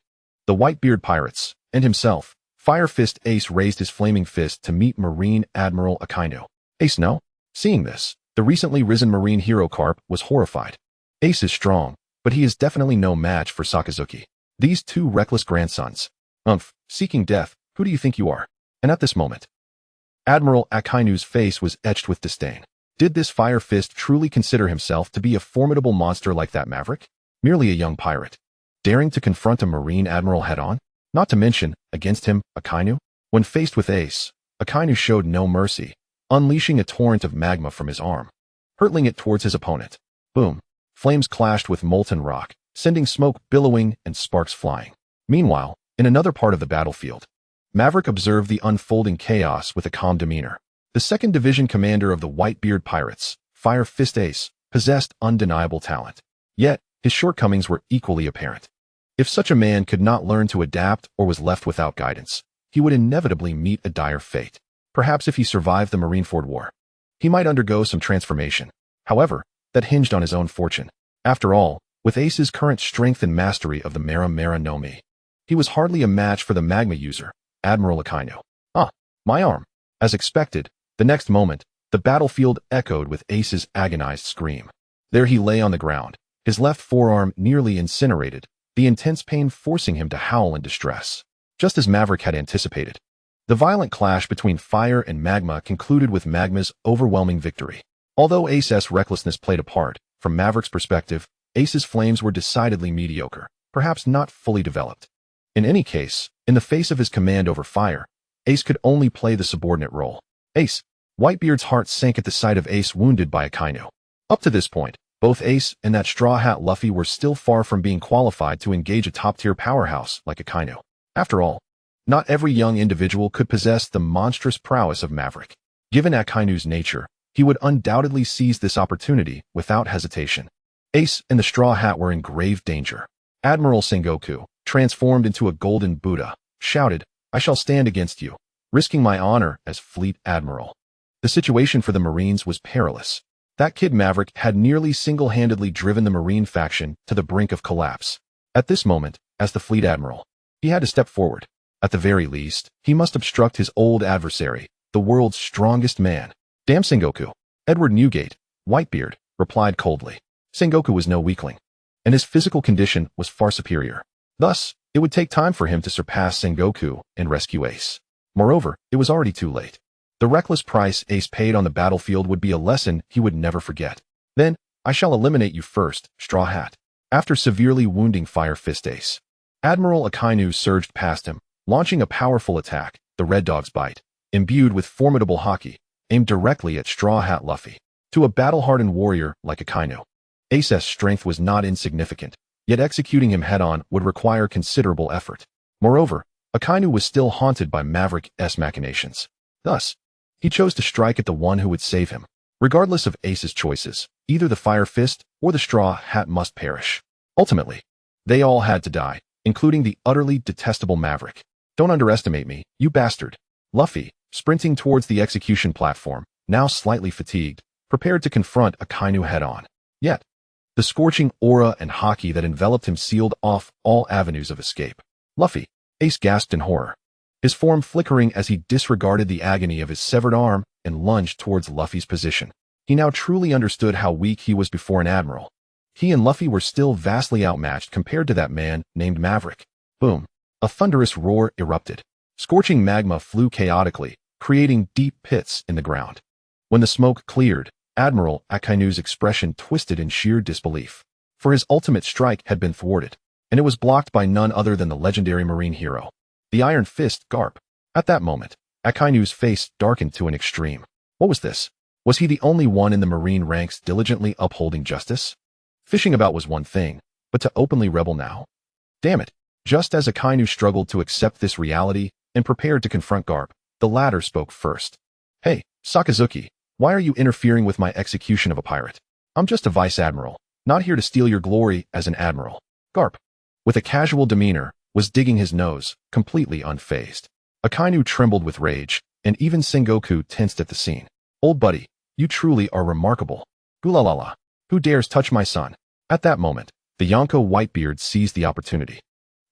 the Whitebeard pirates, and himself, Fire Fist Ace raised his flaming fist to meet Marine Admiral Akinu. Ace no? Seeing this, the recently risen Marine hero Carp was horrified. Ace is strong, but he is definitely no match for Sakazuki. These 2 reckless grandsons. Seeking death, who do you think you are? And at this moment, Admiral Akinu's face was etched with disdain. Did this Fire Fist truly consider himself to be a formidable monster like that maverick? Merely a young pirate, daring to confront a Marine Admiral head-on? Not to mention, against him, Akinu? When faced with Ace, Akinu showed no mercy, unleashing a torrent of magma from his arm, hurtling it towards his opponent. Boom. Flames clashed with molten rock, sending smoke billowing and sparks flying. Meanwhile, in another part of the battlefield, Maverick observed the unfolding chaos with a calm demeanor. The 2nd Division commander of the Whitebeard Pirates, Fire Fist Ace, possessed undeniable talent. Yet, his shortcomings were equally apparent. If such a man could not learn to adapt or was left without guidance, he would inevitably meet a dire fate. Perhaps if he survived the Marineford War, he might undergo some transformation. However, that hinged on his own fortune. After all, with Ace's current strength and mastery of the Mara no Mi, he was hardly a match for the magma user, Admiral Akinu. My arm. As expected, the next moment, the battlefield echoed with Ace's agonized scream. There he lay on the ground, his left forearm nearly incinerated, the intense pain forcing him to howl in distress. Just as Maverick had anticipated, the violent clash between fire and magma concluded with magma's overwhelming victory. Although Ace's recklessness played a part, from Maverick's perspective, Ace's flames were decidedly mediocre, perhaps not fully developed. In any case, in the face of his command over fire, Ace could only play the subordinate role. Ace. Whitebeard's heart sank at the sight of Ace wounded by Akinu. Up to this point, both Ace and that straw hat Luffy were still far from being qualified to engage a top-tier powerhouse like Akinu. After all, not every young individual could possess the monstrous prowess of Maverick. Given Akinu's nature, he would undoubtedly seize this opportunity without hesitation. Ace and the straw hat were in grave danger. Admiral Sengoku, transformed into a golden Buddha, shouted, "I shall stand against you, risking my honor as Fleet Admiral." The situation for the Marines was perilous. That kid Maverick had nearly single-handedly driven the Marine faction to the brink of collapse. At this moment, as the Fleet Admiral, he had to step forward. At the very least, he must obstruct his old adversary, the world's strongest man. Damn Sengoku. Edward Newgate, Whitebeard, replied coldly. Sengoku was no weakling, and his physical condition was far superior. Thus, it would take time for him to surpass Sengoku and rescue Ace. Moreover, it was already too late. The reckless price Ace paid on the battlefield would be a lesson he would never forget. Then, I shall eliminate you first, Straw Hat. After severely wounding Fire Fist Ace, Admiral Akinu surged past him, launching a powerful attack, the Red Dog's Bite, imbued with formidable haki, aimed directly at Straw Hat Luffy. To a battle-hardened warrior like Akinu, Ace's strength was not insignificant, yet executing him head-on would require considerable effort. Moreover, Akinu was still haunted by Maverick's machinations. Thus, he chose to strike at the one who would save him. Regardless of Ace's choices, either the Fire Fist or the Straw Hat must perish. Ultimately, they all had to die, including the utterly detestable Maverick. Don't underestimate me, you bastard. Luffy, sprinting towards the execution platform, now slightly fatigued, prepared to confront Akinu head-on. Yet, the scorching aura and haki that enveloped him sealed off all avenues of escape. Luffy, Ace gasped in horror, his form flickering as he disregarded the agony of his severed arm and lunged towards Luffy's position. He now truly understood how weak he was before an admiral. He and Luffy were still vastly outmatched compared to that man named Maverick. Boom. A thunderous roar erupted. Scorching magma flew chaotically, creating deep pits in the ground. When the smoke cleared, Admiral Akinu's expression twisted in sheer disbelief. For his ultimate strike had been thwarted, and it was blocked by none other than the legendary Marine hero, the Iron Fist Garp. At that moment, Akinu's face darkened to an extreme. What was this? Was he the only one in the Marine ranks diligently upholding justice? Fishing about was one thing, but to openly rebel now? Damn it. Just as Akinu struggled to accept this reality and prepared to confront Garp, the latter spoke first. Hey, Sakazuki, why are you interfering with my execution of a pirate? I'm just a vice admiral, not here to steal your glory as an admiral. Garp, with a casual demeanor, was digging his nose, completely unfazed. Akinu trembled with rage, and even Sengoku tensed at the scene. Old buddy, you truly are remarkable. Gulalala, who dares touch my son? At that moment, the Yonko Whitebeard seized the opportunity,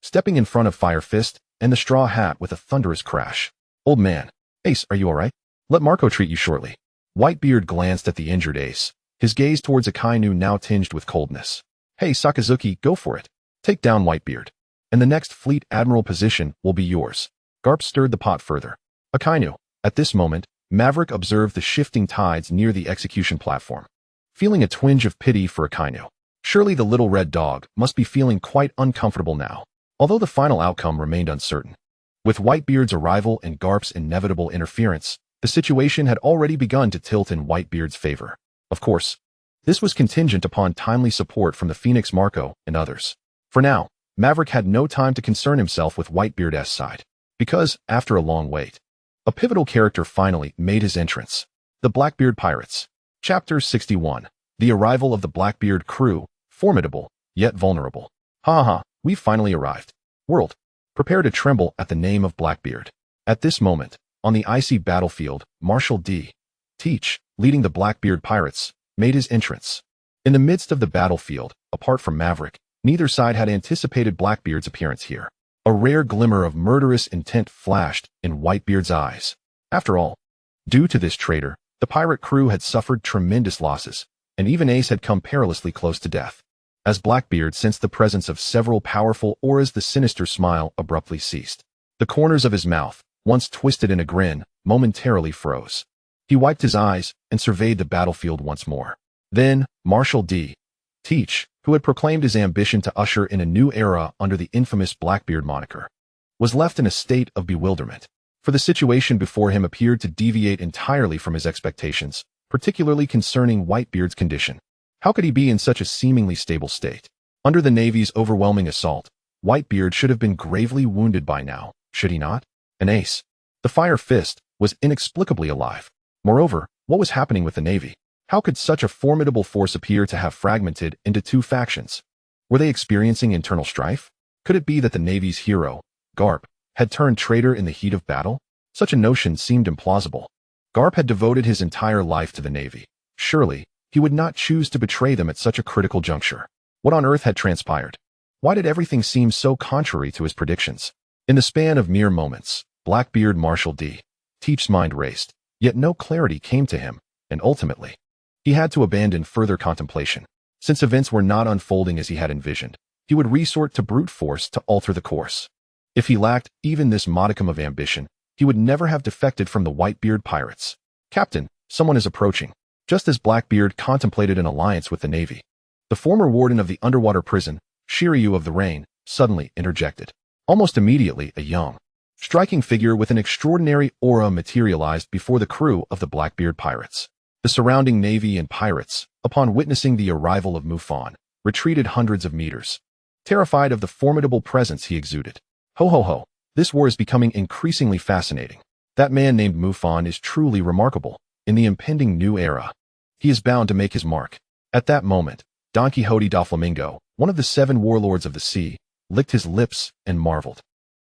stepping in front of Fire Fist and the Straw Hat with a thunderous crash. Old man, Ace, are you alright? Let Marco treat you shortly. Whitebeard glanced at the injured Ace, his gaze towards Akinu now tinged with coldness. Hey Sakazuki, go for it. Take down Whitebeard, and the next Fleet Admiral position will be yours. Garp stirred the pot further. Akinu. At this moment, Maverick observed the shifting tides near the execution platform, feeling a twinge of pity for Akinu. Surely the little red dog must be feeling quite uncomfortable now, although the final outcome remained uncertain. With Whitebeard's arrival and Garp's inevitable interference, the situation had already begun to tilt in Whitebeard's favor. Of course, this was contingent upon timely support from the Phoenix Marco and others. For now, Maverick had no time to concern himself with Whitebeard's side, because, after a long wait, a pivotal character finally made his entrance. The Blackbeard Pirates. Chapter 61. The arrival of the Blackbeard crew, formidable, yet vulnerable. Ha ha, we've finally arrived. World, prepare to tremble at the name of Blackbeard. At this moment, On the icy battlefield, Marshal D. Teach, leading the Blackbeard pirates, made his entrance. In the midst of the battlefield, apart from Maverick, neither side had anticipated Blackbeard's appearance here. A rare glimmer of murderous intent flashed in Whitebeard's eyes. After all, due to this traitor, the pirate crew had suffered tremendous losses, and even Ace had come perilously close to death. As Blackbeard sensed the presence of several powerful auras, the sinister smile abruptly ceased. The corners of his mouth, once twisted in a grin, momentarily froze. He wiped his eyes and surveyed the battlefield once more. Then, Marshal D. Teach, who had proclaimed his ambition to usher in a new era under the infamous Blackbeard moniker, was left in a state of bewilderment, for the situation before him appeared to deviate entirely from his expectations, particularly concerning Whitebeard's condition. How could he be in such a seemingly stable state? Under the Navy's overwhelming assault, Whitebeard should have been gravely wounded by now, should he not? An ace. The Fire Fist was inexplicably alive. Moreover, what was happening with the Navy? How could such a formidable force appear to have fragmented into two factions? Were they experiencing internal strife? Could it be that the Navy's hero, Garp, had turned traitor in the heat of battle? Such a notion seemed implausible. Garp had devoted his entire life to the Navy. Surely, he would not choose to betray them at such a critical juncture. What on earth had transpired? Why did everything seem so contrary to his predictions? In the span of mere moments, Blackbeard Marshal D. Teach's mind raced, yet no clarity came to him, and ultimately, he had to abandon further contemplation. Since events were not unfolding as he had envisioned, he would resort to brute force to alter the course. If he lacked even this modicum of ambition, he would never have defected from the Whitebeard pirates. Captain, someone is approaching. Just as Blackbeard contemplated an alliance with the Navy, the former warden of the underwater prison, Shiryu of the Rain, suddenly interjected. Almost immediately, a young, striking figure with an extraordinary aura materialized before the crew of the Blackbeard pirates. The surrounding Navy and pirates, upon witnessing the arrival of Mufan, retreated hundreds of meters, terrified of the formidable presence he exuded. Ho ho ho, this war is becoming increasingly fascinating. That man named Mufan is truly remarkable. In the impending new era, he is bound to make his mark. At that moment, Don Quixote da Flamingo, one of the 7 warlords of the sea, licked his lips and marveled.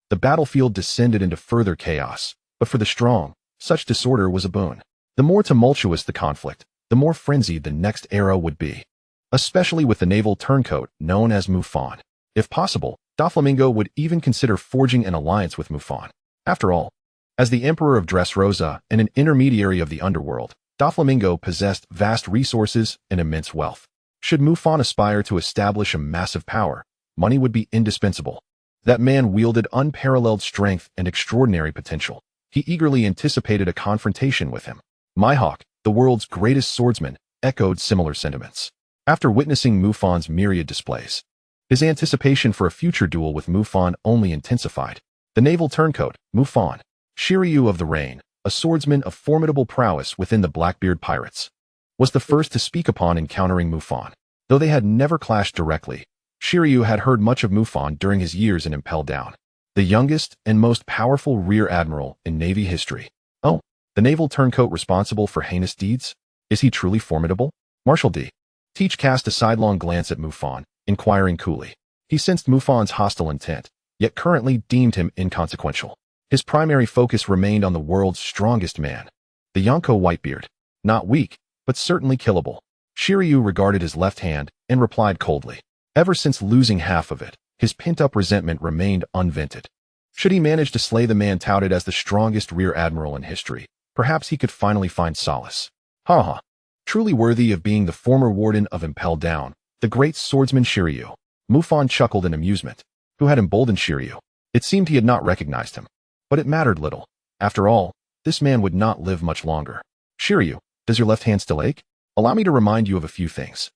The battlefield descended into further chaos, but for the strong, such disorder was a boon. The more tumultuous the conflict, the more frenzied the next era would be, especially with the naval turncoat known as Mufan. If possible, Doflamingo would even consider forging an alliance with Mufan. After all, as the Emperor of Dressrosa and an intermediary of the underworld, Doflamingo possessed vast resources and immense wealth. Should Mufan aspire to establish a massive power, money would be indispensable. That man wielded unparalleled strength and extraordinary potential. He eagerly anticipated a confrontation with him. Mihawk, the world's greatest swordsman, echoed similar sentiments. After witnessing Mufan's myriad displays, his anticipation for a future duel with Mufan only intensified. The naval turncoat, Mufan, Shiryu of the Rain, a swordsman of formidable prowess within the Blackbeard pirates, was the first to speak upon encountering Mufan. Though they had never clashed directly, Shiryu had heard much of Mufan during his years in Impel Down, the youngest and most powerful Rear Admiral in Navy history. Oh, the naval turncoat responsible for heinous deeds? Is he truly formidable? Marshal D. Teach cast a sidelong glance at Mufan, inquiring coolly. He sensed Mufan's hostile intent, yet currently deemed him inconsequential. His primary focus remained on the world's strongest man, the Yonko Whitebeard. Not weak, but certainly killable. Shiryu regarded his left hand and replied coldly. Ever since losing half of it, his pent-up resentment remained unvented. Should he manage to slay the man touted as the strongest Rear Admiral in history, perhaps he could finally find solace. Ha ha. Truly worthy of being the former warden of Impel Down, the great swordsman Shiryu. Mufan chuckled in amusement. Who had emboldened Shiryu? It seemed he had not recognized him. But it mattered little. After all, this man would not live much longer. Shiryu, does your left hand still ache? Allow me to remind you of a few things.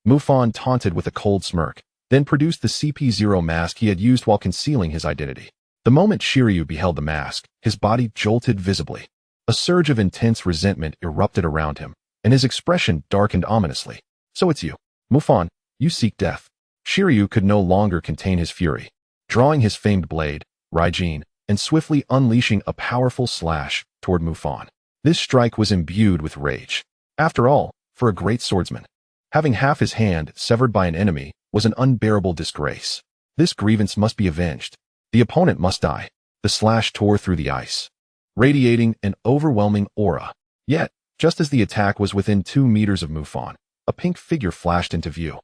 Mufan taunted with a cold smirk, then produced the CP0 mask he had used while concealing his identity. The moment Shiryu beheld the mask, his body jolted visibly. A surge of intense resentment erupted around him, and his expression darkened ominously. So it's you. Mufan, you seek death. Shiryu could no longer contain his fury. Drawing his famed blade, Raijin, and swiftly unleashing a powerful slash toward Mufan. This strike was imbued with rage. After all, for a great swordsman, having half his hand severed by an enemy was an unbearable disgrace. This grievance must be avenged. The opponent must die. The slash tore through the ice, radiating an overwhelming aura. Yet, just as the attack was within 2 meters of Mufan, a pink figure flashed into view.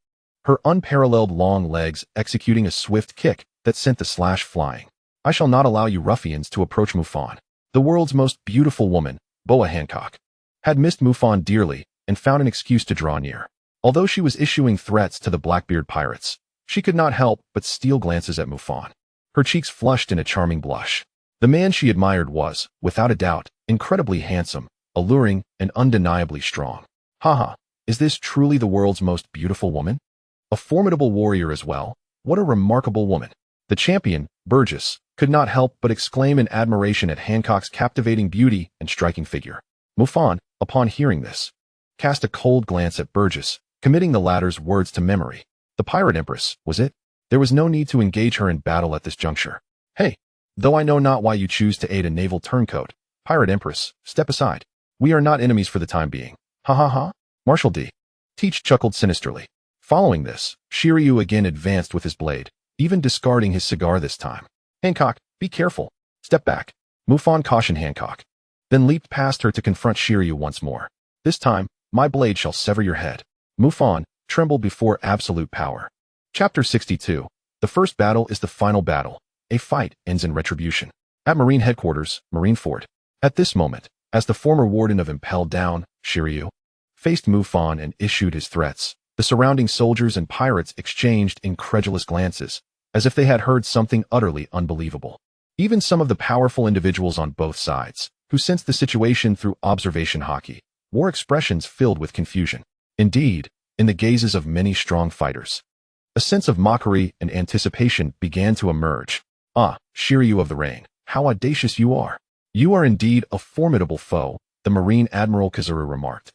Her unparalleled long legs executing a swift kick that sent the slash flying. I shall not allow you ruffians to approach Mufan. The world's most beautiful woman, Boa Hancock, had missed Mufan dearly and found an excuse to draw near. Although she was issuing threats to the Blackbeard pirates, she could not help but steal glances at Mufan. Her cheeks flushed in a charming blush. The man she admired was, without a doubt, incredibly handsome, alluring, and undeniably strong. Haha, is this truly the world's most beautiful woman? A formidable warrior as well. What a remarkable woman. The champion, Burgess, could not help but exclaim in admiration at Hancock's captivating beauty and striking figure. Mufan, upon hearing this, cast a cold glance at Burgess, committing the latter's words to memory. The Pirate Empress, was it? There was no need to engage her in battle at this juncture. Hey, though I know not why you choose to aid a naval turncoat, Pirate Empress, step aside. We are not enemies for the time being. Ha ha ha. Marshal D. Teach chuckled sinisterly. Following this, Shiryu again advanced with his blade, even discarding his cigar this time. Hancock, be careful. Step back. Mufan cautioned Hancock, then leaped past her to confront Shiryu once more. This time, my blade shall sever your head. Mufan trembled before absolute power. Chapter 62. The first battle is the final battle. A fight ends in retribution. At Marine headquarters, Marineford. At this moment, as the former warden of Impel down, Shiryu, faced Mufan and issued his threats, the surrounding soldiers and pirates exchanged incredulous glances, as if they had heard something utterly unbelievable. Even some of the powerful individuals on both sides, who sensed the situation through observation hockey, wore expressions filled with confusion. Indeed, in the gazes of many strong fighters, a sense of mockery and anticipation began to emerge. Ah, Shiryu of the Rain, how audacious you are. You are indeed a formidable foe, the Marine Admiral Kazuru remarked,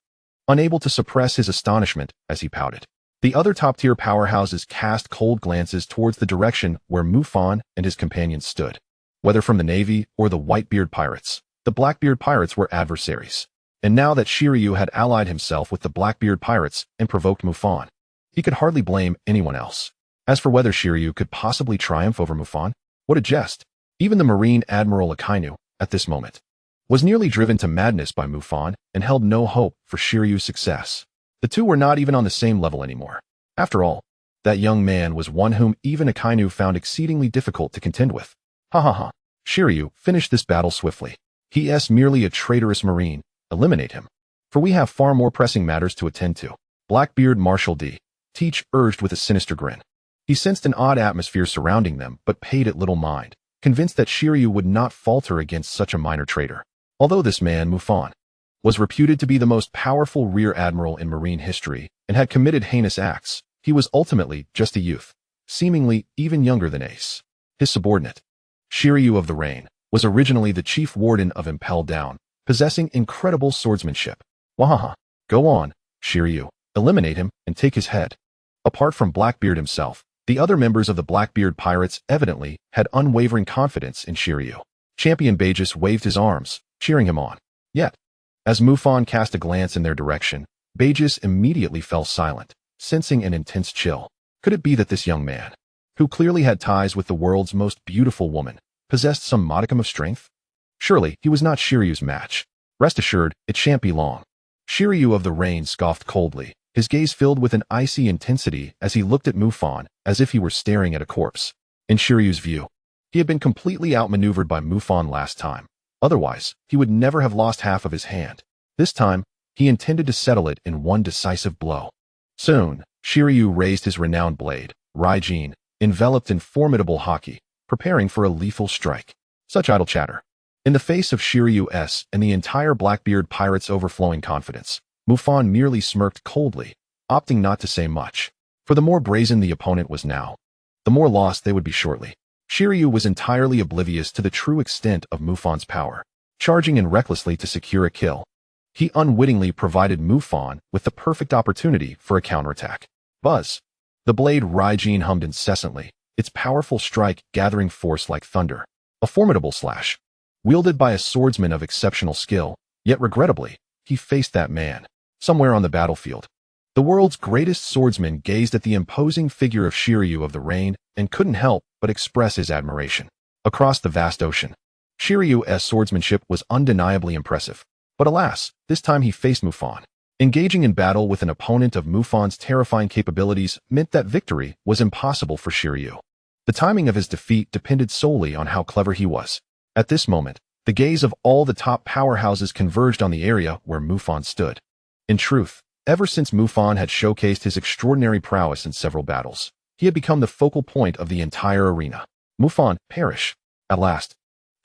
unable to suppress his astonishment as he pouted. The other top-tier powerhouses cast cold glances towards the direction where Mufan and his companions stood. Whether from the Navy or the Whitebeard pirates, the Blackbeard pirates were adversaries. And now that Shiryu had allied himself with the Blackbeard pirates and provoked Mufan, he could hardly blame anyone else. As for whether Shiryu could possibly triumph over Mufan, what a jest. Even the Marine Admiral Akinu, at this moment, was nearly driven to madness by Mufan and held no hope for Shiryu's success. The two were not even on the same level anymore. After all, that young man was one whom even Akinu found exceedingly difficult to contend with. Ha ha ha. Shiryu, finish this battle swiftly. He is merely a traitorous marine. Eliminate him. For we have far more pressing matters to attend to. Blackbeard Marshal D. Teach urged with a sinister grin. He sensed an odd atmosphere surrounding them but paid it little mind, convinced that Shiryu would not falter against such a minor traitor. Although this man, Mufan, was reputed to be the most powerful rear admiral in marine history and had committed heinous acts, he was ultimately just a youth, seemingly even younger than Ace. His subordinate, Shiryu of the Rain, was originally the chief warden of Impel Down, possessing incredible swordsmanship. Wahaha. Go on, Shiryu. Eliminate him and take his head. Apart from Blackbeard himself, the other members of the Blackbeard pirates evidently had unwavering confidence in Shiryu. Champion Bagus waved his arms, cheering him on. Yet, as Mufan cast a glance in their direction, Bagus immediately fell silent, sensing an intense chill. Could it be that this young man, who clearly had ties with the world's most beautiful woman, possessed some modicum of strength? Surely he was not Shiryu's match. Rest assured, it shan't be long. Shiryu of the Rain scoffed coldly, his gaze filled with an icy intensity as he looked at Mufan as if he were staring at a corpse. In Shiryu's view, he had been completely outmaneuvered by Mufan last time. Otherwise, he would never have lost half of his hand. This time, he intended to settle it in one decisive blow. Soon, Shiryu raised his renowned blade, Raijin, enveloped in formidable haki, preparing for a lethal strike. Such idle chatter. In the face of Shiryu's and the entire Blackbeard pirates' overflowing confidence, Mufan merely smirked coldly, opting not to say much. For the more brazen the opponent was now, the more lost they would be shortly. Shiryu was entirely oblivious to the true extent of Mufan's power. Charging in recklessly to secure a kill, he unwittingly provided Mufan with the perfect opportunity for a counterattack. Buzz. The blade Raijin hummed incessantly, its powerful strike gathering force like thunder. A formidable slash, wielded by a swordsman of exceptional skill, yet regrettably, he faced that man, somewhere on the battlefield. The world's greatest swordsman gazed at the imposing figure of Shiryu of the Rain and couldn't help but express his admiration. Across the vast ocean, Shiryu's swordsmanship was undeniably impressive. But alas, this time he faced Mufan. Engaging in battle with an opponent of Mufan's terrifying capabilities meant that victory was impossible for Shiryu. The timing of his defeat depended solely on how clever he was. At this moment, the gaze of all the top powerhouses converged on the area where Mufan stood. In truth, ever since Mufan had showcased his extraordinary prowess in several battles, he had become the focal point of the entire arena. Mufan, perish. At last,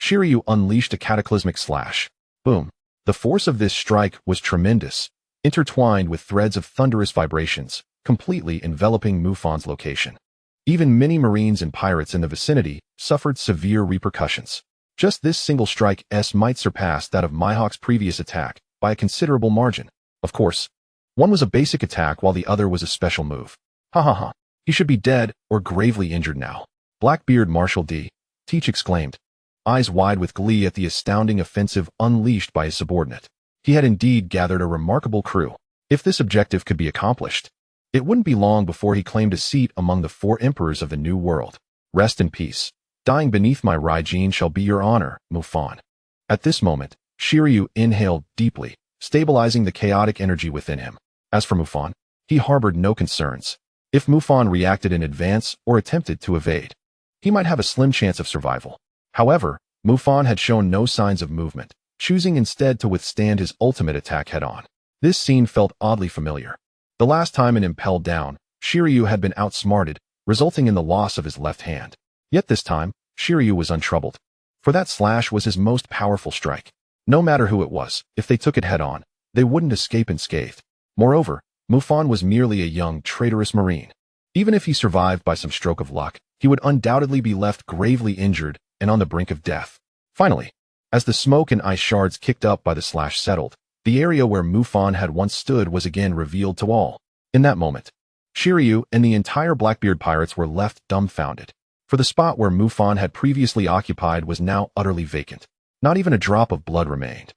Shiryu unleashed a cataclysmic slash. Boom. The force of this strike was tremendous, intertwined with threads of thunderous vibrations, completely enveloping Mufan's location. Even many Marines and pirates in the vicinity suffered severe repercussions. Just this single strike might surpass that of Mihawk's previous attack by a considerable margin. Of course, one was a basic attack while the other was a special move. Ha ha ha. He should be dead or gravely injured now. Blackbeard Marshal D. Teach exclaimed, eyes wide with glee at the astounding offensive unleashed by his subordinate. He had indeed gathered a remarkable crew. If this objective could be accomplished, it wouldn't be long before he claimed a seat among the 4 emperors of the New World. Rest in peace. Dying beneath my Raijin shall be your honor, Mufan. At this moment, Shiryu inhaled deeply, stabilizing the chaotic energy within him. As for Mufan, he harbored no concerns. If Mufan reacted in advance or attempted to evade, he might have a slim chance of survival. However, Mufan had shown no signs of movement, choosing instead to withstand his ultimate attack head-on. This scene felt oddly familiar. The last time in Impel down, Shiryu had been outsmarted, resulting in the loss of his left hand. Yet this time, Shiryu was untroubled. For that slash was his most powerful strike. No matter who it was, if they took it head-on, they wouldn't escape unscathed. Moreover, Mufan was merely a young, traitorous Marine. Even if he survived by some stroke of luck, he would undoubtedly be left gravely injured and on the brink of death. Finally, as the smoke and ice shards kicked up by the slash settled, the area where Mufan had once stood was again revealed to all. In that moment, Shiryu and the entire Blackbeard pirates were left dumbfounded. For the spot where Mufan had previously occupied was now utterly vacant. Not even a drop of blood remained.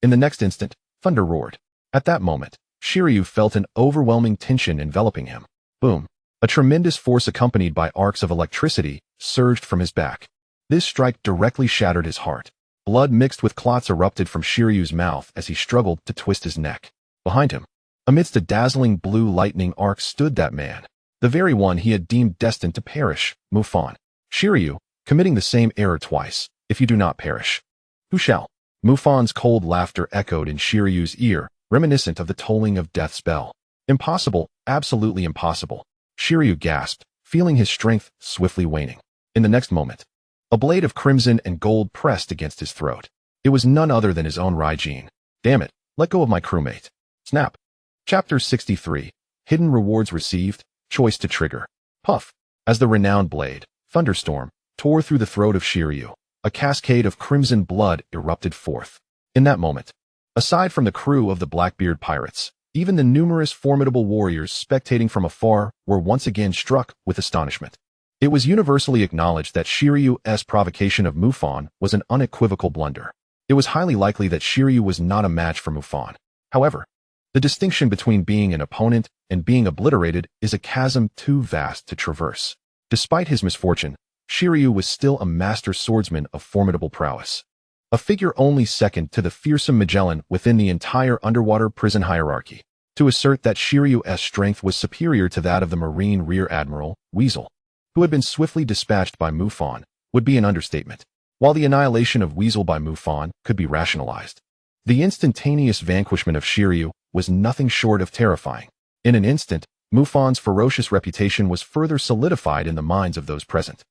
In the next instant, thunder roared. At that moment, Shiryu felt an overwhelming tension enveloping him. Boom. A tremendous force accompanied by arcs of electricity surged from his back. This strike directly shattered his heart. Blood mixed with clots erupted from Shiryu's mouth as he struggled to twist his neck. Behind him, amidst a dazzling blue lightning arc stood that man, the very one he had deemed destined to perish, Mufan. Shiryu, committing the same error twice. If you do not perish, who shall? Mufan's cold laughter echoed in Shiryu's ear, reminiscent of the tolling of death's bell. Impossible, absolutely impossible. Shiryu gasped, feeling his strength swiftly waning. In the next moment, a blade of crimson and gold pressed against his throat. It was none other than his own Raijin. Damn it, let go of my crewmate. Snap. Chapter 63. Hidden rewards received, choice to trigger. Puff. As the renowned blade, Thunderstorm, tore through the throat of Shiryu, a cascade of crimson blood erupted forth. In that moment, aside from the crew of the Blackbeard pirates, even the numerous formidable warriors spectating from afar were once again struck with astonishment. It was universally acknowledged that Shiryu's provocation of Mufan was an unequivocal blunder. It was highly likely that Shiryu was not a match for Mufan. However, the distinction between being an opponent and being obliterated is a chasm too vast to traverse. Despite his misfortune, Shiryu was still a master swordsman of formidable prowess. A figure only second to the fearsome Magellan within the entire underwater prison hierarchy. To assert that Shiryu's strength was superior to that of the Marine Rear Admiral, Weasel, who had been swiftly dispatched by Mufan, would be an understatement. While the annihilation of Weasel by Mufan could be rationalized, the instantaneous vanquishment of Shiryu was nothing short of terrifying. In an instant, Mufan's ferocious reputation was further solidified in the minds of those present.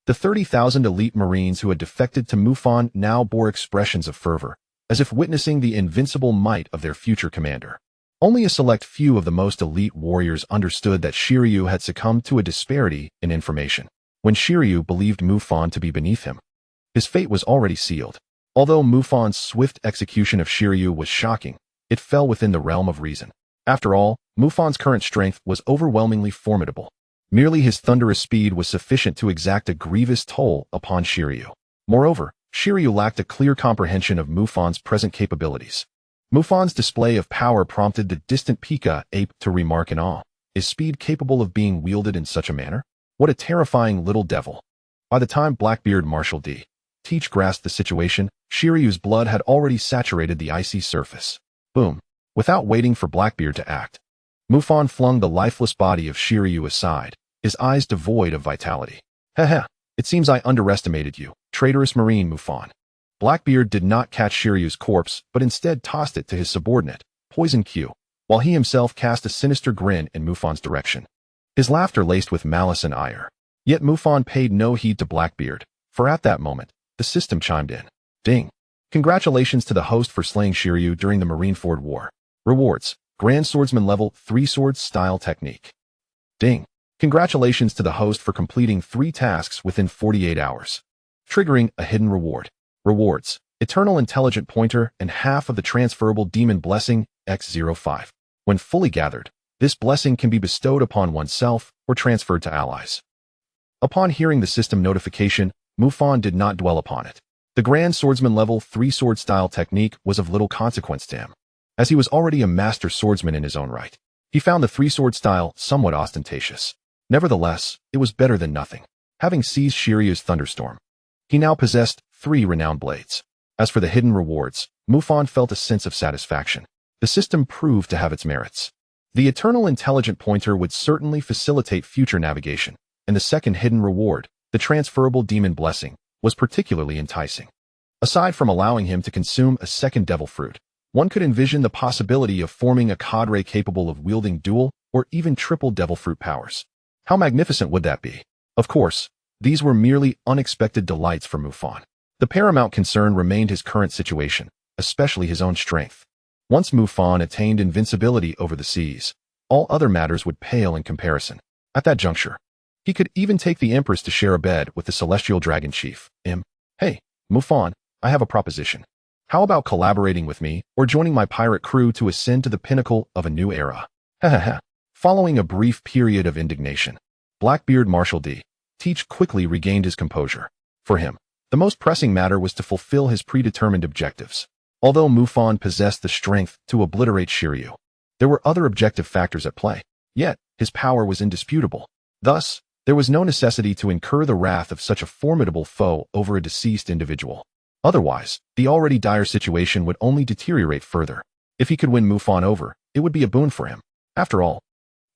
The 30,000 elite Marines who had defected to Mufan now bore expressions of fervor, as if witnessing the invincible might of their future commander. Only a select few of the most elite warriors understood that Shiryu had succumbed to a disparity in information. When Shiryu believed Mufan to be beneath him, his fate was already sealed. Although Mufan's swift execution of Shiryu was shocking, it fell within the realm of reason. After all, Mufan's current strength was overwhelmingly formidable. Merely his thunderous speed was sufficient to exact a grievous toll upon Shiryu. Moreover, Shiryu lacked a clear comprehension of Mufan's present capabilities. Mufan's display of power prompted the distant Pika ape to remark in awe. Is speed capable of being wielded in such a manner? What a terrifying little devil. By the time Blackbeard Marshal D. Teach grasped the situation. Shiryu's blood had already saturated the icy surface. Boom. Without waiting for Blackbeard to act, Mufan flung the lifeless body of Shiryu aside, his eyes devoid of vitality. Heh. It seems I underestimated you, traitorous Marine Mufan. Blackbeard did not catch Shiryu's corpse, but instead tossed it to his subordinate, Poison Q, while he himself cast a sinister grin in Mufan's direction. His laughter laced with malice and ire. Yet Mufan paid no heed to Blackbeard, for at that moment, the system chimed in. Ding. Congratulations to the host for slaying Shiryu during the Marineford War. Rewards. Grand Swordsman Level 3 Swords Style Technique. Ding. Congratulations to the host for completing 3 tasks within 48 hours. Triggering a hidden reward. Rewards. Eternal Intelligent Pointer and half of the transferable Demon Blessing, X05. When fully gathered, this blessing can be bestowed upon oneself or transferred to allies. Upon hearing the system notification, Mufan did not dwell upon it. The Grand Swordsman Level 3 Sword Style Technique was of little consequence to him, as he was already a master swordsman in his own right. He found the 3-sword style somewhat ostentatious. Nevertheless, it was better than nothing. Having seized Shiryu's thunderstorm, he now possessed 3 renowned blades. As for the hidden rewards, Mufan felt a sense of satisfaction. The system proved to have its merits. The Eternal Intelligent Pointer would certainly facilitate future navigation, and the second hidden reward, the transferable Demon Blessing, was particularly enticing. Aside from allowing him to consume a second devil fruit, one could envision the possibility of forming a cadre capable of wielding dual or even triple devil fruit powers. How magnificent would that be? Of course, these were merely unexpected delights for Mufan. The paramount concern remained his current situation, especially his own strength. Once Mufan attained invincibility over the seas, all other matters would pale in comparison. At that juncture, he could even take the Empress to share a bed with the Celestial Dragon Chief. Hey, Mufan, I have a proposition. How about collaborating with me or joining my pirate crew to ascend to the pinnacle of a new era? Following a brief period of indignation, Blackbeard Marshal D. Teach quickly regained his composure. For him, the most pressing matter was to fulfill his predetermined objectives. Although Mufan possessed the strength to obliterate Shiryu, there were other objective factors at play. Yet, his power was indisputable. Thus, there was no necessity to incur the wrath of such a formidable foe over a deceased individual. Otherwise, the already dire situation would only deteriorate further. If he could win Mufan over, it would be a boon for him. After all,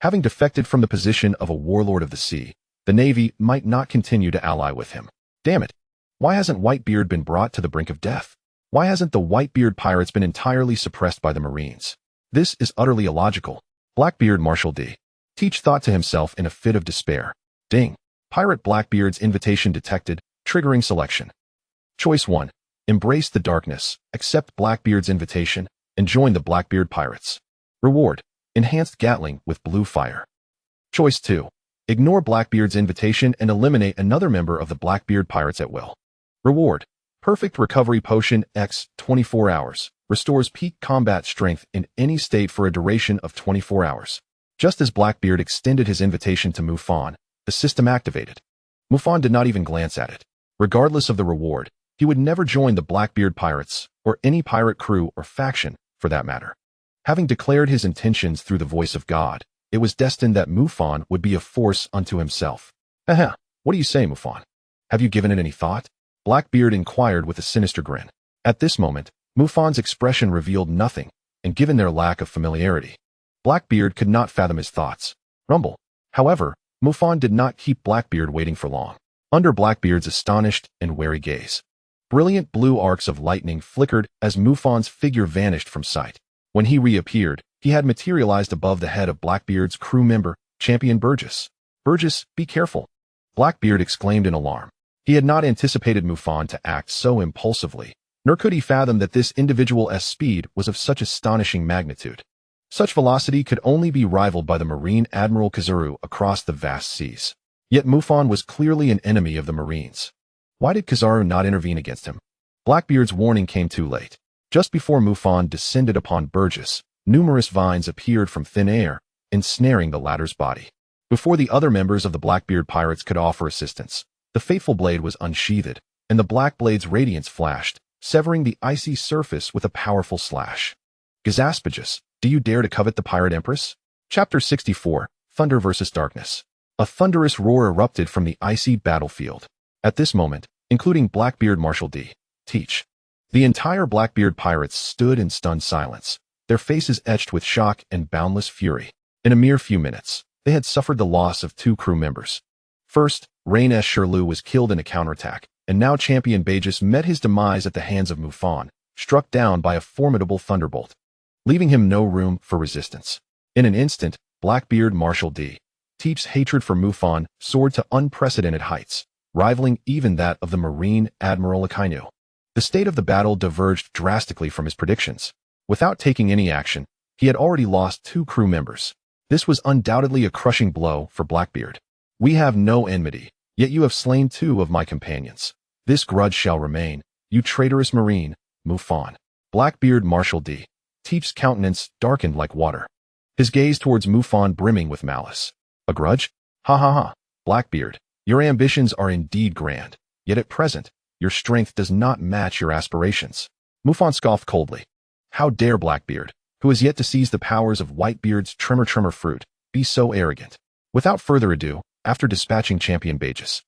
having defected from the position of a warlord of the sea, the Navy might not continue to ally with him. Damn it! Why hasn't Whitebeard been brought to the brink of death? Why hasn't the Whitebeard pirates been entirely suppressed by the Marines? This is utterly illogical. Blackbeard Marshal D. Teach thought to himself in a fit of despair. Ding. Pirate Blackbeard's invitation detected, triggering selection. Choice 1. Embrace the darkness, accept Blackbeard's invitation, and join the Blackbeard pirates. Reward. Enhanced Gatling with blue fire. Choice 2. Ignore Blackbeard's invitation and eliminate another member of the Blackbeard pirates at will. Reward. Perfect Recovery Potion X 24 hours. Restores peak combat strength in any state for a duration of 24 hours. Just as Blackbeard extended his invitation to Mufan, the system activated. Mufan did not even glance at it. Regardless of the reward, he would never join the Blackbeard pirates, or any pirate crew or faction, for that matter. Having declared his intentions through the voice of God, it was destined that Mufan would be a force unto himself. What do you say, Mufan? Have you given it any thought? Blackbeard inquired with a sinister grin. At this moment, Mufan's expression revealed nothing, and given their lack of familiarity, Blackbeard could not fathom his thoughts. Rumble. However, Mufan did not keep Blackbeard waiting for long. Under Blackbeard's astonished and wary gaze, brilliant blue arcs of lightning flickered as Mufan's figure vanished from sight. When he reappeared, he had materialized above the head of Blackbeard's crew member, Champion Burgess. Burgess, be careful! Blackbeard exclaimed in alarm. He had not anticipated Mufan to act so impulsively, nor could he fathom that this individual's speed was of such astonishing magnitude. Such velocity could only be rivaled by the Marine Admiral Kazuru across the vast seas. Yet Mufan was clearly an enemy of the Marines. Why did Kazuru not intervene against him? Blackbeard's warning came too late. Just before Mufan descended upon Burgess, numerous vines appeared from thin air, ensnaring the latter's body. Before the other members of the Blackbeard pirates could offer assistance, the fateful blade was unsheathed, and the black blade's radiance flashed, severing the icy surface with a powerful slash. Gazaspagus, do you dare to covet the Pirate Empress? Chapter 64, Thunder vs. Darkness. A thunderous roar erupted from the icy battlefield. At this moment, including Blackbeard Marshal D. Teach. The entire Blackbeard pirates stood in stunned silence, their faces etched with shock and boundless fury. In a mere few minutes, they had suffered the loss of 2 crew members. First, Shiryu was killed in a counterattack, and now Champion Bagus met his demise at the hands of Mufan, struck down by a formidable thunderbolt, leaving him no room for resistance. In an instant, Blackbeard Marshal D. Teach's hatred for Mufan soared to unprecedented heights, rivaling even that of the Marine Admiral Akinu. The state of the battle diverged drastically from his predictions. Without taking any action, he had already lost 2 crew members. This was undoubtedly a crushing blow for Blackbeard. We have no enmity, yet you have slain 2 of my companions. This grudge shall remain, you traitorous Marine, Mufan. Blackbeard Marshal D. Teach's countenance darkened like water, his gaze towards Mufan brimming with malice. A grudge? Ha ha ha. Blackbeard, your ambitions are indeed grand, yet at present, your strength does not match your aspirations. Mufan scoffed coldly. How dare Blackbeard, who has yet to seize the powers of Whitebeard's tremor fruit, be so arrogant? Without further ado, after dispatching Champion Bagus,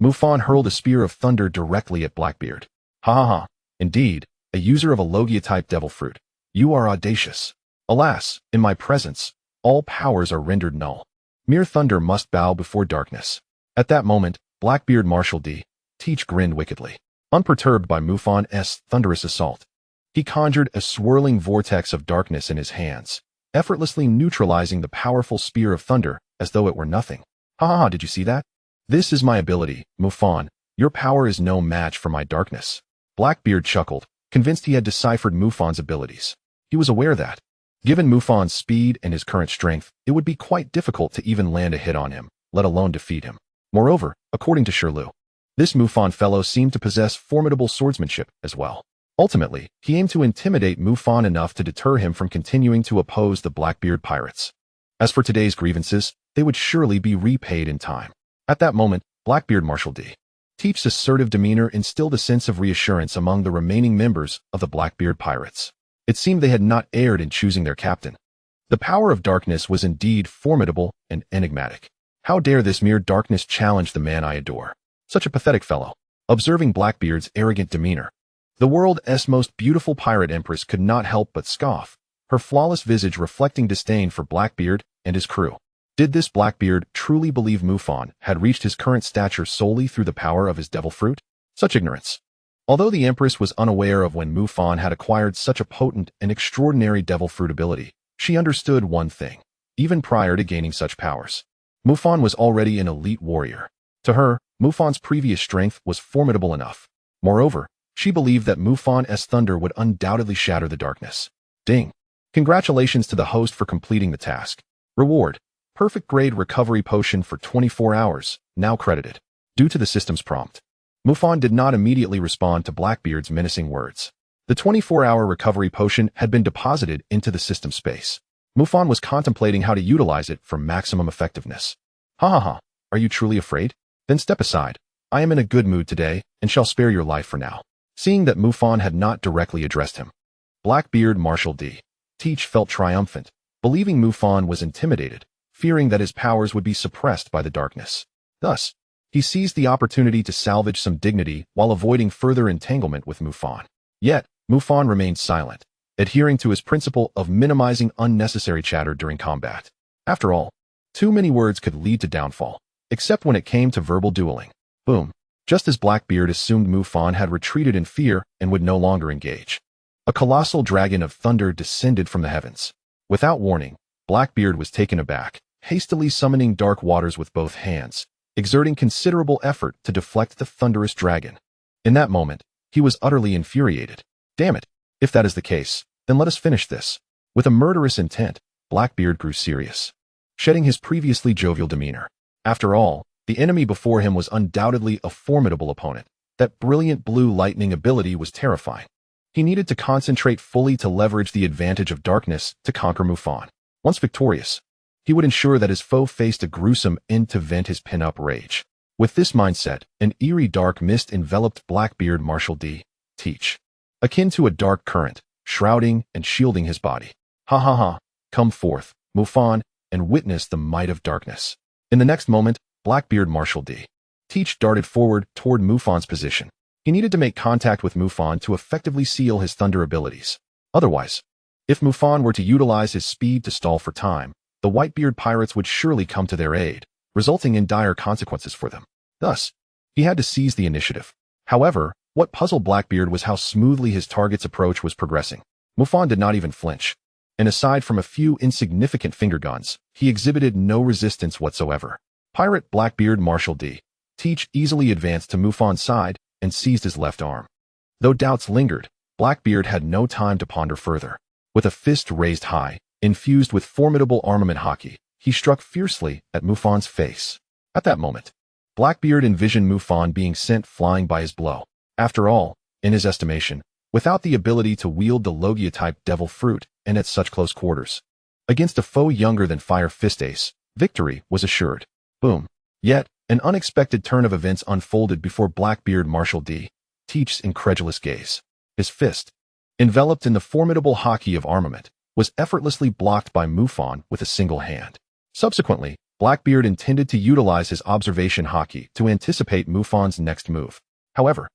Mufan hurled a spear of thunder directly at Blackbeard. Ha ha ha. Indeed, a user of a Logia-type devil fruit. You are audacious. Alas, in my presence, all powers are rendered null. Mere thunder must bow before darkness. At that moment, Blackbeard Marshal D. Teach grinned wickedly. Unperturbed by Mufan's thunderous assault, he conjured a swirling vortex of darkness in his hands, effortlessly neutralizing the powerful spear of thunder as though it were nothing. Ha ha ha, did you see that? This is my ability, Mufan. Your power is no match for my darkness. Blackbeard chuckled, convinced he had deciphered Mufan's abilities. He was aware that, given Mufan's speed and his current strength, it would be quite difficult to even land a hit on him, let alone defeat him. Moreover, according to Shiryu, this Mufan fellow seemed to possess formidable swordsmanship as well. Ultimately, he aimed to intimidate Mufan enough to deter him from continuing to oppose the Blackbeard pirates. As for today's grievances, they would surely be repaid in time. At that moment, Blackbeard Marshal D. Teach's assertive demeanor instilled a sense of reassurance among the remaining members of the Blackbeard pirates. It seemed they had not erred in choosing their captain. The power of darkness was indeed formidable and enigmatic. How dare this mere darkness challenge the man I adore? Such a pathetic fellow. Observing Blackbeard's arrogant demeanor, the world's most beautiful Pirate Empress could not help but scoff, her flawless visage reflecting disdain for Blackbeard and his crew. Did this Blackbeard truly believe Mufan had reached his current stature solely through the power of his devil fruit? Such ignorance. Although the Empress was unaware of when Mufan had acquired such a potent and extraordinary devil fruit ability, she understood one thing. Even prior to gaining such powers, Mufan was already an elite warrior. To her, Mufan's previous strength was formidable enough. Moreover, she believed that Mufan's thunder would undoubtedly shatter the darkness. Ding. Congratulations to the host for completing the task. Reward: perfect grade recovery potion for 24 hours, now credited. Due to the system's prompt, Mufan did not immediately respond to Blackbeard's menacing words. The 24-hour recovery potion had been deposited into the system space. Mufan was contemplating how to utilize it for maximum effectiveness. Ha ha ha, are you truly afraid? Then step aside. I am in a good mood today, and shall spare your life for now. Seeing that Mufan had not directly addressed him, Blackbeard Marshal D. Teach felt triumphant, believing Mufan was intimidated, fearing that his powers would be suppressed by the darkness. Thus, he seized the opportunity to salvage some dignity while avoiding further entanglement with Mufan. Yet, Mufan remained silent, adhering to his principle of minimizing unnecessary chatter during combat. After all, too many words could lead to downfall, except when it came to verbal dueling. Boom. Just as Blackbeard assumed Mufan had retreated in fear and would no longer engage, a colossal dragon of thunder descended from the heavens. Without warning, Blackbeard was taken aback, hastily summoning dark waters with both hands, exerting considerable effort to deflect the thunderous dragon. In that moment, he was utterly infuriated. Damn it, if that is the case, then let us finish this. With a murderous intent, Blackbeard grew serious, shedding his previously jovial demeanor. After all, the enemy before him was undoubtedly a formidable opponent. That brilliant blue lightning ability was terrifying. He needed to concentrate fully to leverage the advantage of darkness to conquer Mufan. Once victorious, he would ensure that his foe faced a gruesome end to vent his pin-up rage. With this mindset, an eerie dark mist enveloped Blackbeard Marshal D. Teach, akin to a dark current, shrouding and shielding his body. Ha ha ha, come forth, Mufan, and witness the might of darkness. In the next moment, Blackbeard Marshal D. Teach darted forward toward Mufan's position. He needed to make contact with Mufan to effectively seal his thunder abilities. Otherwise, if Mufan were to utilize his speed to stall for time, the Whitebeard pirates would surely come to their aid, resulting in dire consequences for them. Thus, he had to seize the initiative. However, what puzzled Blackbeard was how smoothly his target's approach was progressing. Mufan did not even flinch, and aside from a few insignificant finger guns, he exhibited no resistance whatsoever. Pirate Blackbeard Marshal D. Teach easily advanced to Mufan's side and seized his left arm. Though doubts lingered, Blackbeard had no time to ponder further. With a fist raised high, infused with formidable armament hockey, he struck fiercely at Mufan's face. At that moment, Blackbeard envisioned Mufan being sent flying by his blow. After all, in his estimation, without the ability to wield the Logia-type devil fruit and at such close quarters, against a foe younger than Fire Fist Ace, victory was assured. Boom. Yet, an unexpected turn of events unfolded before Blackbeard Marshal D. Teach's incredulous gaze. His fist, enveloped in the formidable hockey of armament, was effortlessly blocked by Mufan with a single hand. Subsequently, Blackbeard intended to utilize his observation hockey to anticipate Mufan's next move. However,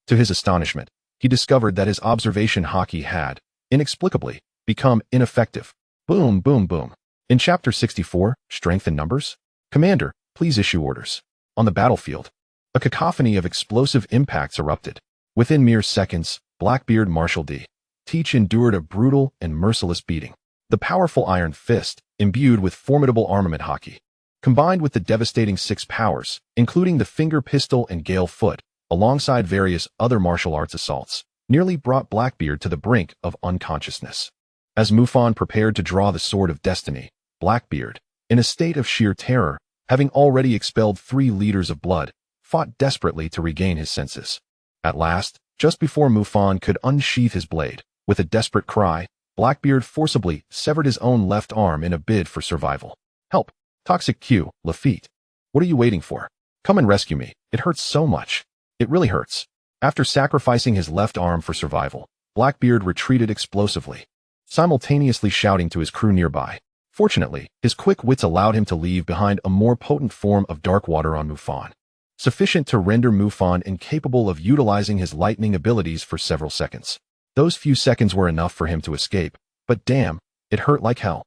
to his astonishment, he discovered that his observation hockey had, inexplicably, become ineffective. Boom, boom, boom. In Chapter 64, Strength in Numbers, Commander, please issue orders. On the battlefield, a cacophony of explosive impacts erupted. Within mere seconds, Blackbeard Marshal D. Teach endured a brutal and merciless beating. The powerful iron fist, imbued with formidable armament hockey, combined with the devastating 6 powers, including the finger pistol and gale foot, alongside various other martial arts assaults, nearly brought Blackbeard to the brink of unconsciousness. As Mufan prepared to draw the Sword of Destiny, Blackbeard, in a state of sheer terror, having already expelled 3 liters of blood, fought desperately to regain his senses. At last, just before Mufan could unsheath his blade, with a desperate cry, Blackbeard forcibly severed his own left arm in a bid for survival. Help! Toxic Q, Lafitte. What are you waiting for? Come and rescue me. It hurts so much. It really hurts. After sacrificing his left arm for survival, Blackbeard retreated explosively, simultaneously shouting to his crew nearby. Fortunately, his quick wits allowed him to leave behind a more potent form of dark water on Mufan, sufficient to render Mufan incapable of utilizing his lightning abilities for several seconds. Those few seconds were enough for him to escape, but damn, it hurt like hell.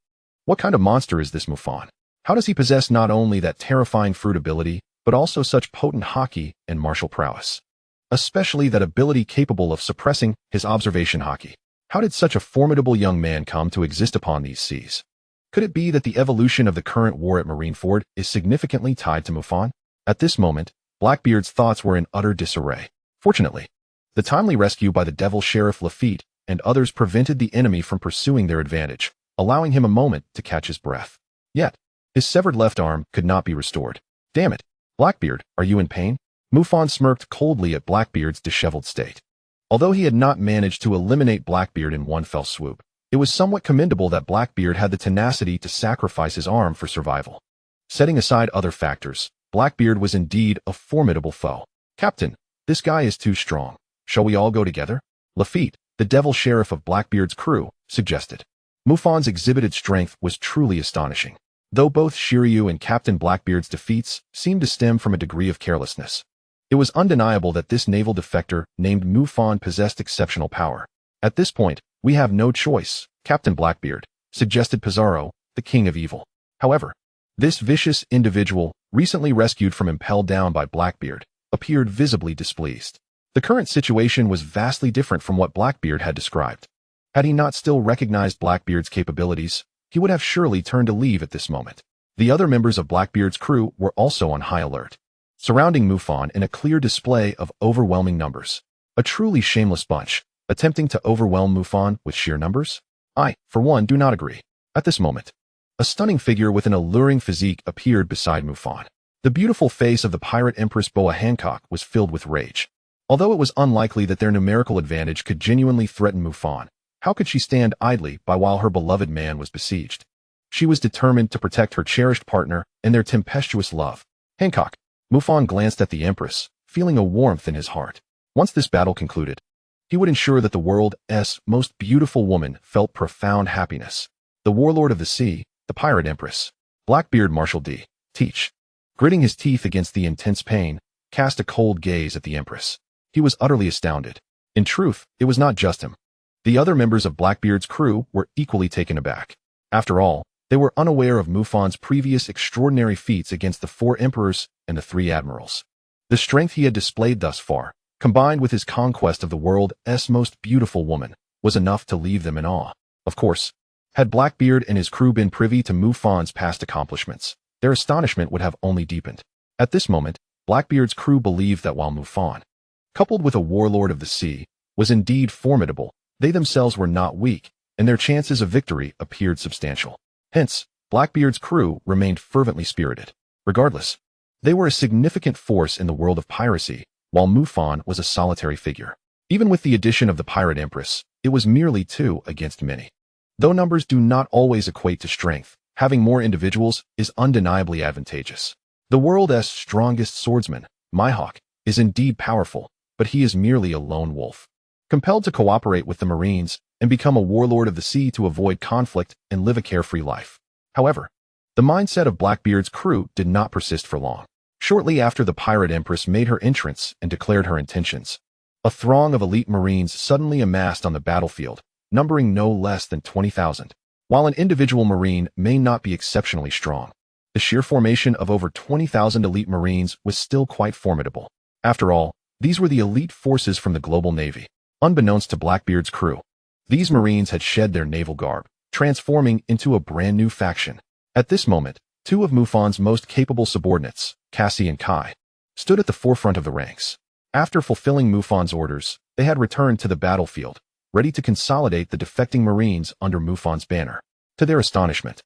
What kind of monster is this Mufan? How does he possess not only that terrifying fruit ability, but also such potent hockey and martial prowess? Especially that ability capable of suppressing his observation hockey. How did such a formidable young man come to exist upon these seas? Could it be that the evolution of the current war at Marineford is significantly tied to Mufan? At this moment, Blackbeard's thoughts were in utter disarray. Fortunately, the timely rescue by the Devil Sheriff Lafitte and others prevented the enemy from pursuing their advantage, allowing him a moment to catch his breath. Yet, his severed left arm could not be restored. Damn it! Blackbeard, are you in pain? Mufan smirked coldly at Blackbeard's disheveled state. Although he had not managed to eliminate Blackbeard in one fell swoop, it was somewhat commendable that Blackbeard had the tenacity to sacrifice his arm for survival. Setting aside other factors, Blackbeard was indeed a formidable foe. Captain, this guy is too strong. Shall we all go together? Lafitte, the Devil Sheriff of Blackbeard's crew, suggested. Mufan's exhibited strength was truly astonishing, though both Shiryu and Captain Blackbeard's defeats seemed to stem from a degree of carelessness. It was undeniable that this naval defector named Mufan possessed exceptional power. At this point, we have no choice, Captain Blackbeard, suggested Pizarro, the king of evil. However, this vicious individual, recently rescued from Impel down by Blackbeard, appeared visibly displeased. The current situation was vastly different from what Blackbeard had described. Had he not still recognized Blackbeard's capabilities, he would have surely turned to leave at this moment. The other members of Blackbeard's crew were also on high alert, surrounding Mufan in a clear display of overwhelming numbers. A truly shameless bunch, attempting to overwhelm Mufan with sheer numbers? I, for one, do not agree. At this moment, a stunning figure with an alluring physique appeared beside Mufan. The beautiful face of the Pirate Empress Boa Hancock was filled with rage. Although it was unlikely that their numerical advantage could genuinely threaten Mufan, how could she stand idly by while her beloved man was besieged? She was determined to protect her cherished partner and their tempestuous love. Hancock. Mufan glanced at the Empress, feeling a warmth in his heart. Once this battle concluded, he would ensure that the world's most beautiful woman felt profound happiness. The warlord of the sea, the Pirate Empress, Blackbeard Marshal D. Teach. Gritting his teeth against the intense pain, cast a cold gaze at the Empress. He was utterly astounded. In truth, it was not just him. The other members of Blackbeard's crew were equally taken aback. After all, they were unaware of Mufan's previous extraordinary feats against the 4 emperors and the 3 admirals. The strength he had displayed thus far, combined with his conquest of the world's most beautiful woman, was enough to leave them in awe. Of course, had Blackbeard and his crew been privy to Mufan's past accomplishments, their astonishment would have only deepened. At this moment, Blackbeard's crew believed that while Mufan, coupled with a warlord of the sea, was indeed formidable, they themselves were not weak, and their chances of victory appeared substantial. Hence, Blackbeard's crew remained fervently spirited. Regardless, they were a significant force in the world of piracy, while Mufan was a solitary figure. Even with the addition of the Pirate Empress, it was merely 2 against many. Though numbers do not always equate to strength, having more individuals is undeniably advantageous. The world's strongest swordsman, Mihawk, is indeed powerful, but he is merely a lone wolf. Compelled to cooperate with the Marines and become a warlord of the sea to avoid conflict and live a carefree life. However, the mindset of Blackbeard's crew did not persist for long. Shortly after the Pirate Empress made her entrance and declared her intentions, a throng of elite Marines suddenly amassed on the battlefield, numbering no less than 20,000. While an individual Marine may not be exceptionally strong, the sheer formation of over 20,000 elite Marines was still quite formidable. After all, these were the elite forces from the global navy. Unbeknownst to Blackbeard's crew, these Marines had shed their naval garb, transforming into a brand new faction. At this moment, 2 of Mufan's most capable subordinates, Cassie and Kai, stood at the forefront of the ranks. After fulfilling Mufan's orders, they had returned to the battlefield, ready to consolidate the defecting Marines under Mufan's banner. To their astonishment,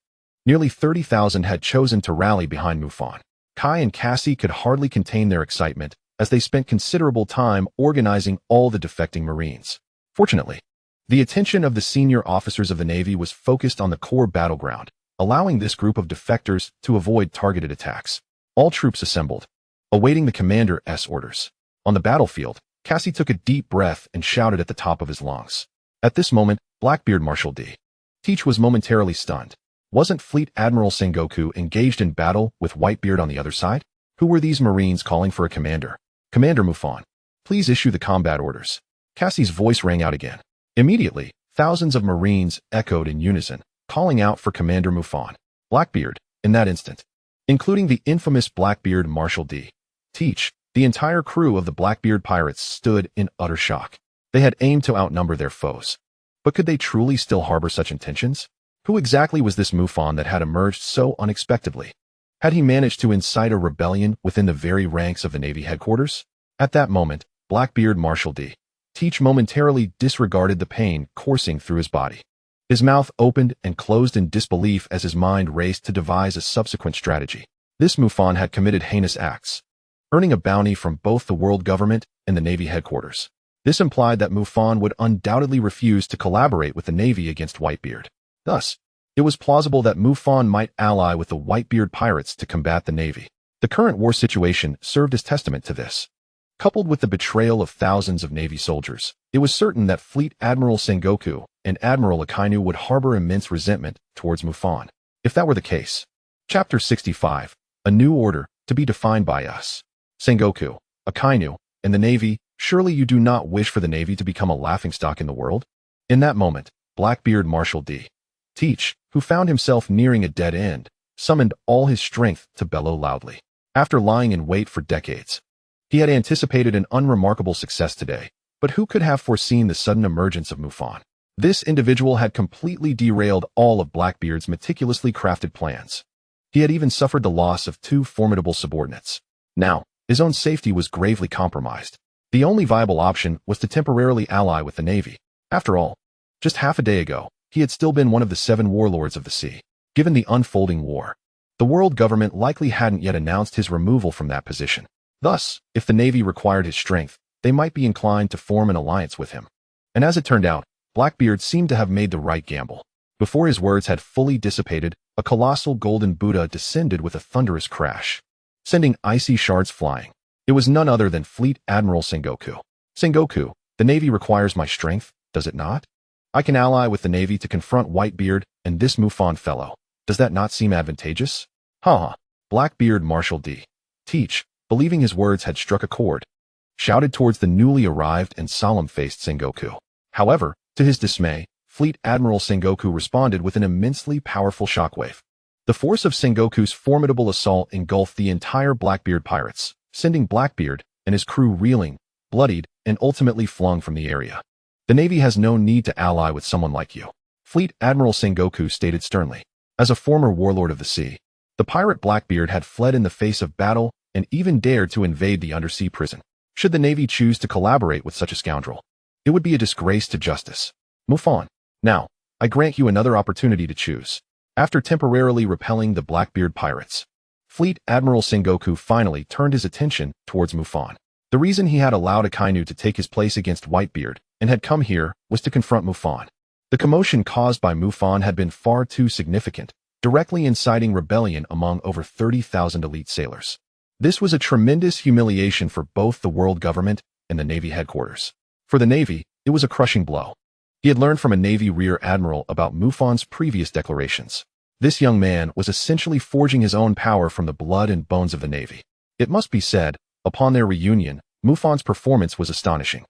nearly 30,000 had chosen to rally behind Mufan. Kai and Cassie could hardly contain their excitement as they spent considerable time organizing all the defecting Marines. Fortunately, the attention of the senior officers of the Navy was focused on the core battleground, allowing this group of defectors to avoid targeted attacks. All troops assembled, awaiting the commander's orders. On the battlefield, Cassie took a deep breath and shouted at the top of his lungs. At this moment, Blackbeard Marshal D. Teach was momentarily stunned. Wasn't Fleet Admiral Sengoku engaged in battle with Whitebeard on the other side? Who were these Marines calling for a commander? Commander Mufan, please issue the combat orders. Cassie's voice rang out again. Immediately, thousands of Marines echoed in unison, calling out for Commander Mufan. Blackbeard, in that instant, including the infamous Blackbeard Marshal D. Teach, the entire crew of the Blackbeard pirates stood in utter shock. They had aimed to outnumber their foes. But could they truly still harbor such intentions? Who exactly was this Mufan that had emerged so unexpectedly? Had he managed to incite a rebellion within the very ranks of the Navy headquarters? At that moment, Blackbeard Marshal D. Teach momentarily disregarded the pain coursing through his body. His mouth opened and closed in disbelief as his mind raced to devise a subsequent strategy. This Mufan had committed heinous acts, earning a bounty from both the world government and the Navy headquarters. This implied that Mufan would undoubtedly refuse to collaborate with the Navy against Whitebeard. Thus, it was plausible that Mufan might ally with the Whitebeard pirates to combat the Navy. The current war situation served as testament to this. Coupled with the betrayal of thousands of Navy soldiers, it was certain that Fleet Admiral Sengoku and Admiral Akinu would harbor immense resentment towards Mufan. If that were the case. Chapter 65, A New Order, to be defined by us. Sengoku, Akinu, and the Navy, surely you do not wish for the Navy to become a laughingstock in the world? In that moment, Blackbeard Marshal D. Teach, who found himself nearing a dead end, summoned all his strength to bellow loudly. After lying in wait for decades, he had anticipated an unremarkable success today, but who could have foreseen the sudden emergence of Mufan? This individual had completely derailed all of Blackbeard's meticulously crafted plans. He had even suffered the loss of 2 formidable subordinates. Now, his own safety was gravely compromised. The only viable option was to temporarily ally with the Navy. After all, just half a day ago, he had still been one of the 7 warlords of the sea. Given the unfolding war, the world government likely hadn't yet announced his removal from that position. Thus, if the Navy required his strength, they might be inclined to form an alliance with him. And as it turned out, Blackbeard seemed to have made the right gamble. Before his words had fully dissipated, a colossal golden Buddha descended with a thunderous crash, sending icy shards flying. It was none other than Fleet Admiral Sengoku. Sengoku, the Navy requires my strength, does it not? I can ally with the Navy to confront Whitebeard and this Mufan fellow. Does that not seem advantageous? Ha! Blackbeard Marshal D. Teach, believing his words had struck a chord, shouted towards the newly arrived and solemn-faced Sengoku. However, to his dismay, Fleet Admiral Sengoku responded with an immensely powerful shockwave. The force of Sengoku's formidable assault engulfed the entire Blackbeard pirates, sending Blackbeard and his crew reeling, bloodied, and ultimately flung from the area. The Navy has no need to ally with someone like you, Fleet Admiral Sengoku stated sternly. As a former warlord of the sea, the pirate Blackbeard had fled in the face of battle and even dared to invade the undersea prison. Should the Navy choose to collaborate with such a scoundrel, it would be a disgrace to justice. Mufan. Now, I grant you another opportunity to choose. After temporarily repelling the Blackbeard pirates, Fleet Admiral Sengoku finally turned his attention towards Mufan. The reason he had allowed Akinu to take his place against Whitebeard and had come here was to confront Mufan. The commotion caused by Mufan had been far too significant, directly inciting rebellion among over 30,000 elite sailors. This was a tremendous humiliation for both the world government and the Navy headquarters. For the Navy, it was a crushing blow. He had learned from a Navy Rear Admiral about Mufan's previous declarations. This young man was essentially forging his own power from the blood and bones of the Navy. It must be said, upon their reunion, Mufan's performance was astonishing.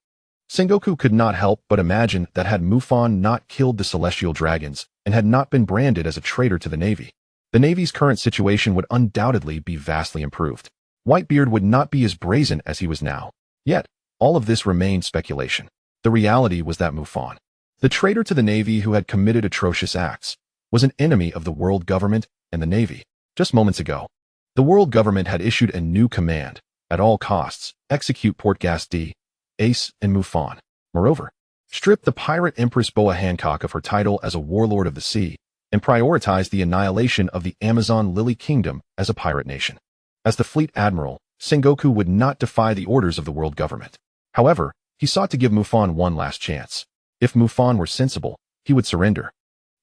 Sengoku could not help but imagine that had Mufan not killed the celestial dragons and had not been branded as a traitor to the Navy, the Navy's current situation would undoubtedly be vastly improved. Whitebeard would not be as brazen as he was now. Yet, all of this remained speculation. The reality was that Mufan, the traitor to the Navy who had committed atrocious acts, was an enemy of the world government and the Navy. Just moments ago, the world government had issued a new command: at all costs, execute Port Gas D, Ace, and Mufan. Moreover, strip the Pirate Empress Boa Hancock of her title as a warlord of the sea, and prioritize the annihilation of the Amazon Lily Kingdom as a pirate nation. As the Fleet Admiral, Sengoku would not defy the orders of the world government. However, he sought to give Mufan one last chance. If Mufan were sensible, he would surrender.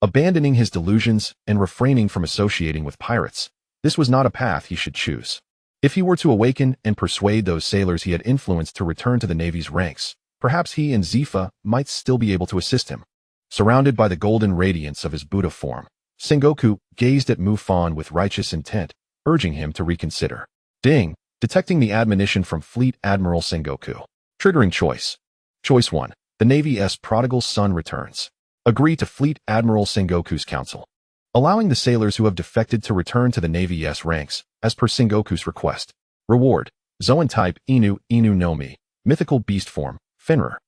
Abandoning his delusions and refraining from associating with pirates, this was not a path he should choose. If he were to awaken and persuade those sailors he had influenced to return to the Navy's ranks, perhaps he and Zephyr might still be able to assist him. Surrounded by the golden radiance of his Buddha form, Sengoku gazed at Mufan with righteous intent, urging him to reconsider. Ding! Detecting the admonition from Fleet Admiral Sengoku. Triggering choice. Choice 1. The Navy's prodigal son returns. Agree to Fleet Admiral Sengoku's counsel, allowing the sailors who have defected to return to the Navy's ranks, as per Sengoku's request. Reward: Zoan type Inu no Mi, mythical beast form, Fenrir.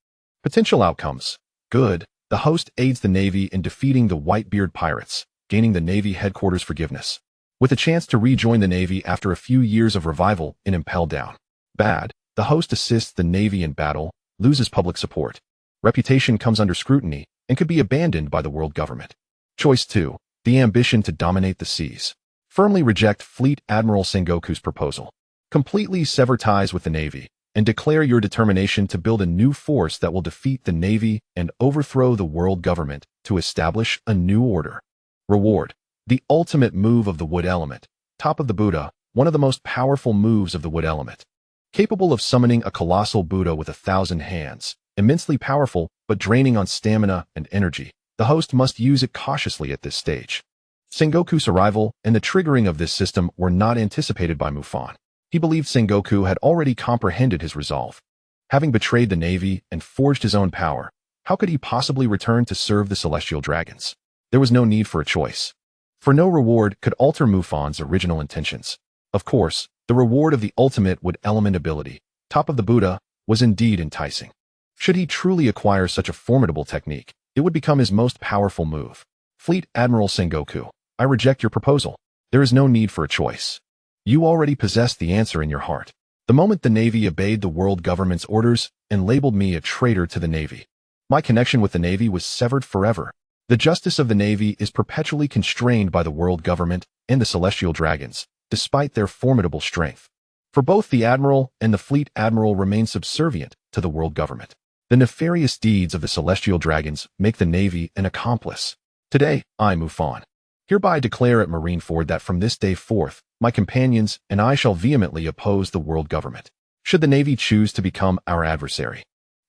Potential outcomes: good. The host aids the Navy in defeating the Whitebeard pirates, gaining the Navy headquarters forgiveness, with a chance to rejoin the Navy after a few years of revival in Impel down. Bad. The host assists the Navy in battle, loses public support. Reputation comes under scrutiny and could be abandoned by the world government. Choice 2. The ambition to dominate the seas. Firmly reject Fleet Admiral Sengoku's proposal. Completely sever ties with the Navy and declare your determination to build a new force that will defeat the Navy and overthrow the world government to establish a new order. Reward: the ultimate move of the wood element, top of the Buddha, one of the most powerful moves of the wood element. Capable of summoning a colossal Buddha with 1,000 hands, immensely powerful but draining on stamina and energy, the host must use it cautiously at this stage. Sengoku's arrival and the triggering of this system were not anticipated by Mufan. He believed Sengoku had already comprehended his resolve. Having betrayed the Navy and forged his own power, how could he possibly return to serve the celestial dragons? There was no need for a choice. For no reward could alter Mufan's original intentions. Of course, the reward of the ultimate wood element ability, top of the Buddha, was indeed enticing. Should he truly acquire such a formidable technique, it would become his most powerful move. Fleet Admiral Sengoku, I reject your proposal. There is no need for a choice. You already possess the answer in your heart. The moment the Navy obeyed the world government's orders and labeled me a traitor to the Navy, my connection with the Navy was severed forever. The justice of the Navy is perpetually constrained by the world government and the celestial dragons, despite their formidable strength. For both the Admiral and the Fleet Admiral remain subservient to the world government. The nefarious deeds of the celestial dragons make the Navy an accomplice. Today, I, Mufan, hereby declare at Marineford that from this day forth, my companions and I shall vehemently oppose the world government. Should the Navy choose to become our adversary,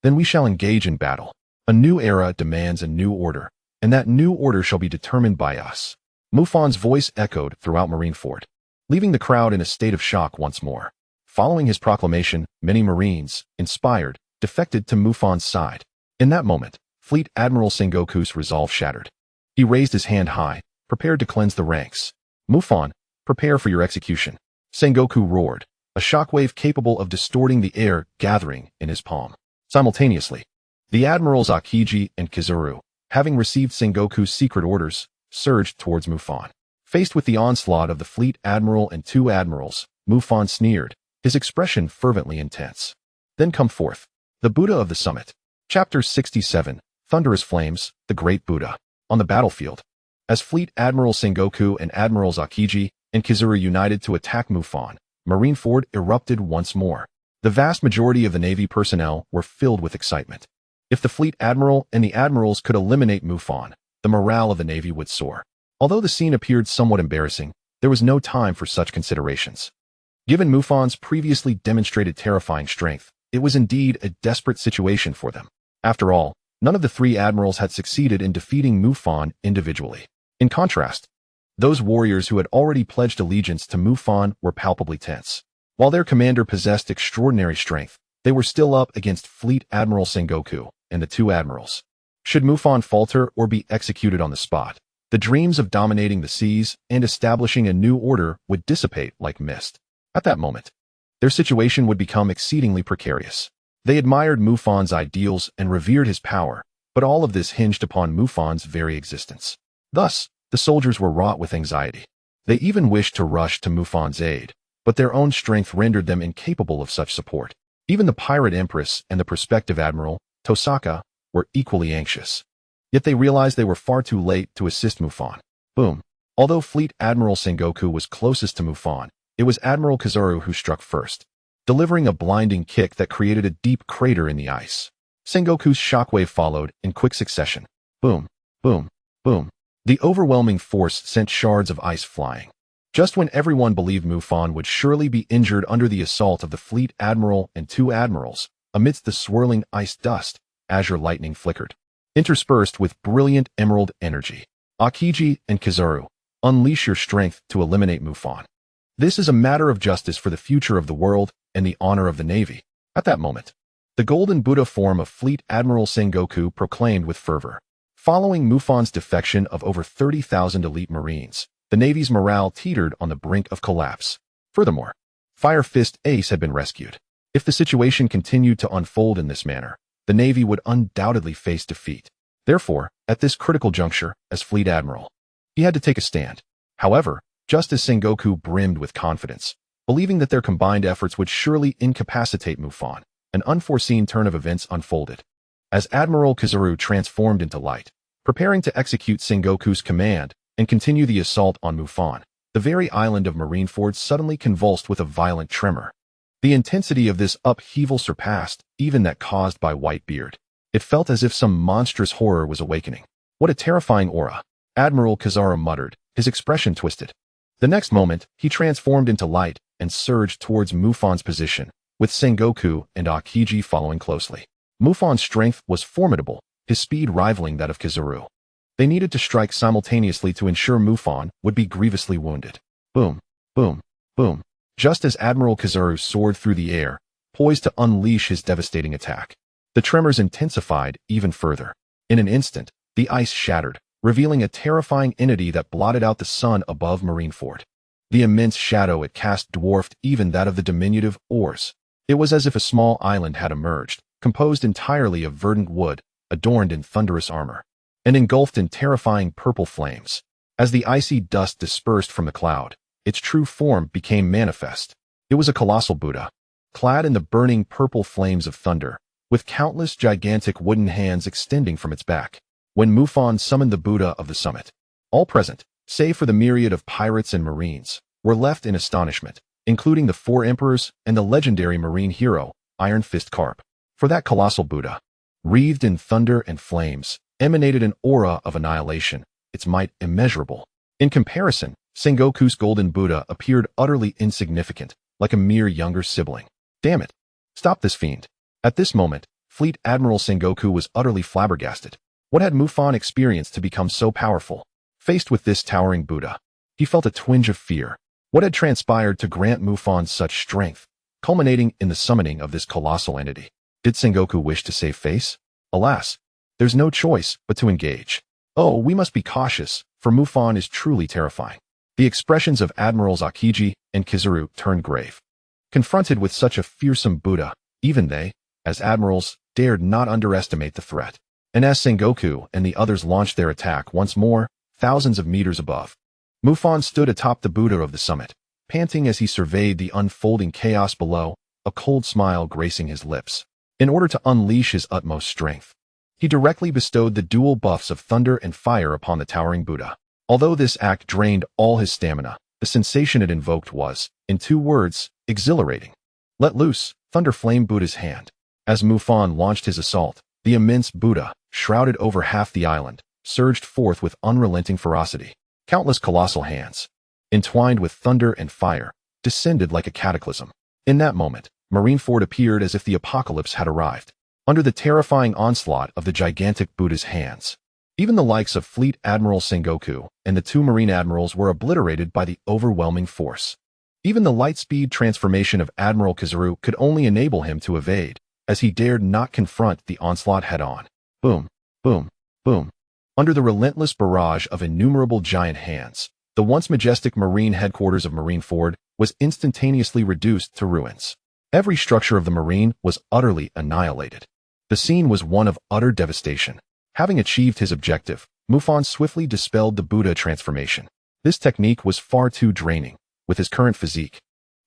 then we shall engage in battle. A new era demands a new order, and that new order shall be determined by us. Mufan's voice echoed throughout Marineford, leaving the crowd in a state of shock once more. Following his proclamation, many Marines, inspired, defected to Mufan's side. In that moment, Fleet Admiral Sengoku's resolve shattered. He raised his hand high, prepared to cleanse the ranks. Mufan, prepare for your execution. Sengoku roared, a shockwave capable of distorting the air gathering in his palm. Simultaneously, the Admirals Akiji and Kizuru, having received Sengoku's secret orders, surged towards Mufan. Faced with the onslaught of the Fleet Admiral and 2 Admirals, Mufan sneered, his expression fervently intense. Then come forth. The Buddha of the Summit. Chapter 67, Thunderous Flames, the Great Buddha. On the battlefield, as Fleet Admiral Sengoku and Admirals Akiji and Kizuru united to attack Mufan, Marineford erupted once more. The vast majority of the Navy personnel were filled with excitement. If the Fleet Admiral and the Admirals could eliminate Mufan, the morale of the Navy would soar. Although the scene appeared somewhat embarrassing, there was no time for such considerations. Given Mufan's previously demonstrated terrifying strength, it was indeed a desperate situation for them. After all, none of the 3 admirals had succeeded in defeating Mufan individually. In contrast, those warriors who had already pledged allegiance to Mufan were palpably tense. While their commander possessed extraordinary strength, they were still up against Fleet Admiral Sengoku and the 2 admirals. Should Mufan falter or be executed on the spot, the dreams of dominating the seas and establishing a new order would dissipate like mist. At that moment, their situation would become exceedingly precarious. They admired Mufan's ideals and revered his power, but all of this hinged upon Mufan's very existence. Thus, the soldiers were wrought with anxiety. They even wished to rush to Mufan's aid, but their own strength rendered them incapable of such support. Even the Pirate Empress and the prospective Admiral, Tosaka, were equally anxious. Yet they realized they were far too late to assist Mufan. Boom. Although Fleet Admiral Sengoku was closest to Mufan, it was Admiral Kizuru who struck first, delivering a blinding kick that created a deep crater in the ice. Sengoku's shockwave followed in quick succession. Boom, boom, boom. The overwhelming force sent shards of ice flying. Just when everyone believed Mufan would surely be injured under the assault of the Fleet Admiral and 2 admirals, amidst the swirling ice dust, azure lightning flickered, interspersed with brilliant emerald energy. Akiji and Kizuru, unleash your strength to eliminate Mufan. This is a matter of justice for the future of the world and the honor of the Navy. At that moment, the golden Buddha form of Fleet Admiral Sengoku proclaimed with fervor. Following Mufan's defection of over 30,000 elite Marines, the Navy's morale teetered on the brink of collapse. Furthermore, Fire Fist Ace had been rescued. If the situation continued to unfold in this manner, the Navy would undoubtedly face defeat. Therefore, at this critical juncture, as Fleet Admiral, he had to take a stand. However, just as Sengoku brimmed with confidence, believing that their combined efforts would surely incapacitate Mufan, an unforeseen turn of events unfolded. As Admiral Kizuru transformed into light, preparing to execute Sengoku's command and continue the assault on Mufan, the very island of Marineford suddenly convulsed with a violent tremor. The intensity of this upheaval surpassed even that caused by Whitebeard. It felt as if some monstrous horror was awakening. What a terrifying aura, Admiral Kizuru muttered, his expression twisted. The next moment, he transformed into light and surged towards Mufan's position, with Sengoku and Akiji following closely. Mufan's strength was formidable, his speed rivaling that of Kizuru. They needed to strike simultaneously to ensure Mufan would be grievously wounded. Boom, boom, boom. Just as Admiral Kizuru soared through the air, poised to unleash his devastating attack, the tremors intensified even further. In an instant, the ice shattered, revealing a terrifying entity that blotted out the sun above Marineford. The immense shadow it cast dwarfed even that of the diminutive oars. It was as if a small island had emerged, composed entirely of verdant wood, adorned in thunderous armor, and engulfed in terrifying purple flames. As the icy dust dispersed from the cloud, its true form became manifest. It was a colossal Buddha, clad in the burning purple flames of thunder, with countless gigantic wooden hands extending from its back. When Mufan summoned the Buddha of the Summit, all present, save for the myriad of pirates and Marines, were left in astonishment, including the 4 emperors and the legendary Marine hero, Iron Fist Carp. For that colossal Buddha, wreathed in thunder and flames, emanated an aura of annihilation, its might immeasurable. In comparison, Sengoku's golden Buddha appeared utterly insignificant, like a mere younger sibling. Damn it! Stop this fiend. At this moment, Fleet Admiral Sengoku was utterly flabbergasted. What had Mufan experienced to become so powerful? Faced with this towering Buddha, he felt a twinge of fear. What had transpired to grant Mufan such strength? culminating in the summoning of this colossal entity. Did Sengoku wish to save face? Alas, there's no choice but to engage. Oh, we must be cautious, for Mufan is truly terrifying. The expressions of Admirals Akiji and Kizaru turned grave. Confronted with such a fearsome Buddha, even they, as admirals, dared not underestimate the threat. And as Sengoku and the others launched their attack once more, thousands of meters above, Mufan stood atop the Buddha of the summit, panting as he surveyed the unfolding chaos below, a cold smile gracing his lips. In order to unleash his utmost strength, he directly bestowed the dual buffs of thunder and fire upon the towering Buddha. Although this act drained all his stamina, the sensation it invoked was, in 2 words, exhilarating. Let loose, Thunder flamed Buddha's hand. As Mufan launched his assault, the immense Buddha, shrouded over half the island, surged forth with unrelenting ferocity. Countless colossal hands, entwined with thunder and fire, descended like a cataclysm. In that moment, Marineford appeared as if the apocalypse had arrived. Under the terrifying onslaught of the gigantic Buddha's hands, even the likes of Fleet Admiral Sengoku and the 2 Marine Admirals were obliterated by the overwhelming force. Even the light-speed transformation of Admiral Kizaru could only enable him to evade, as he dared not confront the onslaught head-on. Boom, boom, boom. Under the relentless barrage of innumerable giant hands, the once majestic marine headquarters of Marineford was instantaneously reduced to ruins. Every structure of the marine was utterly annihilated. The scene was one of utter devastation. Having achieved his objective, Mufan swiftly dispelled the Buddha transformation. This technique was far too draining, with his current physique.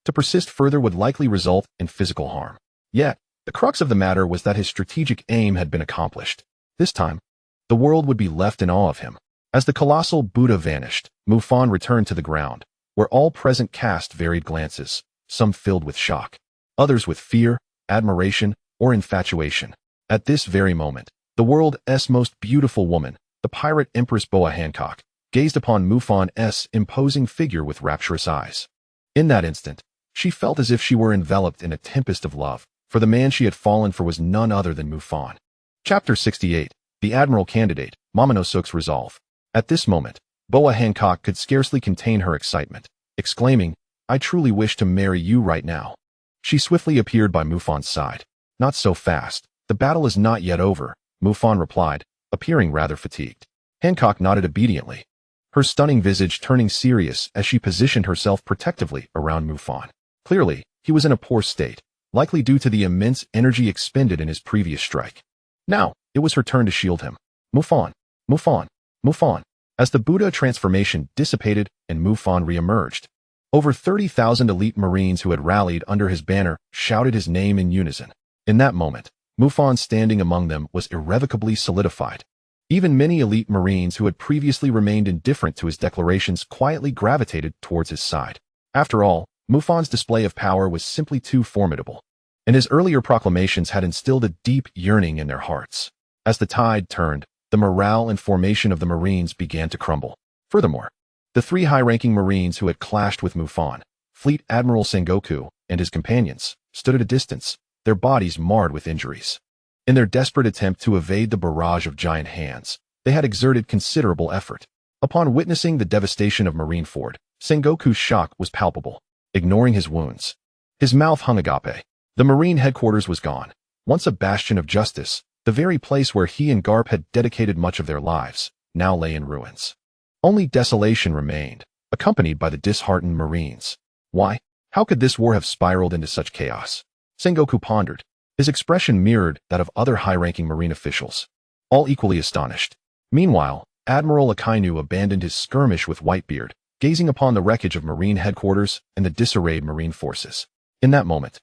To persist further would likely result in physical harm. Yet, the crux of the matter was that his strategic aim had been accomplished. This time, the world would be left in awe of him. As the colossal Buddha vanished, Mufan returned to the ground, where all present cast varied glances, some filled with shock, others with fear, admiration, or infatuation. At this very moment, the world's most beautiful woman, the Pirate Empress Boa Hancock, gazed upon Mufan's imposing figure with rapturous eyes. In that instant, she felt as if she were enveloped in a tempest of love, for the man she had fallen for was none other than Mufan. Chapter 68, The Admiral Candidate, Momonosuke's Resolve. At this moment, Boa Hancock could scarcely contain her excitement, exclaiming, "I truly wish to marry you right now." She swiftly appeared by Mufan's side. "Not so fast. The battle is not yet over," Mufan replied, appearing rather fatigued. Hancock nodded obediently, her stunning visage turning serious as she positioned herself protectively around Mufan. Clearly, he was in a poor state, likely due to the immense energy expended in his previous strike. Now, it was her turn to shield him. "Mufan, Mufan, Mufan." As the Buddha transformation dissipated and Mufan re-emerged, over 30,000 elite Marines who had rallied under his banner shouted his name in unison. In that moment, Mufan standing among them was irrevocably solidified. Even many elite Marines who had previously remained indifferent to his declarations quietly gravitated towards his side. After all, Mufan's display of power was simply too formidable, and his earlier proclamations had instilled a deep yearning in their hearts. As the tide turned, the morale and formation of the Marines began to crumble. Furthermore, the 3 high-ranking Marines who had clashed with Mufan, Fleet Admiral Sengoku and his companions, stood at a distance, their bodies marred with injuries. In their desperate attempt to evade the barrage of giant hands, they had exerted considerable effort. Upon witnessing the devastation of Marineford, Sengoku's shock was palpable. Ignoring his wounds, his mouth hung agape. The Marine headquarters was gone. Once a bastion of justice, the very place where he and Garp had dedicated much of their lives, now lay in ruins. Only desolation remained, accompanied by the disheartened Marines. Why? How could this war have spiraled into such chaos? Sengoku pondered. His expression mirrored that of other high-ranking Marine officials, all equally astonished. Meanwhile, Admiral Akinu abandoned his skirmish with Whitebeard, gazing upon the wreckage of Marine headquarters and the disarrayed Marine forces. In that moment,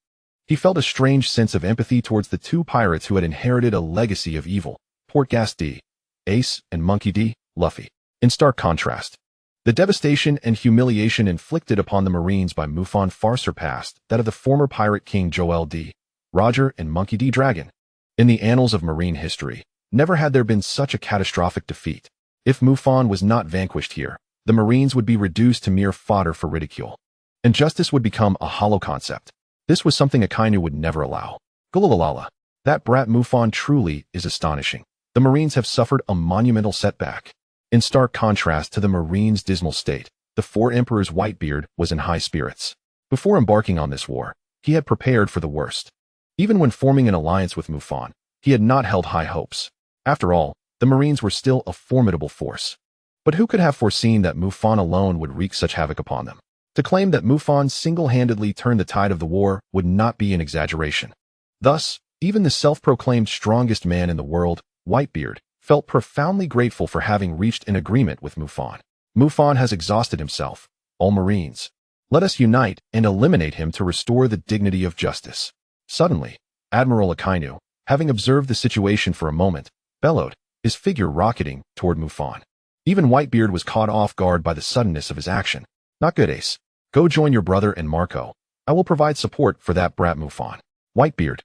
he felt a strange sense of empathy towards the 2 pirates who had inherited a legacy of evil, Portgas D, Ace, and Monkey D, Luffy. In stark contrast, the devastation and humiliation inflicted upon the Marines by Mufan far surpassed that of the former pirate king Joel D, Roger, and Monkey D. Dragon. In the annals of Marine history, never had there been such a catastrophic defeat. If Mufan was not vanquished here, the Marines would be reduced to mere fodder for ridicule, and justice would become a hollow concept. This was something Akinu would never allow. Gulalala. That brat Mufan truly is astonishing. The Marines have suffered a monumental setback. In stark contrast to the Marines' dismal state, the 4 Emperor's Whitebeard was in high spirits. Before embarking on this war, he had prepared for the worst. Even when forming an alliance with Mufan, he had not held high hopes. After all, the Marines were still a formidable force. But who could have foreseen that Mufan alone would wreak such havoc upon them? To claim that Mufan single-handedly turned the tide of the war would not be an exaggeration. Thus, even the self-proclaimed strongest man in the world, Whitebeard, felt profoundly grateful for having reached an agreement with Mufan. Mufan has exhausted himself. All Marines, let us unite and eliminate him to restore the dignity of justice. Suddenly, Admiral Akinu, having observed the situation for a moment, bellowed, his figure rocketing toward Mufan. Even Whitebeard was caught off guard by the suddenness of his action. Not good, Ace. Go join your brother and Marco. I will provide support for that brat Mufan. Whitebeard,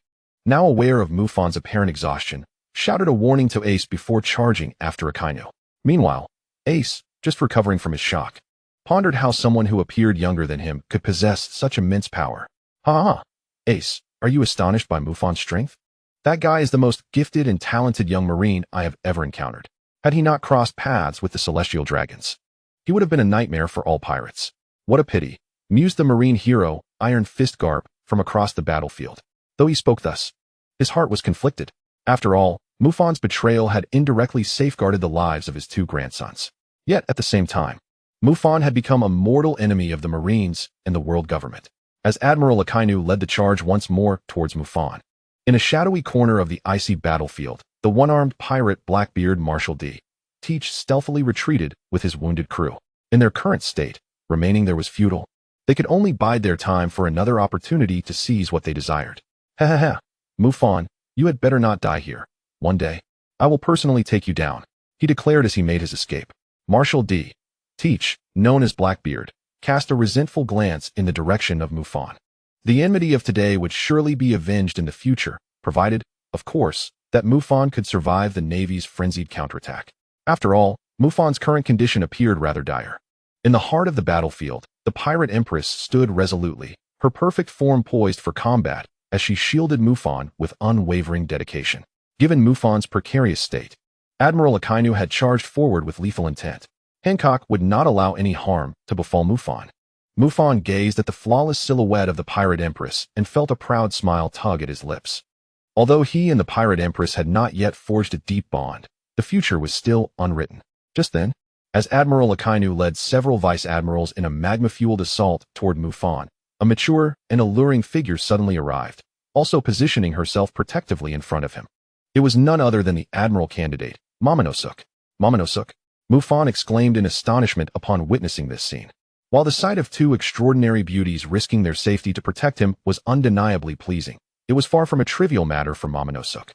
now aware of Mufan's apparent exhaustion, shouted a warning to Ace before charging after Akinu. Meanwhile, Ace, just recovering from his shock, pondered how someone who appeared younger than him could possess such immense power. Ha! Ace, are you astonished by Mufan's strength? That guy is the most gifted and talented young Marine I have ever encountered. Had he not crossed paths with the celestial dragons, he would have been a nightmare for all pirates. What a pity, mused the Marine hero, Iron Fist Garp, from across the battlefield. Though he spoke thus, his heart was conflicted. After all, Mufan's betrayal had indirectly safeguarded the lives of his two grandsons. Yet, at the same time, Mufan had become a mortal enemy of the Marines and the world government. As Admiral Akinu led the charge once more towards Mufan, in a shadowy corner of the icy battlefield, the one-armed pirate Blackbeard Marshal D. Teach stealthily retreated with his wounded crew. In their current state, remaining there was futile. They could only bide their time for another opportunity to seize what they desired. Ha! Mufan, you had better not die here. One day, I will personally take you down, he declared as he made his escape. Marshal D. Teach, known as Blackbeard, cast a resentful glance in the direction of Mufan. The enmity of today would surely be avenged in the future, provided, of course, that Mufan could survive the Navy's frenzied counterattack. After all, Mufan's current condition appeared rather dire. In the heart of the battlefield, the Pirate Empress stood resolutely, her perfect form poised for combat, as she shielded Mufan with unwavering dedication. Given Mufan's precarious state, Admiral Akinu had charged forward with lethal intent. Hancock would not allow any harm to befall Mufan. Mufan gazed at the flawless silhouette of the Pirate Empress and felt a proud smile tug at his lips. Although he and the Pirate Empress had not yet forged a deep bond, the future was still unwritten. Just then, as Admiral Akinu led several vice-admirals in a magma-fueled assault toward Mufan, a mature and alluring figure suddenly arrived, also positioning herself protectively in front of him. It was none other than the Admiral candidate, Momonosuke. Momonosuke, Mufan exclaimed in astonishment upon witnessing this scene. While the sight of two extraordinary beauties risking their safety to protect him was undeniably pleasing, it was far from a trivial matter for Momonosuke.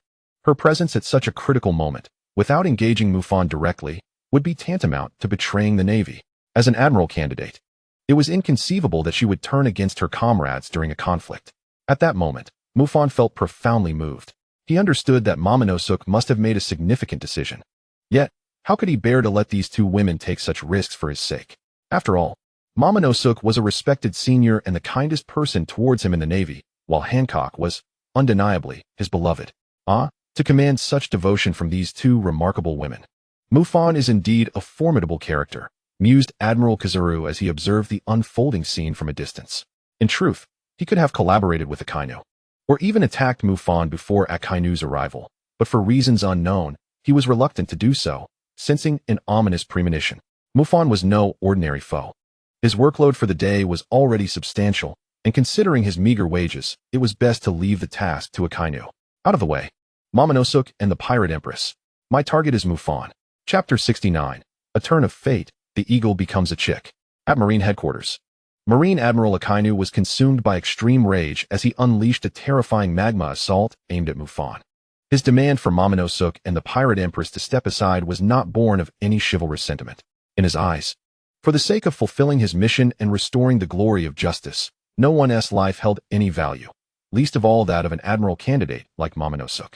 Her presence at such a critical moment, without engaging Mufan directly, would be tantamount to betraying the Navy. As an Admiral candidate, it was inconceivable that she would turn against her comrades during a conflict. At that moment, Mufan felt profoundly moved. He understood that Momonosuke must have made a significant decision. Yet, how could he bear to let these two women take such risks for his sake? After all, Momonosuke was a respected senior and the kindest person towards him in the Navy, while Hancock was, undeniably, his beloved. To command such devotion from these two remarkable women. Mufan is indeed a formidable character, mused Admiral Kazuru as he observed the unfolding scene from a distance. In truth, he could have collaborated with Akinu, or even attacked Mufan before Akinu's arrival, but for reasons unknown, he was reluctant to do so, sensing an ominous premonition. Mufan was no ordinary foe. His workload for the day was already substantial, and considering his meager wages, it was best to leave the task to Akinu. Out of the way. Momonosuke and the Pirate Empress. My target is Mufan. Chapter 69. A Turn of Fate, the Eagle Becomes a Chick. At Marine Headquarters. Marine Admiral Akinu was consumed by extreme rage as he unleashed a terrifying magma assault aimed at Mufan. His demand for Momonosuke and the Pirate Empress to step aside was not born of any chivalrous sentiment. In his eyes, for the sake of fulfilling his mission and restoring the glory of justice, no one's life held any value, least of all that of an Admiral candidate like Momonosuke.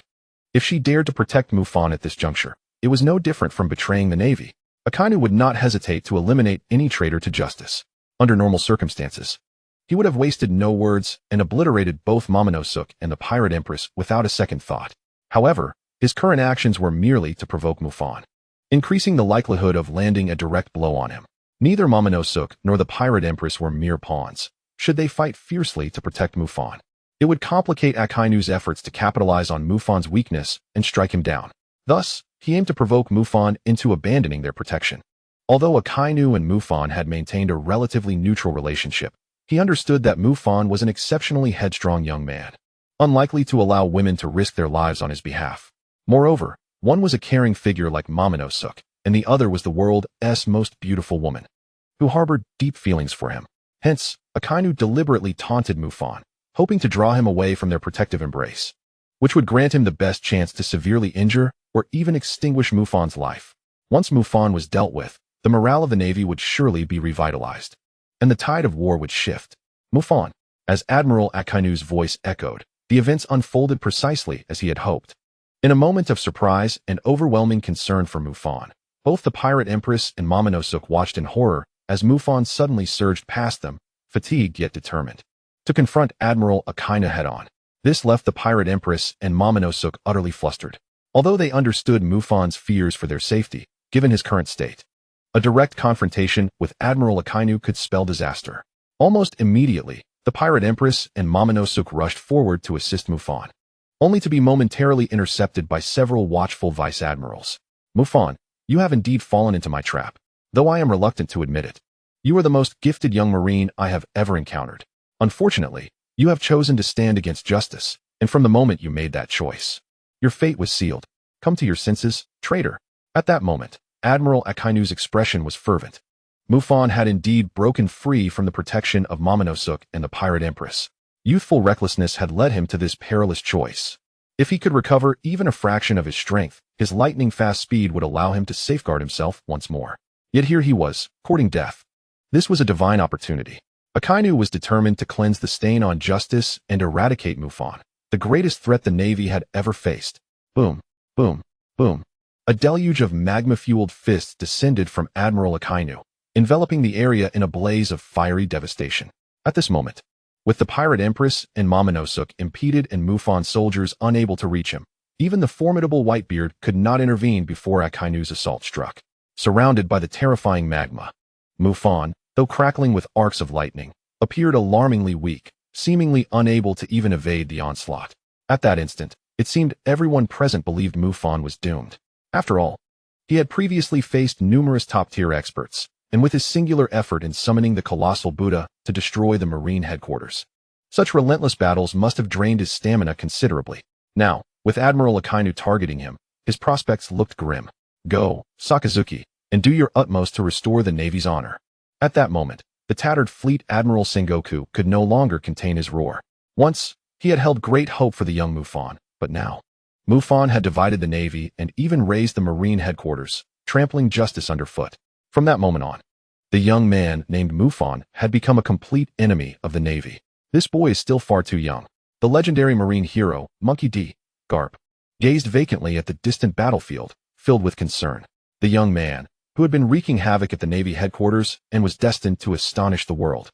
If she dared to protect Mufan at this juncture, it was no different from betraying the Navy. Akinu would not hesitate to eliminate any traitor to justice. Under normal circumstances, he would have wasted no words and obliterated both Momonosuke and the Pirate Empress without a second thought. However, his current actions were merely to provoke Mufan, increasing the likelihood of landing a direct blow on him. Neither Momonosuke nor the Pirate Empress were mere pawns. should they fight fiercely to protect Mufan. It would complicate Akinu's efforts to capitalize on Mufan's weakness and strike him down. Thus, he aimed to provoke Mufan into abandoning their protection. Although Akinu and Mufan had maintained a relatively neutral relationship, he understood that Mufan was an exceptionally headstrong young man, unlikely to allow women to risk their lives on his behalf. Moreover, one was a caring figure like Momonosuke, and the other was the world's most beautiful woman, who harbored deep feelings for him. Hence, Akinu deliberately taunted Mufan, hoping to draw him away from their protective embrace, which would grant him the best chance to severely injure or even extinguish Mufan's life. Once Mufan was dealt with, the morale of the Navy would surely be revitalized, and the tide of war would shift. Mufan. As Admiral Akinu's voice echoed, the events unfolded precisely as he had hoped. In a moment of surprise and overwhelming concern for Mufan, both the Pirate Empress and Momonosuke watched in horror as Mufan suddenly surged past them, fatigued yet determined to confront Admiral Akinu head-on. This left the Pirate Empress and Momonosuke utterly flustered, although they understood Mufan's fears for their safety, given his current state. A direct confrontation with Admiral Akinu could spell disaster. Almost immediately, the Pirate Empress and Momonosuke rushed forward to assist Mufan, only to be momentarily intercepted by several watchful Vice Admirals. Mufan, you have indeed fallen into my trap, though I am reluctant to admit it. You are the most gifted young Marine I have ever encountered. Unfortunately, you have chosen to stand against justice, and from the moment you made that choice, your fate was sealed. Come to your senses, traitor. At that moment, Admiral Akinu's expression was fervent. Mufan had indeed broken free from the protection of Momonosuke and the Pirate Empress. Youthful recklessness had led him to this perilous choice. If he could recover even a fraction of his strength, his lightning-fast speed would allow him to safeguard himself once more. Yet here he was, courting death. This was a divine opportunity. Akinu was determined to cleanse the stain on justice and eradicate Mufan, the greatest threat the Navy had ever faced. Boom, boom, boom. A deluge of magma-fueled fists descended from Admiral Akinu, enveloping the area in a blaze of fiery devastation. At this moment, with the Pirate Empress and Momonosuke impeded and Mufan's soldiers unable to reach him, even the formidable Whitebeard could not intervene before Akinu's assault struck. Surrounded by the terrifying magma, Mufan, though crackling with arcs of lightning, appeared alarmingly weak, seemingly unable to even evade the onslaught. At that instant, it seemed everyone present believed Mufan was doomed. After all, he had previously faced numerous top-tier experts, and with his singular effort in summoning the colossal Buddha to destroy the Marine headquarters, such relentless battles must have drained his stamina considerably. Now, with Admiral Akinu targeting him, his prospects looked grim. Go, Sakazuki, and do your utmost to restore the Navy's honor. At that moment, the tattered Fleet Admiral Sengoku could no longer contain his roar. Once, he had held great hope for the young Mufan, but now, Mufan had divided the Navy and even raised the Marine headquarters, trampling justice underfoot. From that moment on, the young man named Mufan had become a complete enemy of the Navy. This boy is still far too young. The legendary Marine hero, Monkey D. Garp, gazed vacantly at the distant battlefield, filled with concern. The young man, who had been wreaking havoc at the Navy headquarters and was destined to astonish the world,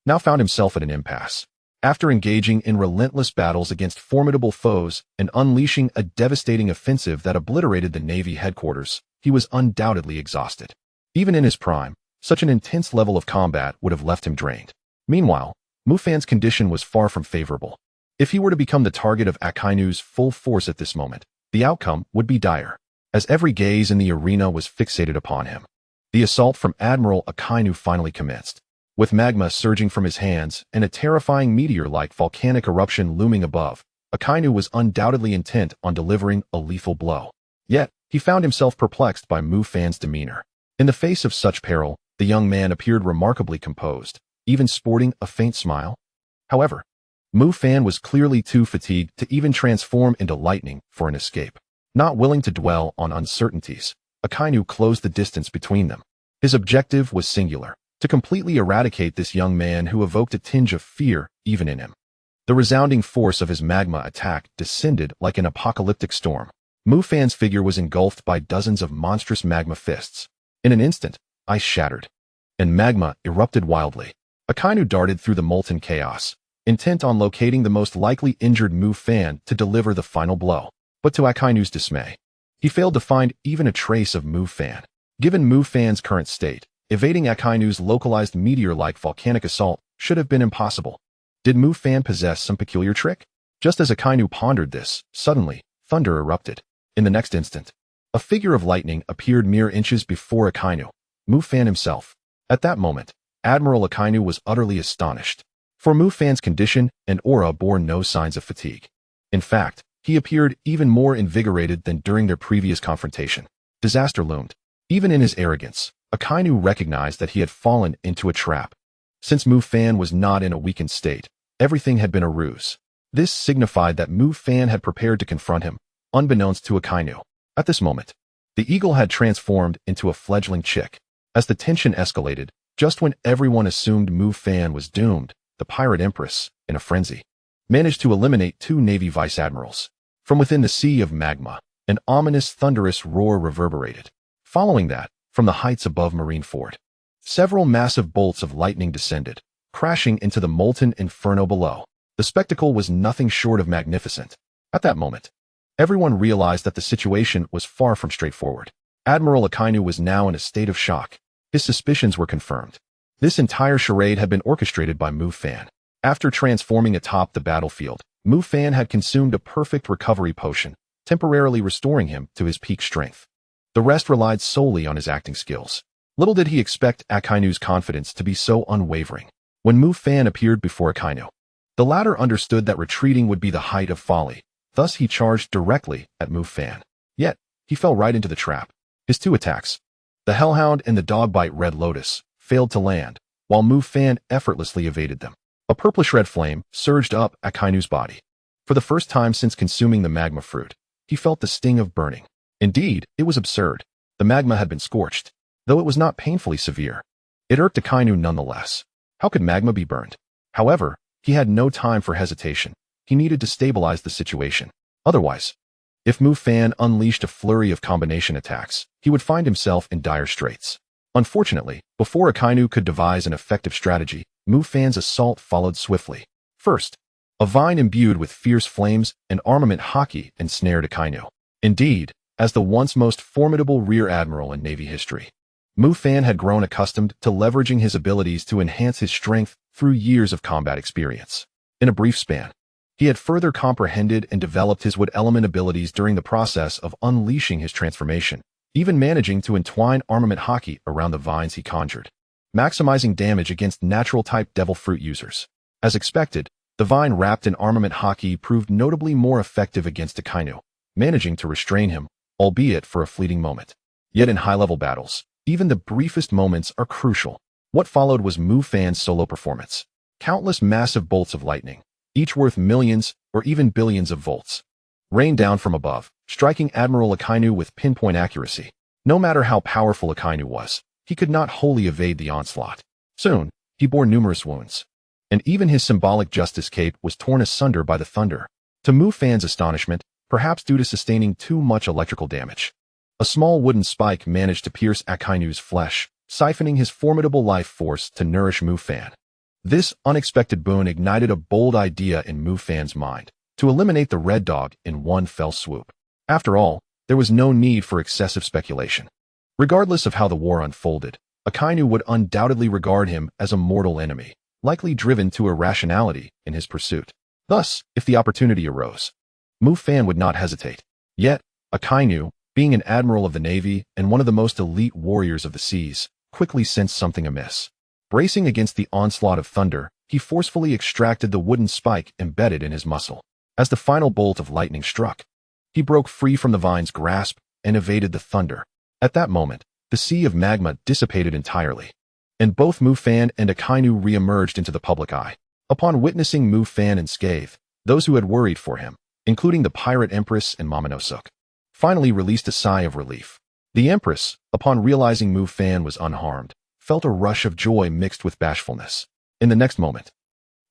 now found himself at an impasse. After engaging in relentless battles against formidable foes and unleashing a devastating offensive that obliterated the Navy headquarters, he was undoubtedly exhausted. Even in his prime, such an intense level of combat would have left him drained. Meanwhile, Mufan's condition was far from favorable. If he were to become the target of Akinu's full force at this moment, the outcome would be dire, as every gaze in the arena was fixated upon him. The assault from Admiral Akinu finally commenced. With magma surging from his hands and a terrifying meteor-like volcanic eruption looming above, Akinu was undoubtedly intent on delivering a lethal blow. Yet, he found himself perplexed by Mufan's demeanor. In the face of such peril, the young man appeared remarkably composed, even sporting a faint smile. However, Mufan was clearly too fatigued to even transform into lightning for an escape. Not willing to dwell on uncertainties, Akinu closed the distance between them. His objective was singular: to completely eradicate this young man who evoked a tinge of fear even in him. The resounding force of his magma attack descended like an apocalyptic storm. Mufan's figure was engulfed by dozens of monstrous magma fists. In an instant, ice shattered, and magma erupted wildly. Akinu darted through the molten chaos, intent on locating the most likely injured Mufan to deliver the final blow. But to Akinu's dismay, he failed to find even a trace of Mufan. Given Mufan's current state, evading Akinu's localized meteor-like volcanic assault should have been impossible. Did Mufan possess some peculiar trick? Just as Akinu pondered this, suddenly, thunder erupted. In the next instant, a figure of lightning appeared mere inches before Akinu, Mufan himself. At that moment, Admiral Akinu was utterly astonished. For Mufan's condition and aura bore no signs of fatigue. In fact, he appeared even more invigorated than during their previous confrontation. Disaster loomed. Even in his arrogance, Akinu recognized that he had fallen into a trap. Since Mufan was not in a weakened state, everything had been a ruse. This signified that Mufan had prepared to confront him, unbeknownst to Akinu. At this moment, the eagle had transformed into a fledgling chick. As the tension escalated, just when everyone assumed Mufan was doomed, the Pirate Empress, in a frenzy, managed to eliminate 2 Navy Vice Admirals. From within the sea of magma, an ominous thunderous roar reverberated. Following that, from the heights above Marineford, several massive bolts of lightning descended, crashing into the molten inferno below. The spectacle was nothing short of magnificent. At that moment, everyone realized that the situation was far from straightforward. Admiral Akinu was now in a state of shock. His suspicions were confirmed. This entire charade had been orchestrated by Mufan. After transforming atop the battlefield, Mufan had consumed a perfect recovery potion, temporarily restoring him to his peak strength. The rest relied solely on his acting skills. Little did he expect Akinu's confidence to be so unwavering. When Mufan appeared before Akinu, the latter understood that retreating would be the height of folly. Thus he charged directly at Mufan. Yet, he fell right into the trap. His 2 attacks, the Hellhound and the Dogbite Red Lotus, failed to land, while Mufan effortlessly evaded them. A purplish-red flame surged up Akinu's body. For the first time since consuming the magma fruit, he felt the sting of burning. Indeed, it was absurd. The magma had been scorched, though it was not painfully severe. It irked Akinu nonetheless. How could magma be burned? However, he had no time for hesitation. He needed to stabilize the situation. Otherwise, if Mufan unleashed a flurry of combination attacks, he would find himself in dire straits. Unfortunately, before Akinu could devise an effective strategy, Mufan's assault followed swiftly. First, a vine imbued with fierce flames and armament haki ensnared Akinu. Indeed, as the once most formidable Rear Admiral in Navy history, Mufan had grown accustomed to leveraging his abilities to enhance his strength through years of combat experience. In a brief span, he had further comprehended and developed his wood element abilities during the process of unleashing his transformation, even managing to entwine armament haki around the vines he conjured, maximizing damage against natural-type devil fruit users. As expected, the vine wrapped in armament haki proved notably more effective against Akinu, managing to restrain him, albeit for a fleeting moment. Yet in high-level battles, even the briefest moments are crucial. What followed was Mufan's solo performance. Countless massive bolts of lightning, each worth millions or even billions of volts, rained down from above, striking Admiral Akinu with pinpoint accuracy. No matter how powerful Akinu was, he could not wholly evade the onslaught. Soon, he bore numerous wounds, and even his symbolic justice cape was torn asunder by the thunder. To Mufan's astonishment, perhaps due to sustaining too much electrical damage, a small wooden spike managed to pierce Akinu's flesh, siphoning his formidable life force to nourish Mufan. This unexpected boon ignited a bold idea in Mufan's mind, to eliminate the Red Dog in one fell swoop. After all, there was no need for excessive speculation. Regardless of how the war unfolded, Akinu would undoubtedly regard him as a mortal enemy, likely driven to irrationality in his pursuit. Thus, if the opportunity arose, Mufan would not hesitate. Yet, Akinu, being an admiral of the Navy and one of the most elite warriors of the seas, quickly sensed something amiss. Bracing against the onslaught of thunder, he forcefully extracted the wooden spike embedded in his muscle. As the final bolt of lightning struck, he broke free from the vine's grasp and evaded the thunder. At that moment, the sea of magma dissipated entirely, and both Mufan and Akinu re-emerged into the public eye. Upon witnessing Mufan unscathed, those who had worried for him, including the Pirate Empress and Momonosuke, finally released a sigh of relief. The Empress, upon realizing Mufan was unharmed, felt a rush of joy mixed with bashfulness. In the next moment,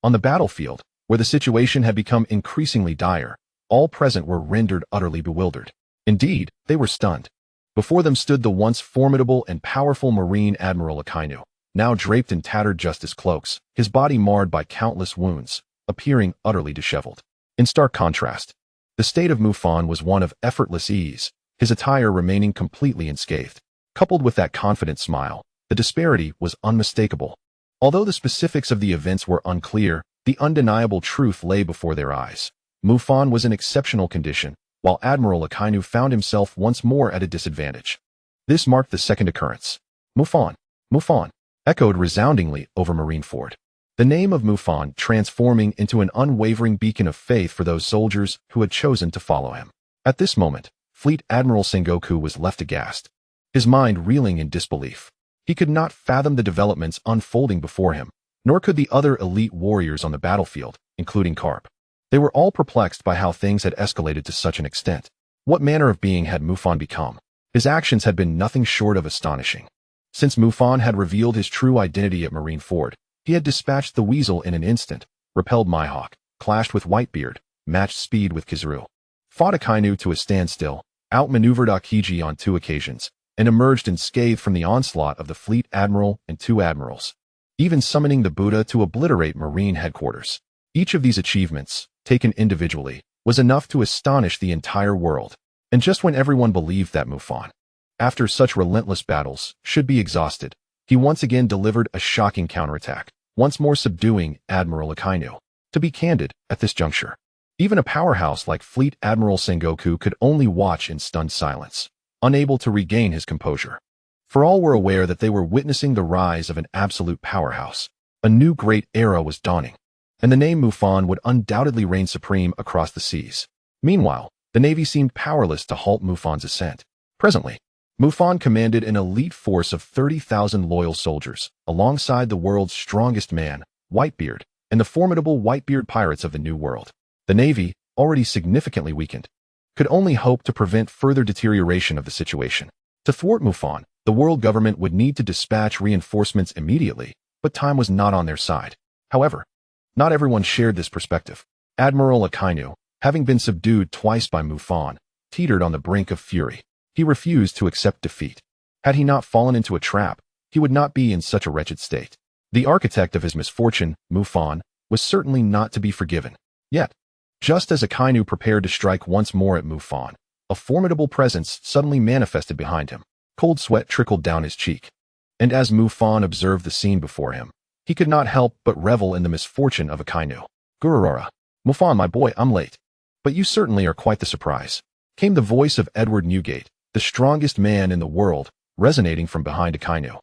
on the battlefield, where the situation had become increasingly dire, all present were rendered utterly bewildered. Indeed, they were stunned. Before them stood the once formidable and powerful Marine Admiral Akinu, now draped in tattered justice cloaks, his body marred by countless wounds, appearing utterly disheveled. In stark contrast, the state of Mufan was one of effortless ease, his attire remaining completely unscathed. Coupled with that confident smile, the disparity was unmistakable. Although the specifics of the events were unclear, the undeniable truth lay before their eyes. Mufan was in exceptional condition, while Admiral Akinu found himself once more at a disadvantage. This marked the second occurrence. Mufan, Mufan, echoed resoundingly over Marineford. The name of Mufan transforming into an unwavering beacon of faith for those soldiers who had chosen to follow him. At this moment, Fleet Admiral Sengoku was left aghast, his mind reeling in disbelief. He could not fathom the developments unfolding before him, nor could the other elite warriors on the battlefield, including Carp. They were all perplexed by how things had escalated to such an extent. What manner of being had Mufan become? His actions had been nothing short of astonishing. Since Mufan had revealed his true identity at Marineford, he had dispatched the Weasel in an instant, repelled Mihawk, clashed with Whitebeard, matched speed with Kizaru, fought Akinu to a standstill, outmaneuvered Akiji on 2 occasions, and emerged unscathed from the onslaught of the Fleet Admiral and 2 Admirals, even summoning the Buddha to obliterate Marine headquarters. Each of these achievements, taken individually, was enough to astonish the entire world. And just when everyone believed that Mufan, after such relentless battles, should be exhausted, he once again delivered a shocking counterattack, once more subduing Admiral Akinu. To be candid, at this juncture, even a powerhouse like Fleet Admiral Sengoku could only watch in stunned silence, unable to regain his composure. For all were aware that they were witnessing the rise of an absolute powerhouse. A new great era was dawning, and the name Mufan would undoubtedly reign supreme across the seas. Meanwhile, the Navy seemed powerless to halt Mufan's ascent. Presently, Mufan commanded an elite force of 30,000 loyal soldiers, alongside the world's strongest man, Whitebeard, and the formidable Whitebeard pirates of the New World. The Navy, already significantly weakened, could only hope to prevent further deterioration of the situation. To thwart Mufan, the world government would need to dispatch reinforcements immediately, but time was not on their side. However, not everyone shared this perspective. Admiral Akinu, having been subdued twice by Mufan, teetered on the brink of fury. He refused to accept defeat. Had he not fallen into a trap, he would not be in such a wretched state. The architect of his misfortune, Mufan, was certainly not to be forgiven. Yet, just as Akinu prepared to strike once more at Mufan, a formidable presence suddenly manifested behind him. Cold sweat trickled down his cheek. And as Mufan observed the scene before him, he could not help but revel in the misfortune of Akinu. Gururara, Mufan, my boy, I'm late. But you certainly are quite the surprise. Came the voice of Edward Newgate, the strongest man in the world, resonating from behind Akinu.